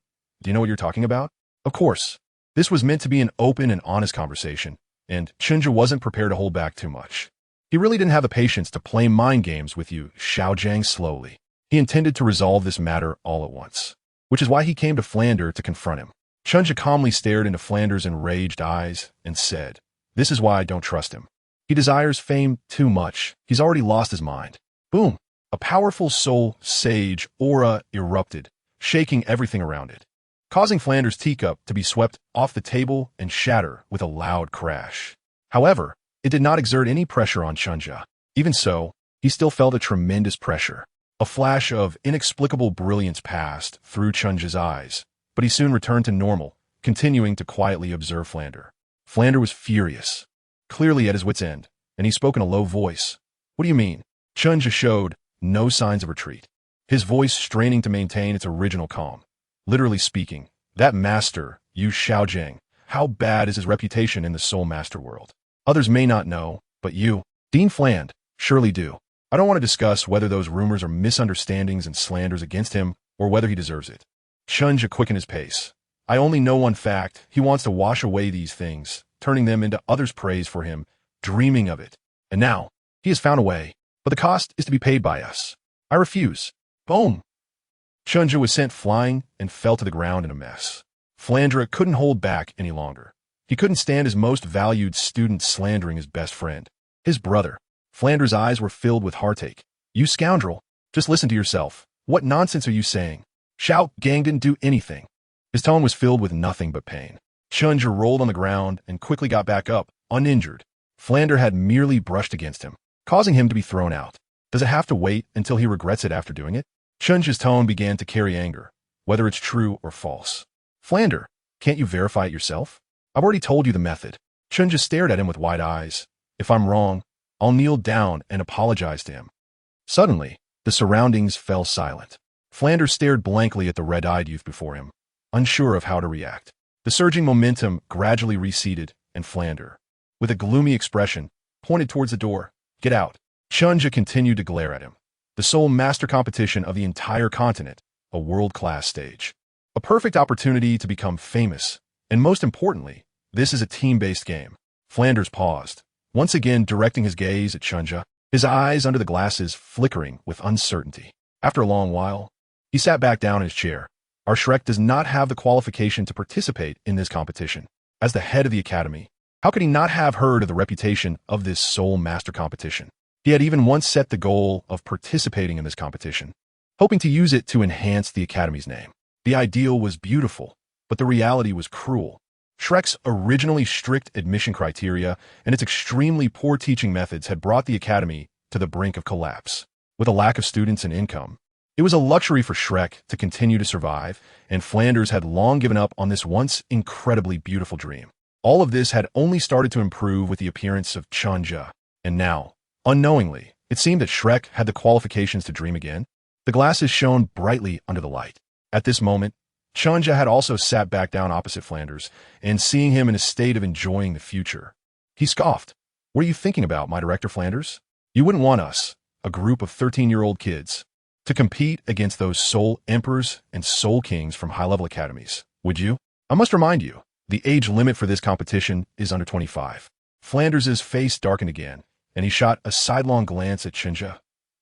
"Do you know what you're talking about?" Of course. This was meant to be an open and honest conversation, and Chen Zhe wasn't prepared to hold back too much. He really didn't have the patience to play mind games with you, Xuanming slowly. He intended to resolve this matter all at once, which is why he came to Flander to confront him. Chen Zhe calmly stared into Flander's enraged eyes and said, "This is why I don't trust him. He desires fame too much. He's already lost his mind." Boom! A powerful soul sage aura erupted, shaking everything around it, causing Flander's teacup to be swept off the table and shatter with a loud crash. However, it did not exert any pressure on Chen Zhe. Even so, he still felt a tremendous pressure. A flash of inexplicable brilliance passed through Chen Zhe's eyes, but he soon returned to normal, continuing to quietly observe Flander. Flander was furious, clearly at his wit's end, and he spoke in a low voice. "What do you mean?" Chen Zhe showed no signs of retreat, his voice straining to maintain its original calm. "Literally speaking, that master, Yu Xiaojing, how bad is his reputation in the Soul Master world? Others may not know, but you, Dean Fland, surely do. I don't want to discuss whether those rumors are misunderstandings and slanders against him, or whether he deserves it." Chen Zhe quickened his pace. "I only know one fact. He wants to wash away these things, turning them into others' praise for him, dreaming of it. And now, he has found a way, but the cost is to be paid by us. I refuse." Boom! Chen Zhe was sent flying and fell to the ground in a mess. Flander couldn't hold back any longer. He couldn't stand his most valued student slandering his best friend, his brother. Flander's eyes were filled with heartache. "You scoundrel! Just listen to yourself. What nonsense are you saying? Xuanming didn't do anything." His tone was filled with nothing but pain. Chen Zhe rolled on the ground and quickly got back up, uninjured. Flander had merely brushed against him, causing him to be thrown out. Does it have to wait until he regrets it after doing it? Chen Zhe's tone began to carry anger, whether it's true or false. "Flander, can't you verify it yourself? I've already told you the method." Chen Zhe stared at him with wide eyes. "If I'm wrong, I'll kneel down and apologize to him." Suddenly, the surroundings fell silent. Flander stared blankly at the red-eyed youth before him, unsure of how to react. The surging momentum gradually receded, and Flander, with a gloomy expression, pointed towards the door. "Get out." Chen Zhe continued to glare at him. The sole master competition of the entire continent, a world-class stage. A perfect opportunity to become famous, and most importantly, this is a team-based game. Flanders paused, once again directing his gaze at Chen Zhe. his eyes under the glasses flickering with uncertainty. After a long while, he sat back down in his chair. Our Shrek does not have the qualification to participate in this competition. As the head of the academy, how could he not have heard of the reputation of this Soul Master competition? He had even once set the goal of participating in this competition, hoping to use it to enhance the academy's name. The ideal was beautiful, but the reality was cruel. Shrek's originally strict admission criteria and its extremely poor teaching methods had brought the academy to the brink of collapse. With a lack of students and income, it was a luxury for Shrek to continue to survive, and Flanders had long given up on this once incredibly beautiful dream. All of this had only started to improve with the appearance of Chen Zhe, and now, unknowingly, it seemed that Shrek had the qualifications to dream again. The glasses shone brightly under the light. At this moment, Chen Zhe had also sat back down opposite Flanders, and seeing him in a state of enjoying the future, he scoffed. "What are you thinking about, my director Flanders? You wouldn't want us, a group of 13-year-old kids, to compete against those Soul Emperors and Soul Kings from high-level academies, would you? I must remind you, the age limit for this competition is under 25. Flanders' face darkened again, and he shot a sidelong glance at Chen Zhe.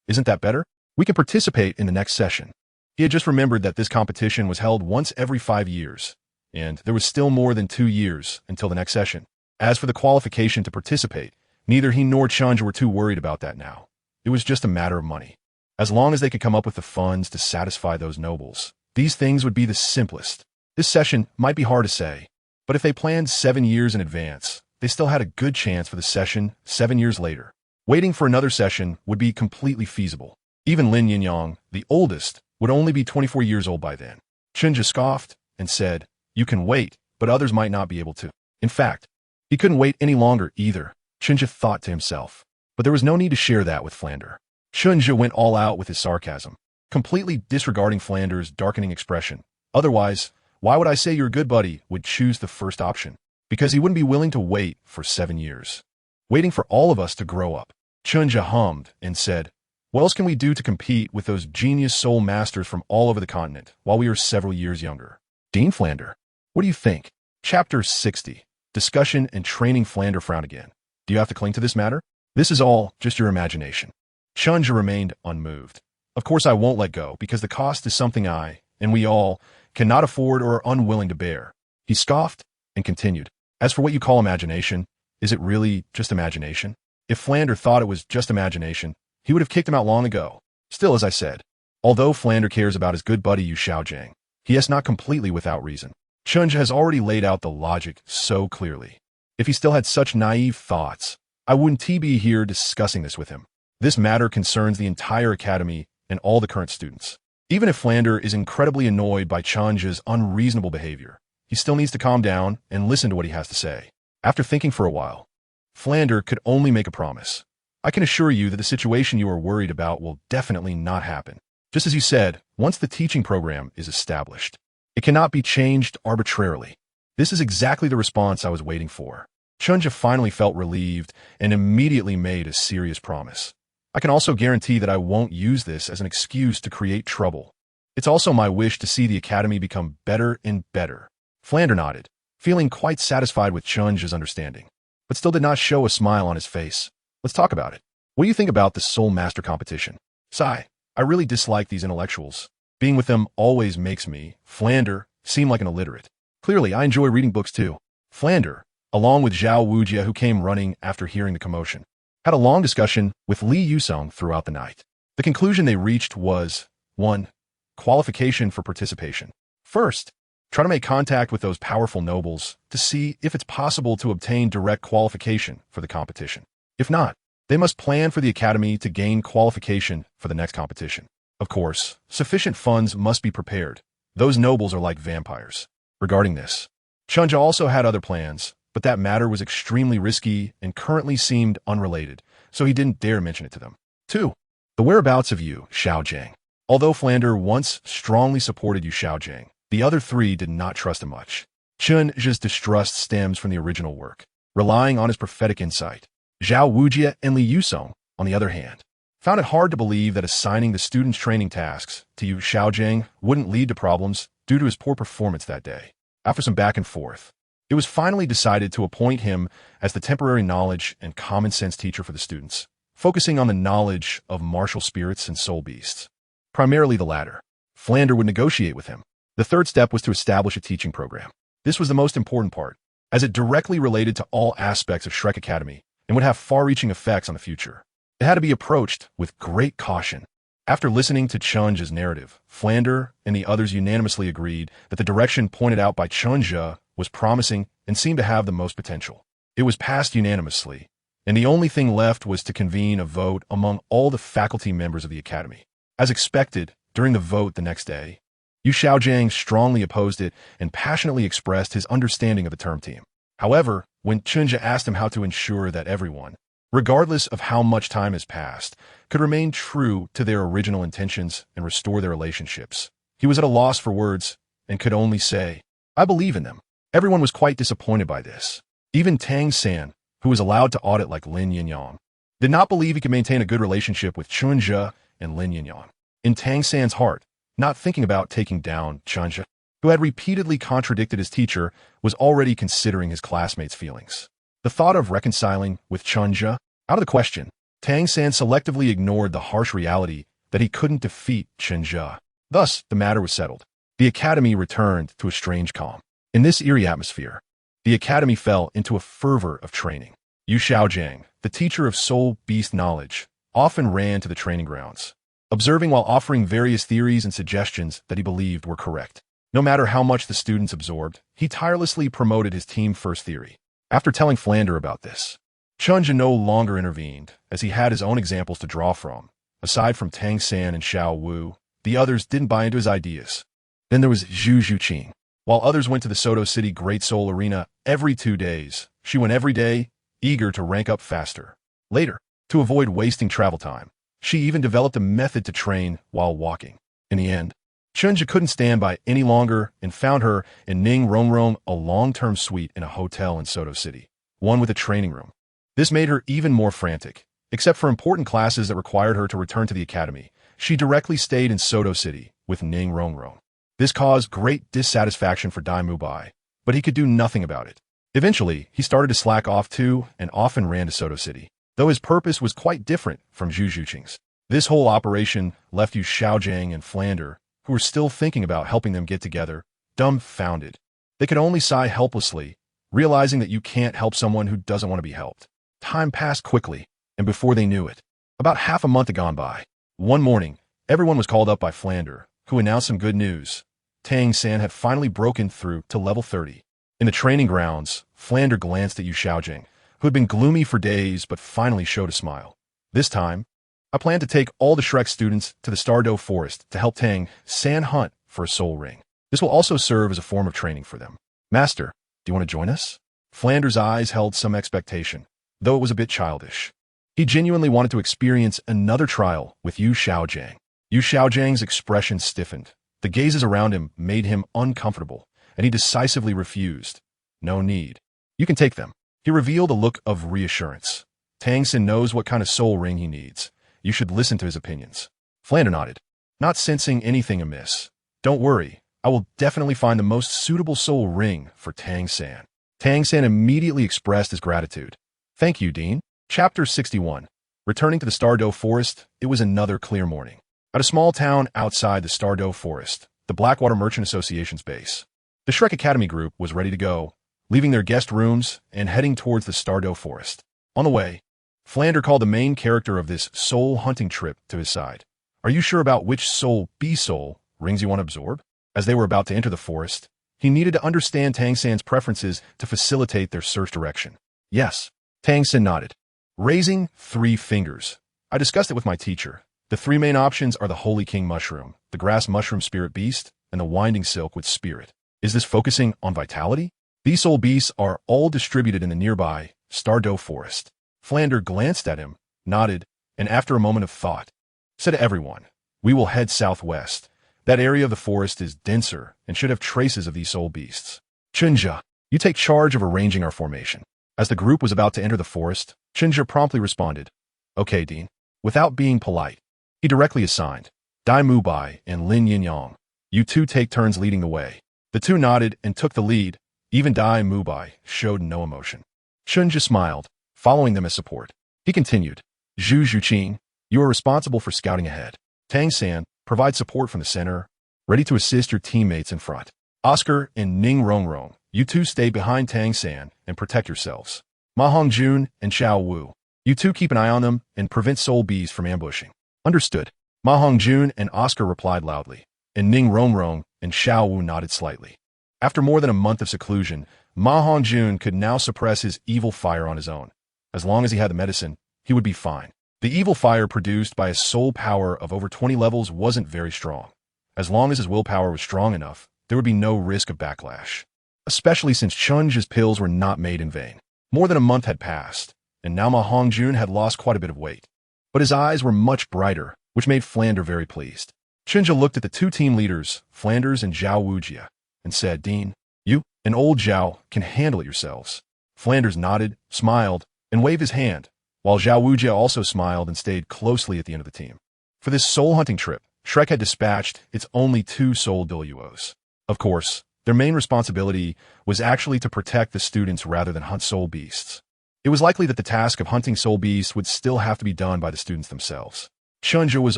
"Isn't that better? We can participate in the next session." He had just remembered that this competition was held once every 5 years, and there was still more than 2 years until the next session. As for the qualification to participate, neither he nor Chen Zhe were too worried about that now. It was just a matter of money. As long as they could come up with the funds to satisfy those nobles, these things would be the simplest. This session might be hard to say, but if they planned 7 years in advance, they still had a good chance for the session 7 years later. Waiting for another session would be completely feasible. Even Lin Yinyang, the oldest, would only be 24 years old by then. Chen Zhe scoffed and said, "You can wait, but others might not be able to." In fact, he couldn't wait any longer either, Chen Zhe thought to himself. But there was no need to share that with Flanders. Chen Zhe went all out with his sarcasm, completely disregarding Flanders' darkening expression. "Otherwise, why would I say your good buddy would choose the first option? Because he wouldn't be willing to wait for 7 years. Waiting for all of us to grow up." Chen Zhe hummed and said, "What else can we do to compete with those genius soul masters from all over the continent while we are several years younger?" Dean Flanders, what do you think? Chapter 60. Discussion and training. Flanders frowned again. "Do you have to cling to this matter? This is all just your imagination." Chen Zhe remained unmoved. "Of course I won't let go, because the cost is something I, and we all, cannot afford or are unwilling to bear." He scoffed and continued, "As for what you call imagination, is it really just imagination? If Flanders thought it was just imagination, he would have kicked him out long ago. Still, as I said, although Flanders cares about his good buddy Yu Xiaojing, he is not completely without reason. Chen Zhe has already laid out the logic so clearly. If he still had such naive thoughts, I wouldn't be here discussing this with him. This matter concerns the entire academy and all the current students. Even if Flanders is incredibly annoyed by Chen Zhe's unreasonable behavior, he still needs to calm down and listen to what he has to say." After thinking for a while, Flanders could only make a promise. "I can assure you that the situation you are worried about will definitely not happen. Just as you said, once the teaching program is established, it cannot be changed arbitrarily." This is exactly the response I was waiting for. Chen Zhe finally felt relieved and immediately made a serious promise. "I can also guarantee that I won't use this as an excuse to create trouble. It's also my wish to see the academy become better and better." Flanders nodded, feeling quite satisfied with Chen Zhe's understanding, but still did not show a smile on his face. "Let's talk about it. What do you think about the Soul Master competition?" "Sigh, I really dislike these intellectuals. Being with them always makes me, Flanders, seem like an illiterate. Clearly, I enjoy reading books too." Flanders, along with Zhao Wujie, who came running after hearing the commotion, had a long discussion with Li Yusong throughout the night. The conclusion they reached was, 1. Qualification for participation. First, try to make contact with those powerful nobles to see if it's possible to obtain direct qualification for the competition. If not, they must plan for the academy to gain qualification for the next competition. Of course, sufficient funds must be prepared. Those nobles are like vampires. Regarding this, Chen Zhe also had other plans, but that matter was extremely risky and currently seemed unrelated, so he didn't dare mention it to them. 2. The whereabouts of Yu Xiaojing. Although Flanders once strongly supported Yu Xiaojing, the other 3 did not trust him much. Chen Zhe's distrust stems from the original work, relying on his prophetic insight. Zhao Wujie and Li Yusong, on the other hand, found it hard to believe that assigning the students' training tasks to Yu Xiaojing wouldn't lead to problems due to his poor performance that day. After some back and forth, it was finally decided to appoint him as the temporary knowledge and common sense teacher for the students. focusing on the knowledge of martial spirits and soul beasts. Primarily the latter. Flander would negotiate with him. The third step was to establish a teaching program. This was the most important part, as it directly related to all aspects of Shrek Academy and would have far-reaching effects on the future. It had to be approached with great caution. After listening to Chen Zhe's narrative, Flander and the others unanimously agreed that the direction pointed out by Chen Zhe was promising and seemed to have the most potential. It was passed unanimously, and the only thing left was to convene a vote among all the faculty members of the academy. As expected, during the vote the next day, Yu Xiaojiang strongly opposed it and passionately expressed his understanding of the term team. However, when Chen Zhe asked him how to ensure that everyone, regardless of how much time has passed, could remain true to their original intentions and restore their relationships, he was at a loss for words and could only say, "I believe in them." Everyone was quite disappointed by this. Even Tang San, who was allowed to audit like Lin Yinyang, did not believe he could maintain a good relationship with Chen Zhe and Lin Yinyang. In Tang San's heart, not thinking about taking down Chen Zhe, who had repeatedly contradicted his teacher, was already considering his classmates' feelings. The thought of reconciling with Chen Zhe, out of the question, Tang San selectively ignored the harsh reality that he couldn't defeat Chen Zhe. Thus, the matter was settled. The academy returned to a strange calm. In this eerie atmosphere, the academy fell into a fervor of training. Yu Xiaojiang, the teacher of soul beast knowledge, often ran to the training grounds, observing while offering various theories and suggestions that he believed were correct. No matter how much the students absorbed, he tirelessly promoted his team-first theory. After telling Flander about this, Chen Zhe no longer intervened, as he had his own examples to draw from. Aside from Tang San and Xuanwu, the others didn't buy into his ideas. Then there was Zhu Zhuqing. While others went to the Soto City Great Soul Arena every 2 days, she went every day, eager to rank up faster. Later, to avoid wasting travel time, she even developed a method to train while walking. In the end, Chen Zhe couldn't stand by any longer and found her in Ning Rongrong, a long-term suite in a hotel in Soto City, one with a training room. This made her even more frantic. Except for important classes that required her to return to the academy, she directly stayed in Soto City with Ning Rongrong. This caused great dissatisfaction for Dai Mubai, but he could do nothing about it. Eventually, he started to slack off too and often ran to Soto City, though his purpose was quite different from Zhu Zhuqing's. This whole operation left Yu Xiaojiang and Flander, who were still thinking about helping them get together, dumbfounded. They could only sigh helplessly, realizing that you can't help someone who doesn't want to be helped. Time passed quickly, and before they knew it, about half a month had gone by. One morning, everyone was called up by Flander, who announced some good news. Tang San had finally broken through to level 30. In the training grounds, Flander glanced at Yu Xiaojing, who had been gloomy for days but finally showed a smile. This time, I plan to take all the Shrek students to the Douluo Forest to help Tang San hunt for a soul ring. This will also serve as a form of training for them. Master, do you want to join us? Flander's eyes held some expectation, though it was a bit childish. He genuinely wanted to experience another trial with Yu Xiaojiang. Yu Xiaojiang's expression stiffened. The gazes around him made him uncomfortable, and he decisively refused. No need. You can take them. He revealed a look of reassurance. Tang San knows what kind of soul ring he needs. You should listen to his opinions. Flander nodded, not sensing anything amiss. Don't worry, I will definitely find the most suitable soul ring for Tang San. Tang San immediately expressed his gratitude. Thank you, Dean. Chapter 61. Returning to the Douluo Forest, it was another clear morning. At a small town outside the Douluo Forest, the Blackwater Merchant Association's base, the Shrek Academy group was ready to go, leaving their guest rooms and heading towards the Douluo Forest. On the way, Flander called the main character of this soul hunting trip to his side. Are you sure about which soul B-soul rings you want to absorb? As they were about to enter the forest, he needed to understand Tang San's preferences to facilitate their search direction. Yes, Tang San nodded, raising 3 fingers. I discussed it with my teacher. The 3 main options are the Holy King Mushroom, the Grass Mushroom Spirit Beast, and the Winding Silk with Spirit. Is this focusing on vitality? These soul beasts are all distributed in the nearby Douluo Forest. Flander glanced at him, nodded, and after a moment of thought, said to everyone, we will head southwest. That area of the forest is denser and should have traces of these soul beasts. Chen Zhe, you take charge of arranging our formation. As the group was about to enter the forest, Chen Zhe promptly responded, Okay, Dean. Without being polite, he directly assigned Dai Mubai and Lin Yinyang. You two take turns leading the way. The two nodded and took the lead. Even Dai Mubai showed no emotion. Chen Zhe smiled, following them as support. He continued, Zhu Zhuqing, you are responsible for scouting ahead. Tang San, provide support from the center, ready to assist your teammates in front. Oscar and Ning Rongrong, you two stay behind Tang San and protect yourselves. Ma Hongjun and Xuanwu, you two keep an eye on them and prevent soul bees from ambushing. Understood. Ma Hongjun and Oscar replied loudly, and Ning Rongrong and Xuanwu nodded slightly. After more than a month of seclusion, Ma Hongjun could now suppress his evil fire on his own. As long as he had the medicine, he would be fine. The evil fire produced by his soul power of over 20 levels wasn't very strong. As long as his willpower was strong enough, there would be no risk of backlash. Especially since Chen Zhe's pills were not made in vain. More than a month had passed, and now Ma Hongjun had lost quite a bit of weight. But his eyes were much brighter, which made Flander very pleased. Chen Zhe looked at the two team leaders, Flanders and Zhao Wujia, and said, Dean, you and old Zhao can handle it yourselves. Flanders nodded, smiled, and waved his hand, while Zhao Wujia also smiled and stayed closely at the end of the team. For this soul hunting trip, Shrek had dispatched its only 2 soul Douluos. Of course, their main responsibility was actually to protect the students rather than hunt soul beasts. It was likely that the task of hunting soul beasts would still have to be done by the students themselves. Chen Zhe was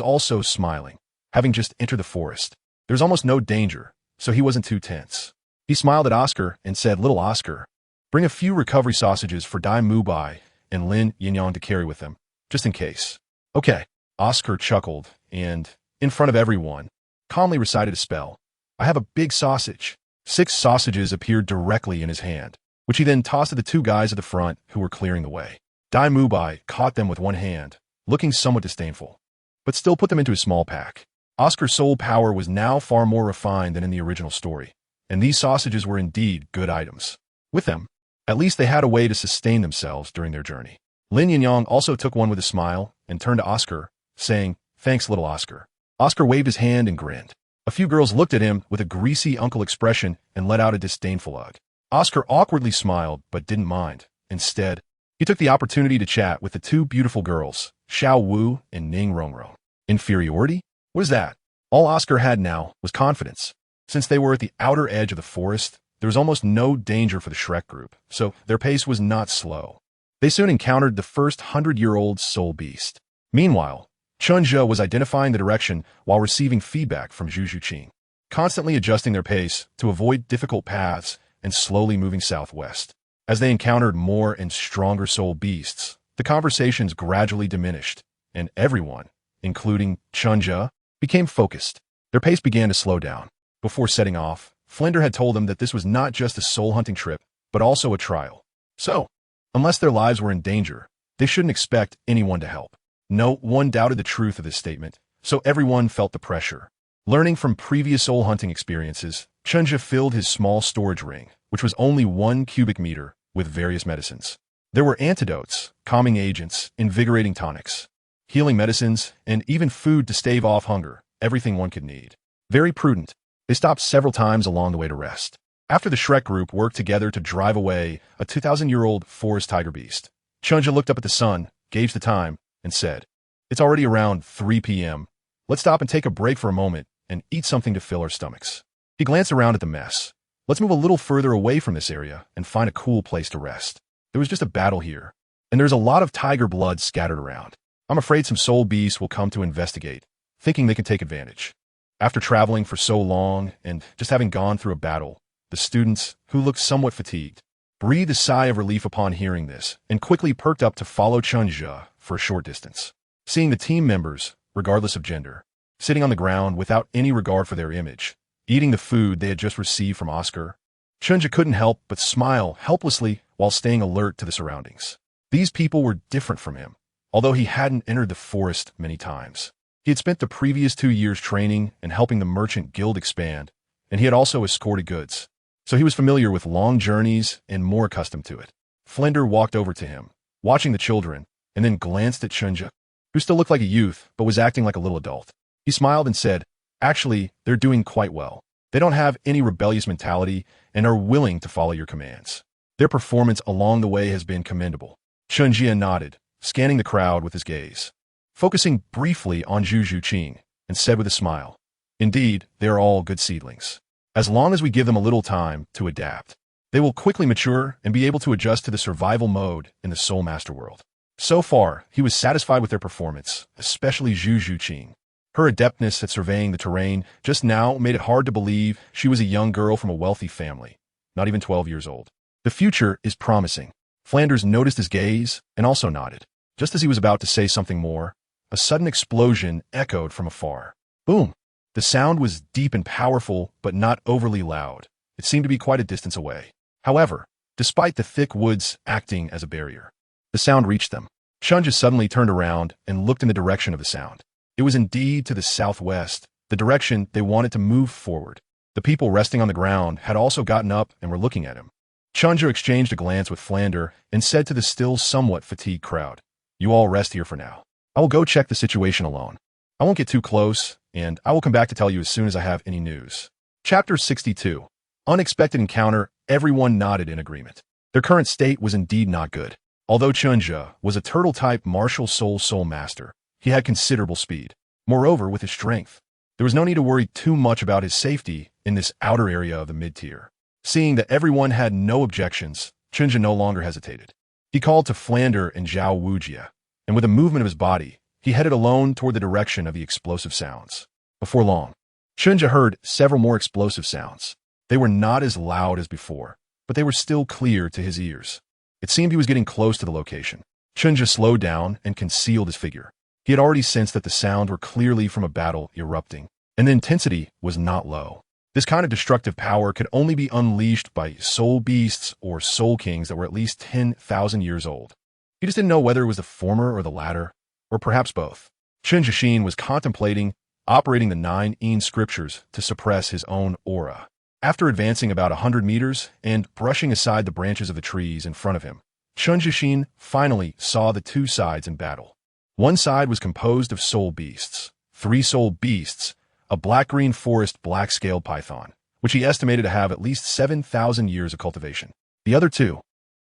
also smiling, having just entered the forest. There was almost no danger, so he wasn't too tense. He smiled at Oscar and said, Little Oscar, bring a few recovery sausages for Dai Mubai and Lin Yinyang to carry with them, just in case. Okay. Oscar chuckled and, in front of everyone, calmly recited a spell. I have a big sausage. 6 sausages appeared directly in his hand, which he then tossed at the 2 guys at the front who were clearing the way. Dai Mubai caught them with one hand, looking somewhat disdainful, but still put them into his small pack. Oscar's soul power was now far more refined than in the original story, and these sausages were indeed good items. With them, at least they had a way to sustain themselves during their journey. Lin Yinyang also took one with a smile and turned to Oscar, saying, Thanks, little Oscar. Oscar waved his hand and grinned. A few girls looked at him with a greasy uncle expression and let out a disdainful ugh. Oscar awkwardly smiled but didn't mind. Instead, he took the opportunity to chat with the 2 beautiful girls, Xuanwu and Ning Rongrong. Inferiority? What is that? All Oscar had now was confidence. Since they were at the outer edge of the forest, there was almost no danger for the Shrek group, so their pace was not slow. They soon encountered the first 100-year-old soul beast. Meanwhile, Chen Zhe was identifying the direction while receiving feedback from Zhu Zhuqing, constantly adjusting their pace to avoid difficult paths and slowly moving southwest. As they encountered more and stronger soul beasts, the conversations gradually diminished, and everyone, including Chen Zhe, became focused. Their pace began to slow down. Before setting off, Flinder had told them that this was not just a soul-hunting trip, but also a trial. So, unless their lives were in danger, they shouldn't expect anyone to help. No one doubted the truth of this statement, so everyone felt the pressure. Learning from previous soul-hunting experiences, Chen Zhe filled his small storage ring, which was only 1 cubic meter, with various medicines. There were antidotes, calming agents, invigorating tonics, healing medicines, and even food to stave off hunger, everything one could need. Very prudent. They stopped several times along the way to rest. After the Shrek group worked together to drive away a 2,000-year-old forest tiger beast, Chen Zhe looked up at the sun, gauged the time, and said, It's already around 3 p.m. Let's stop and take a break for a moment and eat something to fill our stomachs. He glanced around at the mess. Let's move a little further away from this area and find a cool place to rest. There was just a battle here, and there's a lot of tiger blood scattered around. I'm afraid some soul beasts will come to investigate, thinking they can take advantage. After traveling for so long and just having gone through a battle, the students, who looked somewhat fatigued, breathed a sigh of relief upon hearing this and quickly perked up to follow Chen Zhe for a short distance. Seeing the team members, regardless of gender, sitting on the ground without any regard for their image, eating the food they had just received from Oscar, Chen Zhe couldn't help but smile helplessly while staying alert to the surroundings. These people were different from him, although he hadn't entered the forest many times. He had spent the previous 2 years training and helping the merchant guild expand, and he had also escorted goods, so he was familiar with long journeys and more accustomed to it. Flinder walked over to him, watching the children, and then glanced at Chen Zhe, who still looked like a youth but was acting like a little adult. He smiled and said, Actually, they're doing quite well. They don't have any rebellious mentality and are willing to follow your commands. Their performance along the way has been commendable. Chen Zhe nodded, scanning the crowd with his gaze, focusing briefly on Zhu Zhuqing, and said with a smile, Indeed, they are all good seedlings. As long as we give them a little time to adapt, they will quickly mature and be able to adjust to the survival mode in the Soul Master world. So far, he was satisfied with their performance, especially Zhu Zhuqing. Her adeptness at surveying the terrain just now made it hard to believe she was a young girl from a wealthy family, not even 12 years old. The future is promising. Flanders noticed his gaze and also nodded. Just as he was about to say something more, a sudden explosion echoed from afar. Boom! The sound was deep and powerful, but not overly loud. It seemed to be quite a distance away. However, despite the thick woods acting as a barrier, the sound reached them. Chen Zhe suddenly turned around and looked in the direction of the sound. It was indeed to the southwest, the direction they wanted to move forward. The people resting on the ground had also gotten up and were looking at him. Chen Zhe exchanged a glance with Flander and said to the still somewhat fatigued crowd, "You all rest here for now. I will go check the situation alone. I won't get too close, and I will come back to tell you as soon as I have any news." Chapter 62. Unexpected encounter. Everyone nodded in agreement. Their current state was indeed not good. Although Chen Zhe was a turtle-type martial soul master, he had considerable speed. Moreover, with his strength, there was no need to worry too much about his safety in this outer area of the mid-tier. Seeing that everyone had no objections, Chen Zhe no longer hesitated. He called to Flander and Xuanwu, and with a movement of his body, he headed alone toward the direction of the explosive sounds. Before long, Chen Zhe heard several more explosive sounds. They were not as loud as before, but they were still clear to his ears. It seemed he was getting close to the location. Chen Zhe slowed down and concealed his figure. He had already sensed that the sound were clearly from a battle erupting, and the intensity was not low. This kind of destructive power could only be unleashed by soul beasts or soul kings that were at least 10,000 years old. He just didn't know whether it was the former or the latter, or perhaps both. Chen Zhe was contemplating operating the 9 scriptures to suppress his own aura. After advancing about 100 meters and brushing aside the branches of the trees in front of him, Chen Zhe finally saw the two sides in battle. One side was composed of soul beasts, 3 soul beasts, a black-green forest black-scaled python, which he estimated to have at least 7,000 years of cultivation. The other 2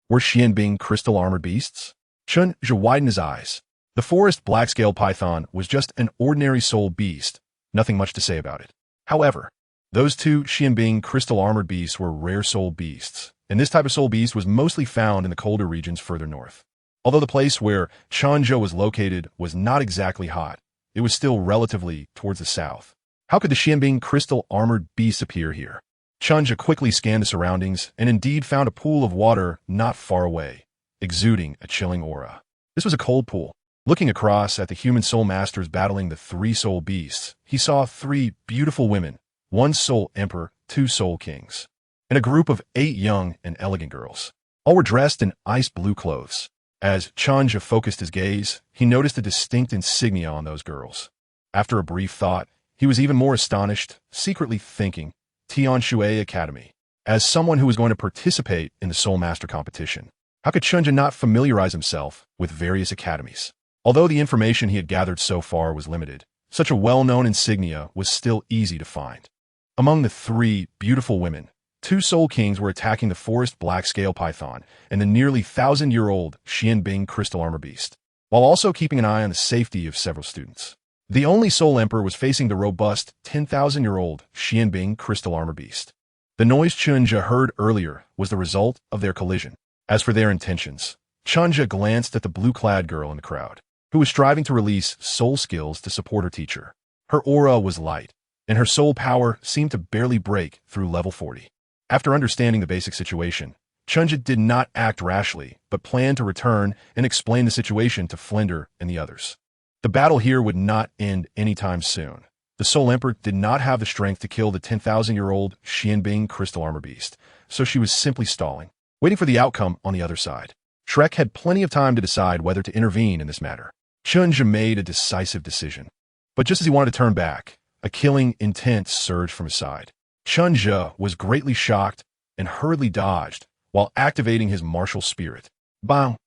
were Xuanming crystal-armored beasts. Chen Zhe widened his eyes. The forest black-scaled python was just an ordinary soul beast, nothing much to say about it. However, those 2 Xuanming crystal-armored beasts were rare soul beasts, and this type of soul beast was mostly found in the colder regions further north. Although the place where Chen Zhe was located was not exactly hot, it was still relatively towards the south. How could the Xuanming crystal-armored beasts appear here? Chen Zhe quickly scanned the surroundings and indeed found a pool of water not far away, exuding a chilling aura. This was a cold pool. Looking across at the human soul masters battling the 3 soul beasts, he saw 3 beautiful women, 1 soul emperor, 2 soul kings, and a group of 8 young and elegant girls. All were dressed in ice blue clothes. As Chen Zhe focused his gaze, he noticed a distinct insignia on those girls. After a brief thought, he was even more astonished, secretly thinking, Tianshui Academy. As someone who was going to participate in the Soul Master competition, how could Chen Zhe not familiarize himself with various academies? Although the information he had gathered so far was limited, such a well-known insignia was still easy to find. Among the 3 beautiful women, 2 soul kings were attacking the forest black-scale python and the nearly 1,000-year-old Xuanming crystal armor beast, while also keeping an eye on the safety of several students. The only soul emperor was facing the robust 10,000-year-old Xuanming crystal armor beast. The noise Chen Zhe heard earlier was the result of their collision. As for their intentions, Chen Zhe glanced at the blue-clad girl in the crowd, who was striving to release soul skills to support her teacher. Her aura was light, and her soul power seemed to barely break through level 40. After understanding the basic situation, Chen Zhe did not act rashly, but planned to return and explain the situation to Flinder and the others. The battle here would not end anytime soon. The Soul Emperor did not have the strength to kill the 10,000-year-old Xuanming crystal armor beast, so she was simply stalling, waiting for the outcome on the other side. Shrek had plenty of time to decide whether to intervene in this matter. Chen Zhe made a decisive decision. But just as he wanted to turn back, a killing intent surged from his side. Chen Zhe was greatly shocked and hurriedly dodged while activating his martial spirit. Bang!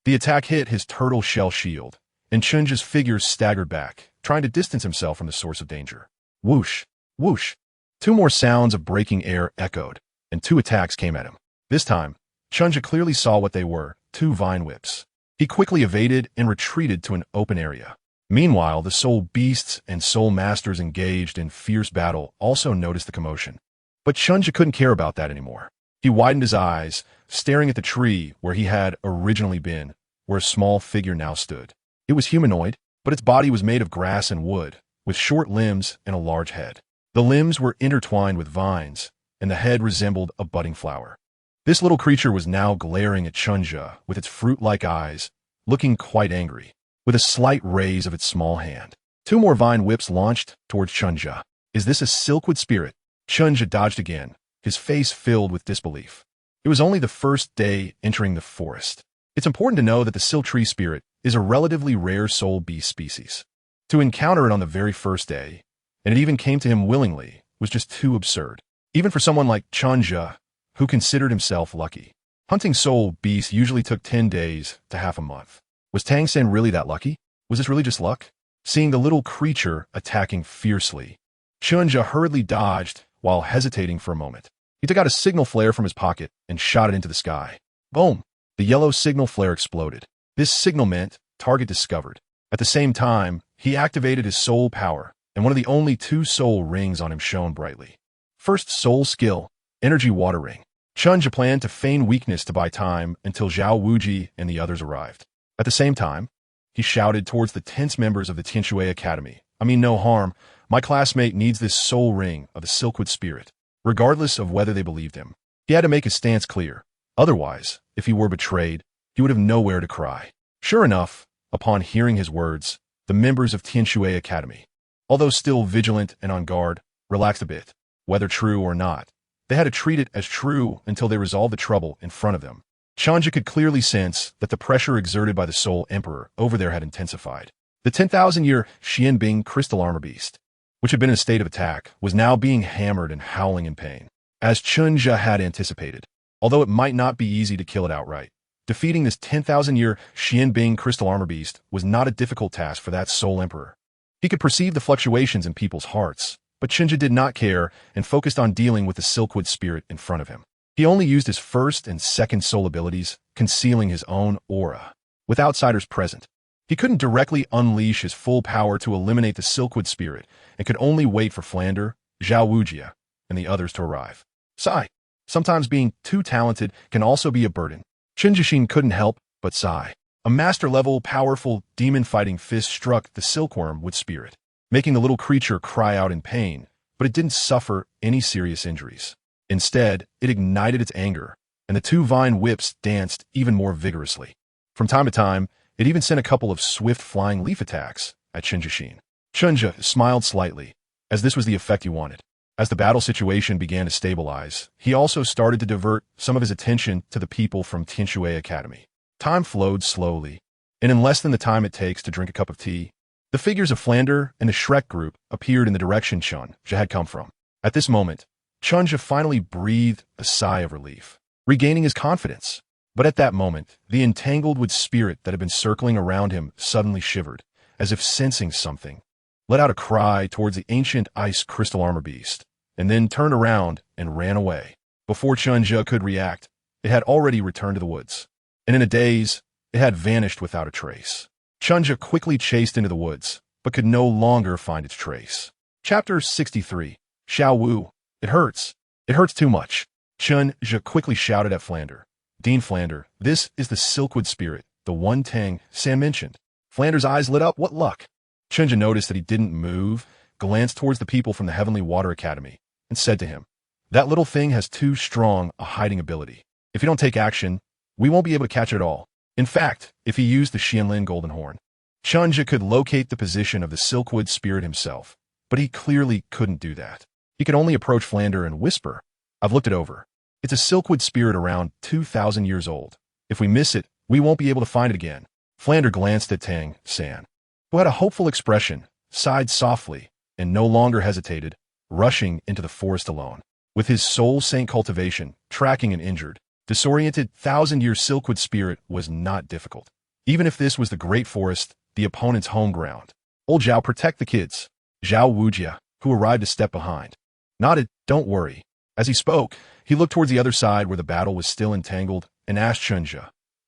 The attack hit his turtle shell shield, and Chen Zhe's figure staggered back, trying to distance himself from the source of danger. Whoosh! Whoosh! 2 more sounds of breaking air echoed, and 2 attacks came at him. This time, Chen Zhe clearly saw what they were, 2 vine whips. He quickly evaded and retreated to an open area. Meanwhile, the soul beasts and soul masters engaged in fierce battle also noticed the commotion. But Chen Zhe couldn't care about that anymore. He widened his eyes, staring at the tree where he had originally been, where a small figure now stood. It was humanoid, but its body was made of grass and wood, with short limbs and a large head. The limbs were intertwined with vines, and the head resembled a budding flower. This little creature was now glaring at Chen Zhe with its fruit-like eyes, looking quite angry, with a slight raise of its small hand. 2 more vine whips launched towards Chen Zhe. Is this a silkwood spirit? Chen Zhe dodged again, his face filled with disbelief. It was only the first day entering the forest. It's important to know that the silk tree spirit is a relatively rare soul beast species. To encounter it on the very first day, and it even came to him willingly, was just too absurd. Even for someone like Chen Zhe, who considered himself lucky. Hunting soul beasts usually took 10 days to half a month. Was Tang San really that lucky? Was this really just luck? Seeing the little creature attacking fiercely, Chen Zhe hurriedly dodged while hesitating for a moment. He took out a signal flare from his pocket and shot it into the sky. Boom! The yellow signal flare exploded. This signal meant target discovered. At the same time, he activated his soul power, and one of the only 2 soul rings on him shone brightly. First soul skill, energy water ring. Chen Zhe planned to feign weakness to buy time until Xuanwu and the others arrived. At the same time, he shouted towards the tense members of the Tianshui Academy. I mean no harm, my classmate needs this soul ring of the Silkwood spirit, regardless of whether they believed him. He had to make his stance clear. Otherwise, if he were betrayed, he would have nowhere to cry. Sure enough, upon hearing his words, the members of Tianshui Academy, although still vigilant and on guard, relaxed a bit. Whether true or not, they had to treat it as true until they resolved the trouble in front of them. Chen Zhe could clearly sense that the pressure exerted by the Soul Emperor over there had intensified. The 10,000-year Xuanming crystal armor beast, which had been in a state of attack, was now being hammered and howling in pain. As Chen Zhe had anticipated, although it might not be easy to kill it outright, defeating this 10,000-year Xuanming crystal armor beast was not a difficult task for that Soul Emperor. He could perceive the fluctuations in people's hearts, but Chen Zhe did not care and focused on dealing with the Silkwood spirit in front of him. He only used his first and second soul abilities, concealing his own aura. With outsiders present, he couldn't directly unleash his full power to eliminate the Silkwood spirit and could only wait for Flander, Xuanwu, and the others to arrive. Sigh. Sometimes being too talented can also be a burden. Chen Zhe couldn't help but sigh. A master-level, powerful, demon-fighting fist struck the silkworm with spirit, making the little creature cry out in pain, but it didn't suffer any serious injuries. Instead, it ignited its anger, and the 2 vine whips danced even more vigorously. From time to time, it even sent a couple of swift flying leaf attacks at Chen Zhe. Chen Zhe smiled slightly, as this was the effect he wanted. As the battle situation began to stabilize, he also started to divert some of his attention to the people from Tianshui Academy. Time flowed slowly, and in less than the time it takes to drink a cup of tea, the figures of Flander and the Shrek group appeared in the direction Chen Zhe had come from. At this moment, Chen Zhe finally breathed a sigh of relief, regaining his confidence. But at that moment, the entangled wood spirit that had been circling around him suddenly shivered, as if sensing something, let out a cry towards the ancient ice crystal armor beast, and then turned around and ran away. Before Chen Zhe could react, it had already returned to the woods, and in a daze, it had vanished without a trace. Chen Zhe quickly chased into the woods, but could no longer find its trace. Chapter 63. Xuanwu. It hurts. It hurts too much. Chen Zhe quickly shouted at Flander. Dean Flander, this is the Silkwood spirit, the one Tang San mentioned. Flander's eyes lit up. What luck? Chen Zhe noticed that he didn't move, glanced towards the people from the Heavenly Water Academy, and said to him, that little thing has too strong a hiding ability. If you don't take action, we won't be able to catch it at all. In fact, if he used the Xianlin Golden Horn, Chen Zhe could locate the position of the Silkwood spirit himself, but he clearly couldn't do that. He could only approach Flander and whisper, I've looked it over. It's a Silkwood spirit around 2,000 years old. If we miss it, we won't be able to find it again. Flander glanced at Tang San, who had a hopeful expression, sighed softly, and no longer hesitated, rushing into the forest alone. With his soul saint cultivation, tracking an injured, disoriented 1,000-year Silkwood spirit was not difficult. Even if this was the Great Forest, the opponent's home ground. Old Zhao, protect the kids. Xuanwu, who arrived a step behind, nodded, don't worry. As he spoke, he looked towards the other side where the battle was still entangled and asked Chen Zhe,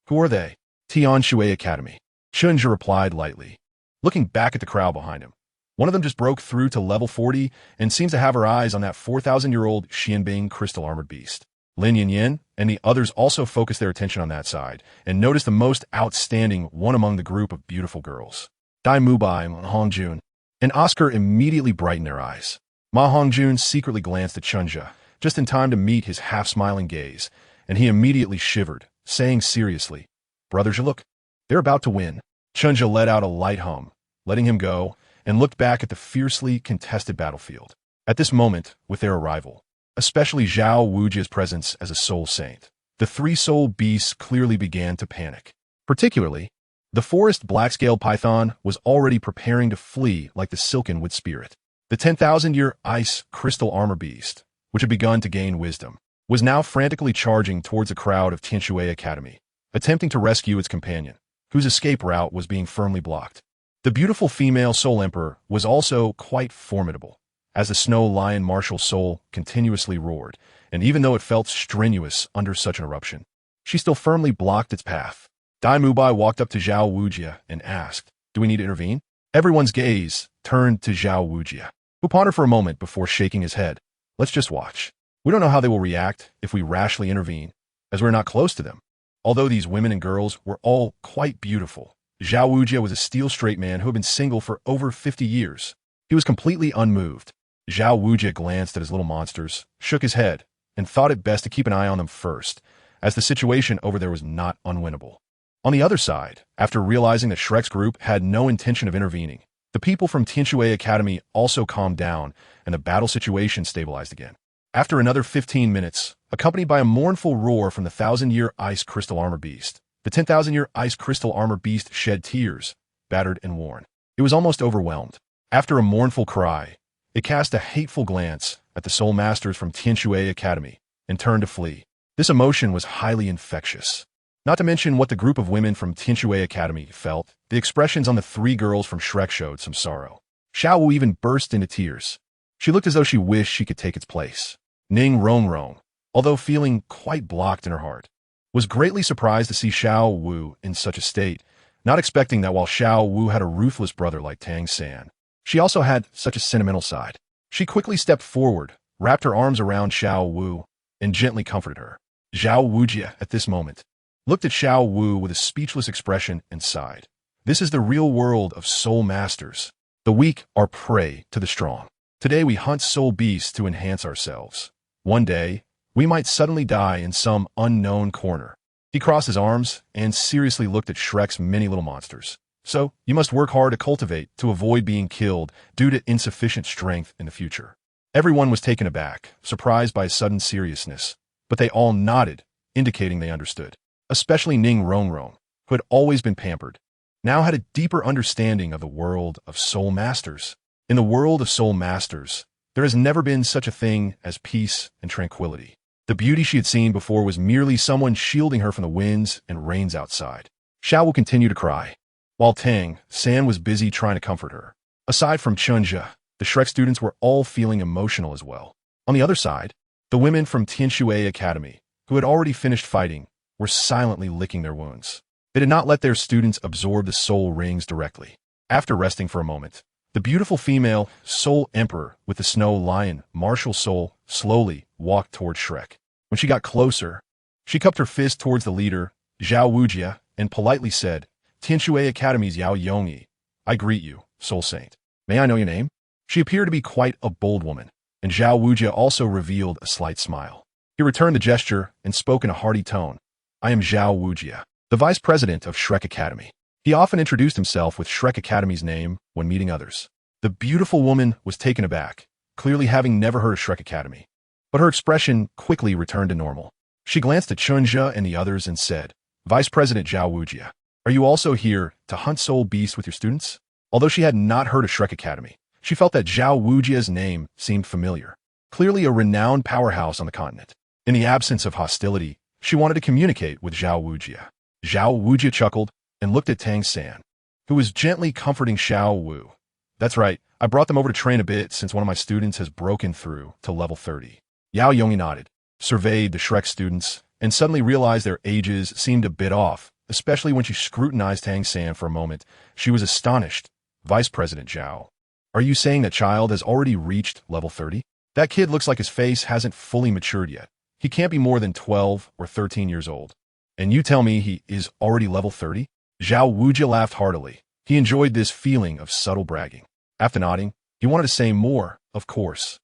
who are they? Tianshui Academy. Chen Zhe replied lightly, looking back at the crowd behind him. One of them just broke through to level 40 and seems to have her eyes on that 4,000-year-old Xuanming crystal armored beast. Lin Yin and the others also focused their attention on that side and noticed the most outstanding one among the group of beautiful girls. Dai Mubai and Hongjun and Oscar immediately brightened their eyes. Ma Hongjun secretly glanced at Chen Zhe, just in time to meet his half-smiling gaze, and he immediately shivered, saying seriously, "Brother Zhe, look, they're about to win." Chen Zhe let out a light hum, letting him go, and looked back at the fiercely contested battlefield. At this moment, with their arrival, especially Zhao Wujia's presence as a soul saint, the three soul beasts clearly began to panic. Particularly, the forest black-scaled python was already preparing to flee like the silken wood spirit. The 10,000-year ice crystal armor beast, which had begun to gain wisdom, was now frantically charging towards a crowd of Tianshui Academy, attempting to rescue its companion, whose escape route was being firmly blocked. The beautiful female Soul Emperor was also quite formidable, as the snow lion martial soul continuously roared, and even though it felt strenuous under such an eruption, she still firmly blocked its path. Dai Mubai walked up to Zhao Wujia and asked, "Do we need to intervene?" Everyone's gaze turned to Zhao Wujia, who pondered for a moment before shaking his head. "Let's just watch. We don't know how they will react if we rashly intervene, as we're not close to them." Although these women and girls were all quite beautiful, Zhao Wujia was a steel-straight man who had been single for over 50 years. He was completely unmoved. Zhao Wujia glanced at his little monsters, shook his head, and thought it best to keep an eye on them first, as the situation over there was not unwinnable. On the other side, after realizing that Shrek's group had no intention of intervening, the people from Tianshui Academy also calmed down, and the battle situation stabilized again. After another 15 minutes, accompanied by a mournful roar from the 1,000-year ice crystal armor beast, the 10,000-year ice crystal armor beast shed tears, battered and worn. It was almost overwhelmed. After a mournful cry, it cast a hateful glance at the soul masters from Tianshui Academy and turned to flee. This emotion was highly infectious. Not to mention what the group of women from Tianshui Academy felt, the expressions on the three girls from Shrek showed some sorrow. Xuanwu even burst into tears. She looked as though she wished she could take its place. Ning Rongrong, although feeling quite blocked in her heart, was greatly surprised to see Xuanwu in such a state, not expecting that while Xuanwu had a ruthless brother like Tang San, she also had such a sentimental side. She quickly stepped forward, wrapped her arms around Xuanwu, and gently comforted her. Zhao Wujia, at this moment, looked at Xuanwu with a speechless expression and sighed. This is the real world of soul masters. The weak are prey to the strong. Today we hunt soul beasts to enhance ourselves. One day, we might suddenly die in some unknown corner. He crossed his arms and seriously looked at Shrek's many little monsters. So, you must work hard to cultivate to avoid being killed due to insufficient strength in the future. Everyone was taken aback, surprised by his sudden seriousness, but they all nodded, indicating they understood. Especially Ning Rongrong, who had always been pampered, now had a deeper understanding of the world of soul masters. In the world of soul masters, there has never been such a thing as peace and tranquility. The beauty she had seen before was merely someone shielding her from the winds and rains outside. Xiao will continue to cry, while Tang San was busy trying to comfort her. Aside from Chen Zhe, the Shrek students were all feeling emotional as well. On the other side, the women from Tianshui Academy, who had already finished fighting, were silently licking their wounds. They did not let their students absorb the soul rings directly. After resting for a moment, the beautiful female Soul Emperor with the snow lion martial soul slowly walked towards Shrek. When she got closer, she cupped her fist towards the leader, Zhao Wujia, and politely said, "Tianshui Academy's Yao Yongyi, I greet you, Soul Saint. May I know your name?" She appeared to be quite a bold woman, and Zhao Wujia also revealed a slight smile. He returned the gesture and spoke in a hearty tone. "I am Zhao Wujia, the vice president of Shrek Academy." He often introduced himself with Shrek Academy's name when meeting others. The beautiful woman was taken aback, clearly having never heard of Shrek Academy, but her expression quickly returned to normal. She glanced at Chen Zhe and the others and said, "Vice President Zhao Wujia, are you also here to hunt soul beasts with your students?" Although she had not heard of Shrek Academy, she felt that Zhao Wujia's name seemed familiar. Clearly a renowned powerhouse on the continent. In the absence of hostility, she wanted to communicate with Zhao Wujia. Zhao Wujia chuckled and looked at Tang San, who was gently comforting Xuanwu. "That's right, I brought them over to train a bit since one of my students has broken through to level 30. Yao Yongyi nodded, surveyed the Shrek students, and suddenly realized their ages seemed a bit off, especially when she scrutinized Tang San for a moment. She was astonished. "Vice President Zhao, are you saying that child has already reached level 30? That kid looks like his face hasn't fully matured yet. He can't be more than 12 or 13 years old. And you tell me he is already level 30? Xuanwu laughed heartily. He enjoyed this feeling of subtle bragging. After nodding, he wanted to say more, of course.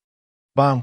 Bang!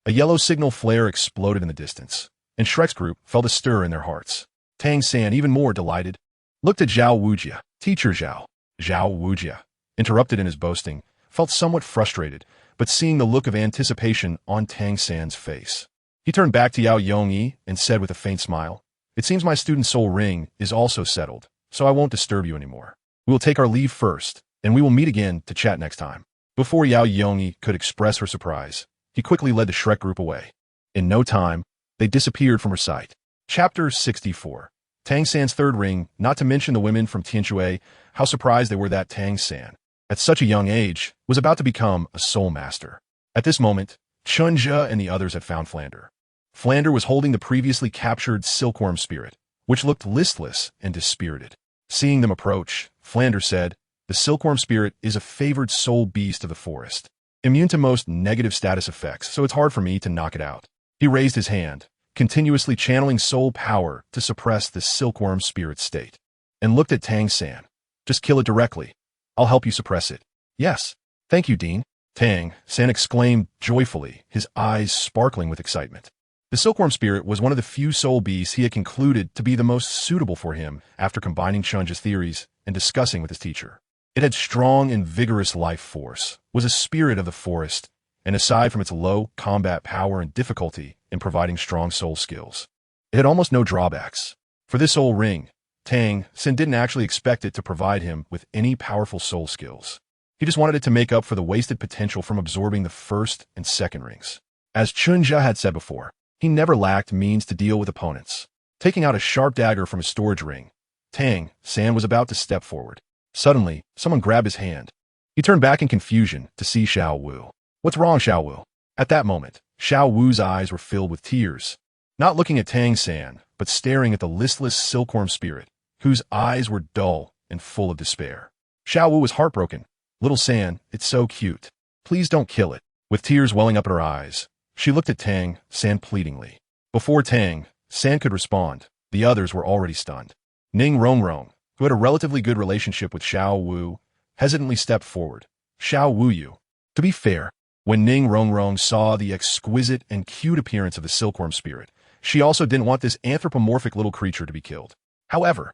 A yellow signal flare exploded in the distance, and Shrek's group felt a stir in their hearts. Tang San, even more delighted, looked at Xuanwu. Teacher Zhao. Xuanwu, interrupted in his boasting, felt somewhat frustrated, but seeing the look of anticipation on Tang San's face. He turned back to Yao Yongyi and said with a faint smile, "It seems my student soul ring is also settled, so I won't disturb you anymore. We will take our leave first, and we will meet again to chat next time." Before Yao Yongyi could express her surprise, he quickly led the Shrek group away. In no time, they disappeared from her sight. Chapter 64. Tang San's third ring, not to mention the women from Tianshui, how surprised they were that Tang San, at such a young age, was about to become a soul master. At this moment, Chen Zhe and the others had found Flander. Flander was holding the previously captured silkworm spirit, which looked listless and dispirited. Seeing them approach, Flander said, "The silkworm spirit is a favored soul beast of the forest, immune to most negative status effects, so it's hard for me to knock it out." He raised his hand, continuously channeling soul power to suppress the silkworm spirit state, and looked at Tang San. "Just kill it directly. I'll help you suppress it." "Yes. Thank you, Dean." Tang San exclaimed joyfully, his eyes sparkling with excitement. The silkworm spirit was one of the few soul beasts he had concluded to be the most suitable for him after combining Chen Zhe's theories and discussing with his teacher. It had strong and vigorous life force, was a spirit of the forest, and aside from its low combat power and difficulty in providing strong soul skills, it had almost no drawbacks. For this soul ring, Tang San didn't actually expect it to provide him with any powerful soul skills. He just wanted it to make up for the wasted potential from absorbing the first and second rings. As Chen Zhe had said before, he never lacked means to deal with opponents. Taking out a sharp dagger from his storage ring, Tang San was about to step forward. Suddenly, someone grabbed his hand. He turned back in confusion to see Xuanwu. "What's wrong, Xuanwu?" At that moment, Xuanwu's eyes were filled with tears, not looking at Tang San, but staring at the listless silkworm spirit, whose eyes were dull and full of despair. Xuanwu was heartbroken. "Little San, it's so cute. Please don't kill it." With tears welling up in her eyes, she looked at Tang San pleadingly. Before Tang San could respond, the others were already stunned. Ning Rongrong, who had a relatively good relationship with Xuanwu, hesitantly stepped forward. "Xuanwu." To be fair, when Ning Rongrong saw the exquisite and cute appearance of the silkworm spirit, she also didn't want this anthropomorphic little creature to be killed. However,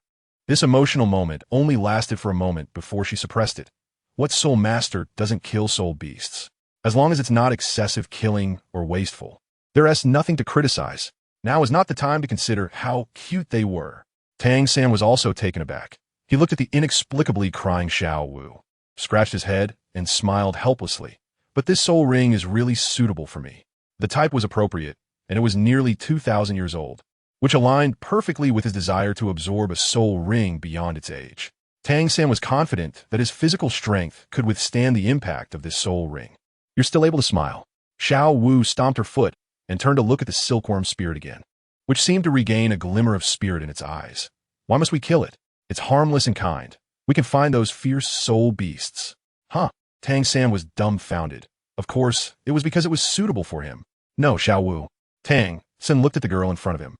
this emotional moment only lasted for a moment before she suppressed it. What soul master doesn't kill soul beasts? As long as it's not excessive killing or wasteful, there is nothing to criticize. Now is not the time to consider how cute they were. Tang San was also taken aback. He looked at the inexplicably crying Xuanwu, scratched his head, and smiled helplessly. "But this soul ring is really suitable for me." The type was appropriate, and it was nearly 2,000 years old, which aligned perfectly with his desire to absorb a soul ring beyond its age. Tang San was confident that his physical strength could withstand the impact of this soul ring. "You're still able to smile." Xuanwu stomped her foot and turned to look at the silkworm spirit again, which seemed to regain a glimmer of spirit in its eyes. "Why must we kill it? It's harmless and kind. We can find those fierce soul beasts." "Huh?" Tang San was dumbfounded. Of course, it was because it was suitable for him. "No, Xuanwu." Tang San looked at the girl in front of him,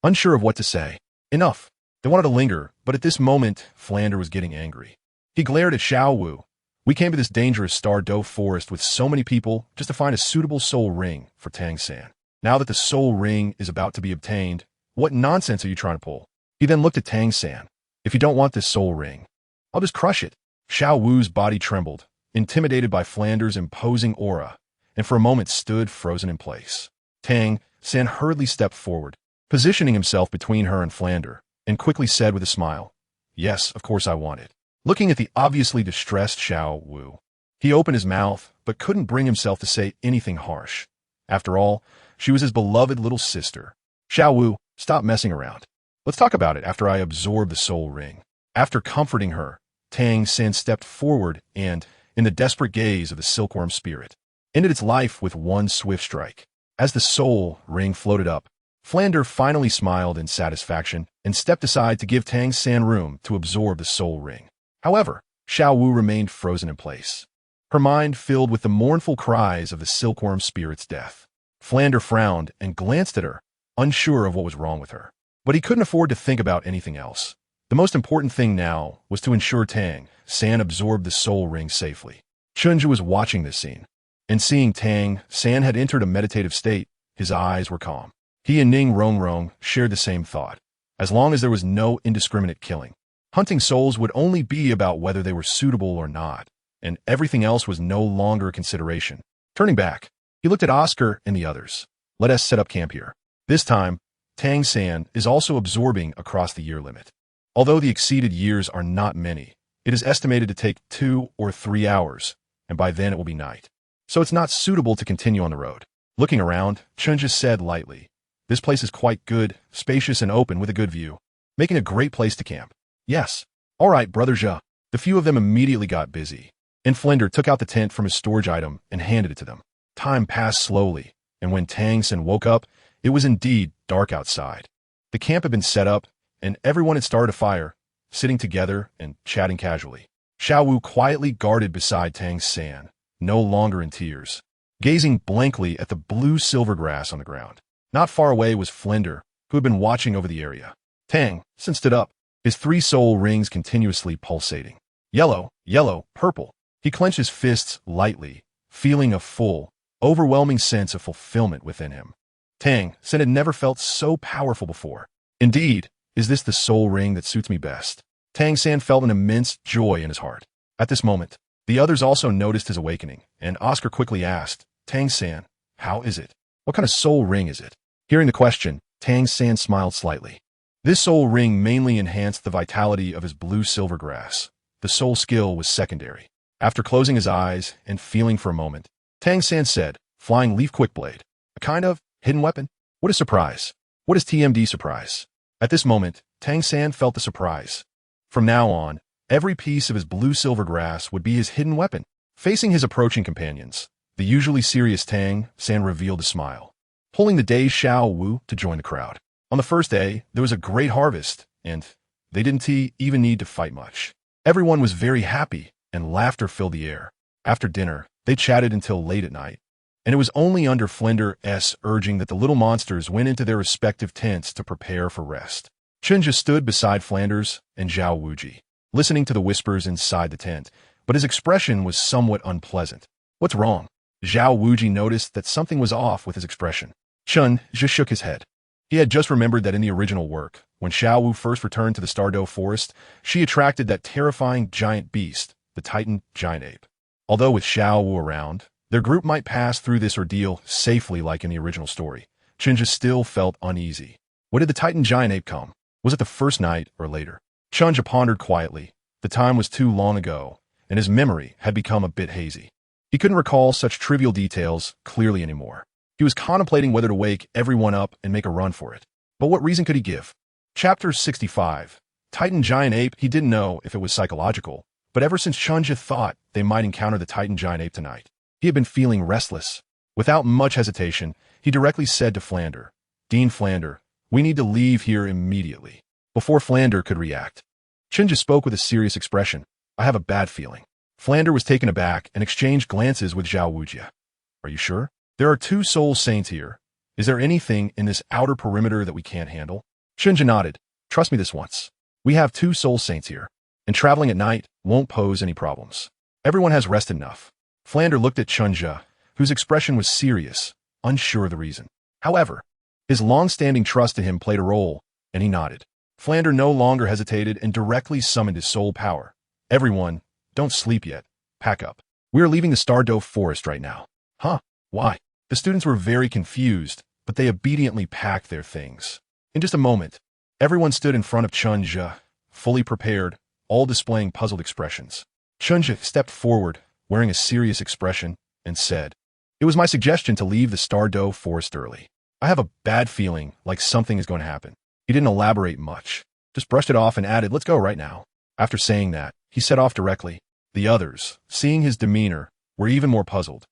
unsure of what to say. Enough. They wanted to linger, but at this moment, Flander was getting angry. He glared at Xuanwu. "We came to this dangerous Star Doe forest with so many people just to find a suitable soul ring for Tang San. Now that the soul ring is about to be obtained, what nonsense are you trying to pull?" He then looked at Tang San. "If you don't want this soul ring, I'll just crush it." Xuanwu's body trembled, intimidated by Flander's imposing aura, and for a moment stood frozen in place. Tang San hurriedly stepped forward, positioning himself between her and Flander, and quickly said with a smile, "Yes, of course I want it." Looking at the obviously distressed Xuanwu, he opened his mouth, but couldn't bring himself to say anything harsh. After all, she was his beloved little sister. "Xuanwu, stop messing around. Let's talk about it after I absorb the soul ring." After comforting her, Tang San stepped forward and, in the desperate gaze of the silkworm spirit, ended its life with one swift strike. As the soul ring floated up, Flander finally smiled in satisfaction and stepped aside to give Tang San room to absorb the soul ring. However, Xuanwu remained frozen in place, her mind filled with the mournful cries of the silkworm spirit's death. Flander frowned and glanced at her, unsure of what was wrong with her. But he couldn't afford to think about anything else. The most important thing now was to ensure Tang San absorbed the soul ring safely. Chen Zhe was watching this scene, and seeing Tang San had entered a meditative state, his eyes were calm. He and Ning Rongrong shared the same thought. As long as there was no indiscriminate killing, hunting souls would only be about whether they were suitable or not, and everything else was no longer a consideration. Turning back, he looked at Oscar and the others. Let us set up camp here. This time, Tang San is also absorbing across the year limit. Although the exceeded years are not many, it is estimated to take 2 or 3 hours, and by then it will be night. So it's not suitable to continue on the road. Looking around, Chen Zhe said lightly, "This place is quite good, spacious and open with a good view, making a great place to camp." "Yes. All right, Brother Zhe." The few of them immediately got busy, and Flender took out the tent from his storage item and handed it to them. Time passed slowly, and when Tang San woke up, it was indeed dark outside. The camp had been set up, and everyone had started a fire, sitting together and chatting casually. Xuanwu quietly guarded beside Tang San, no longer in tears, gazing blankly at the blue silver grass on the ground. Not far away was Flender, who had been watching over the area. Tang San stood up, his 3 soul rings continuously pulsating. Yellow, yellow, purple. He clenched his fists lightly, feeling a full, overwhelming sense of fulfillment within him. Tang San had never felt so powerful before. Indeed, is this the soul ring that suits me best? Tang San felt an immense joy in his heart. At this moment, the others also noticed his awakening, and Oscar quickly asked, "Tang San, how is it? What kind of soul ring is it?" Hearing the question, Tang San smiled slightly. This soul ring mainly enhanced the vitality of his blue silver grass. The soul skill was secondary. After closing his eyes and feeling for a moment, Tang San said, "Flying leaf quickblade. A kind of hidden weapon? What is surprise? What is TMD surprise?" At this moment, Tang San felt the surprise. From now on, every piece of his blue silver grass would be his hidden weapon. Facing his approaching companions, the usually serious Tang San revealed a smile, pulling the dazed Xuanwu to join the crowd. On the first day, there was a great harvest, and they didn't even need to fight much. Everyone was very happy, and laughter filled the air. After dinner, they chatted until late at night, and it was only under Flender's urging that the little monsters went into their respective tents to prepare for rest. Chen Zhe stood beside Flanders and Xuanwu, listening to the whispers inside the tent, but his expression was somewhat unpleasant. "What's wrong?" Xuanwu noticed that something was off with his expression. Chen Zhe shook his head. He had just remembered that in the original work, when Xuanwu first returned to the Douluo forest, she attracted that terrifying giant beast, the Titan giant ape. Although with Xuanwu around, their group might pass through this ordeal safely like in the original story, Chen Zhe still felt uneasy. When did the Titan giant ape come? Was it the first night or later? Chen Zhe pondered quietly. The time was too long ago, and his memory had become a bit hazy. He couldn't recall such trivial details clearly anymore. He was contemplating whether to wake everyone up and make a run for it. But what reason could he give? Chapter 65. Titan giant ape. He didn't know if it was psychological, but ever since Chen Zhe thought they might encounter the Titan giant ape tonight, he had been feeling restless. Without much hesitation, he directly said to Flander, "Dean Flander, we need to leave here immediately." Before Flander could react, Chen Zhe spoke with a serious expression. "I have a bad feeling." Flander was taken aback and exchanged glances with Xuanwu. "Are you sure? There are 2 soul saints here. Is there anything in this outer perimeter that we can't handle?" Chen Zhe nodded. "Trust me this once. We have 2 soul saints here, and traveling at night won't pose any problems. Everyone has rested enough." Flander looked at Chen Zhe, whose expression was serious, unsure of the reason. However, his long-standing trust in him played a role, and he nodded. Flander no longer hesitated and directly summoned his soul power. "Everyone, don't sleep yet. Pack up. We are leaving the Douluo forest right now." "Huh? Why?" The students were very confused, but they obediently packed their things. In just a moment, everyone stood in front of Chen Zhe, fully prepared, all displaying puzzled expressions. Chen Zhe stepped forward, wearing a serious expression, and said, "It was my suggestion to leave the Douluo forest early. I have a bad feeling like something is going to happen." He didn't elaborate much, just brushed it off and added, "Let's go right now." After saying that, he set off directly. The others, seeing his demeanor, were even more puzzled,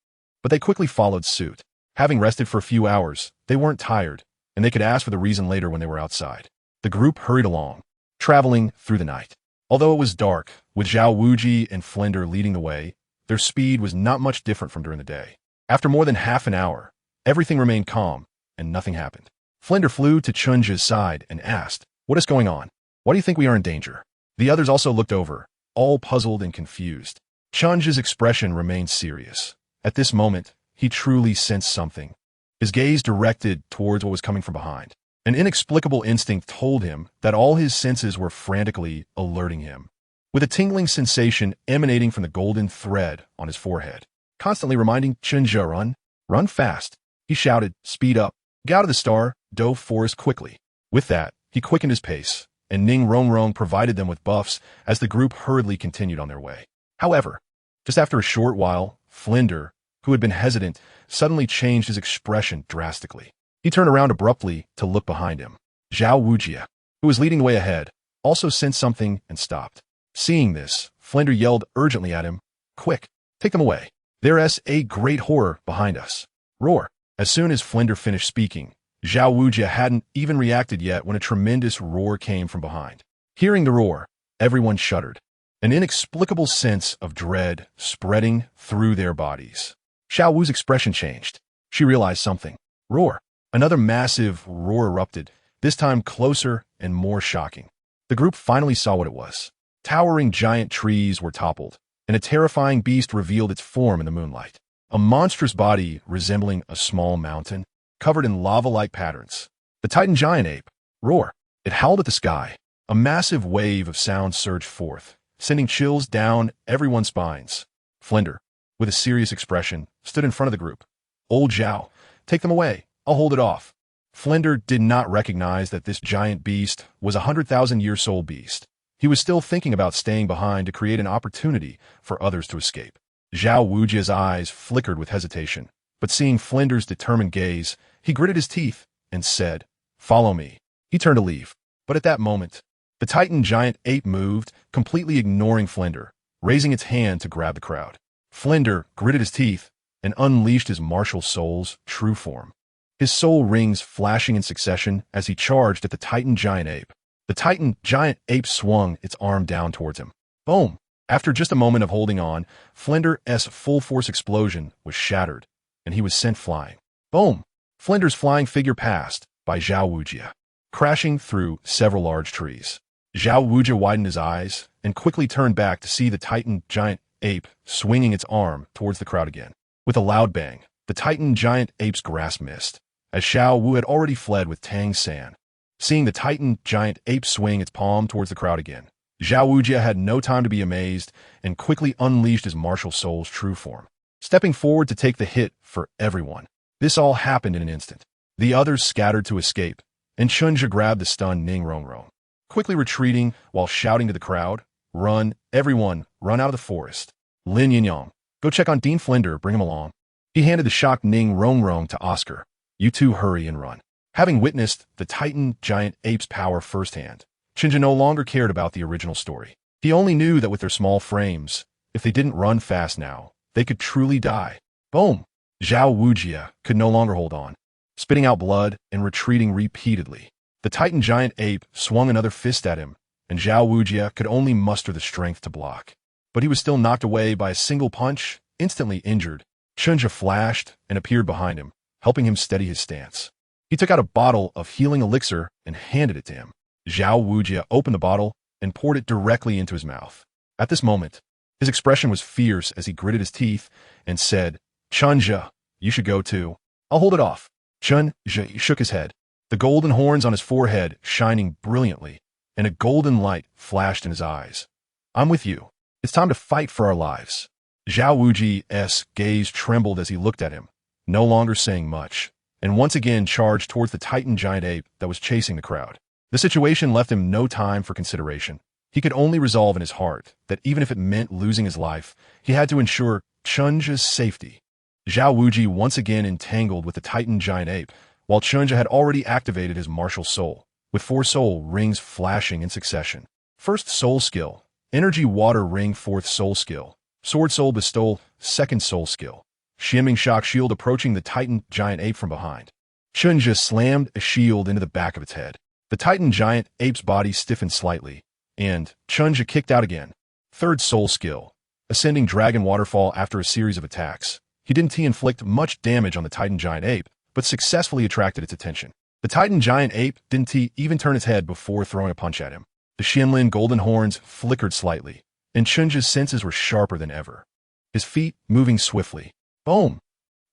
but they quickly followed suit. Having rested for a few hours, they weren't tired, and they could ask for the reason later when they were outside. The group hurried along, traveling through the night. Although it was dark, with Xuanwu and Flender leading the way, their speed was not much different from during the day. After more than half an hour, everything remained calm, and nothing happened. Flinder flew to Chen Zhe's side and asked, "What is going on? Why do you think we are in danger?" The others also looked over, all puzzled and confused. Chen Zhe's expression remained serious. At this moment, he truly sensed something. His gaze directed towards what was coming from behind. An inexplicable instinct told him that all his senses were frantically alerting him, with a tingling sensation emanating from the golden thread on his forehead, constantly reminding Chen Zhe, run fast. He shouted, speed up. Get out of the star, dove forest quickly. With that, he quickened his pace, and Ning Rongrong provided them with buffs as the group hurriedly continued on their way. However, just after a short while, Flinder, who had been hesitant, suddenly changed his expression drastically. He turned around abruptly to look behind him. Xuanwu, who was leading the way ahead, also sensed something and stopped. Seeing this, Flinder yelled urgently at him, "Quick, take them away. There's a great horror behind us." Roar. As soon as Flinder finished speaking, Xuanwu hadn't even reacted yet when a tremendous roar came from behind. Hearing the roar, everyone shuddered, an inexplicable sense of dread spreading through their bodies. Xiaowu's expression changed. She realized something. Roar. Another massive roar erupted, this time closer and more shocking. The group finally saw what it was. Towering giant trees were toppled, and a terrifying beast revealed its form in the moonlight. A monstrous body resembling a small mountain, covered in lava-like patterns. The Titan giant ape. Roar. It howled at the sky. A massive wave of sound surged forth, sending chills down everyone's spines. Flinder, with a serious expression, stood in front of the group. Old Zhao, take them away. I'll hold it off. Flinder did not recognize that this giant beast was a 100,000-year-old beast. He was still thinking about staying behind to create an opportunity for others to escape. Xuanwu's eyes flickered with hesitation, but seeing Flinder's determined gaze, he gritted his teeth and said, "Follow me." He turned to leave, but at that moment, the Titan giant ape moved, completely ignoring Flinder, raising its hand to grab the crowd. Flinder gritted his teeth and unleashed his martial soul's true form. His soul rings flashing in succession as he charged at the Titan giant ape. The Titan giant ape swung its arm down towards him. Boom! After just a moment of holding on, Flinder's full-force explosion was shattered, and he was sent flying. Boom! Flinder's flying figure passed by Xuanwu, crashing through several large trees. Xuanwu widened his eyes and quickly turned back to see the Titan giant ape swinging its arm towards the crowd again. With a loud bang, the Titan giant ape's grasp missed, as Xuanwu had already fled with Tang San. Seeing the Titan giant ape swing its palm towards the crowd again, Xuanwu had no time to be amazed and quickly unleashed his martial soul's true form, stepping forward to take the hit for everyone. This all happened in an instant. The others scattered to escape, and Chen Zhe grabbed the stunned Ning Rongrong, quickly retreating while shouting to the crowd, "Run, everyone, run out of the forest. Lin Yinyang, go check on Dean Flinder, bring him along." He handed the shocked Ning Rongrong to Oscar. "You two hurry and run." Having witnessed the Titan giant ape's power firsthand, Chen Zhe no longer cared about the original story. He only knew that with their small frames, if they didn't run fast now, they could truly die. Boom! Xuanwu could no longer hold on, spitting out blood and retreating repeatedly. The Titan giant ape swung another fist at him, and Xuanwu could only muster the strength to block. But he was still knocked away by a single punch, instantly injured. Chen Zhe flashed and appeared behind him, helping him steady his stance. He took out a bottle of healing elixir and handed it to him. Xuanwu opened the bottle and poured it directly into his mouth. At this moment, his expression was fierce as he gritted his teeth and said, "Chen Zhe, you should go too. I'll hold it off." Chen Zhe shook his head, the golden horns on his forehead shining brilliantly, and a golden light flashed in his eyes. "I'm with you. It's time to fight for our lives." Xuanwu's gaze trembled as he looked at him, no longer saying much, and once again charged towards the Titan giant ape that was chasing the crowd. The situation left him no time for consideration. He could only resolve in his heart that even if it meant losing his life, he had to ensure Chen Zhe's safety. Xuanwu once again entangled with the Titan giant ape, while Chen Zhe had already activated his martial soul, with 4 soul rings flashing in succession. First soul skill, energy water ring. 4th soul skill, sword soul bestow. 2nd soul skill, Xuanming shock shield approaching the Titan giant ape from behind. Chen Zhe slammed a shield into the back of its head. The Titan giant ape's body stiffened slightly, and Chen Zhe kicked out again. 3rd soul skill, ascending dragon waterfall. After a series of attacks, he didn't inflict much damage on the Titan giant ape, but successfully attracted its attention. The Titan giant ape didn't even turn his head before throwing a punch at him. The Xianlin golden horns flickered slightly, and Chen Zhe's senses were sharper than ever. His feet moving swiftly. Boom!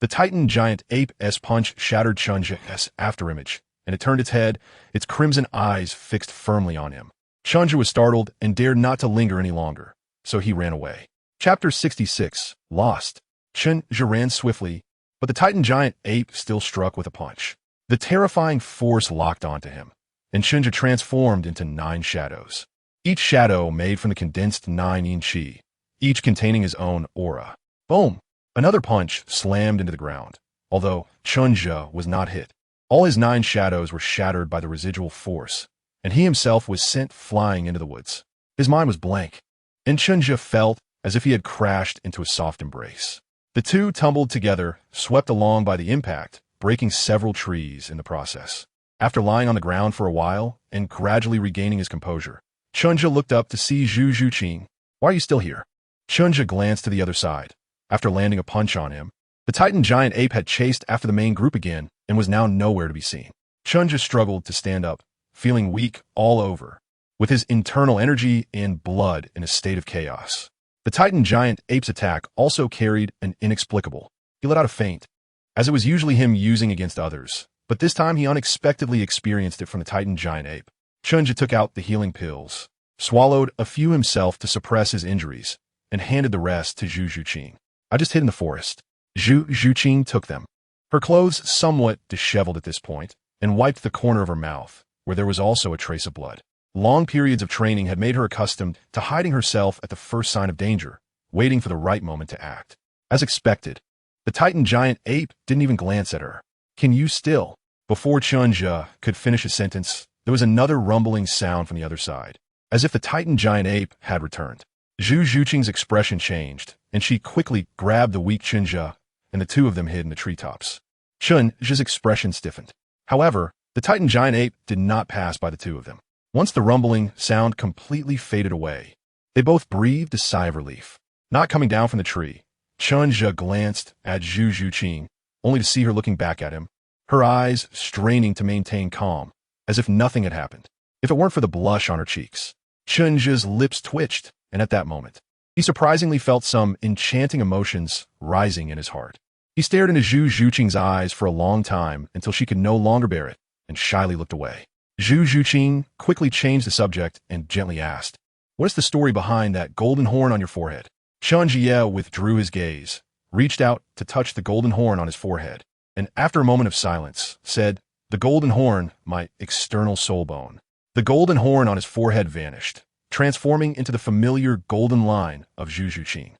The Titan giant ape's punch shattered Chen Zhe's afterimage, and it turned its head, its crimson eyes fixed firmly on him. Chen Zhe was startled and dared not to linger any longer, so he ran away. Chapter 66. Lost. Chen Zhe ran swiftly, but the Titan giant ape still struck with a punch. The terrifying force locked onto him, and Chen Zhe transformed into 9 shadows. Each shadow made from the condensed 9 yin qi, each containing his own aura. Boom! Another punch slammed into the ground, although Chen Zhe was not hit. All his 9 shadows were shattered by the residual force, and he himself was sent flying into the woods. His mind was blank, and Chen Zhe felt as if he had crashed into a soft embrace. The two tumbled together, swept along by the impact, breaking several trees in the process. After lying on the ground for a while and gradually regaining his composure, Chen Zhe looked up to see Zhu Zhuqing. Why are you still here? Chen Zhe glanced to the other side. After landing a punch on him, the Titan giant ape had chased after the main group again and was now nowhere to be seen. Chen Zhe struggled to stand up, feeling weak all over, with his internal energy and blood in a state of chaos. The Titan giant ape's attack also carried an inexplicable. He let out a feint, as it was usually him using against others, but this time he unexpectedly experienced it from the Titan giant ape. Chen Zhe took out the healing pills, swallowed a few himself to suppress his injuries, and handed the rest to Zhu Zhuqing. I just hid in the forest. Zhu Zhuqing took them. Her clothes somewhat disheveled at this point, and wiped the corner of her mouth, where there was also a trace of blood. Long periods of training had made her accustomed to hiding herself at the first sign of danger, waiting for the right moment to act. As expected, the Titan giant ape didn't even glance at her. Can you still? Before Chen Zhe could finish his sentence, there was another rumbling sound from the other side, as if the Titan giant ape had returned. Zhu Zhuqing's expression changed, and she quickly grabbed the weak Chen Zhe, and the two of them hid in the treetops. Chen Zhe's expression stiffened. However, the Titan giant ape did not pass by the two of them. Once the rumbling sound completely faded away, they both breathed a sigh of relief. Not coming down from the tree, Chen Zhe glanced at Zhu Zhuqing, only to see her looking back at him, her eyes straining to maintain calm, as if nothing had happened. If it weren't for the blush on her cheeks, Chen Zhe's lips twitched, and at that moment, he surprisingly felt some enchanting emotions rising in his heart. He stared into Zhu Zhuqing's eyes for a long time until she could no longer bear it, and shyly looked away. Zhu Zhuqing quickly changed the subject and gently asked, "What is the story behind that golden horn on your forehead?" Chen Zhe withdrew his gaze, reached out to touch the golden horn on his forehead, and after a moment of silence, said, "The golden horn, my external soul bone." The golden horn on his forehead vanished, transforming into the familiar golden line of Zhu Zhuqing.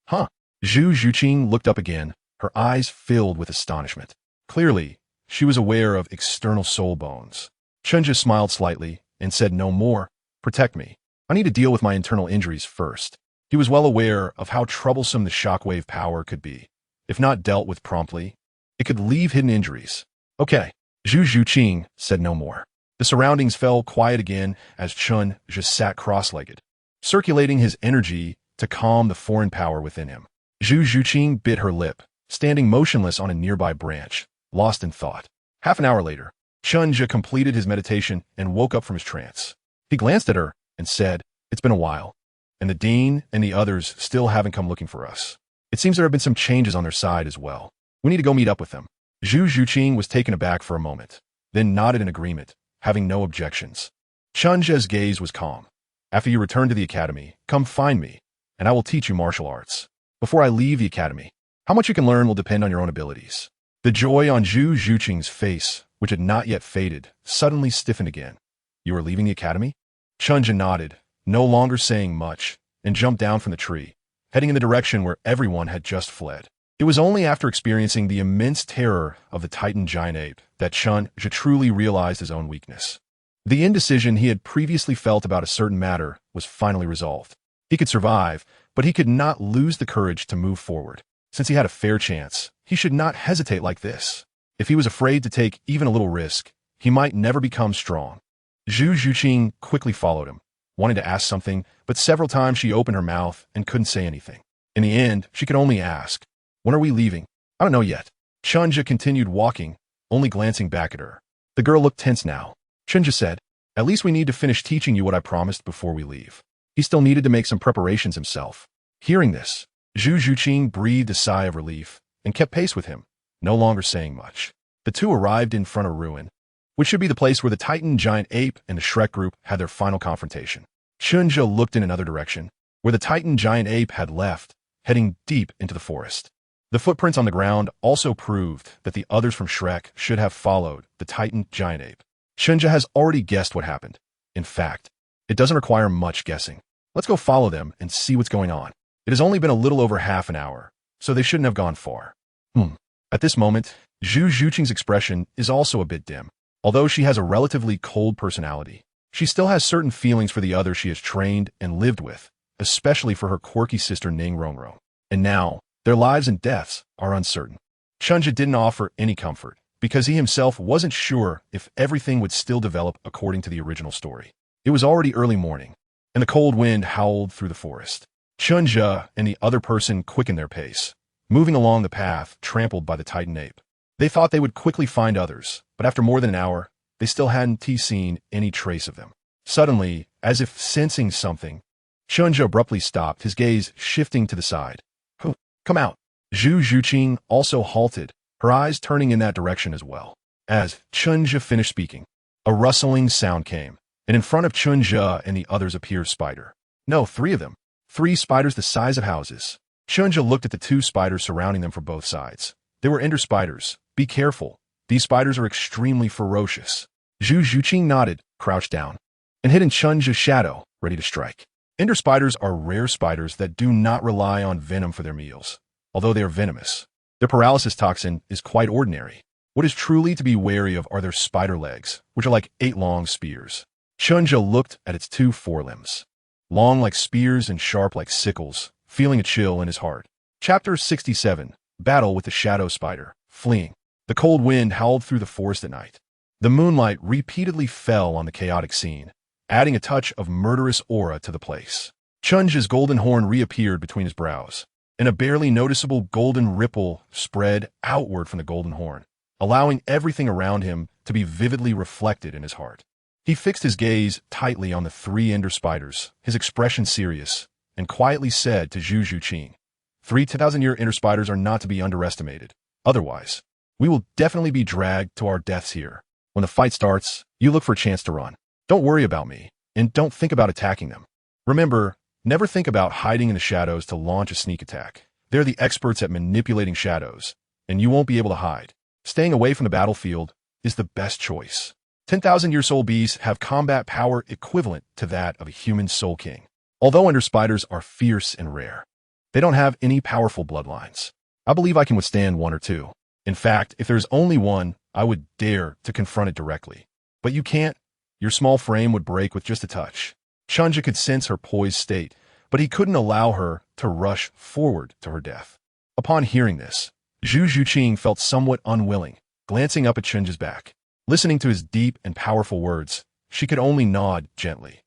Huh? Zhu Zhuqing looked up again, her eyes filled with astonishment. Clearly, she was aware of external soul bones. Chen Zhe smiled slightly and said no more. "Protect me. I need to deal with my internal injuries first." He was well aware of how troublesome the shockwave power could be. If not dealt with promptly, it could leave hidden injuries. Okay. Zhu Zhuqing said no more. The surroundings fell quiet again as Chen Zhe sat cross-legged, circulating his energy to calm the foreign power within him. Zhu Zhuqing bit her lip, standing motionless on a nearby branch, lost in thought. Half an hour later, Chen Zhe completed his meditation and woke up from his trance. He glanced at her and said, "It's been a while, and the dean and the others still haven't come looking for us. It seems there have been some changes on their side as well. We need to go meet up with them." Zhu Zhuqing was taken aback for a moment, then nodded in agreement, having no objections. Chen Zhe's gaze was calm. "After you return to the academy, come find me, and I will teach you martial arts. Before I leave the academy, how much you can learn will depend on your own abilities." The joy on Zhu Zhuqing's face, which had not yet faded, suddenly stiffened again. "You are leaving the academy?" Chen Zhe nodded, no longer saying much, and jumped down from the tree, heading in the direction where everyone had just fled. It was only after experiencing the immense terror of the Titan giant ape that Chen Zhe truly realized his own weakness. The indecision he had previously felt about a certain matter was finally resolved. He could survive, but he could not lose the courage to move forward. Since he had a fair chance, he should not hesitate like this. If he was afraid to take even a little risk, he might never become strong. Zhu Zhuqing quickly followed him, wanting to ask something, but several times she opened her mouth and couldn't say anything. In the end, she could only ask, "When are we leaving?" "I don't know yet." Chen Zhe continued walking, only glancing back at her. The girl looked tense now. Chen Zhe said, "At least we need to finish teaching you what I promised before we leave." He still needed to make some preparations himself. Hearing this, Zhu Zhuqing breathed a sigh of relief and kept pace with him, no longer saying much. The two arrived in front of Ruin, which should be the place where the Titan giant ape and the Shrek group had their final confrontation. Chen Zhe looked in another direction, where the Titan giant ape had left, heading deep into the forest. The footprints on the ground also proved that the others from Shrek should have followed the Titan giant ape. Chen Zhe has already guessed what happened. In fact, it doesn't require much guessing. Let's go follow them and see what's going on. It has only been a little over half an hour, so they shouldn't have gone far. At this moment, Zhu Zhuqing's expression is also a bit dim. Although she has a relatively cold personality, she still has certain feelings for the others she has trained and lived with, especially for her quirky sister Ning Rongrong. And now, their lives and deaths are uncertain. Chen Zhe didn't offer any comfort, because he himself wasn't sure if everything would still develop according to the original story. It was already early morning, and the cold wind howled through the forest. Chen Zhe and the other person quickened their pace, moving along the path trampled by the Titan ape. They thought they would quickly find others, but after more than an hour, they still hadn't seen any trace of them. Suddenly, as if sensing something, Chen Zhe abruptly stopped, his gaze shifting to the side. "Come out." Zhu Zhuqing also halted, her eyes turning in that direction as well. As Chen Zhe finished speaking, a rustling sound came, and in front of Chen Zhe and the others appeared spider. No, 3 of them. 3 spiders the size of houses. Chen Zhe looked at the 2 spiders surrounding them from both sides. They were ender spiders. Be careful. These spiders are extremely ferocious. Zhu Zhuqing nodded, crouched down, and hid in Chen Zhe's shadow, ready to strike. Ender spiders are rare spiders that do not rely on venom for their meals, although they are venomous. Their paralysis toxin is quite ordinary. What is truly to be wary of are their spider legs, which are like 8 long spears. Chen Zhe looked at its 2 forelimbs, long like spears and sharp like sickles, feeling a chill in his heart. Chapter 67, Battle with the Shadow Spider, Fleeing. The cold wind howled through the forest at night. The moonlight repeatedly fell on the chaotic scene, adding a touch of murderous aura to the place. Chen Zhe's golden horn reappeared between his brows, and a barely noticeable golden ripple spread outward from the golden horn, allowing everything around him to be vividly reflected in his heart. He fixed his gaze tightly on the 3 ender spiders, his expression serious, and quietly said to Zhu Zhuqing, 3 10,000-year ender spiders are not to be underestimated. Otherwise, we will definitely be dragged to our deaths here. When the fight starts, you look for a chance to run. Don't worry about me, and don't think about attacking them. Remember, never think about hiding in the shadows to launch a sneak attack. They're the experts at manipulating shadows, and you won't be able to hide. Staying away from the battlefield is the best choice. 10,000-year soul beasts have combat power equivalent to that of a human soul king. Although ender spiders are fierce and rare, they don't have any powerful bloodlines. I believe I can withstand 1 or 2. In fact, if there's only one, I would dare to confront it directly. But you can't. Your small frame would break with just a touch. Chen Zhe could sense her poised state, but he couldn't allow her to rush forward to her death. Upon hearing this, Zhu Zhuqing felt somewhat unwilling, glancing up at Chen Zhe's back. Listening to his deep and powerful words, she could only nod gently.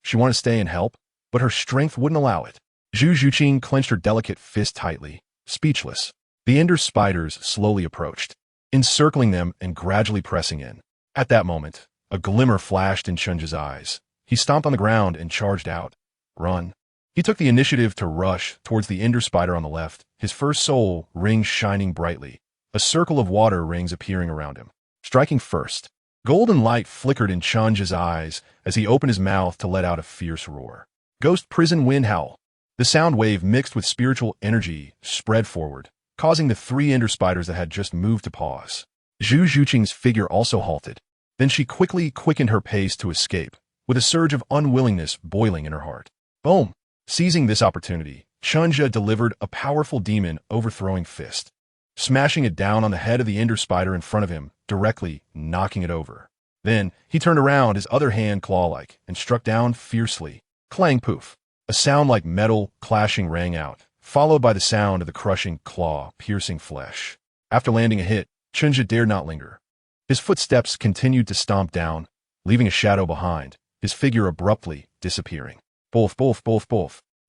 She wanted to stay and help, but her strength wouldn't allow it. Zhu Zhuqing clenched her delicate fist tightly, speechless. The ender spiders slowly approached, encircling them and gradually pressing in. At that moment, a glimmer flashed in Chen Zhe's eyes. He stomped on the ground and charged out. Run. He took the initiative to rush towards the ender spider on the left, his first soul ring shining brightly, a circle of water rings appearing around him. Striking first, golden light flickered in Chen Zhe's eyes as he opened his mouth to let out a fierce roar. Ghost prison wind howl. The sound wave mixed with spiritual energy spread forward, causing the 3 ender spiders that had just moved to pause. Zhu Zhuqing's figure also halted. Then she quickly quickened her pace to escape, with a surge of unwillingness boiling in her heart. Boom! Seizing this opportunity, Chen Zhe delivered a powerful demon overthrowing fist, smashing it down on the head of the ender spider in front of him, directly knocking it over. Then, he turned around, his other hand claw-like, and struck down fiercely. Clang poof! A sound like metal clashing rang out, followed by the sound of the crushing claw piercing flesh. After landing a hit, Chen Zhe dared not linger. His footsteps continued to stomp down, leaving a shadow behind, his figure abruptly disappearing. Both.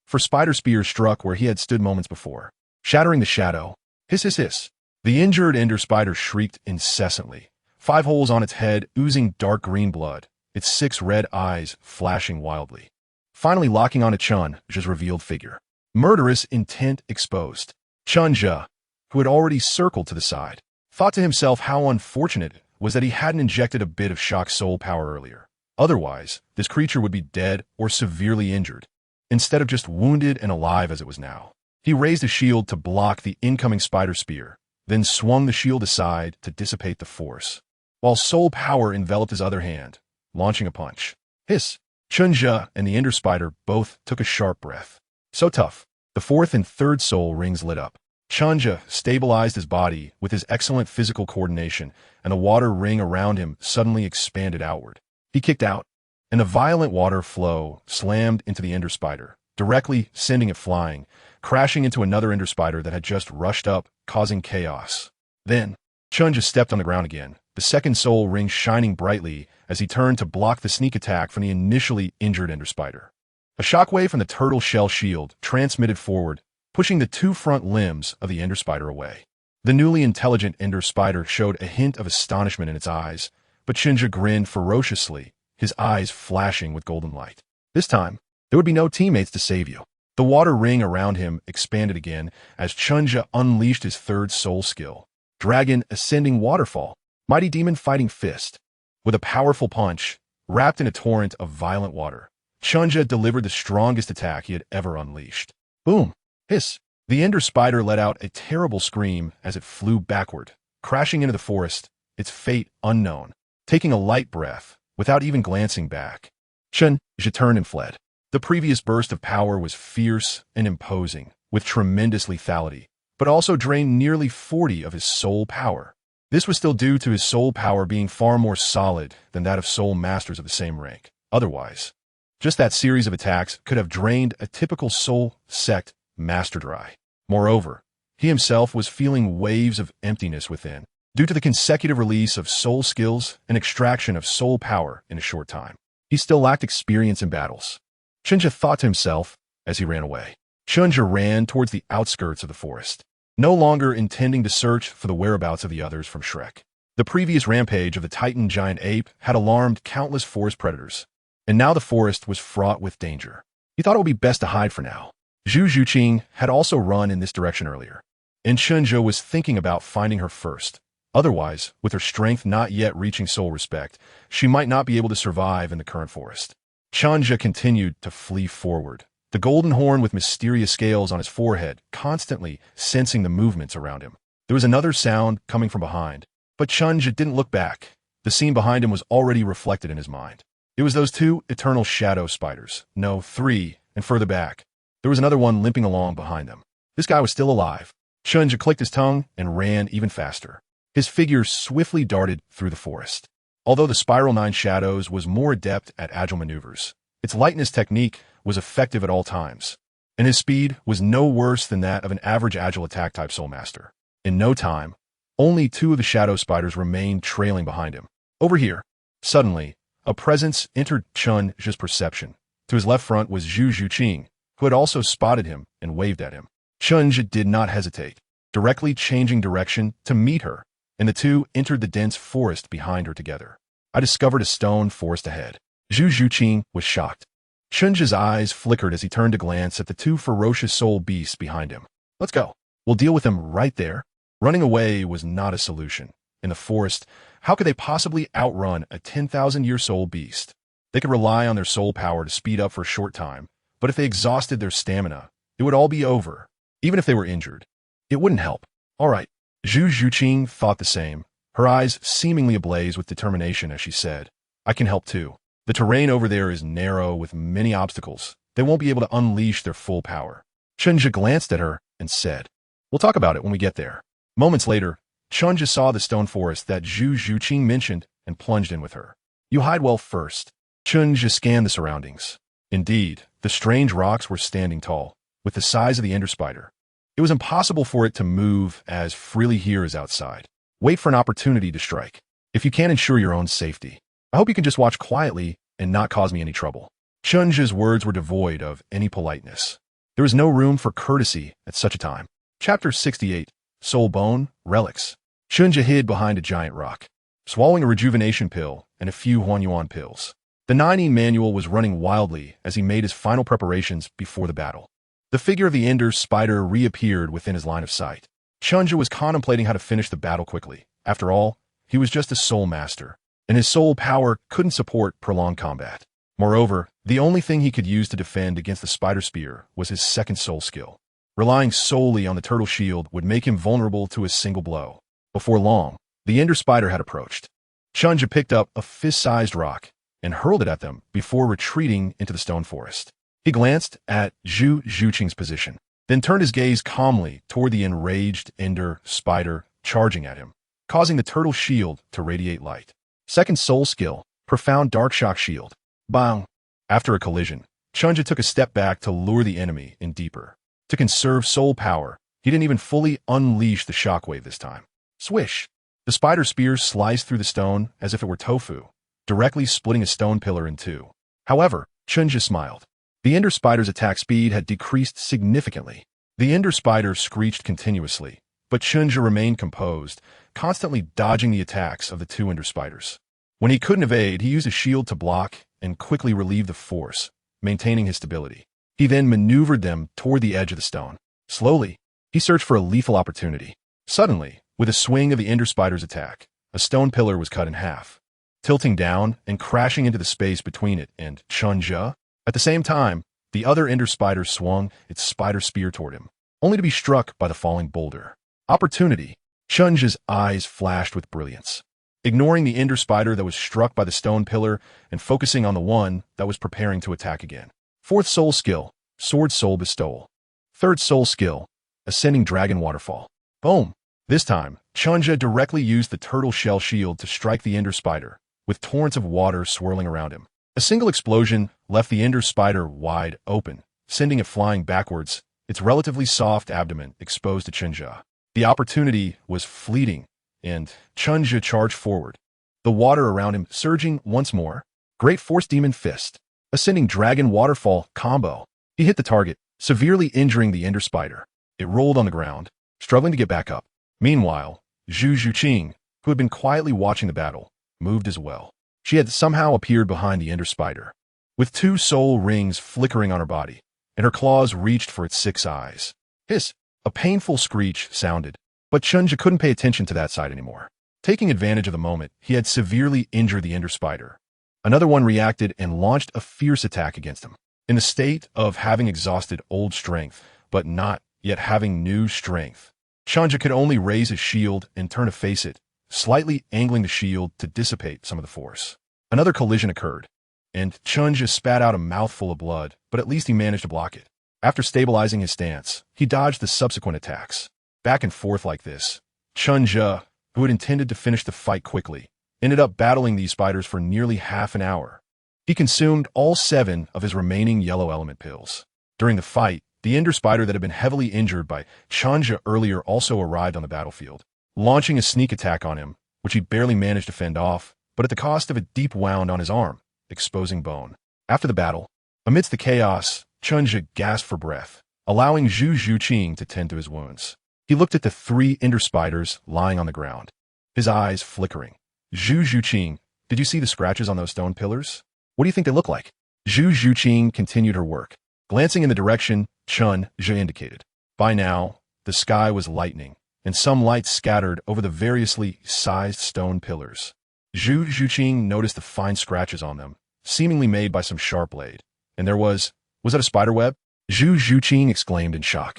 For spider spears struck where he had stood moments before, shattering the shadow. Hiss. The injured ender spider shrieked incessantly, 5 holes on its head oozing dark green blood, its 6 red eyes flashing wildly. Finally locking onto Chen Zhe's revealed figure. Murderous intent exposed. Chen Zhe, who had already circled to the side, thought to himself how unfortunate it was that he hadn't injected a bit of shock soul power earlier. Otherwise, this creature would be dead or severely injured, instead of just wounded and alive as it was now. He raised a shield to block the incoming spider spear, then swung the shield aside to dissipate the force, while soul power enveloped his other hand, launching a punch. Hiss! Chen Zhe and the Ender Spider both took a sharp breath. So tough. The 4th and 3rd soul rings lit up. Chen Zhe stabilized his body with his excellent physical coordination, and the water ring around him suddenly expanded outward. He kicked out, and the violent water flow slammed into the Ender Spider, directly sending it flying, crashing into another Ender Spider that had just rushed up, causing chaos. Then, Chen Zhe stepped on the ground again, the 2nd soul ring shining brightly as he turned to block the sneak attack from the initially injured Ender Spider. A shockwave from the turtle shell shield transmitted forward, pushing the 2 front limbs of the Ender Spider away. The newly intelligent Ender Spider showed a hint of astonishment in its eyes, but Chen Zhe grinned ferociously, his eyes flashing with golden light. This time, there would be no teammates to save you. The water ring around him expanded again as Chen Zhe unleashed his 3rd soul skill, Dragon Ascending Waterfall, Mighty Demon Fighting Fist. With a powerful punch, wrapped in a torrent of violent water, Chen Zhe delivered the strongest attack he had ever unleashed. Boom! Hiss! The Ender Spider let out a terrible scream as it flew backward, crashing into the forest, its fate unknown. Taking a light breath, without even glancing back, Chen Zhe turned and fled. The previous burst of power was fierce and imposing, with tremendous lethality, but also drained nearly 40 of his soul power. This was still due to his soul power being far more solid than that of soul masters of the same rank. Otherwise, just that series of attacks could have drained a typical soul sect master dry. Moreover, he himself was feeling waves of emptiness within, due to the consecutive release of soul skills and extraction of soul power in a short time. He still lacked experience in battles. Chen Zhe thought to himself as he ran away. Chen Zhe ran towards the outskirts of the forest, no longer intending to search for the whereabouts of the others from Shrek. The previous rampage of the Titan giant ape had alarmed countless forest predators, and now the forest was fraught with danger. He thought it would be best to hide for now. Zhu Zhuqing had also run in this direction earlier, and Chen Zhe was thinking about finding her first. Otherwise, with her strength not yet reaching soul respect, she might not be able to survive in the current forest. Chen Zhe continued to flee forward, the golden horn with mysterious scales on his forehead, constantly sensing the movements around him. There was another sound coming from behind, but Chen Zhe didn't look back. The scene behind him was already reflected in his mind. It was those 2 eternal shadow spiders. No, 3, and further back. There was another one limping along behind them. This guy was still alive. Chen Zhe clicked his tongue and ran even faster. His figure swiftly darted through the forest. Although the Spiral 9 Shadows was more adept at agile maneuvers, its lightness technique was effective at all times, and his speed was no worse than that of an average agile attack type soul master. In no time, only 2 of the shadow spiders remained trailing behind him. Over here, suddenly, a presence entered Chen Zhe's perception. To his left front was Zhu Zhuqing, who had also spotted him and waved at him. Chen Zhe did not hesitate, directly changing direction to meet her, and the 2 entered the dense forest behind her together. I discovered a stone forest ahead. Zhu Zhuqing was shocked. Chen Zhe's eyes flickered as he turned to glance at the 2 ferocious soul beasts behind him. Let's go. We'll deal with them right there. Running away was not a solution. In the forest, how could they possibly outrun a 10,000-year soul beast? They could rely on their soul power to speed up for a short time, but if they exhausted their stamina, it would all be over. Even if they were injured, it wouldn't help. All right. Zhu Zhuqing thought the same, her eyes seemingly ablaze with determination as she said, I can help too. The terrain over there is narrow with many obstacles. They won't be able to unleash their full power. Chen Zhe glanced at her and said, We'll talk about it when we get there. Moments later, Chen Zhe saw the stone forest that Zhu Zhuqing mentioned and plunged in with her. You hide well first. Chen Zhe scanned the surroundings. Indeed, the strange rocks were standing tall, with the size of the Ender Spider. It was impossible for it to move as freely here as outside. Wait for an opportunity to strike. If you can't ensure your own safety, I hope you can just watch quietly and not cause me any trouble. Chen Zhe's words were devoid of any politeness. There was no room for courtesy at such a time. Chapter 68, Soul Bone, Relics. Chen Zhe hid behind a giant rock. swallowing a rejuvenation pill and a few Xuanyuan pills. The 9 manual was running wildly as he made his final preparations before the battle. The figure of the Ender Spider reappeared within his line of sight. Chen Zhe was contemplating how to finish the battle quickly. After all, he was just a soul master, and his soul power couldn't support prolonged combat. Moreover, the only thing he could use to defend against the spider spear was his second soul skill. Relying solely on the turtle shield would make him vulnerable to a single blow. Before long, the Ender Spider had approached. Chen Zhe picked up a fist-sized rock and hurled it at them before retreating into the stone forest. He glanced at Zhu Zhuqing's position, then turned his gaze calmly toward the enraged Ender Spider charging at him, causing the turtle shield to radiate light. Second soul skill, Profound Dark Shock Shield. Bang! After a collision, Chen Zhe took a step back to lure the enemy in deeper. To conserve soul power, he didn't even fully unleash the shockwave this time. Swish! The spider spear sliced through the stone as if it were tofu, directly splitting a stone pillar in two. However, Chen Zhe smiled. The Ender Spider's attack speed had decreased significantly. The Ender Spider screeched continuously, but Chen Zhe remained composed, constantly dodging the attacks of the 2 Ender Spiders. When he couldn't evade, he used a shield to block and quickly relieve the force, maintaining his stability. He then maneuvered them toward the edge of the stone. Slowly, he searched for a lethal opportunity. Suddenly, with a swing of the Ender Spider's attack, a stone pillar was cut in half, tilting down and crashing into the space between it and Chen Zhe. At the same time, the other Ender Spider swung its spider spear toward him, only to be struck by the falling boulder. Opportunity! Chen Zhe's eyes flashed with brilliance. Ignoring the Ender Spider that was struck by the stone pillar and focusing on the one that was preparing to attack again. Fourth soul skill, Sword Soul Bestowal. Third soul skill, Ascending Dragon Waterfall. Boom! This time, Chen Zhe directly used the turtle shell shield to strike the Ender Spider, with torrents of water swirling around him. A single explosion left the Ender Spider wide open, sending it flying backwards, its relatively soft abdomen exposed to Chen Zhe. The opportunity was fleeting, and Chen Zhe charged forward, the water around him surging once more. Great Force Demon Fist. Ascending Dragon Waterfall combo. He hit the target, severely injuring the Ender Spider. It rolled on the ground, struggling to get back up. Meanwhile, Zhu Zhuqing, who had been quietly watching the battle, moved as well. She had somehow appeared behind the Ender Spider, with 2 soul rings flickering on her body, and her claws reached for its 6 eyes. Hiss! A painful screech sounded, but Chen Zhe couldn't pay attention to that side anymore. Taking advantage of the moment, he had severely injured the Ender Spider. Another one reacted and launched a fierce attack against him. In the state of having exhausted old strength, but not yet having new strength, Chen Zhe could only raise his shield and turn to face it, slightly angling the shield to dissipate some of the force. Another collision occurred, and Chen Zhe spat out a mouthful of blood, but at least he managed to block it. After stabilizing his stance, he dodged the subsequent attacks. Back and forth like this, Chen Zhe, who had intended to finish the fight quickly, ended up battling these spiders for nearly half an hour. He consumed all 7 of his remaining yellow element pills. During the fight, the Ender Spider that had been heavily injured by Chen Zhe earlier also arrived on the battlefield, launching a sneak attack on him, which he barely managed to fend off, but at the cost of a deep wound on his arm, exposing bone. After the battle, amidst the chaos, Chen Zhe gasped for breath, allowing Zhu Zhuqing to tend to his wounds. He looked at the 3 Ender Spiders lying on the ground, his eyes flickering. Zhu Zhuqing, did you see the scratches on those stone pillars? What do you think they look like? Zhu Zhuqing continued her work, glancing in the direction Chen Zhe indicated. By now, the sky was lightening, and some light scattered over the variously sized stone pillars. Zhu Zhuqing noticed the fine scratches on them, seemingly made by some sharp blade. And there was that a spider web? Zhu Zhuqing exclaimed in shock.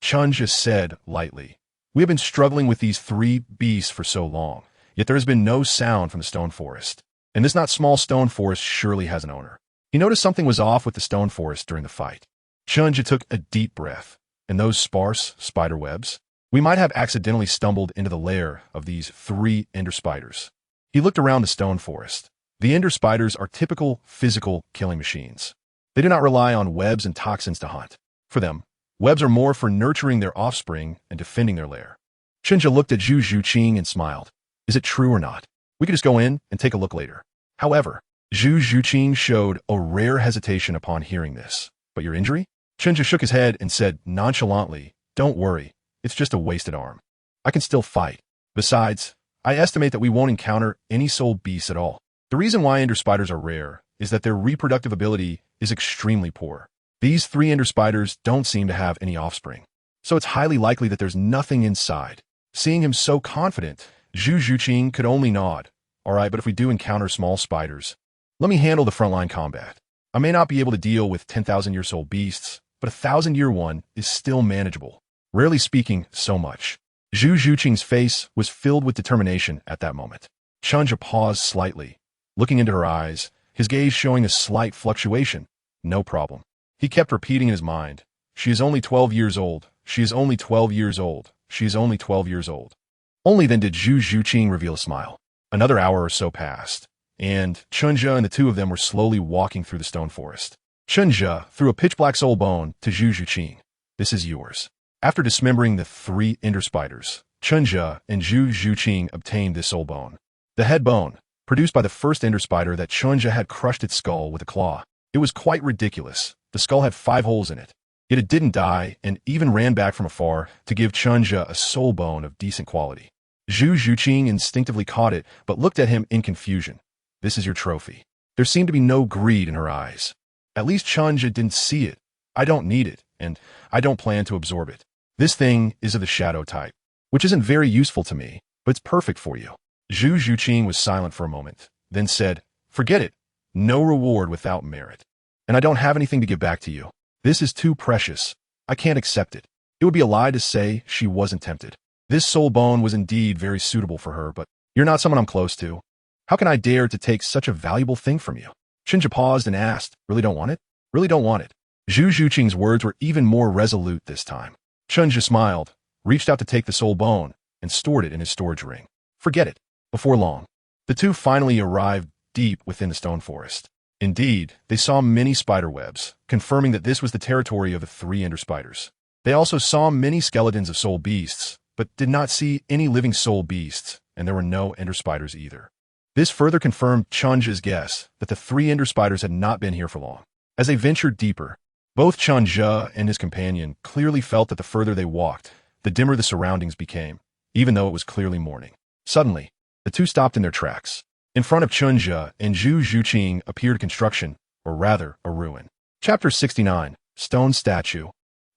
Chen Zhe said lightly, "We have been struggling with these 3 beasts for so long, yet there has been no sound from the stone forest. And this not small stone forest surely has an owner." He noticed something was off with the stone forest during the fight. Chen Zhe took a deep breath. And those sparse spider webs? We might have accidentally stumbled into the lair of these 3 Ender Spiders. He looked around the stone forest. The Ender Spiders are typical physical killing machines. They do not rely on webs and toxins to hunt. For them, webs are more for nurturing their offspring and defending their lair. Chen Zhe looked at Zhu Zhuqing and smiled. Is it true or not? We could just go in and take a look later. However, Zhu Zhuqing showed a rare hesitation upon hearing this. But your injury? Chen Zhe shook his head and said nonchalantly, "Don't worry, it's just a wasted arm. I can still fight. Besides, I estimate that we won't encounter any soul beasts at all. The reason why ender spiders are rare is that their reproductive ability is extremely poor. These 3 ender spiders don't seem to have any offspring, so it's highly likely that there's nothing inside. Seeing him so confident, Zhu Zhuqing could only nod. All right, but if we do encounter small spiders, let me handle the frontline combat. I may not be able to deal with 10,000-year-old beasts, but 1,000-year one is still manageable. Rarely speaking, so much. Zhu Zhuqing's face was filled with determination at that moment. Chen Zhe paused slightly, looking into her eyes, his gaze showing a slight fluctuation. No problem. He kept repeating in his mind, she is only 12 years old, she is only 12 years old, she is only 12 years old. Only then did Zhu Zhuqing reveal a smile. Another hour or so passed, and Chen Zhe and the 2 of them were slowly walking through the stone forest. Chen Zhe threw a pitch-black soul bone to Zhu Zhuqing. This is yours. After dismembering the 3 ender spiders, Chen Zhe and Zhu Zhuqing obtained this soul bone. The head bone, produced by the first ender spider that Chen Zhe had crushed its skull with a claw. It was quite ridiculous. The skull had 5 holes in it. Yet it didn't die and even ran back from afar to give Chen Zhe a soul bone of decent quality. Zhu Zhuqing instinctively caught it, but looked at him in confusion. This is your trophy. There seemed to be no greed in her eyes. At least Chen Zhe didn't see it. I don't need it, and I don't plan to absorb it. This thing is of the shadow type, which isn't very useful to me, but it's perfect for you. Zhu Zhuqing was silent for a moment, then said, forget it. No reward without merit. And I don't have anything to give back to you. This is too precious. I can't accept it. It would be a lie to say she wasn't tempted. This soul bone was indeed very suitable for her, but you're not someone I'm close to. How can I dare to take such a valuable thing from you? Chen Zhe paused and asked, really don't want it? Really don't want it? Zhu Zhuqing's words were even more resolute this time. Chen Zhe smiled, reached out to take the soul bone, and stored it in his storage ring. Forget it. Before long, the 2 finally arrived deep within the stone forest. Indeed, they saw many spider webs, confirming that this was the territory of the 3 ender spiders. They also saw many skeletons of soul beasts, but did not see any living soul beasts, and there were no ender spiders either. This further confirmed Chen Zhe's guess that the 3 ender spiders had not been here for long. As they ventured deeper, both Chen Zhe and his companion clearly felt that the further they walked, the dimmer the surroundings became, even though it was clearly morning. Suddenly, the 2 stopped in their tracks. In front of Chen Zhe and Zhu Zhuqing appeared construction, or rather, a ruin. Chapter 69, Stone Statue.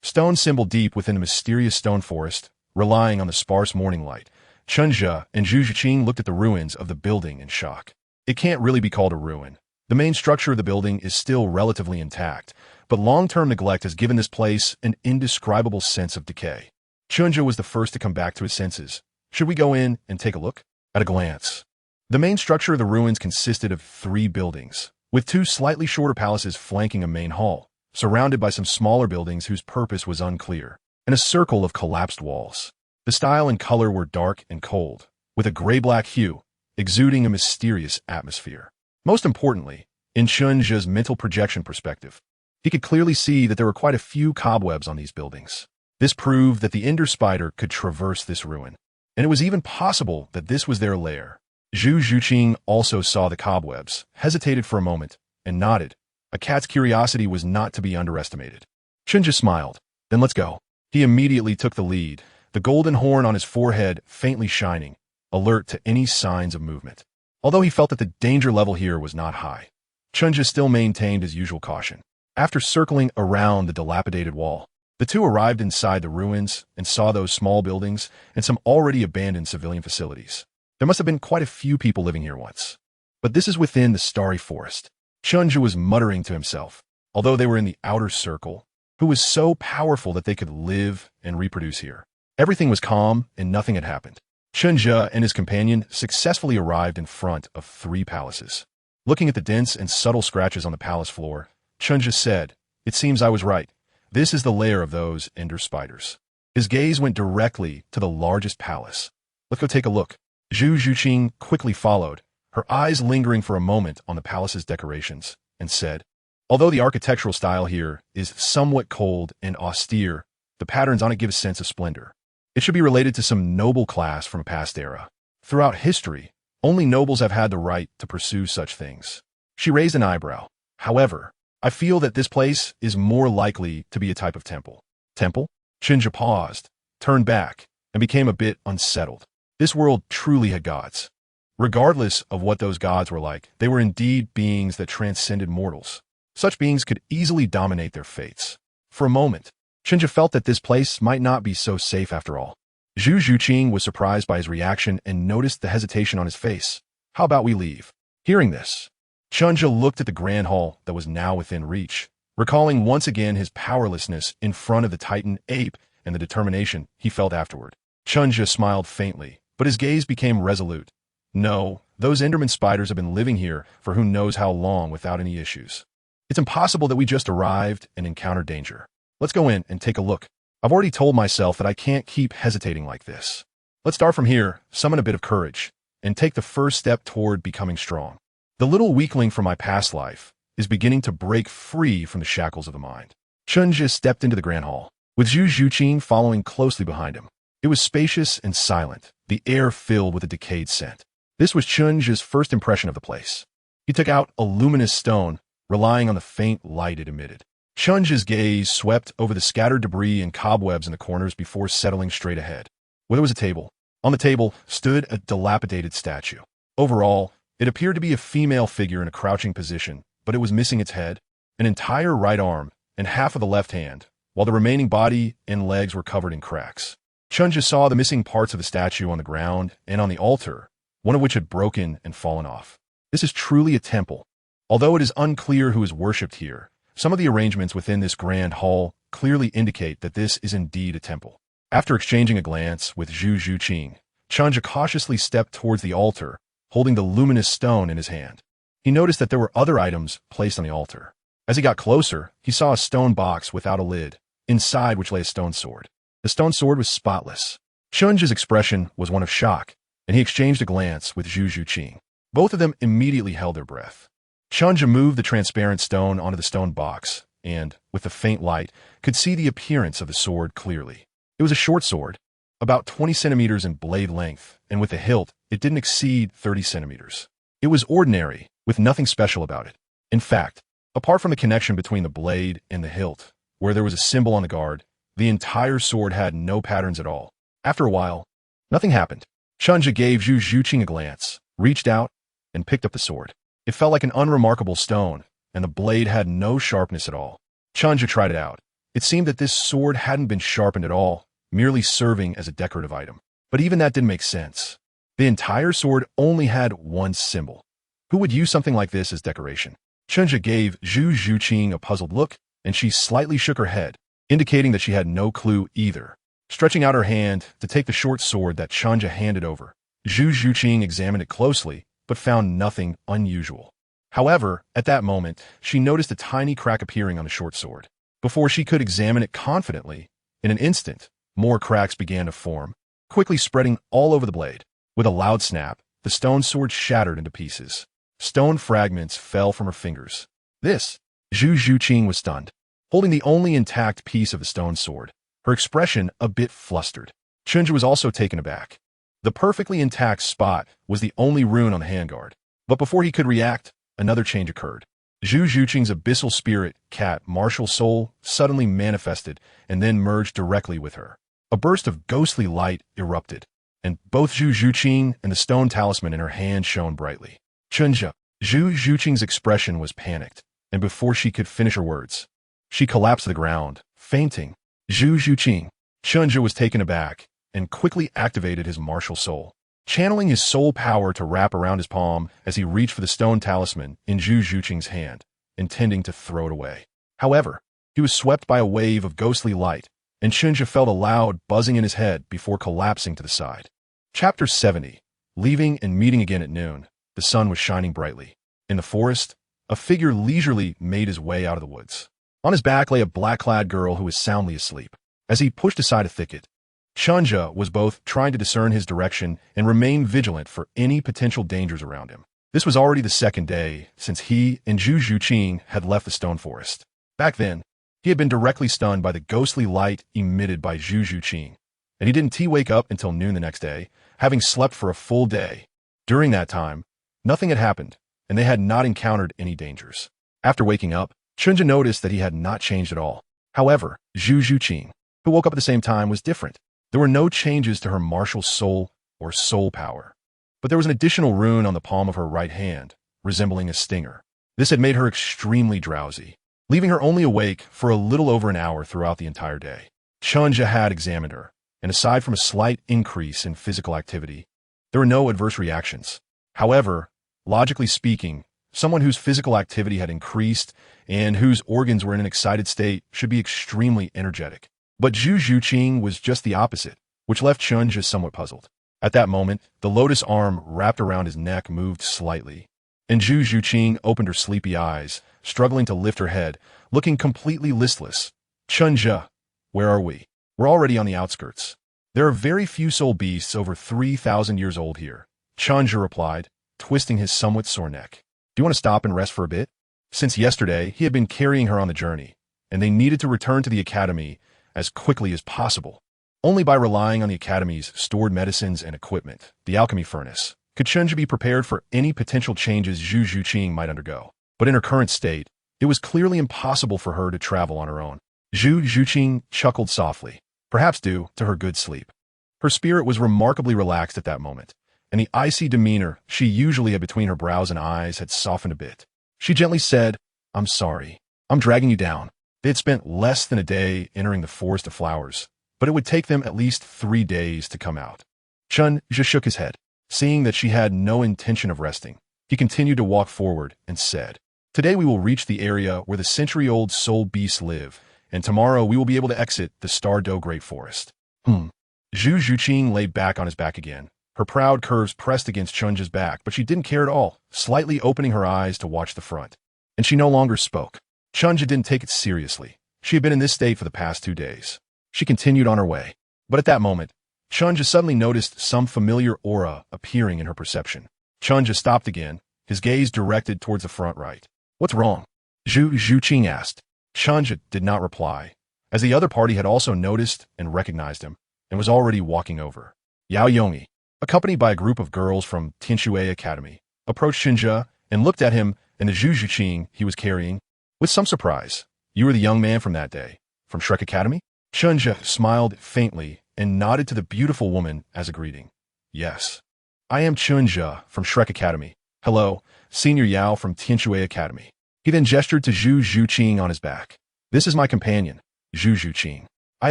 Stone symbol deep within the mysterious stone forest, relying on the sparse morning light. Chen Zhe and Zhu Zhuqing looked at the ruins of the building in shock. It can't really be called a ruin. The main structure of the building is still relatively intact, but long-term neglect has given this place an indescribable sense of decay. Chen Zhe was the first to come back to his senses. Should we go in and take a look? At a glance, the main structure of the ruins consisted of 3 buildings, with 2 slightly shorter palaces flanking a main hall, surrounded by some smaller buildings whose purpose was unclear, and a circle of collapsed walls. The style and color were dark and cold, with a gray-black hue, exuding a mysterious atmosphere. Most importantly, in Chen Zhe's mental projection perspective, he could clearly see that there were quite a few cobwebs on these buildings. This proved that the ender spider could traverse this ruin, and it was even possible that this was their lair. Zhu Zhuqing also saw the cobwebs, hesitated for a moment, and nodded. A cat's curiosity was not to be underestimated. Chen Zhe smiled. Then let's go. He immediately took the lead, the golden horn on his forehead faintly shining, alert to any signs of movement. Although he felt that the danger level here was not high, Chen Zhe still maintained his usual caution. After circling around the dilapidated wall, the 2 arrived inside the ruins and saw those small buildings and some already abandoned civilian facilities. There must have been quite a few people living here once. But this is within the starry forest. Chen Zhe was muttering to himself, although they were in the outer circle, who was so powerful that they could live and reproduce here. Everything was calm and nothing had happened. Chen Zhe and his companion successfully arrived in front of 3 palaces. Looking at the dense and subtle scratches on the palace floor, Chen Zhe said, it seems I was right. This is the lair of those ender spiders. His gaze went directly to the largest palace. Let's go take a look. Zhu Zhuqing quickly followed, her eyes lingering for a moment on the palace's decorations, and said, although the architectural style here is somewhat cold and austere, the patterns on it give a sense of splendor. It should be related to some noble class from a past era. Throughout history, only nobles have had the right to pursue such things. She raised an eyebrow. However, I feel that this place is more likely to be a type of temple. Temple? Chen Zhe paused, turned back, and became a bit unsettled. This world truly had gods. Regardless of what those gods were like, they were indeed beings that transcended mortals. Such beings could easily dominate their fates. For a moment, Chen Zhe felt that this place might not be so safe after all. Zhu Zhuqing was surprised by his reaction and noticed the hesitation on his face. How about we leave? Hearing this, Chen Zhe looked at the grand hall that was now within reach, recalling once again his powerlessness in front of the Titan ape and the determination he felt afterward. Chen Zhe smiled faintly, but his gaze became resolute. No, those Enderman spiders have been living here for who knows how long without any issues. It's impossible that we just arrived and encountered danger. Let's go in and take a look. I've already told myself that I can't keep hesitating like this. Let's start from here, summon a bit of courage, and take the first step toward becoming strong. The little weakling from my past life is beginning to break free from the shackles of the mind. Chen Zhe stepped into the grand hall, with Zhu Zhuqing following closely behind him. It was spacious and silent, the air filled with a decayed scent. This was Chen Zhe's first impression of the place. He took out a luminous stone, relying on the faint light it emitted. Chen Zhe's gaze swept over the scattered debris and cobwebs in the corners before settling straight ahead, where there was a table. On the table stood a dilapidated statue. Overall, it appeared to be a female figure in a crouching position, but it was missing its head, an entire right arm, and half of the left hand, while the remaining body and legs were covered in cracks. Chen Zhe saw the missing parts of the statue on the ground and on the altar, one of which had broken and fallen off. This is truly a temple. Although it is unclear who is worshipped here, some of the arrangements within this grand hall clearly indicate that this is indeed a temple. After exchanging a glance with Zhu Zhuqing, Chen Zhe cautiously stepped towards the altar, holding the luminous stone in his hand. He noticed that there were other items placed on the altar. As he got closer, he saw a stone box without a lid, inside which lay a stone sword. The stone sword was spotless. Chen Zhe's expression was one of shock, and he exchanged a glance with Zhu Zhuqing. Both of them immediately held their breath. Chen Zhe moved the transparent stone onto the stone box, and, with the faint light, could see the appearance of the sword clearly. It was a short sword, about 20 centimeters in blade length, and with the hilt, it didn't exceed 30 centimeters. It was ordinary, with nothing special about it. In fact, apart from the connection between the blade and the hilt, where there was a symbol on the guard, the entire sword had no patterns at all. After a while, nothing happened. Chen Zhe gave Zhu Zhuqing a glance, reached out, and picked up the sword. It felt like an unremarkable stone, and the blade had no sharpness at all. Chen Zhe tried it out. It seemed that this sword hadn't been sharpened at all, merely serving as a decorative item. But even that didn't make sense. The entire sword only had one symbol. Who would use something like this as decoration? Chen Zhe gave Zhu Zhuqing a puzzled look, and she slightly shook her head, indicating that she had no clue either. Stretching out her hand to take the short sword that Chen Zhe handed over, Zhu Zhuqing examined it closely, but found nothing unusual. However, at that moment, she noticed a tiny crack appearing on the short sword. Before she could examine it confidently, in an instant, more cracks began to form, quickly spreading all over the blade. With a loud snap, the stone sword shattered into pieces. Stone fragments fell from her fingers. Zhu Zhuqing was stunned, holding the only intact piece of the stone sword, her expression a bit flustered. Chen Zhe was also taken aback. The perfectly intact spot was the only rune on the handguard. But before he could react, another change occurred. Zhu Zhuqing's abyssal spirit, cat, martial soul, suddenly manifested and then merged directly with her. A burst of ghostly light erupted, and both Zhu Zhuqing and the stone talisman in her hand shone brightly. Chen Zhe. Zhu Zhuqing's expression was panicked, and before she could finish her words, she collapsed to the ground, fainting. Zhu Zhuqing. Chen Zhe was taken aback and quickly activated his martial soul, channeling his soul power to wrap around his palm as he reached for the stone talisman in Zhu Zhuqing's hand, intending to throw it away. However, he was swept by a wave of ghostly light, and Chen Zhe felt a loud buzzing in his head before collapsing to the side. Chapter 70. Leaving and meeting again at noon. The sun was shining brightly. In the forest, a figure leisurely made his way out of the woods. On his back lay a black-clad girl who was soundly asleep. As he pushed aside a thicket, Chen Zhe was both trying to discern his direction and remain vigilant for any potential dangers around him. This was already the second day since he and Zhu Zhuqing had left the stone forest. Back then, he had been directly stunned by the ghostly light emitted by Zhu Zhuqing, and he didn't wake up until noon the next day, having slept for a full day. During that time, nothing had happened, and they had not encountered any dangers. After waking up, Chen Zhe noticed that he had not changed at all. However, Zhu Zhuqing, who woke up at the same time, was different. There were no changes to her martial soul, or soul power. But there was an additional rune on the palm of her right hand, resembling a stinger. This had made her extremely drowsy, leaving her only awake for a little over an hour throughout the entire day. Chen Zhe had examined her, and aside from a slight increase in physical activity, there were no adverse reactions. However, logically speaking, someone whose physical activity had increased and whose organs were in an excited state should be extremely energetic. But Zhu Zhuqing was just the opposite, which left Chen Zhe somewhat puzzled. At that moment, the lotus arm wrapped around his neck moved slightly, and Zhu Zhuqing opened her sleepy eyes, struggling to lift her head, looking completely listless. Chen Zhe, where are we? We're already on the outskirts. There are very few soul beasts over 3,000 years old here, Chen Zhe replied, twisting his somewhat sore neck. Do you want to stop and rest for a bit? Since yesterday, he had been carrying her on the journey, and they needed to return to the academy as quickly as possible. Only by relying on the academy's stored medicines and equipment, the alchemy furnace, could Chen Zhe be prepared for any potential changes Zhu Zhuqing might undergo. But in her current state, it was clearly impossible for her to travel on her own. Zhu Zhuqing chuckled softly, perhaps due to her good sleep. Her spirit was remarkably relaxed at that moment, and the icy demeanor she usually had between her brows and eyes had softened a bit. She gently said, I'm sorry. I'm dragging you down. They had spent less than a day entering the forest of flowers, but it would take them at least 3 days to come out. Chen Zhe shook his head. Seeing that she had no intention of resting, he continued to walk forward and said, Today we will reach the area where the century-old soul beasts live, and tomorrow we will be able to exit the Stardow Great Forest. Zhu Zhuqing lay back on his back again. Her proud curves pressed against Chen Zhe's back, but she didn't care at all, slightly opening her eyes to watch the front. And she no longer spoke. Chen Zhe didn't take it seriously. She had been in this state for the past 2 days. She continued on her way. But at that moment, Chen Zhe suddenly noticed some familiar aura appearing in her perception. Chen Zhe stopped again, his gaze directed towards the front right. What's wrong? Zhu Zhuqing asked. Chen Zhe did not reply, as the other party had also noticed and recognized him, and was already walking over. Yao Yongyi, accompanied by a group of girls from Tianshui Academy, approached Chen Zhe and looked at him and the Zhu Zhuqing he was carrying with some surprise. You were the young man from that day, from Shrek Academy? Chen Zhe smiled faintly and nodded to the beautiful woman as a greeting. Yes. I am Chen Zhe from Shrek Academy. Hello, Senior Yao from Tianshui Academy. He then gestured to Zhu Zhuqing on his back. This is my companion, Zhu Zhuqing. I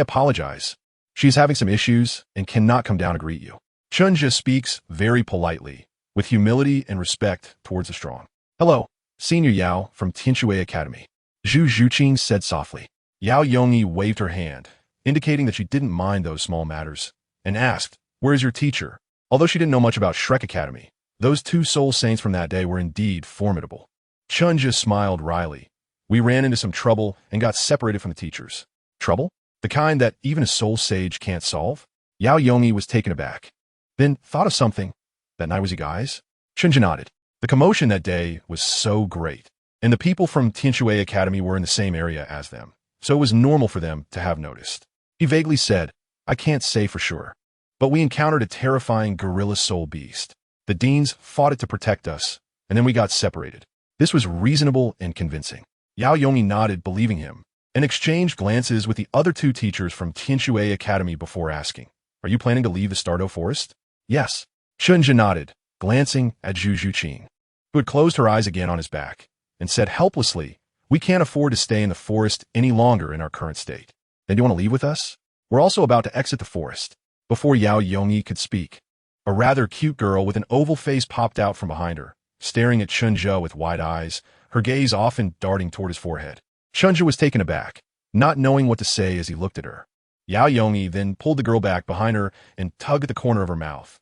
apologize. She is having some issues and cannot come down to greet you. Chen Zhe speaks very politely, with humility and respect towards the strong. Hello, Senior Yao from Tianshui Academy. Zhu Zhuqing said softly. Yao Yongyi waved her hand, indicating that she didn't mind those small matters, and asked, Where is your teacher? Although she didn't know much about Shrek Academy, those 2 soul saints from that day were indeed formidable. Chen Zhe smiled wryly. We ran into some trouble and got separated from the teachers. Trouble? The kind that even a soul sage can't solve? Yao Yongyi was taken aback. Then thought of something. That night was you guys? Chen Zhe nodded. The commotion that day was so great, and the people from Tianshui Academy were in the same area as them, so it was normal for them to have noticed. He vaguely said, I can't say for sure, but we encountered a terrifying gorilla soul beast. The deans fought it to protect us, and then we got separated. This was reasonable and convincing. Yao Yongyi nodded, believing him, and exchanged glances with the other 2 teachers from Tianshui Academy before asking, Are you planning to leave the Stardow Forest? Yes. Chen Zhe nodded, glancing at Zhu Zhuqing, who had closed her eyes again on his back, and said helplessly, We can't afford to stay in the forest any longer in our current state. Then do you want to leave with us? We're also about to exit the forest. Before Yao Yongyi could speak, a rather cute girl with an oval face popped out from behind her, staring at Chen Zhe with wide eyes, her gaze often darting toward his forehead. Chen Zhe was taken aback, not knowing what to say as he looked at her. Yao Yongyi then pulled the girl back behind her and tugged at the corner of her mouth.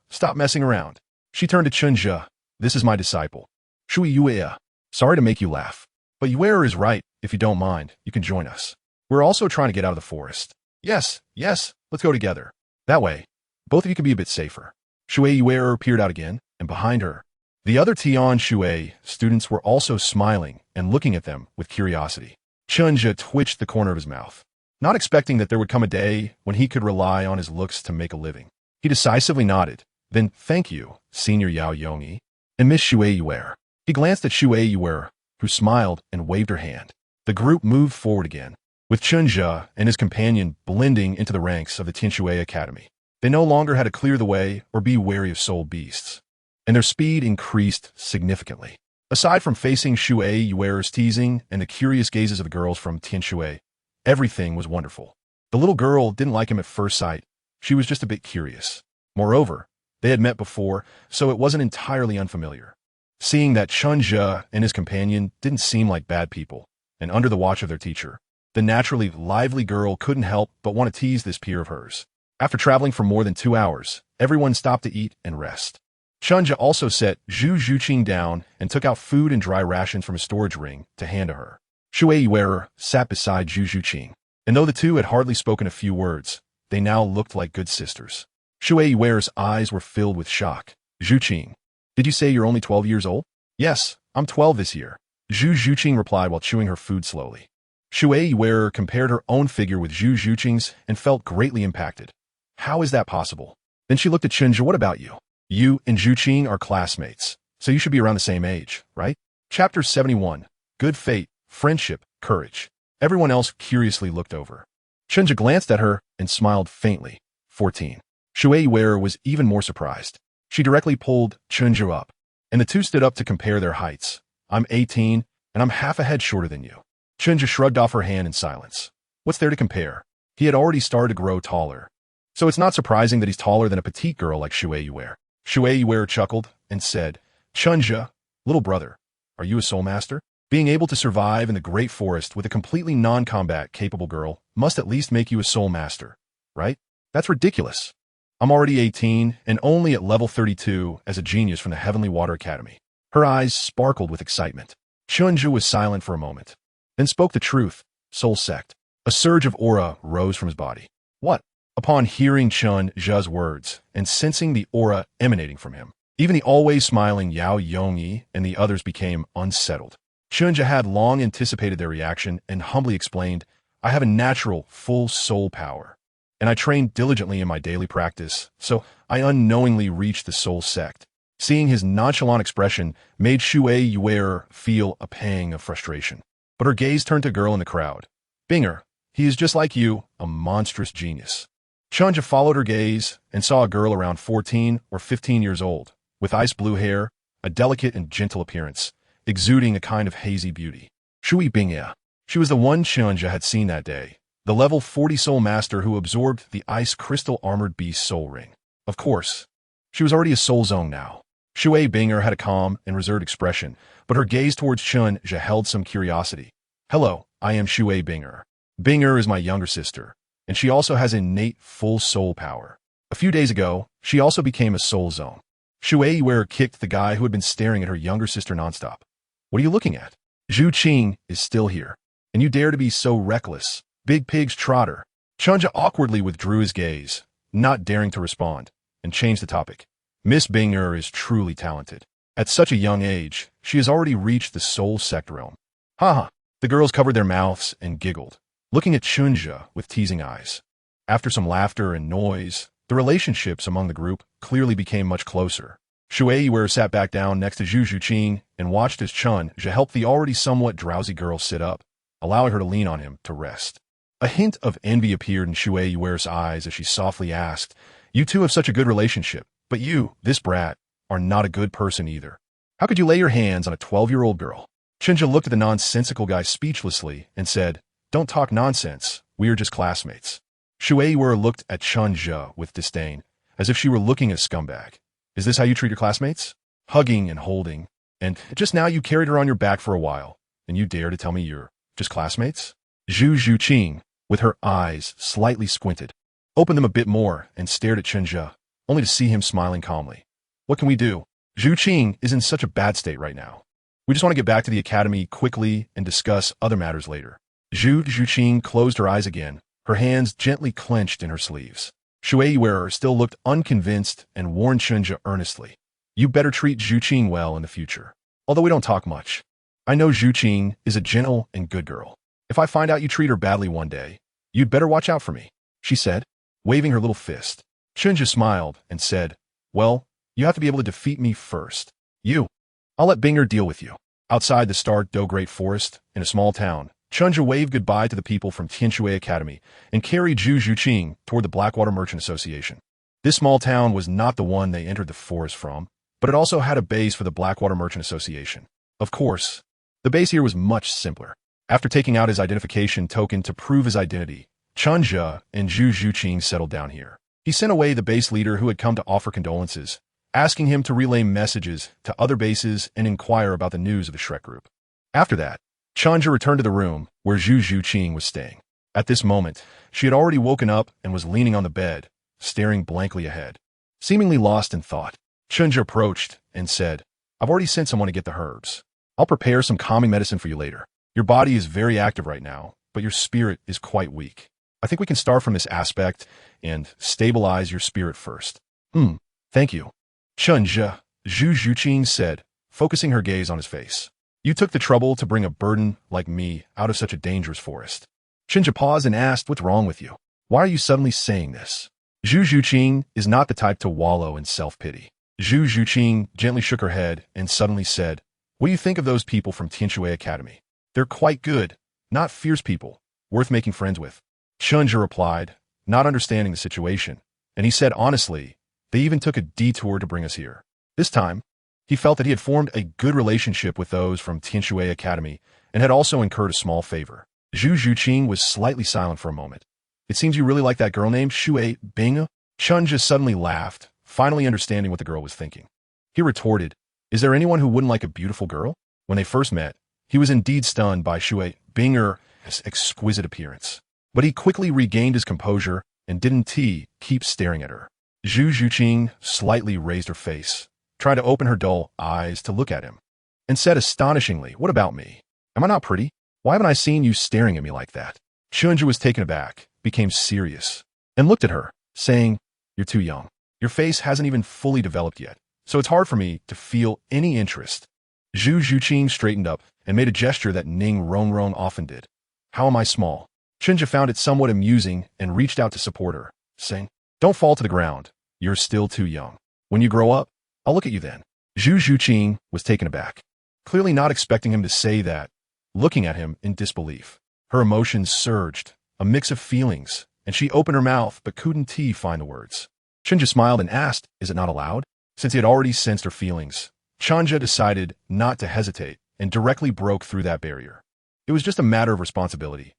Stop messing around. She turned to Chen Zhe. This is my disciple, Shui Yue. Sorry to make you laugh, but Yue is right. If you don't mind, you can join us. We're also trying to get out of the forest. Yes, let's go together. That way, both of you can be a bit safer. Shui Yue peered out again, and behind her, the other Tian Shui students were also smiling and looking at them with curiosity. Chen Zhe twitched the corner of his mouth, not expecting that there would come a day when he could rely on his looks to make a living. He decisively nodded. Then, thank you, Senior Yao Yongyi, and Miss Shui Yue. He glanced at Shui Yue, who smiled and waved her hand. The group moved forward again, with Chen Zhe and his companion blending into the ranks of the Tianshui Academy. They no longer had to clear the way or be wary of soul beasts, and their speed increased significantly. Aside from facing Xuanwu's teasing and the curious gazes of the girls from Tianshui, everything was wonderful. The little girl didn't like him at first sight. She was just a bit curious. Moreover, they had met before, so it wasn't entirely unfamiliar. Seeing that Chen Zhe and his companion didn't seem like bad people, and under the watch of their teacher, the naturally lively girl couldn't help but want to tease this peer of hers. After traveling for more than 2 hours, everyone stopped to eat and rest. Chen Zhe also set Zhu Zhuqing down and took out food and dry rations from a storage ring to hand to her. Xuanwu sat beside Zhu Zhuqing, and though the two had hardly spoken a few words, they now looked like good sisters. Xuanwu's eyes were filled with shock. Zhuqing, did you say you're only 12 years old? Yes, I'm 12 this year, Zhu Zhuqing replied while chewing her food slowly. Xuanwu compared her own figure with Zhu Zhuqing's and felt greatly impacted. How is that possible? Then she looked at Chen Zhe. What about you? You and Zhuqing are classmates, so you should be around the same age, right? Chapter 71. Good fate, friendship, courage. Everyone else curiously looked over. Chen Zhe glanced at her and smiled faintly. 14. Xuanwu was even more surprised. She directly pulled Chen Zhe up, and the two stood up to compare their heights. I'm 18, and I'm half a head shorter than you. Chen Zhe shrugged off her hand in silence. What's there to compare? He had already started to grow taller. So it's not surprising that he's taller than a petite girl like Xuanwu. Xuanwu chuckled and said, Chen Zhe, little brother, are you a soul master? Being able to survive in the great forest with a completely non-combat capable girl must at least make you a soul master, right? That's ridiculous. I'm already 18 and only at level 32 as a genius from the Heavenly Water Academy. Her eyes sparkled with excitement. Chen Zhe was silent for a moment, then spoke the truth. Soul sect. A surge of aura rose from his body. What? Upon hearing Chen Zhe's words and sensing the aura emanating from him, even the always smiling Yao Yongyi and the others became unsettled. Chen Zhe had long anticipated their reaction and humbly explained, I have a natural, full soul power, and I train diligently in my daily practice, so I unknowingly reached the soul sect. Seeing his nonchalant expression made Xuanwu feel a pang of frustration. But her gaze turned to a girl in the crowd. Binger, he is just like you, a monstrous genius. Chen Zhe followed her gaze and saw a girl around 14 or 15 years old, with ice blue hair, a delicate and gentle appearance, exuding a kind of hazy beauty. Shui Bingya. She was the one Chen Zhe had seen that day, the level 40 soul master who absorbed the ice crystal armored beast soul ring. Of course, she was already a soul zone now. Shui Binger had a calm and reserved expression, but her gaze towards Chen Zhe held some curiosity. Hello, I am Shui Binger. Binger is my younger sister, and she also has innate full soul power. A few days ago, she also became a soul zone. Xuanwu kicked the guy who had been staring at her younger sister nonstop. What are you looking at? Zhu Qing is still here, and you dare to be so reckless. Big pig's trotter. Chen Zhe awkwardly withdrew his gaze, not daring to respond, and changed the topic. Miss Binger is truly talented. At such a young age, she has already reached the soul sect realm. Haha. The girls covered their mouths and giggled, looking at Chen Zhe with teasing eyes. After some laughter and noise, the relationships among the group clearly became much closer. Xuanwu sat back down next to Zhu Zhuqing and watched as Chen Zhe helped the already somewhat drowsy girl sit up, allowing her to lean on him to rest. A hint of envy appeared in Xuanwu's eyes as she softly asked, You two have such a good relationship, but you, this brat, are not a good person either. How could you lay your hands on a 12-year-old girl? Chen Zhe looked at the nonsensical guy speechlessly and said, Don't talk nonsense, we are just classmates. Xuanwu looked at Chen Zhe with disdain, as if she were looking at a scumbag. Is this how you treat your classmates? Hugging and holding, and just now you carried her on your back for a while, and you dare to tell me you're just classmates? Zhu Zhuqing, with her eyes slightly squinted, opened them a bit more and stared at Chen Zhe, only to see him smiling calmly. What can we do? Zhu Qing is in such a bad state right now. We just want to get back to the academy quickly and discuss other matters later. Zhu Zhuqing closed her eyes again, her hands gently clenched in her sleeves. Xuanwu still looked unconvinced and warned Chen Zhe earnestly. You better treat Zhu Qing well in the future. Although we don't talk much. I know Zhu Qing is a gentle and good girl. If I find out you treat her badly one day, you'd better watch out for me, she said, waving her little fist. Chen Zhe smiled and said, Well, you have to be able to defeat me first. I'll let Binger deal with you. Outside the Star-Do Great Forest, in a small town, Chen Zhe waved goodbye to the people from Tianshui Academy and carried Zhu Zhuqing toward the Blackwater Merchant Association. This small town was not the one they entered the forest from, but it also had a base for the Blackwater Merchant Association. Of course, the base here was much simpler. After taking out his identification token to prove his identity, Chen Zhe and Zhu Zhuqing settled down here. He sent away the base leader who had come to offer condolences, asking him to relay messages to other bases and inquire about the news of the Shrek group. After that, Chen Zhe returned to the room where Zhu Zhuqing was staying. At this moment, she had already woken up and was leaning on the bed, staring blankly ahead. Seemingly lost in thought, Chen Zhe approached and said, "I've already sent someone to get the herbs. I'll prepare some calming medicine for you later. Your body is very active right now, but your spirit is quite weak. I think we can start from this aspect and stabilize your spirit first." Thank you. Chen Zhe, Zhu Zhuqing said, focusing her gaze on his face. "You took the trouble to bring a burden like me out of such a dangerous forest." Chen Zhe paused and asked, "What's wrong with you? Why are you suddenly saying this?" Zhu Zhuqing is not the type to wallow in self-pity. Zhu Zhuqing gently shook her head and suddenly said, "What do you think of those people from Tianshui Academy? They're quite good, not fierce people, worth making friends with." Chen Zhe replied, not understanding the situation, and he said honestly, "They even took a detour to bring us here." This time, he felt that he had formed a good relationship with those from Tianshui Academy and had also incurred a small favor. Zhu Zhuqing was slightly silent for a moment. "It seems you really like that girl named Xuanming." Chen Zhe suddenly laughed, finally understanding what the girl was thinking. He retorted, "Is there anyone who wouldn't like a beautiful girl?" When they first met, he was indeed stunned by Xuanming's exquisite appearance. But he quickly regained his composure and didn't keep staring at her. Zhu Zhuqing slightly raised her face, trying to open her dull eyes to look at him, and said astonishingly, "What about me? Am I not pretty? Why haven't I seen you staring at me like that?" Chen Zhe was taken aback, became serious, and looked at her, saying, "You're too young. Your face hasn't even fully developed yet, so it's hard for me to feel any interest." Zhu Zhuqing straightened up and made a gesture that Ning Rongrong often did. "How am I small?" Chen Zhe found it somewhat amusing and reached out to support her, saying, "Don't fall to the ground. You're still too young. When you grow up, I'll look at you then." Zhu Zhuqing was taken aback, clearly not expecting him to say that, looking at him in disbelief. Her emotions surged, a mix of feelings, and she opened her mouth but couldn't find the words. Chen Zhe smiled and asked, "Is it not allowed?" Since he had already sensed her feelings, Chen Zhe decided not to hesitate and directly broke through that barrier. It was just a matter of responsibility.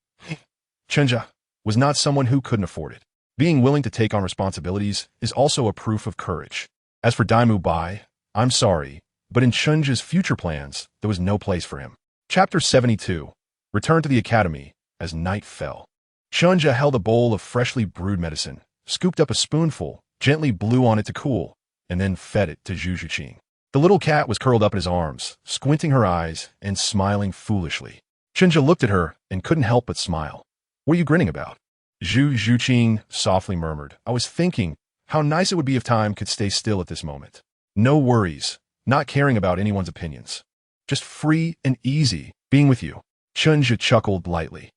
Chen Zhe was not someone who couldn't afford it. Being willing to take on responsibilities is also a proof of courage. As for Daimu Bai, I'm sorry, but in Chen Zhe's future plans, there was no place for him. Chapter 72. Return to the academy as night fell. Chen Zhe held a bowl of freshly brewed medicine, scooped up a spoonful, gently blew on it to cool, and then fed it to Zhu Zhuqing. The little cat was curled up in his arms, squinting her eyes and smiling foolishly. Chen Zhe looked at her and couldn't help but smile. "What are you grinning about?" Zhu Zhuqing softly murmured, "I was thinking how nice it would be if time could stay still at this moment. No worries, not caring about anyone's opinions. Just free and easy, being with you." Chen Zhe chuckled lightly.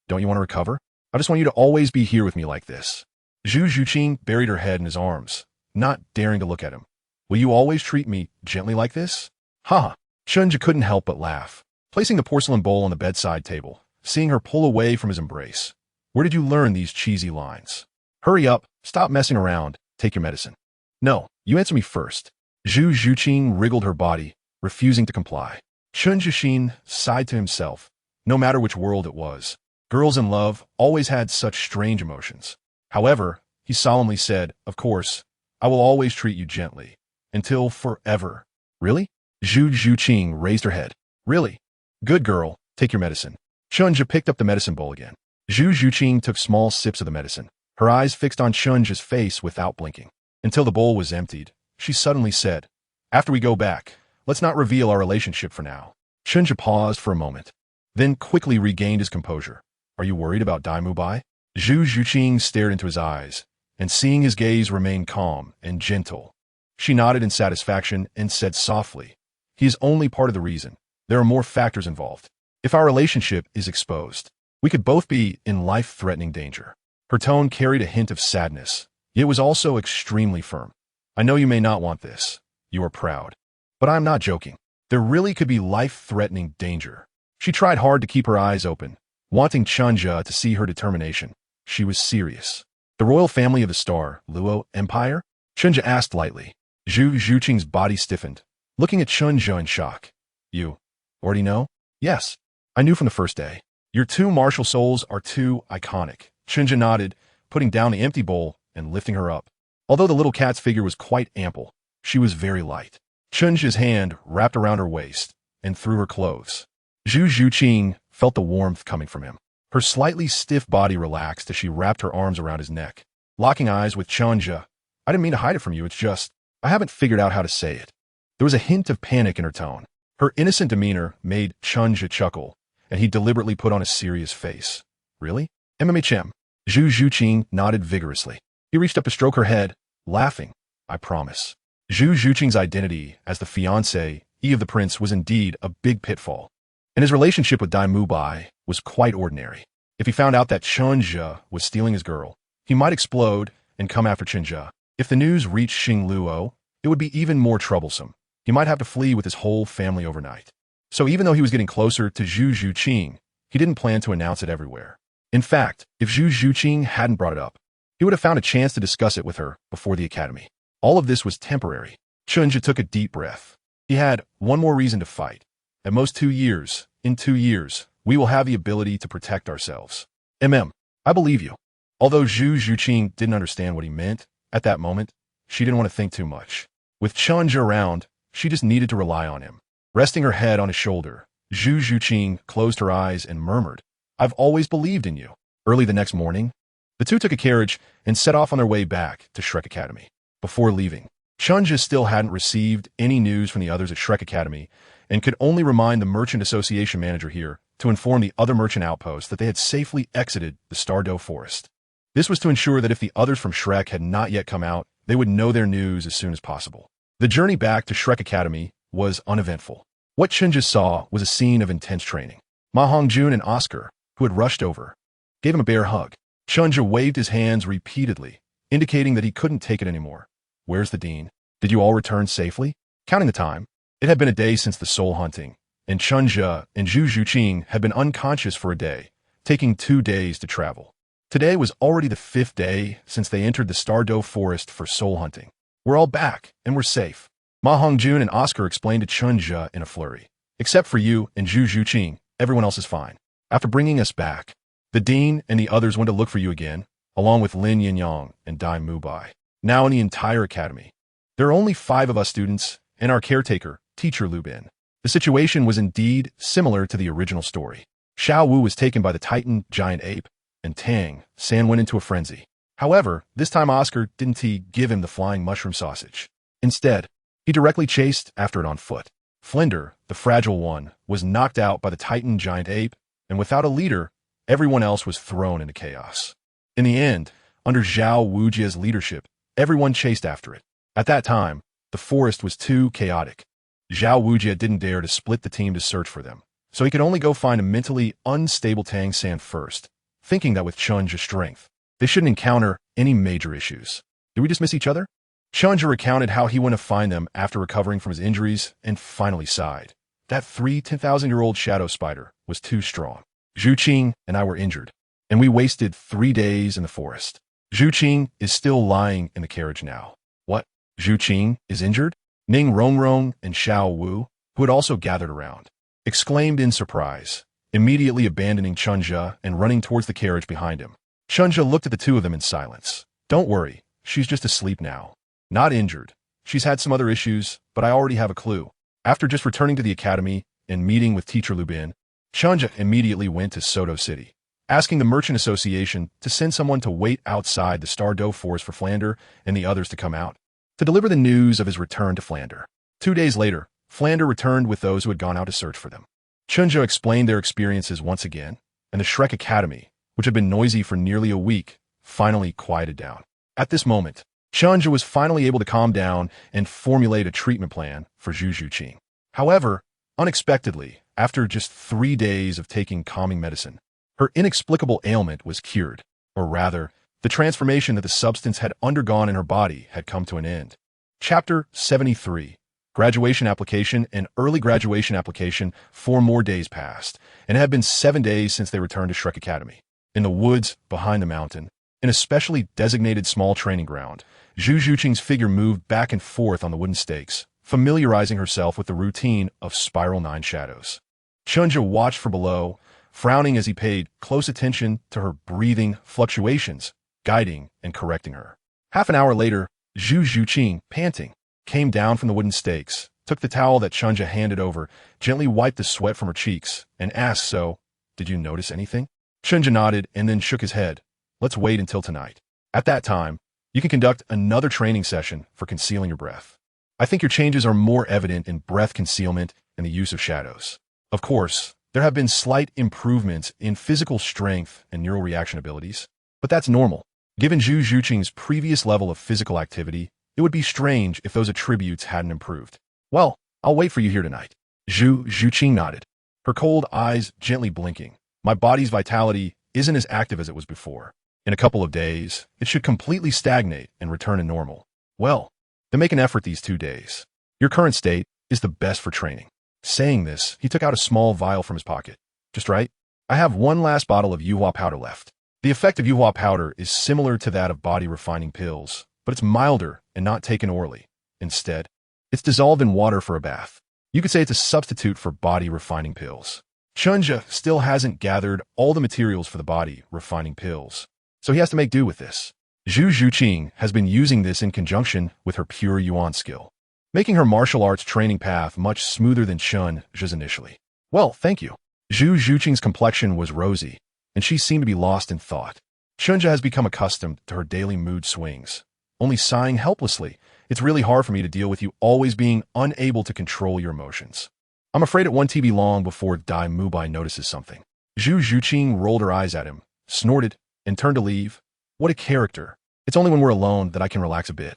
"Don't you want to recover? I just want you to always be here with me like this." Zhu Zhuqing buried her head in his arms, not daring to look at him. "Will you always treat me gently like this?" "Ha!" Chen Zhe couldn't help but laugh, placing the porcelain bowl on the bedside table, seeing her pull away from his embrace. "Where did you learn these cheesy lines? Hurry up, stop messing around, take your medicine." "No, you answer me first." Zhu Zhuqing wriggled her body, refusing to comply. Chen Zhe sighed to himself. No matter which world it was, girls in love always had such strange emotions. However, he solemnly said, "Of course, I will always treat you gently. Until forever." "Really?" Zhu Zhuqing raised her head. "Really? Good girl, take your medicine." Chen Zhe picked up the medicine bowl again. Zhu Zhuqing took small sips of the medicine, her eyes fixed on Chen Zhe's face without blinking. Until the bowl was emptied, she suddenly said, "After we go back, let's not reveal our relationship for now." Chen Zhe paused for a moment, then quickly regained his composure. "Are you worried about Daimu Bai?" Zhu Zhuqing stared into his eyes, and seeing his gaze remain calm and gentle, she nodded in satisfaction and said softly, "He is only part of the reason. There are more factors involved. If our relationship is exposed, we could both be in life-threatening danger." Her tone carried a hint of sadness, yet was also extremely firm. "I know you may not want this. You are proud. But I am not joking. There really could be life-threatening danger." She tried hard to keep her eyes open, wanting Chen Zhe to see her determination. She was serious. The royal family of the Star, Luo Empire? Chen Zhe asked lightly. Zhu Zhuqing's body stiffened, looking at Chen Zhe in shock. You already know? Yes. I knew from the first day. Your two martial souls are too iconic. Chen Zhe nodded, putting down the empty bowl and lifting her up. Although the little cat's figure was quite ample, she was very light. Chen Zhe's hand wrapped around her waist and through her clothes. Zhu Zhuqing felt the warmth coming from him. Her slightly stiff body relaxed as she wrapped her arms around his neck. Locking eyes with Chen Zhe, I didn't mean to hide it from you, it's just, I haven't figured out how to say it. There was a hint of panic in her tone. Her innocent demeanor made Chen Zhe chuckle, and he deliberately put on a serious face. Really? MMHM. Zhu Zhuqing nodded vigorously. He reached up to stroke her head, laughing. I promise. Zhu Zhuqing's identity as the fiancé of the prince was indeed a big pitfall, and his relationship with Dai Mubai was quite ordinary. If he found out that Chen Zhe was stealing his girl, he might explode and come after Chen Zhe. If the news reached Xing Luo, it would be even more troublesome. He might have to flee with his whole family overnight. So even though he was getting closer to Zhu Zhuqing, he didn't plan to announce it everywhere. In fact, if Zhu Zhuqing hadn't brought it up, he would have found a chance to discuss it with her before the academy. All of this was temporary. Chen Zhe took a deep breath. He had one more reason to fight. At most 2 years, in 2 years, we will have the ability to protect ourselves. I believe you. Although Zhu Zhuqing didn't understand what he meant, at that moment, she didn't want to think too much. With Chen Zhe around, she just needed to rely on him. Resting her head on his shoulder, Zhu Zhuqing closed her eyes and murmured, I've always believed in you. Early the next morning, the two took a carriage and set off on their way back to Shrek Academy. Before leaving, Chen Zhe still hadn't received any news from the others at Shrek Academy and could only remind the Merchant Association manager here to inform the other merchant outposts that they had safely exited the Stardow Forest. This was to ensure that if the others from Shrek had not yet come out, they would know their news as soon as possible. The journey back to Shrek Academy was uneventful. What Chen Zhe saw was a scene of intense training. Ma Hongjun and Oscar, who had rushed over, gave him a bear hug. Chen Zhe waved his hands repeatedly, indicating that he couldn't take it anymore. Where's the dean? Did you all return safely? Counting the time, it had been a day since the soul hunting, and Chen Zhe and Zhu Zhuqing had been unconscious for a day, taking 2 days to travel. Today was already the 5th day since they entered the Stardow Forest for soul hunting. We're all back, and we're safe. Ma Hongjun and Oscar explained to Chen Zhe in a flurry. Except for you and Zhu Zhuqing, everyone else is fine. After bringing us back, the dean and the others went to look for you again, along with Lin Yinyang and Dai Mubai. Now in the entire academy, there are only 5 of us students and our caretaker, Teacher Lu Bin. The situation was indeed similar to the original story. Xuanwu was taken by the Titan giant ape, and Tang San went into a frenzy. However, this time Oscar didn't give him the flying mushroom sausage. Instead, he directly chased after it on foot. Flinder, the fragile one, was knocked out by the Titan giant ape, and without a leader, everyone else was thrown into chaos. In the end, under Zhao Wujia's leadership, everyone chased after it. At that time, the forest was too chaotic. Zhao Wujia didn't dare to split the team to search for them, so he could only go find a mentally unstable Tang San first, thinking that with Chen Zhe's strength, they shouldn't encounter any major issues. Did we just miss each other? Chen Zhe recounted how he went to find them after recovering from his injuries and finally sighed. That 10,000-year-old shadow spider was too strong. Zhuqing and I were injured, and we wasted 3 days in the forest. Zhuqing is still lying in the carriage now. What? Zhuqing is injured? Ning Rongrong and Xuanwu, who had also gathered around, exclaimed in surprise, immediately abandoning Chen Zhe and running towards the carriage behind him. Chen Zhe looked at the two of them in silence. Don't worry, she's just asleep now. Not injured. She's had some other issues, but I already have a clue. After just returning to the academy and meeting with Teacher Lu Bin, Chen Zhe immediately went to Soto City, asking the Merchant Association to send someone to wait outside the Stardow Forest for Flander and the others to come out, to deliver the news of his return to Flander. 2 days later, Flander returned with those who had gone out to search for them. Chen Zhe explained their experiences once again, and the Shrek Academy, which had been noisy for nearly a week, finally quieted down. At this moment, Chen Zhe was finally able to calm down and formulate a treatment plan for Zhu Zhuqing. However, unexpectedly, after just 3 days of taking calming medicine, her inexplicable ailment was cured, or rather, the transformation that the substance had undergone in her body had come to an end. Chapter 73. Graduation application and early graduation application. 4 more days passed, and it had been 7 days since they returned to Shrek Academy. In the woods behind the mountain, In a specially designated small training ground, Zhu Zhuqing's figure moved back and forth on the wooden stakes, familiarizing herself with the routine of Spiral 9 shadows. Chen Zhe watched from below, frowning as he paid close attention to her breathing fluctuations, guiding and correcting her. Half an hour later, Zhu Zhuqing, panting, came down from the wooden stakes, took the towel that Chen Zhe handed over, gently wiped the sweat from her cheeks, and asked, "So, did you notice anything?" Chen Zhe nodded and then shook his head. "Let's wait until tonight. At that time, you can conduct another training session for concealing your breath. I think your changes are more evident in breath concealment and the use of shadows. Of course, there have been slight improvements in physical strength and neural reaction abilities, but that's normal. Given Zhu Zhuqing's previous level of physical activity, it would be strange if those attributes hadn't improved. Well, I'll wait for you here tonight." Zhu Zhuqing nodded, her cold eyes gently blinking. "My body's vitality isn't as active as it was before. In a couple of days, it should completely stagnate and return to normal. Well, then make an effort these 2 days. Your current state is the best for training." Saying this, he took out a small vial from his pocket. "Just right. I have one last bottle of Yuhua powder left. The effect of Yuhua powder is similar to that of body-refining pills, but it's milder and not taken orally. Instead, it's dissolved in water for a bath. You could say it's a substitute for body-refining pills." Chen Zhe still hasn't gathered all the materials for the body-refining pills, so he has to make do with this. Zhu Zhuqing has been using this in conjunction with her pure yuan skill, making her martial arts training path much smoother than Chen Zhe's initially. "Well, thank you." Zhu Zhuqing's complexion was rosy, and she seemed to be lost in thought. Chen Zhe has become accustomed to her daily mood swings, only sighing helplessly. "It's really hard for me to deal with you always being unable to control your emotions. I'm afraid it won't be long before Dai Mubai notices something." Zhu Zhuqing rolled her eyes at him, snorted, and turned to leave. "What a character. It's only when we're alone that I can relax a bit.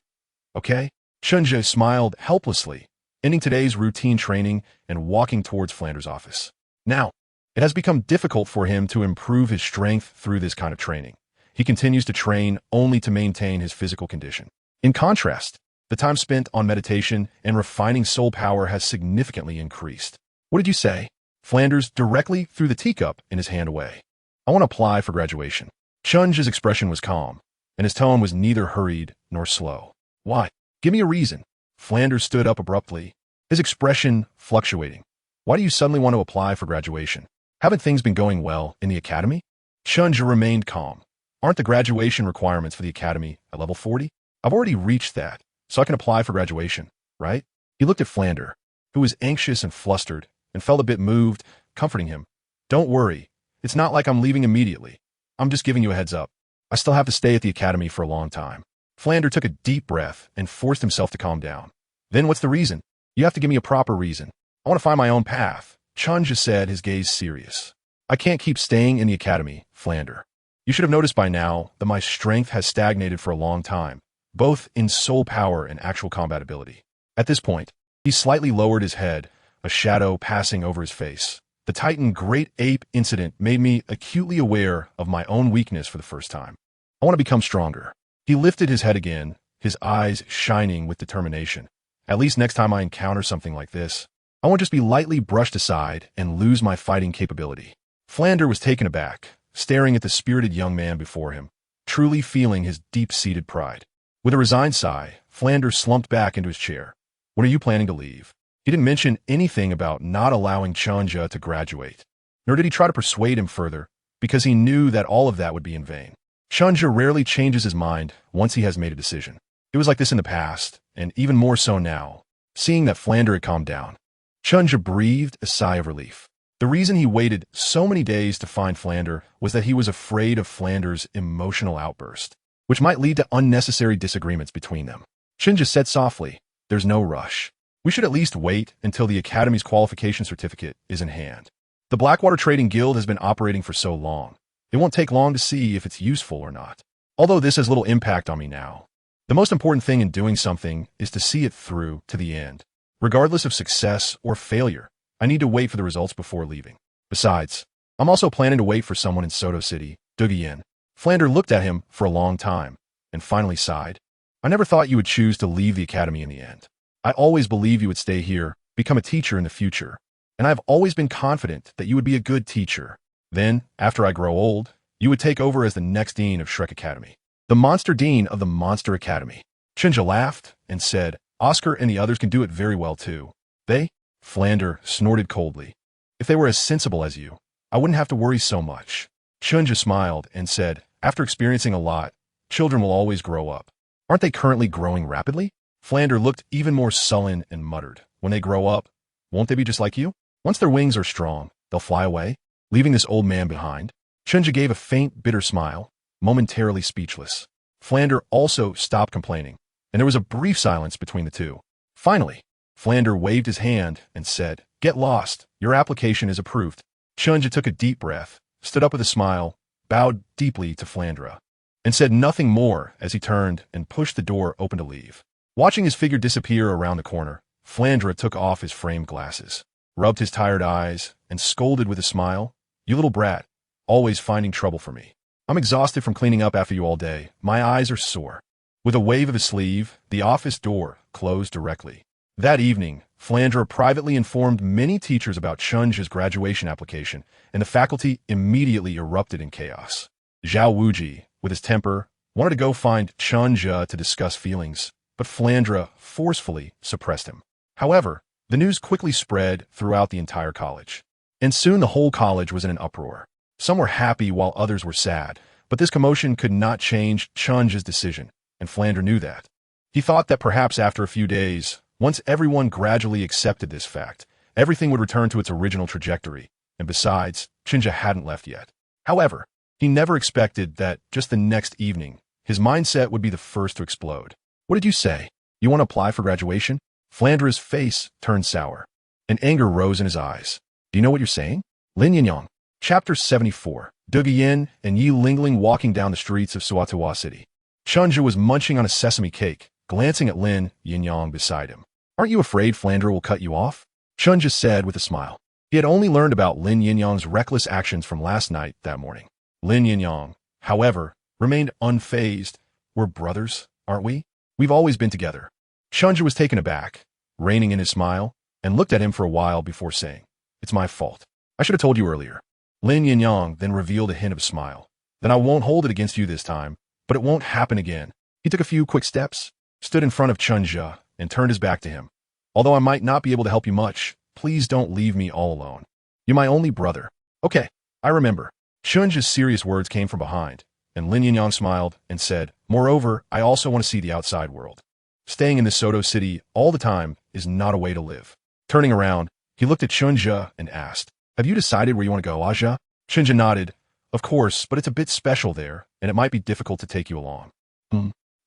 Okay?" Chen Zhe smiled helplessly, ending today's routine training and walking towards Flanders' office. Now, it has become difficult for him to improve his strength through this kind of training. He continues to train only to maintain his physical condition. In contrast, the time spent on meditation and refining soul power has significantly increased. "What did you say?" Flanders directly threw the teacup in his hand away. "I want to apply for graduation." Chen Zhe's expression was calm, and his tone was neither hurried nor slow. "Why? Give me a reason." Flanders stood up abruptly, his expression fluctuating. "Why do you suddenly want to apply for graduation? Haven't things been going well in the academy?" Chen Zhe remained calm. "Aren't the graduation requirements for the academy at level 40? I've already reached that, so I can apply for graduation, right?" He looked at Flanders, who was anxious and flustered, and felt a bit moved, comforting him. "Don't worry. It's not like I'm leaving immediately. I'm just giving you a heads up. I still have to stay at the academy for a long time." Flanders took a deep breath and forced himself to calm down. "Then what's the reason? You have to give me a proper reason. I want to find my own path," Chen Zhe said, his gaze serious. "I can't keep staying in the academy, Flanders. You should have noticed by now that my strength has stagnated for a long time, both in soul power and actual combat ability." At this point, he slightly lowered his head, a shadow passing over his face. "The Titan Great Ape incident made me acutely aware of my own weakness for the first time. I want to become stronger." He lifted his head again, his eyes shining with determination. "At least next time I encounter something like this, I won't just be lightly brushed aside and lose my fighting capability." Flanders was taken aback, staring at the spirited young man before him, truly feeling his deep-seated pride. With a resigned sigh, Flanders slumped back into his chair. "When are you planning to leave?" He didn't mention anything about not allowing Chen Zhe to graduate, nor did he try to persuade him further, because he knew that all of that would be in vain. Chen Zhe rarely changes his mind once he has made a decision. It was like this in the past, and even more so now. Seeing that Flanders had calmed down, Chen Zhe breathed a sigh of relief. The reason he waited so many days to find Flanders was that he was afraid of Flanders' emotional outburst, which might lead to unnecessary disagreements between them. Chen Zhe said softly, "There's no rush. We should at least wait until the Academy's qualification certificate is in hand. The Blackwater Trading Guild has been operating for so long. It won't take long to see if it's useful or not. Although this has little impact on me now. The most important thing in doing something is to see it through to the end. Regardless of success or failure, I need to wait for the results before leaving. Besides, I'm also planning to wait for someone in Soto City, Dugian." Flanders looked at him for a long time, and finally sighed. "I never thought you would choose to leave the academy in the end. I always believed you would stay here, become a teacher in the future, and I've always been confident that you would be a good teacher. Then, after I grow old, you would take over as the next dean of Shrek Academy. The monster dean of the Monster Academy. Chen Zhe laughed and said, Oscar and the others can do it very well too. They? Flander snorted coldly. If they were as sensible as you, I wouldn't have to worry so much. Chen Zhe smiled and said, after experiencing a lot, children will always grow up. Aren't they currently growing rapidly? Flander looked even more sullen and muttered, when they grow up, won't they be just like you? Once their wings are strong, they'll fly away, leaving this old man behind. Chen Zhe gave a faint, bitter smile, momentarily speechless. Flander also stopped complaining, and there was a brief silence between the two. Finally, Flander waved his hand and said, Get lost, your application is approved. Chen Zhe took a deep breath, stood up with a smile, bowed deeply to Flandra, and said nothing more as he turned and pushed the door open to leave. Watching his figure disappear around the corner, Flandra took off his framed glasses, rubbed his tired eyes, and scolded with a smile, You little brat, always finding trouble for me. I'm exhausted from cleaning up after you all day. My eyes are sore. With a wave of his sleeve, the office door closed directly. That evening, Flandra privately informed many teachers about Chen Zhe's graduation application, and the faculty immediately erupted in chaos. Zhao Wuji, with his temper, wanted to go find Chen Zhe to discuss feelings, but Flandra forcefully suppressed him. However, the news quickly spread throughout the entire college, and soon the whole college was in an uproar. Some were happy while others were sad, but this commotion could not change Chen Zhe's decision, and Flandra knew that. He thought that perhaps after a few days, once everyone gradually accepted this fact, everything would return to its original trajectory, and besides, Chen Zhe hadn't left yet. However, he never expected that just the next evening, his mindset would be the first to explode. What did you say? You want to apply for graduation? Flandra's face turned sour, and anger rose in his eyes. Do you know what you're saying? Lin Yinyang. Chapter 74. Duge Yin and Yi Lingling walking down the streets of Xuanwu City. Chen Zhe was munching on a sesame cake, glancing at Lin Yinyang beside him. Aren't you afraid Flandra will cut you off? Chen Zhe said with a smile. He had only learned about Lin Yinyang's reckless actions from last night that morning. Lin Yinyang, however, remained unfazed. We're brothers, aren't we? We've always been together. Chen Zhe was taken aback, reining in his smile, and looked at him for a while before saying, It's my fault. I should have told you earlier. Lin Yinyang then revealed a hint of a smile. Then I won't hold it against you this time, but it won't happen again. He took a few quick steps, stood in front of Chen Zhe, and turned his back to him. Although I might not be able to help you much, please don't leave me all alone. You're my only brother. Okay, I remember. Chen Zhe's serious words came from behind, and Lin Yinyang smiled and said, Moreover, I also want to see the outside world. Staying in this Soto city all the time is not a way to live. Turning around, he looked at Chen Zhe and asked, Have you decided where you want to go, Aja? Chen Zhe nodded. Of course, but it's a bit special there, and it might be difficult to take you along.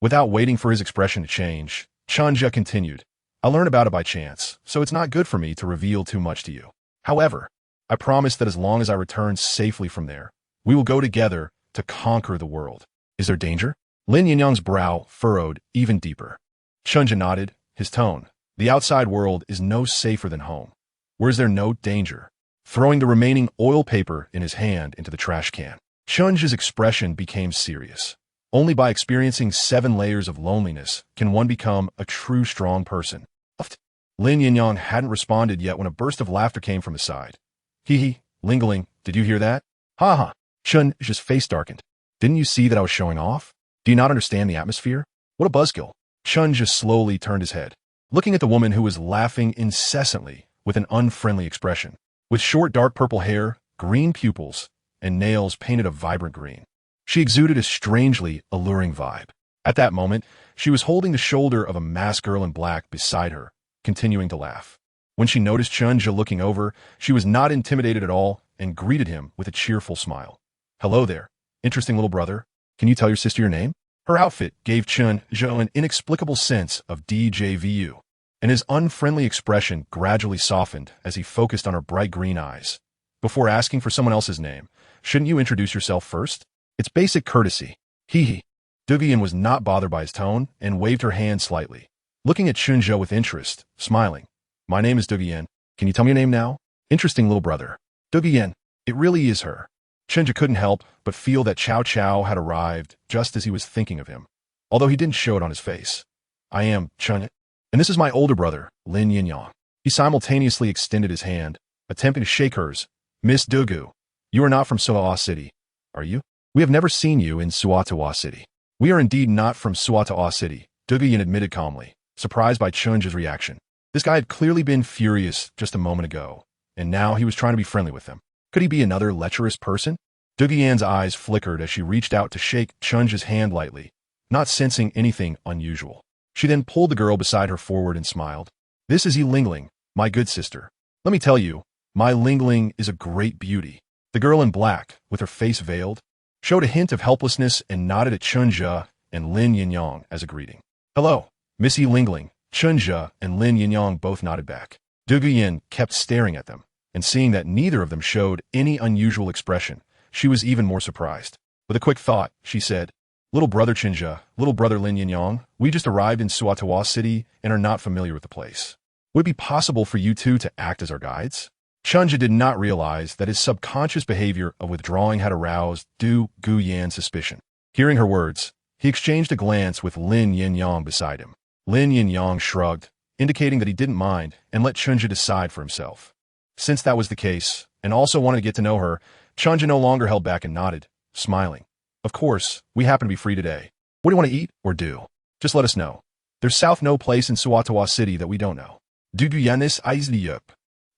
Without waiting for his expression to change, Chen Zhe continued, I learned about it by chance, so it's not good for me to reveal too much to you. However, I promise that as long as I return safely from there, we will go together to conquer the world. Is there danger? Lin Yinyang's brow furrowed even deeper. Chen Zhe nodded, his tone, The outside world is no safer than home. Where is there no danger? Throwing the remaining oil paper in his hand into the trash can, Chen Zhe's expression became serious. Only by experiencing 7 layers of loneliness can one become a true strong person. Lin Yinyang hadn't responded yet when a burst of laughter came from his side. Hee, Lingling, did you hear that? Ha ha. Chen Zhe's face darkened. Didn't you see that I was showing off? Do you not understand the atmosphere? What a buzzkill. Chen Zhe slowly turned his head, looking at the woman who was laughing incessantly with an unfriendly expression. With short dark purple hair, green pupils, and nails painted a vibrant green. She exuded a strangely alluring vibe. At that moment, she was holding the shoulder of a masked girl in black beside her, continuing to laugh. When she noticed Chen Zhe looking over, she was not intimidated at all and greeted him with a cheerful smile. Hello there, interesting little brother. Can you tell your sister your name? Her outfit gave Chen Zhe an inexplicable sense of DJVU, and his unfriendly expression gradually softened as he focused on her bright green eyes. Before asking for someone else's name, shouldn't you introduce yourself first? It's basic courtesy. Hee. Dugian was not bothered by his tone and waved her hand slightly, looking at Chen Zhe with interest, smiling. My name is Dugian. Can you tell me your name now? Interesting little brother. Dugian, it really is her. Chen Zhe couldn't help but feel that Cao Cao had arrived just as he was thinking of him, although he didn't show it on his face. I am Chen, and this is my older brother, Lin Yinyang. He simultaneously extended his hand, attempting to shake hers. Miss Dugu, you are not from Soa City, are you? We have never seen you in Xuanwu City. We are indeed not from Xuanwu City, Duguyan admitted calmly, surprised by Chen Zhe's reaction. This guy had clearly been furious just a moment ago, and now he was trying to be friendly with them. Could he be another lecherous person? Duguyan's eyes flickered as she reached out to shake Chen Zhe's hand lightly, not sensing anything unusual. She then pulled the girl beside her forward and smiled. This is Yi Lingling, my good sister. Let me tell you, my Lingling is a great beauty. The girl in black, with her face veiled, showed a hint of helplessness and nodded at Chen Zhe and Lin Yinyang as a greeting. Hello, Miss Yi Lingling. Chen Zhe and Lin Yinyang both nodded back. Duguyan kept staring at them, and seeing that neither of them showed any unusual expression, she was even more surprised. With a quick thought, she said, Little brother Chen Zhe, little brother Lin Yinyang, we just arrived in Xuanwu City and are not familiar with the place. Would it be possible for you two to act as our guides? Chen Zhe did not realize that his subconscious behavior of withdrawing had aroused Du Guyan's suspicion. Hearing her words, he exchanged a glance with Lin Yinyang beside him. Lin Yinyang shrugged, indicating that he didn't mind and let Chen Zhe decide for himself. Since that was the case, and also wanted to get to know her, Chen Zhe no longer held back and nodded, smiling. Of course, we happen to be free today. What do you want to eat or do? Just let us know. There's no place in Xuanwu City that we don't know. Du Guyanis Aizliyup.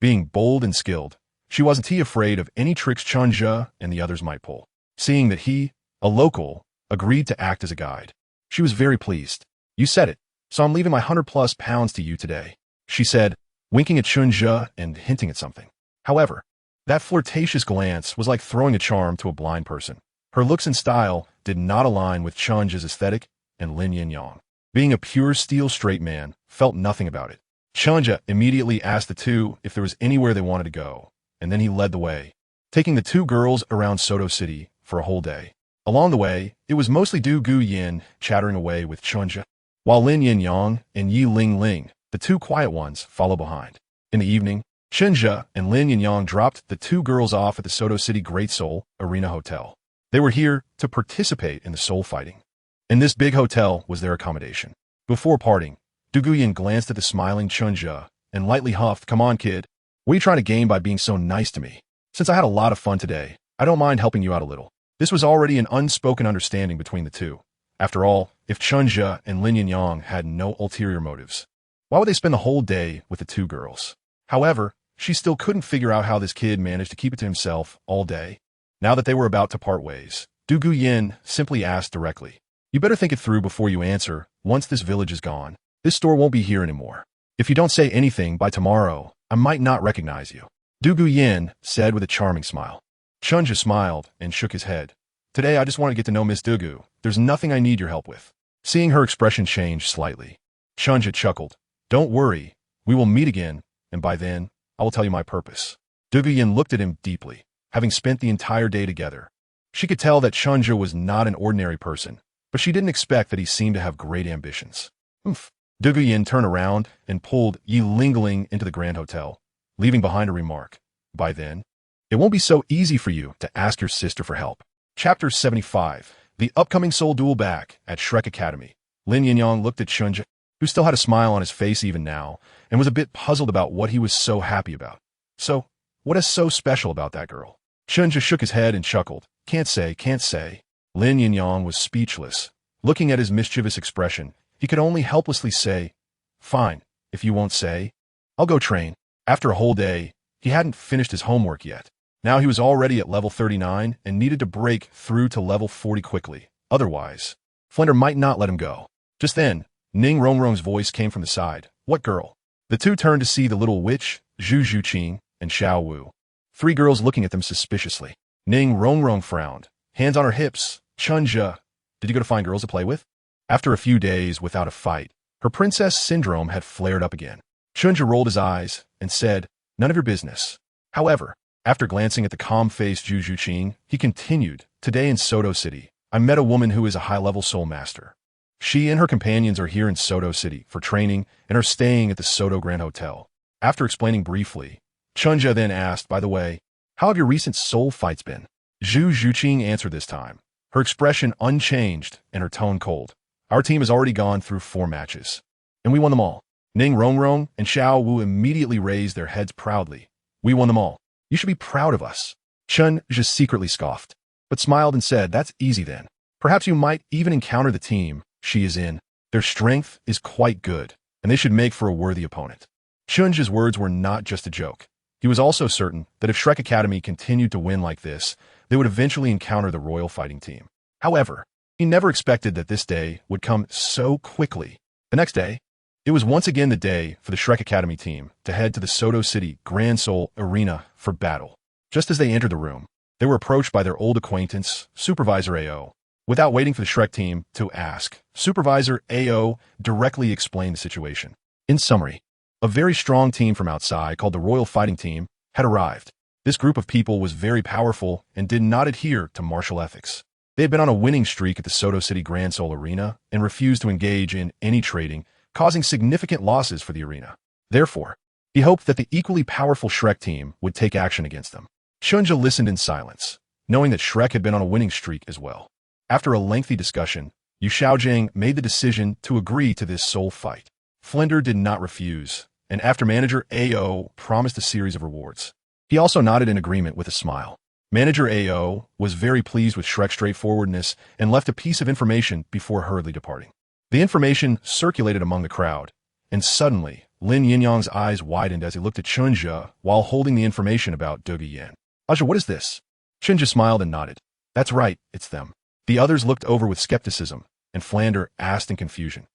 Being bold and skilled, she wasn't afraid of any tricks Chen Zhe and the others might pull. Seeing that he, a local, agreed to act as a guide, she was very pleased. You said it, so I'm leaving my 100+ pounds to you today, she said, winking at Chen Zhe and hinting at something. However, that flirtatious glance was like throwing a charm to a blind person. Her looks and style did not align with Chen Zhe's aesthetic, and Lin Yinyang, being a pure steel straight man, felt nothing about it. Chen Zhe immediately asked the two if there was anywhere they wanted to go, and then he led the way, taking the two girls around Soto City for a whole day. Along the way, it was mostly Du Guyan chattering away with Chen Zhe, while Lin Yinyang and Yi Lingling, the two quiet ones, followed behind. In the evening, Chen Zhe and Lin Yinyang dropped the two girls off at the Soto City Great Soul Arena Hotel. They were here to participate in the soul fighting, and this big hotel was their accommodation. Before parting, Du Guyan glanced at the smiling Chen Zhe and lightly huffed, Come on, kid. What are you trying to gain by being so nice to me? Since I had a lot of fun today, I don't mind helping you out a little. This was already an unspoken understanding between the two. After all, if Chen Zhe and Lin Yinyang had no ulterior motives, why would they spend the whole day with the two girls? However, she still couldn't figure out how this kid managed to keep it to himself all day. Now that they were about to part ways, Du Guyan simply asked directly, You better think it through before you answer. Once this village is gone, this store won't be here anymore. If you don't say anything by tomorrow, I might not recognize you. Du Guyan said with a charming smile. Chen Zhe smiled and shook his head. Today I just want to get to know Miss Dugu. There's nothing I need your help with. Seeing her expression change slightly, Chen Zhe chuckled. Don't worry, we will meet again, and by then, I will tell you my purpose. Du Guyan looked at him deeply. Having spent the entire day together, she could tell that Chen Zhe was not an ordinary person, but she didn't expect that he seemed to have great ambitions. Oomph. Du Guyan turned around and pulled Yi Lingling into the Grand Hotel, leaving behind a remark. By then, it won't be so easy for you to ask your sister for help. Chapter 75. The upcoming soul duel back at Shrek Academy. Lin Yinyang looked at Chen Zhe, who still had a smile on his face even now, and was a bit puzzled about what he was so happy about. So, what is so special about that girl? Chen Zhe shook his head and chuckled. Can't say, can't say. Lin Yinyang was speechless. Looking at his mischievous expression, he could only helplessly say, Fine, if you won't say, I'll go train. After a whole day, he hadn't finished his homework yet. Now he was already at level 39 and needed to break through to level 40 quickly. Otherwise, Flender might not let him go. Just then, Ning Rongrong's voice came from the side. What girl? The two turned to see the little witch, Zhu Zhuqing, and Xuanwu. Three girls looking at them suspiciously. Ning Rongrong frowned, hands on her hips. Chen Zhe, did you go to find girls to play with? After a few days without a fight, her princess syndrome had flared up again. Chen Zhe rolled his eyes and said, None of your business. However, after glancing at the calm-faced Zhu Zhuqing, he continued, Today in Soto City, I met a woman who is a high-level soul master. She and her companions are here in Soto City for training and are staying at the Soto Grand Hotel. After explaining briefly, Chen Zhe then asked, By the way, how have your recent soul fights been? Zhu Zhuqing answered this time, her expression unchanged and her tone cold. Our team has already gone through 4 matches, and we won them all. Ning Rongrong and Xuanwu immediately raised their heads proudly. We won them all. You should be proud of us. Chen Zhe secretly scoffed. but smiled and said, "That's easy then. Perhaps you might even encounter the team she is in. Their strength is quite good, and they should make for a worthy opponent." Chen Zhe's words were not just a joke. He was also certain that if Shrek Academy continued to win like this, they would eventually encounter the royal fighting team. However, he never expected that this day would come so quickly. The next day, it was once again the day for the Shrek Academy team to head to the Soto City Grand Soul Arena for battle. Just as they entered the room, they were approached by their old acquaintance, Supervisor AO. Without waiting for the Shrek team to ask, Supervisor AO directly explained the situation. In summary, a very strong team from outside called the Royal Fighting Team had arrived. This group of people was very powerful and did not adhere to martial ethics. They had been on a winning streak at the Soto City Grand Soul Arena and refused to engage in any trading, causing significant losses for the arena. Therefore, he hoped that the equally powerful Shrek team would take action against them. Chen Zhe listened in silence, knowing that Shrek had been on a winning streak as well. After a lengthy discussion, Yu Xiaojiang made the decision to agree to this soul fight. Flinder did not refuse, and after Manager AO promised a series of rewards, he also nodded in agreement with a smile. Manager AO was very pleased with Shrek's straightforwardness and left a piece of information before hurriedly departing. The information circulated among the crowd, and suddenly, Lin Yinyang's eyes widened as he looked at Chen Zhe while holding the information about Douluo Yan. "Aja, what is this?" Chen Zhe smiled and nodded. "That's right, it's them." The others looked over with skepticism, and Flander asked in confusion,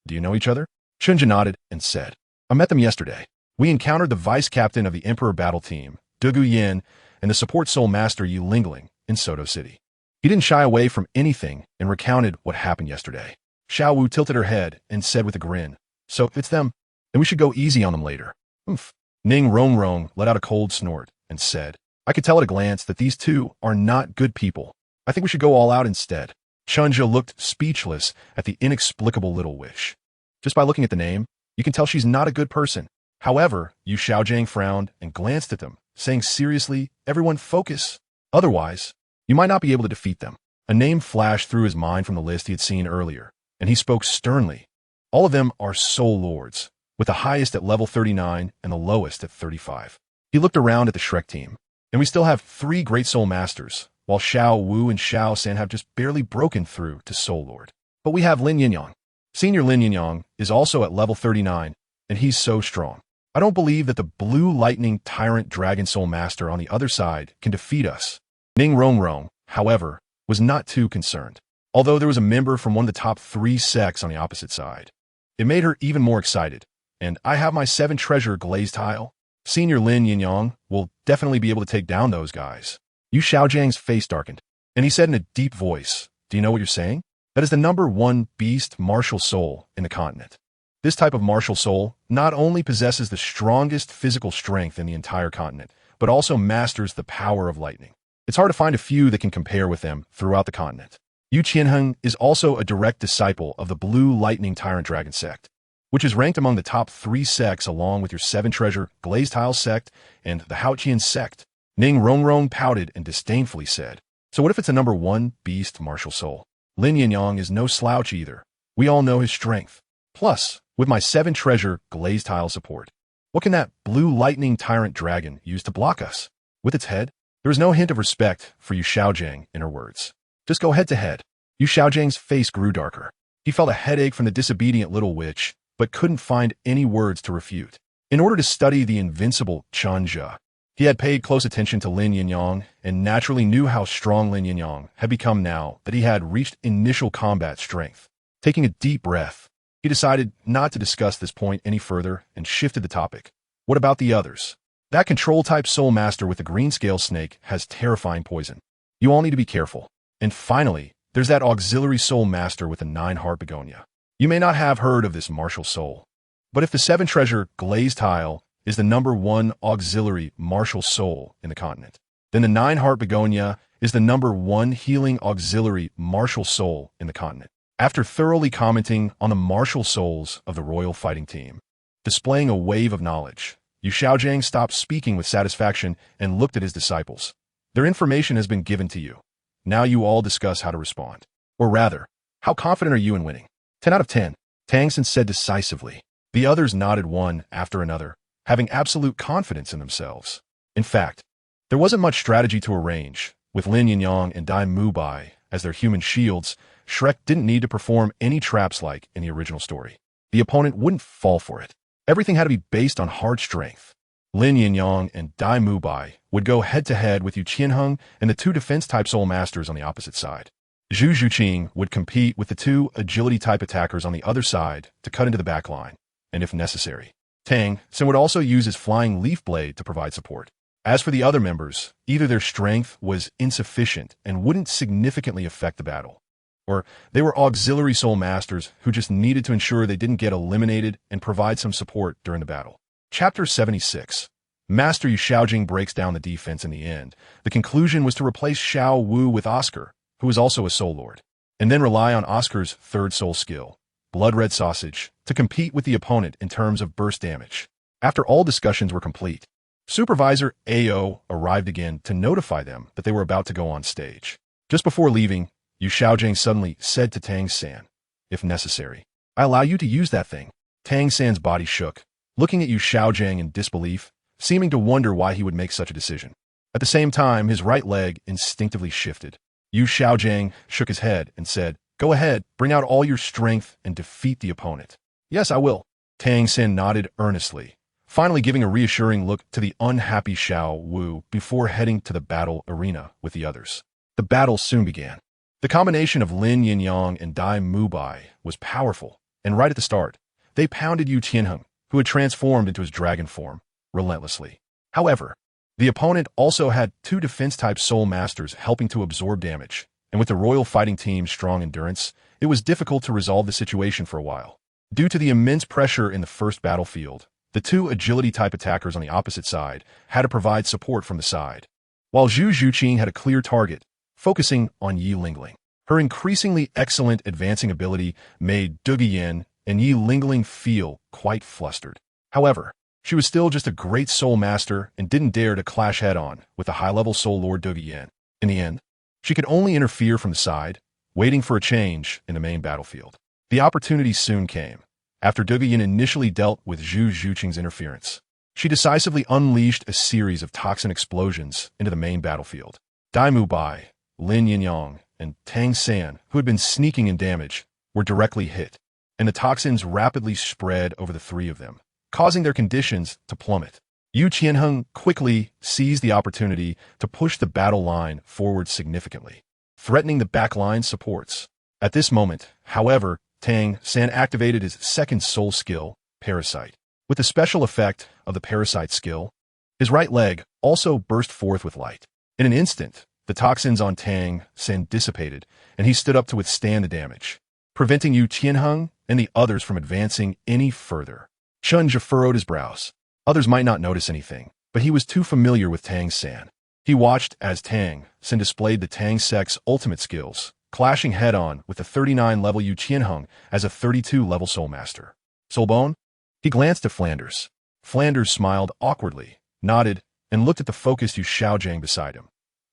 "Do you know each other?" Chen Zhe nodded and said, "I met them yesterday. We encountered the vice-captain of the Emperor Battle Team, Douluo Yan, and the support soul master Yi Lingling in Soto City." He didn't shy away from anything and recounted what happened yesterday. Xuanwu tilted her head and said with a grin, "So, it's them. Then we should go easy on them later." "Oomph." Ning Rongrong let out a cold snort and said, "I could tell at a glance that these two are not good people. I think we should go all out instead." Chen Zhe looked speechless at the inexplicable little wish. Just by looking at the name, you can tell she's not a good person. However, Yu Xiaojiang frowned and glanced at them, saying seriously, "Everyone focus. Otherwise, you might not be able to defeat them." A name flashed through his mind from the list he had seen earlier, and he spoke sternly. "All of them are soul lords, with the highest at level 39 and the lowest at 35. He looked around at the Shrek team, and we still have 3 great soul masters, while Xuanwu and Xiao San have just barely broken through to soul lord. But we have Lin Yinyang. Senior Lin Yinyang is also at level 39, and he's so strong. I don't believe that the Blue Lightning Tyrant Dragon Soul Master on the other side can defeat us." Ning Rongrong, however, was not too concerned, although there was a member from one of the top 3 sects on the opposite side. It made her even more excited, and I have my 7 treasure glazed tile. Senior Lin Yinyang will definitely be able to take down those guys. Yu Xiaojiang's face darkened, and he said in a deep voice, "Do you know what you're saying? That is the number 1 beast martial soul in the continent. This type of martial soul not only possesses the strongest physical strength in the entire continent, but also masters the power of lightning. It's hard to find a few that can compare with them throughout the continent." Yu Qianheng is also a direct disciple of the Blue Lightning Tyrant Dragon sect, which is ranked among the top 3 sects along with your 7 treasure Glazed Tile sect and the Haoqian sect. Ning Rongrong pouted and disdainfully said, "So what if it's a number 1 beast martial soul? Lin Yinyang is no slouch either. We all know his strength. Plus, with my 7 treasure Glazed Tile support, what can that Blue Lightning Tyrant Dragon use to block us?" With its head, there was no hint of respect for Yu Xiaojiang in her words. "Just go head to head." Yu Xiaojiang's face grew darker. He felt a headache from the disobedient little witch, but couldn't find any words to refute. In order to study the invincible Chen Zhe, he had paid close attention to Lin Yinyang and naturally knew how strong Lin Yinyang had become now that he had reached initial combat strength. Taking a deep breath, he decided not to discuss this point any further and shifted the topic. "What about the others? That control-type soul master with the green scale snake has terrifying poison. You all need to be careful. And finally, there's that auxiliary soul master with the 9-heart begonia. You may not have heard of this martial soul, but if the 7 treasure Glazed Tile is the number 1 auxiliary martial soul in the continent, then the 9-heart begonia is the number 1 healing auxiliary martial soul in the continent." After thoroughly commenting on the martial souls of the royal fighting team, displaying a wave of knowledge, Yu Xiaojiang stopped speaking with satisfaction and looked at his disciples. "Their information has been given to you. Now you all discuss how to respond. Or rather, how confident are you in winning?" 10 out of 10, Tang Xin said decisively. The others nodded one after another, having absolute confidence in themselves. In fact, there wasn't much strategy to arrange. With Lin Yinyang and Dai Mubai as their human shields, Shrek didn't need to perform any traps like in the original story. The opponent wouldn't fall for it. Everything had to be based on hard strength. Lin Yinyang and Dai Mubai would go head-to-head with Yu Qianheng and the two defense-type Soul Masters on the opposite side. Zhu Zhuqing would compete with the two agility-type attackers on the other side to cut into the backline, and if necessary. Tang Xin would also use his flying leaf blade to provide support. As for the other members, either their strength was insufficient and wouldn't significantly affect the battle, or they were auxiliary Soul Masters who just needed to ensure they didn't get eliminated and provide some support during the battle. Chapter 76. Master Yu Xiaojing breaks down the defense in the end. The conclusion was to replace Xuanwu with Oscar, who was also a Soul Lord, and then rely on Oscar's third soul skill, Blood Red Sausage, to compete with the opponent in terms of burst damage. After all discussions were complete, Supervisor AO arrived again to notify them that they were about to go on stage. Just before leaving, Yu Xiaojing suddenly said to Tang San, "If necessary, I allow you to use that thing." Tang San's body shook, looking at Yu Xiaojing in disbelief, seeming to wonder why he would make such a decision. At the same time, his right leg instinctively shifted. Yu Xiaojing shook his head and said, "Go ahead, bring out all your strength and defeat the opponent." "Yes, I will." Tang San nodded earnestly, finally giving a reassuring look to the unhappy Xuanwu before heading to the battle arena with the others. The battle soon began. The combination of Lin Yinyang and Dai Mubai was powerful, and right at the start, they pounded Yu Qianheng, who had transformed into his dragon form, relentlessly. However, the opponent also had two defense-type Soul Masters helping to absorb damage, and with the Royal Fighting Team's strong endurance, it was difficult to resolve the situation for a while. Due to the immense pressure in the first battlefield, the two agility-type attackers on the opposite side had to provide support from the side, while Zhu Zhuqing had a clear target, focusing on Yi Lingling. Her increasingly excellent advancing ability made Dugiyan and Yi Lingling feel quite flustered. However, she was still just a great Soul Master and didn't dare to clash head-on with the high-level Soul Lord Dugiyan. In the end, she could only interfere from the side, waiting for a change in the main battlefield. The opportunity soon came. After Dugiyan initially dealt with Zhu Zhuqing's interference, she decisively unleashed a series of toxin explosions into the main battlefield. Dai Mubai, Lin Yinyang, and Tang San, who had been sneaking in damage, were directly hit, and the toxins rapidly spread over the three of them, causing their conditions to plummet. Yu Qianheng quickly seized the opportunity to push the battle line forward significantly, threatening the backline supports. At this moment, however, Tang San activated his second soul skill, Parasite. With the special effect of the Parasite skill, his right leg also burst forth with light. In an instant, the toxins on Tang San dissipated, and he stood up to withstand the damage, preventing Yu Qianheng and the others from advancing any further. Chen Zhe furrowed his brows. Others might not notice anything, but he was too familiar with Tang San. He watched as Tang San displayed the Tang Sec's ultimate skills, clashing head-on with the 39-level Yu Qianheng as a 32-level Soul Master. Soulbone? He glanced at Flanders. Flanders smiled awkwardly, nodded, and looked at the focused Yu Xiaojing beside him.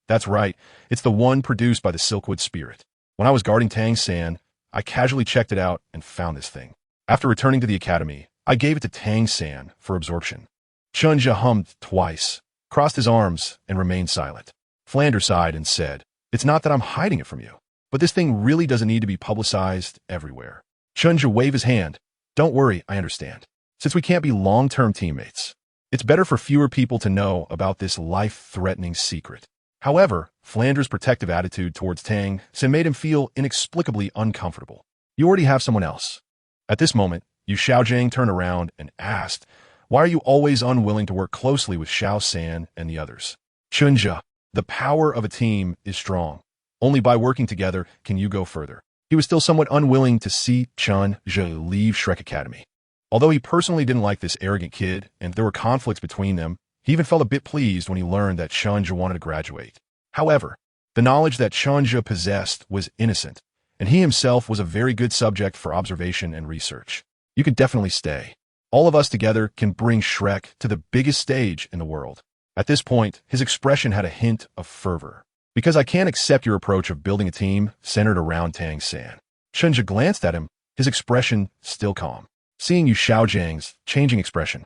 "That's right, it's the one produced by the Silkwood Spirit. When I was guarding Tang San, I casually checked it out and found this thing. After returning to the academy, I gave it to Tang San for absorption." Chen Zhe hummed twice, crossed his arms, and remained silent. Flanders sighed and said, "It's not that I'm hiding it from you, but this thing really doesn't need to be publicized everywhere." Chen Zhe waved his hand. "Don't worry, I understand. Since we can't be long-term teammates, it's better for fewer people to know about this life-threatening secret." However, Flanders' protective attitude towards Tang San made him feel inexplicably uncomfortable. "You already have someone else." At this moment, Yu Xiaojing turned around and asked, "Why are you always unwilling to work closely with Xiao San and the others?" "Chen Zhe, the power of a team is strong. Only by working together can you go further." He was still somewhat unwilling to see Chen Zhe leave Shrek Academy. Although he personally didn't like this arrogant kid, and there were conflicts between them, he even felt a bit pleased when he learned that Chen Zhe wanted to graduate. However, the knowledge that Chen Zhe possessed was innocent, and he himself was a very good subject for observation and research. "You can definitely stay. All of us together can bring Shrek to the biggest stage in the world." At this point, his expression had a hint of fervor. "Because I can't accept your approach of building a team centered around Tang San." Chen Zhe glanced at him, his expression still calm. Seeing Yu Xiaojing's changing expression,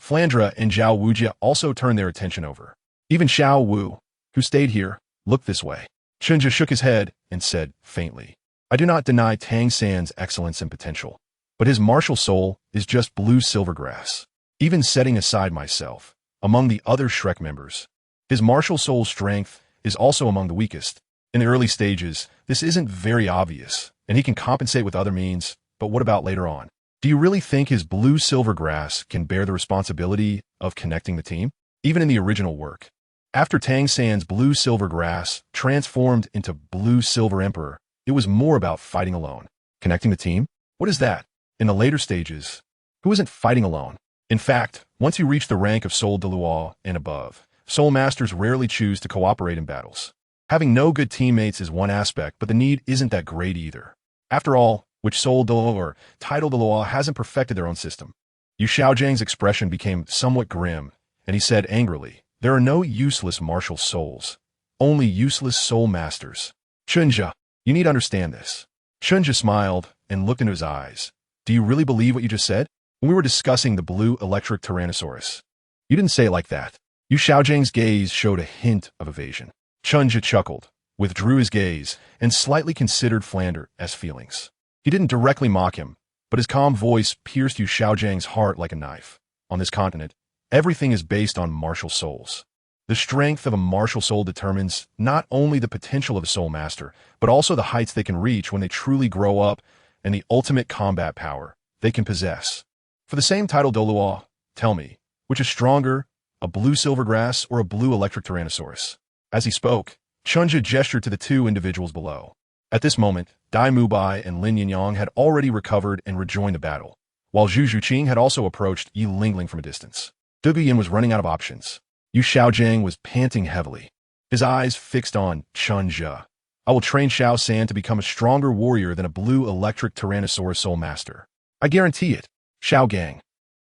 Flandra and Zhao Wujia also turned their attention over. Even Xiao Wu, who stayed here, Look this way. Chen Zhe shook his head and said faintly, I do not deny Tang San's excellence and potential, but his martial soul is just blue silvergrass. Even setting aside myself, among the other Shrek members, his martial soul strength is also among the weakest. In the early stages, this isn't very obvious, and he can compensate with other means, but what about later on? Do you really think his blue silvergrass can bear the responsibility of connecting the team? Even in the original work, after Tang San's blue silvergrass transformed into blue silver emperor, it was more about fighting alone. Connecting the team? What is that? In the later stages, who isn't fighting alone? In fact, once you reach the rank of Soul Douluo and above, Soul Masters rarely choose to cooperate in battles. Having no good teammates is one aspect, but the need isn't that great either. After all, which Soul Douluo or Title Douluo hasn't perfected their own system? Yu Xiaozhang's expression became somewhat grim, and he said angrily, there are no useless martial souls, only useless soul masters. Chen Zhe, you need to understand this. Chen Zhe smiled and looked into his eyes. Do you really believe what you just said? When we were discussing the blue electric Tyrannosaurus, you didn't say it like that. Yu Xiaozhang's gaze showed a hint of evasion. Chen Zhe chuckled, withdrew his gaze, and slightly considered Flanders' feelings. He didn't directly mock him, but his calm voice pierced Yu Xiaozhang's heart like a knife. On this continent, everything is based on martial souls. The strength of a martial soul determines not only the potential of a soul master, but also the heights they can reach when they truly grow up and the ultimate combat power they can possess. For the same title Douluo, tell me, which is stronger, a blue silvergrass or a blue electric Tyrannosaurus? As he spoke, Chen Zhe gestured to the two individuals below. At this moment, Dai Mubai and Lin Yinyang had already recovered and rejoined the battle, while Zhu Zhuqing had also approached Yi Lingling from a distance. Du Guyan was running out of options. Yu Xiaozhang was panting heavily, his eyes fixed on Chen Zhe. I will train Xiao San to become a stronger warrior than a blue electric Tyrannosaurus soul master. I guarantee it. Xiao Gang.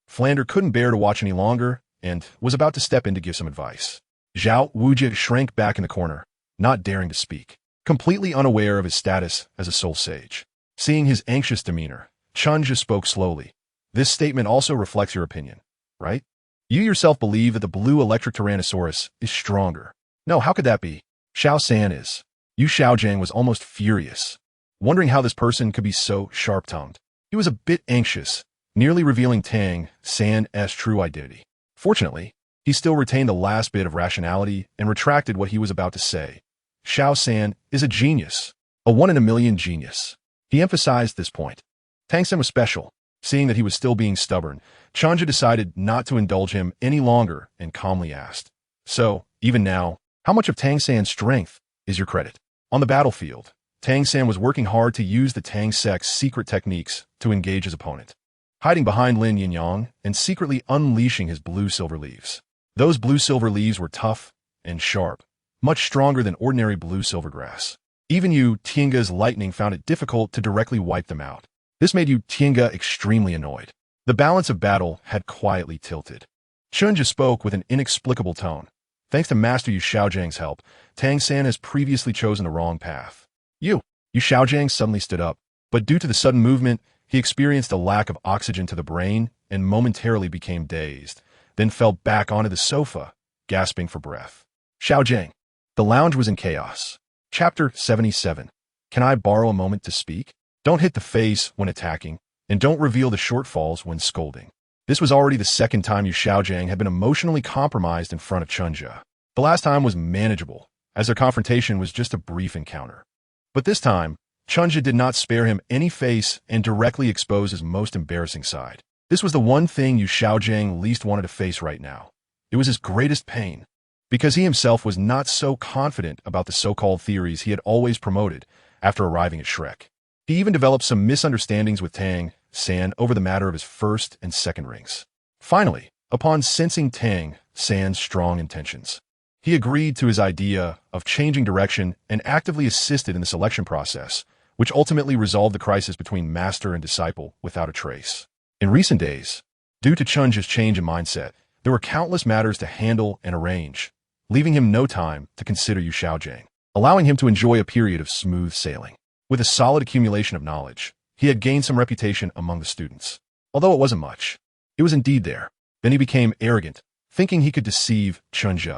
Flander couldn't bear to watch any longer and was about to step in to give some advice. Zhao Wujie shrank back in the corner, not daring to speak, completely unaware of his status as a soul sage. Seeing his anxious demeanor, Chen Zhe spoke slowly. This statement also reflects your opinion, right? You yourself believe that the blue electric Tyrannosaurus is stronger. No, how could that be? Xiao San is. Yu Xiaozhang was almost furious, wondering how this person could be so sharp-tongued. He was a bit anxious, nearly revealing Tang San's true identity. Fortunately, he still retained the last bit of rationality and retracted what he was about to say. Xiao San is a genius, a one-in-a-million genius. He emphasized this point. Tang San was special. Seeing that he was still being stubborn, Chen Zhe decided not to indulge him any longer and calmly asked, so, even now, how much of Tang San's strength is your credit? On the battlefield, Tang San was working hard to use the Tang sect's secret techniques to engage his opponent, hiding behind Lin Yinyang and secretly unleashing his blue-silver leaves. Those blue-silver leaves were tough and sharp, much stronger than ordinary blue-silver grass. Even Yu Tiange's lightning found it difficult to directly wipe them out. This made Yu Tiange extremely annoyed. The balance of battle had quietly tilted. Chen Zhe spoke with an inexplicable tone. Thanks to Master Yu Xiaozhang's help, Tang San has previously chosen the wrong path. Yu Xiaozhang suddenly stood up, but due to the sudden movement, he experienced a lack of oxygen to the brain and momentarily became dazed, then fell back onto the sofa, gasping for breath. Xiaozhang. The lounge was in chaos. Chapter 77. Can I borrow a moment to speak? Don't hit the face when attacking, and don't reveal the shortfalls when scolding. This was already the second time Yu Xiaozhang had been emotionally compromised in front of Chen Zhe. The last time was manageable, as their confrontation was just a brief encounter. But this time, Chen Zhe did not spare him any face and directly expose his most embarrassing side. This was the one thing Yu Xiaozhang least wanted to face right now. It was his greatest pain, because he himself was not so confident about the so-called theories he had always promoted after arriving at Shrek. He even developed some misunderstandings with Tang San over the matter of his first and second rings. Finally, upon sensing Tang San's strong intentions, he agreed to his idea of changing direction and actively assisted in the selection process, which ultimately resolved the crisis between master and disciple without a trace. In recent days, due to Chen Zhe's change in mindset, there were countless matters to handle and arrange, leaving him no time to consider Yu Xiaozhang, allowing him to enjoy a period of smooth sailing. With a solid accumulation of knowledge, he had gained some reputation among the students. Although it wasn't much, it was indeed there. Then he became arrogant, thinking he could deceive Chen Zhe.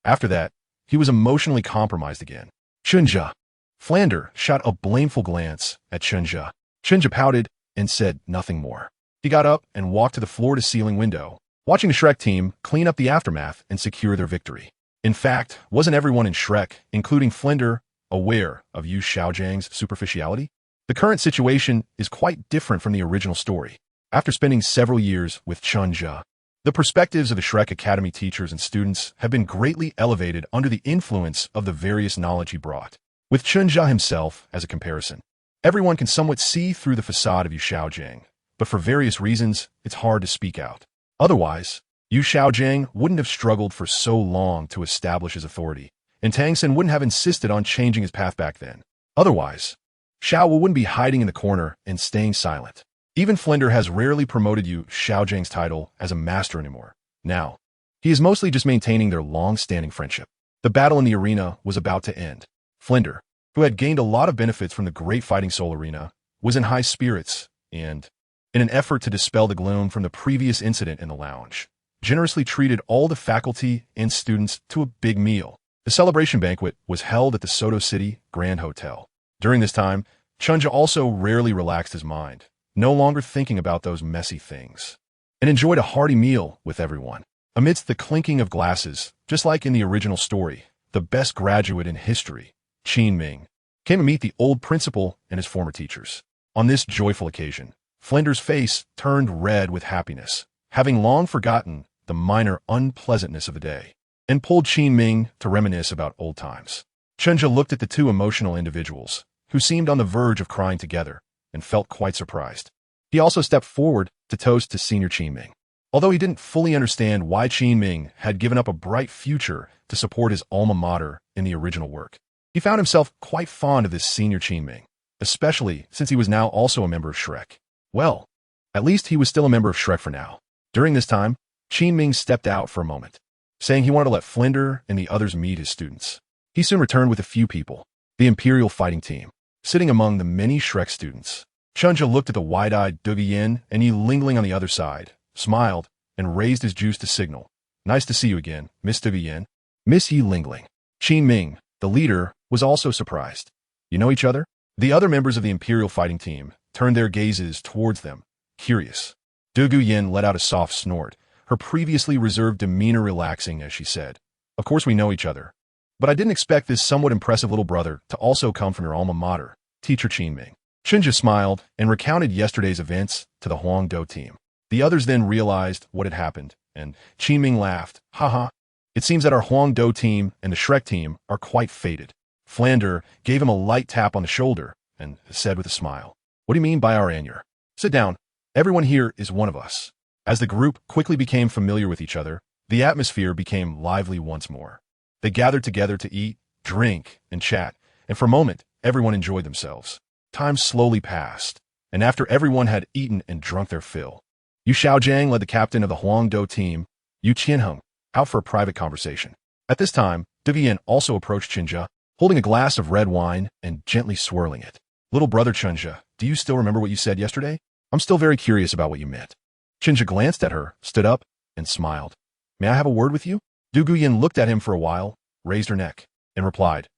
After that, he was emotionally compromised again. Chen Zhe. Flander shot a blameful glance at Chen Zhe. Chen Zhe pouted and said nothing more. He got up and walked to the floor-to-ceiling window, watching the Shrek team clean up the aftermath and secure their victory. In fact, wasn't everyone in Shrek, including Flinder, aware of Yu Xiaozhang's superficiality? The current situation is quite different from the original story. After spending several years with Chen Zhe, the perspectives of the Shrek Academy teachers and students have been greatly elevated under the influence of the various knowledge he brought. With Chen Zhe himself as a comparison, everyone can somewhat see through the facade of Yu Xiaozhang, but for various reasons, it's hard to speak out. Otherwise, Yu Xiaozhang wouldn't have struggled for so long to establish his authority, and Tang Sen wouldn't have insisted on changing his path back then. Otherwise, Xuanwu wouldn't be hiding in the corner and staying silent. Even Flinder has rarely promoted Yu Xiaozhang's title as a master anymore. Now, he is mostly just maintaining their long-standing friendship. The battle in the arena was about to end. Flinder, who had gained a lot of benefits from the Great Fighting Soul Arena, was in high spirits and, in an effort to dispel the gloom from the previous incident in the lounge, generously treated all the faculty and students to a big meal. The celebration banquet was held at the Soto City Grand Hotel. During this time, Chen Zhe also rarely relaxed his mind, no longer thinking about those messy things, and enjoyed a hearty meal with everyone. Amidst the clinking of glasses, just like in the original story, the best graduate in history, Xuanming, came to meet the old principal and his former teachers. On this joyful occasion, Flinder's face turned red with happiness, having long forgotten the minor unpleasantness of the day, and pulled Xuanming to reminisce about old times. Chen Zhe looked at the two emotional individuals, who seemed on the verge of crying together, and felt quite surprised. He also stepped forward to toast to senior Xuanming. Although he didn't fully understand why Xuanming had given up a bright future to support his alma mater in the original work, he found himself quite fond of this senior Xuanming, especially since he was now also a member of Shrek. Well, at least he was still a member of Shrek for now. During this time, Xuanming stepped out for a moment, saying he wanted to let Flinder and the others meet his students. He soon returned with a few people, the Imperial Fighting Team, sitting among the many Shrek students. Chen Zhe looked at the wide-eyed Douluo Yin and Yi Lingling on the other side, smiled, and raised his juice to signal. Nice to see you again, Miss Douluo Yin. Miss Yi Lingling. Xuanming, the leader, was also surprised. You know each other? The other members of the Imperial Fighting Team turned their gazes towards them, curious. Douluo Yin let out a soft snort, her previously reserved demeanor relaxing as she said, "Of course we know each other. But I didn't expect this somewhat impressive little brother to also come from your alma mater, Teacher Xuanming." Chen Zhe smiled and recounted yesterday's events to the Huangdo team. The others then realized what had happened, and Xuanming laughed. Haha, it seems that our Huangdo team and the Shrek team are quite fated. Flander gave him a light tap on the shoulder and said with a smile, "What do you mean by our Anur? Sit down. Everyone here is one of us." As the group quickly became familiar with each other, the atmosphere became lively once more. They gathered together to eat, drink, and chat, and for a moment, everyone enjoyed themselves. Time slowly passed, and after everyone had eaten and drunk their fill, Yu Xiaozhang led the captain of the Huangdo team, Yu Qianheng, out for a private conversation. At this time, Douluo Yin also approached Chen Zhe, holding a glass of red wine and gently swirling it. "Little brother Chen Zhe, do you still remember what you said yesterday? I'm still very curious about what you meant." Chen Zhe glanced at her, stood up, and smiled. "May I have a word with you?" Douluo Yin looked at him for a while, raised her neck, and replied.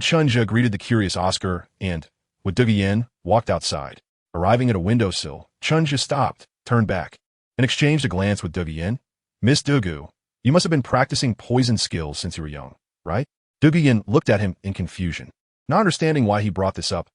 Chen Zhe greeted the curious Oscar and, with Douluo Yin, walked outside. Arriving at a windowsill, Chen Zhe stopped, turned back, and exchanged a glance with Douluo Yin. "Miss Douluo, you must have been practicing poison skills since you were young, right?" Douluo Yin looked at him in confusion, not understanding why he brought this up.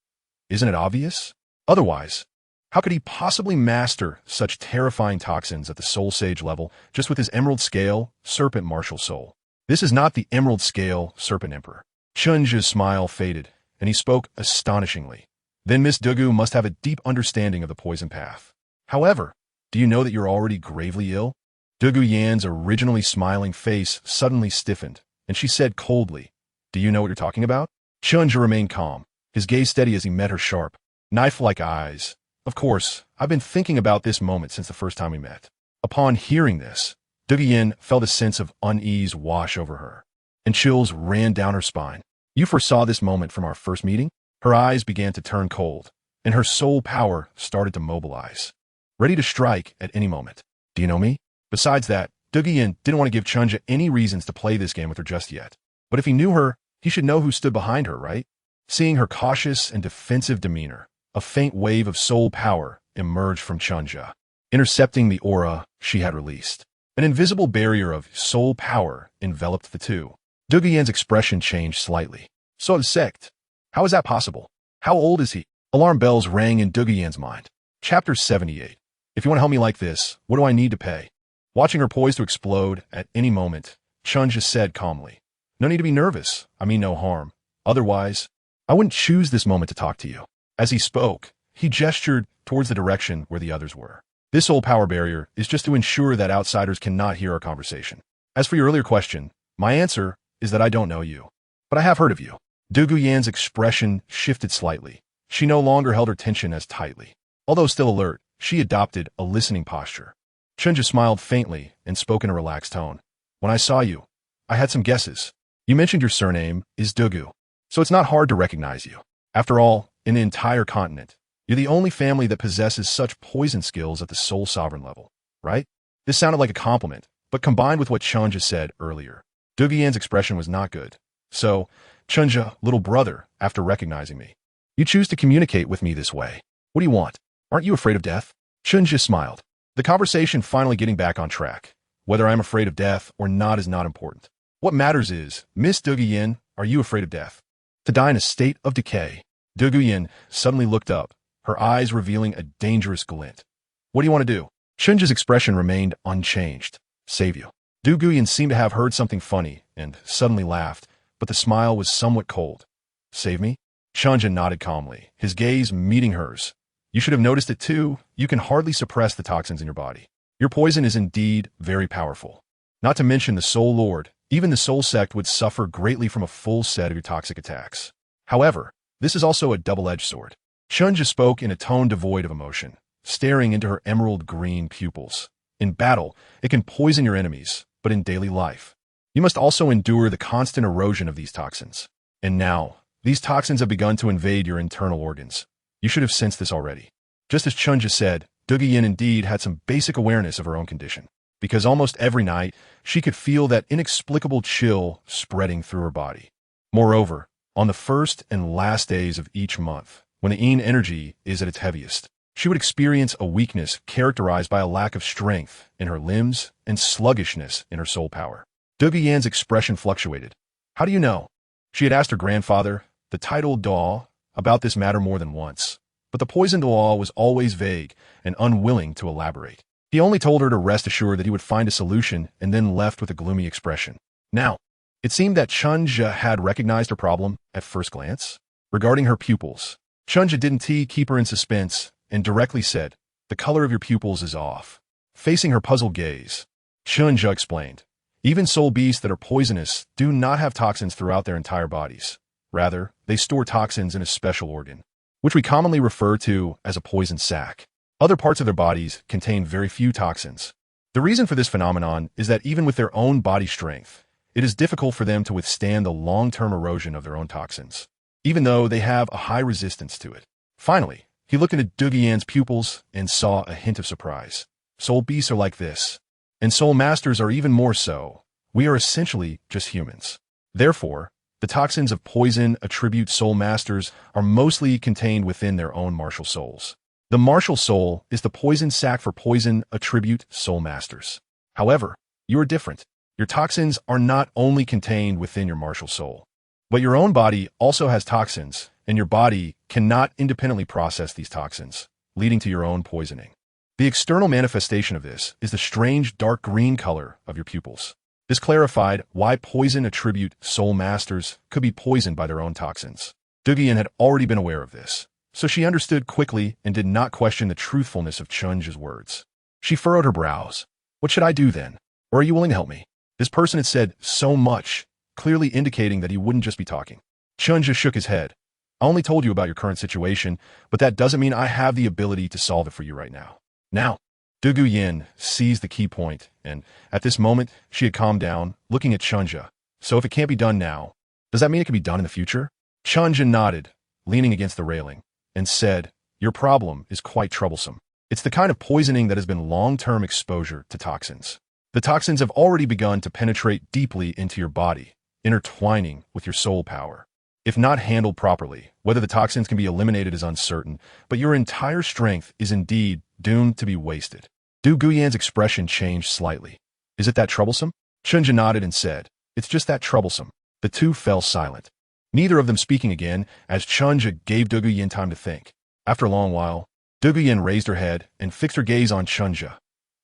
Isn't it obvious? Otherwise, how could he possibly master such terrifying toxins at the Soul Sage level just with his Emerald Scale, Serpent Martial Soul? This is not the Emerald Scale, Serpent Emperor. Chen Zhe's smile faded, and he spoke astonishingly. Then Miss Douluo must have a deep understanding of the poison path. However, do you know that you're already gravely ill? Douluo Yan's originally smiling face suddenly stiffened, and she said coldly, "Do you know what you're talking about?" Chen Zhe remained calm, his gaze steady as he met her sharp, knife-like eyes. "Of course, I've been thinking about this moment since the first time we met." Upon hearing this, Douluo Yin felt a sense of unease wash over her, and chills ran down her spine. "You foresaw this moment from our first meeting?" Her eyes began to turn cold, and her soul power started to mobilize, ready to strike at any moment. "Do you know me?" Besides that, Douluo Yin didn't want to give Chen Zhe any reasons to play this game with her just yet. But if he knew her, he should know who stood behind her, right? Seeing her cautious and defensive demeanor, a faint wave of soul power emerged from Chen Zhe, intercepting the aura she had released. An invisible barrier of soul power enveloped the two. Douluo Yan's expression changed slightly. So sect. How is that possible? How old is he? Alarm bells rang in Douluo Yan's mind. Chapter 78. If you want to help me like this, what do I need to pay? Watching her poised to explode at any moment, Chen Zhe said calmly, "No need to be nervous. I mean no harm. Otherwise, I wouldn't choose this moment to talk to you." As he spoke, he gestured towards the direction where the others were. This soul power barrier is just to ensure that outsiders cannot hear our conversation. As for your earlier question, my answer is that I don't know you. But I have heard of you. Douluo Yan's expression shifted slightly. She no longer held her tension as tightly. Although still alert, she adopted a listening posture. Chen Zhe smiled faintly and spoke in a relaxed tone. "When I saw you, I had some guesses. You mentioned your surname is Douluo, so it's not hard to recognize you. After all, in the entire continent, you're the only family that possesses such poison skills at the soul sovereign level, right?" This sounded like a compliment, but combined with what Chen Zhe said earlier, Douluo Yan's expression was not good. "So, Chen Zhe, little brother, after recognizing me, you choose to communicate with me this way. What do you want? Aren't you afraid of death?" Chen Zhe smiled. The conversation finally getting back on track. Whether I'm afraid of death or not is not important. What matters is, Miss Douluo Yan, are you afraid of death? To die in a state of decay. Douluo Yan suddenly looked up, her eyes revealing a dangerous glint. "What do you want to do?" Chen Zhe's expression remained unchanged. "Save you." Douluo Yan seemed to have heard something funny and suddenly laughed, but the smile was somewhat cold. "Save me?" Chen Zhe nodded calmly, his gaze meeting hers. "You should have noticed it too. You can hardly suppress the toxins in your body. Your poison is indeed very powerful. Not to mention the Soul Lord, even the Soul Sect would suffer greatly from a full set of your toxic attacks. However, this is also a double-edged sword." Chen Zhe spoke in a tone devoid of emotion, staring into her emerald green pupils. "In battle, it can poison your enemies, but in daily life, you must also endure the constant erosion of these toxins. And now, these toxins have begun to invade your internal organs. You should have sensed this already." Just as Chen Zhe said, Douluo Yan indeed had some basic awareness of her own condition, because almost every night, she could feel that inexplicable chill spreading through her body. Moreover, on the first and last days of each month, when the yin energy is at its heaviest, she would experience a weakness characterized by a lack of strength in her limbs and sluggishness in her soul power. Douluo Yan's expression fluctuated. "How do you know?" She had asked her grandfather, the titled Douluo, about this matter more than once, but the poisoned Douluo was always vague and unwilling to elaborate. He only told her to rest assured that he would find a solution and then left with a gloomy expression. Now, it seemed that Chen Zhe had recognized her problem at first glance. Regarding her pupils, Chen Zhe didn't keep her in suspense and directly said, "The color of your pupils is off." Facing her puzzled gaze, Chen Zhe explained, "Even soul beasts that are poisonous do not have toxins throughout their entire bodies. Rather, they store toxins in a special organ, which we commonly refer to as a poison sac. Other parts of their bodies contain very few toxins. The reason for this phenomenon is that even with their own body strength, it is difficult for them to withstand the long-term erosion of their own toxins, even though they have a high resistance to it." Finally, he looked into Douluo Yan's pupils and saw a hint of surprise. "Soul beasts are like this, and soul masters are even more so. We are essentially just humans. Therefore, the toxins of poison attribute soul masters are mostly contained within their own martial souls. The martial soul is the poison sac for poison attribute soul masters. However, you are different. Your toxins are not only contained within your martial soul, but your own body also has toxins, and your body cannot independently process these toxins, leading to your own poisoning. The external manifestation of this is the strange dark green color of your pupils. This clarified why poison attribute soul masters could be poisoned by their own toxins. Douluo Yan had already been aware of this, so she understood quickly and did not question the truthfulness of Chen Zhe's words. She furrowed her brows. "What should I do then? Or are you willing to help me?" This person had said so much, clearly indicating that he wouldn't just be talking. Chen Zhe shook his head. "I only told you about your current situation, but that doesn't mean I have the ability to solve it for you right now." Now, Douluo Yan seized the key point, and at this moment, she had calmed down, looking at Chen Zhe. "So if it can't be done now, does that mean it can be done in the future?" Chen Zhe nodded, leaning against the railing, and said, "Your problem is quite troublesome. It's the kind of poisoning that has been long-term exposure to toxins. The toxins have already begun to penetrate deeply into your body, intertwining with your soul power. If not handled properly, whether the toxins can be eliminated is uncertain, but your entire strength is indeed doomed to be wasted. Du Guyan's expression changed slightly. Is it that troublesome? Chen Zhe nodded and said, it's just that troublesome. The two fell silent, neither of them speaking again, as Chen Zhe gave Du Guyan time to think. After a long while, Du Guyan raised her head and fixed her gaze on Chen Zhe.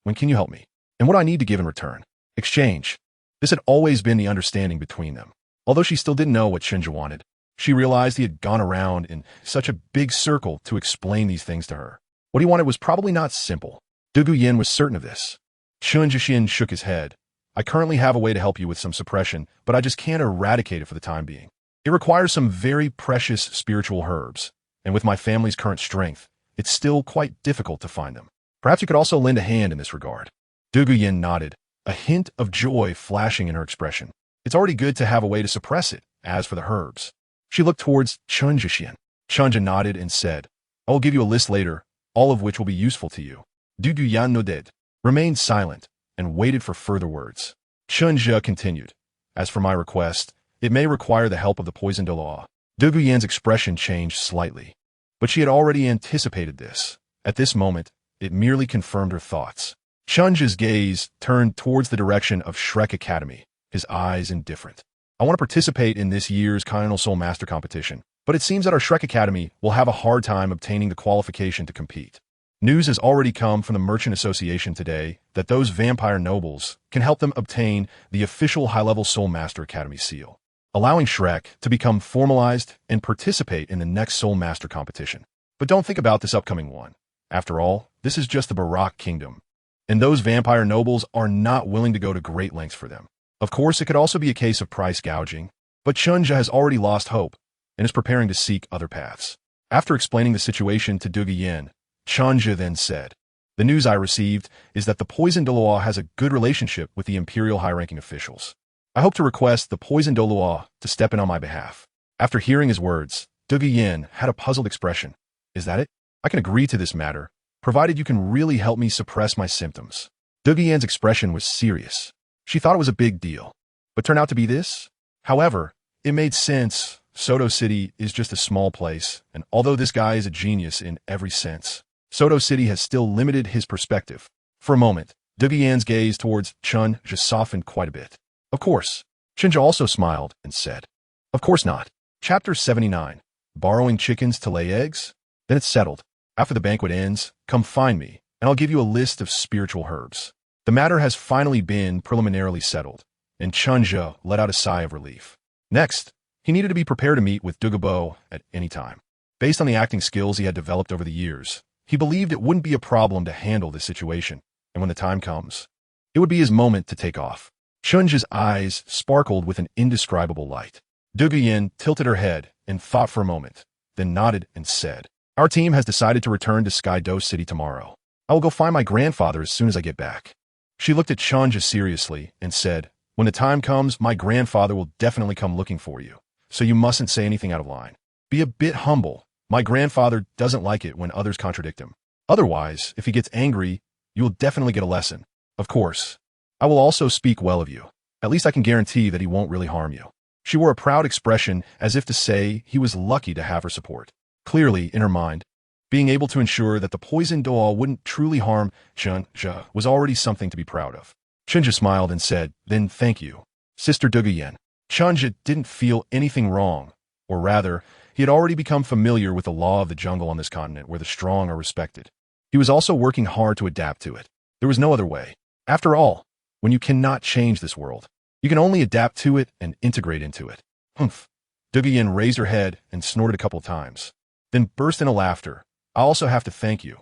When can you help me? And what do I need to give in return? Exchange. This had always been the understanding between them. Although she still didn't know what Chen Zhe wanted, she realized he had gone around in such a big circle to explain these things to her. What he wanted was probably not simple. Du Guyan was certain of this. Chen Zhe shook his head. I currently have a way to help you with some suppression, but I just can't eradicate it for the time being. It requires some very precious spiritual herbs, and with my family's current strength, it's still quite difficult to find them. Perhaps you could also lend a hand in this regard. Du Guyan nodded, a hint of joy flashing in her expression. It's already good to have a way to suppress it. As for the herbs, she looked towards Chen Zhe. Chen Zhe nodded and said, I will give you a list later, all of which will be useful to you. Du Guyan nodded, remained silent, and waited for further words. Chen Zhe continued, as for my request, it may require the help of the poison Douluo. Du Guyan's expression changed slightly, but she had already anticipated this. At this moment, it merely confirmed her thoughts. Chen Zhe's gaze turned towards the direction of Shrek Academy, his eyes indifferent. I want to participate in this year's Continental Soul Master competition, but it seems that our Shrek Academy will have a hard time obtaining the qualification to compete. News has already come from the Merchant Association today that those vampire nobles can help them obtain the official high-level Soul Master Academy seal, allowing Shrek to become formalized and participate in the next Soul Master competition. But don't think about this upcoming one. After all, this is just the Barak Kingdom, and those vampire nobles are not willing to go to great lengths for them. Of course, it could also be a case of price gouging, but Chen Zhe has already lost hope and is preparing to seek other paths. After explaining the situation to Du Guyan, Chen Zhe then said, the news I received is that the Poison Douluo has a good relationship with the Imperial high-ranking officials. I hope to request the Poison Douluo to step in on my behalf. After hearing his words, Du Guyan had a puzzled expression. Is that it? I can agree to this matter, provided you can really help me suppress my symptoms. Du Guyan's expression was serious. She thought it was a big deal, but turned out to be this? However, it made sense. Soto City is just a small place, and although this guy is a genius in every sense, Soto City has still limited his perspective. For a moment, Du Guyan's gaze towards Chen Zhe softened quite a bit. Of course. Chen Zhe also smiled and said, of course not. Chapter 79. Borrowing chickens to lay eggs? Then it's settled. After the banquet ends, come find me, and I'll give you a list of spiritual herbs. The matter has finally been preliminarily settled, and Chen Zhe let out a sigh of relief. Next, he needed to be prepared to meet with Du Gubo at any time. Based on the acting skills he had developed over the years, he believed it wouldn't be a problem to handle this situation, and when the time comes, it would be his moment to take off. Chen Zhe's eyes sparkled with an indescribable light. Du Guyan tilted her head and thought for a moment, then nodded and said, our team has decided to return to Sky-Do City tomorrow. I will go find my grandfather as soon as I get back. She looked at Chen Zhe seriously and said, when the time comes, my grandfather will definitely come looking for you, so you mustn't say anything out of line. Be a bit humble. My grandfather doesn't like it when others contradict him. Otherwise, if he gets angry, you will definitely get a lesson. Of course, I will also speak well of you. At least I can guarantee that he won't really harm you. She wore a proud expression as if to say he was lucky to have her support. Clearly, in her mind, being able to ensure that the poison Douluo wouldn't truly harm Chen Zhe was already something to be proud of. Chen Zhe smiled and said, then thank you, Sister Du Guyan. Chen Zhe didn't feel anything wrong, or rather, he had already become familiar with the law of the jungle on this continent where the strong are respected. He was also working hard to adapt to it. There was no other way. After all, when you cannot change this world, you can only adapt to it and integrate into it. Humph. Du Guyan raised her head and snorted a couple of times, then burst into laughter. I also have to thank you.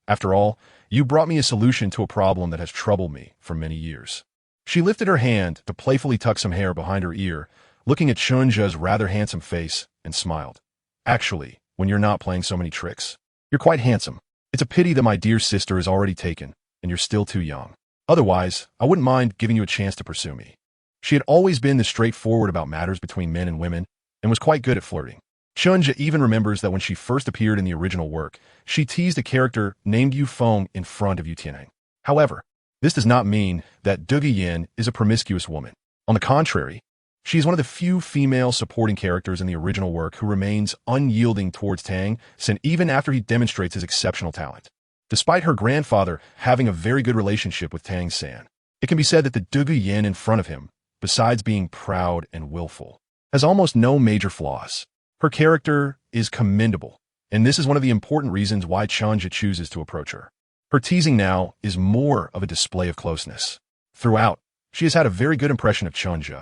After all, you brought me a solution to a problem that has troubled me for many years. She lifted her hand to playfully tuck some hair behind her ear, looking at Chen Zhe's rather handsome face, and smiled. Actually, when you're not playing so many tricks, you're quite handsome. It's a pity that my dear sister is already taken, and you're still too young. Otherwise, I wouldn't mind giving you a chance to pursue me. She had always been this straightforward about matters between men and women, and was quite good at flirting. Chen Zhe even remembers that when she first appeared in the original work, she teased a character named Yu Feng in front of Yu Tianeng. However, this does not mean that Du Guyan is a promiscuous woman. On the contrary, She is one of the few female supporting characters in the original work who remains unyielding towards Tang San even after he demonstrates his exceptional talent. Despite her grandfather having a very good relationship with Tang San, it can be said that the Douluo Yin in front of him, besides being proud and willful, has almost no major flaws. Her character is commendable, and this is one of the important reasons why Chen Zhe chooses to approach her. Her teasing now is more of a display of closeness. Throughout, she has had a very good impression of Chen Zhe.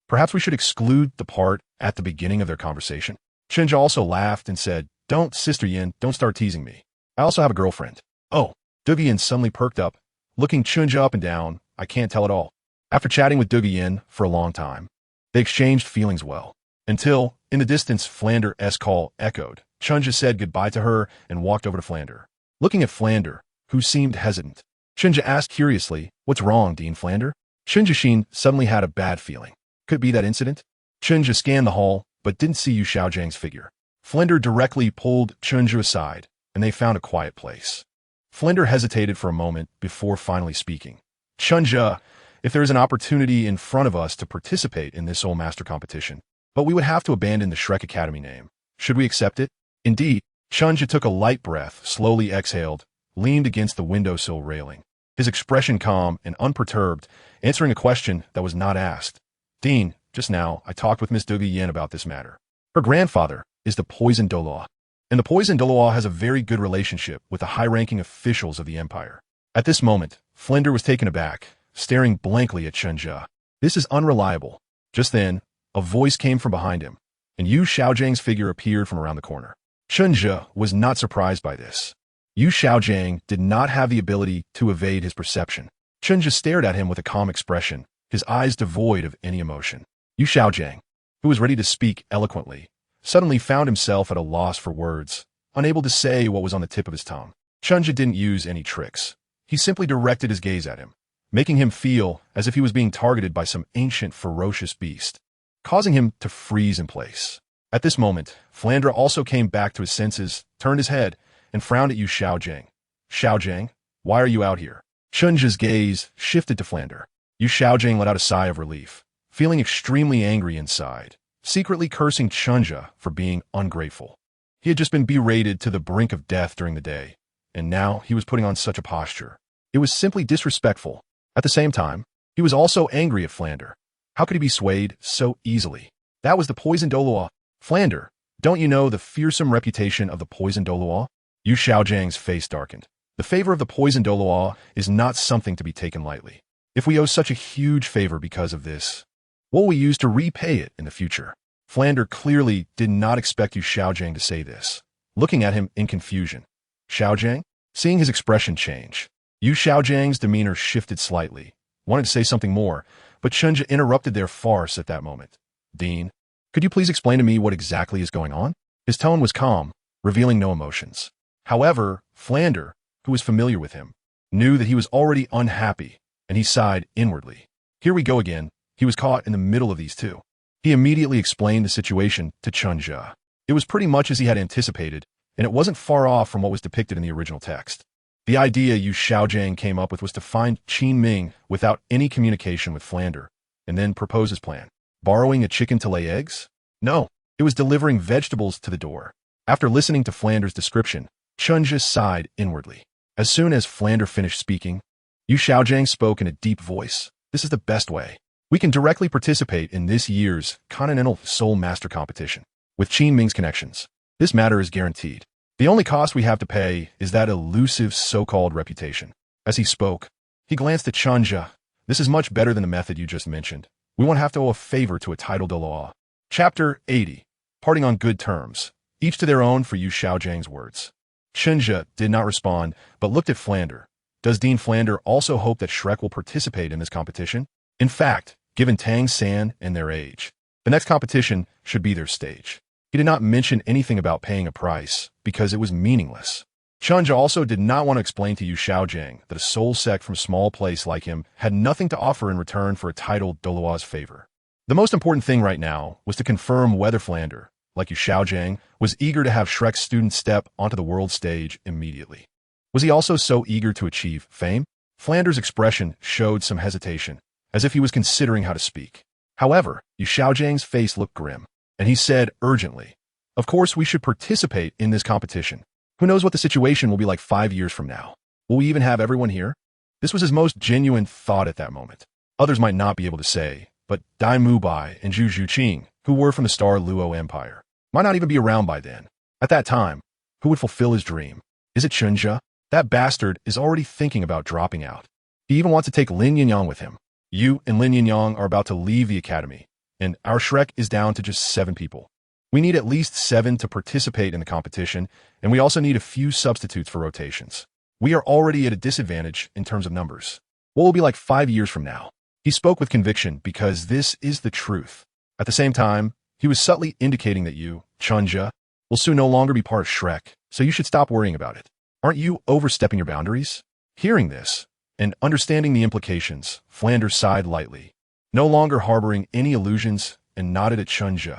Perhaps we should exclude the part at the beginning of their conversation. Chen Zhe also laughed and said, "Don't, Sister Yin, don't start teasing me. I also have a girlfriend." Oh, Douluo Yin suddenly perked up, looking Chen Zhe up and down. I can't tell at all. After chatting with Douluo Yin for a long time, they exchanged feelings well, until, in the distance, Flander's call echoed. Chen Zhe said goodbye to her and walked over to Flander. Looking at Flander, who seemed hesitant, Chen Zhe asked curiously, "What's wrong, Dean Flander?" Chen Zhe suddenly had a bad feeling. Could it be that incident? Chen Zhe scanned the hall, but didn't see Yu Xiaojiang's figure. Flander directly pulled Chen Zhe aside, and they found a quiet place. Flander hesitated for a moment before finally speaking. "Chen Zhe, if there is an opportunity in front of us to participate in this Soul Master competition, but we would have to abandon the Shrek Academy name. Should we accept it?" Indeed, Chen Zhe took a light breath, slowly exhaled, leaned against the windowsill railing, his expression calm and unperturbed, answering a question that was not asked. "Dean, just now, I talked with Miss Douluo Yin about this matter. Her grandfather is the Poison Douluo, and the Poison Douluo has a very good relationship with the high-ranking officials of the Empire." At this moment, Flander was taken aback, staring blankly at Chen Zhe. This is unreliable. Just then, a voice came from behind him, and Yu Xiaojiang's figure appeared from around the corner. Chen Zhe was not surprised by this. Yu Xiaojiang did not have the ability to evade his perception. Chen Zhe stared at him with a calm expression, his eyes devoid of any emotion. Yu Xiaojiang, who was ready to speak eloquently, suddenly found himself at a loss for words, unable to say what was on the tip of his tongue. Chen Zhe didn't use any tricks. He simply directed his gaze at him, making him feel as if he was being targeted by some ancient, ferocious beast, causing him to freeze in place. At this moment, Flander also came back to his senses, turned his head, and frowned at Yu Xiaojiang. "Xiaojiang, why are you out here?" Chen Zhe's gaze shifted to Flander. Yu Xiaojiang let out a sigh of relief, feeling extremely angry inside, secretly cursing Chen Zhe for being ungrateful. He had just been berated to the brink of death during the day, and now he was putting on such a posture. It was simply disrespectful. At the same time, he was also angry at Flander. How could he be swayed so easily? That was the Poison Douluo. "Flander, don't you know the fearsome reputation of the Poison Douluo?" Yu Xiaojiang's face darkened. The favor of the Poison Douluo is not something to be taken lightly. If we owe such a huge favor because of this, what will we use to repay it in the future? Flander clearly did not expect Yu Xiaojiang to say this, looking at him in confusion. "Xiaojiang?" Seeing his expression change, Yu Xiaojiang's demeanor shifted slightly, wanted to say something more, but Chen Zhe interrupted their farce at that moment. "Dean, could you please explain to me what exactly is going on?" His tone was calm, revealing no emotions. However, Flander, who was familiar with him, knew that he was already unhappy, and he sighed inwardly. Here we go again. He was caught in the middle of these two. He immediately explained the situation to Chen Zhe. It was pretty much as he had anticipated, and it wasn't far off from what was depicted in the original text. The idea Yu Xiaojiang came up with was to find Xuanming without any communication with Flander, and then propose his plan. Borrowing a chicken to lay eggs? No, it was delivering vegetables to the door. After listening to Flander's description, Chen Zhe sighed inwardly. As soon as Flander finished speaking, Yu Xiaojiang spoke in a deep voice. "This is the best way. We can directly participate in this year's Continental Soul Master Competition. With Xuanming's connections, this matter is guaranteed. The only cost we have to pay is that elusive so-called reputation." As he spoke, he glanced at Chen Zhe. "This is much better than the method you just mentioned. We won't have to owe a favor to a title de law." Chapter 80. Parting on good terms. Each to their own for Yu Xiaojiang's words. Chen Zhe did not respond, but looked at Flander. Does Dean Flander also hope that Shrek will participate in this competition? In fact, given Tang San and their age, the next competition should be their stage. He did not mention anything about paying a price, because it was meaningless. Chen Zhe also did not want to explain to Yu Xiaojiang that a soul sect from a small place like him had nothing to offer in return for a titled Douluo's favor. The most important thing right now was to confirm whether Flander, like Yu Xiaojiang, was eager to have Shrek's student step onto the world stage immediately. Was he also so eager to achieve fame? Flander's expression showed some hesitation, as if he was considering how to speak. However, Yu Xiaojiang's face looked grim, and he said urgently, "Of course we should participate in this competition. Who knows what the situation will be like 5 years from now? Will we even have everyone here?" This was his most genuine thought at that moment. Others might not be able to say, but Dai Mubai and Zhu Zhuqing, who were from the Star Luo Empire, might not even be around by then. At that time, who would fulfill his dream? Is it Chen Zhe? That bastard is already thinking about dropping out. He even wants to take Lin Yinyang with him. You and Lin Yinyang are about to leave the academy, and our Shrek is down to just 7 people. We need at least 7 to participate in the competition, and we also need a few substitutes for rotations. We are already at a disadvantage in terms of numbers. What will be like 5 years from now? He spoke with conviction because this is the truth. At the same time, he was subtly indicating that you, Chen Zhe, will soon no longer be part of Shrek, so you should stop worrying about it. Aren't you overstepping your boundaries? Hearing this, and understanding the implications, Flanders sighed lightly, no longer harboring any illusions, and nodded at Chen Zhe.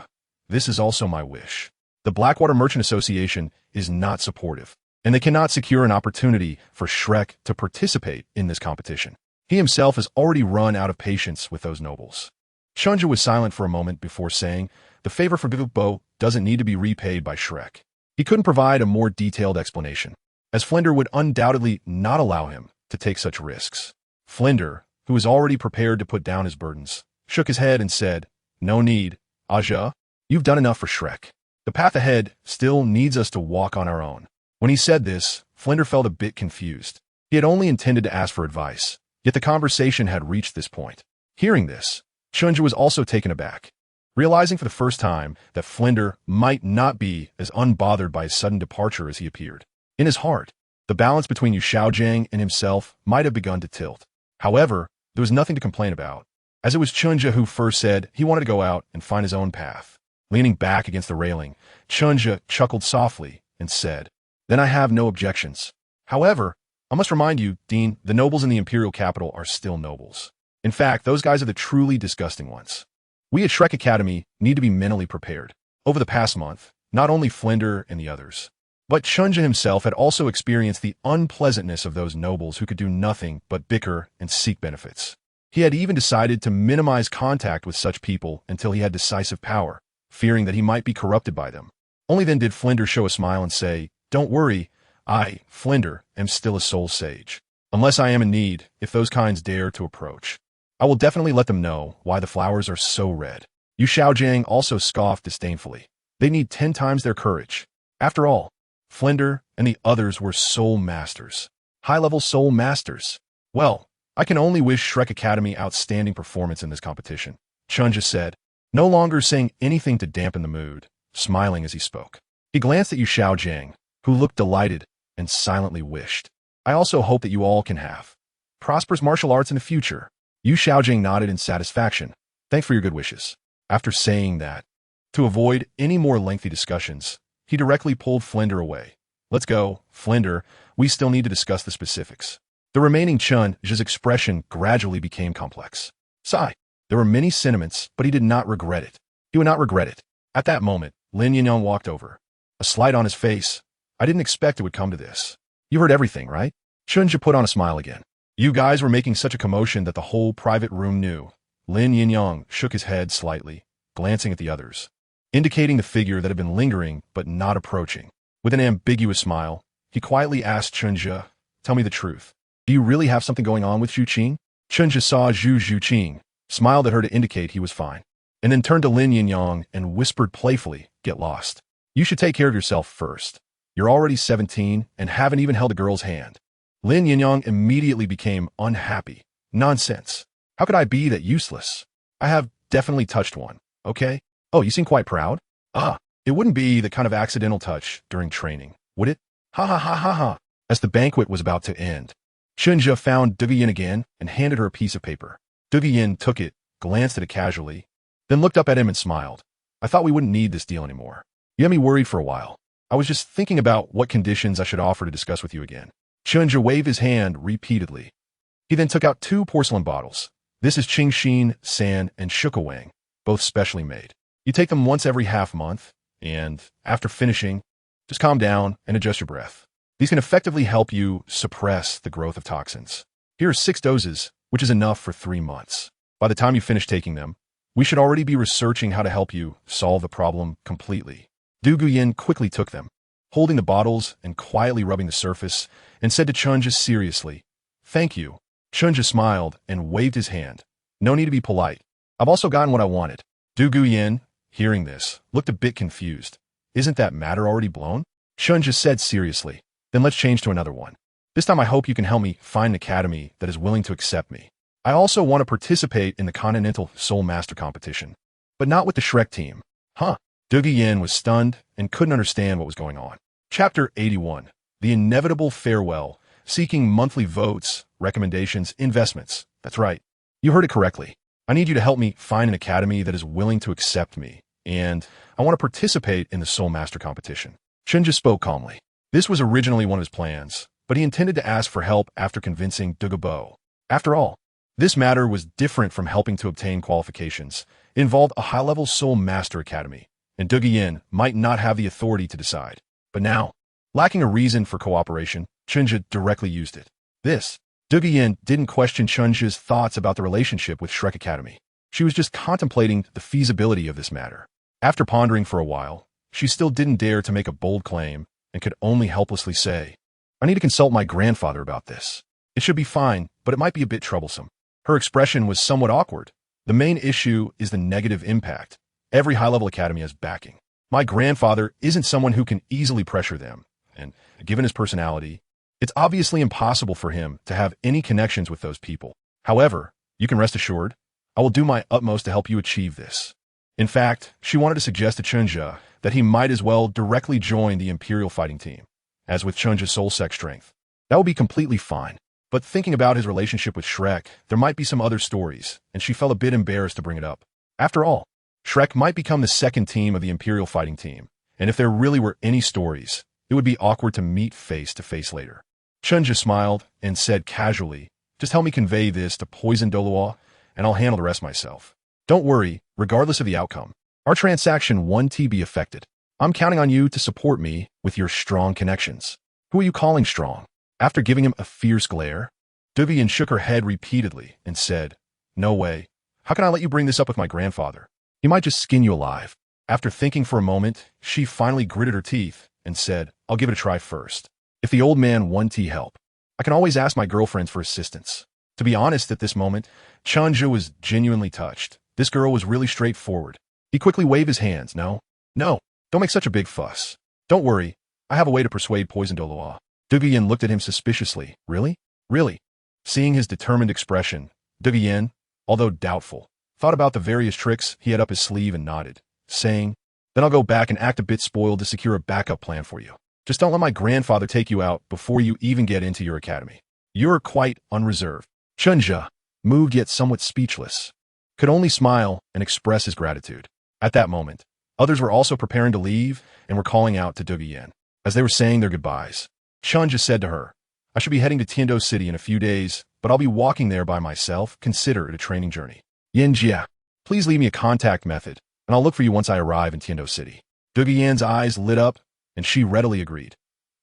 This is also my wish. The Blackwater Merchant Association is not supportive, and they cannot secure an opportunity for Shrek to participate in this competition. He himself has already run out of patience with those nobles. Chen Zhe was silent for a moment before saying, the favor for Bilbo doesn't need to be repaid by Shrek. He couldn't provide a more detailed explanation, as Flinder would undoubtedly not allow him to take such risks. Flinder, who was already prepared to put down his burdens, shook his head and said, "No need, Aja. You've done enough for Shrek. The path ahead still needs us to walk on our own." When he said this, Flinder felt a bit confused. He had only intended to ask for advice, yet the conversation had reached this point. Hearing this, Chen Zhe was also taken aback, realizing for the first time that Flinder might not be as unbothered by his sudden departure as he appeared. In his heart, the balance between Yu Xiaojiang and himself might have begun to tilt. However, there was nothing to complain about, as it was Chen Zhe who first said he wanted to go out and find his own path. Leaning back against the railing, Chen Zhe chuckled softly and said, "Then I have no objections. However, I must remind you, Dean, the nobles in the imperial capital are still nobles. In fact, those guys are the truly disgusting ones. We at Shrek Academy need to be mentally prepared. Over the past month, not only Flinder and the others, but Chen Zhe himself had also experienced the unpleasantness of those nobles who could do nothing but bicker and seek benefits. He had even decided to minimize contact with such people until he had decisive power, fearing that he might be corrupted by them. Only then did Flinder show a smile and say, "Don't worry, I, Flinder, am still a soul sage. Unless I am in need, if those kinds dare to approach, I will definitely let them know why the flowers are so red." Yu Xiaojiang also scoffed disdainfully. They need 10 times their courage. After all, Flinder and the others were soul masters. High-level soul masters. Well, I can only wish Shrek Academy outstanding performance in this competition, Chen Zhe said, no longer saying anything to dampen the mood, smiling as he spoke. He glanced at Yu Xiaojiang, who looked delighted and silently wished, "I also hope that you all can have prosperous martial arts in the future." Yu Xiaojiang nodded in satisfaction. "Thanks for your good wishes." After saying that, to avoid any more lengthy discussions, he directly pulled Flinder away. "Let's go, Flinder. We still need to discuss the specifics." The remaining Chen Zhe's expression gradually became complex. Sigh. There were many sentiments, but he did not regret it. He would not regret it. At that moment, Lin Yinyang walked over, a slight on his face. "I didn't expect it would come to this. You heard everything, right?" Chen Zhe put on a smile again. "You guys were making such a commotion that the whole private room knew." Lin Yinyang shook his head slightly, glancing at the others, indicating the figure that had been lingering but not approaching. With an ambiguous smile, he quietly asked Chen Zhe, "Tell me the truth. Do you really have something going on with Zhuqing?" Chen Zhe saw Zhu Zhuqing, smiled at her to indicate he was fine, and then turned to Lin Yinyang and whispered playfully, "Get lost. You should take care of yourself first. You're already 17 and haven't even held a girl's hand." Lin Yinyang immediately became unhappy. "Nonsense. How could I be that useless? I have definitely touched one, okay? Oh, you seem quite proud? It wouldn't be the kind of accidental touch during training, would it? Ha ha ha ha ha." As the banquet was about to end, Chen Zhe found De Vian again and handed her a piece of paper. De Vian took it, glanced at it casually, then looked up at him and smiled. "I thought we wouldn't need this deal anymore. You had me worried for a while. I was just thinking about what conditions I should offer to discuss with you again." Chen Zhe waved his hand repeatedly. He then took out 2 porcelain bottles. "This is Qingxin, San, and Shukawang, both specially made. You take them once every half month, and after finishing, just calm down and adjust your breath. These can effectively help you suppress the growth of toxins. Here are 6 doses, which is enough for 3 months. By the time you finish taking them, We should already be researching how to help you solve the problem completely. Du Guyan quickly took them, holding the bottles and quietly rubbing the surface, and said to Chen Zhe seriously, "Thank you." Chen Zhe smiled and waved his hand. "No need to be polite. I've also gotten what I wanted." Du Guyan, hearing this, looked a bit confused. "Isn't that matter already blown?" Chen Zhe said seriously. "Then let's change to another one. This time I hope you can help me find an academy that is willing to accept me. I also want to participate in the Continental Soul Master competition, but not with the Shrek team." Huh? Du Guyan was stunned and couldn't understand what was going on. Chapter 81. The Inevitable Farewell. Seeking monthly votes, recommendations, investments. That's right. You heard it correctly. I need you to help me find an academy that is willing to accept me, and I want to participate in the Soul Master competition. Chen Zhe spoke calmly. This was originally one of his plans, but he intended to ask for help after convincing Du Gubo. After all, this matter was different from helping to obtain qualifications. It involved a high-level Soul Master Academy, and Du Guyan might not have the authority to decide. But now, lacking a reason for cooperation, Chen Zhe directly used it. Du Guyan didn't question Chen Zhe's thoughts about the relationship with Shrek Academy. She was just contemplating the feasibility of this matter. After pondering for a while, she still didn't dare to make a bold claim and could only helplessly say, "I need to consult my grandfather about this. It should be fine, but it might be a bit troublesome." Her expression was somewhat awkward. The main issue is the negative impact. Every high-level academy has backing. My grandfather isn't someone who can easily pressure them, and given his personality, it's obviously impossible for him to have any connections with those people. However, you can rest assured, I will do my utmost to help you achieve this. In fact, she wanted to suggest to Chen Zhe that he might as well directly join the Imperial fighting team. As with Chen Zhe's soul sec strength, that would be completely fine. But thinking about his relationship with Shrek, there might be some other stories, and she felt a bit embarrassed to bring it up. After all, Shrek might become the second team of the Imperial fighting team, and if there really were any stories, it would be awkward to meet face to face later. Chen Zhe smiled and said casually, "Just help me convey this to Poison Douluo, and I'll handle the rest myself. Don't worry, regardless of the outcome. Our transaction won't be affected. I'm counting on you to support me with your strong connections." "Who are you calling strong?" After giving him a fierce glare, Du Guyan shook her head repeatedly and said, "No way. How can I let you bring this up with my grandfather? He might just skin you alive." After thinking for a moment, she finally gritted her teeth and said, "I'll give it a try first. If the old man won't help, I can always ask my girlfriends for assistance." To be honest, at this moment, Chen Zhe was genuinely touched. This girl was really straightforward. He quickly waved his hands. No, don't make such a big fuss. Don't worry, I have a way to persuade Poison Douluo." Du Guyan looked at him suspiciously. Really? Seeing his determined expression, Du Guyan, although doubtful, thought about the various tricks he had up his sleeve and nodded, saying, "Then I'll go back and act a bit spoiled to secure a backup plan for you. Just don't let my grandfather take you out before you even get into your academy. You're quite unreserved." Chen Zhe, moved yet somewhat speechless, could only smile and express his gratitude. At that moment, others were also preparing to leave and were calling out to Du Guyan. As they were saying their goodbyes, Chen Zhe said to her, "I should be heading to Tiando City in a few days, but I'll be walking there by myself. Consider it a training journey. Yin Jia, please leave me a contact method, and I'll look for you once I arrive in Tiando City." Du Guyan's eyes lit up, and she readily agreed.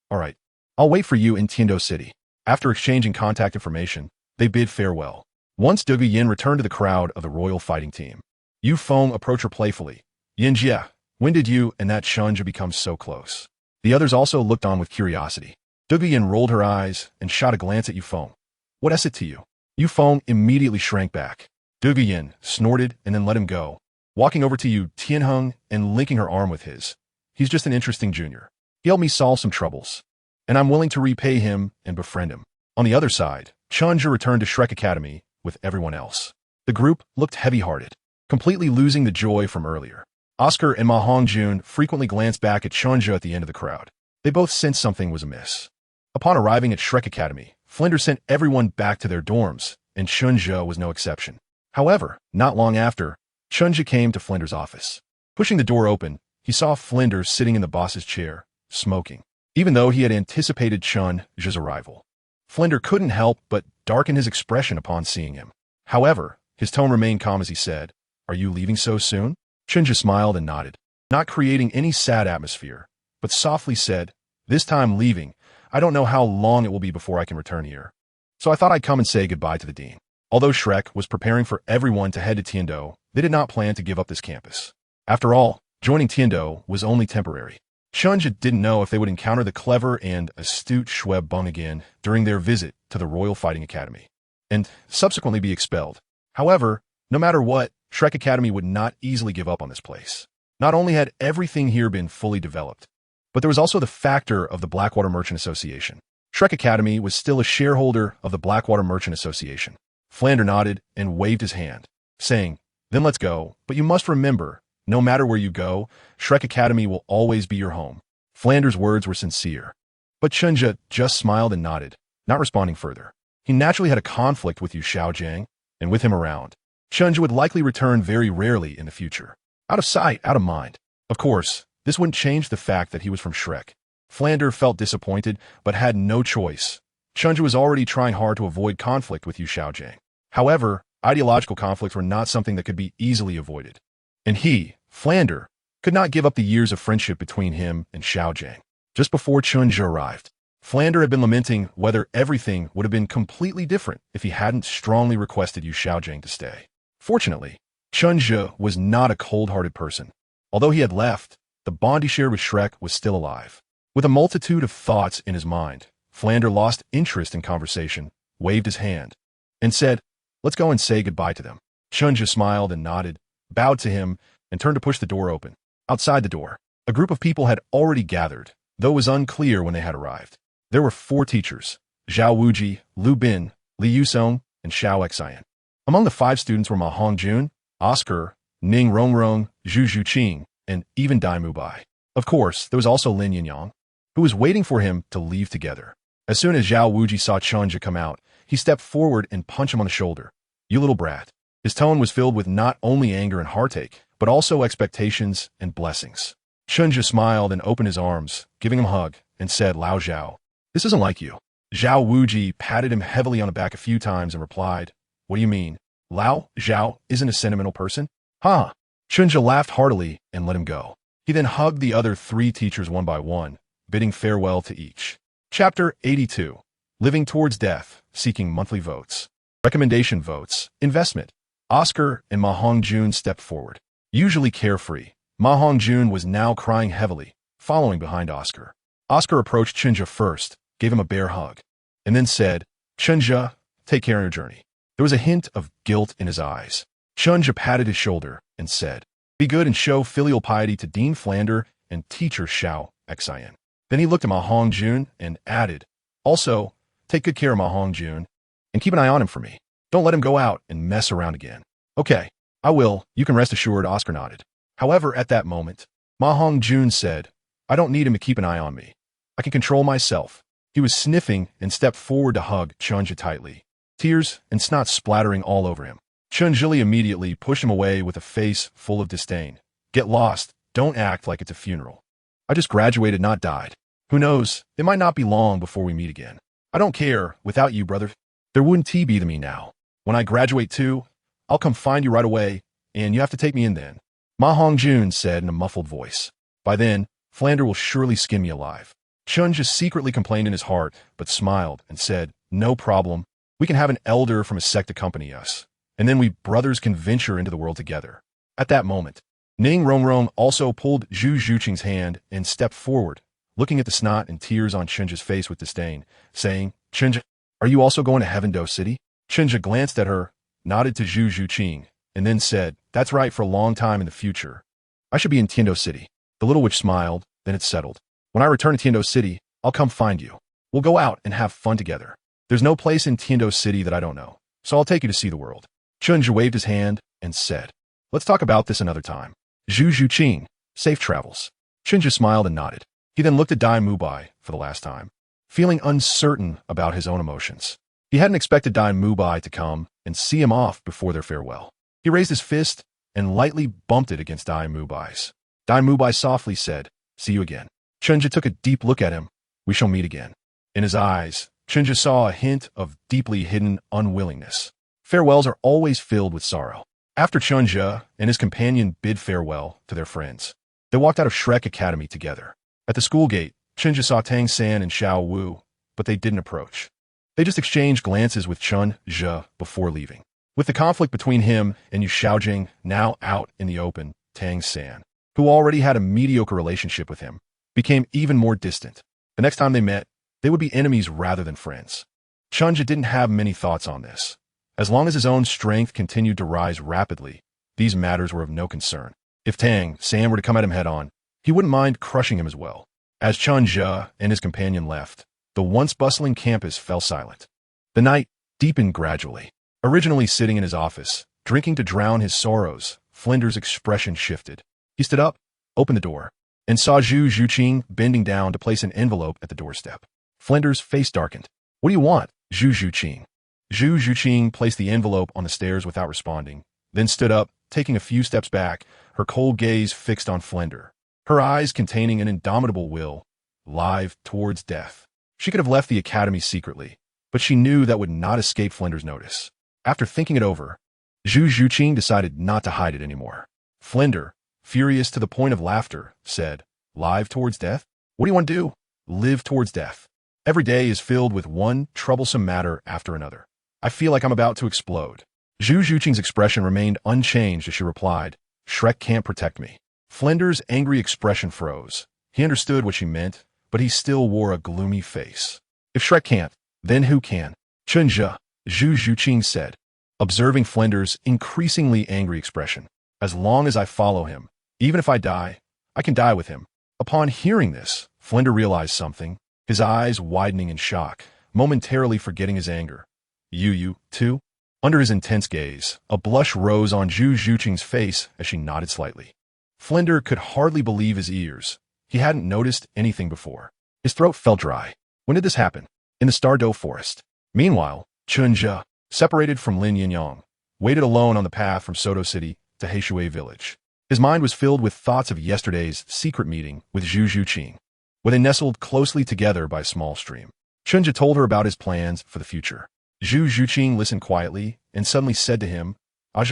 "All right, I'll wait for you in Tiando City." After exchanging contact information, they bid farewell. Once Du Guyan returned to the crowd of the royal fighting team, Yu Feng approached her playfully. "Yin Jia, when did you and that Chen Zhe become so close?" The others also looked on with curiosity. Du Guyan rolled her eyes and shot a glance at Yu Feng. "What is it to you?" Yu Feng immediately shrank back. Du Guyan snorted and then let him go, walking over to Yu Tianheng and linking her arm with his. "He's just an interesting junior. He helped me solve some troubles, and I'm willing to repay him and befriend him." On the other side, Chen Zhe returned to Shrek Academy with everyone else. The group looked heavy-hearted, completely losing the joy from earlier. Oscar and Ma Hongjun frequently glanced back at Chen Zhe at the end of the crowd. They both sensed something was amiss. Upon arriving at Shrek Academy, Flinder sent everyone back to their dorms, and Chen Zhe was no exception. However, not long after, Chen Zhe came to Flinder's office. Pushing the door open, he saw Flinder sitting in the boss's chair, smoking. Even though he had anticipated Chen Zhe's arrival, Flinder couldn't help but darken his expression upon seeing him. However, his tone remained calm as he said, "Are you leaving so soon?" Chen Zhe smiled and nodded, not creating any sad atmosphere, but softly said, "This time leaving, I don't know how long it will be before I can return here. So I thought I'd come and say goodbye to the dean." Although Shrek was preparing for everyone to head to Tiando, They did not plan to give up this campus. After all, joining Tiando was only temporary. Chen Zhe didn't know if they would encounter the clever and astute Xuanming again during their visit to the Royal Fighting Academy, and subsequently be expelled. However, no matter what, Shrek Academy would not easily give up on this place. Not only had everything here been fully developed, but there was also the factor of the Blackwater Merchant Association. Shrek Academy was still a shareholder of the Blackwater Merchant Association. Flander nodded and waved his hand, saying, "Then let's go, but you must remember, no matter where you go, Shrek Academy will always be your home." Flander's words were sincere, but Chen Zhe just smiled and nodded, not responding further. He naturally had a conflict with Yu Xiaojiang, and with him around, Chen Zhe would likely return very rarely in the future. Out of sight, out of mind. Of course, this wouldn't change the fact that he was from Shrek. Flander felt disappointed, but had no choice. Chen Zhe was already trying hard to avoid conflict with Yu Xiaojiang. However, ideological conflicts were not something that could be easily avoided. And he, Flander, could not give up the years of friendship between him and Xiaojiang. Just before Chen Zhe arrived, Flander had been lamenting whether everything would have been completely different if he hadn't strongly requested Yu Xiaojiang to stay. Fortunately, Chen Zhe was not a cold-hearted person. Although he had left, the bond he shared with Shrek was still alive. With a multitude of thoughts in his mind, Flander lost interest in conversation, waved his hand, and said, "Let's go and say goodbye to them." Chen Zhe smiled and nodded, bowed to him, and turned to push the door open. Outside the door, a group of people had already gathered, though it was unclear when they had arrived. There were 4 teachers: Zhao Wuji, Lu Bin, Li Yusong, and Xiao Xian. Among the 5 students were Ma Hongjun, Oscar, Ning Rongrong, Zhu Zhuqing, and even Dai Mubai. Of course, there was also Lin Yinyang, who was waiting for him to leave together. As soon as Zhao Wuji saw Chen Zhe come out, he stepped forward and punched him on the shoulder. "You little brat." His tone was filled with not only anger and heartache, but also expectations and blessings. Chen Zhe smiled and opened his arms, giving him a hug, and said, "Lao Zhao, this isn't like you." Zhao Wuji patted him heavily on the back a few times and replied, "What do you mean? Lao Zhao isn't a sentimental person?" "Huh." Chen Zhe laughed heartily and let him go. He then hugged the other 3 teachers one by one, bidding farewell to each. Chapter 82. Living Towards Death, Seeking Monthly Votes. Recommendation votes. Investment. Oscar and Ma Hongjun stepped forward. Usually carefree, Ma Hongjun was now crying heavily, following behind Oscar. Oscar approached Chen Zhe first, gave him a bear hug, and then said, "Chen Zhe, take care on your journey." There was a hint of guilt in his eyes. Chen Zhe patted his shoulder and said, "Be good and show filial piety to Dean Flander and teacher Xiao Xian." Then he looked at Ma Hongjun and added, "Also, take good care of Ma Hongjun, and keep an eye on him for me. Don't let him go out and mess around again." "Okay, I will, you can rest assured," Oscar nodded. However, at that moment, Ma Hongjun said, "I don't need him to keep an eye on me. I can control myself." He was sniffing and stepped forward to hug Chen Zhe tightly, tears and snot splattering all over him. Chen Zhe immediately pushed him away with a face full of disdain. "Get lost. Don't act like it's a funeral. I just graduated, not died. Who knows, it might not be long before we meet again. I don't care, without you, brother. There wouldn't be to me now. When I graduate too, I'll come find you right away, and you have to take me in then." Ma Hongjun said in a muffled voice. "By then, Flander will surely skin me alive." Chen just secretly complained in his heart, but smiled and said, "No problem. We can have an elder from a sect accompany us, and then we brothers can venture into the world together." At that moment, Ning Rongrong also pulled Zhu Zhuqing's hand and stepped forward, looking at the snot and tears on Chen Zhe's face with disdain, saying, "Chen Zhe, are you also going to Heaven-Do City?" Chen Zhe glanced at her, nodded to Zhu Zhuqing, and then said, "That's right, for a long time in the future. I should be in Tiando City." The little witch smiled, then it settled. "When I return to Tiando City, I'll come find you. We'll go out and have fun together. There's no place in Tiando City that I don't know, so I'll take you to see the world." Chen Zhe waved his hand and said, "Let's talk about this another time. Zhu Zhuqing, safe travels." Chen Zhe smiled and nodded. He then looked at Dai Mubai for the last time, feeling uncertain about his own emotions. He hadn't expected Dai Mubai to come and see him off before their farewell. He raised his fist and lightly bumped it against Dai Mubai's. Dai Mubai softly said, "See you again." Chen Zhe took a deep look at him. "We shall meet again." In his eyes, Chen Zhe saw a hint of deeply hidden unwillingness. Farewells are always filled with sorrow. After Chen Zhe and his companion bid farewell to their friends, they walked out of Shrek Academy together. At the school gate, Chen Zhe saw Tang San and Xuanwu, but they didn't approach. They just exchanged glances with Chen Zhe before leaving. With the conflict between him and Xuanming now out in the open, Tang San, who already had a mediocre relationship with him, became even more distant. The next time they met, they would be enemies rather than friends. Chen Zhe didn't have many thoughts on this. As long as his own strength continued to rise rapidly, these matters were of no concern. If Tang San were to come at him head-on, he wouldn't mind crushing him as well. As Chen Zhe and his companion left, the once bustling campus fell silent. The night deepened gradually. Originally sitting in his office, drinking to drown his sorrows, Flinder's expression shifted. He stood up, opened the door, and saw Zhu Zhuqing bending down to place an envelope at the doorstep. Flinder's face darkened. "What do you want, Zhu Zhuqing?" Zhu Zhuqing placed the envelope on the stairs without responding, then stood up, taking a few steps back, her cold gaze fixed on Flinder, her eyes containing an indomitable will, live towards death. She could have left the academy secretly, but she knew that would not escape Flinder's notice. After thinking it over, Zhu Zhuqing decided not to hide it anymore. Flinder, furious to the point of laughter, said, "Live towards death? What do you want to do?" "Live towards death. Every day is filled with one troublesome matter after another. I feel like I'm about to explode." Zhu Zhuqing's expression remained unchanged as she replied, "Shrek can't protect me." Flinder's angry expression froze. He understood what she meant, but he still wore a gloomy face. "If Shrek can't, then who can?" "Chen Zhe," Zhu Zhuqing said, observing Flinder's increasingly angry expression. "As long as I follow him, even if I die, I can die with him." Upon hearing this, Flinder realized something, his eyes widening in shock, momentarily forgetting his anger. "You, too?" Under his intense gaze, a blush rose on Zhu Zhuqing's face as she nodded slightly. Flinder could hardly believe his ears. He hadn't noticed anything before. His throat felt dry. When did this happen? In the Stardow Forest. Meanwhile, Chen Zhe, separated from Lin Yinyang, waited alone on the path from Soto City to Heishui Village. His mind was filled with thoughts of yesterday's secret meeting with Zhu Zhuqing, where they nestled closely together by a small stream. Chen Zhe told her about his plans for the future. Zhu Zhuqing listened quietly and suddenly said to him, "I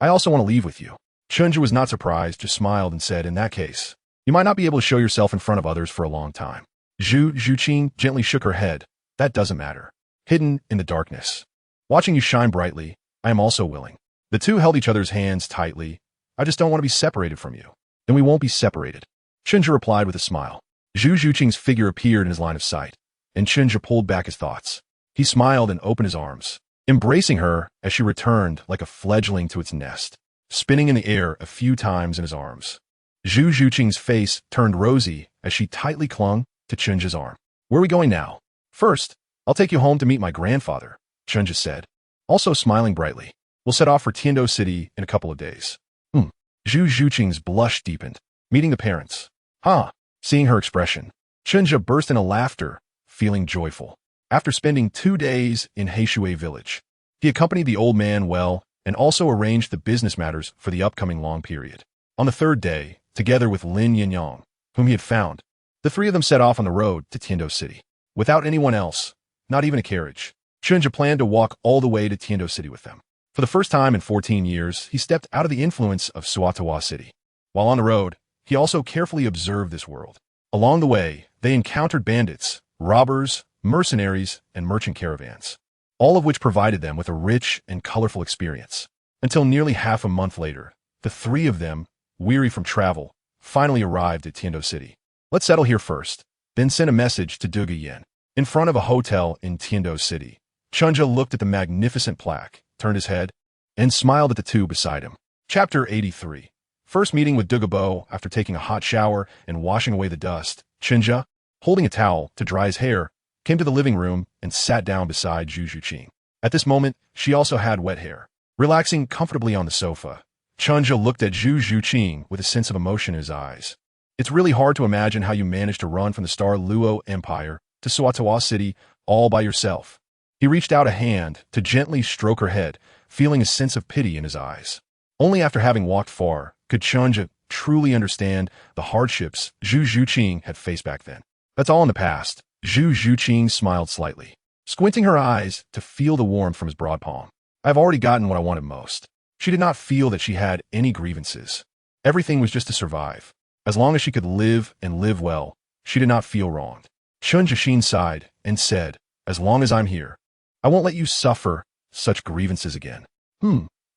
also want to leave with you." Chen Zhe was not surprised, just smiled and said, "In that case, you might not be able to show yourself in front of others for a long time." Zhu Zhuqing gently shook her head. "That doesn't matter. Hidden in the darkness, watching you shine brightly, I am also willing." The two held each other's hands tightly. "I just don't want to be separated from you." "Then we won't be separated," Chen Zhe replied with a smile. Zhu Zhuqing's figure appeared in his line of sight, and Chen Zhe pulled back his thoughts. He smiled and opened his arms, embracing her as she returned like a fledgling to its nest, spinning in the air a few times in his arms. Zhu Zhuqing's face turned rosy as she tightly clung to Chen Zhe's arm. "Where are we going now?" "First, I'll take you home to meet my grandfather," Chen Zhe said, also smiling brightly. "We'll set off for Tiando City in a couple of days." Zhu Zhuqing's blush deepened. "Meeting the parents." "Huh." Seeing her expression, Chen Zhe burst into laughter, feeling joyful. After spending 2 days in Heishui Village, he accompanied the old man well and also arranged the business matters for the upcoming long period. On the 3rd day, together with Lin Yinyang, whom he had found, the three of them set off on the road to Tiando City. Without anyone else, not even a carriage, Chen Zhe planned to walk all the way to Tiando City with them. For the first time in 14 years, he stepped out of the influence of Xuanwu City. While on the road, he also carefully observed this world. Along the way, they encountered bandits, robbers, mercenaries, and merchant caravans, all of which provided them with a rich and colorful experience. Until nearly half a month later, the three of them, weary from travel, finally arrived at Tiando City. "Let's settle here first, then send a message to Duga Yin." In front of a hotel in Tiando City, Chen Zhe looked at the magnificent plaque, turned his head, and smiled at the two beside him. Chapter 83. First meeting with Duga Bo after taking a hot shower and washing away the dust. Chen Zhe, holding a towel to dry his hair, came to the living room and sat down beside Zhu Zhuqing. At this moment, she also had wet hair. Relaxing comfortably on the sofa, Chen Zhe looked at Zhu Zhuqing with a sense of emotion in his eyes. "It's really hard to imagine how you managed to run from the Star Luo Empire to Xuanwu City all by yourself." He reached out a hand to gently stroke her head, feeling a sense of pity in his eyes. Only after having walked far could Chen Zhe truly understand the hardships Zhu Zhuqing had faced back then. "That's all in the past." Zhu Zhuqing smiled slightly, squinting her eyes to feel the warmth from his broad palm. "I've already gotten what I wanted most." She did not feel that she had any grievances. Everything was just to survive. As long as she could live and live well, she did not feel wronged. Chen Zhe sighed and said, "As long as I'm here, I won't let you suffer such grievances again."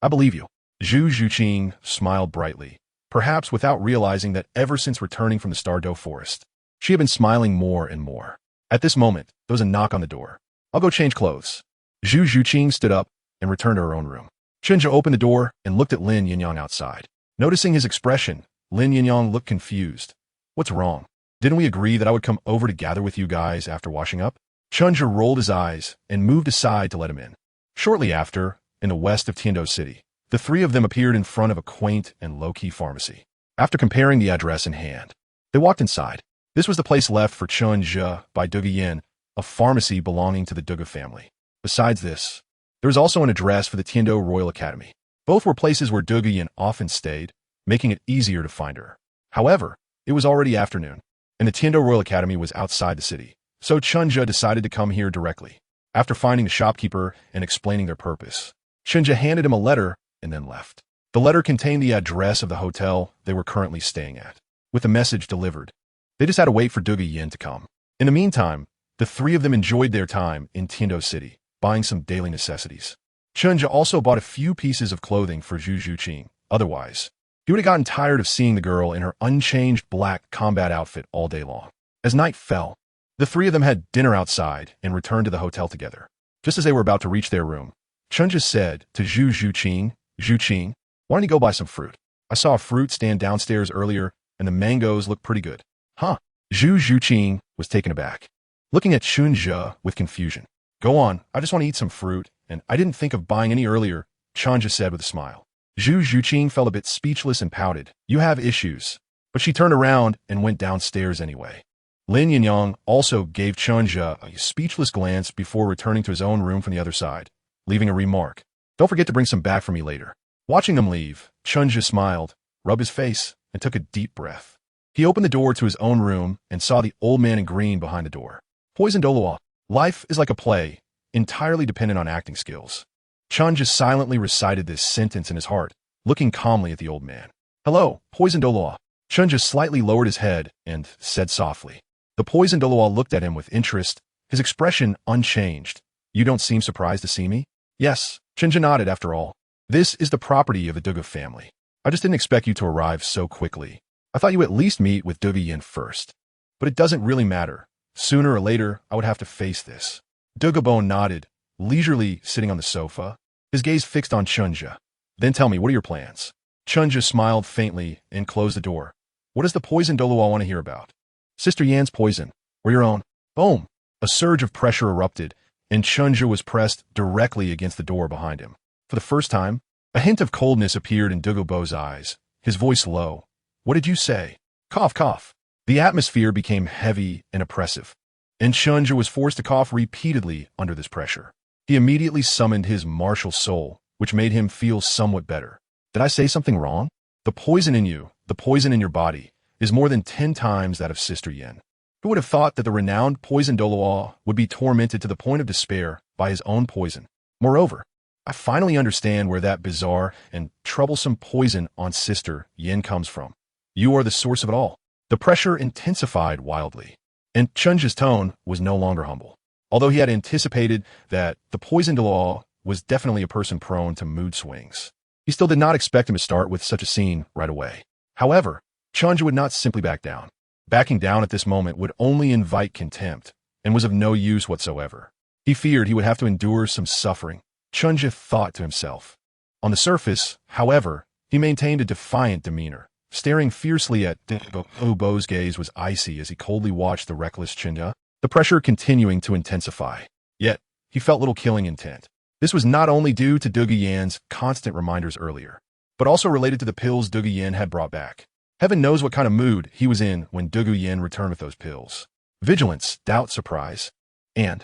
I believe you. Zhu Zhuqing smiled brightly, perhaps without realizing that ever since returning from the Stardow Forest, she had been smiling more and more. At this moment, there was a knock on the door. I'll go change clothes. Zhu Zhuqing stood up and returned to her own room. Chen Zhe opened the door and looked at Lin Yinyang outside. Noticing his expression, Lin Yinyang looked confused. What's wrong? Didn't we agree that I would come over to gather with you guys after washing up? Chen Zhe rolled his eyes and moved aside to let him in. Shortly after, in the west of Tiando City, the three of them appeared in front of a quaint and low-key pharmacy. After comparing the address in hand, they walked inside. This was the place left for Chen Zhe by Duge Yin, a pharmacy belonging to the Duge family. Besides this, there was also an address for the Tiando Royal Academy. Both were places where Duge Yin often stayed, making it easier to find her. However, it was already afternoon, and the Tiando Royal Academy was outside the city, so Chen Zhe decided to come here directly. After finding the shopkeeper and explaining their purpose, Chen Zhe handed him a letter and then left. The letter contained the address of the hotel they were currently staying at, with the message delivered. They just had to wait for Duge Yin to come. In the meantime, the three of them enjoyed their time in Tiando City, buying some daily necessities. Chen Zhe also bought a few pieces of clothing for Zhu Zhuqing. Otherwise, he would have gotten tired of seeing the girl in her unchanged black combat outfit all day long. As night fell, the three of them had dinner outside and returned to the hotel together. Just as they were about to reach their room, Chen Zhe said to Zhu Zhuqing, why don't you go buy some fruit? I saw a fruit stand downstairs earlier, and the mangoes look pretty good. Huh? Zhu Zhuqing was taken aback, looking at Chen Zhe with confusion. Go on, I just want to eat some fruit, and I didn't think of buying any earlier, Chen Zhe said with a smile. Zhu Zhuqing felt a bit speechless and pouted. You have issues. But she turned around and went downstairs anyway. Lin Yinyang also gave Chen Zhe a speechless glance before returning to his own room from the other side, leaving a remark. Don't forget to bring some back for me later. Watching them leave, Chen Zhe smiled, rubbed his face, and took a deep breath. He opened the door to his own room and saw the old man in green behind the door. Poison Douluo. Life is like a play, entirely dependent on acting skills. Chen Zhe silently recited this sentence in his heart, looking calmly at the old man. Hello, Poison Douluo. Chen Zhe slightly lowered his head and said softly. The Poison Douluo looked at him with interest, his expression unchanged. You don't seem surprised to see me? Yes, Chen Zhe nodded after all. This is the property of the Duge family. I just didn't expect you to arrive so quickly. I thought you would at least meet with Duge Yin first. But it doesn't really matter. Sooner or later, I would have to face this. Dugabo nodded, leisurely sitting on the sofa, his gaze fixed on Chen Zhe. Then tell me, what are your plans? Chen Zhe smiled faintly and closed the door. What does the Poison Douluo want to hear about? Sister Yan's poison, or your own? Boom! A surge of pressure erupted, and Chen Zhe was pressed directly against the door behind him. For the first time, a hint of coldness appeared in Dugobo's eyes, his voice low. What did you say? Cough, cough. The atmosphere became heavy and oppressive, and Chen Zhe was forced to cough repeatedly under this pressure. He immediately summoned his martial soul, which made him feel somewhat better. Did I say something wrong? The poison in you, the poison in your body, is more than 10 times that of Sister Yin. Who would have thought that the renowned Poison Douluo would be tormented to the point of despair by his own poison? Moreover, I finally understand where that bizarre and troublesome poison on Sister Yin comes from. You are the source of it all. The pressure intensified wildly, and Chen Zhe's tone was no longer humble. Although he had anticipated that the Poison Douluo was definitely a person prone to mood swings, he still did not expect him to start with such a scene right away. However, Chen Zhe would not simply back down. Backing down at this moment would only invite contempt and was of no use whatsoever. He feared he would have to endure some suffering, Chen Zhe thought to himself. On the surface, however, he maintained a defiant demeanor. Staring fiercely at Dugobo's gaze was icy as he coldly watched the reckless Chen Zhe, the pressure continuing to intensify. Yet, he felt little killing intent. This was not only due to Duge Yan's constant reminders earlier, but also related to the pills Duge Yin had brought back. Heaven knows what kind of mood he was in when Duge Yin returned with those pills. Vigilance, doubt, surprise, and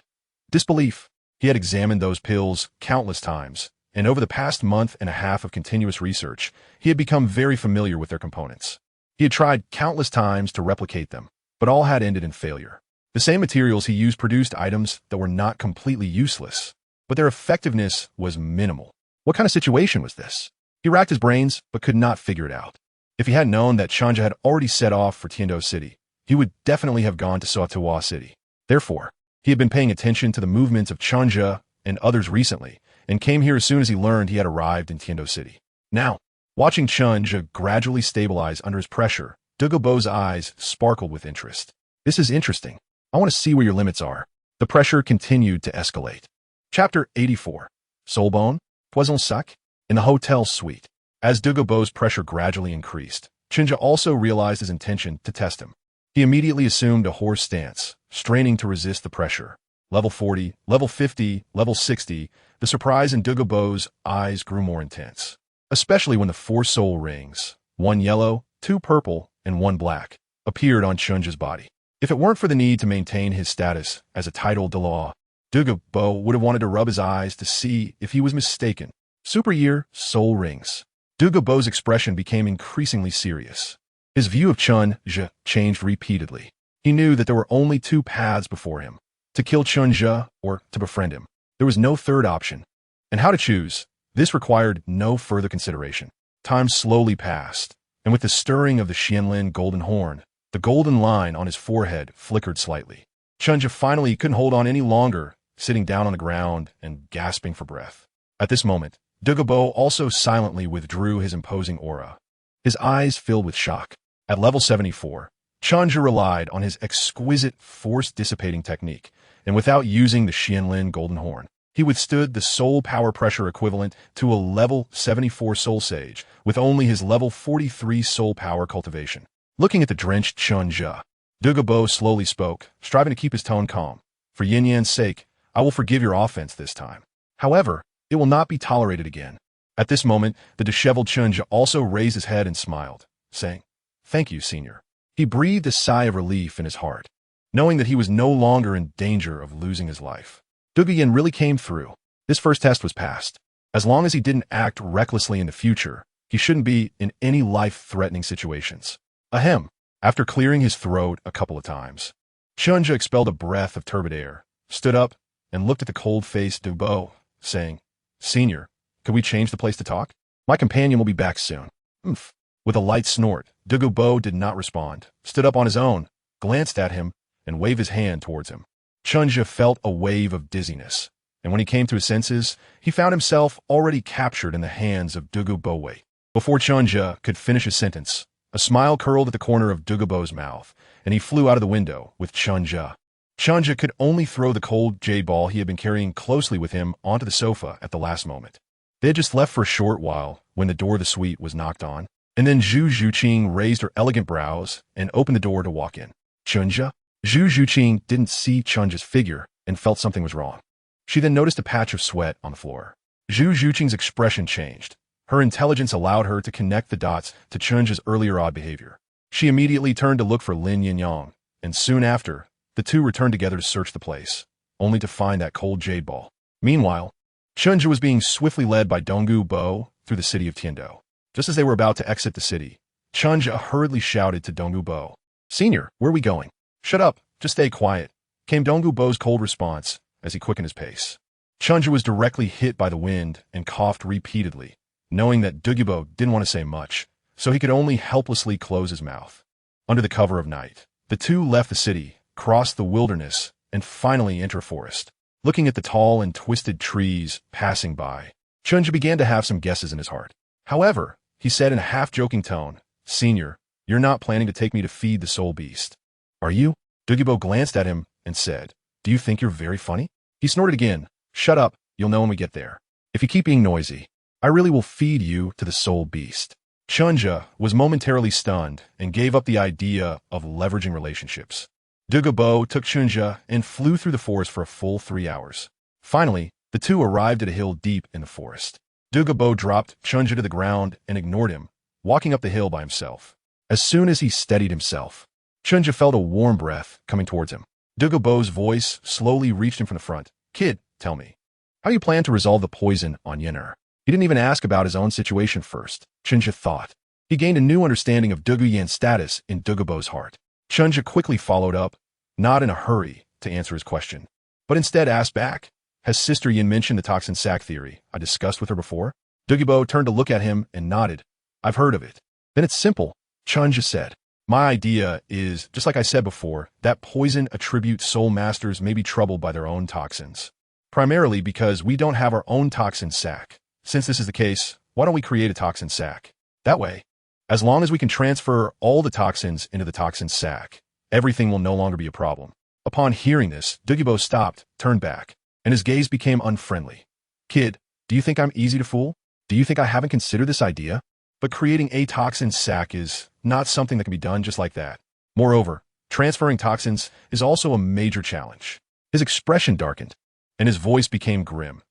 disbelief. He had examined those pills countless times, and over the past month and a half of continuous research, he had become very familiar with their components. He had tried countless times to replicate them, but all had ended in failure. The same materials he used produced items that were not completely useless, but their effectiveness was minimal. What kind of situation was this? He racked his brains, but could not figure it out. If he had known that Chen Zhe had already set off for Tiando City, he would definitely have gone to Sautua City. Therefore, he had been paying attention to the movements of Chen Zhe and others recently, and came here as soon as he learned he had arrived in Tiando City. Now, watching Chen Zhe gradually stabilize under his pressure, Douluo's eyes sparkled with interest. This is interesting. I want to see where your limits are. The pressure continued to escalate. Chapter 84. Soulbone, Poison Sac. In the hotel suite, as Douluo's pressure gradually increased, Chen Zhe also realized his intention to test him. He immediately assumed a horse stance, straining to resist the pressure. Level 40, level 50, level 60, the surprise in Douluo's eyes grew more intense, especially when the 4 soul rings, 1 yellow, 2 purple, and 1 black, appeared on Chen Zhe's body. If it weren't for the need to maintain his status as a titled Douluo, Douluo would have wanted to rub his eyes to see if he was mistaken. Super Year, Soul Rings. Douluo's expression became increasingly serious. His view of Chen Zhe changed repeatedly. He knew that there were only 2 paths before him, to kill Chen Zhe or to befriend him. There was no third option. And how to choose, this required no further consideration. Time slowly passed, and with the stirring of the Xianlin golden horn, the golden line on his forehead flickered slightly. Chen Zhe finally couldn't hold on any longer, sitting down on the ground and gasping for breath. At this moment, Douluo also silently withdrew his imposing aura. His eyes filled with shock. At level 74, Chen Zhe relied on his exquisite force-dissipating technique, and without using the Xianlin golden horn, he withstood the soul power pressure equivalent to a level 74 soul sage, with only his level 43 soul power cultivation. Looking at the drenched Chen Zhe, Douluo slowly spoke, striving to keep his tone calm. For Yin Yan's sake, I will forgive your offense this time. However, it will not be tolerated again. At this moment, the disheveled Chen Zhe also raised his head and smiled, saying, "Thank you, senior." He breathed a sigh of relief in his heart, knowing that he was no longer in danger of losing his life. Douluo really came through. This first test was passed. As long as he didn't act recklessly in the future, he shouldn't be in any life-threatening situations. Ahem. After clearing his throat a couple of times, Chen Zhe expelled a breath of turbid air, stood up, and looked at the cold-faced Douluo, saying, "Senior, could we change the place to talk? My companion will be back soon." Oomph. With a light snort, Douluo did not respond, stood up on his own, glanced at him, and waved his hand towards him. Chen Zhe felt a wave of dizziness, and when he came to his senses, he found himself already captured in the hands of Douluo. Before Chen Zhe could finish his sentence, a smile curled at the corner of Douluo's mouth, and he flew out of the window with Chen Zhe. Chen Zhe could only throw the cold jade ball he had been carrying closely with him onto the sofa at the last moment. They had just left for a short while when the door of the suite was knocked on, and then Zhu Zhuqing raised her elegant brows and opened the door to walk in. Chen Zhe? Zhu Zhuqing didn't see Chen Zhe's figure and felt something was wrong. She then noticed a patch of sweat on the floor. Zhu Zhuqing's expression changed. Her intelligence allowed her to connect the dots to Chen Zhe's earlier odd behavior. She immediately turned to look for Lin Yinyang, and soon after, the two returned together to search the place, only to find that cold jade ball. Meanwhile, Chen Zhe was being swiftly led by Donggu Bo through the city of Tiando. Just as they were about to exit the city, Chen Zhe hurriedly shouted to Donggu Bo, "Senior, where are we going?" "Shut up, just stay quiet," came Donggu Bo's cold response as he quickened his pace. Chen Zhe was directly hit by the wind and coughed repeatedly, knowing that Douluo didn't want to say much, so he could only helplessly close his mouth. Under the cover of night, the two left the city, crossed the wilderness, and finally entered a forest. Looking at the tall and twisted trees passing by, Chen Zhe began to have some guesses in his heart. However, he said in a half-joking tone, "Senior, you're not planning to take me to feed the soul beast, are you?" Douluo glanced at him and said, "Do you think you're very funny?" He snorted again, "Shut up, you'll know when we get there. If you keep being noisy, I really will feed you to the soul beast." Chen Zhe was momentarily stunned and gave up the idea of leveraging relationships. Douluo took Chen Zhe and flew through the forest for a full 3 hours. Finally, the two arrived at a hill deep in the forest. Douluo dropped Chen Zhe to the ground and ignored him, walking up the hill by himself. As soon as he steadied himself, Chen Zhe felt a warm breath coming towards him. Douluo's voice slowly reached him from the front. "Kid, tell me, how do you plan to resolve the poison on Yen'er?" He didn't even ask about his own situation first, Chen Zhe thought. He gained a new understanding of Douluo's status in Douluo's heart. Chen Zhe quickly followed up, not in a hurry to answer his question, but instead asked back, "Has Sister Yin mentioned the toxin sac theory I discussed with her before?" Douluo turned to look at him and nodded. "I've heard of it." "Then it's simple," Chen Zhe said. "My idea is, just like I said before, that poison attribute soul masters may be troubled by their own toxins. primarily because we don't have our own toxin sac. Since this is the case, why don't we create a toxin sac? That way, as long as we can transfer all the toxins into the toxin sac, everything will no longer be a problem. Upon hearing this, Douluo stopped, turned back, and his gaze became unfriendly. Kid, do you think I'm easy to fool? Do you think I haven't considered this idea? But creating a toxin sac is not something that can be done just like that. Moreover, transferring toxins is also a major challenge. His expression darkened, and his voice became grim.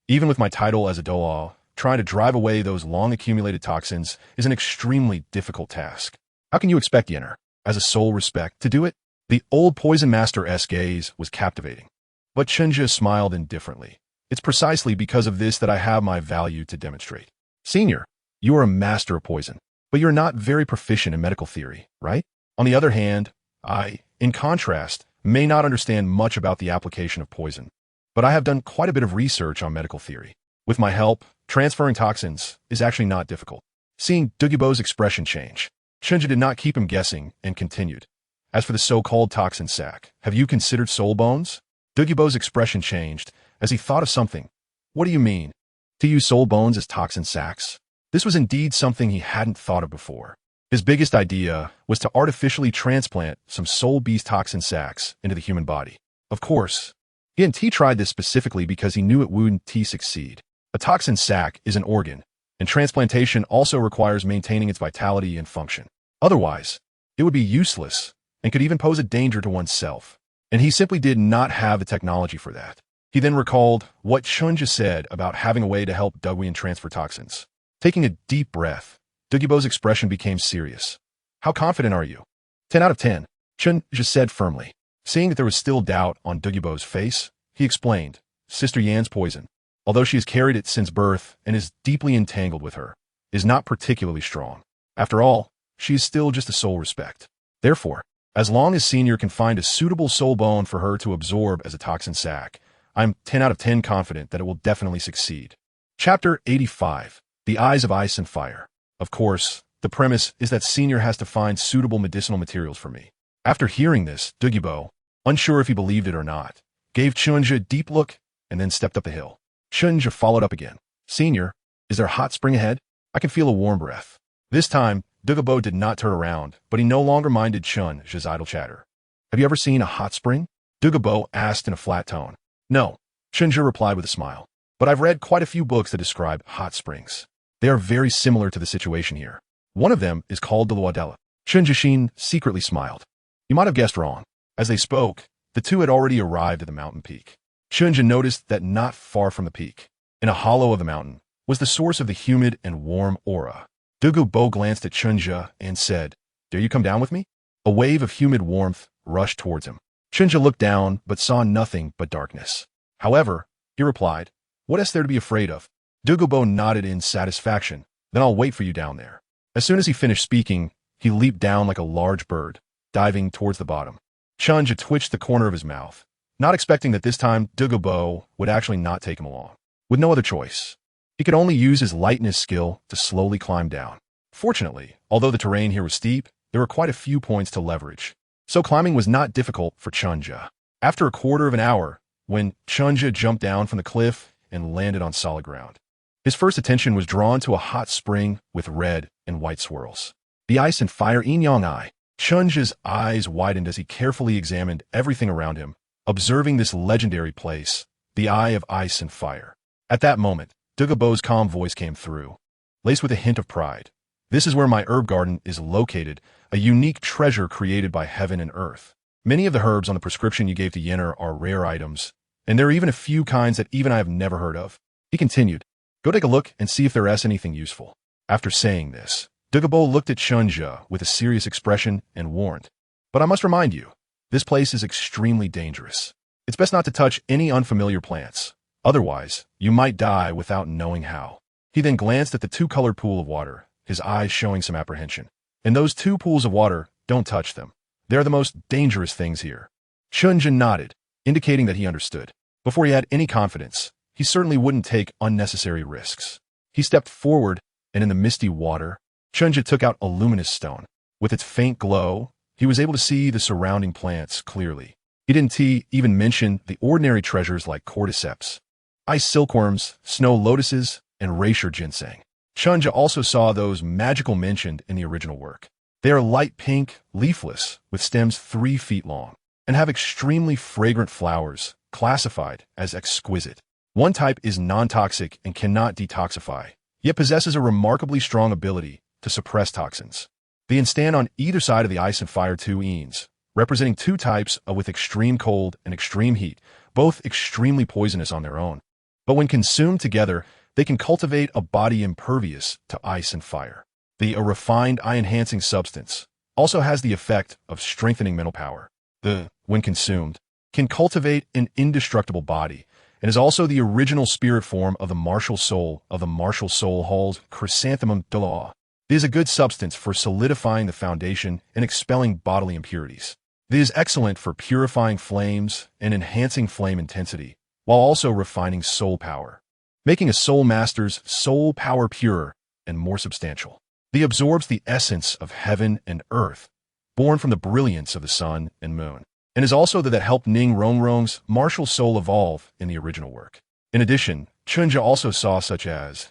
Even with my title as a Douluo, trying to drive away those long-accumulated toxins is an extremely difficult task. How can you expect Yenner, as a soul respect, to do it? The old Poison Master's gaze was captivating. But Chen Zhe smiled indifferently. It's precisely because of this that I have my value to demonstrate. Senior, you are a master of poison, but you're not very proficient in medical theory, right? On the other hand, I, in contrast, may not understand much about the application of poison, but I have done quite a bit of research on medical theory. With my help, transferring toxins is actually not difficult. Seeing Douluo's expression change, Chen Zhe did not keep him guessing and continued. As for the so-called toxin sac, have you considered soul bones? Douluo's expression changed as he thought of something. What do you mean? To use soul bones as toxin sacs? This was indeed something he hadn't thought of before. His biggest idea was to artificially transplant some soul beast toxin sacs into the human body. Of course, he and T tried this specifically because he knew it wouldn't succeed. A toxin sac is an organ, and transplantation also requires maintaining its vitality and function. Otherwise, it would be useless and could even pose a danger to oneself. And he simply did not have the technology for that. He then recalled what Chen Zhe said about having a way to help Douluo transfer toxins. Taking a deep breath, Douluo's expression became serious. How confident are you? 10 out of 10, Chen Zhe said firmly. Seeing that there was still doubt on Douluo's face, he explained, Sister Yan's poison, although she has carried it since birth and is deeply entangled with her, is not particularly strong. After all, she is still just a soul respect. Therefore, as long as Senior can find a suitable soul bone for her to absorb as a toxin sac, I'm 10 out of 10 confident that it will definitely succeed. Chapter 85. The Eyes of Ice and Fire. Of course, the premise is that Senior has to find suitable medicinal materials for me. After hearing this, Douluo, unsure if he believed it or not, gave Chen Zhe a deep look and then stepped up the hill. Chen Zhe followed up again. Senior, is there a hot spring ahead? I can feel a warm breath. This time, Douluo did not turn around, but he no longer minded Chen Zhe's idle chatter. Have you ever seen a hot spring? Douluo asked in a flat tone. No, Chen Zhe replied with a smile. But I've read quite a few books that describe hot springs. They are very similar to the situation here. One of them is called Douluo. Chen Zhe secretly smiled. You might have guessed wrong. As they spoke, the two had already arrived at the mountain peak. Chen Zhe noticed that not far from the peak, in a hollow of the mountain, was the source of the humid and warm aura. Douluo glanced at Chen Zhe and said, Dare you come down with me? A wave of humid warmth rushed towards him. Chen Zhe looked down but saw nothing but darkness. However, he replied, What is there to be afraid of? Douluo nodded in satisfaction. Then I'll wait for you down there. As soon as he finished speaking, he leaped down like a large bird, diving towards the bottom. Chen Zhe twitched the corner of his mouth, not expecting that this time Douluo would actually not take him along. With no other choice, he could only use his lightness skill to slowly climb down. Fortunately, although the terrain here was steep, there were quite a few points to leverage, so climbing was not difficult for Chen Zhe. After a quarter of an hour, when Chen Zhe jumped down from the cliff and landed on solid ground, his first attention was drawn to a hot spring with red and white swirls. The ice and fire yin yang eye. Chen Zhe's eyes widened as he carefully examined everything around him, observing this legendary place, the Eye of Ice and Fire. At that moment, Douluo's calm voice came through, laced with a hint of pride. This is where my herb garden is located, a unique treasure created by heaven and earth. Many of the herbs on the prescription you gave to Yenner are rare items, and there are even a few kinds that even I have never heard of. He continued, Go take a look and see if there is anything useful. After saying this, Douluo looked at Chen Zhe with a serious expression and warned, But I must remind you, this place is extremely dangerous. It's best not to touch any unfamiliar plants. Otherwise, you might die without knowing how. He then glanced at the two-colored pool of water, his eyes showing some apprehension. And those two pools of water, don't touch them. They are the most dangerous things here. Chen Zhe nodded, indicating that he understood. Before he had any confidence, he certainly wouldn't take unnecessary risks. He stepped forward, and in the misty water, Chen Zhe took out a luminous stone. With its faint glow, he was able to see the surrounding plants clearly. He didn't even mention the ordinary treasures like cordyceps, ice silkworms, snow lotuses, and racer ginseng. Chen Zhe also saw those magical mentioned in the original work. They are light pink, leafless, with stems 3 feet long, and have extremely fragrant flowers, classified as exquisite. One type is non-toxic and cannot detoxify, yet possesses a remarkably strong ability to suppress toxins. They stand on either side of the ice and fire 2 enes, representing 2 types with extreme cold and extreme heat, both extremely poisonous on their own. But when consumed together, they can cultivate a body impervious to ice and fire. A refined eye-enhancing substance also has the effect of strengthening mental power. When consumed, can cultivate an indestructible body, and is also the original spirit form of the martial soul Hall's chrysanthemum Douluo. It is a good substance for solidifying the foundation and expelling bodily impurities. It is excellent for purifying flames and enhancing flame intensity, while also refining soul power, making a soul master's soul power purer and more substantial. It absorbs the essence of heaven and earth, born from the brilliance of the sun and moon, and is also that helped Ning Rongrong's martial soul evolve in the original work. In addition, Chen Zhe also saw such as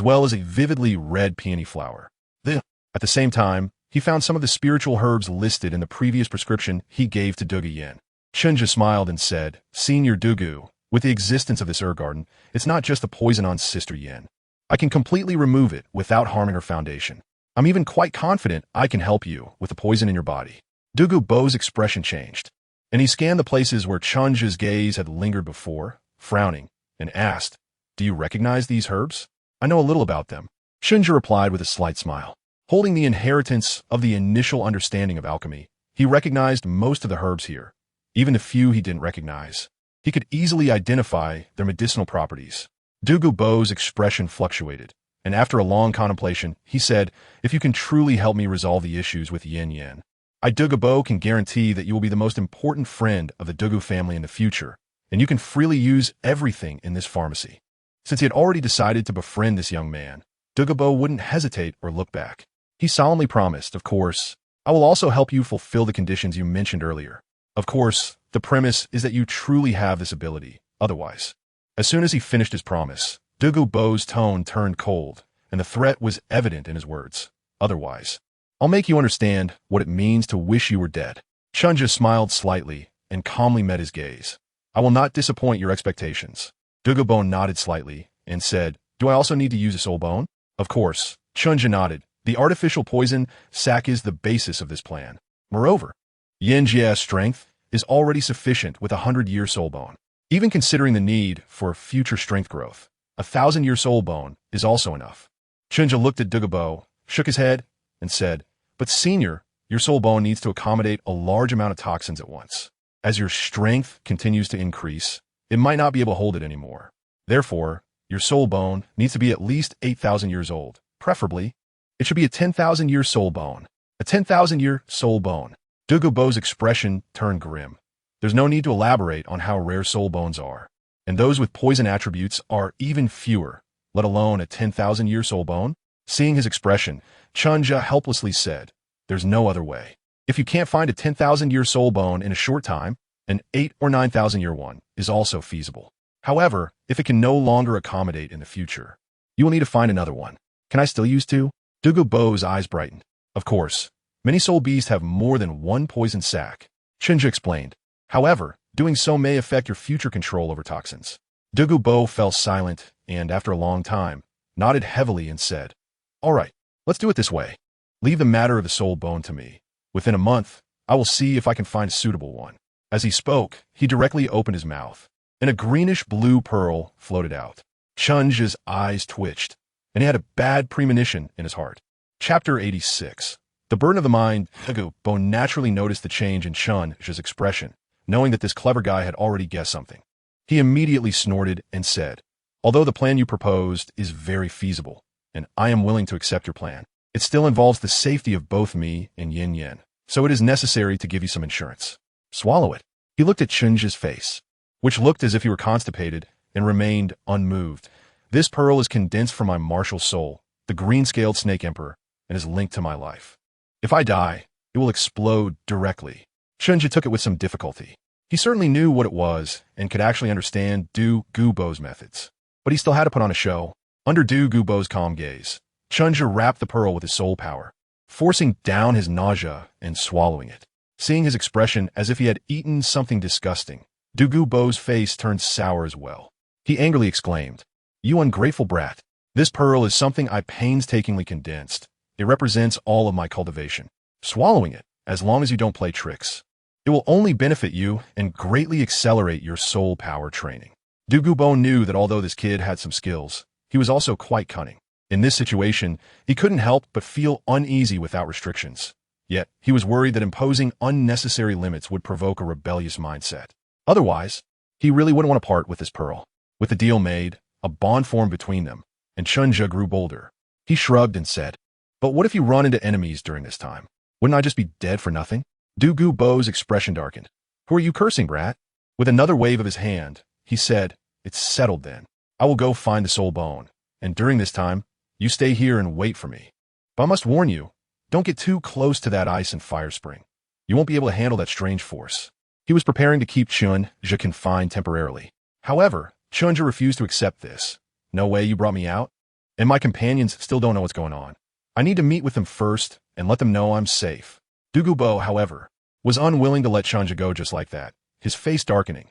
well as a vividly red peony flower. At the same time, he found some of the spiritual herbs listed in the previous prescription he gave to Dugu Yin. Chen Zhe smiled and said, "Senior Dugu, with the existence of this herb garden, it's not just the poison on Sister Yin. I can completely remove it without harming her foundation. I'm even quite confident I can help you with the poison in your body." Dugu Bo's expression changed, and he scanned the places where Chen Zhe's gaze had lingered before, frowning, and asked, "Do you recognize these herbs?" "I know a little about them," Chen Zhe replied with a slight smile. Holding the inheritance of the initial understanding of alchemy, he recognized most of the herbs here, even the few he didn't recognize. He could easily identify their medicinal properties. Dugu Bo's expression fluctuated, and after a long contemplation, he said, "If you can truly help me resolve the issues with Yin Yin, I, Dugu Bo, can guarantee that you will be the most important friend of the Dugu family in the future, and you can freely use everything in this pharmacy." Since he had already decided to befriend this young man, Dugu Bo wouldn't hesitate or look back. He solemnly promised, "Of course, I will also help you fulfill the conditions you mentioned earlier. Of course, the premise is that you truly have this ability, otherwise." As soon as he finished his promise, Dugu Bo's tone turned cold, and the threat was evident in his words. "Otherwise, I'll make you understand what it means to wish you were dead." Chen Zhe smiled slightly and calmly met his gaze. "I will not disappoint your expectations." Dugu Bo nodded slightly and said, "Do I also need to use a soul bone?" "Of course." Chen Zhe nodded. "The artificial poison sac is the basis of this plan. Moreover, Yin Jie's strength is already sufficient with 100-year soul bone. Even considering the need for future strength growth, 1,000-year soul bone is also enough." Chen Zhe looked at Dugu Bo, shook his head, and said, "But senior, your soul bone needs to accommodate a large amount of toxins at once. As your strength continues to increase, it might not be able to hold it anymore. Therefore, your soul bone needs to be at least 8,000 years old. Preferably, it should be a 10,000-year soul bone. A 10,000-year soul bone." Dugu Bo's expression turned grim. There's no need to elaborate on how rare soul bones are, and those with poison attributes are even fewer, let alone a 10,000-year soul bone. Seeing his expression, Chen Zhe helplessly said, "There's no other way. If you can't find a 10,000-year soul bone in a short time, an 8 or 9,000-year one is also feasible. However, if it can no longer accommodate in the future, you will need to find another one. Can I still use 2? Dugu Bo's eyes brightened. "Of course. Many soul beasts have more than one poison sac," Chen Zhe explained. "However, doing so may affect your future control over toxins." Dugu Bo fell silent and, after a long time, nodded heavily and said, "All right, let's do it this way. Leave the matter of the soul bone to me. Within a month, I will see if I can find a suitable one." As he spoke, he directly opened his mouth, and a greenish-blue pearl floated out. Chen Zhe's eyes twitched, and he had a bad premonition in his heart. Chapter 86. The burden of the mind. Dugu Bo naturally noticed the change in Chen Zhe's expression, knowing that this clever guy had already guessed something. He immediately snorted and said, "Although the plan you proposed is very feasible, and I am willing to accept your plan, it still involves the safety of both me and Yin Yin, so it is necessary to give you some insurance. Swallow it." He looked at Chen Zhe's face, which looked as if he were constipated, and remained unmoved. "This pearl is condensed from my martial soul, the green-scaled snake emperor, and is linked to my life. If I die, it will explode directly." Chen Zhe took it with some difficulty. He certainly knew what it was and could actually understand Du Gubo's methods. But he still had to put on a show. Under Du Gubo's calm gaze, Chen Zhe wrapped the pearl with his soul power, forcing down his nausea and swallowing it. Seeing his expression as if he had eaten something disgusting, Du Gubo's face turned sour as well. He angrily exclaimed, "You ungrateful brat! This pearl is something I painstakingly condensed. It represents all of my cultivation. Swallowing it, as long as you don't play tricks. It will only benefit you and greatly accelerate your soul power training." Du Gubo knew that although this kid had some skills, he was also quite cunning. In this situation, he couldn't help but feel uneasy without restrictions. Yet, he was worried that imposing unnecessary limits would provoke a rebellious mindset. Otherwise, he really wouldn't want to part with this pearl. With the deal made, a bond formed between them, and Chen Zhe grew bolder. He shrugged and said, "But what if you run into enemies during this time? Wouldn't I just be dead for nothing?" Du Gubo's expression darkened. "Who are you cursing, brat?" With another wave of his hand, he said, "It's settled then. I will go find the soul bone, and during this time, you stay here and wait for me. But I must warn you, don't get too close to that ice and fire spring. You won't be able to handle that strange force." He was preparing to keep Chen Zhe confined temporarily. However, Chen Zhe refused to accept this. "No way, you brought me out? And my companions still don't know what's going on. I need to meet with them first and let them know I'm safe." Du Gubo, however, was unwilling to let Chen Zhe go just like that, his face darkening.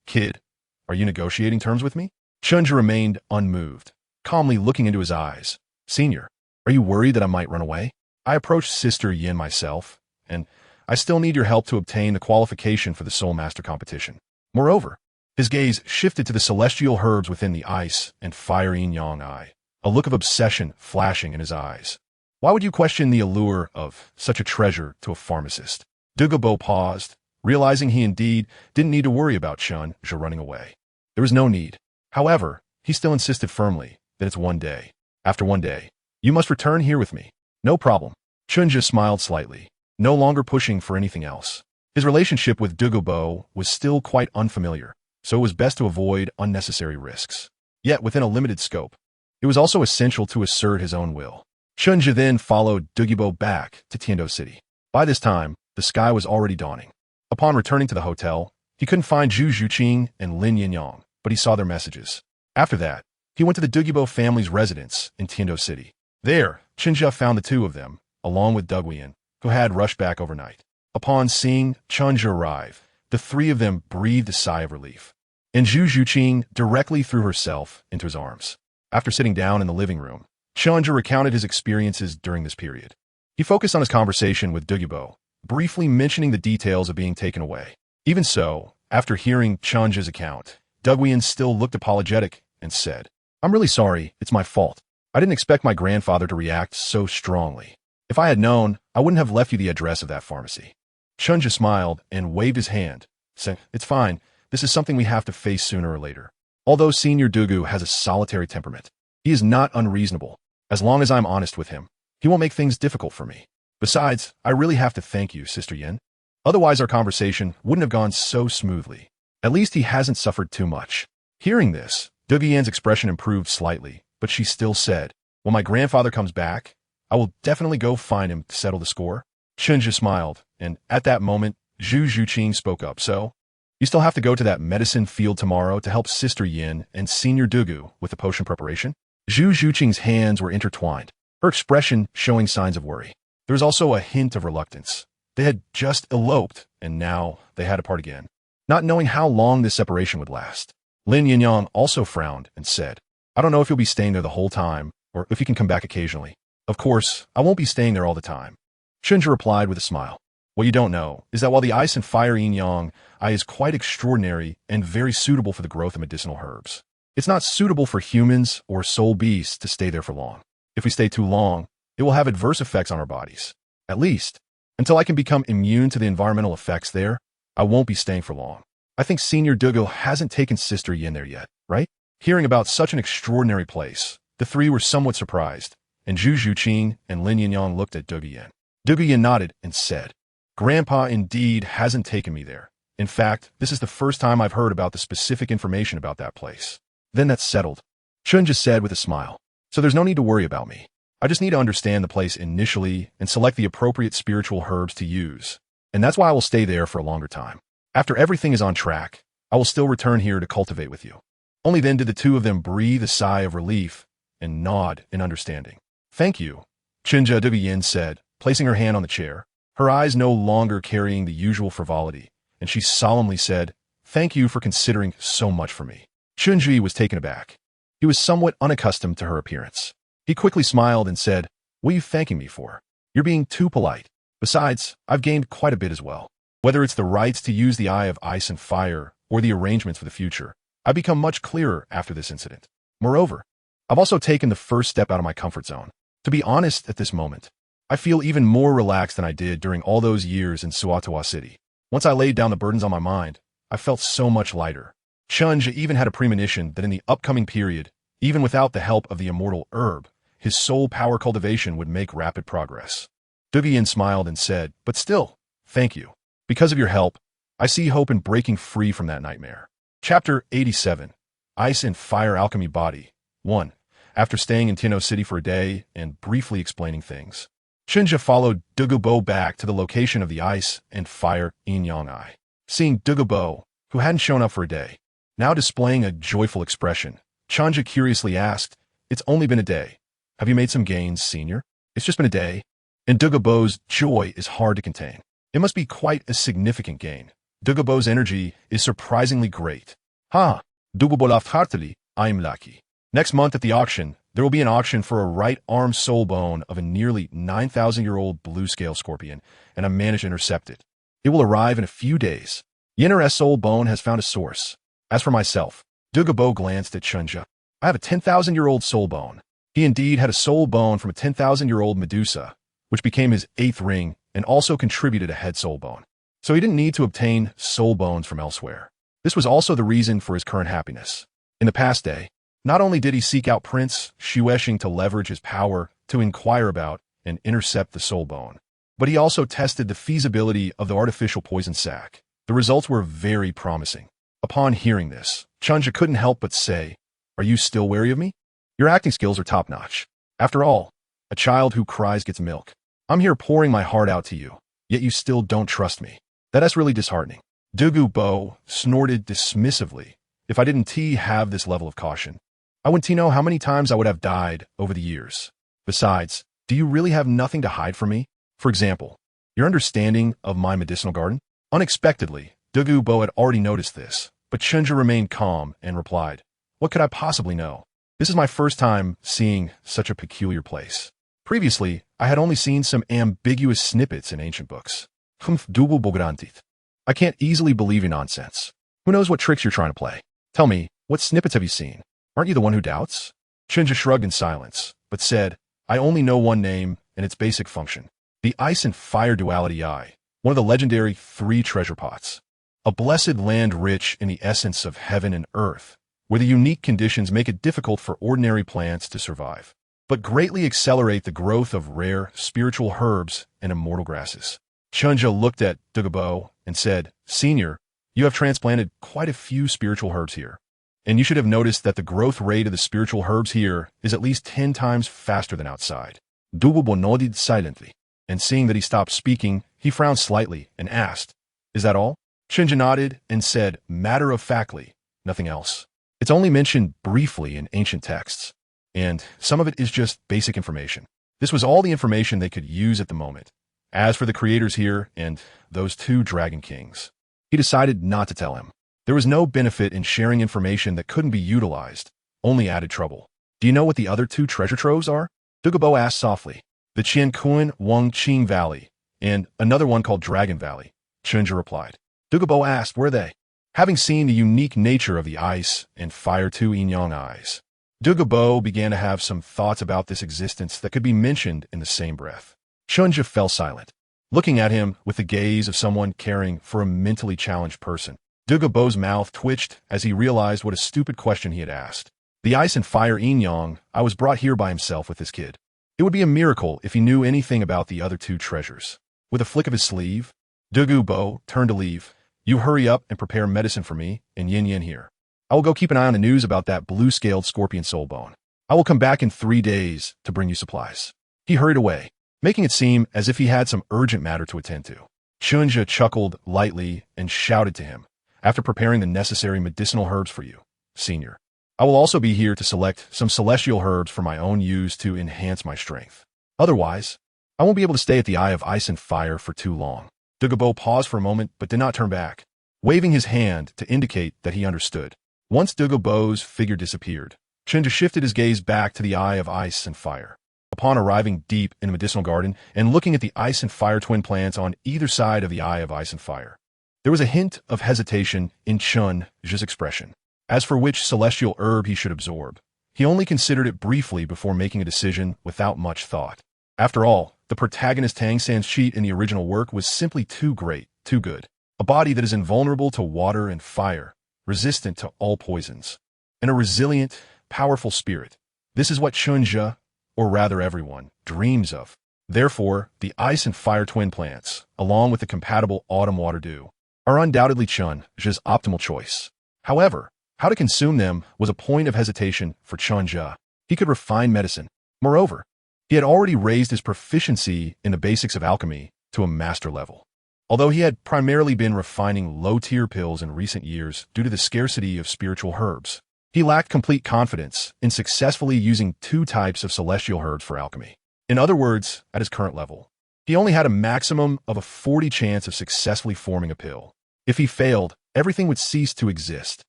"Kid, are you negotiating terms with me?" Chen Zhe remained unmoved, calmly looking into his eyes. "Senior, are you worried that I might run away? I approached Sister Yin myself, and I still need your help to obtain the qualification for the Soul Master competition. Moreover," his gaze shifted to the celestial herbs within the ice and fire yin-yang eye, a look of obsession flashing in his eyes. "Why would you question the allure of such a treasure to a pharmacist?" Du Gubo paused, realizing he indeed didn't need to worry about Chen Zhe running away. There was no need. However, he still insisted firmly that it's one day. "After one day, you must return here with me." "No problem." Chen Zhe smiled slightly, no longer pushing for anything else. His relationship with Du Gubo was still quite unfamiliar, so it was best to avoid unnecessary risks. Yet within a limited scope, it was also essential to assert his own will. Chen Zhe then followed Du Gubo back to Tiando City. By this time, the sky was already dawning. Upon returning to the hotel, he couldn't find Zhu Zhuqing and Lin Yinyang, but he saw their messages. After that, he went to the Du Gubo family's residence in Tiando City. There, Chen Zhe found the two of them, along with Duguian, who had rushed back overnight. Upon seeing Chen Zhe arrive, the three of them breathed a sigh of relief, and Zhu Zhuqing directly threw herself into his arms. After sitting down in the living room, Chen Zhe recounted his experiences during this period. He focused on his conversation with Du Gubo, briefly mentioning the details of being taken away. Even so, after hearing Chen Zhe's account, Duguian still looked apologetic and said, "I'm really sorry, it's my fault. I didn't expect my grandfather to react so strongly. If I had known, I wouldn't have left you the address of that pharmacy." Chen Zhe smiled and waved his hand, saying, "It's fine. This is something we have to face sooner or later." Although Senior Dugu has a solitary temperament, he is not unreasonable. As long as I'm honest with him, he won't make things difficult for me. Besides, I really have to thank you, Sister Yin. Otherwise our conversation wouldn't have gone so smoothly. At least he hasn't suffered too much. Hearing this, Duguian's expression improved slightly, but she still said, "When my grandfather comes back, I will definitely go find him to settle the score." Chen Zhe smiled, and at that moment, Zhu Zhuqing spoke up. "So, you still have to go to that medicine field tomorrow to help Sister Yin and Senior Dugu with the potion preparation?" Zhu Zhuqing's hands were intertwined, her expression showing signs of worry. There was also a hint of reluctance. They had just eloped, and now they had to part again, not knowing how long this separation would last. Lin Yinyang also frowned and said, "I don't know if you'll be staying there the whole time, or if you can come back occasionally." "Of course, I won't be staying there all the time." Chen Zhe replied with a smile. "What you don't know is that while the ice and fire yin-yang eye is quite extraordinary and very suitable for the growth of medicinal herbs, it's not suitable for humans or soul beasts to stay there for long. If we stay too long, it will have adverse effects on our bodies. At least, until I can become immune to the environmental effects there, I won't be staying for long. I think Senior Dugu hasn't taken Sister Yin there yet, right?" Hearing about such an extraordinary place, the three were somewhat surprised, and Zhu Zhuqing and Lin Yinyang looked at Duguian. Duguian nodded and said, "Grandpa indeed hasn't taken me there. In fact, this is the first time I've heard about the specific information about that place." "Then that's settled," Chen Zhe said with a smile. "So there's no need to worry about me. I just need to understand the place initially and select the appropriate spiritual herbs to use. and that's why I will stay there for a longer time. After everything is on track, I will still return here to cultivate with you." Only then did the two of them breathe a sigh of relief and nod in understanding. "Thank you," Chen Zhe said, placing her hand on the chair, her eyes no longer carrying the usual frivolity, and she solemnly said, "Thank you for considering so much for me." Chen Zhe was taken aback. He was somewhat unaccustomed to her appearance. He quickly smiled and said, "What are you thanking me for? You're being too polite. Besides, I've gained quite a bit as well. Whether it's the rights to use the Eye of Ice and Fire or the arrangements for the future, I've become much clearer after this incident. Moreover, I've also taken the first step out of my comfort zone. To be honest, at this moment, I feel even more relaxed than I did during all those years in Xuanwu City. Once I laid down the burdens on my mind, I felt so much lighter." Chen Zhe even had a premonition that in the upcoming period, even without the help of the immortal herb, his soul power cultivation would make rapid progress. Dugian smiled and said, "But still, thank you. Because of your help, I see hope in breaking free from that nightmare." Chapter 87, Ice and Fire Alchemy Body 1. After staying in Tenno City for a day and briefly explaining things, Chen Zhe followed Dugubo back to the location of the Ice and Fire Yin-Yang Eye. Seeing Dugubo, who hadn't shown up for a day, now displaying a joyful expression, Chen Zhe curiously asked, "It's only been a day. Have you made some gains, senior?" "It's just been a day." And Dugubo's joy is hard to contain. It must be quite a significant gain. Dugubo's energy is surprisingly great. "Ha! Dugubo laughed heartily. I'm lucky. Next month at the auction, there will be an auction for a right arm soul bone of a nearly 9,000-year-old blue scale scorpion, and I managed to intercept it. It will arrive in a few days. Yenner's soul bone has found a source. As for myself," Dugubo glanced at Chen Zhe, "I have a 10,000-year-old soul bone." He indeed had a soul bone from a 10,000-year-old Medusa, which became his 8th ring and also contributed a head soul bone. So he didn't need to obtain soul bones from elsewhere. This was also the reason for his current happiness. In the past day, not only did he seek out Prince Xuanming to leverage his power to inquire about and intercept the soul bone, but he also tested the feasibility of the artificial poison sac. The results were very promising. Upon hearing this, Chen Zhe couldn't help but say, "Are you still wary of me? Your acting skills are top-notch. After all, a child who cries gets milk. I'm here pouring my heart out to you, yet you still don't trust me. That's really disheartening." Dugubo snorted dismissively. "If I didn't have this level of caution, I wouldn't know how many times I would have died over the years. Besides, do you really have nothing to hide from me? For example, your understanding of my medicinal garden?" Unexpectedly, Dugubo had already noticed this, but Chen Zhe remained calm and replied, "What could I possibly know? This is my first time seeing such a peculiar place. Previously, I had only seen some ambiguous snippets in ancient books. I can't easily believe your nonsense. Who knows what tricks you're trying to play? Tell me, what snippets have you seen? Aren't you the one who doubts?" Chen Zhe shrugged in silence, but said, "I only know one name and its basic function. The Ice and Fire Duality Eye, one of the legendary 3 treasure pots. A blessed land rich in the essence of heaven and earth, where the unique conditions make it difficult for ordinary plants to survive, but greatly accelerate the growth of rare spiritual herbs and immortal grasses." Chen Zhe looked at Dugubo and said, "Senior, you have transplanted quite a few spiritual herbs here, and you should have noticed that the growth rate of the spiritual herbs here is at least 10 times faster than outside." Dugubo nodded silently, and seeing that he stopped speaking, he frowned slightly and asked, "Is that all?" Chen Zhe nodded and said, matter-of-factly, "Nothing else. It's only mentioned briefly in ancient texts, and some of it is just basic information." This was all the information they could use at the moment. As for the creators here and those 2 dragon kings, he decided not to tell him. There was no benefit in sharing information that couldn't be utilized, only added trouble. "Do you know what the other 2 treasure troves are?" Dugubo asked softly. "The Qianquan Wang Qing Valley, and another one called Dragon Valley," Chen Zhe replied. Dugubo asked, "Where are they?" Having seen the unique nature of the Ice and Fire 2 Yin-Yang eyes, Dugubo began to have some thoughts about this existence that could be mentioned in the same breath. Chen Zhe fell silent, looking at him with the gaze of someone caring for a mentally challenged person. Dugubo's mouth twitched as he realized what a stupid question he had asked. "The Ice and Fire Yin-Yang, I was brought here by himself with this kid. It would be a miracle if he knew anything about the other 2 treasures." With a flick of his sleeve, Dugubo turned to leave. "You hurry up and prepare medicine for me and Yin Yin here. I will go keep an eye on the news about that blue-scaled scorpion soul bone. I will come back in 3 days to bring you supplies." He hurried away, making it seem as if he had some urgent matter to attend to. Chen Zhe chuckled lightly and shouted to him, "After preparing the necessary medicinal herbs for you, Senior, I will also be here to select some celestial herbs for my own use to enhance my strength. Otherwise, I won't be able to stay at the Eye of Ice and Fire for too long." Douluo paused for a moment but did not turn back, waving his hand to indicate that he understood. Once Douluo's figure disappeared, Chen Zhe shifted his gaze back to the Eye of Ice and Fire. Upon arriving deep in the medicinal garden and looking at the ice and fire twin plants on either side of the Eye of Ice and Fire, there was a hint of hesitation in Chen Zhe's expression. As for which celestial herb he should absorb, he only considered it briefly before making a decision without much thought. After all, the protagonist Tang San's cheat in the original work was simply too great, too good. A body that is invulnerable to water and fire, resistant to all poisons, and a resilient, powerful spirit. This is what Chen Zhe, or rather everyone, dreams of. Therefore, the ice and fire twin plants, along with the compatible autumn water dew, are undoubtedly Chen Zhe's optimal choice. However, how to consume them was a point of hesitation for Chen Zhe. He could refine medicine. Moreover, he had already raised his proficiency in the basics of alchemy to a master level. Although he had primarily been refining low-tier pills in recent years due to the scarcity of spiritual herbs, he lacked complete confidence in successfully using two types of celestial herbs for alchemy. In other words, at his current level, he only had a maximum of a 40 chance of successfully forming a pill. If he failed, everything would cease to exist.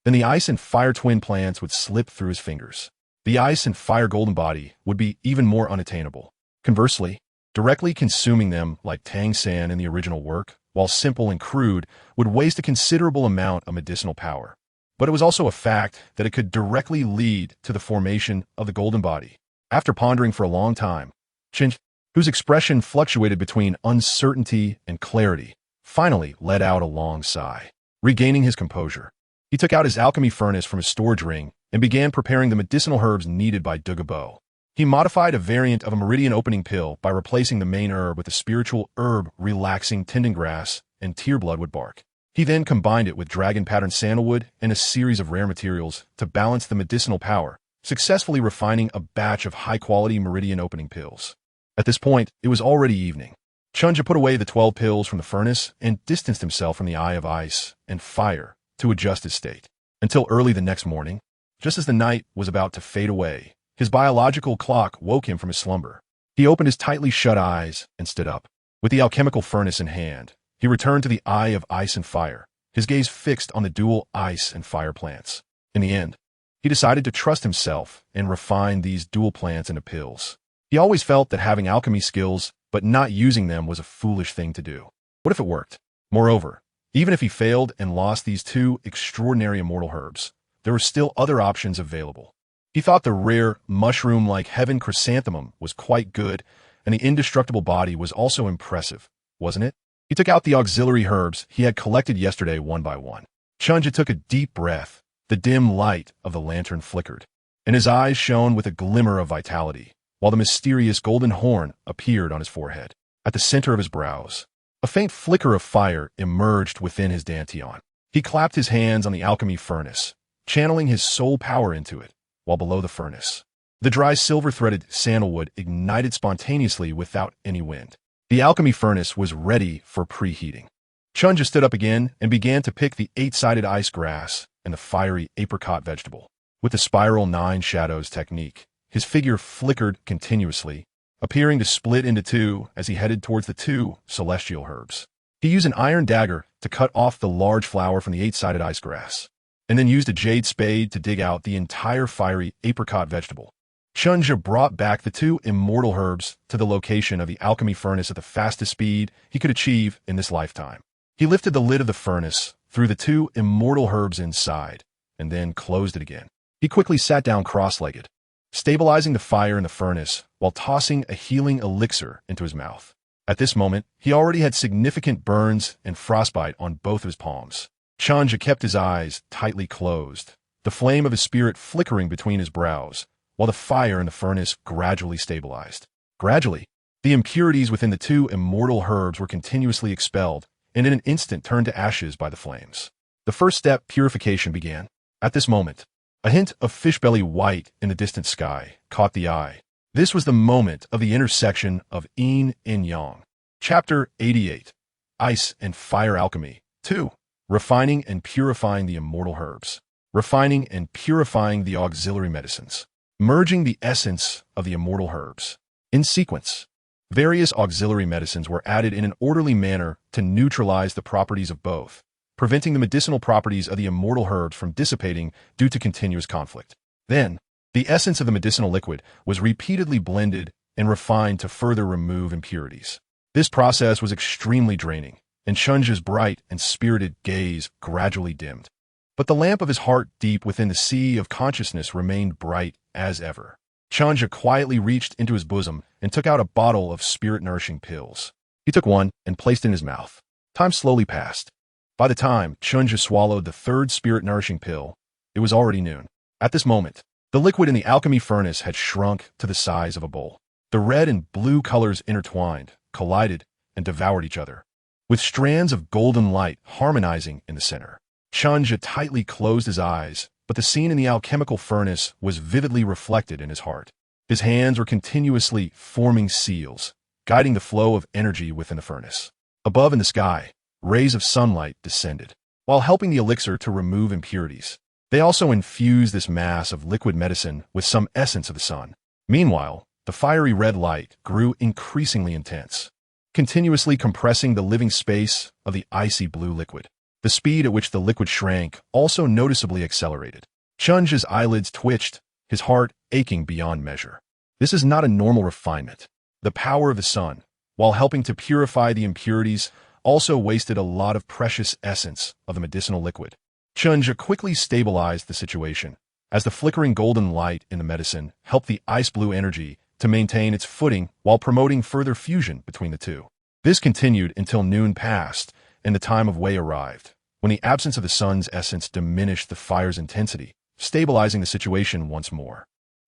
Then the ice and fire twin plants would slip through his fingers. The ice and fire golden body would be even more unattainable. Conversely, directly consuming them like Tang San in the original work, while simple and crude, would waste a considerable amount of medicinal power. But it was also a fact that it could directly lead to the formation of the golden body. After pondering for a long time, Chen, whose expression fluctuated between uncertainty and clarity, finally let out a long sigh. Regaining his composure, he took out his alchemy furnace from his storage ring and began preparing the medicinal herbs needed by Douluo. He modified a variant of a meridian opening pill by replacing the main herb with the spiritual herb relaxing tinden grass and tear bloodwood bark. He then combined it with dragon pattern sandalwood and a series of rare materials to balance the medicinal power, successfully refining a batch of high-quality meridian opening pills. At this point, it was already evening. Chen Zhe put away the 12 pills from the furnace and distanced himself from the Eye of Ice and Fire to adjust his state. Until early the next morning, just as the night was about to fade away, his biological clock woke him from his slumber. He opened his tightly shut eyes and stood up. With the alchemical furnace in hand, he returned to the Eye of Ice and Fire, his gaze fixed on the dual ice and fire plants. In the end, he decided to trust himself and refine these dual plants into pills. He always felt that having alchemy skills but not using them was a foolish thing to do. What if it worked? Moreover, even if he failed and lost these two extraordinary immortal herbs, there were still other options available. He thought the rare, mushroom-like heaven chrysanthemum was quite good, and the indestructible body was also impressive, wasn't it? He took out the auxiliary herbs he had collected yesterday one by one. Chen Zhe took a deep breath. The dim light of the lantern flickered, and his eyes shone with a glimmer of vitality, while the mysterious golden horn appeared on his forehead. At the center of his brows, a faint flicker of fire emerged within his dantian. He clapped his hands on the alchemy furnace, channeling his soul power into it, while below the furnace, the dry silver-threaded sandalwood ignited spontaneously without any wind. The alchemy furnace was ready for preheating. Chen Zhe stood up again and began to pick the 8-sided ice grass and the fiery apricot vegetable. With the spiral 9 shadows technique, his figure flickered continuously, appearing to split into two as he headed towards the 2 celestial herbs. He used an iron dagger to cut off the large flower from the 8-sided ice grass, and then used a jade spade to dig out the entire fiery apricot vegetable. Chen Zhe brought back the 2 immortal herbs to the location of the alchemy furnace at the fastest speed he could achieve in this lifetime. He lifted the lid of the furnace, threw the 2 immortal herbs inside, and then closed it again. He quickly sat down cross-legged, stabilizing the fire in the furnace while tossing a healing elixir into his mouth. At this moment, he already had significant burns and frostbite on both of his palms. Chen Zhe kept his eyes tightly closed, the flame of his spirit flickering between his brows, while the fire in the furnace gradually stabilized. Gradually, the impurities within the 2 immortal herbs were continuously expelled, and in an instant turned to ashes by the flames. The first step, purification, began. At this moment, a hint of fishbelly white in the distant sky caught the eye. This was the moment of the intersection of yin and yang. Chapter 88. ice and fire alchemy. 2. Refining and purifying the immortal herbs. Refining and purifying the auxiliary medicines. Merging the essence of the immortal herbs. In sequence, various auxiliary medicines were added in an orderly manner to neutralize the properties of both, preventing the medicinal properties of the immortal herbs from dissipating due to continuous conflict. Then, the essence of the medicinal liquid was repeatedly blended and refined to further remove impurities. This process was extremely draining, and Chen Zhe's bright and spirited gaze gradually dimmed. But the lamp of his heart deep within the sea of consciousness remained bright as ever. Chen Zhe quietly reached into his bosom and took out a bottle of spirit-nourishing pills. He took one and placed it in his mouth. Time slowly passed. By the time Chen Zhe swallowed the third spirit-nourishing pill, it was already noon. At this moment, the liquid in the alchemy furnace had shrunk to the size of a bowl. The red and blue colors intertwined, collided, and devoured each other, with strands of golden light harmonizing in the center. Chen Zhe tightly closed his eyes, but the scene in the alchemical furnace was vividly reflected in his heart. His hands were continuously forming seals, guiding the flow of energy within the furnace. Above in the sky, rays of sunlight descended, while helping the elixir to remove impurities. They also infused this mass of liquid medicine with some essence of the sun. Meanwhile, the fiery red light grew increasingly intense, continuously compressing the living space of the icy blue liquid. The speed at which the liquid shrank also noticeably accelerated. Chen Zhe's eyelids twitched, his heart aching beyond measure. This is not a normal refinement. The power of the sun, while helping to purify the impurities, also wasted a lot of precious essence of the medicinal liquid. Chen Zhe quickly stabilized the situation, as the flickering golden light in the medicine helped the ice blue energy to maintain its footing while promoting further fusion between the two. This continued until noon passed, and the time of Wei arrived, when the absence of the sun's essence diminished the fire's intensity, stabilizing the situation once more.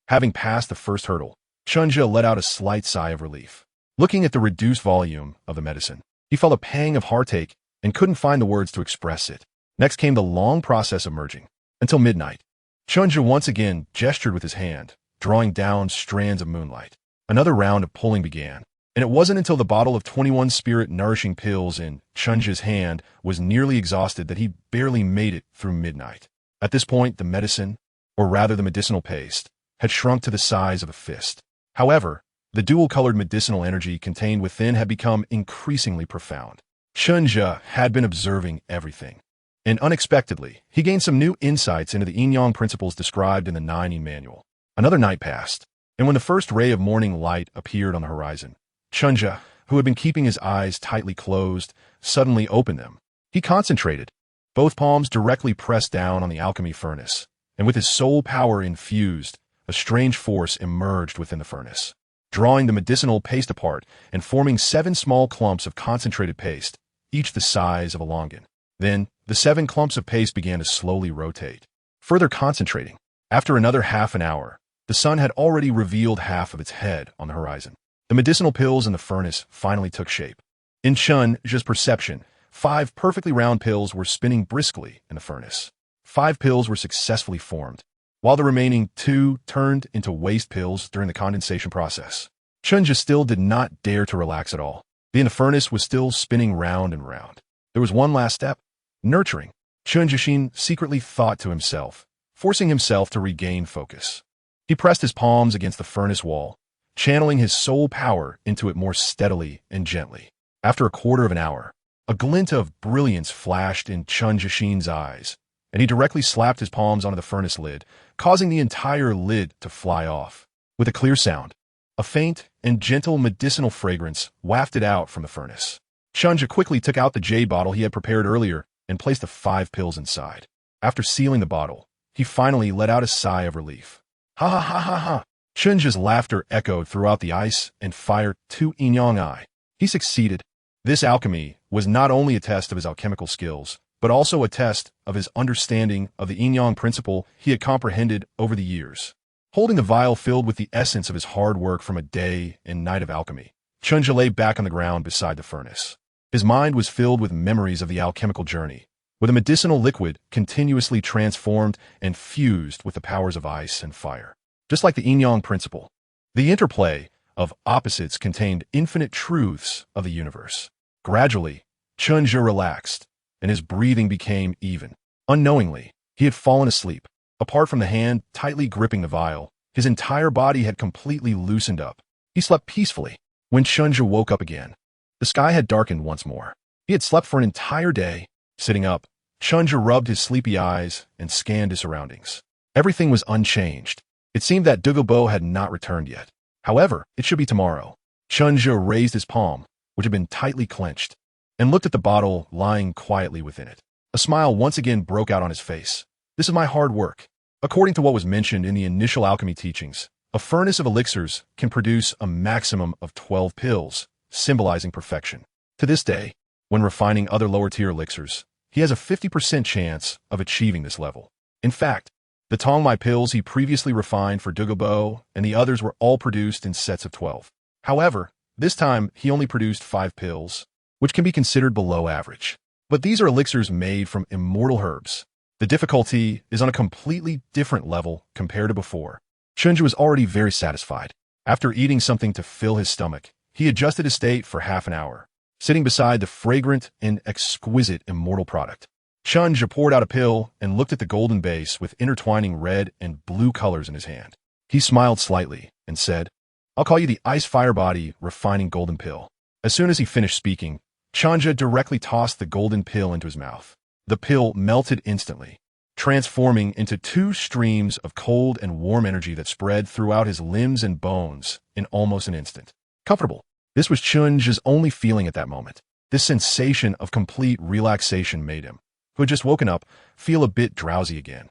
Having passed the first hurdle, Chen Zhe let out a slight sigh of relief. Looking at the reduced volume of the medicine, he felt a pang of heartache and couldn't find the words to express it. Next came the long process of merging. Until midnight, Chen Zhe once again gestured with his hand, drawing down strands of moonlight. Another round of pulling began, and it wasn't until the bottle of 21 spirit-nourishing pills in Chen Zhe's hand was nearly exhausted that he barely made it through midnight. At this point, the medicine, or rather the medicinal paste, had shrunk to the size of a fist. However, the dual-colored medicinal energy contained within had become increasingly profound. Chen Zhe had been observing everything, and unexpectedly, he gained some new insights into the yin-yang principles described in the 9 manual. Another night passed, and when the first ray of morning light appeared on the horizon, Chen Zhe, who had been keeping his eyes tightly closed, suddenly opened them. He concentrated, both palms directly pressed down on the alchemy furnace, and with his soul power infused, a strange force emerged within the furnace, drawing the medicinal paste apart and forming 7 small clumps of concentrated paste, each the size of a longan. Then, the 7 clumps of paste began to slowly rotate, further concentrating. After another half an hour, the sun had already revealed half of its head on the horizon. The medicinal pills in the furnace finally took shape. In Chen Zhe's perception, 5 perfectly round pills were spinning briskly in the furnace. 5 pills were successfully formed, while the remaining 2 turned into waste pills during the condensation process. Chen Zhe still did not dare to relax at all. The furnace was still spinning round and round. There was one last step: nurturing. Chen Zhe secretly thought to himself, forcing himself to regain focus. He pressed his palms against the furnace wall, channeling his soul power into it more steadily and gently. After a quarter of an hour, a glint of brilliance flashed in Chen Zhe's eyes, and he directly slapped his palms onto the furnace lid, causing the entire lid to fly off. With a clear sound, a faint and gentle medicinal fragrance wafted out from the furnace. Chen Zhe quickly took out the jade bottle he had prepared earlier and placed the 5 pills inside. After sealing the bottle, he finally let out a sigh of relief. Ha ha ha ha ha! Chen Zhe's laughter echoed throughout the ice and fire to yin-yang eye. He succeeded. This alchemy was not only a test of his alchemical skills, but also a test of his understanding of the yin-yang principle he had comprehended over the years. Holding the vial filled with the essence of his hard work from a day and night of alchemy, Chen Zhe lay back on the ground beside the furnace. His mind was filled with memories of the alchemical journey, where the medicinal liquid continuously transformed and fused with the powers of ice and fire. Just like the yin-yang principle, the interplay of opposites contained infinite truths of the universe. Gradually, Chen Zhe relaxed, and his breathing became even. Unknowingly, he had fallen asleep. Apart from the hand tightly gripping the vial, his entire body had completely loosened up. He slept peacefully. When Chen Zhe woke up again, the sky had darkened once more. He had slept for an entire day. Sitting up, Chen Zhe rubbed his sleepy eyes and scanned his surroundings. Everything was unchanged. It seemed that Douluo had not returned yet. However, it should be tomorrow. Chen Zhe raised his palm, which had been tightly clenched, and looked at the bottle lying quietly within it. A smile once again broke out on his face. This is my hard work. According to what was mentioned in the initial alchemy teachings, a furnace of elixirs can produce a maximum of 12 pills, symbolizing perfection. To this day, when refining other lower-tier elixirs, he has a 50% chance of achieving this level. In fact, the Tongmai pills he previously refined for Douluo and the others were all produced in sets of 12. However, this time he only produced 5 pills, which can be considered below average. But these are elixirs made from immortal herbs. The difficulty is on a completely different level compared to before. Chen Zhe was already very satisfied. After eating something to fill his stomach, he adjusted his state for half an hour, sitting beside the fragrant and exquisite immortal product. Chen Zhe poured out a pill and looked at the golden base with intertwining red and blue colors in his hand. He smiled slightly and said, "I'll call you the Ice Fire Body Refining Golden Pill." As soon as he finished speaking, Chen Zhe directly tossed the golden pill into his mouth. The pill melted instantly, transforming into 2 streams of cold and warm energy that spread throughout his limbs and bones in almost an instant. Comfortable. This was Chen Zhe's only feeling at that moment. This sensation of complete relaxation made him, who had just woken up, feel a bit drowsy again.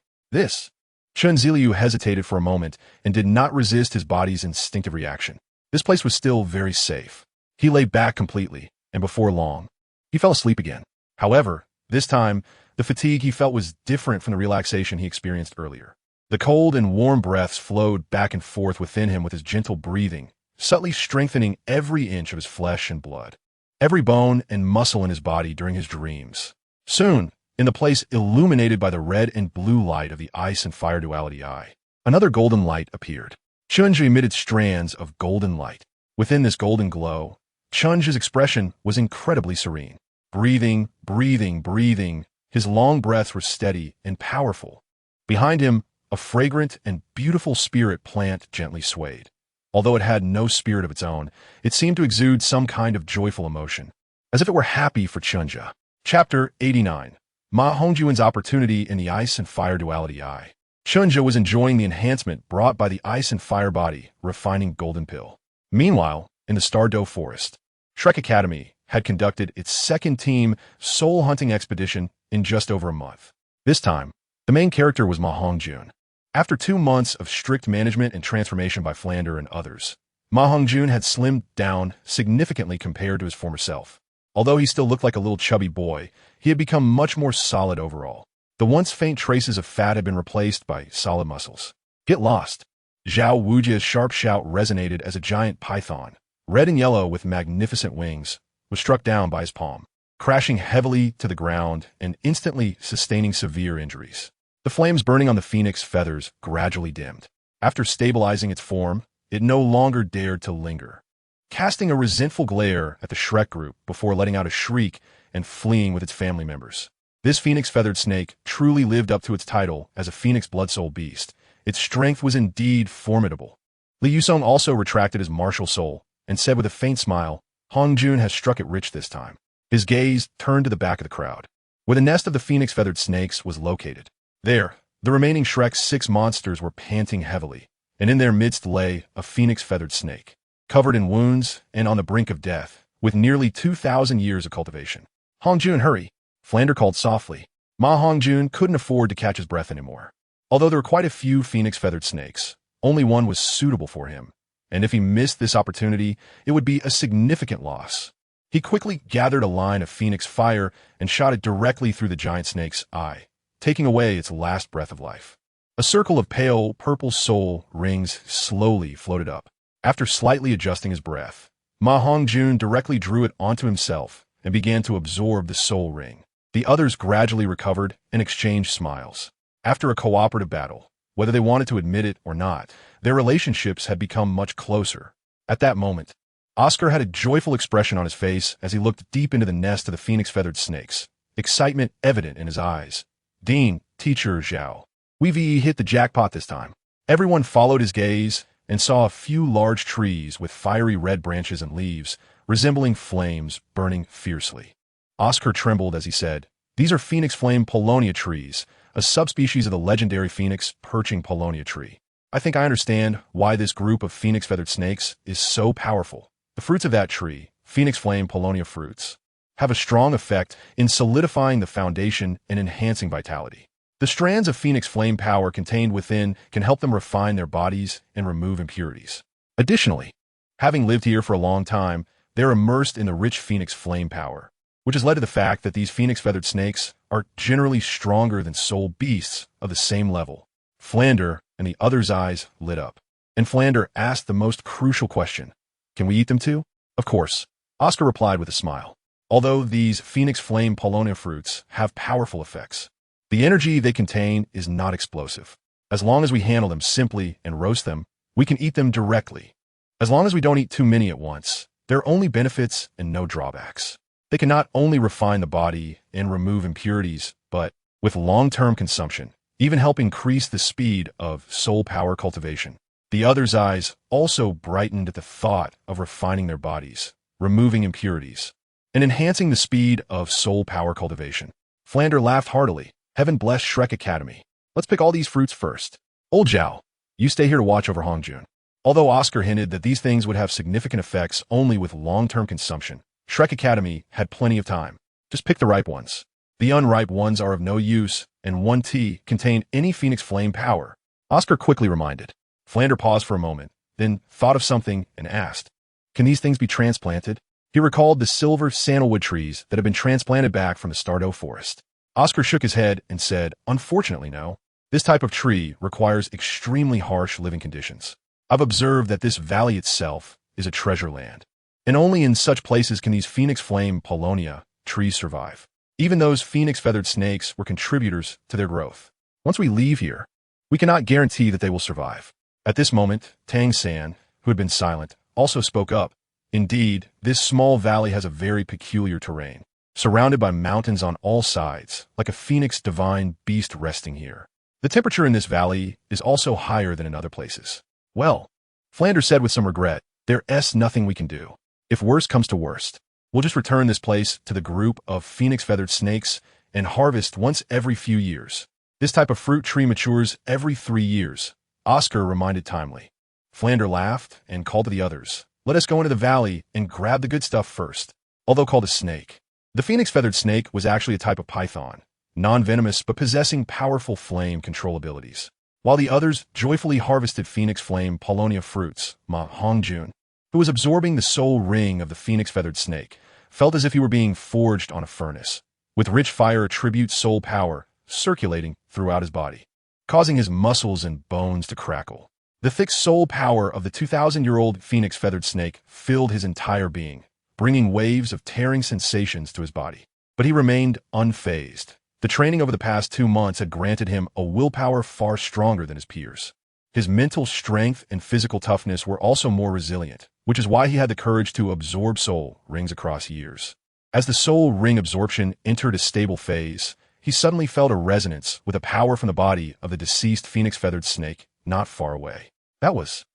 Chen Zhe hesitated for a moment and did not resist his body's instinctive reaction. This place was still very safe. He lay back completely, and before long, he fell asleep again. However, this time, the fatigue he felt was different from the relaxation he experienced earlier. The cold and warm breaths flowed back and forth within him with his gentle breathing, subtly strengthening every inch of his flesh and blood, every bone and muscle in his body during his dreams. Soon, in the place illuminated by the red and blue light of the ice and fire duality eye, another golden light appeared. Chen Zhe emitted strands of golden light. Within this golden glow, Chen Zhe's expression was incredibly serene. Breathing, breathing, breathing, his long breaths were steady and powerful. Behind him, a fragrant and beautiful spirit plant gently swayed. Although it had no spirit of its own, it seemed to exude some kind of joyful emotion, as if it were happy for Chen Zhe. Chapter 89. Ma Hongjuan's opportunity in the ice and fire duality eye. Chen Zhe was enjoying the enhancement brought by the ice and fire body refining golden pill. Meanwhile, in the Stardow Forest, Shrek Academy had conducted its second team soul hunting expedition in just over a month. This time, the main character was Ma Hongjun. After 2 months of strict management and transformation by Flander and others, Ma Hongjun had slimmed down significantly compared to his former self. Although he still looked like a little chubby boy, he had become much more solid overall. The once faint traces of fat had been replaced by solid muscles. Get lost. Zhao Wujia's sharp shout resonated as a giant python, red and yellow with magnificent wings, was struck down by his palm, crashing heavily to the ground and instantly sustaining severe injuries. The flames burning on the phoenix feathers gradually dimmed. After stabilizing its form, it no longer dared to linger, casting a resentful glare at the Shrek group before letting out a shriek and fleeing with its family members. This phoenix-feathered snake truly lived up to its title as a phoenix blood-soul beast. Its strength was indeed formidable. Li Yusong also retracted his martial soul and said with a faint smile, "Hongjun has struck it rich this time." His gaze turned to the back of the crowd, where the nest of the phoenix-feathered snakes was located. There, the remaining Shrek's 6 monsters were panting heavily, and in their midst lay a phoenix-feathered snake, covered in wounds and on the brink of death, with nearly 2,000 years of cultivation. "Hongjun, hurry!" Flander called softly. Ma Hongjun couldn't afford to catch his breath anymore. Although there were quite a few phoenix-feathered snakes, only one was suitable for him, and if he missed this opportunity, it would be a significant loss. He quickly gathered a line of phoenix fire and shot it directly through the giant snake's eye, taking away its last breath of life. A circle of pale purple soul rings slowly floated up. After slightly adjusting his breath, Ma Hongjun directly drew it onto himself and began to absorb the soul ring. The others gradually recovered and exchanged smiles. After a cooperative battle, whether they wanted to admit it or not, their relationships had become much closer. At that moment, Oscar had a joyful expression on his face as he looked deep into the nest of the phoenix-feathered snakes, excitement evident in his eyes. Dean, teacher Zhao. We've hit the jackpot this time. Everyone followed his gaze and saw a few large trees with fiery red branches and leaves, resembling flames burning fiercely. Oscar trembled as he said, "These are phoenix flame Polonia trees, a subspecies of the legendary phoenix perching Polonia tree. I think I understand why this group of phoenix-feathered snakes is so powerful. The fruits of that tree, phoenix flame Polonia fruits, have a strong effect in solidifying the foundation and enhancing vitality. The strands of phoenix flame power contained within can help them refine their bodies and remove impurities. Additionally, having lived here for a long time, they're immersed in the rich phoenix flame power, which has led to the fact that these phoenix-feathered snakes are generally stronger than soul beasts of the same level." Flander and the other's eyes lit up, and Flander asked the most crucial question, "Can we eat them too?" "Of course," Oscar replied with a smile. "Although these phoenix flame Polonia fruits have powerful effects, the energy they contain is not explosive. As long as we handle them simply and roast them, we can eat them directly. As long as we don't eat too many at once, there are only benefits and no drawbacks. They can not only refine the body and remove impurities, but, with long-term consumption, even help increase the speed of soul power cultivation." The other's eyes also brightened at the thought of refining their bodies, removing impurities, and enhancing the speed of soul power cultivation. Flander laughed heartily. "Heaven bless Shrek Academy. Let's pick all these fruits first. Old Zhao, you stay here to watch over Hongjun." Although Oscar hinted that these things would have significant effects only with long-term consumption, Shrek Academy had plenty of time. "Just pick the ripe ones. The unripe ones are of no use, and one tea contain any phoenix flame power," Oscar quickly reminded. Flander paused for a moment, then thought of something and asked, "Can these things be transplanted?" He recalled the silver sandalwood trees that had been transplanted back from the Stardew forest. Oscar shook his head and said, "Unfortunately, no. This type of tree requires extremely harsh living conditions. I've observed that this valley itself is a treasure land, and only in such places can these phoenix flame Polonia trees survive. Even those phoenix-feathered snakes were contributors to their growth. Once we leave here, we cannot guarantee that they will survive." At this moment, Tang San, who had been silent, also spoke up. "Indeed, this small valley has a very peculiar terrain, surrounded by mountains on all sides, like a phoenix divine beast resting here. The temperature in this valley is also higher than in other places." "Well," Flander said with some regret, "there's nothing we can do. If worst comes to worst, we'll just return this place to the group of phoenix-feathered snakes and harvest once every few years. This type of fruit tree matures every 3 years," Oscar reminded timely. Flander laughed and called to the others, "Let us go into the valley and grab the good stuff first." Although called a snake, the phoenix-feathered snake was actually a type of python, non-venomous but possessing powerful flame control abilities. While the others joyfully harvested phoenix flame Polonia fruits, Ma Hongjun, who was absorbing the soul ring of the phoenix-feathered snake, felt as if he were being forged on a furnace, with rich fire attribute soul power circulating throughout his body, causing his muscles and bones to crackle. The thick soul power of the 2,000-year-old phoenix-feathered snake filled his entire being, bringing waves of tearing sensations to his body. But he remained unfazed. The training over the past 2 months had granted him a willpower far stronger than his peers. His mental strength and physical toughness were also more resilient, which is why he had the courage to absorb soul rings across years. As the soul ring absorption entered a stable phase, he suddenly felt a resonance with a power from the body of the deceased phoenix-feathered snake not far away. That was...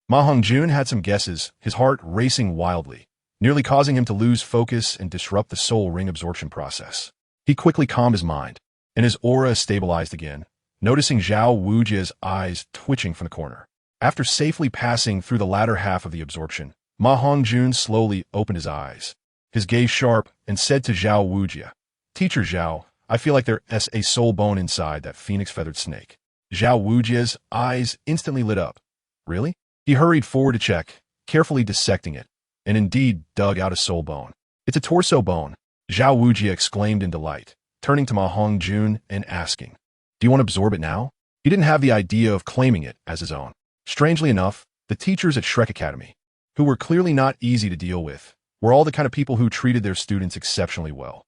Ma Hongjun had some guesses, his heart racing wildly, nearly causing him to lose focus and disrupt the soul ring absorption process. He quickly calmed his mind, and his aura stabilized again, noticing Zhao Wujia's eyes twitching from the corner. After safely passing through the latter half of the absorption, Ma Hongjun slowly opened his eyes, his gaze sharp, and said to Zhao Wujia, "Teacher Zhao, I feel like there's a soul bone inside that phoenix-feathered snake." Zhao Wujia's eyes instantly lit up. "Really?" He hurried forward to check, carefully dissecting it, and indeed dug out a soul bone. "It's a torso bone," Zhao Wujia exclaimed in delight, turning to Ma Hongjun and asking, "Do you want to absorb it now?" He didn't have the idea of claiming it as his own. Strangely enough, the teachers at Shrek Academy, who were clearly not easy to deal with, were all the kind of people who treated their students exceptionally well.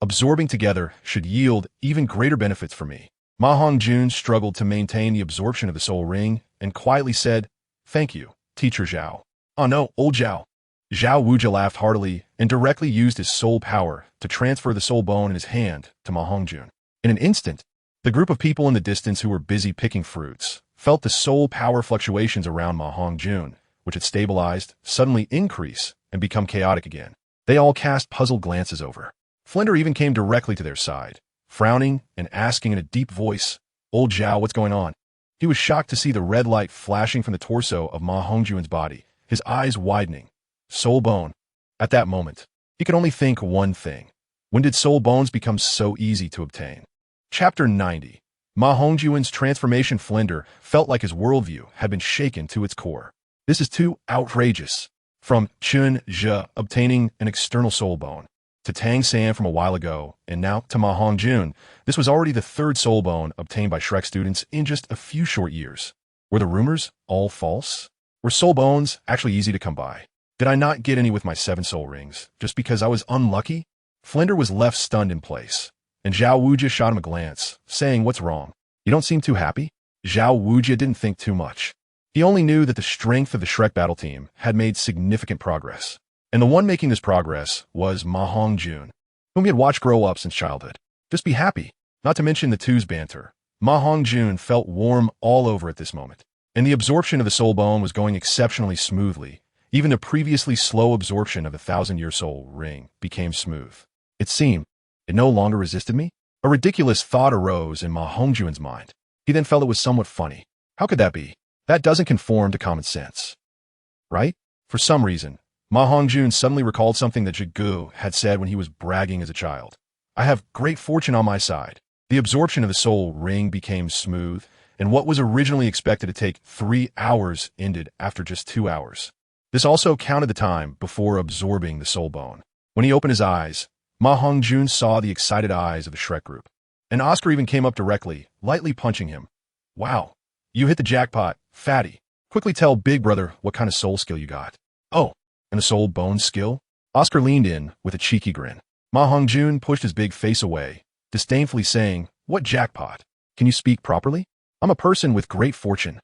Absorbing together should yield even greater benefits for me." Ma Hongjun struggled to maintain the absorption of the soul ring and quietly said, "Thank you, Teacher Zhao." "Oh no, old Zhao, Zhao Wuji laughed heartily and directly used his soul power to transfer the soul bone in his hand to Ma Hongjun. In an instant, the group of people in the distance who were busy picking fruits felt the soul power fluctuations around Ma Hongjun, which had stabilized, suddenly increase and become chaotic again. They all cast puzzled glances over. Flinder even came directly to their side, frowning and asking in a deep voice, "Old Zhao, what's going on?" He was shocked to see the red light flashing from the torso of Ma Hongjun's body, his eyes widening. Soul bone. At that moment, he could only think one thing. When did soul bones become so easy to obtain? Chapter 90. Ma Hongjun's transformation. Flinder felt like his worldview had been shaken to its core. This is too outrageous. From Chen Zhe obtaining an external soul bone, to Tang San from a while ago, and now to Ma Hongjun, this was already the third soul bone obtained by Shrek students in just a few short years. Were the rumors all false? Were soul bones actually easy to come by? Did I not get any with my 7 soul rings, just because I was unlucky? Flinder was left stunned in place, and Zhao Wuji shot him a glance, saying, "What's wrong? You don't seem too happy?" Zhao Wuji didn't think too much. He only knew that the strength of the Shrek battle team had made significant progress, and the one making this progress was Ma Hongjun, whom he had watched grow up since childhood. Just be happy. Not to mention the two's banter. Ma Hongjun felt warm all over at this moment, and the absorption of the soul bone was going exceptionally smoothly. Even the previously slow absorption of the 1,000-year soul ring became smooth. It seemed it no longer resisted me. A ridiculous thought arose in Ma Hongjun's mind. He then felt it was somewhat funny. How could that be? That doesn't conform to common sense, right? For some reason, Ma Hongjun suddenly recalled something that Zhigu had said when he was bragging as a child. "I have great fortune on my side." The absorption of the soul ring became smooth, and what was originally expected to take 3 hours ended after just 2 hours. This also counted the time before absorbing the soul bone. When he opened his eyes, Ma Hongjun saw the excited eyes of the Shrek group. And Oscar even came up directly, lightly punching him. "Wow, you hit the jackpot, fatty. Quickly tell Big Brother what kind of soul skill you got." "Oh, and the soul bone skill?" Oscar leaned in with a cheeky grin. Ma Hongjun pushed his big face away, disdainfully saying, "What jackpot? Can you speak properly? I'm a person with great fortune.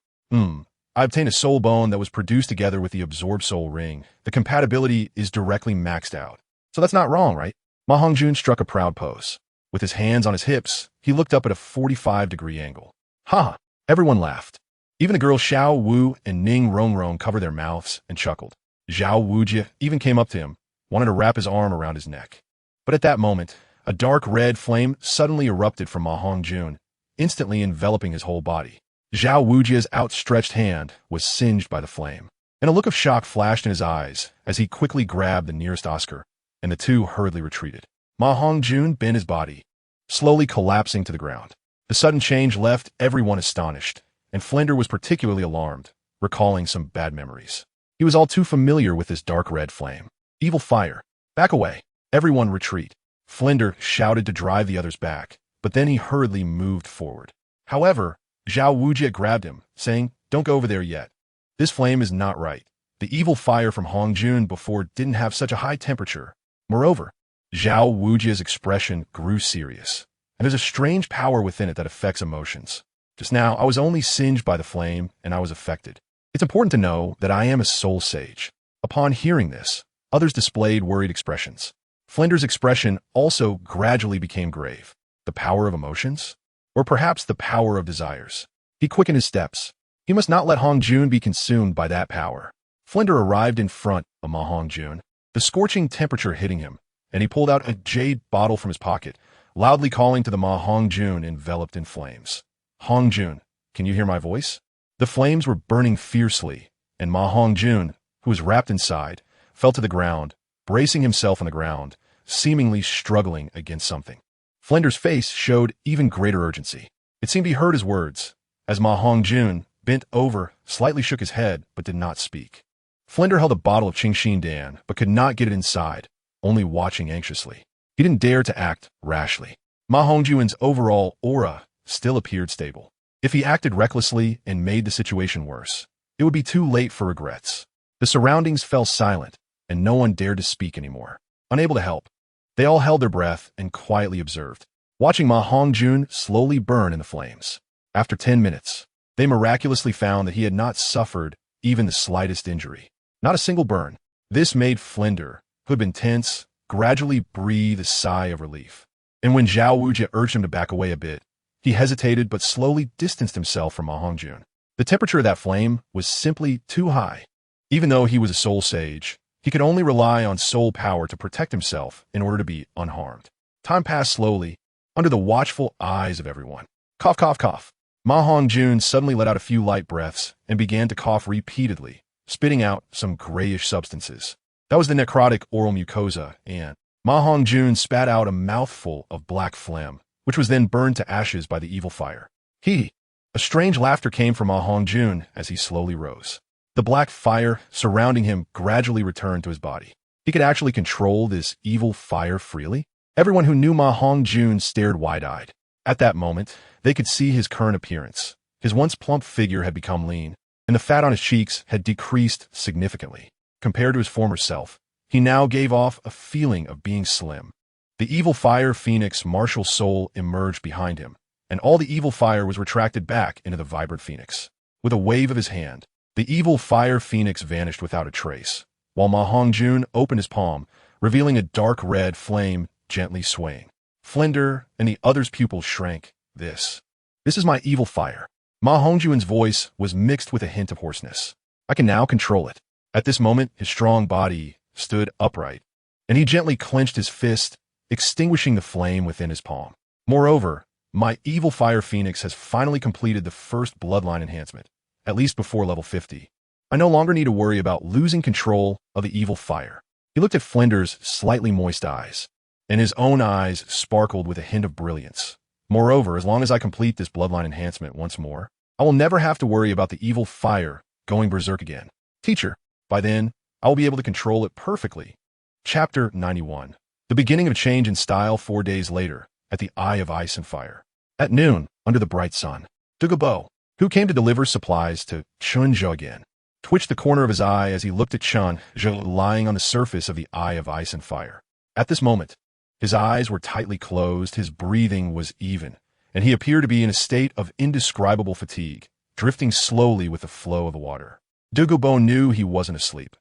I obtained a soul bone that was produced together with the absorbed soul ring. The compatibility is directly maxed out. So that's not wrong, right?" Ma Hongjun struck a proud pose. With his hands on his hips, he looked up at a 45-degree angle. Ha! Everyone laughed. Even the girls Xiao Wu and Ning Rongrong covered their mouths and chuckled. Zhao Wuji even came up to him, wanted to wrap his arm around his neck. But at that moment, a dark red flame suddenly erupted from Ma Hongjun, instantly enveloping his whole body. Zhao Wuji's outstretched hand was singed by the flame, and a look of shock flashed in his eyes as he quickly grabbed the nearest Oscar, and the two hurriedly retreated. Ma Hongjun bent his body, slowly collapsing to the ground. The sudden change left everyone astonished, and Flinder was particularly alarmed, recalling some bad memories. He was all too familiar with this dark red flame. "Evil fire! Back away! Everyone retreat!" Flinder shouted to drive the others back, but then he hurriedly moved forward. However, Zhao Wuji grabbed him, saying, "Don't go over there yet. This flame is not right. The evil fire from Hongjun before didn't have such a high temperature. Moreover," Zhao Wuji's expression grew serious, and there's a strange power within it that affects emotions. "Just now, I was only singed by the flame, and I was affected. It's important to know that I am a soul sage." Upon hearing this, others displayed worried expressions. Flinder's expression also gradually became grave. The power of emotions? Or perhaps the power of desires. He quickened his steps. He must not let Hongjun be consumed by that power. Flinder arrived in front of Ma Hongjun, the scorching temperature hitting him, and he pulled out a jade bottle from his pocket, loudly calling to the Ma Hongjun enveloped in flames. "Hongjun, can you hear my voice?" The flames were burning fiercely, and Ma Hongjun, who was wrapped inside, fell to the ground, bracing himself on the ground, seemingly struggling against something. Flinder's face showed even greater urgency. It seemed he heard his words, as Ma Hongjun bent over, slightly shook his head, but did not speak. Flinder held a bottle of Qingxin Dan, but could not get it inside, only watching anxiously. He didn't dare to act rashly. Ma Hongjun's overall aura still appeared stable. If he acted recklessly and made the situation worse, it would be too late for regrets. The surroundings fell silent, and no one dared to speak anymore. Unable to help, they all held their breath and quietly observed, watching Ma Hongjun slowly burn in the flames. After 10 minutes, they miraculously found that he had not suffered even the slightest injury. Not a single burn. This made Flinder, who had been tense, gradually breathe a sigh of relief. And when Xuanwu urged him to back away a bit, he hesitated but slowly distanced himself from Ma Hongjun. The temperature of that flame was simply too high. Even though he was a soul sage, he could only rely on soul power to protect himself in order to be unharmed. Time passed slowly, under the watchful eyes of everyone. Cough, cough, cough. Ma Hongjun suddenly let out a few light breaths and began to cough repeatedly, spitting out some grayish substances. That was the necrotic oral mucosa, and Ma Hongjun spat out a mouthful of black phlegm, which was then burned to ashes by the evil fire. A strange laughter came from Ma Hongjun as he slowly rose. The black fire surrounding him gradually returned to his body. He could actually control this evil fire freely? Everyone who knew Ma Hongjun stared wide-eyed. At that moment, they could see his current appearance. His once plump figure had become lean, and the fat on his cheeks had decreased significantly. Compared to his former self, he now gave off a feeling of being slim. The evil fire phoenix martial soul emerged behind him, and all the evil fire was retracted back into the vibrant phoenix. With a wave of his hand, the evil fire phoenix vanished without a trace, while Ma Hongjun opened his palm, revealing a dark red flame gently swaying. Flinder and the other's pupils shrank. This is my evil fire. Ma Hongjun's voice was mixed with a hint of hoarseness. I can now control it. At this moment, his strong body stood upright, and he gently clenched his fist, extinguishing the flame within his palm. Moreover, my evil fire phoenix has finally completed the first bloodline enhancement, at least before level 50. I no longer need to worry about losing control of the evil fire. He looked at Flinder's slightly moist eyes, and his own eyes sparkled with a hint of brilliance. Moreover, as long as I complete this bloodline enhancement once more, I will never have to worry about the evil fire going berserk again. Teacher, by then, I will be able to control it perfectly. Chapter 91. The beginning of a change in style 4 days later, at the Eye of Ice and Fire. At noon, under the bright sun, Douluo, who came to deliver supplies to Chen Zhe again, twitched the corner of his eye as he looked at Chen Zhe lying on the surface of the Eye of Ice and Fire. At this moment, his eyes were tightly closed, his breathing was even, and he appeared to be in a state of indescribable fatigue, drifting slowly with the flow of the water. Douluo knew he wasn't asleep.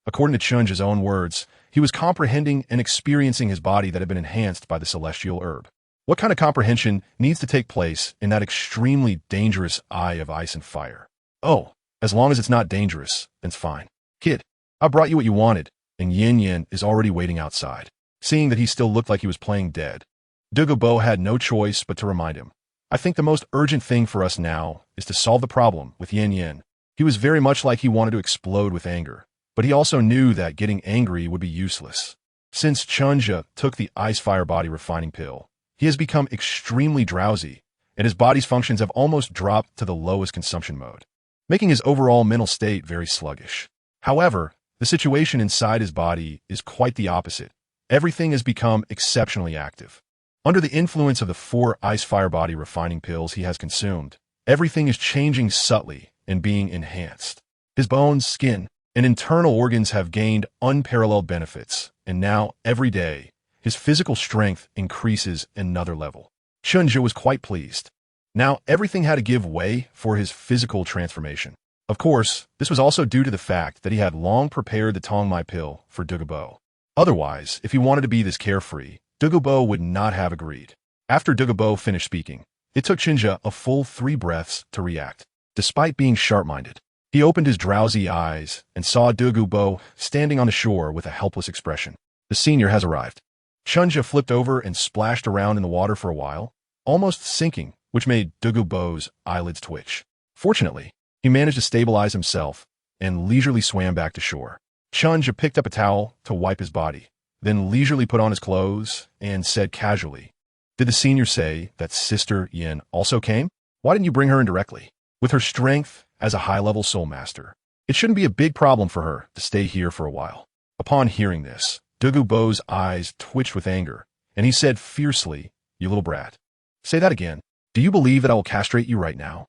According to Chen Zhe's own words, he was comprehending and experiencing his body that had been enhanced by the celestial herb. What kind of comprehension needs to take place in that extremely dangerous Eye of Ice and Fire? Oh, as long as it's not dangerous, then it's fine. Kid, I brought you what you wanted, and Yin Yin is already waiting outside. Seeing that he still looked like he was playing dead, Douluo had no choice but to remind him. I think the most urgent thing for us now is to solve the problem with Yin Yin. He was very much like he wanted to explode with anger, but he also knew that getting angry would be useless. Since Chen Zhe took the Ice Fire Body Refining Pill, he has become extremely drowsy, and his body's functions have almost dropped to the lowest consumption mode, making his overall mental state very sluggish. However, the situation inside his body is quite the opposite. Everything has become exceptionally active. Under the influence of the 4 Ice Fire Body Refining Pills he has consumed, everything is changing subtly and being enhanced. His bones, skin, and internal organs have gained unparalleled benefits, and now, every day, his physical strength increases another level. Chen Zhe was quite pleased. Now, everything had to give way for his physical transformation. Of course, this was also due to the fact that he had long prepared the Tongmai pill for Douluo. Otherwise, if he wanted to be this carefree, Douluo would not have agreed. After Douluo finished speaking, it took Chen Zhe a full 3 breaths to react. Despite being sharp-minded, he opened his drowsy eyes and saw Douluo standing on the shore with a helpless expression. The senior has arrived. Chen Zhe flipped over and splashed around in the water for a while, almost sinking, which made Douluo's eyelids twitch. Fortunately, he managed to stabilize himself and leisurely swam back to shore. Chen Zhe picked up a towel to wipe his body, then leisurely put on his clothes and said casually, "Did the senior say that Sister Yin also came? Why didn't you bring her in directly? With her strength as a high-level soul master, it shouldn't be a big problem for her to stay here for a while." Upon hearing this, Douluo's eyes twitched with anger, and he said fiercely, "You little brat. Say that again. Do you believe that I will castrate you right now?"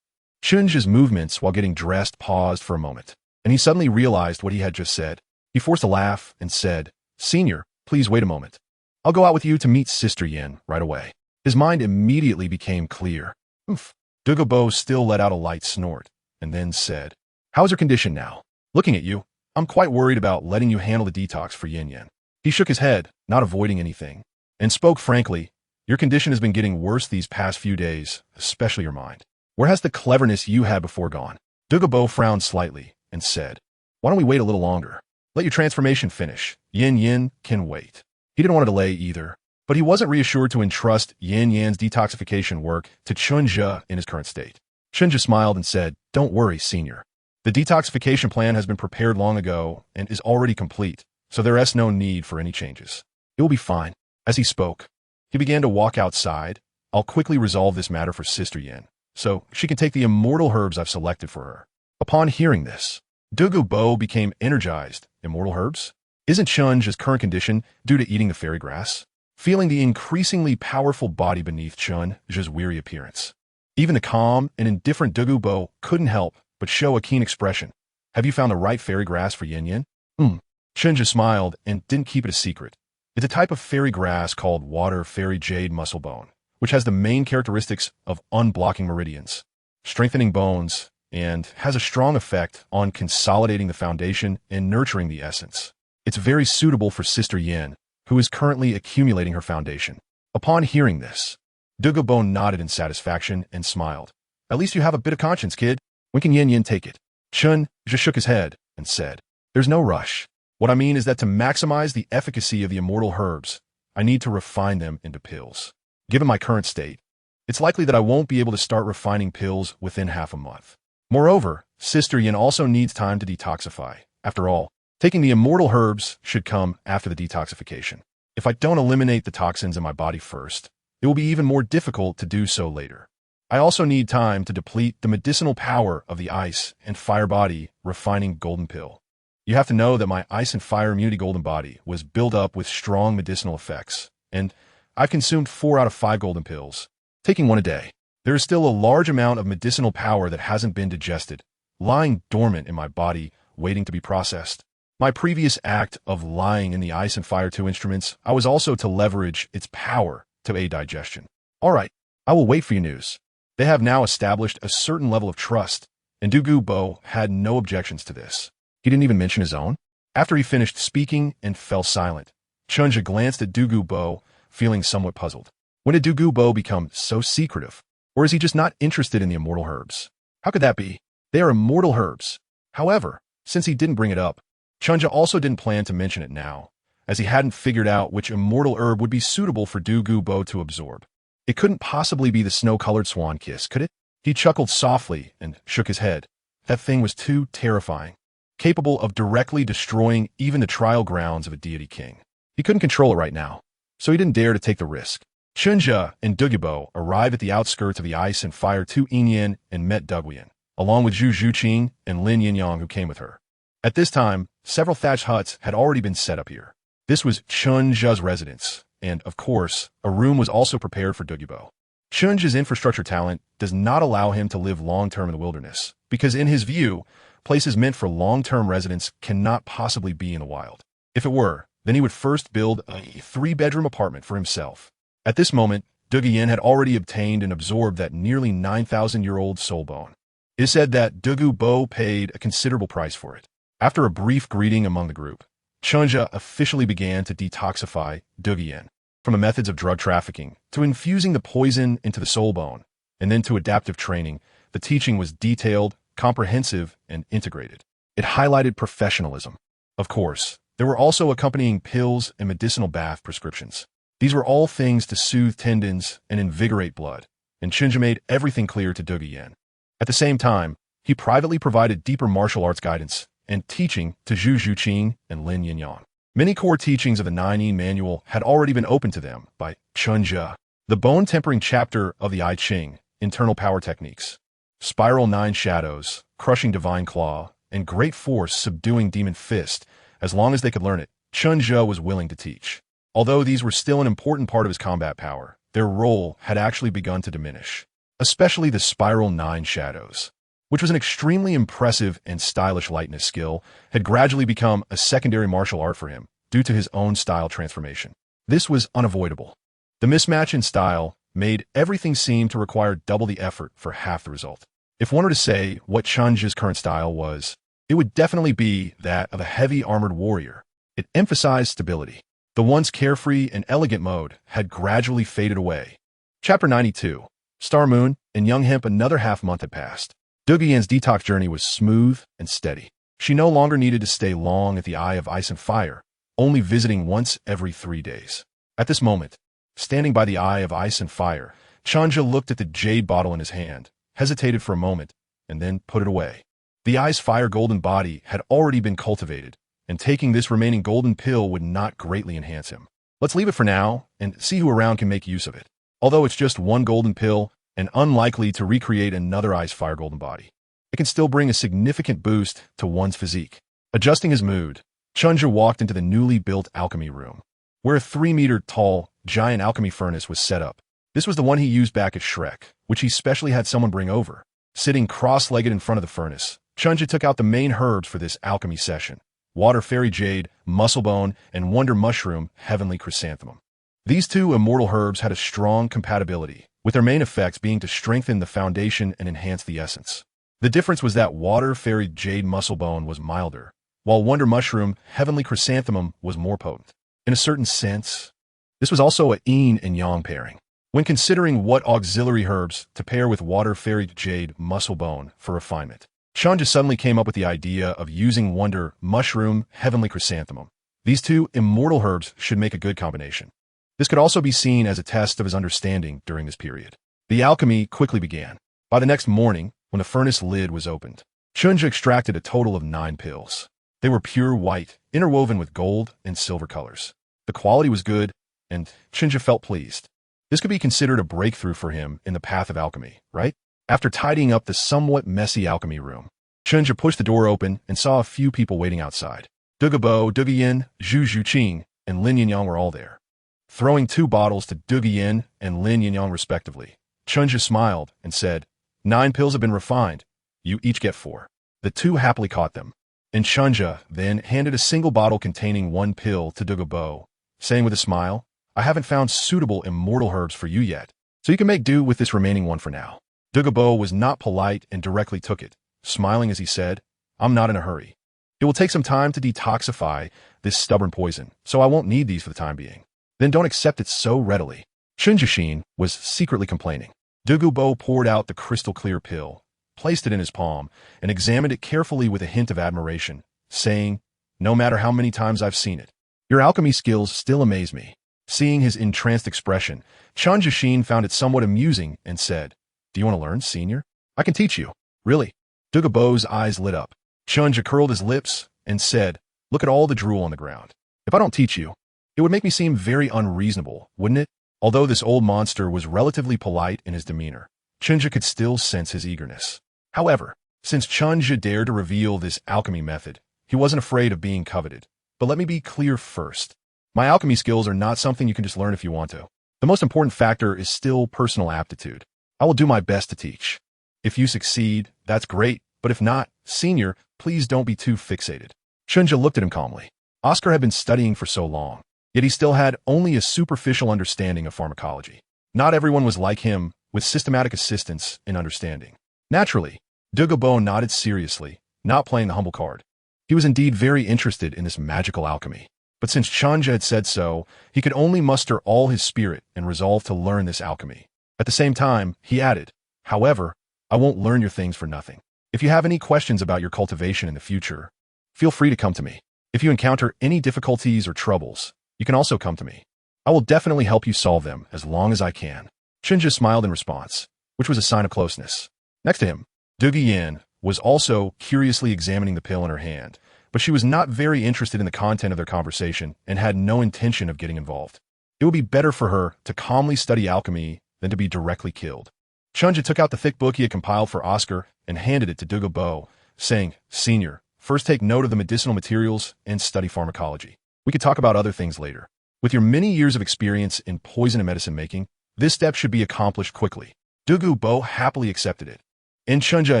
Chen Zhe's movements while getting dressed paused for a moment, and he suddenly realized what he had just said. He forced a laugh and said, "Senior, please wait a moment. I'll go out with you to meet Sister Yin right away." His mind immediately became clear. Oof. Douluo still let out a light snort, and then said, "How's her condition now? Looking at you, I'm quite worried about letting you handle the detox for Yin Yin. He shook his head, not avoiding anything, and spoke frankly. Your condition has been getting worse these past few days, especially your mind. Where has the cleverness you had before gone? Douluo frowned slightly and said, why don't we wait a little longer? Let your transformation finish. Yin Yin can wait. He didn't want to delay either, but he wasn't reassured to entrust Yin Yan's detoxification work to Chen Zhe in his current state. Chen Zhe smiled and said, don't worry, senior. The detoxification plan has been prepared long ago and is already complete, so there is no need for any changes. It will be fine. As he spoke, he began to walk outside. I'll quickly resolve this matter for Sister Yin, so she can take the immortal herbs I've selected for her. Upon hearing this, Douluo became energized. Immortal herbs? Isn't Chen Zhe's current condition due to eating the fairy grass? Feeling the increasingly powerful body beneath Chen Zhe's weary appearance, even the calm and indifferent Douluo couldn't help but show a keen expression. Have you found the right fairy grass for Yin Yin? Chen Zhe smiled and didn't keep it a secret. It's a type of fairy grass called water fairy jade musclebone, which has the main characteristics of unblocking meridians, strengthening bones, and has a strong effect on consolidating the foundation and nurturing the essence. It's very suitable for Sister Yin, who is currently accumulating her foundation. Upon hearing this, Douluo nodded in satisfaction and smiled. At least you have a bit of conscience, kid. When can Yin Yin take it? Chen Zhe shook his head and said, there's no rush. What I mean is that to maximize the efficacy of the immortal herbs, I need to refine them into pills. Given my current state, it's likely that I won't be able to start refining pills within half a month. Moreover, Sister Yin also needs time to detoxify. After all, taking the immortal herbs should come after the detoxification. If I don't eliminate the toxins in my body first, it will be even more difficult to do so later. I also need time to deplete the medicinal power of the ice and fire body refining golden pill. You have to know that my ice and fire immunity golden body was built up with strong medicinal effects, and I've consumed 4 out of 5 golden pills, taking one a day. There is still a large amount of medicinal power that hasn't been digested, lying dormant in my body, waiting to be processed. My previous act of lying in the ice and fire 2 instruments, I was also to leverage its power to aid digestion. All right, I will wait for your news. They have now established a certain level of trust, and Douluo had no objections to this. He didn't even mention his own. After he finished speaking and fell silent, Chen Zhe glanced at Douluo, feeling somewhat puzzled. When did Douluo become so secretive? Or is he just not interested in the immortal herbs? How could that be? They are immortal herbs. However, since he didn't bring it up, Chen Zhe also didn't plan to mention it now, as he hadn't figured out which immortal herb would be suitable for Douluo to absorb. It couldn't possibly be the snow-colored swan kiss, could it? He chuckled softly and shook his head. That thing was too terrifying, capable of directly destroying even the trial grounds of a deity king. He couldn't control it right now, so he didn't dare to take the risk. Chen Zhe and Douluo arrived at the outskirts of the ice and fire 2 Yin and met Duguian, along with Zhu Zhuqing and Lin Yinyang who came with her. At this time, several thatched huts had already been set up here. This was Chen Zhe's residence, and, of course, a room was also prepared for Douluo. Chen Zhe's infrastructure talent does not allow him to live long-term in the wilderness, because in his view, places meant for long-term residence cannot possibly be in the wild. If it were, then he would first build a 3-bedroom apartment for himself. At this moment, Douluo had already obtained and absorbed that nearly 9,000-year-old soul bone. It is said that Douluo paid a considerable price for it. After a brief greeting among the group, Chen Zhe officially began to detoxify Douluo, from the methods of drug trafficking to infusing the poison into the soul bone, and then to adaptive training. The teaching was detailed, comprehensive, and integrated. It highlighted professionalism. Of course, there were also accompanying pills and medicinal bath prescriptions. These were all things to soothe tendons and invigorate blood, and Chen Zhe made everything clear to Douluo. At the same time, he privately provided deeper martial arts guidance and teaching to Zhu Zhuqing and Lin Yinyang. Many core teachings of the 9 Manual had already been opened to them by Chen Zhe. The bone-tempering chapter of the I Ching, internal power techniques, spiral 9 shadows, crushing divine claw, and great force subduing demon fist. As long as they could learn it, Chen Zhe was willing to teach. Although these were still an important part of his combat power, their role had actually begun to diminish, especially the spiral 9 shadows, which was an extremely impressive and stylish lightness skill, had gradually become a secondary martial art for him due to his own style transformation. This was unavoidable. The mismatch in style made everything seem to require double the effort for half the result. If one were to say what Chen Zhe's current style was, it would definitely be that of a heavy armored warrior. It emphasized stability. The once carefree and elegant mode had gradually faded away. Chapter 92. Star Moon and Young Hemp. Another half-month had passed. Dougyeon's detox journey was smooth and steady. She no longer needed to stay long at the Eye of Ice and Fire, only visiting once every 3 days. At this moment, standing by the Eye of Ice and Fire, Chen Zhe looked at the jade bottle in his hand, hesitated for a moment, and then put it away. The Eye's fire golden body had already been cultivated, and taking this remaining golden pill would not greatly enhance him. Let's leave it for now and see who around can make use of it. Although it's just one golden pill and unlikely to recreate another Eye's fire golden body, it can still bring a significant boost to one's physique. Adjusting his mood, Chen Zhe walked into the newly built alchemy room, where a 3-meter-tall giant alchemy furnace was set up. This was the one he used back at Shrek, which he specially had someone bring over. Sitting cross-legged in front of the furnace, Chen Zhe took out the main herbs for this alchemy session: Water Fairy Jade, Musclebone, and Wonder Mushroom, Heavenly Chrysanthemum. These two immortal herbs had a strong compatibility, with their main effects being to strengthen the foundation and enhance the essence. The difference was that Water Fairy Jade Musclebone was milder, while Wonder Mushroom, Heavenly Chrysanthemum was more potent. In a certain sense, this was also a yin and yang pairing. When considering what auxiliary herbs to pair with Water Fairy Jade Musclebone for refinement, Chen Zhe suddenly came up with the idea of using Wonder Mushroom, Heavenly Chrysanthemum. These two immortal herbs should make a good combination. This could also be seen as a test of his understanding during this period. The alchemy quickly began. By the next morning, when the furnace lid was opened, Chen Zhe extracted a total of 9 pills. They were pure white, interwoven with gold and silver colors. The quality was good, and Chen Zhe felt pleased. This could be considered a breakthrough for him in the path of alchemy, right? After tidying up the somewhat messy alchemy room, Chen Zhe pushed the door open and saw a few people waiting outside. Dougyeon, Dougyeon, Zhu Zhuqing, and Lin Yinyang were all there. Throwing 2 bottles to Dougyeon and Lin Yinyang respectively, Chen Zhe smiled and said, 9 pills have been refined. You each get 4. The 2 happily caught them, and Chen Zhe then handed a single bottle containing 1 pill to Dougyeon, saying with a smile, I haven't found suitable immortal herbs for you yet, so you can make do with this remaining one for now. Dougyeon was not polite and directly took it, smiling as he said, I'm not in a hurry. It will take some time to detoxify this stubborn poison, so I won't need these for the time being. Then don't accept it so readily. Chen Zhe was secretly complaining. Dougyeon poured out the crystal-clear pill, placed it in his palm, and examined it carefully with a hint of admiration, saying, no matter how many times I've seen it, your alchemy skills still amaze me. Seeing his entranced expression, Chen Zhe found it somewhat amusing and said, do you want to learn, senior? I can teach you. Really? Dougyeon's eyes lit up. Chen Zhe curled his lips and said, look at all the drool on the ground. If I don't teach you, it would make me seem very unreasonable, wouldn't it? Although this old monster was relatively polite in his demeanor, Chen Zhe could still sense his eagerness. However, since Chen Zhe dared to reveal this alchemy method, he wasn't afraid of being coveted. But let me be clear first. My alchemy skills are not something you can just learn if you want to. The most important factor is still personal aptitude. I will do my best to teach. If you succeed, that's great, but if not, senior, please don't be too fixated. Chen Zhe looked at him calmly. Oscar had been studying for so long, yet he still had only a superficial understanding of pharmacology. Not everyone was like him, with systematic assistance in understanding. Naturally, Dougyeon nodded seriously, not playing the humble card. He was indeed very interested in this magical alchemy. But since Chen Zhe had said so, he could only muster all his spirit and resolve to learn this alchemy. At the same time, he added, however, I won't learn your things for nothing. If you have any questions about your cultivation in the future, feel free to come to me. If you encounter any difficulties or troubles, you can also come to me. I will definitely help you solve them as long as I can. Chen Zhe smiled in response, which was a sign of closeness. Next to him, Dougyeon was also curiously examining the pill in her hand, but she was not very interested in the content of their conversation and had no intention of getting involved. It would be better for her to calmly study alchemy than to be directly killed. Chen Zhe took out the thick book he had compiled for Oscar and handed it to Dougyeon, saying, Senior, first take note of the medicinal materials and study pharmacology. We could talk about other things later. With your many years of experience in poison and medicine making, this step should be accomplished quickly. Dougyeon happily accepted it, and Chen Zhe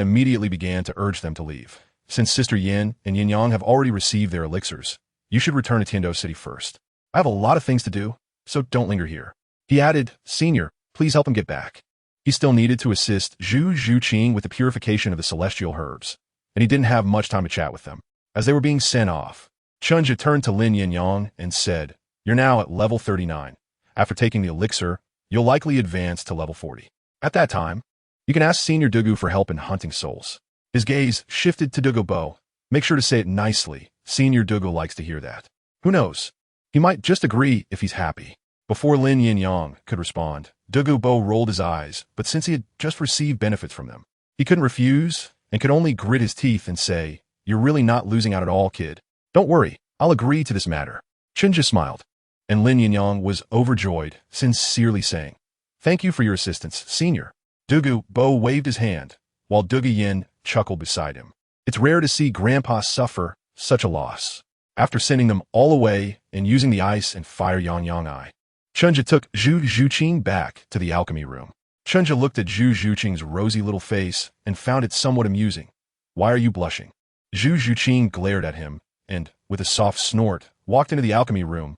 immediately began to urge them to leave. Since Sister Yin and Yin Yang have already received their elixirs, you should return to Tiando City first. I have a lot of things to do, so don't linger here. He added, Senior, please help him get back. He still needed to assist Zhu Zhuqing with the purification of the celestial herbs. and he didn't have much time to chat with them. As they were being sent off, Chen Zhe turned to Lin Yin and said, "You're now at level 39. After taking the elixir, you'll likely advance to level 40. At that time, you can ask Senior Douluo for help in hunting souls." His gaze shifted to Douluo. "Make sure to say it nicely. Senior Douluo likes to hear that." Who knows? He might just agree if he's happy. Before Lin Yin could respond, Douluo rolled his eyes, but since he had just received benefits from them, he couldn't refuse and could only grit his teeth and say, "You're really not losing out at all, kid. Don't worry, I'll agree to this matter." Chen Zhe smiled, and Lin Yin was overjoyed, sincerely saying, "Thank you for your assistance, Senior." Douluo waved his hand, while Yin chuckled beside him. It's rare to see Grandpa suffer such a loss. After sending them all away and using the ice and fire Yang Eye, Chen Zhe took Zhu Zhuqing back to the alchemy room. Chen Zhe looked at Zhu Zhuqing's rosy little face and found it somewhat amusing. "Why are you blushing?" Zhu Zhuqing glared at him and, with a soft snort, walked into the alchemy room.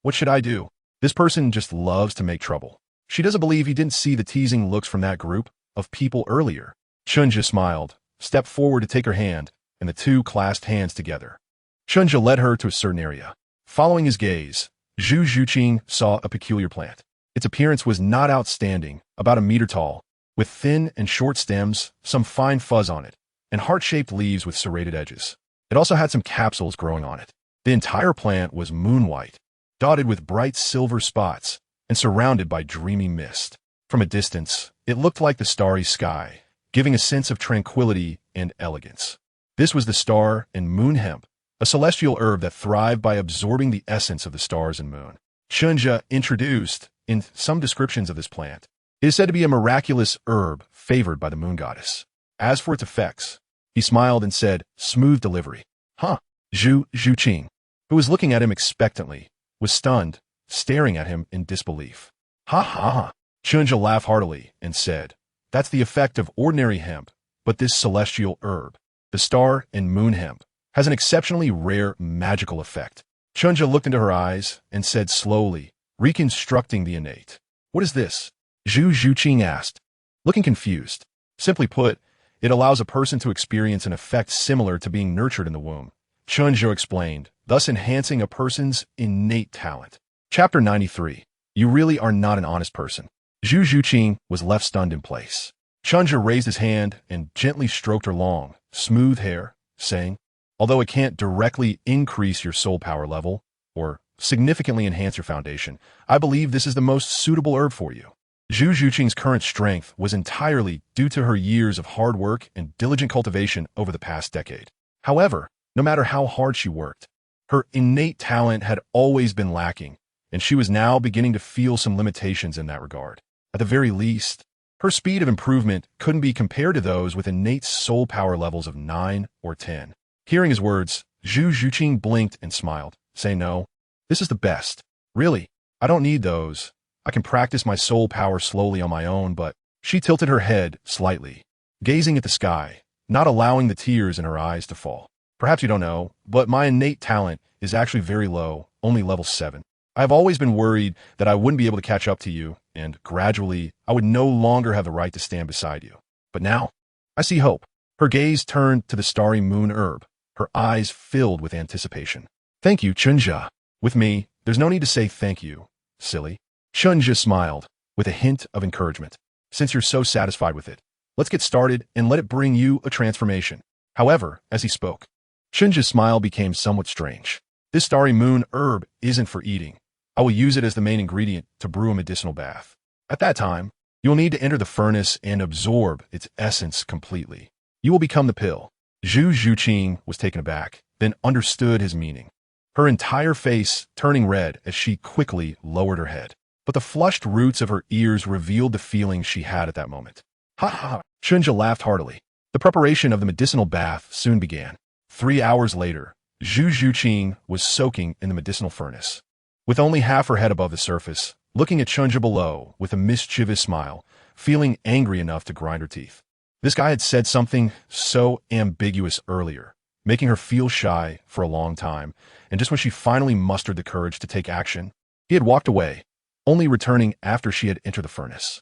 "What should I do? This person just loves to make trouble." She doesn't believe he didn't see the teasing looks from that group of people earlier. Chen Zhe smiled, stepped forward to take her hand, and the two clasped hands together. Chen Zhe led her to a certain area. Following his gaze, Zhu Zhuqing saw a peculiar plant. Its appearance was not outstanding, about a meter tall, with thin and short stems, some fine fuzz on it, and heart-shaped leaves with serrated edges. It also had some capsules growing on it. The entire plant was moon-white, dotted with bright silver spots, and surrounded by dreamy mist. From a distance, it looked like the starry sky, giving a sense of tranquility and elegance. This was the star and moon hemp, a celestial herb that thrived by absorbing the essence of the stars and moon. Chen Zhe introduced in some descriptions of this plant. It is said to be a miraculous herb favored by the moon goddess. As for its effects, he smiled and said, "Smooth delivery." "Huh?" Zhu Zhuqing, who was looking at him expectantly, was stunned, staring at him in disbelief. "Ha ha ha." Chen Zhe laughed heartily and said, "That's the effect of ordinary hemp, but this celestial herb, the star and moon hemp, has an exceptionally rare magical effect." Chen Zhe looked into her eyes and said slowly, reconstructing the innate. "What is this?" Zhu Zhuqing asked, looking confused. Simply put, it allows a person to experience an effect similar to being nurtured in the womb. Chen Zhe explained, thus enhancing a person's innate talent. Chapter 93. You really are not an honest person. Zhu Zhuqing was left stunned in place. Chen Zhe raised his hand and gently stroked her long, smooth hair, saying, "Although it can't directly increase your soul power level, or significantly enhance your foundation, I believe this is the most suitable herb for you." Zhu Zhuqing's current strength was entirely due to her years of hard work and diligent cultivation over the past decade. However, no matter how hard she worked, her innate talent had always been lacking, and she was now beginning to feel some limitations in that regard. At the very least, her speed of improvement couldn't be compared to those with innate soul power levels of 9 or 10. Hearing his words, Zhu Zhuqing blinked and smiled, saying, "No, this is the best. Really, I don't need those. I can practice my soul power slowly on my own," but she tilted her head slightly, gazing at the sky, not allowing the tears in her eyes to fall. "Perhaps you don't know, but my innate talent is actually very low, only level 7. I have always been worried that I wouldn't be able to catch up to you, and gradually, I would no longer have the right to stand beside you. But now, I see hope." Her gaze turned to the starry moon herb, her eyes filled with anticipation. "Thank you, Chen Zhe. With me, there's no need to say thank you, silly." Chen Zhe smiled, with a hint of encouragement. "Since you're so satisfied with it, let's get started and let it bring you a transformation." However, as he spoke, Chen Zhe's smile became somewhat strange. "This starry moon herb isn't for eating. I will use it as the main ingredient to brew a medicinal bath. At that time, you will need to enter the furnace and absorb its essence completely. You will become the pill." Zhu Zhuqing was taken aback, then understood his meaning, her entire face turning red as she quickly lowered her head. But the flushed roots of her ears revealed the feelings she had at that moment. "Ha ha!" Chen Zhe laughed heartily. The preparation of the medicinal bath soon began. 3 hours later, Zhu Zhuqing was soaking in the medicinal furnace. With only half her head above the surface, looking at Chen Zhe below with a mischievous smile, feeling angry enough to grind her teeth. This guy had said something so ambiguous earlier, making her feel shy for a long time, and just when she finally mustered the courage to take action, he had walked away, only returning after she had entered the furnace.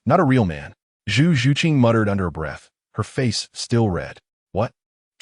Not a real man." Zhu Zhuqing muttered under her breath, her face still red. "What?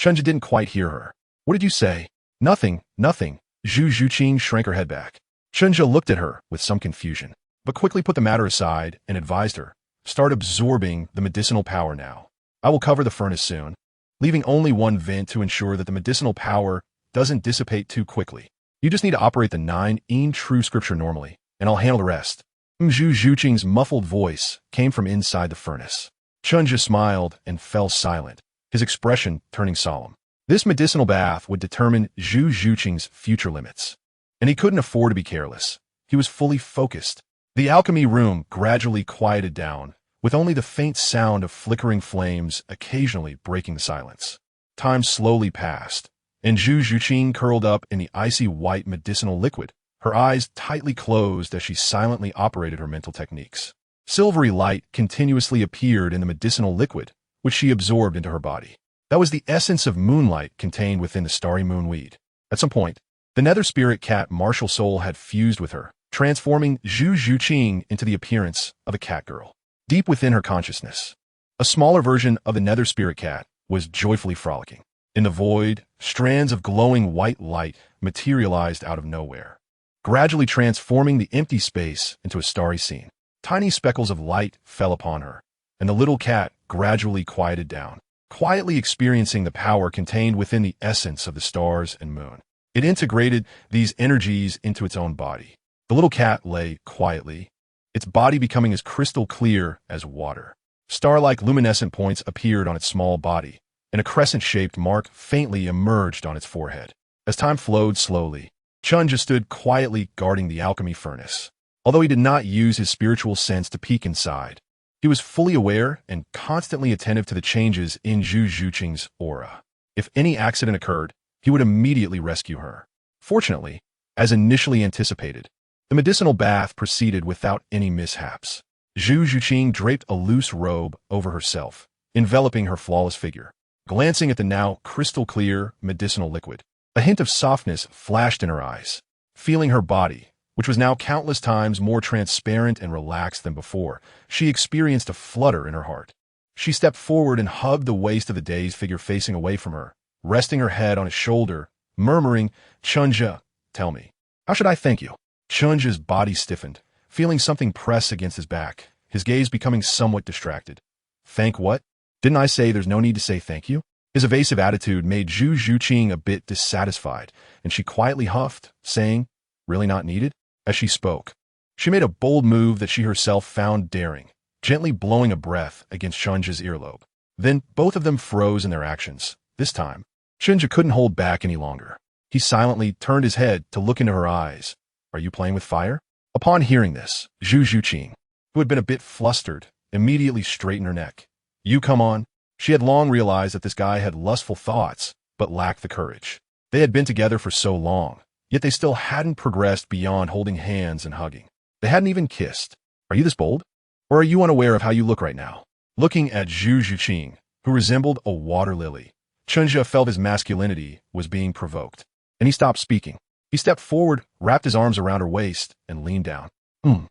Chen Zhe didn't quite hear her. What did you say? Nothing, nothing. Zhu Zhuqing shrank her head back. Chen Zhe looked at her with some confusion, but quickly put the matter aside and advised her, start absorbing the medicinal power now. I will cover the furnace soon, leaving only one vent to ensure that the medicinal power doesn't dissipate too quickly. You just need to operate the 9 true scripture normally, and I'll handle the rest. Zhu Zhuqing's muffled voice came from inside the furnace. Chen Zhe smiled and fell silent, his expression turning solemn. This medicinal bath would determine Zhu Zhuqing's future limits, and he couldn't afford to be careless. He was fully focused. The alchemy room gradually quieted down, with only the faint sound of flickering flames occasionally breaking the silence. Time slowly passed, and Zhu Zhuqing curled up in the icy white medicinal liquid, her eyes tightly closed as she silently operated her mental techniques. Silvery light continuously appeared in the medicinal liquid, which she absorbed into her body. That was the essence of moonlight contained within the starry moonweed. At some point, the nether spirit cat martial soul had fused with her, transforming Zhu Zhuqing into the appearance of a cat girl. Deep within her consciousness, a smaller version of the nether spirit cat was joyfully frolicking. In the void, strands of glowing white light materialized out of nowhere, gradually transforming the empty space into a starry scene. Tiny speckles of light fell upon her, and the little cat gradually quieted down, quietly experiencing the power contained within the essence of the stars and moon. It integrated these energies into its own body. The little cat lay quietly, its body becoming as crystal clear as water. Star-like luminescent points appeared on its small body, and a crescent-shaped mark faintly emerged on its forehead. As time flowed slowly, Chen Zhe stood quietly guarding the alchemy furnace. Although he did not use his spiritual sense to peek inside, he was fully aware and constantly attentive to the changes in Zhu Zhuqing's aura. If any accident occurred, he would immediately rescue her. Fortunately, as initially anticipated, the medicinal bath proceeded without any mishaps. Zhu Zhuqing draped a loose robe over herself, enveloping her flawless figure. Glancing at the now crystal-clear medicinal liquid, a hint of softness flashed in her eyes. Feeling her body, which was now countless times more transparent and relaxed than before, she experienced a flutter in her heart. She stepped forward and hugged the waist of the dazed figure facing away from her, resting her head on his shoulder, murmuring, "Chen Zhe, tell me, how should I thank you?" Chen Zhe's body stiffened, feeling something press against his back, his gaze becoming somewhat distracted. "Thank what? Didn't I say there's no need to say thank you?" His evasive attitude made Zhu Zhuqing a bit dissatisfied, and she quietly huffed, saying, "Really not needed?" As she spoke, she made a bold move that she herself found daring, gently blowing a breath against Chen Zhe's earlobe. Then both of them froze in their actions. This time, Chen Zhe couldn't hold back any longer. He silently turned his head to look into her eyes. "Are you playing with fire?" Upon hearing this, Zhu Zhuqing, who had been a bit flustered, immediately straightened her neck. "You come on." She had long realized that this guy had lustful thoughts, but lacked the courage. They had been together for so long, yet they still hadn't progressed beyond holding hands and hugging. They hadn't even kissed. "Are you this bold? Or are you unaware of how you look right now?" Looking at Zhu Zhuqing, who resembled a water lily, Chen Zhe felt his masculinity was being provoked, and he stopped speaking. He stepped forward, wrapped his arms around her waist, and leaned down. Zhu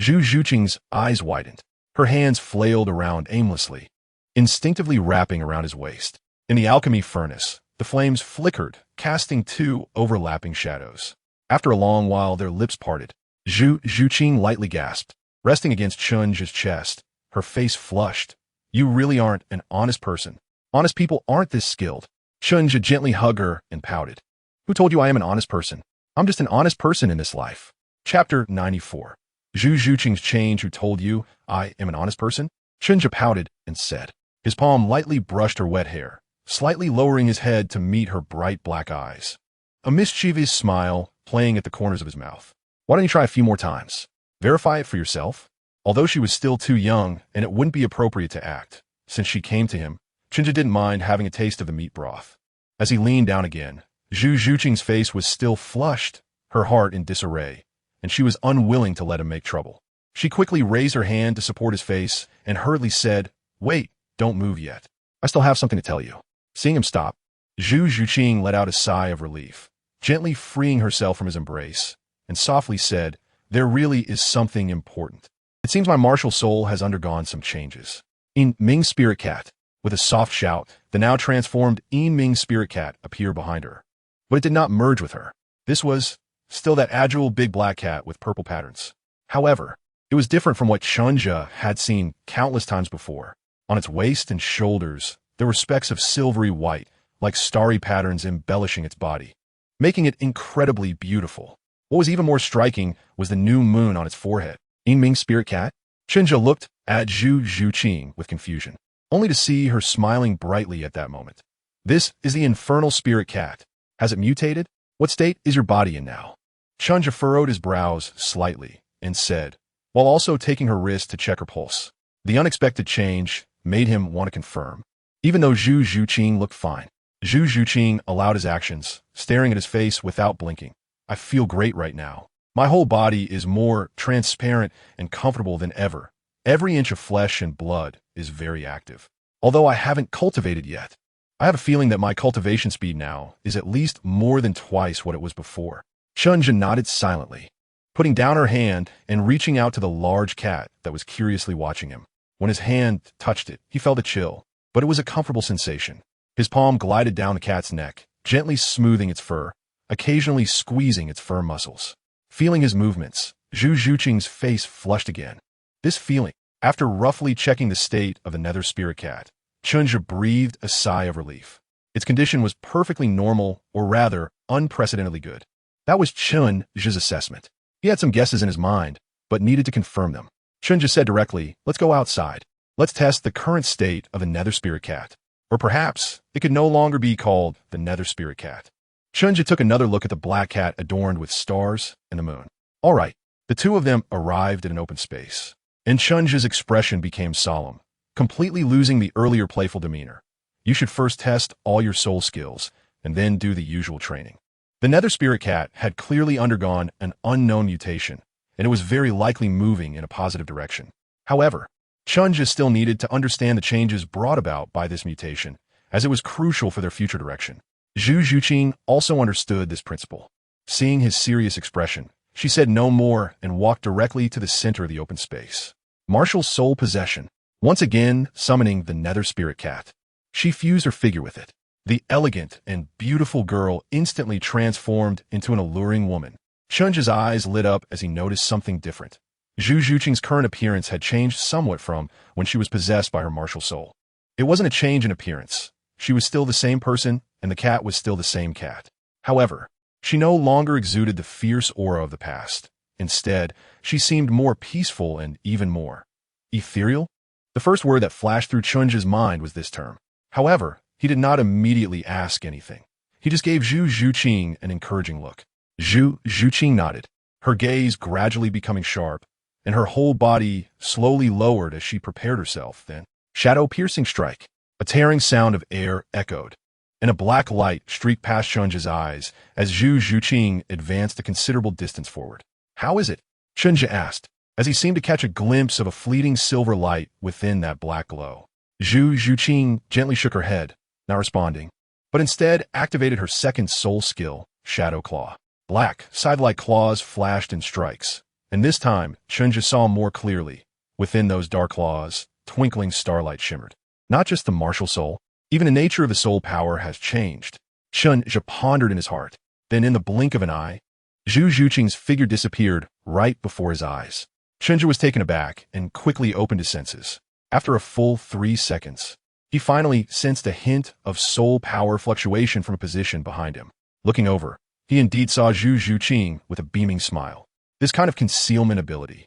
Zhuqing's eyes widened. Her hands flailed around aimlessly, instinctively wrapping around his waist. In the alchemy furnace, the flames flickered, casting 2 overlapping shadows. After a long while, their lips parted. Zhu Zhuqing lightly gasped, resting against Chen Zhe's chest, her face flushed. "You really aren't an honest person. Honest people aren't this skilled." Chen Zhe gently hugged her and pouted. "Who told you I am an honest person? I'm just an honest person in this life." Chapter 94. Zhu Zhuqing's change. "Who told you I am an honest person?" Chen Zhe pouted and said. His palm lightly brushed her wet hair, slightly lowering his head to meet her bright black eyes. A mischievous smile playing at the corners of his mouth. "Why don't you try a few more times? Verify it for yourself." Although she was still too young and it wouldn't be appropriate to act, since she came to him, Chen Zhe didn't mind having a taste of the meat broth. As he leaned down again, Zhu Zhuqing's face was still flushed, her heart in disarray, and she was unwilling to let him make trouble. She quickly raised her hand to support his face and hurriedly said, "Wait, don't move yet. I still have something to tell you." Seeing him stop, Zhu Zhuqing let out a sigh of relief, gently freeing herself from his embrace, and softly said, "There really is something important. It seems my martial soul has undergone some changes." In Ming's spirit cat, With a soft shout, the now transformed Xuanming spirit cat appeared behind her. But it did not merge with her. This was still that agile big black cat with purple patterns. However, it was different from what Chen Zhe had seen countless times before. On its waist and shoulders, there were specks of silvery white, like starry patterns embellishing its body, making it incredibly beautiful. What was even more striking was the new moon on its forehead. Xuanming spirit cat? Chen Zhe looked at Zhu Zhuqing with confusion, only to see her smiling brightly at that moment. This is the infernal spirit cat. Has it mutated? What state is your body in now? Chen Zhe furrowed his brows slightly and said, while also taking her wrist to check her pulse. The unexpected change made him want to confirm, even though Zhu Zhuqing looked fine. Zhu Zhuqing allowed his actions, staring at his face without blinking. I feel great right now. My whole body is more transparent and comfortable than ever. Every inch of flesh and blood is very active. Although I haven't cultivated yet, I have a feeling that my cultivation speed now is at least more than twice what it was before. Chen Zhe nodded silently, putting down her hand and reaching out to the large cat that was curiously watching him. When his hand touched it, he felt a chill, but it was a comfortable sensation. His palm glided down the cat's neck, gently smoothing its fur, occasionally squeezing its firm muscles. Feeling his movements, Zhu Zhuqing's face flushed again. This feeling, after roughly checking the state of the nether spirit cat, Chen Zhe breathed a sigh of relief. Its condition was perfectly normal, or rather, unprecedentedly good. That was Chen Zhe's assessment. He had some guesses in his mind, but needed to confirm them. Chen Zhe said directly, let's go outside. Let's test the current state of the nether spirit cat. Or perhaps it could no longer be called the nether spirit cat. Chen Zhe took another look at the black cat adorned with stars and the moon. All right, the two of them arrived at an open space, and Chen Zhe's expression became solemn, completely losing the earlier playful demeanor. You should first test all your soul skills, and then do the usual training. The nether spirit cat had clearly undergone an unknown mutation, and it was very likely moving in a positive direction. However, Chen Zhe still needed to understand the changes brought about by this mutation, as it was crucial for their future direction. Zhu Zhuqing also understood this principle. Seeing his serious expression, she said no more and walked directly to the center of the open space. Martial soul possession, once again summoning the nether spirit cat. She fused her figure with it. The elegant and beautiful girl instantly transformed into an alluring woman. Chen Zhe's eyes lit up as he noticed something different. Zhu Zhuqing's current appearance had changed somewhat from when she was possessed by her martial soul. It wasn't a change in appearance. She was still the same person, and the cat was still the same cat. However, she no longer exuded the fierce aura of the past. Instead, she seemed more peaceful and even more ethereal. The first word that flashed through Chen Zhe's mind was this term. However, he did not immediately ask anything. He just gave Zhu Zhuqing an encouraging look. Zhu Zhuqing nodded, her gaze gradually becoming sharp, and her whole body slowly lowered as she prepared herself. Then, shadow-piercing strike. A tearing sound of air echoed, and a black light streaked past Chen Zhe's eyes as Zhu Zhuqing advanced a considerable distance forward. How is it? Chen Zhe asked, as he seemed to catch a glimpse of a fleeting silver light within that black glow. Zhu Zhuqing gently shook her head, not responding, but instead activated her second soul skill, Shadow Claw. Black, side-like claws flashed in strikes, and this time Chen Zhe saw more clearly. Within those dark claws, twinkling starlight shimmered. Not just the martial soul, even the nature of the soul power has changed. Chen Zhe pondered in his heart. Then in the blink of an eye, Zhu Zhuqing's figure disappeared right before his eyes. Chen Zhe was taken aback and quickly opened his senses. After a full 3 seconds, he finally sensed a hint of soul power fluctuation from a position behind him. Looking over, he indeed saw Zhu Zhuqing with a beaming smile. This kind of concealment ability.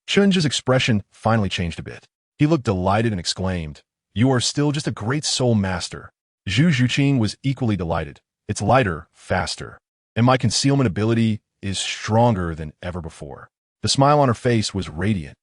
Chen Zhe's expression finally changed a bit. He looked delighted and exclaimed, "You are still just a great soul master." Zhu Zhuqing was equally delighted. It's lighter, faster, and my concealment ability is stronger than ever before. The smile on her face was radiant.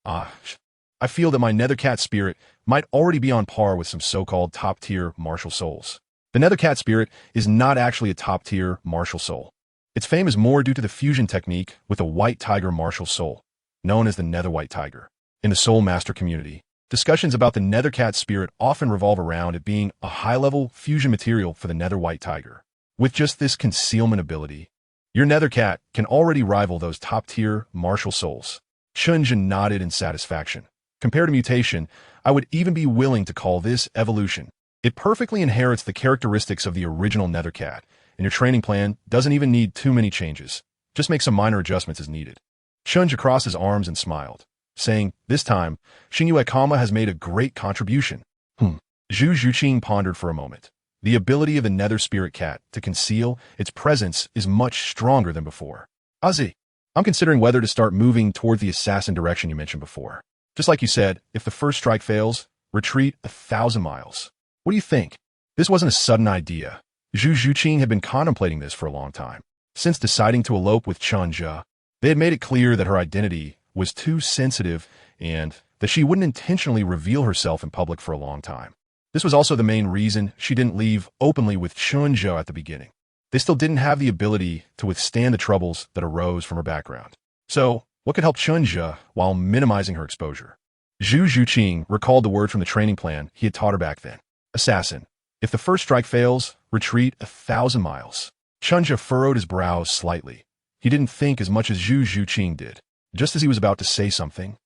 I feel that my nether cat spirit might already be on par with some so-called top-tier martial souls. The nether cat spirit is not actually a top-tier martial soul. Its fame is more due to the fusion technique with a white tiger martial soul, known as the nether white tiger. In the soul master community, discussions about the nether cat spirit often revolve around it being a high-level fusion material for the nether white tiger. With just this concealment ability, your nether cat can already rival those top-tier martial souls. Chen Zhe nodded in satisfaction. Compared to mutation, I would even be willing to call this evolution. It perfectly inherits the characteristics of the original Nethercat, and your training plan doesn't even need too many changes. Just make some minor adjustments as needed. Chen Zhe crossed his arms and smiled, saying, "This time, Xingyu Aikama has made a great contribution." Zhu Zhuqing pondered for a moment. The ability of the Nether Spirit Cat to conceal its presence is much stronger than before. Ozzy, I'm considering whether to start moving toward the assassin direction you mentioned before. Just like you said, if the first strike fails, retreat 1,000 miles. What do you think? This wasn't a sudden idea. Zhu Zhuqing had been contemplating this for a long time. Since deciding to elope with Chen Zhe, they had made it clear that her identity was too sensitive and that she wouldn't intentionally reveal herself in public for a long time. This was also the main reason she didn't leave openly with Chen Zhe at the beginning. They still didn't have the ability to withstand the troubles that arose from her background. So, what could help Chen Zhe while minimizing her exposure? Zhu Zhuqing recalled the word from the training plan he had taught her back then. Assassin. If the first strike fails, retreat 1,000 miles. Chen Zhe furrowed his brows slightly. He didn't think as much as Zhu Zhuqing did. Just as he was about to say something,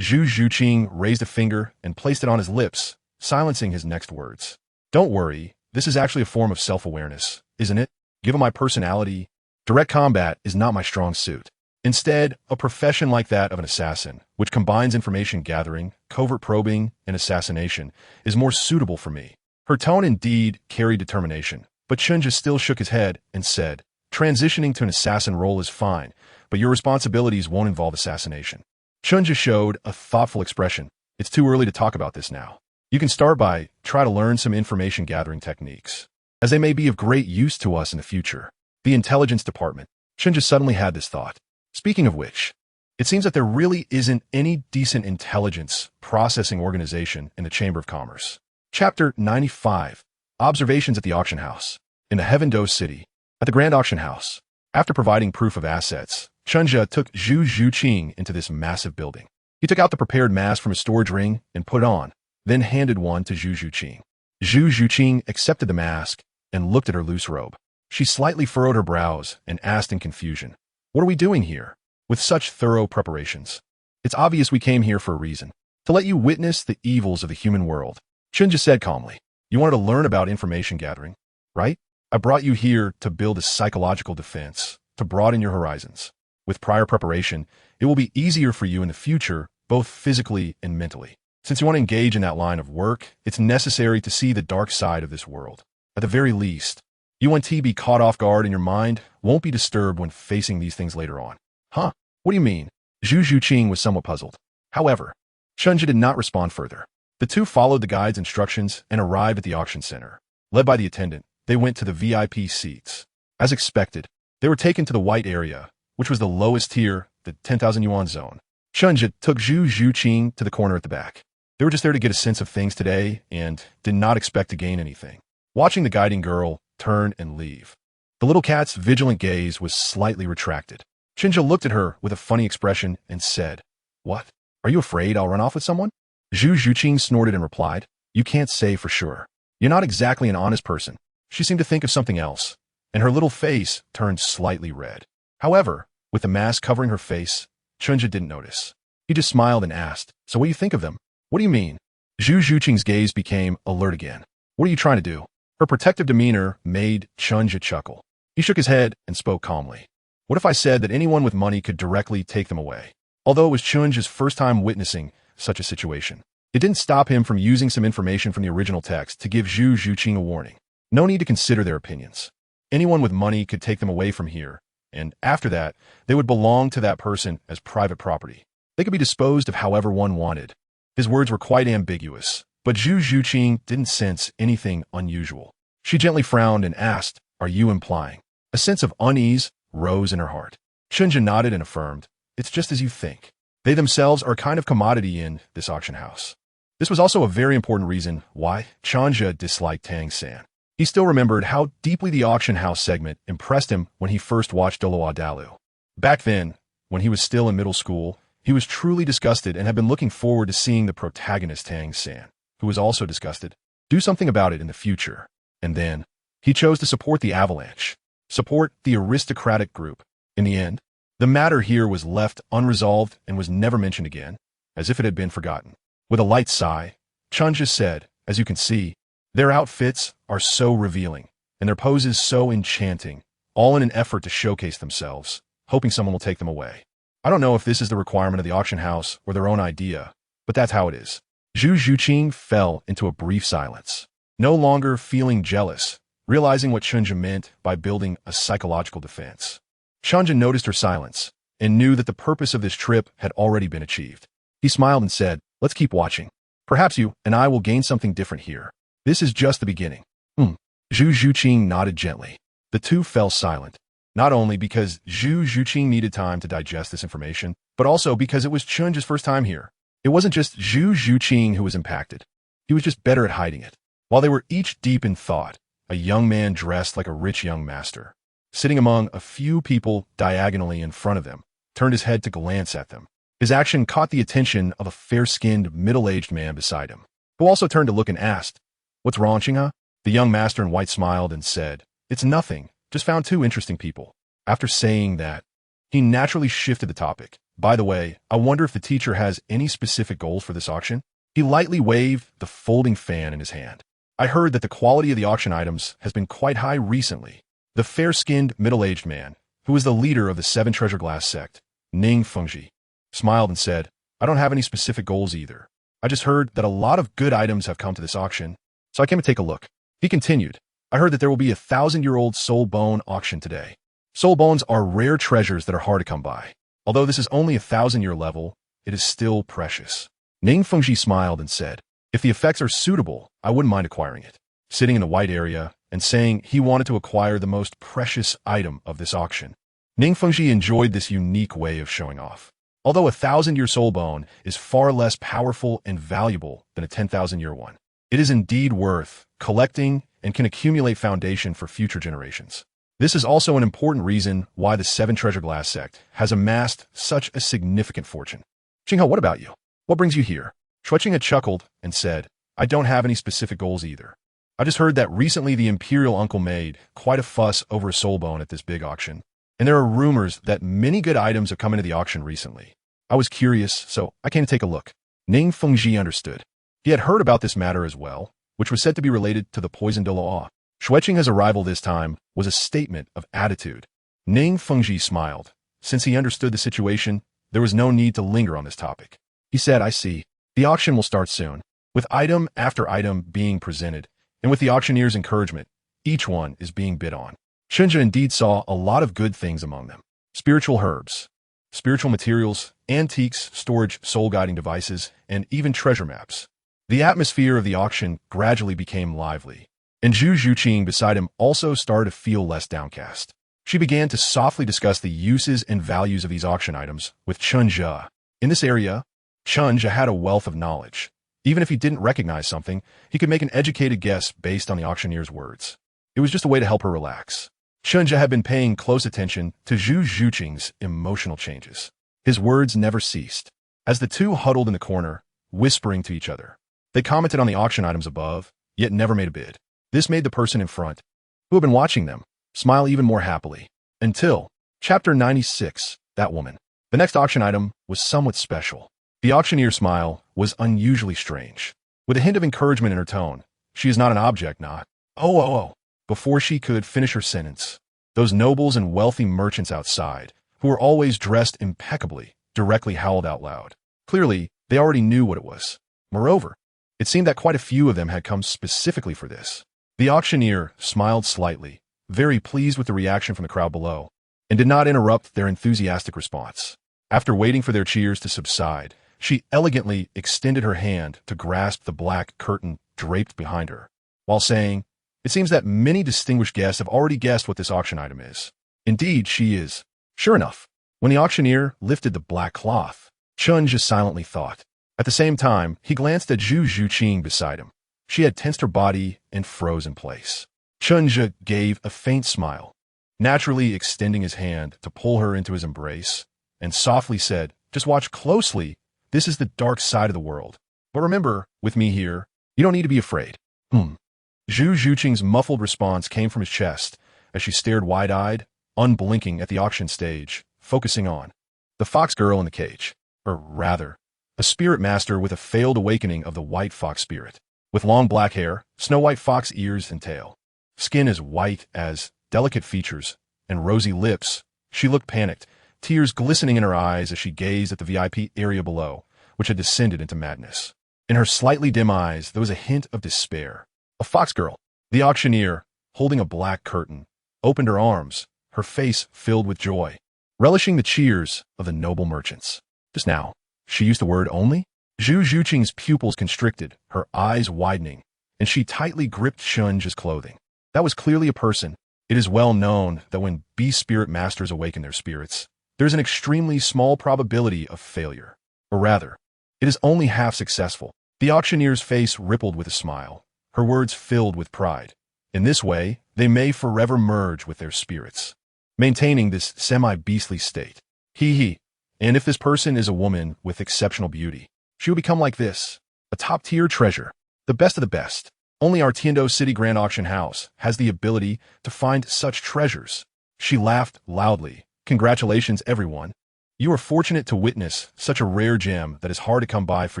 Zhu Zhuqing raised a finger and placed it on his lips, silencing his next words. Don't worry, this is actually a form of self-awareness, isn't it? Given my personality, direct combat is not my strong suit. Instead, a profession like that of an assassin, which combines information gathering, covert probing, and assassination, is more suitable for me. Her tone indeed carried determination, but Chen Zhe still shook his head and said, transitioning to an assassin role is fine, but your responsibilities won't involve assassination. Chen Zhe showed a thoughtful expression. It's too early to talk about this now. You can start by try to learn some information gathering techniques, as they may be of great use to us in the future. The intelligence department. Chen Zhe suddenly had this thought. Speaking of which, it seems that there really isn't any decent intelligence processing organization in the Chamber of Commerce. Chapter 95. Observations at the Auction House. In the Heaven Do City. At the Grand Auction House. After providing proof of assets, Chen Zhe took Zhu Zhuqing into this massive building. He took out the prepared mask from his storage ring and put it on, then handed one to Zhu Zhuqing. Zhu Zhuqing accepted the mask and looked at her loose robe. She slightly furrowed her brows and asked in confusion, "What are we doing here? With such thorough preparations? It's obvious we came here for a reason. To let you witness the evils of the human world." Chen Zhe said calmly, "You wanted to learn about information gathering, right? I brought you here to build a psychological defense, to broaden your horizons. With prior preparation, it will be easier for you in the future, both physically and mentally. Since you want to engage in that line of work, it's necessary to see the dark side of this world. At the very least, you won't be caught off guard and your mind won't be disturbed when facing these things later on." Huh? What do you mean? Zhu Zhuqing was somewhat puzzled. However, Chen Zhe did not respond further. The two followed the guide's instructions and arrived at the auction center. Led by the attendant, they went to the VIP seats. As expected, they were taken to the white area, which was the lowest tier, the 10,000 yuan zone. Chen Zhe took Zhu Zhuqing to the corner at the back. They were just there to get a sense of things today and did not expect to gain anything. Watching the guiding girl turn and leave, the little cat's vigilant gaze was slightly retracted. Chen Zhe looked at her with a funny expression and said, "What? Are you afraid I'll run off with someone?" Zhu Zhuqing snorted and replied, "You can't say for sure. You're not exactly an honest person." She seemed to think of something else, and her little face turned slightly red. However, with the mask covering her face, Chen Zhe didn't notice. He just smiled and asked, "So what do you think of them?" "What do you mean?" Zhu Zhuqing's gaze became alert again. "What are you trying to do?" Her protective demeanor made Chen Zhe chuckle. He shook his head and spoke calmly. "What if I said that anyone with money could directly take them away?" Although it was Chen Zhe's first time witnessing such a situation, it didn't stop him from using some information from the original text to give Zhu Zhuqing a warning. No need to consider their opinions. Anyone with money could take them away from here, and after that, they would belong to that person as private property. They could be disposed of however one wanted. His words were quite ambiguous, but Zhu Zhuqing didn't sense anything unusual. She gently frowned and asked, "Are you implying?" A sense of unease rose in her heart. Chen Zhe nodded and affirmed, "It's just as you think. They themselves are a kind of commodity in this auction house." This was also a very important reason why Chen Zhe disliked Tang San. He still remembered how deeply the auction house segment impressed him when he first watched Douluo Continent. Back then, when he was still in middle school, he was truly disgusted and had been looking forward to seeing the protagonist Tang San, who was also disgusted, do something about it in the future. And then, he chose to support the Avalanche, support the aristocratic group. In the end, the matter here was left unresolved and was never mentioned again, as if it had been forgotten. With a light sigh, Chen Zhe said, as you can see, their outfits are so revealing, and their poses so enchanting, all in an effort to showcase themselves, hoping someone will take them away. I don't know if this is the requirement of the auction house or their own idea, but that's how it is. Zhu Zhuqing fell into a brief silence, no longer feeling jealous, realizing what Chen Zhe meant by building a psychological defense. Chen Zhe noticed her silence and knew that the purpose of this trip had already been achieved. He smiled and said, let's keep watching. Perhaps you and I will gain something different here. This is just the beginning. Zhu Zhuqing nodded gently. The two fell silent, not only because Zhu Zhuqing needed time to digest this information, but also because it was Chen Zhe's first time here. It wasn't just Zhu Zhuqing who was impacted. He was just better at hiding it. While they were each deep in thought, a young man dressed like a rich young master, sitting among a few people diagonally in front of them, turned his head to glance at them. His action caught the attention of a fair-skinned, middle-aged man beside him, who also turned to look and asked, "What's wrong, Xinghe?" The young master in white smiled and said, "It's nothing, just found two interesting people." After saying that, he naturally shifted the topic. "By the way, I wonder if the teacher has any specific goals for this auction?" He lightly waved the folding fan in his hand. "I heard that the quality of the auction items has been quite high recently." The fair-skinned, middle-aged man, who was the leader of the Seven Treasure Glass sect, Ning Fengji, smiled and said, "I don't have any specific goals either. I just heard that a lot of good items have come to this auction, so I came to take a look." He continued, "I heard that there will be a 1,000-year-old soul bone auction today. Soul bones are rare treasures that are hard to come by. Although this is only a 1,000-year level, it is still precious." Ning Fengji smiled and said, "If the effects are suitable, I wouldn't mind acquiring it." Sitting in the white area and saying he wanted to acquire the most precious item of this auction, Ning Fengji enjoyed this unique way of showing off. Although a 1,000-year soul bone is far less powerful and valuable than a 10,000-year one, it is indeed worth collecting and can accumulate foundation for future generations. This is also an important reason why the Seven Treasure Glass sect has amassed such a significant fortune. "Xinghe, what about you? What brings you here?" Xuanming chuckled and said, "I don't have any specific goals either. I just heard that recently the Imperial Uncle made quite a fuss over a soul bone at this big auction, and there are rumors that many good items have come into the auction recently. I was curious, so I came to take a look." Ning Fengji understood. He had heard about this matter as well, which was said to be related to the poisoned Douluo. Xuanming's arrival this time was a statement of attitude. Ning Fengji smiled. Since he understood the situation, there was no need to linger on this topic. He said, "I see. The auction will start soon, with item after item being presented, and with the auctioneer's encouragement, each one is being bid on." Chen Zhe indeed saw a lot of good things among them. Spiritual herbs, spiritual materials, antiques, storage, soul-guiding devices, and even treasure maps. The atmosphere of the auction gradually became lively, and Zhu Zhuqing beside him also started to feel less downcast. She began to softly discuss the uses and values of these auction items with Chen Zhe. In this area, Chen Zhe had a wealth of knowledge. Even if he didn't recognize something, he could make an educated guess based on the auctioneer's words. It was just a way to help her relax. Chen Zhe had been paying close attention to Zhu Zhuqing's emotional changes. His words never ceased. As the two huddled in the corner, whispering to each other, they commented on the auction items above, yet never made a bid. This made the person in front, who had been watching them, smile even more happily. Until Chapter 96, that woman. The next auction item was somewhat special. The auctioneer's smile was unusually strange. With a hint of encouragement in her tone, "She is not an object, not." Oh. Before she could finish her sentence, those nobles and wealthy merchants outside, who were always dressed impeccably, directly howled out loud. Clearly, they already knew what it was. Moreover, it seemed that quite a few of them had come specifically for this. The auctioneer smiled slightly, very pleased with the reaction from the crowd below, and did not interrupt their enthusiastic response. After waiting for their cheers to subside, she elegantly extended her hand to grasp the black curtain draped behind her, while saying, "It seems that many distinguished guests have already guessed what this auction item is." Indeed, she is. Sure enough, when the auctioneer lifted the black cloth, Chen just silently thought. At the same time, he glanced at Zhu Zhuqing beside him. She had tensed her body and froze in place. Chen Zhe gave a faint smile, naturally extending his hand to pull her into his embrace, and softly said, "Just watch closely. This is the dark side of the world. But remember, with me here, you don't need to be afraid." Zhu Zhuqing's muffled response came from his chest as she stared wide-eyed, unblinking at the auction stage, focusing on the fox girl in the cage. Or rather, a spirit master with a failed awakening of the white fox spirit. With long black hair, snow-white fox ears and tail, skin as white as delicate features, and rosy lips, she looked panicked, tears glistening in her eyes as she gazed at the VIP area below, which had descended into madness. In her slightly dim eyes, there was a hint of despair. A fox girl, the auctioneer, holding a black curtain, opened her arms, her face filled with joy, relishing the cheers of the noble merchants. Just now, she used the word only? Zhu Zhuqing's pupils constricted, her eyes widening, and she tightly gripped Chen Zhe's clothing. That was clearly a person. It is well known that when beast spirit masters awaken their spirits, there's an extremely small probability of failure. Or rather, it is only half successful. The auctioneer's face rippled with a smile, her words filled with pride. In this way, they may forever merge with their spirits, maintaining this semi-beastly state. He. And if this person is a woman with exceptional beauty, she will become like this, a top-tier treasure, the best of the best. Only our Tiando City Grand Auction House has the ability to find such treasures. She laughed loudly. Congratulations, everyone. You are fortunate to witness such a rare gem that is hard to come by for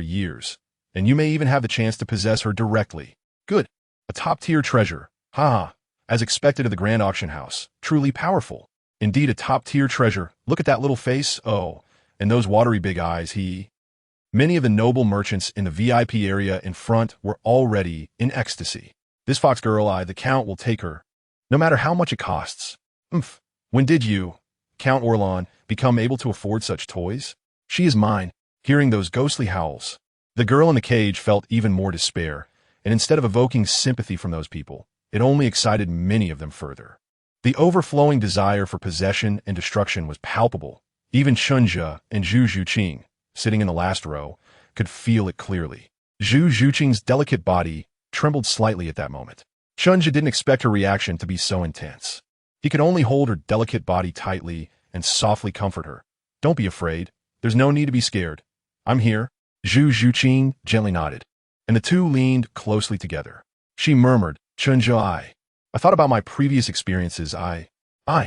years, and you may even have the chance to possess her directly. Good. A top-tier treasure. Ha! As expected of the Grand Auction House. Truly powerful. Indeed, a top-tier treasure. Look at that little face. Oh, and those watery big eyes. Many of the noble merchants in the VIP area in front were already in ecstasy. This fox girl, the Count, will take her, no matter how much it costs. When did you, Count Orlan, become able to afford such toys? She is mine. Hearing those ghostly howls, the girl in the cage felt even more despair, and instead of evoking sympathy from those people, it only excited many of them further. The overflowing desire for possession and destruction was palpable. Even Chen Zhe and Zhu Zhuqing, sitting in the last row, could feel it clearly. Zhu Zhuqing's delicate body trembled slightly at that moment. Chen Zhe didn't expect her reaction to be so intense. He could only hold her delicate body tightly and softly comfort her. Don't be afraid. There's no need to be scared. I'm here. Zhu Zhuqing gently nodded, and the two leaned closely together. She murmured, Chen Zhe, I thought about my previous experiences. As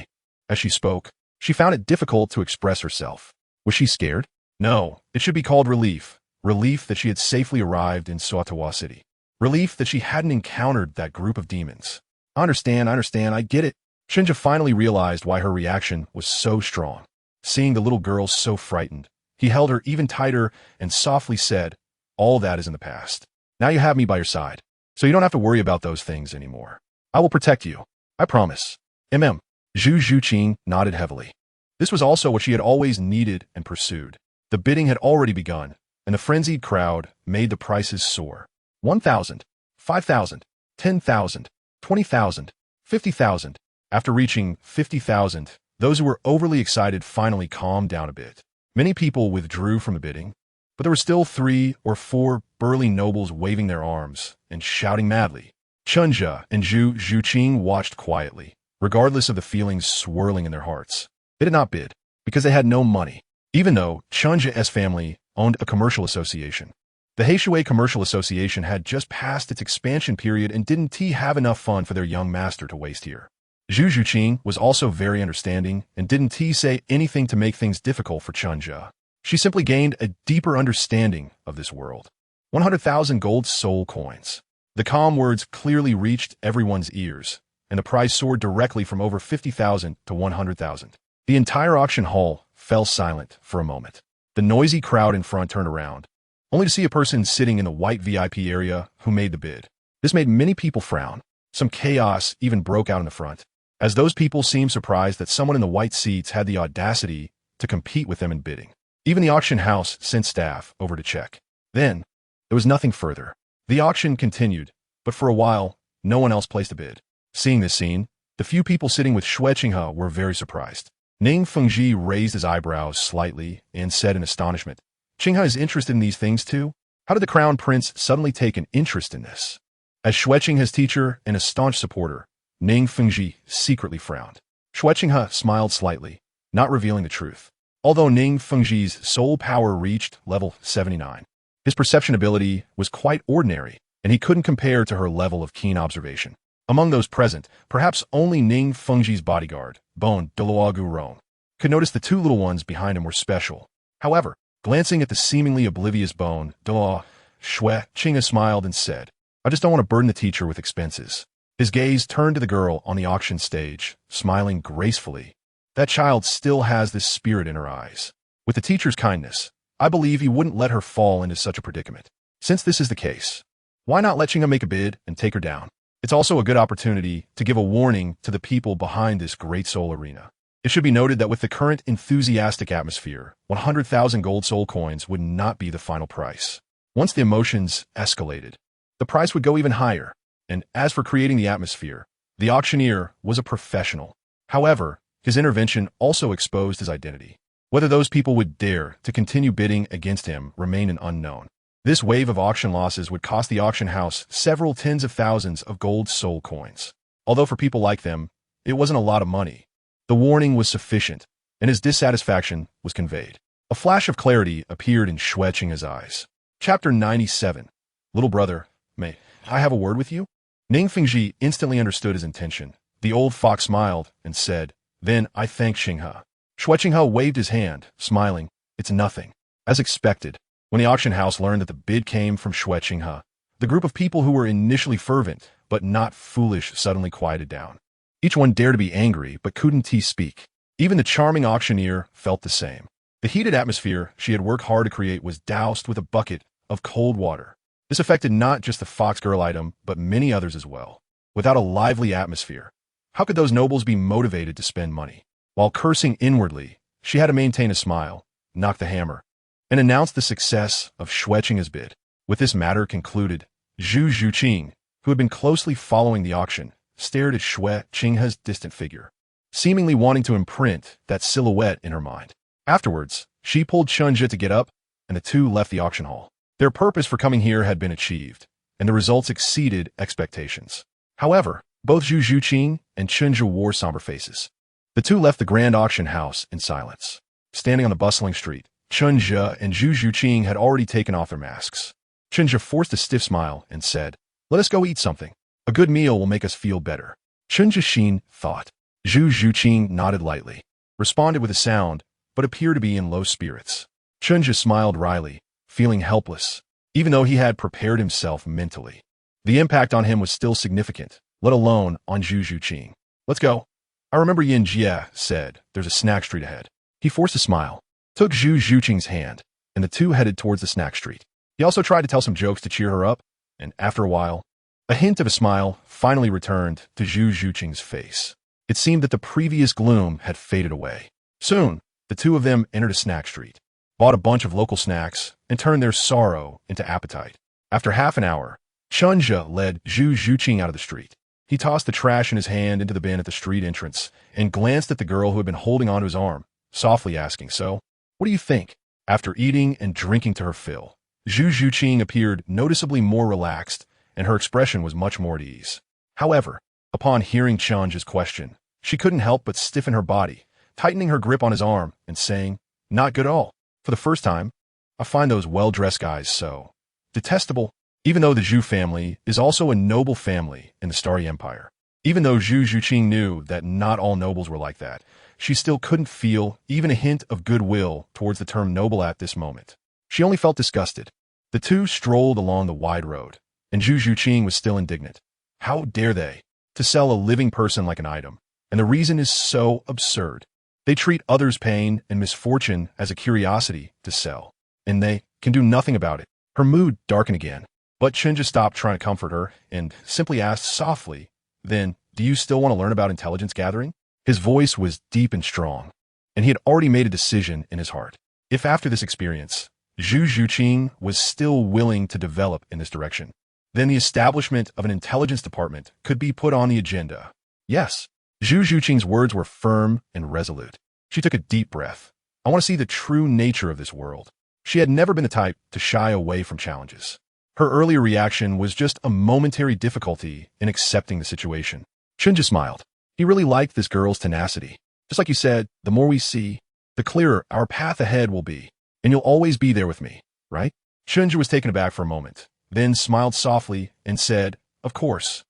she spoke, she found it difficult to express herself. Was she scared? No, it should be called relief. Relief that she had safely arrived in Xuanwu City. Relief that she hadn't encountered that group of demons. I understand, I get it. Chen Zhe finally realized why her reaction was so strong. Seeing the little girl so frightened, he held her even tighter and softly said, all that is in the past. Now you have me by your side, so you don't have to worry about those things anymore. I will protect you. I promise. Zhu Zhuqing nodded heavily. This was also what she had always needed and pursued. The bidding had already begun, and the frenzied crowd made the prices soar. 1,000, 5,000, 10,000, 20,000, 50,000. After reaching 50,000, those who were overly excited finally calmed down a bit. Many people withdrew from the bidding, but there were still 3 or 4 burly nobles waving their arms and shouting madly. Chen Zhe and Zhu Zhuqing watched quietly, regardless of the feelings swirling in their hearts. They did not bid, because they had no money, even though Chen Zhe's family owned a commercial association. The Heishui Commercial Association had just passed its expansion period and didn't have enough fun for their young master to waste here. Zhu Zhuqing was also very understanding and didn't say anything to make things difficult for Chen Zhe. She simply gained a deeper understanding of this world. 100,000 gold soul coins. The calm words clearly reached everyone's ears, and the price soared directly from over 50,000 to 100,000. The entire auction hall fell silent for a moment. The noisy crowd in front turned around, only to see a person sitting in the white VIP area who made the bid. This made many people frown. Some chaos even broke out in the front, as those people seemed surprised that someone in the white seats had the audacity to compete with them in bidding. Even the auction house sent staff over to check. Then, there was nothing further. The auction continued, but for a while, no one else placed a bid. Seeing this scene, the few people sitting with Xue Qinghe were very surprised. Ning Fengji raised his eyebrows slightly and said in astonishment, Qinghe is interested in these things too? How did the crown prince suddenly take an interest in this? As Xue Qinghe's teacher and a staunch supporter, Ning Fengji secretly frowned. Xue Qinghe smiled slightly, not revealing the truth. Although Ning Fengji's soul power reached level 79, his perception ability was quite ordinary, and he couldn't compare to her level of keen observation. Among those present, perhaps only Ning Fengji's bodyguard, Bon Douluo Continent, could notice the 2 little ones behind him were special. However, Glancing at the seemingly oblivious bone, Douluo Continent smiled and said, I just don't want to burden the teacher with expenses. His gaze turned to the girl on the auction stage, smiling gracefully. That child still has this spirit in her eyes. With the teacher's kindness, I believe he wouldn't let her fall into such a predicament. Since this is the case, why not let Chinga make a bid and take her down? It's also a good opportunity to give a warning to the people behind this great soul arena. It should be noted that with the current enthusiastic atmosphere, 100,000 gold soul coins would not be the final price. Once the emotions escalated, the price would go even higher. And as for creating the atmosphere, the auctioneer was a professional. However, his intervention also exposed his identity. Whether those people would dare to continue bidding against him remained an unknown. This wave of auction losses would cost the auction house several tens of thousands of gold soul coins. Although for people like them, it wasn't a lot of money. The warning was sufficient, and his dissatisfaction was conveyed. A flash of clarity appeared in Xuanming's eyes. Chapter 97. Little brother, may I have a word with you? Ning Fengji instantly understood his intention. The old fox smiled and said, Then I thank Xinghe. Xuanming waved his hand, smiling. It's nothing. As expected, when the auction house learned that the bid came from Xuanming, the group of people who were initially fervent but not foolish suddenly quieted down. Each one dared to be angry but couldn't speak. Even the charming auctioneer felt the same. The heated atmosphere she had worked hard to create was doused with a bucket of cold water. This affected not just the fox girl item, but many others as well. Without a lively atmosphere, how could those nobles be motivated to spend money? While cursing inwardly, she had to maintain a smile, knock the hammer, and announce the success of Xuanming's bid. With this matter concluded, Zhu Zhuqing, who had been closely following the auction, stared at Xuanming's distant figure, seemingly wanting to imprint that silhouette in her mind. Afterwards, she pulled Chen Zhe to get up, and the two left the auction hall. Their purpose for coming here had been achieved, and the results exceeded expectations. However, both Zhu Zhuqing and Chen Zhe wore somber faces. The two left the grand auction house in silence. Standing on the bustling street, Chen Zhe and Zhu Zhuqing had already taken off their masks. Chen Zhe forced a stiff smile and said, Let us go eat something. A good meal will make us feel better. Chen Zhe thought. Zhu Zhuqing nodded lightly, responded with a sound, but appeared to be in low spirits. Chen Zhe smiled wryly, feeling helpless, even though he had prepared himself mentally. The impact on him was still significant, let alone on Zhu Zhuqing. Let's go. I remember Yin Jie said, There's a snack street ahead. He forced a smile, took Zhu Zhuqing's hand, and the two headed towards the snack street. He also tried to tell some jokes to cheer her up, and after a while, a hint of a smile finally returned to Zhu Zhuqing's face. It seemed that the previous gloom had faded away. Soon, the two of them entered a snack street, bought a bunch of local snacks, and turned their sorrow into appetite. After half an hour, Chen Zhe led Zhu Zhuqing out of the street. He tossed the trash in his hand into the bin at the street entrance and glanced at the girl who had been holding onto his arm, softly asking, So, what do you think? After eating and drinking to her fill, Zhu Zhuqing appeared noticeably more relaxed, and her expression was much more at ease. However, upon hearing Chen Zhe's question, she couldn't help but stiffen her body, tightening her grip on his arm and saying, Not good at all. For the first time, I find those well-dressed guys so detestable. Even though the Zhu family is also a noble family in the Starry Empire. Even though Zhu Zhuqing knew that not all nobles were like that, she still couldn't feel even a hint of goodwill towards the term noble at this moment. She only felt disgusted. The two strolled along the wide road, and Zhu Zhuqing was still indignant. How dare they to sell a living person like an item? And the reason is so absurd. They treat others' pain and misfortune as a curiosity to sell, and they can do nothing about it. Her mood darkened again. But Chen Zhe stopped trying to comfort her and simply asked softly, Then, do you still want to learn about intelligence gathering? His voice was deep and strong, and he had already made a decision in his heart. If after this experience, Zhu Zhuqing was still willing to develop in this direction, then the establishment of an intelligence department could be put on the agenda. Yes, Zhu Zhuqing's words were firm and resolute. She took a deep breath. I want to see the true nature of this world. She had never been the type to shy away from challenges. Her earlier reaction was just a momentary difficulty in accepting the situation. Chen Zhe smiled. He really liked this girl's tenacity. Just like you said, the more we see, the clearer our path ahead will be. And you'll always be there with me, right? Chen Zhe was taken aback for a moment, then smiled softly and said, Of course.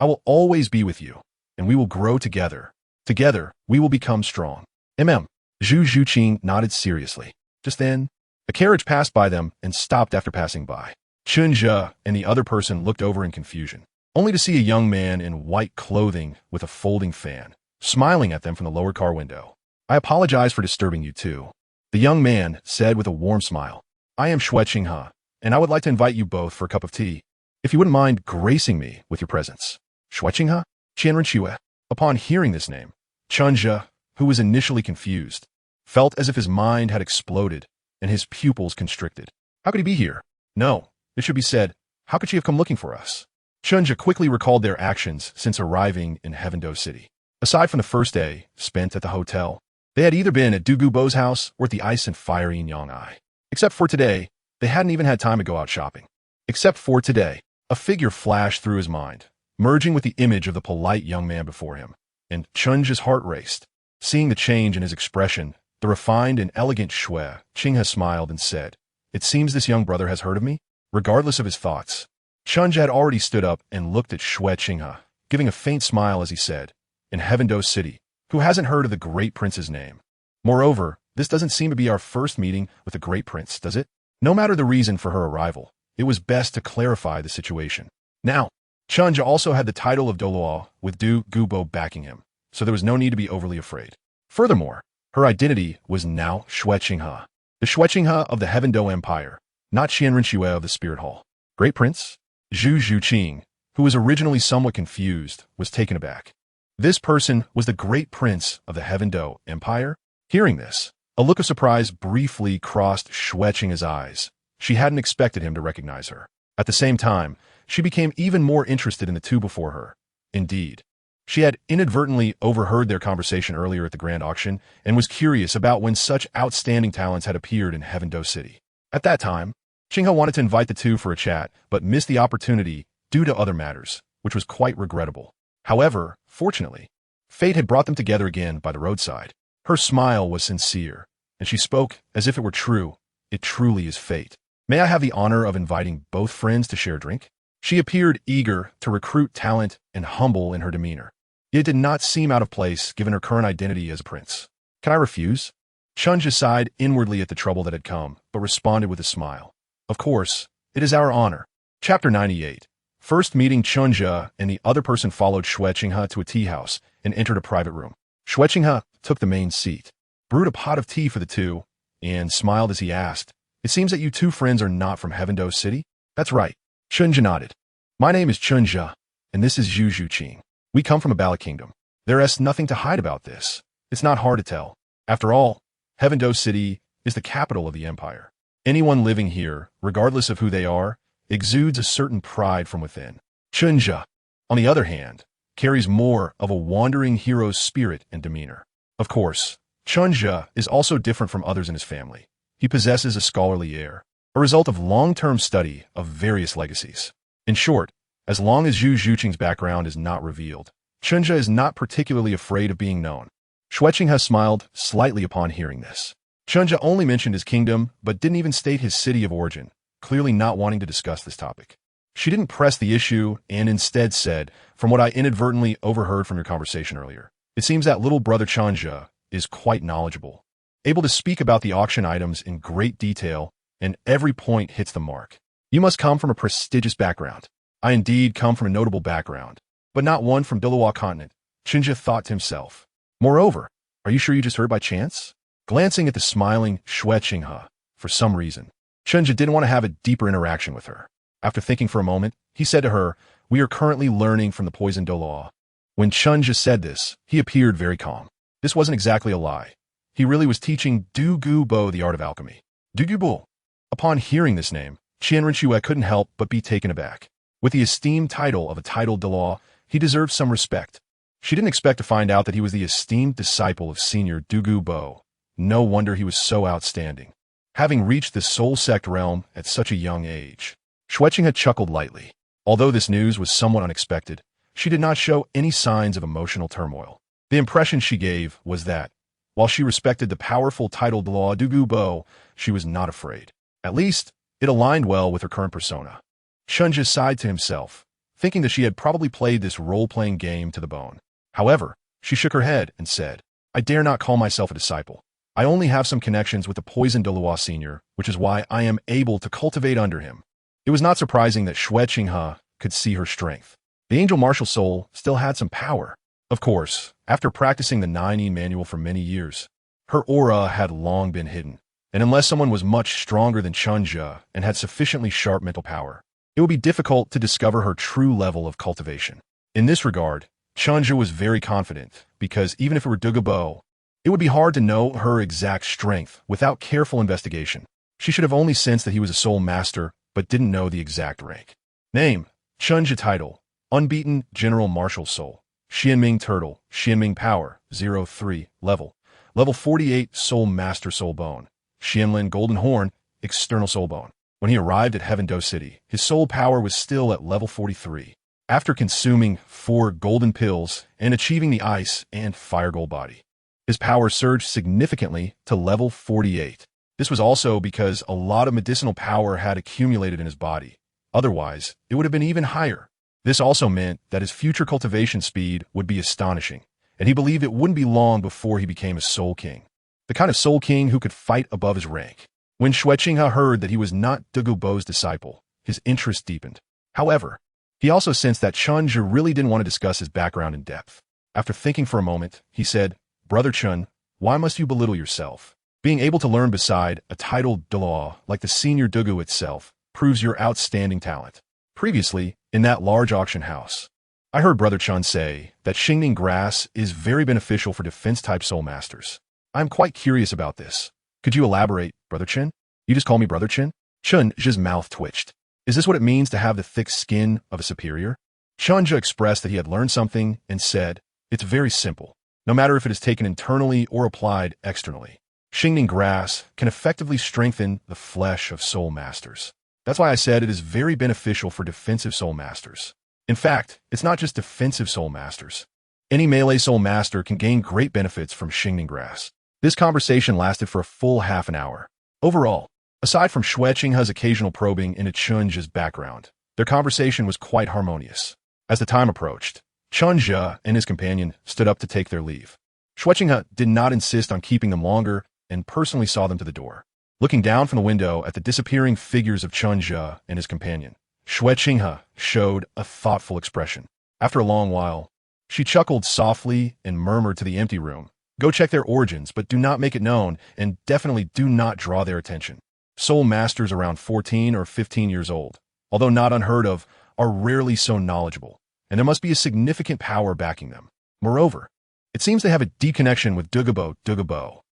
I will always be with you, and we will grow together. Together, we will become strong. Zhu Zhuqing nodded seriously. Just then, A carriage passed by them and stopped after passing by. Chen Zhe and the other person looked over in confusion, only to see a young man in white clothing with a folding fan, smiling at them from the lower car window. I apologize for disturbing you too, the young man said with a warm smile. I am Xuanming, and I would like to invite you both for a cup of tea, if you wouldn't mind gracing me with your presence. Xuanming? Qianren. Upon hearing this name, Chen Zhe, who was initially confused, felt as if his mind had exploded and his pupils constricted. How could he be here? No, it should be said, how could she have come looking for us? Chen Zhe quickly recalled their actions since arriving in Heavendo City. Aside from the first day spent at the hotel, they had either been at Douluo Bo's house or at the ice and fiery Yang'ai. Except for today, they hadn't even had time to go out shopping. Except for today, a figure flashed through his mind, merging with the image of the polite young man before him, and Chen Zhe's heart raced. Seeing the change in his expression, the refined and elegant Xuanming smiled and said, "It seems this young brother has heard of me?" Regardless of his thoughts, Chen Zhe had already stood up and looked at Xuanming, giving a faint smile as he said, "In Heavendo City, who hasn't heard of the great prince's name? Moreover, this doesn't seem to be our first meeting with the great prince, does it?" No matter the reason for her arrival, it was best to clarify the situation. Now, Chen Zhe also had the title of Douluo with Douluo Bo backing him, so there was no need to be overly afraid. Furthermore, her identity was now Xuanming, the Xuanming of the Heavendo Empire, not Qianren of the Spirit Hall. Great Prince? Zhu Zhuqing, who was originally somewhat confused, was taken aback. This person was the Great Prince of the Heavendo Empire? Hearing this, a look of surprise briefly crossed Xuanming's eyes. She hadn't expected him to recognize her. At the same time, she became even more interested in the two before her. Indeed, she had inadvertently overheard their conversation earlier at the grand auction and was curious about when such outstanding talents had appeared in Heavendo City. At that time, Qinghe wanted to invite the two for a chat, but missed the opportunity due to other matters, which was quite regrettable. However, fortunately, fate had brought them together again by the roadside. Her smile was sincere, and she spoke as if it were true. It truly is fate. May I have the honor of inviting both friends to share a drink? She appeared eager to recruit talent and humble in her demeanor. It did not seem out of place given her current identity as a prince. Can I refuse? Chen Zhe sighed inwardly at the trouble that had come, but responded with a smile. Of course, it is our honor. Chapter 98. First meeting. Chen Zhe and the other person followed Xuanming to a tea house and entered a private room. Xuanming took the main seat, brewed a pot of tea for the two, and smiled as he asked, "It seems that you two friends are not from Heavendo City?" "That's right." Chen Zhe nodded. "My name is Chen Zhe, and this is Zhu Zhuqing. We come from a Bala Kingdom. There is nothing to hide about this. It's not hard to tell. After all, Heavendo City is the capital of the empire. Anyone living here, regardless of who they are, exudes a certain pride from within. Chen Zhe, on the other hand, carries more of a wandering hero's spirit and demeanor. Of course, Chen Zhe is also different from others in his family. He possesses a scholarly air, a result of long-term study of various legacies. In short, as long as Zhu Zhuqing's background is not revealed, Chen Zhe is not particularly afraid of being known." Xuanming smiled slightly upon hearing this. Chen Zhe only mentioned his kingdom, but didn't even state his city of origin, clearly not wanting to discuss this topic. She didn't press the issue and instead said, "From what I inadvertently overheard from your conversation earlier, it seems that little brother Chen Zhe is quite knowledgeable, able to speak about the auction items in great detail, and every point hits the mark. You must come from a prestigious background." "I indeed come from a notable background, but not one from Douluo Continent," Chen Zhe thought to himself. "Moreover, are you sure you just heard by chance?" Glancing at the smiling Xuanming, for some reason, Chen Zhe didn't want to have a deeper interaction with her. After thinking for a moment, he said to her, "We are currently learning from the poisoned Douluo." When Chen Zhe said this, he appeared very calm. This wasn't exactly a lie. He really was teaching Douluo Bo the art of alchemy. Douluo Bo. Upon hearing this name, Qianren couldn't help but be taken aback. With the esteemed title of a titled Douluo, he deserved some respect. She didn't expect to find out that he was the esteemed disciple of Senior Douluo Bo. No wonder he was so outstanding, having reached the soul sect realm at such a young age. Xuanming had chuckled lightly. Although this news was somewhat unexpected, she did not show any signs of emotional turmoil. The impression she gave was that, while she respected the powerful titled Douluo Bo, she was not afraid. At least, it aligned well with her current persona. Chen Zhe sighed to himself, thinking that she had probably played this role-playing game to the bone. However, she shook her head and said, "I dare not call myself a disciple. I only have some connections with the poisoned Douluo Senior, which is why I am able to cultivate under him. It was not surprising that Xuanming could see her strength. The angel martial soul still had some power. Of course, after practicing the 9 manual for many years, her aura had long been hidden, and unless someone was much stronger than Chen Zhe and had sufficiently sharp mental power, it would be difficult to discover her true level of cultivation. In this regard, Chen Zhe was very confident, because even if it were Douluo, it would be hard to know her exact strength without careful investigation. She should have only sensed that he was a soul master, but didn't know the exact rank. Name: Chen Zhe. Title: Unbeaten General Martial Soul. Xuanming Turtle. Xuanming Power 03. Level 48 Soul Master Soul Bone. Xianlin Golden Horn External Soul Bone. When he arrived at Heaven Do City, his soul power was still at level 43. After consuming 4 golden pills and achieving the ice and fire gold body, his power surged significantly to level 48. This was also because a lot of medicinal power had accumulated in his body. Otherwise, it would have been even higher. This also meant that his future cultivation speed would be astonishing, and he believed it wouldn't be long before he became a Soul King. The kind of Soul King who could fight above his rank. When Xuanming heard that he was not Douluo's disciple, his interest deepened. However, he also sensed that Chen Zhe really didn't want to discuss his background in depth. After thinking for a moment, he said, "Brother Chen, why must you belittle yourself? Being able to learn beside a titled Douluo like the senior Douluo itself proves your outstanding talent." Previously, in that large auction house, I heard Brother Chen say that Xingning grass is very beneficial for defense-type soul masters. I'm quite curious about this. Could you elaborate, Brother Chen? You just call me Brother Chen? Chen Zhe's mouth twitched. Is this what it means to have the thick skin of a superior? Chen Zhe expressed that he had learned something and said, "It's very simple. No matter if it is taken internally or applied externally, Xingning grass can effectively strengthen the flesh of soul masters. That's why I said it is very beneficial for defensive soul masters. In fact, it's not just defensive soul masters. Any melee soul master can gain great benefits from Xingning grass." This conversation lasted for a full half an hour. Overall, aside from Xuanming's occasional probing into Chen Zhe's background, their conversation was quite harmonious. As the time approached, Chen Zhe and his companion stood up to take their leave. Xuanming did not insist on keeping them longer and personally saw them to the door. Looking down from the window at the disappearing figures of Chen Zhe and his companion, Xuanming showed a thoughtful expression. After a long while, she chuckled softly and murmured to the empty room, "Go check their origins, but do not make it known, and definitely do not draw their attention." Soul masters around 14 or 15 years old, although not unheard of, are rarely so knowledgeable, and there must be a significant power backing them. Moreover, it seems they have a deep connection with Douluo.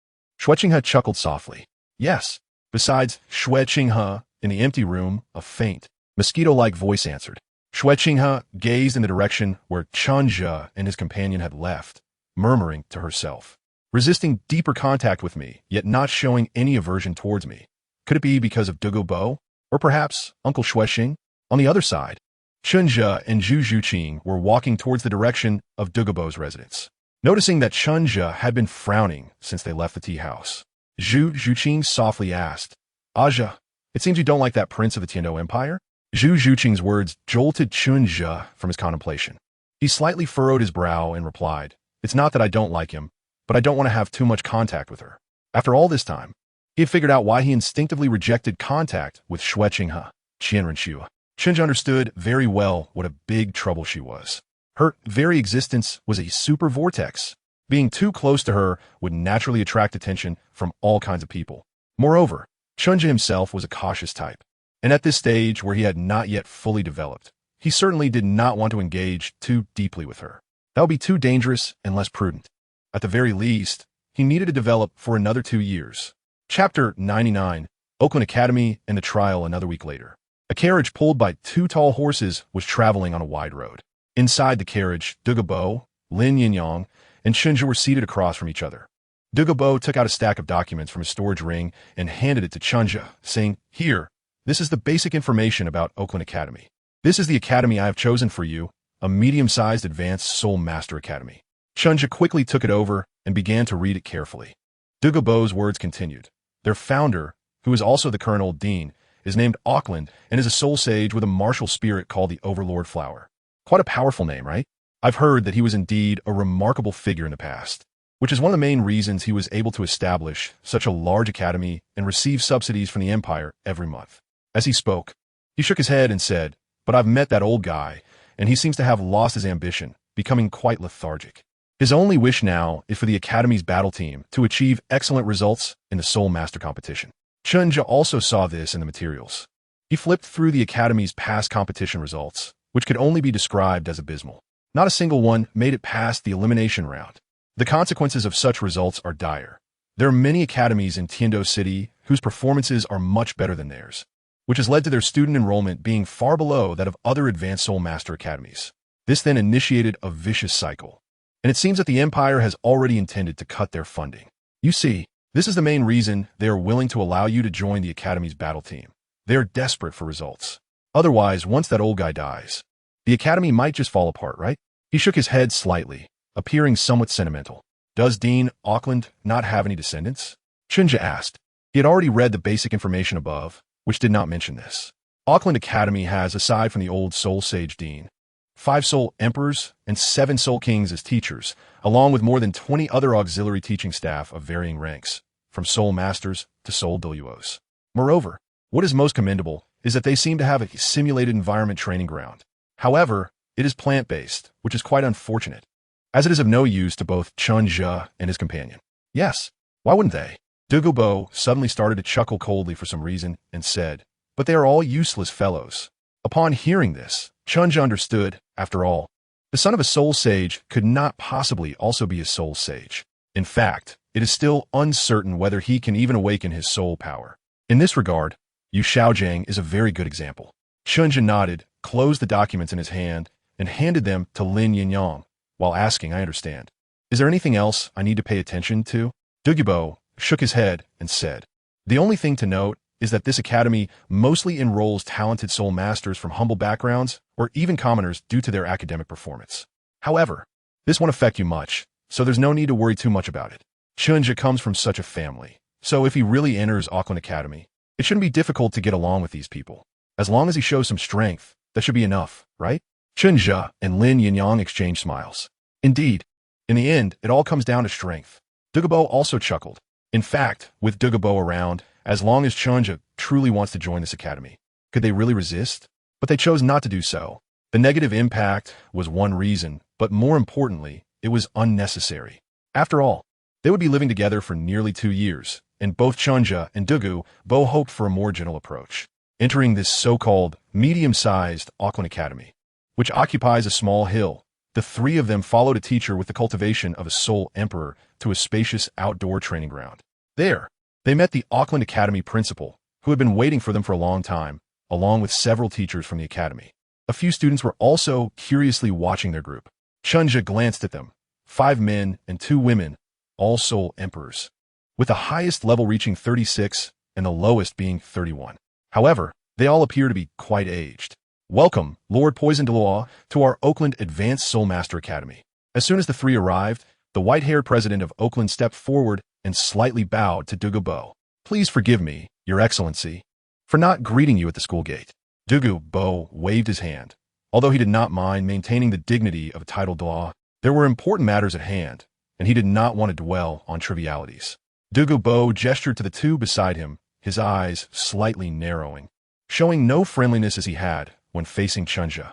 Xuanming chuckled softly. Yes. Besides Xuanming, in the empty room, a faint, mosquito-like voice answered. Xuanming gazed in the direction where Chen Zhe and his companion had left, murmuring to herself, "Resisting deeper contact with me, yet not showing any aversion towards me. Could it be because of Douluo? Or perhaps Uncle Xuanming?" On the other side, Chen Zhe and Zhu Zhuqing were walking towards the direction of Douluo's residence. Noticing that Chen Zhe had been frowning since they left the tea house, Zhu Zhuqing softly asked, "Aja, it seems you don't like that prince of the Tiando Empire?" Zhu Zhuqing's words jolted Chen Zhe from his contemplation. He slightly furrowed his brow and replied, "It's not that I don't like him, but I don't want to have too much contact with her." After all this time, he had figured out why he instinctively rejected contact with Xuanming. Chen Zhe understood very well what a big trouble she was. Her very existence was a super vortex. Being too close to her would naturally attract attention from all kinds of people. Moreover, Chen Zhe himself was a cautious type, and at this stage where he had not yet fully developed, he certainly did not want to engage too deeply with her. That would be too dangerous and less prudent. At the very least, he needed to develop for another 2 years. Chapter 99, Oakland Academy and the trial another week later. A carriage pulled by 2 tall horses was traveling on a wide road. Inside the carriage, Douluo, Lin Yinyang, and Chen Zhe were seated across from each other. Douluo took out a stack of documents from his storage ring and handed it to Chen Zhe, saying, "Here, this is the basic information about Oakland Academy. This is the academy I have chosen for you, a medium-sized advanced Soul Master Academy." Chen Zhe quickly took it over and began to read it carefully. Douluo's words continued. "Their founder, who is also the current old dean, is named Auckland and is a soul sage with a martial spirit called the Overlord Flower." Quite a powerful name, right? I've heard that he was indeed a remarkable figure in the past. which is one of the main reasons he was able to establish such a large academy and receive subsidies from the empire every month. As he spoke, he shook his head and said, "But I've met that old guy, and he seems to have lost his ambition, becoming quite lethargic. His only wish now is for the Academy's battle team to achieve excellent results in the Soul Master competition." Chen Zhe also saw this in the materials. He flipped through the Academy's past competition results, which could only be described as abysmal. Not a single one made it past the elimination round. The consequences of such results are dire. There are many academies in Tiando City whose performances are much better than theirs, which has led to their student enrollment being far below that of other advanced Soul Master academies. This then initiated a vicious cycle, and it seems that the Empire has already intended to cut their funding. You see, this is the main reason they are willing to allow you to join the Academy's battle team. They are desperate for results. Otherwise, once that old guy dies, the Academy might just fall apart, right? He shook his head slightly, appearing somewhat sentimental. Does Dean Auckland not have any descendants? Chen Zhe asked. He had already read the basic information above, which did not mention this. Auckland Academy has, aside from the old Soul Sage Dean, 5 Soul Emperors and 7 Soul Kings as teachers, along with more than 20 other auxiliary teaching staff of varying ranks, from Soul Masters to Soul Douluos. Moreover, what is most commendable is that they seem to have a simulated environment training ground. However, it is plant-based, which is quite unfortunate, as it is of no use to both Chen Zhe and his companion. Yes, why wouldn't they? Douluo suddenly started to chuckle coldly for some reason and said, "But they are all useless fellows." Upon hearing this, Chen Zhe understood, after all, the son of a soul sage could not possibly also be a soul sage. In fact, it is still uncertain whether he can even awaken his soul power. In this regard, Yu Xiaojiang is a very good example. Chen Zhe nodded, closed the documents in his hand, and handed them to Lin Yinyang, while asking, "I understand. Is there anything else I need to pay attention to?" Douluo shook his head and said, "The only thing to note is that this academy mostly enrolls talented soul masters from humble backgrounds or even commoners due to their academic performance. However, this won't affect you much, so there's no need to worry too much about it. Chen Zhe comes from such a family, so if he really enters Auckland Academy, it shouldn't be difficult to get along with these people. As long as he shows some strength, that should be enough, right?" Chen Zhe and Lin Yinyang exchanged smiles. Indeed, in the end, it all comes down to strength. Douluo also chuckled. In fact, with Douluo around, as long as Chen Zhe truly wants to join this academy, could they really resist? But they chose not to do so. The negative impact was one reason, but more importantly, it was unnecessary. After all, they would be living together for nearly 2 years, and both Chen Zhe and Douluo hoped for a more gentle approach. Entering this so-called medium-sized Auckland Academy, which occupies a small hill, the 3 of them followed a teacher with the cultivation of a Soul Emperor to a spacious outdoor training ground. There, they met the Auckland Academy principal, who had been waiting for them for a long time, along with several teachers from the academy. A few students were also curiously watching their group. Chen Zhe glanced at them, 5 men and 2 women, all Soul Emperors, with the highest level reaching 36 and the lowest being 31. However, they all appear to be quite aged. "Welcome, Lord Poison Douluo, to our Oakland Advanced Soul Master Academy." As soon as the 3 arrived, the white-haired president of Oakland stepped forward and slightly bowed to Douluo. "Please forgive me, Your Excellency, for not greeting you at the school gate." Douluo waved his hand. Although he did not mind maintaining the dignity of a titled Douluo, there were important matters at hand, and he did not want to dwell on trivialities. Douluo gestured to the 2 beside him, his eyes slightly narrowing, showing no friendliness as he had when facing Chen Zhe.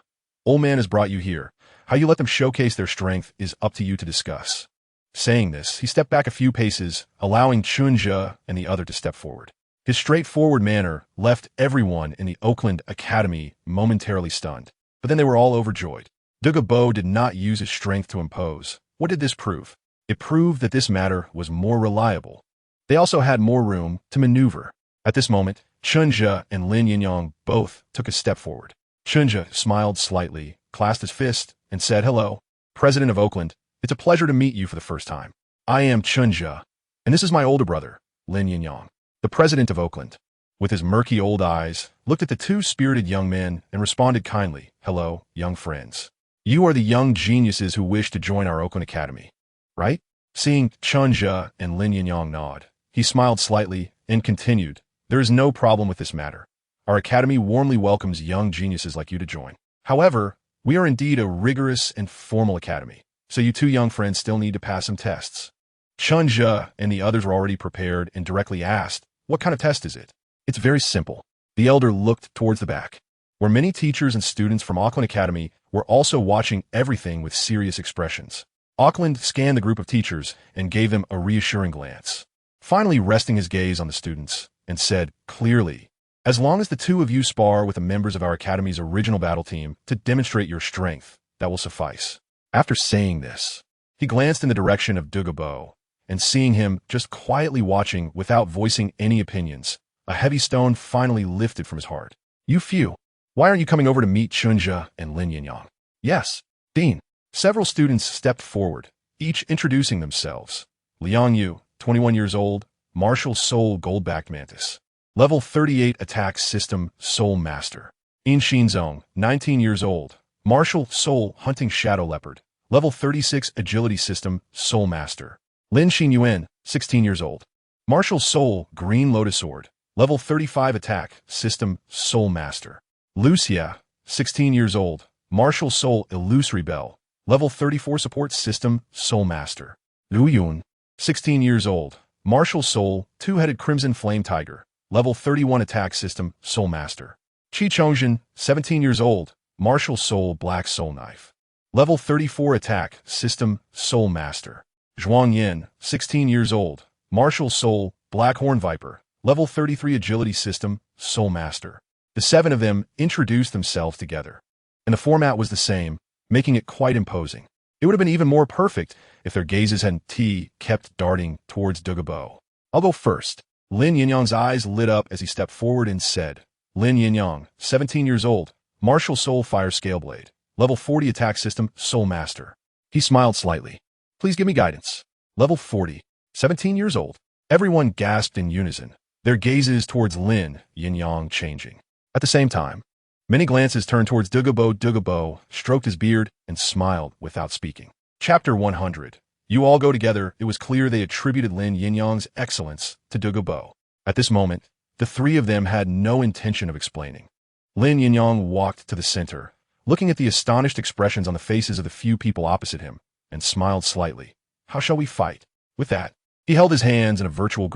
"Old man has brought you here. How you let them showcase their strength is up to you to discuss." Saying this, he stepped back a few paces, allowing Chen Zhe and the other to step forward. His straightforward manner left everyone in the Oakland Academy momentarily stunned, but then they were all overjoyed. Douluo did not use his strength to impose. What did this prove? It proved that this matter was more reliable. They also had more room to maneuver. At this moment, Chen Zhe and Lin Yinyang both took a step forward. Chen Zhe smiled slightly, clasped his fist, and said, "Hello, President of Oakland. It's a pleasure to meet you for the first time. I am Chen Zhe, and this is my older brother, Lin Yinyang." The president of Oakland, with his murky old eyes, looked at the 2 spirited young men and responded kindly, "Hello, young friends. You are the young geniuses who wish to join our Oakland Academy, right?" Seeing Chen Zhe and Lin Yinyang nod, he smiled slightly and continued, "There is no problem with this matter. Our academy warmly welcomes young geniuses like you to join. However, we are indeed a rigorous and formal academy, so you 2 young friends still need to pass some tests." Chen Zhe and the others were already prepared and directly asked, "What kind of test is it?" "It's very simple." The elder looked towards the back, where many teachers and students from Auckland Academy were also watching everything with serious expressions. Auckland scanned the group of teachers and gave them a reassuring glance, finally resting his gaze on the students, and said clearly, "As long as the two of you spar with the members of our Academy's original battle team to demonstrate your strength, that will suffice." After saying this, he glanced in the direction of Douluo, and seeing him just quietly watching without voicing any opinions, a heavy stone finally lifted from his heart. "You few, why aren't you coming over to meet Chen Zhe and Lin Yinyang?" "Yes, Dean." Several students stepped forward, each introducing themselves. Liang Yu, 21 years old, Martial Soul Goldback Mantis. Level 38 Attack System Soul Master. In Xinzong, 19 years old, Martial Soul Hunting Shadow Leopard. Level 36 Agility System Soul Master. Lin Xinyuan, 16 years old, Martial Soul Green Lotus Sword. Level 35 Attack System Soul Master. Lucia, 16 years old, Martial Soul Illusory Bell. Level 34 Support System Soul Master. Lu Yun, 16 years old, Martial Soul Two-Headed Crimson Flame Tiger. Level 31 Attack System Soul Master. Qi Chongzhen, 17 years old, Martial Soul Black Soul Knife. Level 34 Attack System Soul Master. Zhuang Yin, 16 years old, Martial Soul Black Horn Viper. Level 33 Agility System Soul Master. The seven of them introduced themselves together, and the format was the same, making it quite imposing. It would have been even more perfect if their gazes hadn't kept darting towards Douluo. "I'll go first." Lin Yinyang's eyes lit up as he stepped forward and said, Lin Yinyang, 17 years old, Martial Soul Fire Scaleblade. Level 40 Attack System Soul Master. He smiled slightly. "Please give me guidance." Level 40, 17 years old. Everyone gasped in unison, their gazes towards Lin Yinyang changing. At the same time, many glances turned towards Douluo. Douluo stroked his beard and smiled without speaking. Chapter 100. You all go together. It was clear they attributed Lin Yinyang's excellence to Douluo. At this moment, the three of them had no intention of explaining. Lin Yinyang walked to the center, looking at the astonished expressions on the faces of the few people opposite him, and smiled slightly. "How shall we fight?" With that, he held his hands in a virtual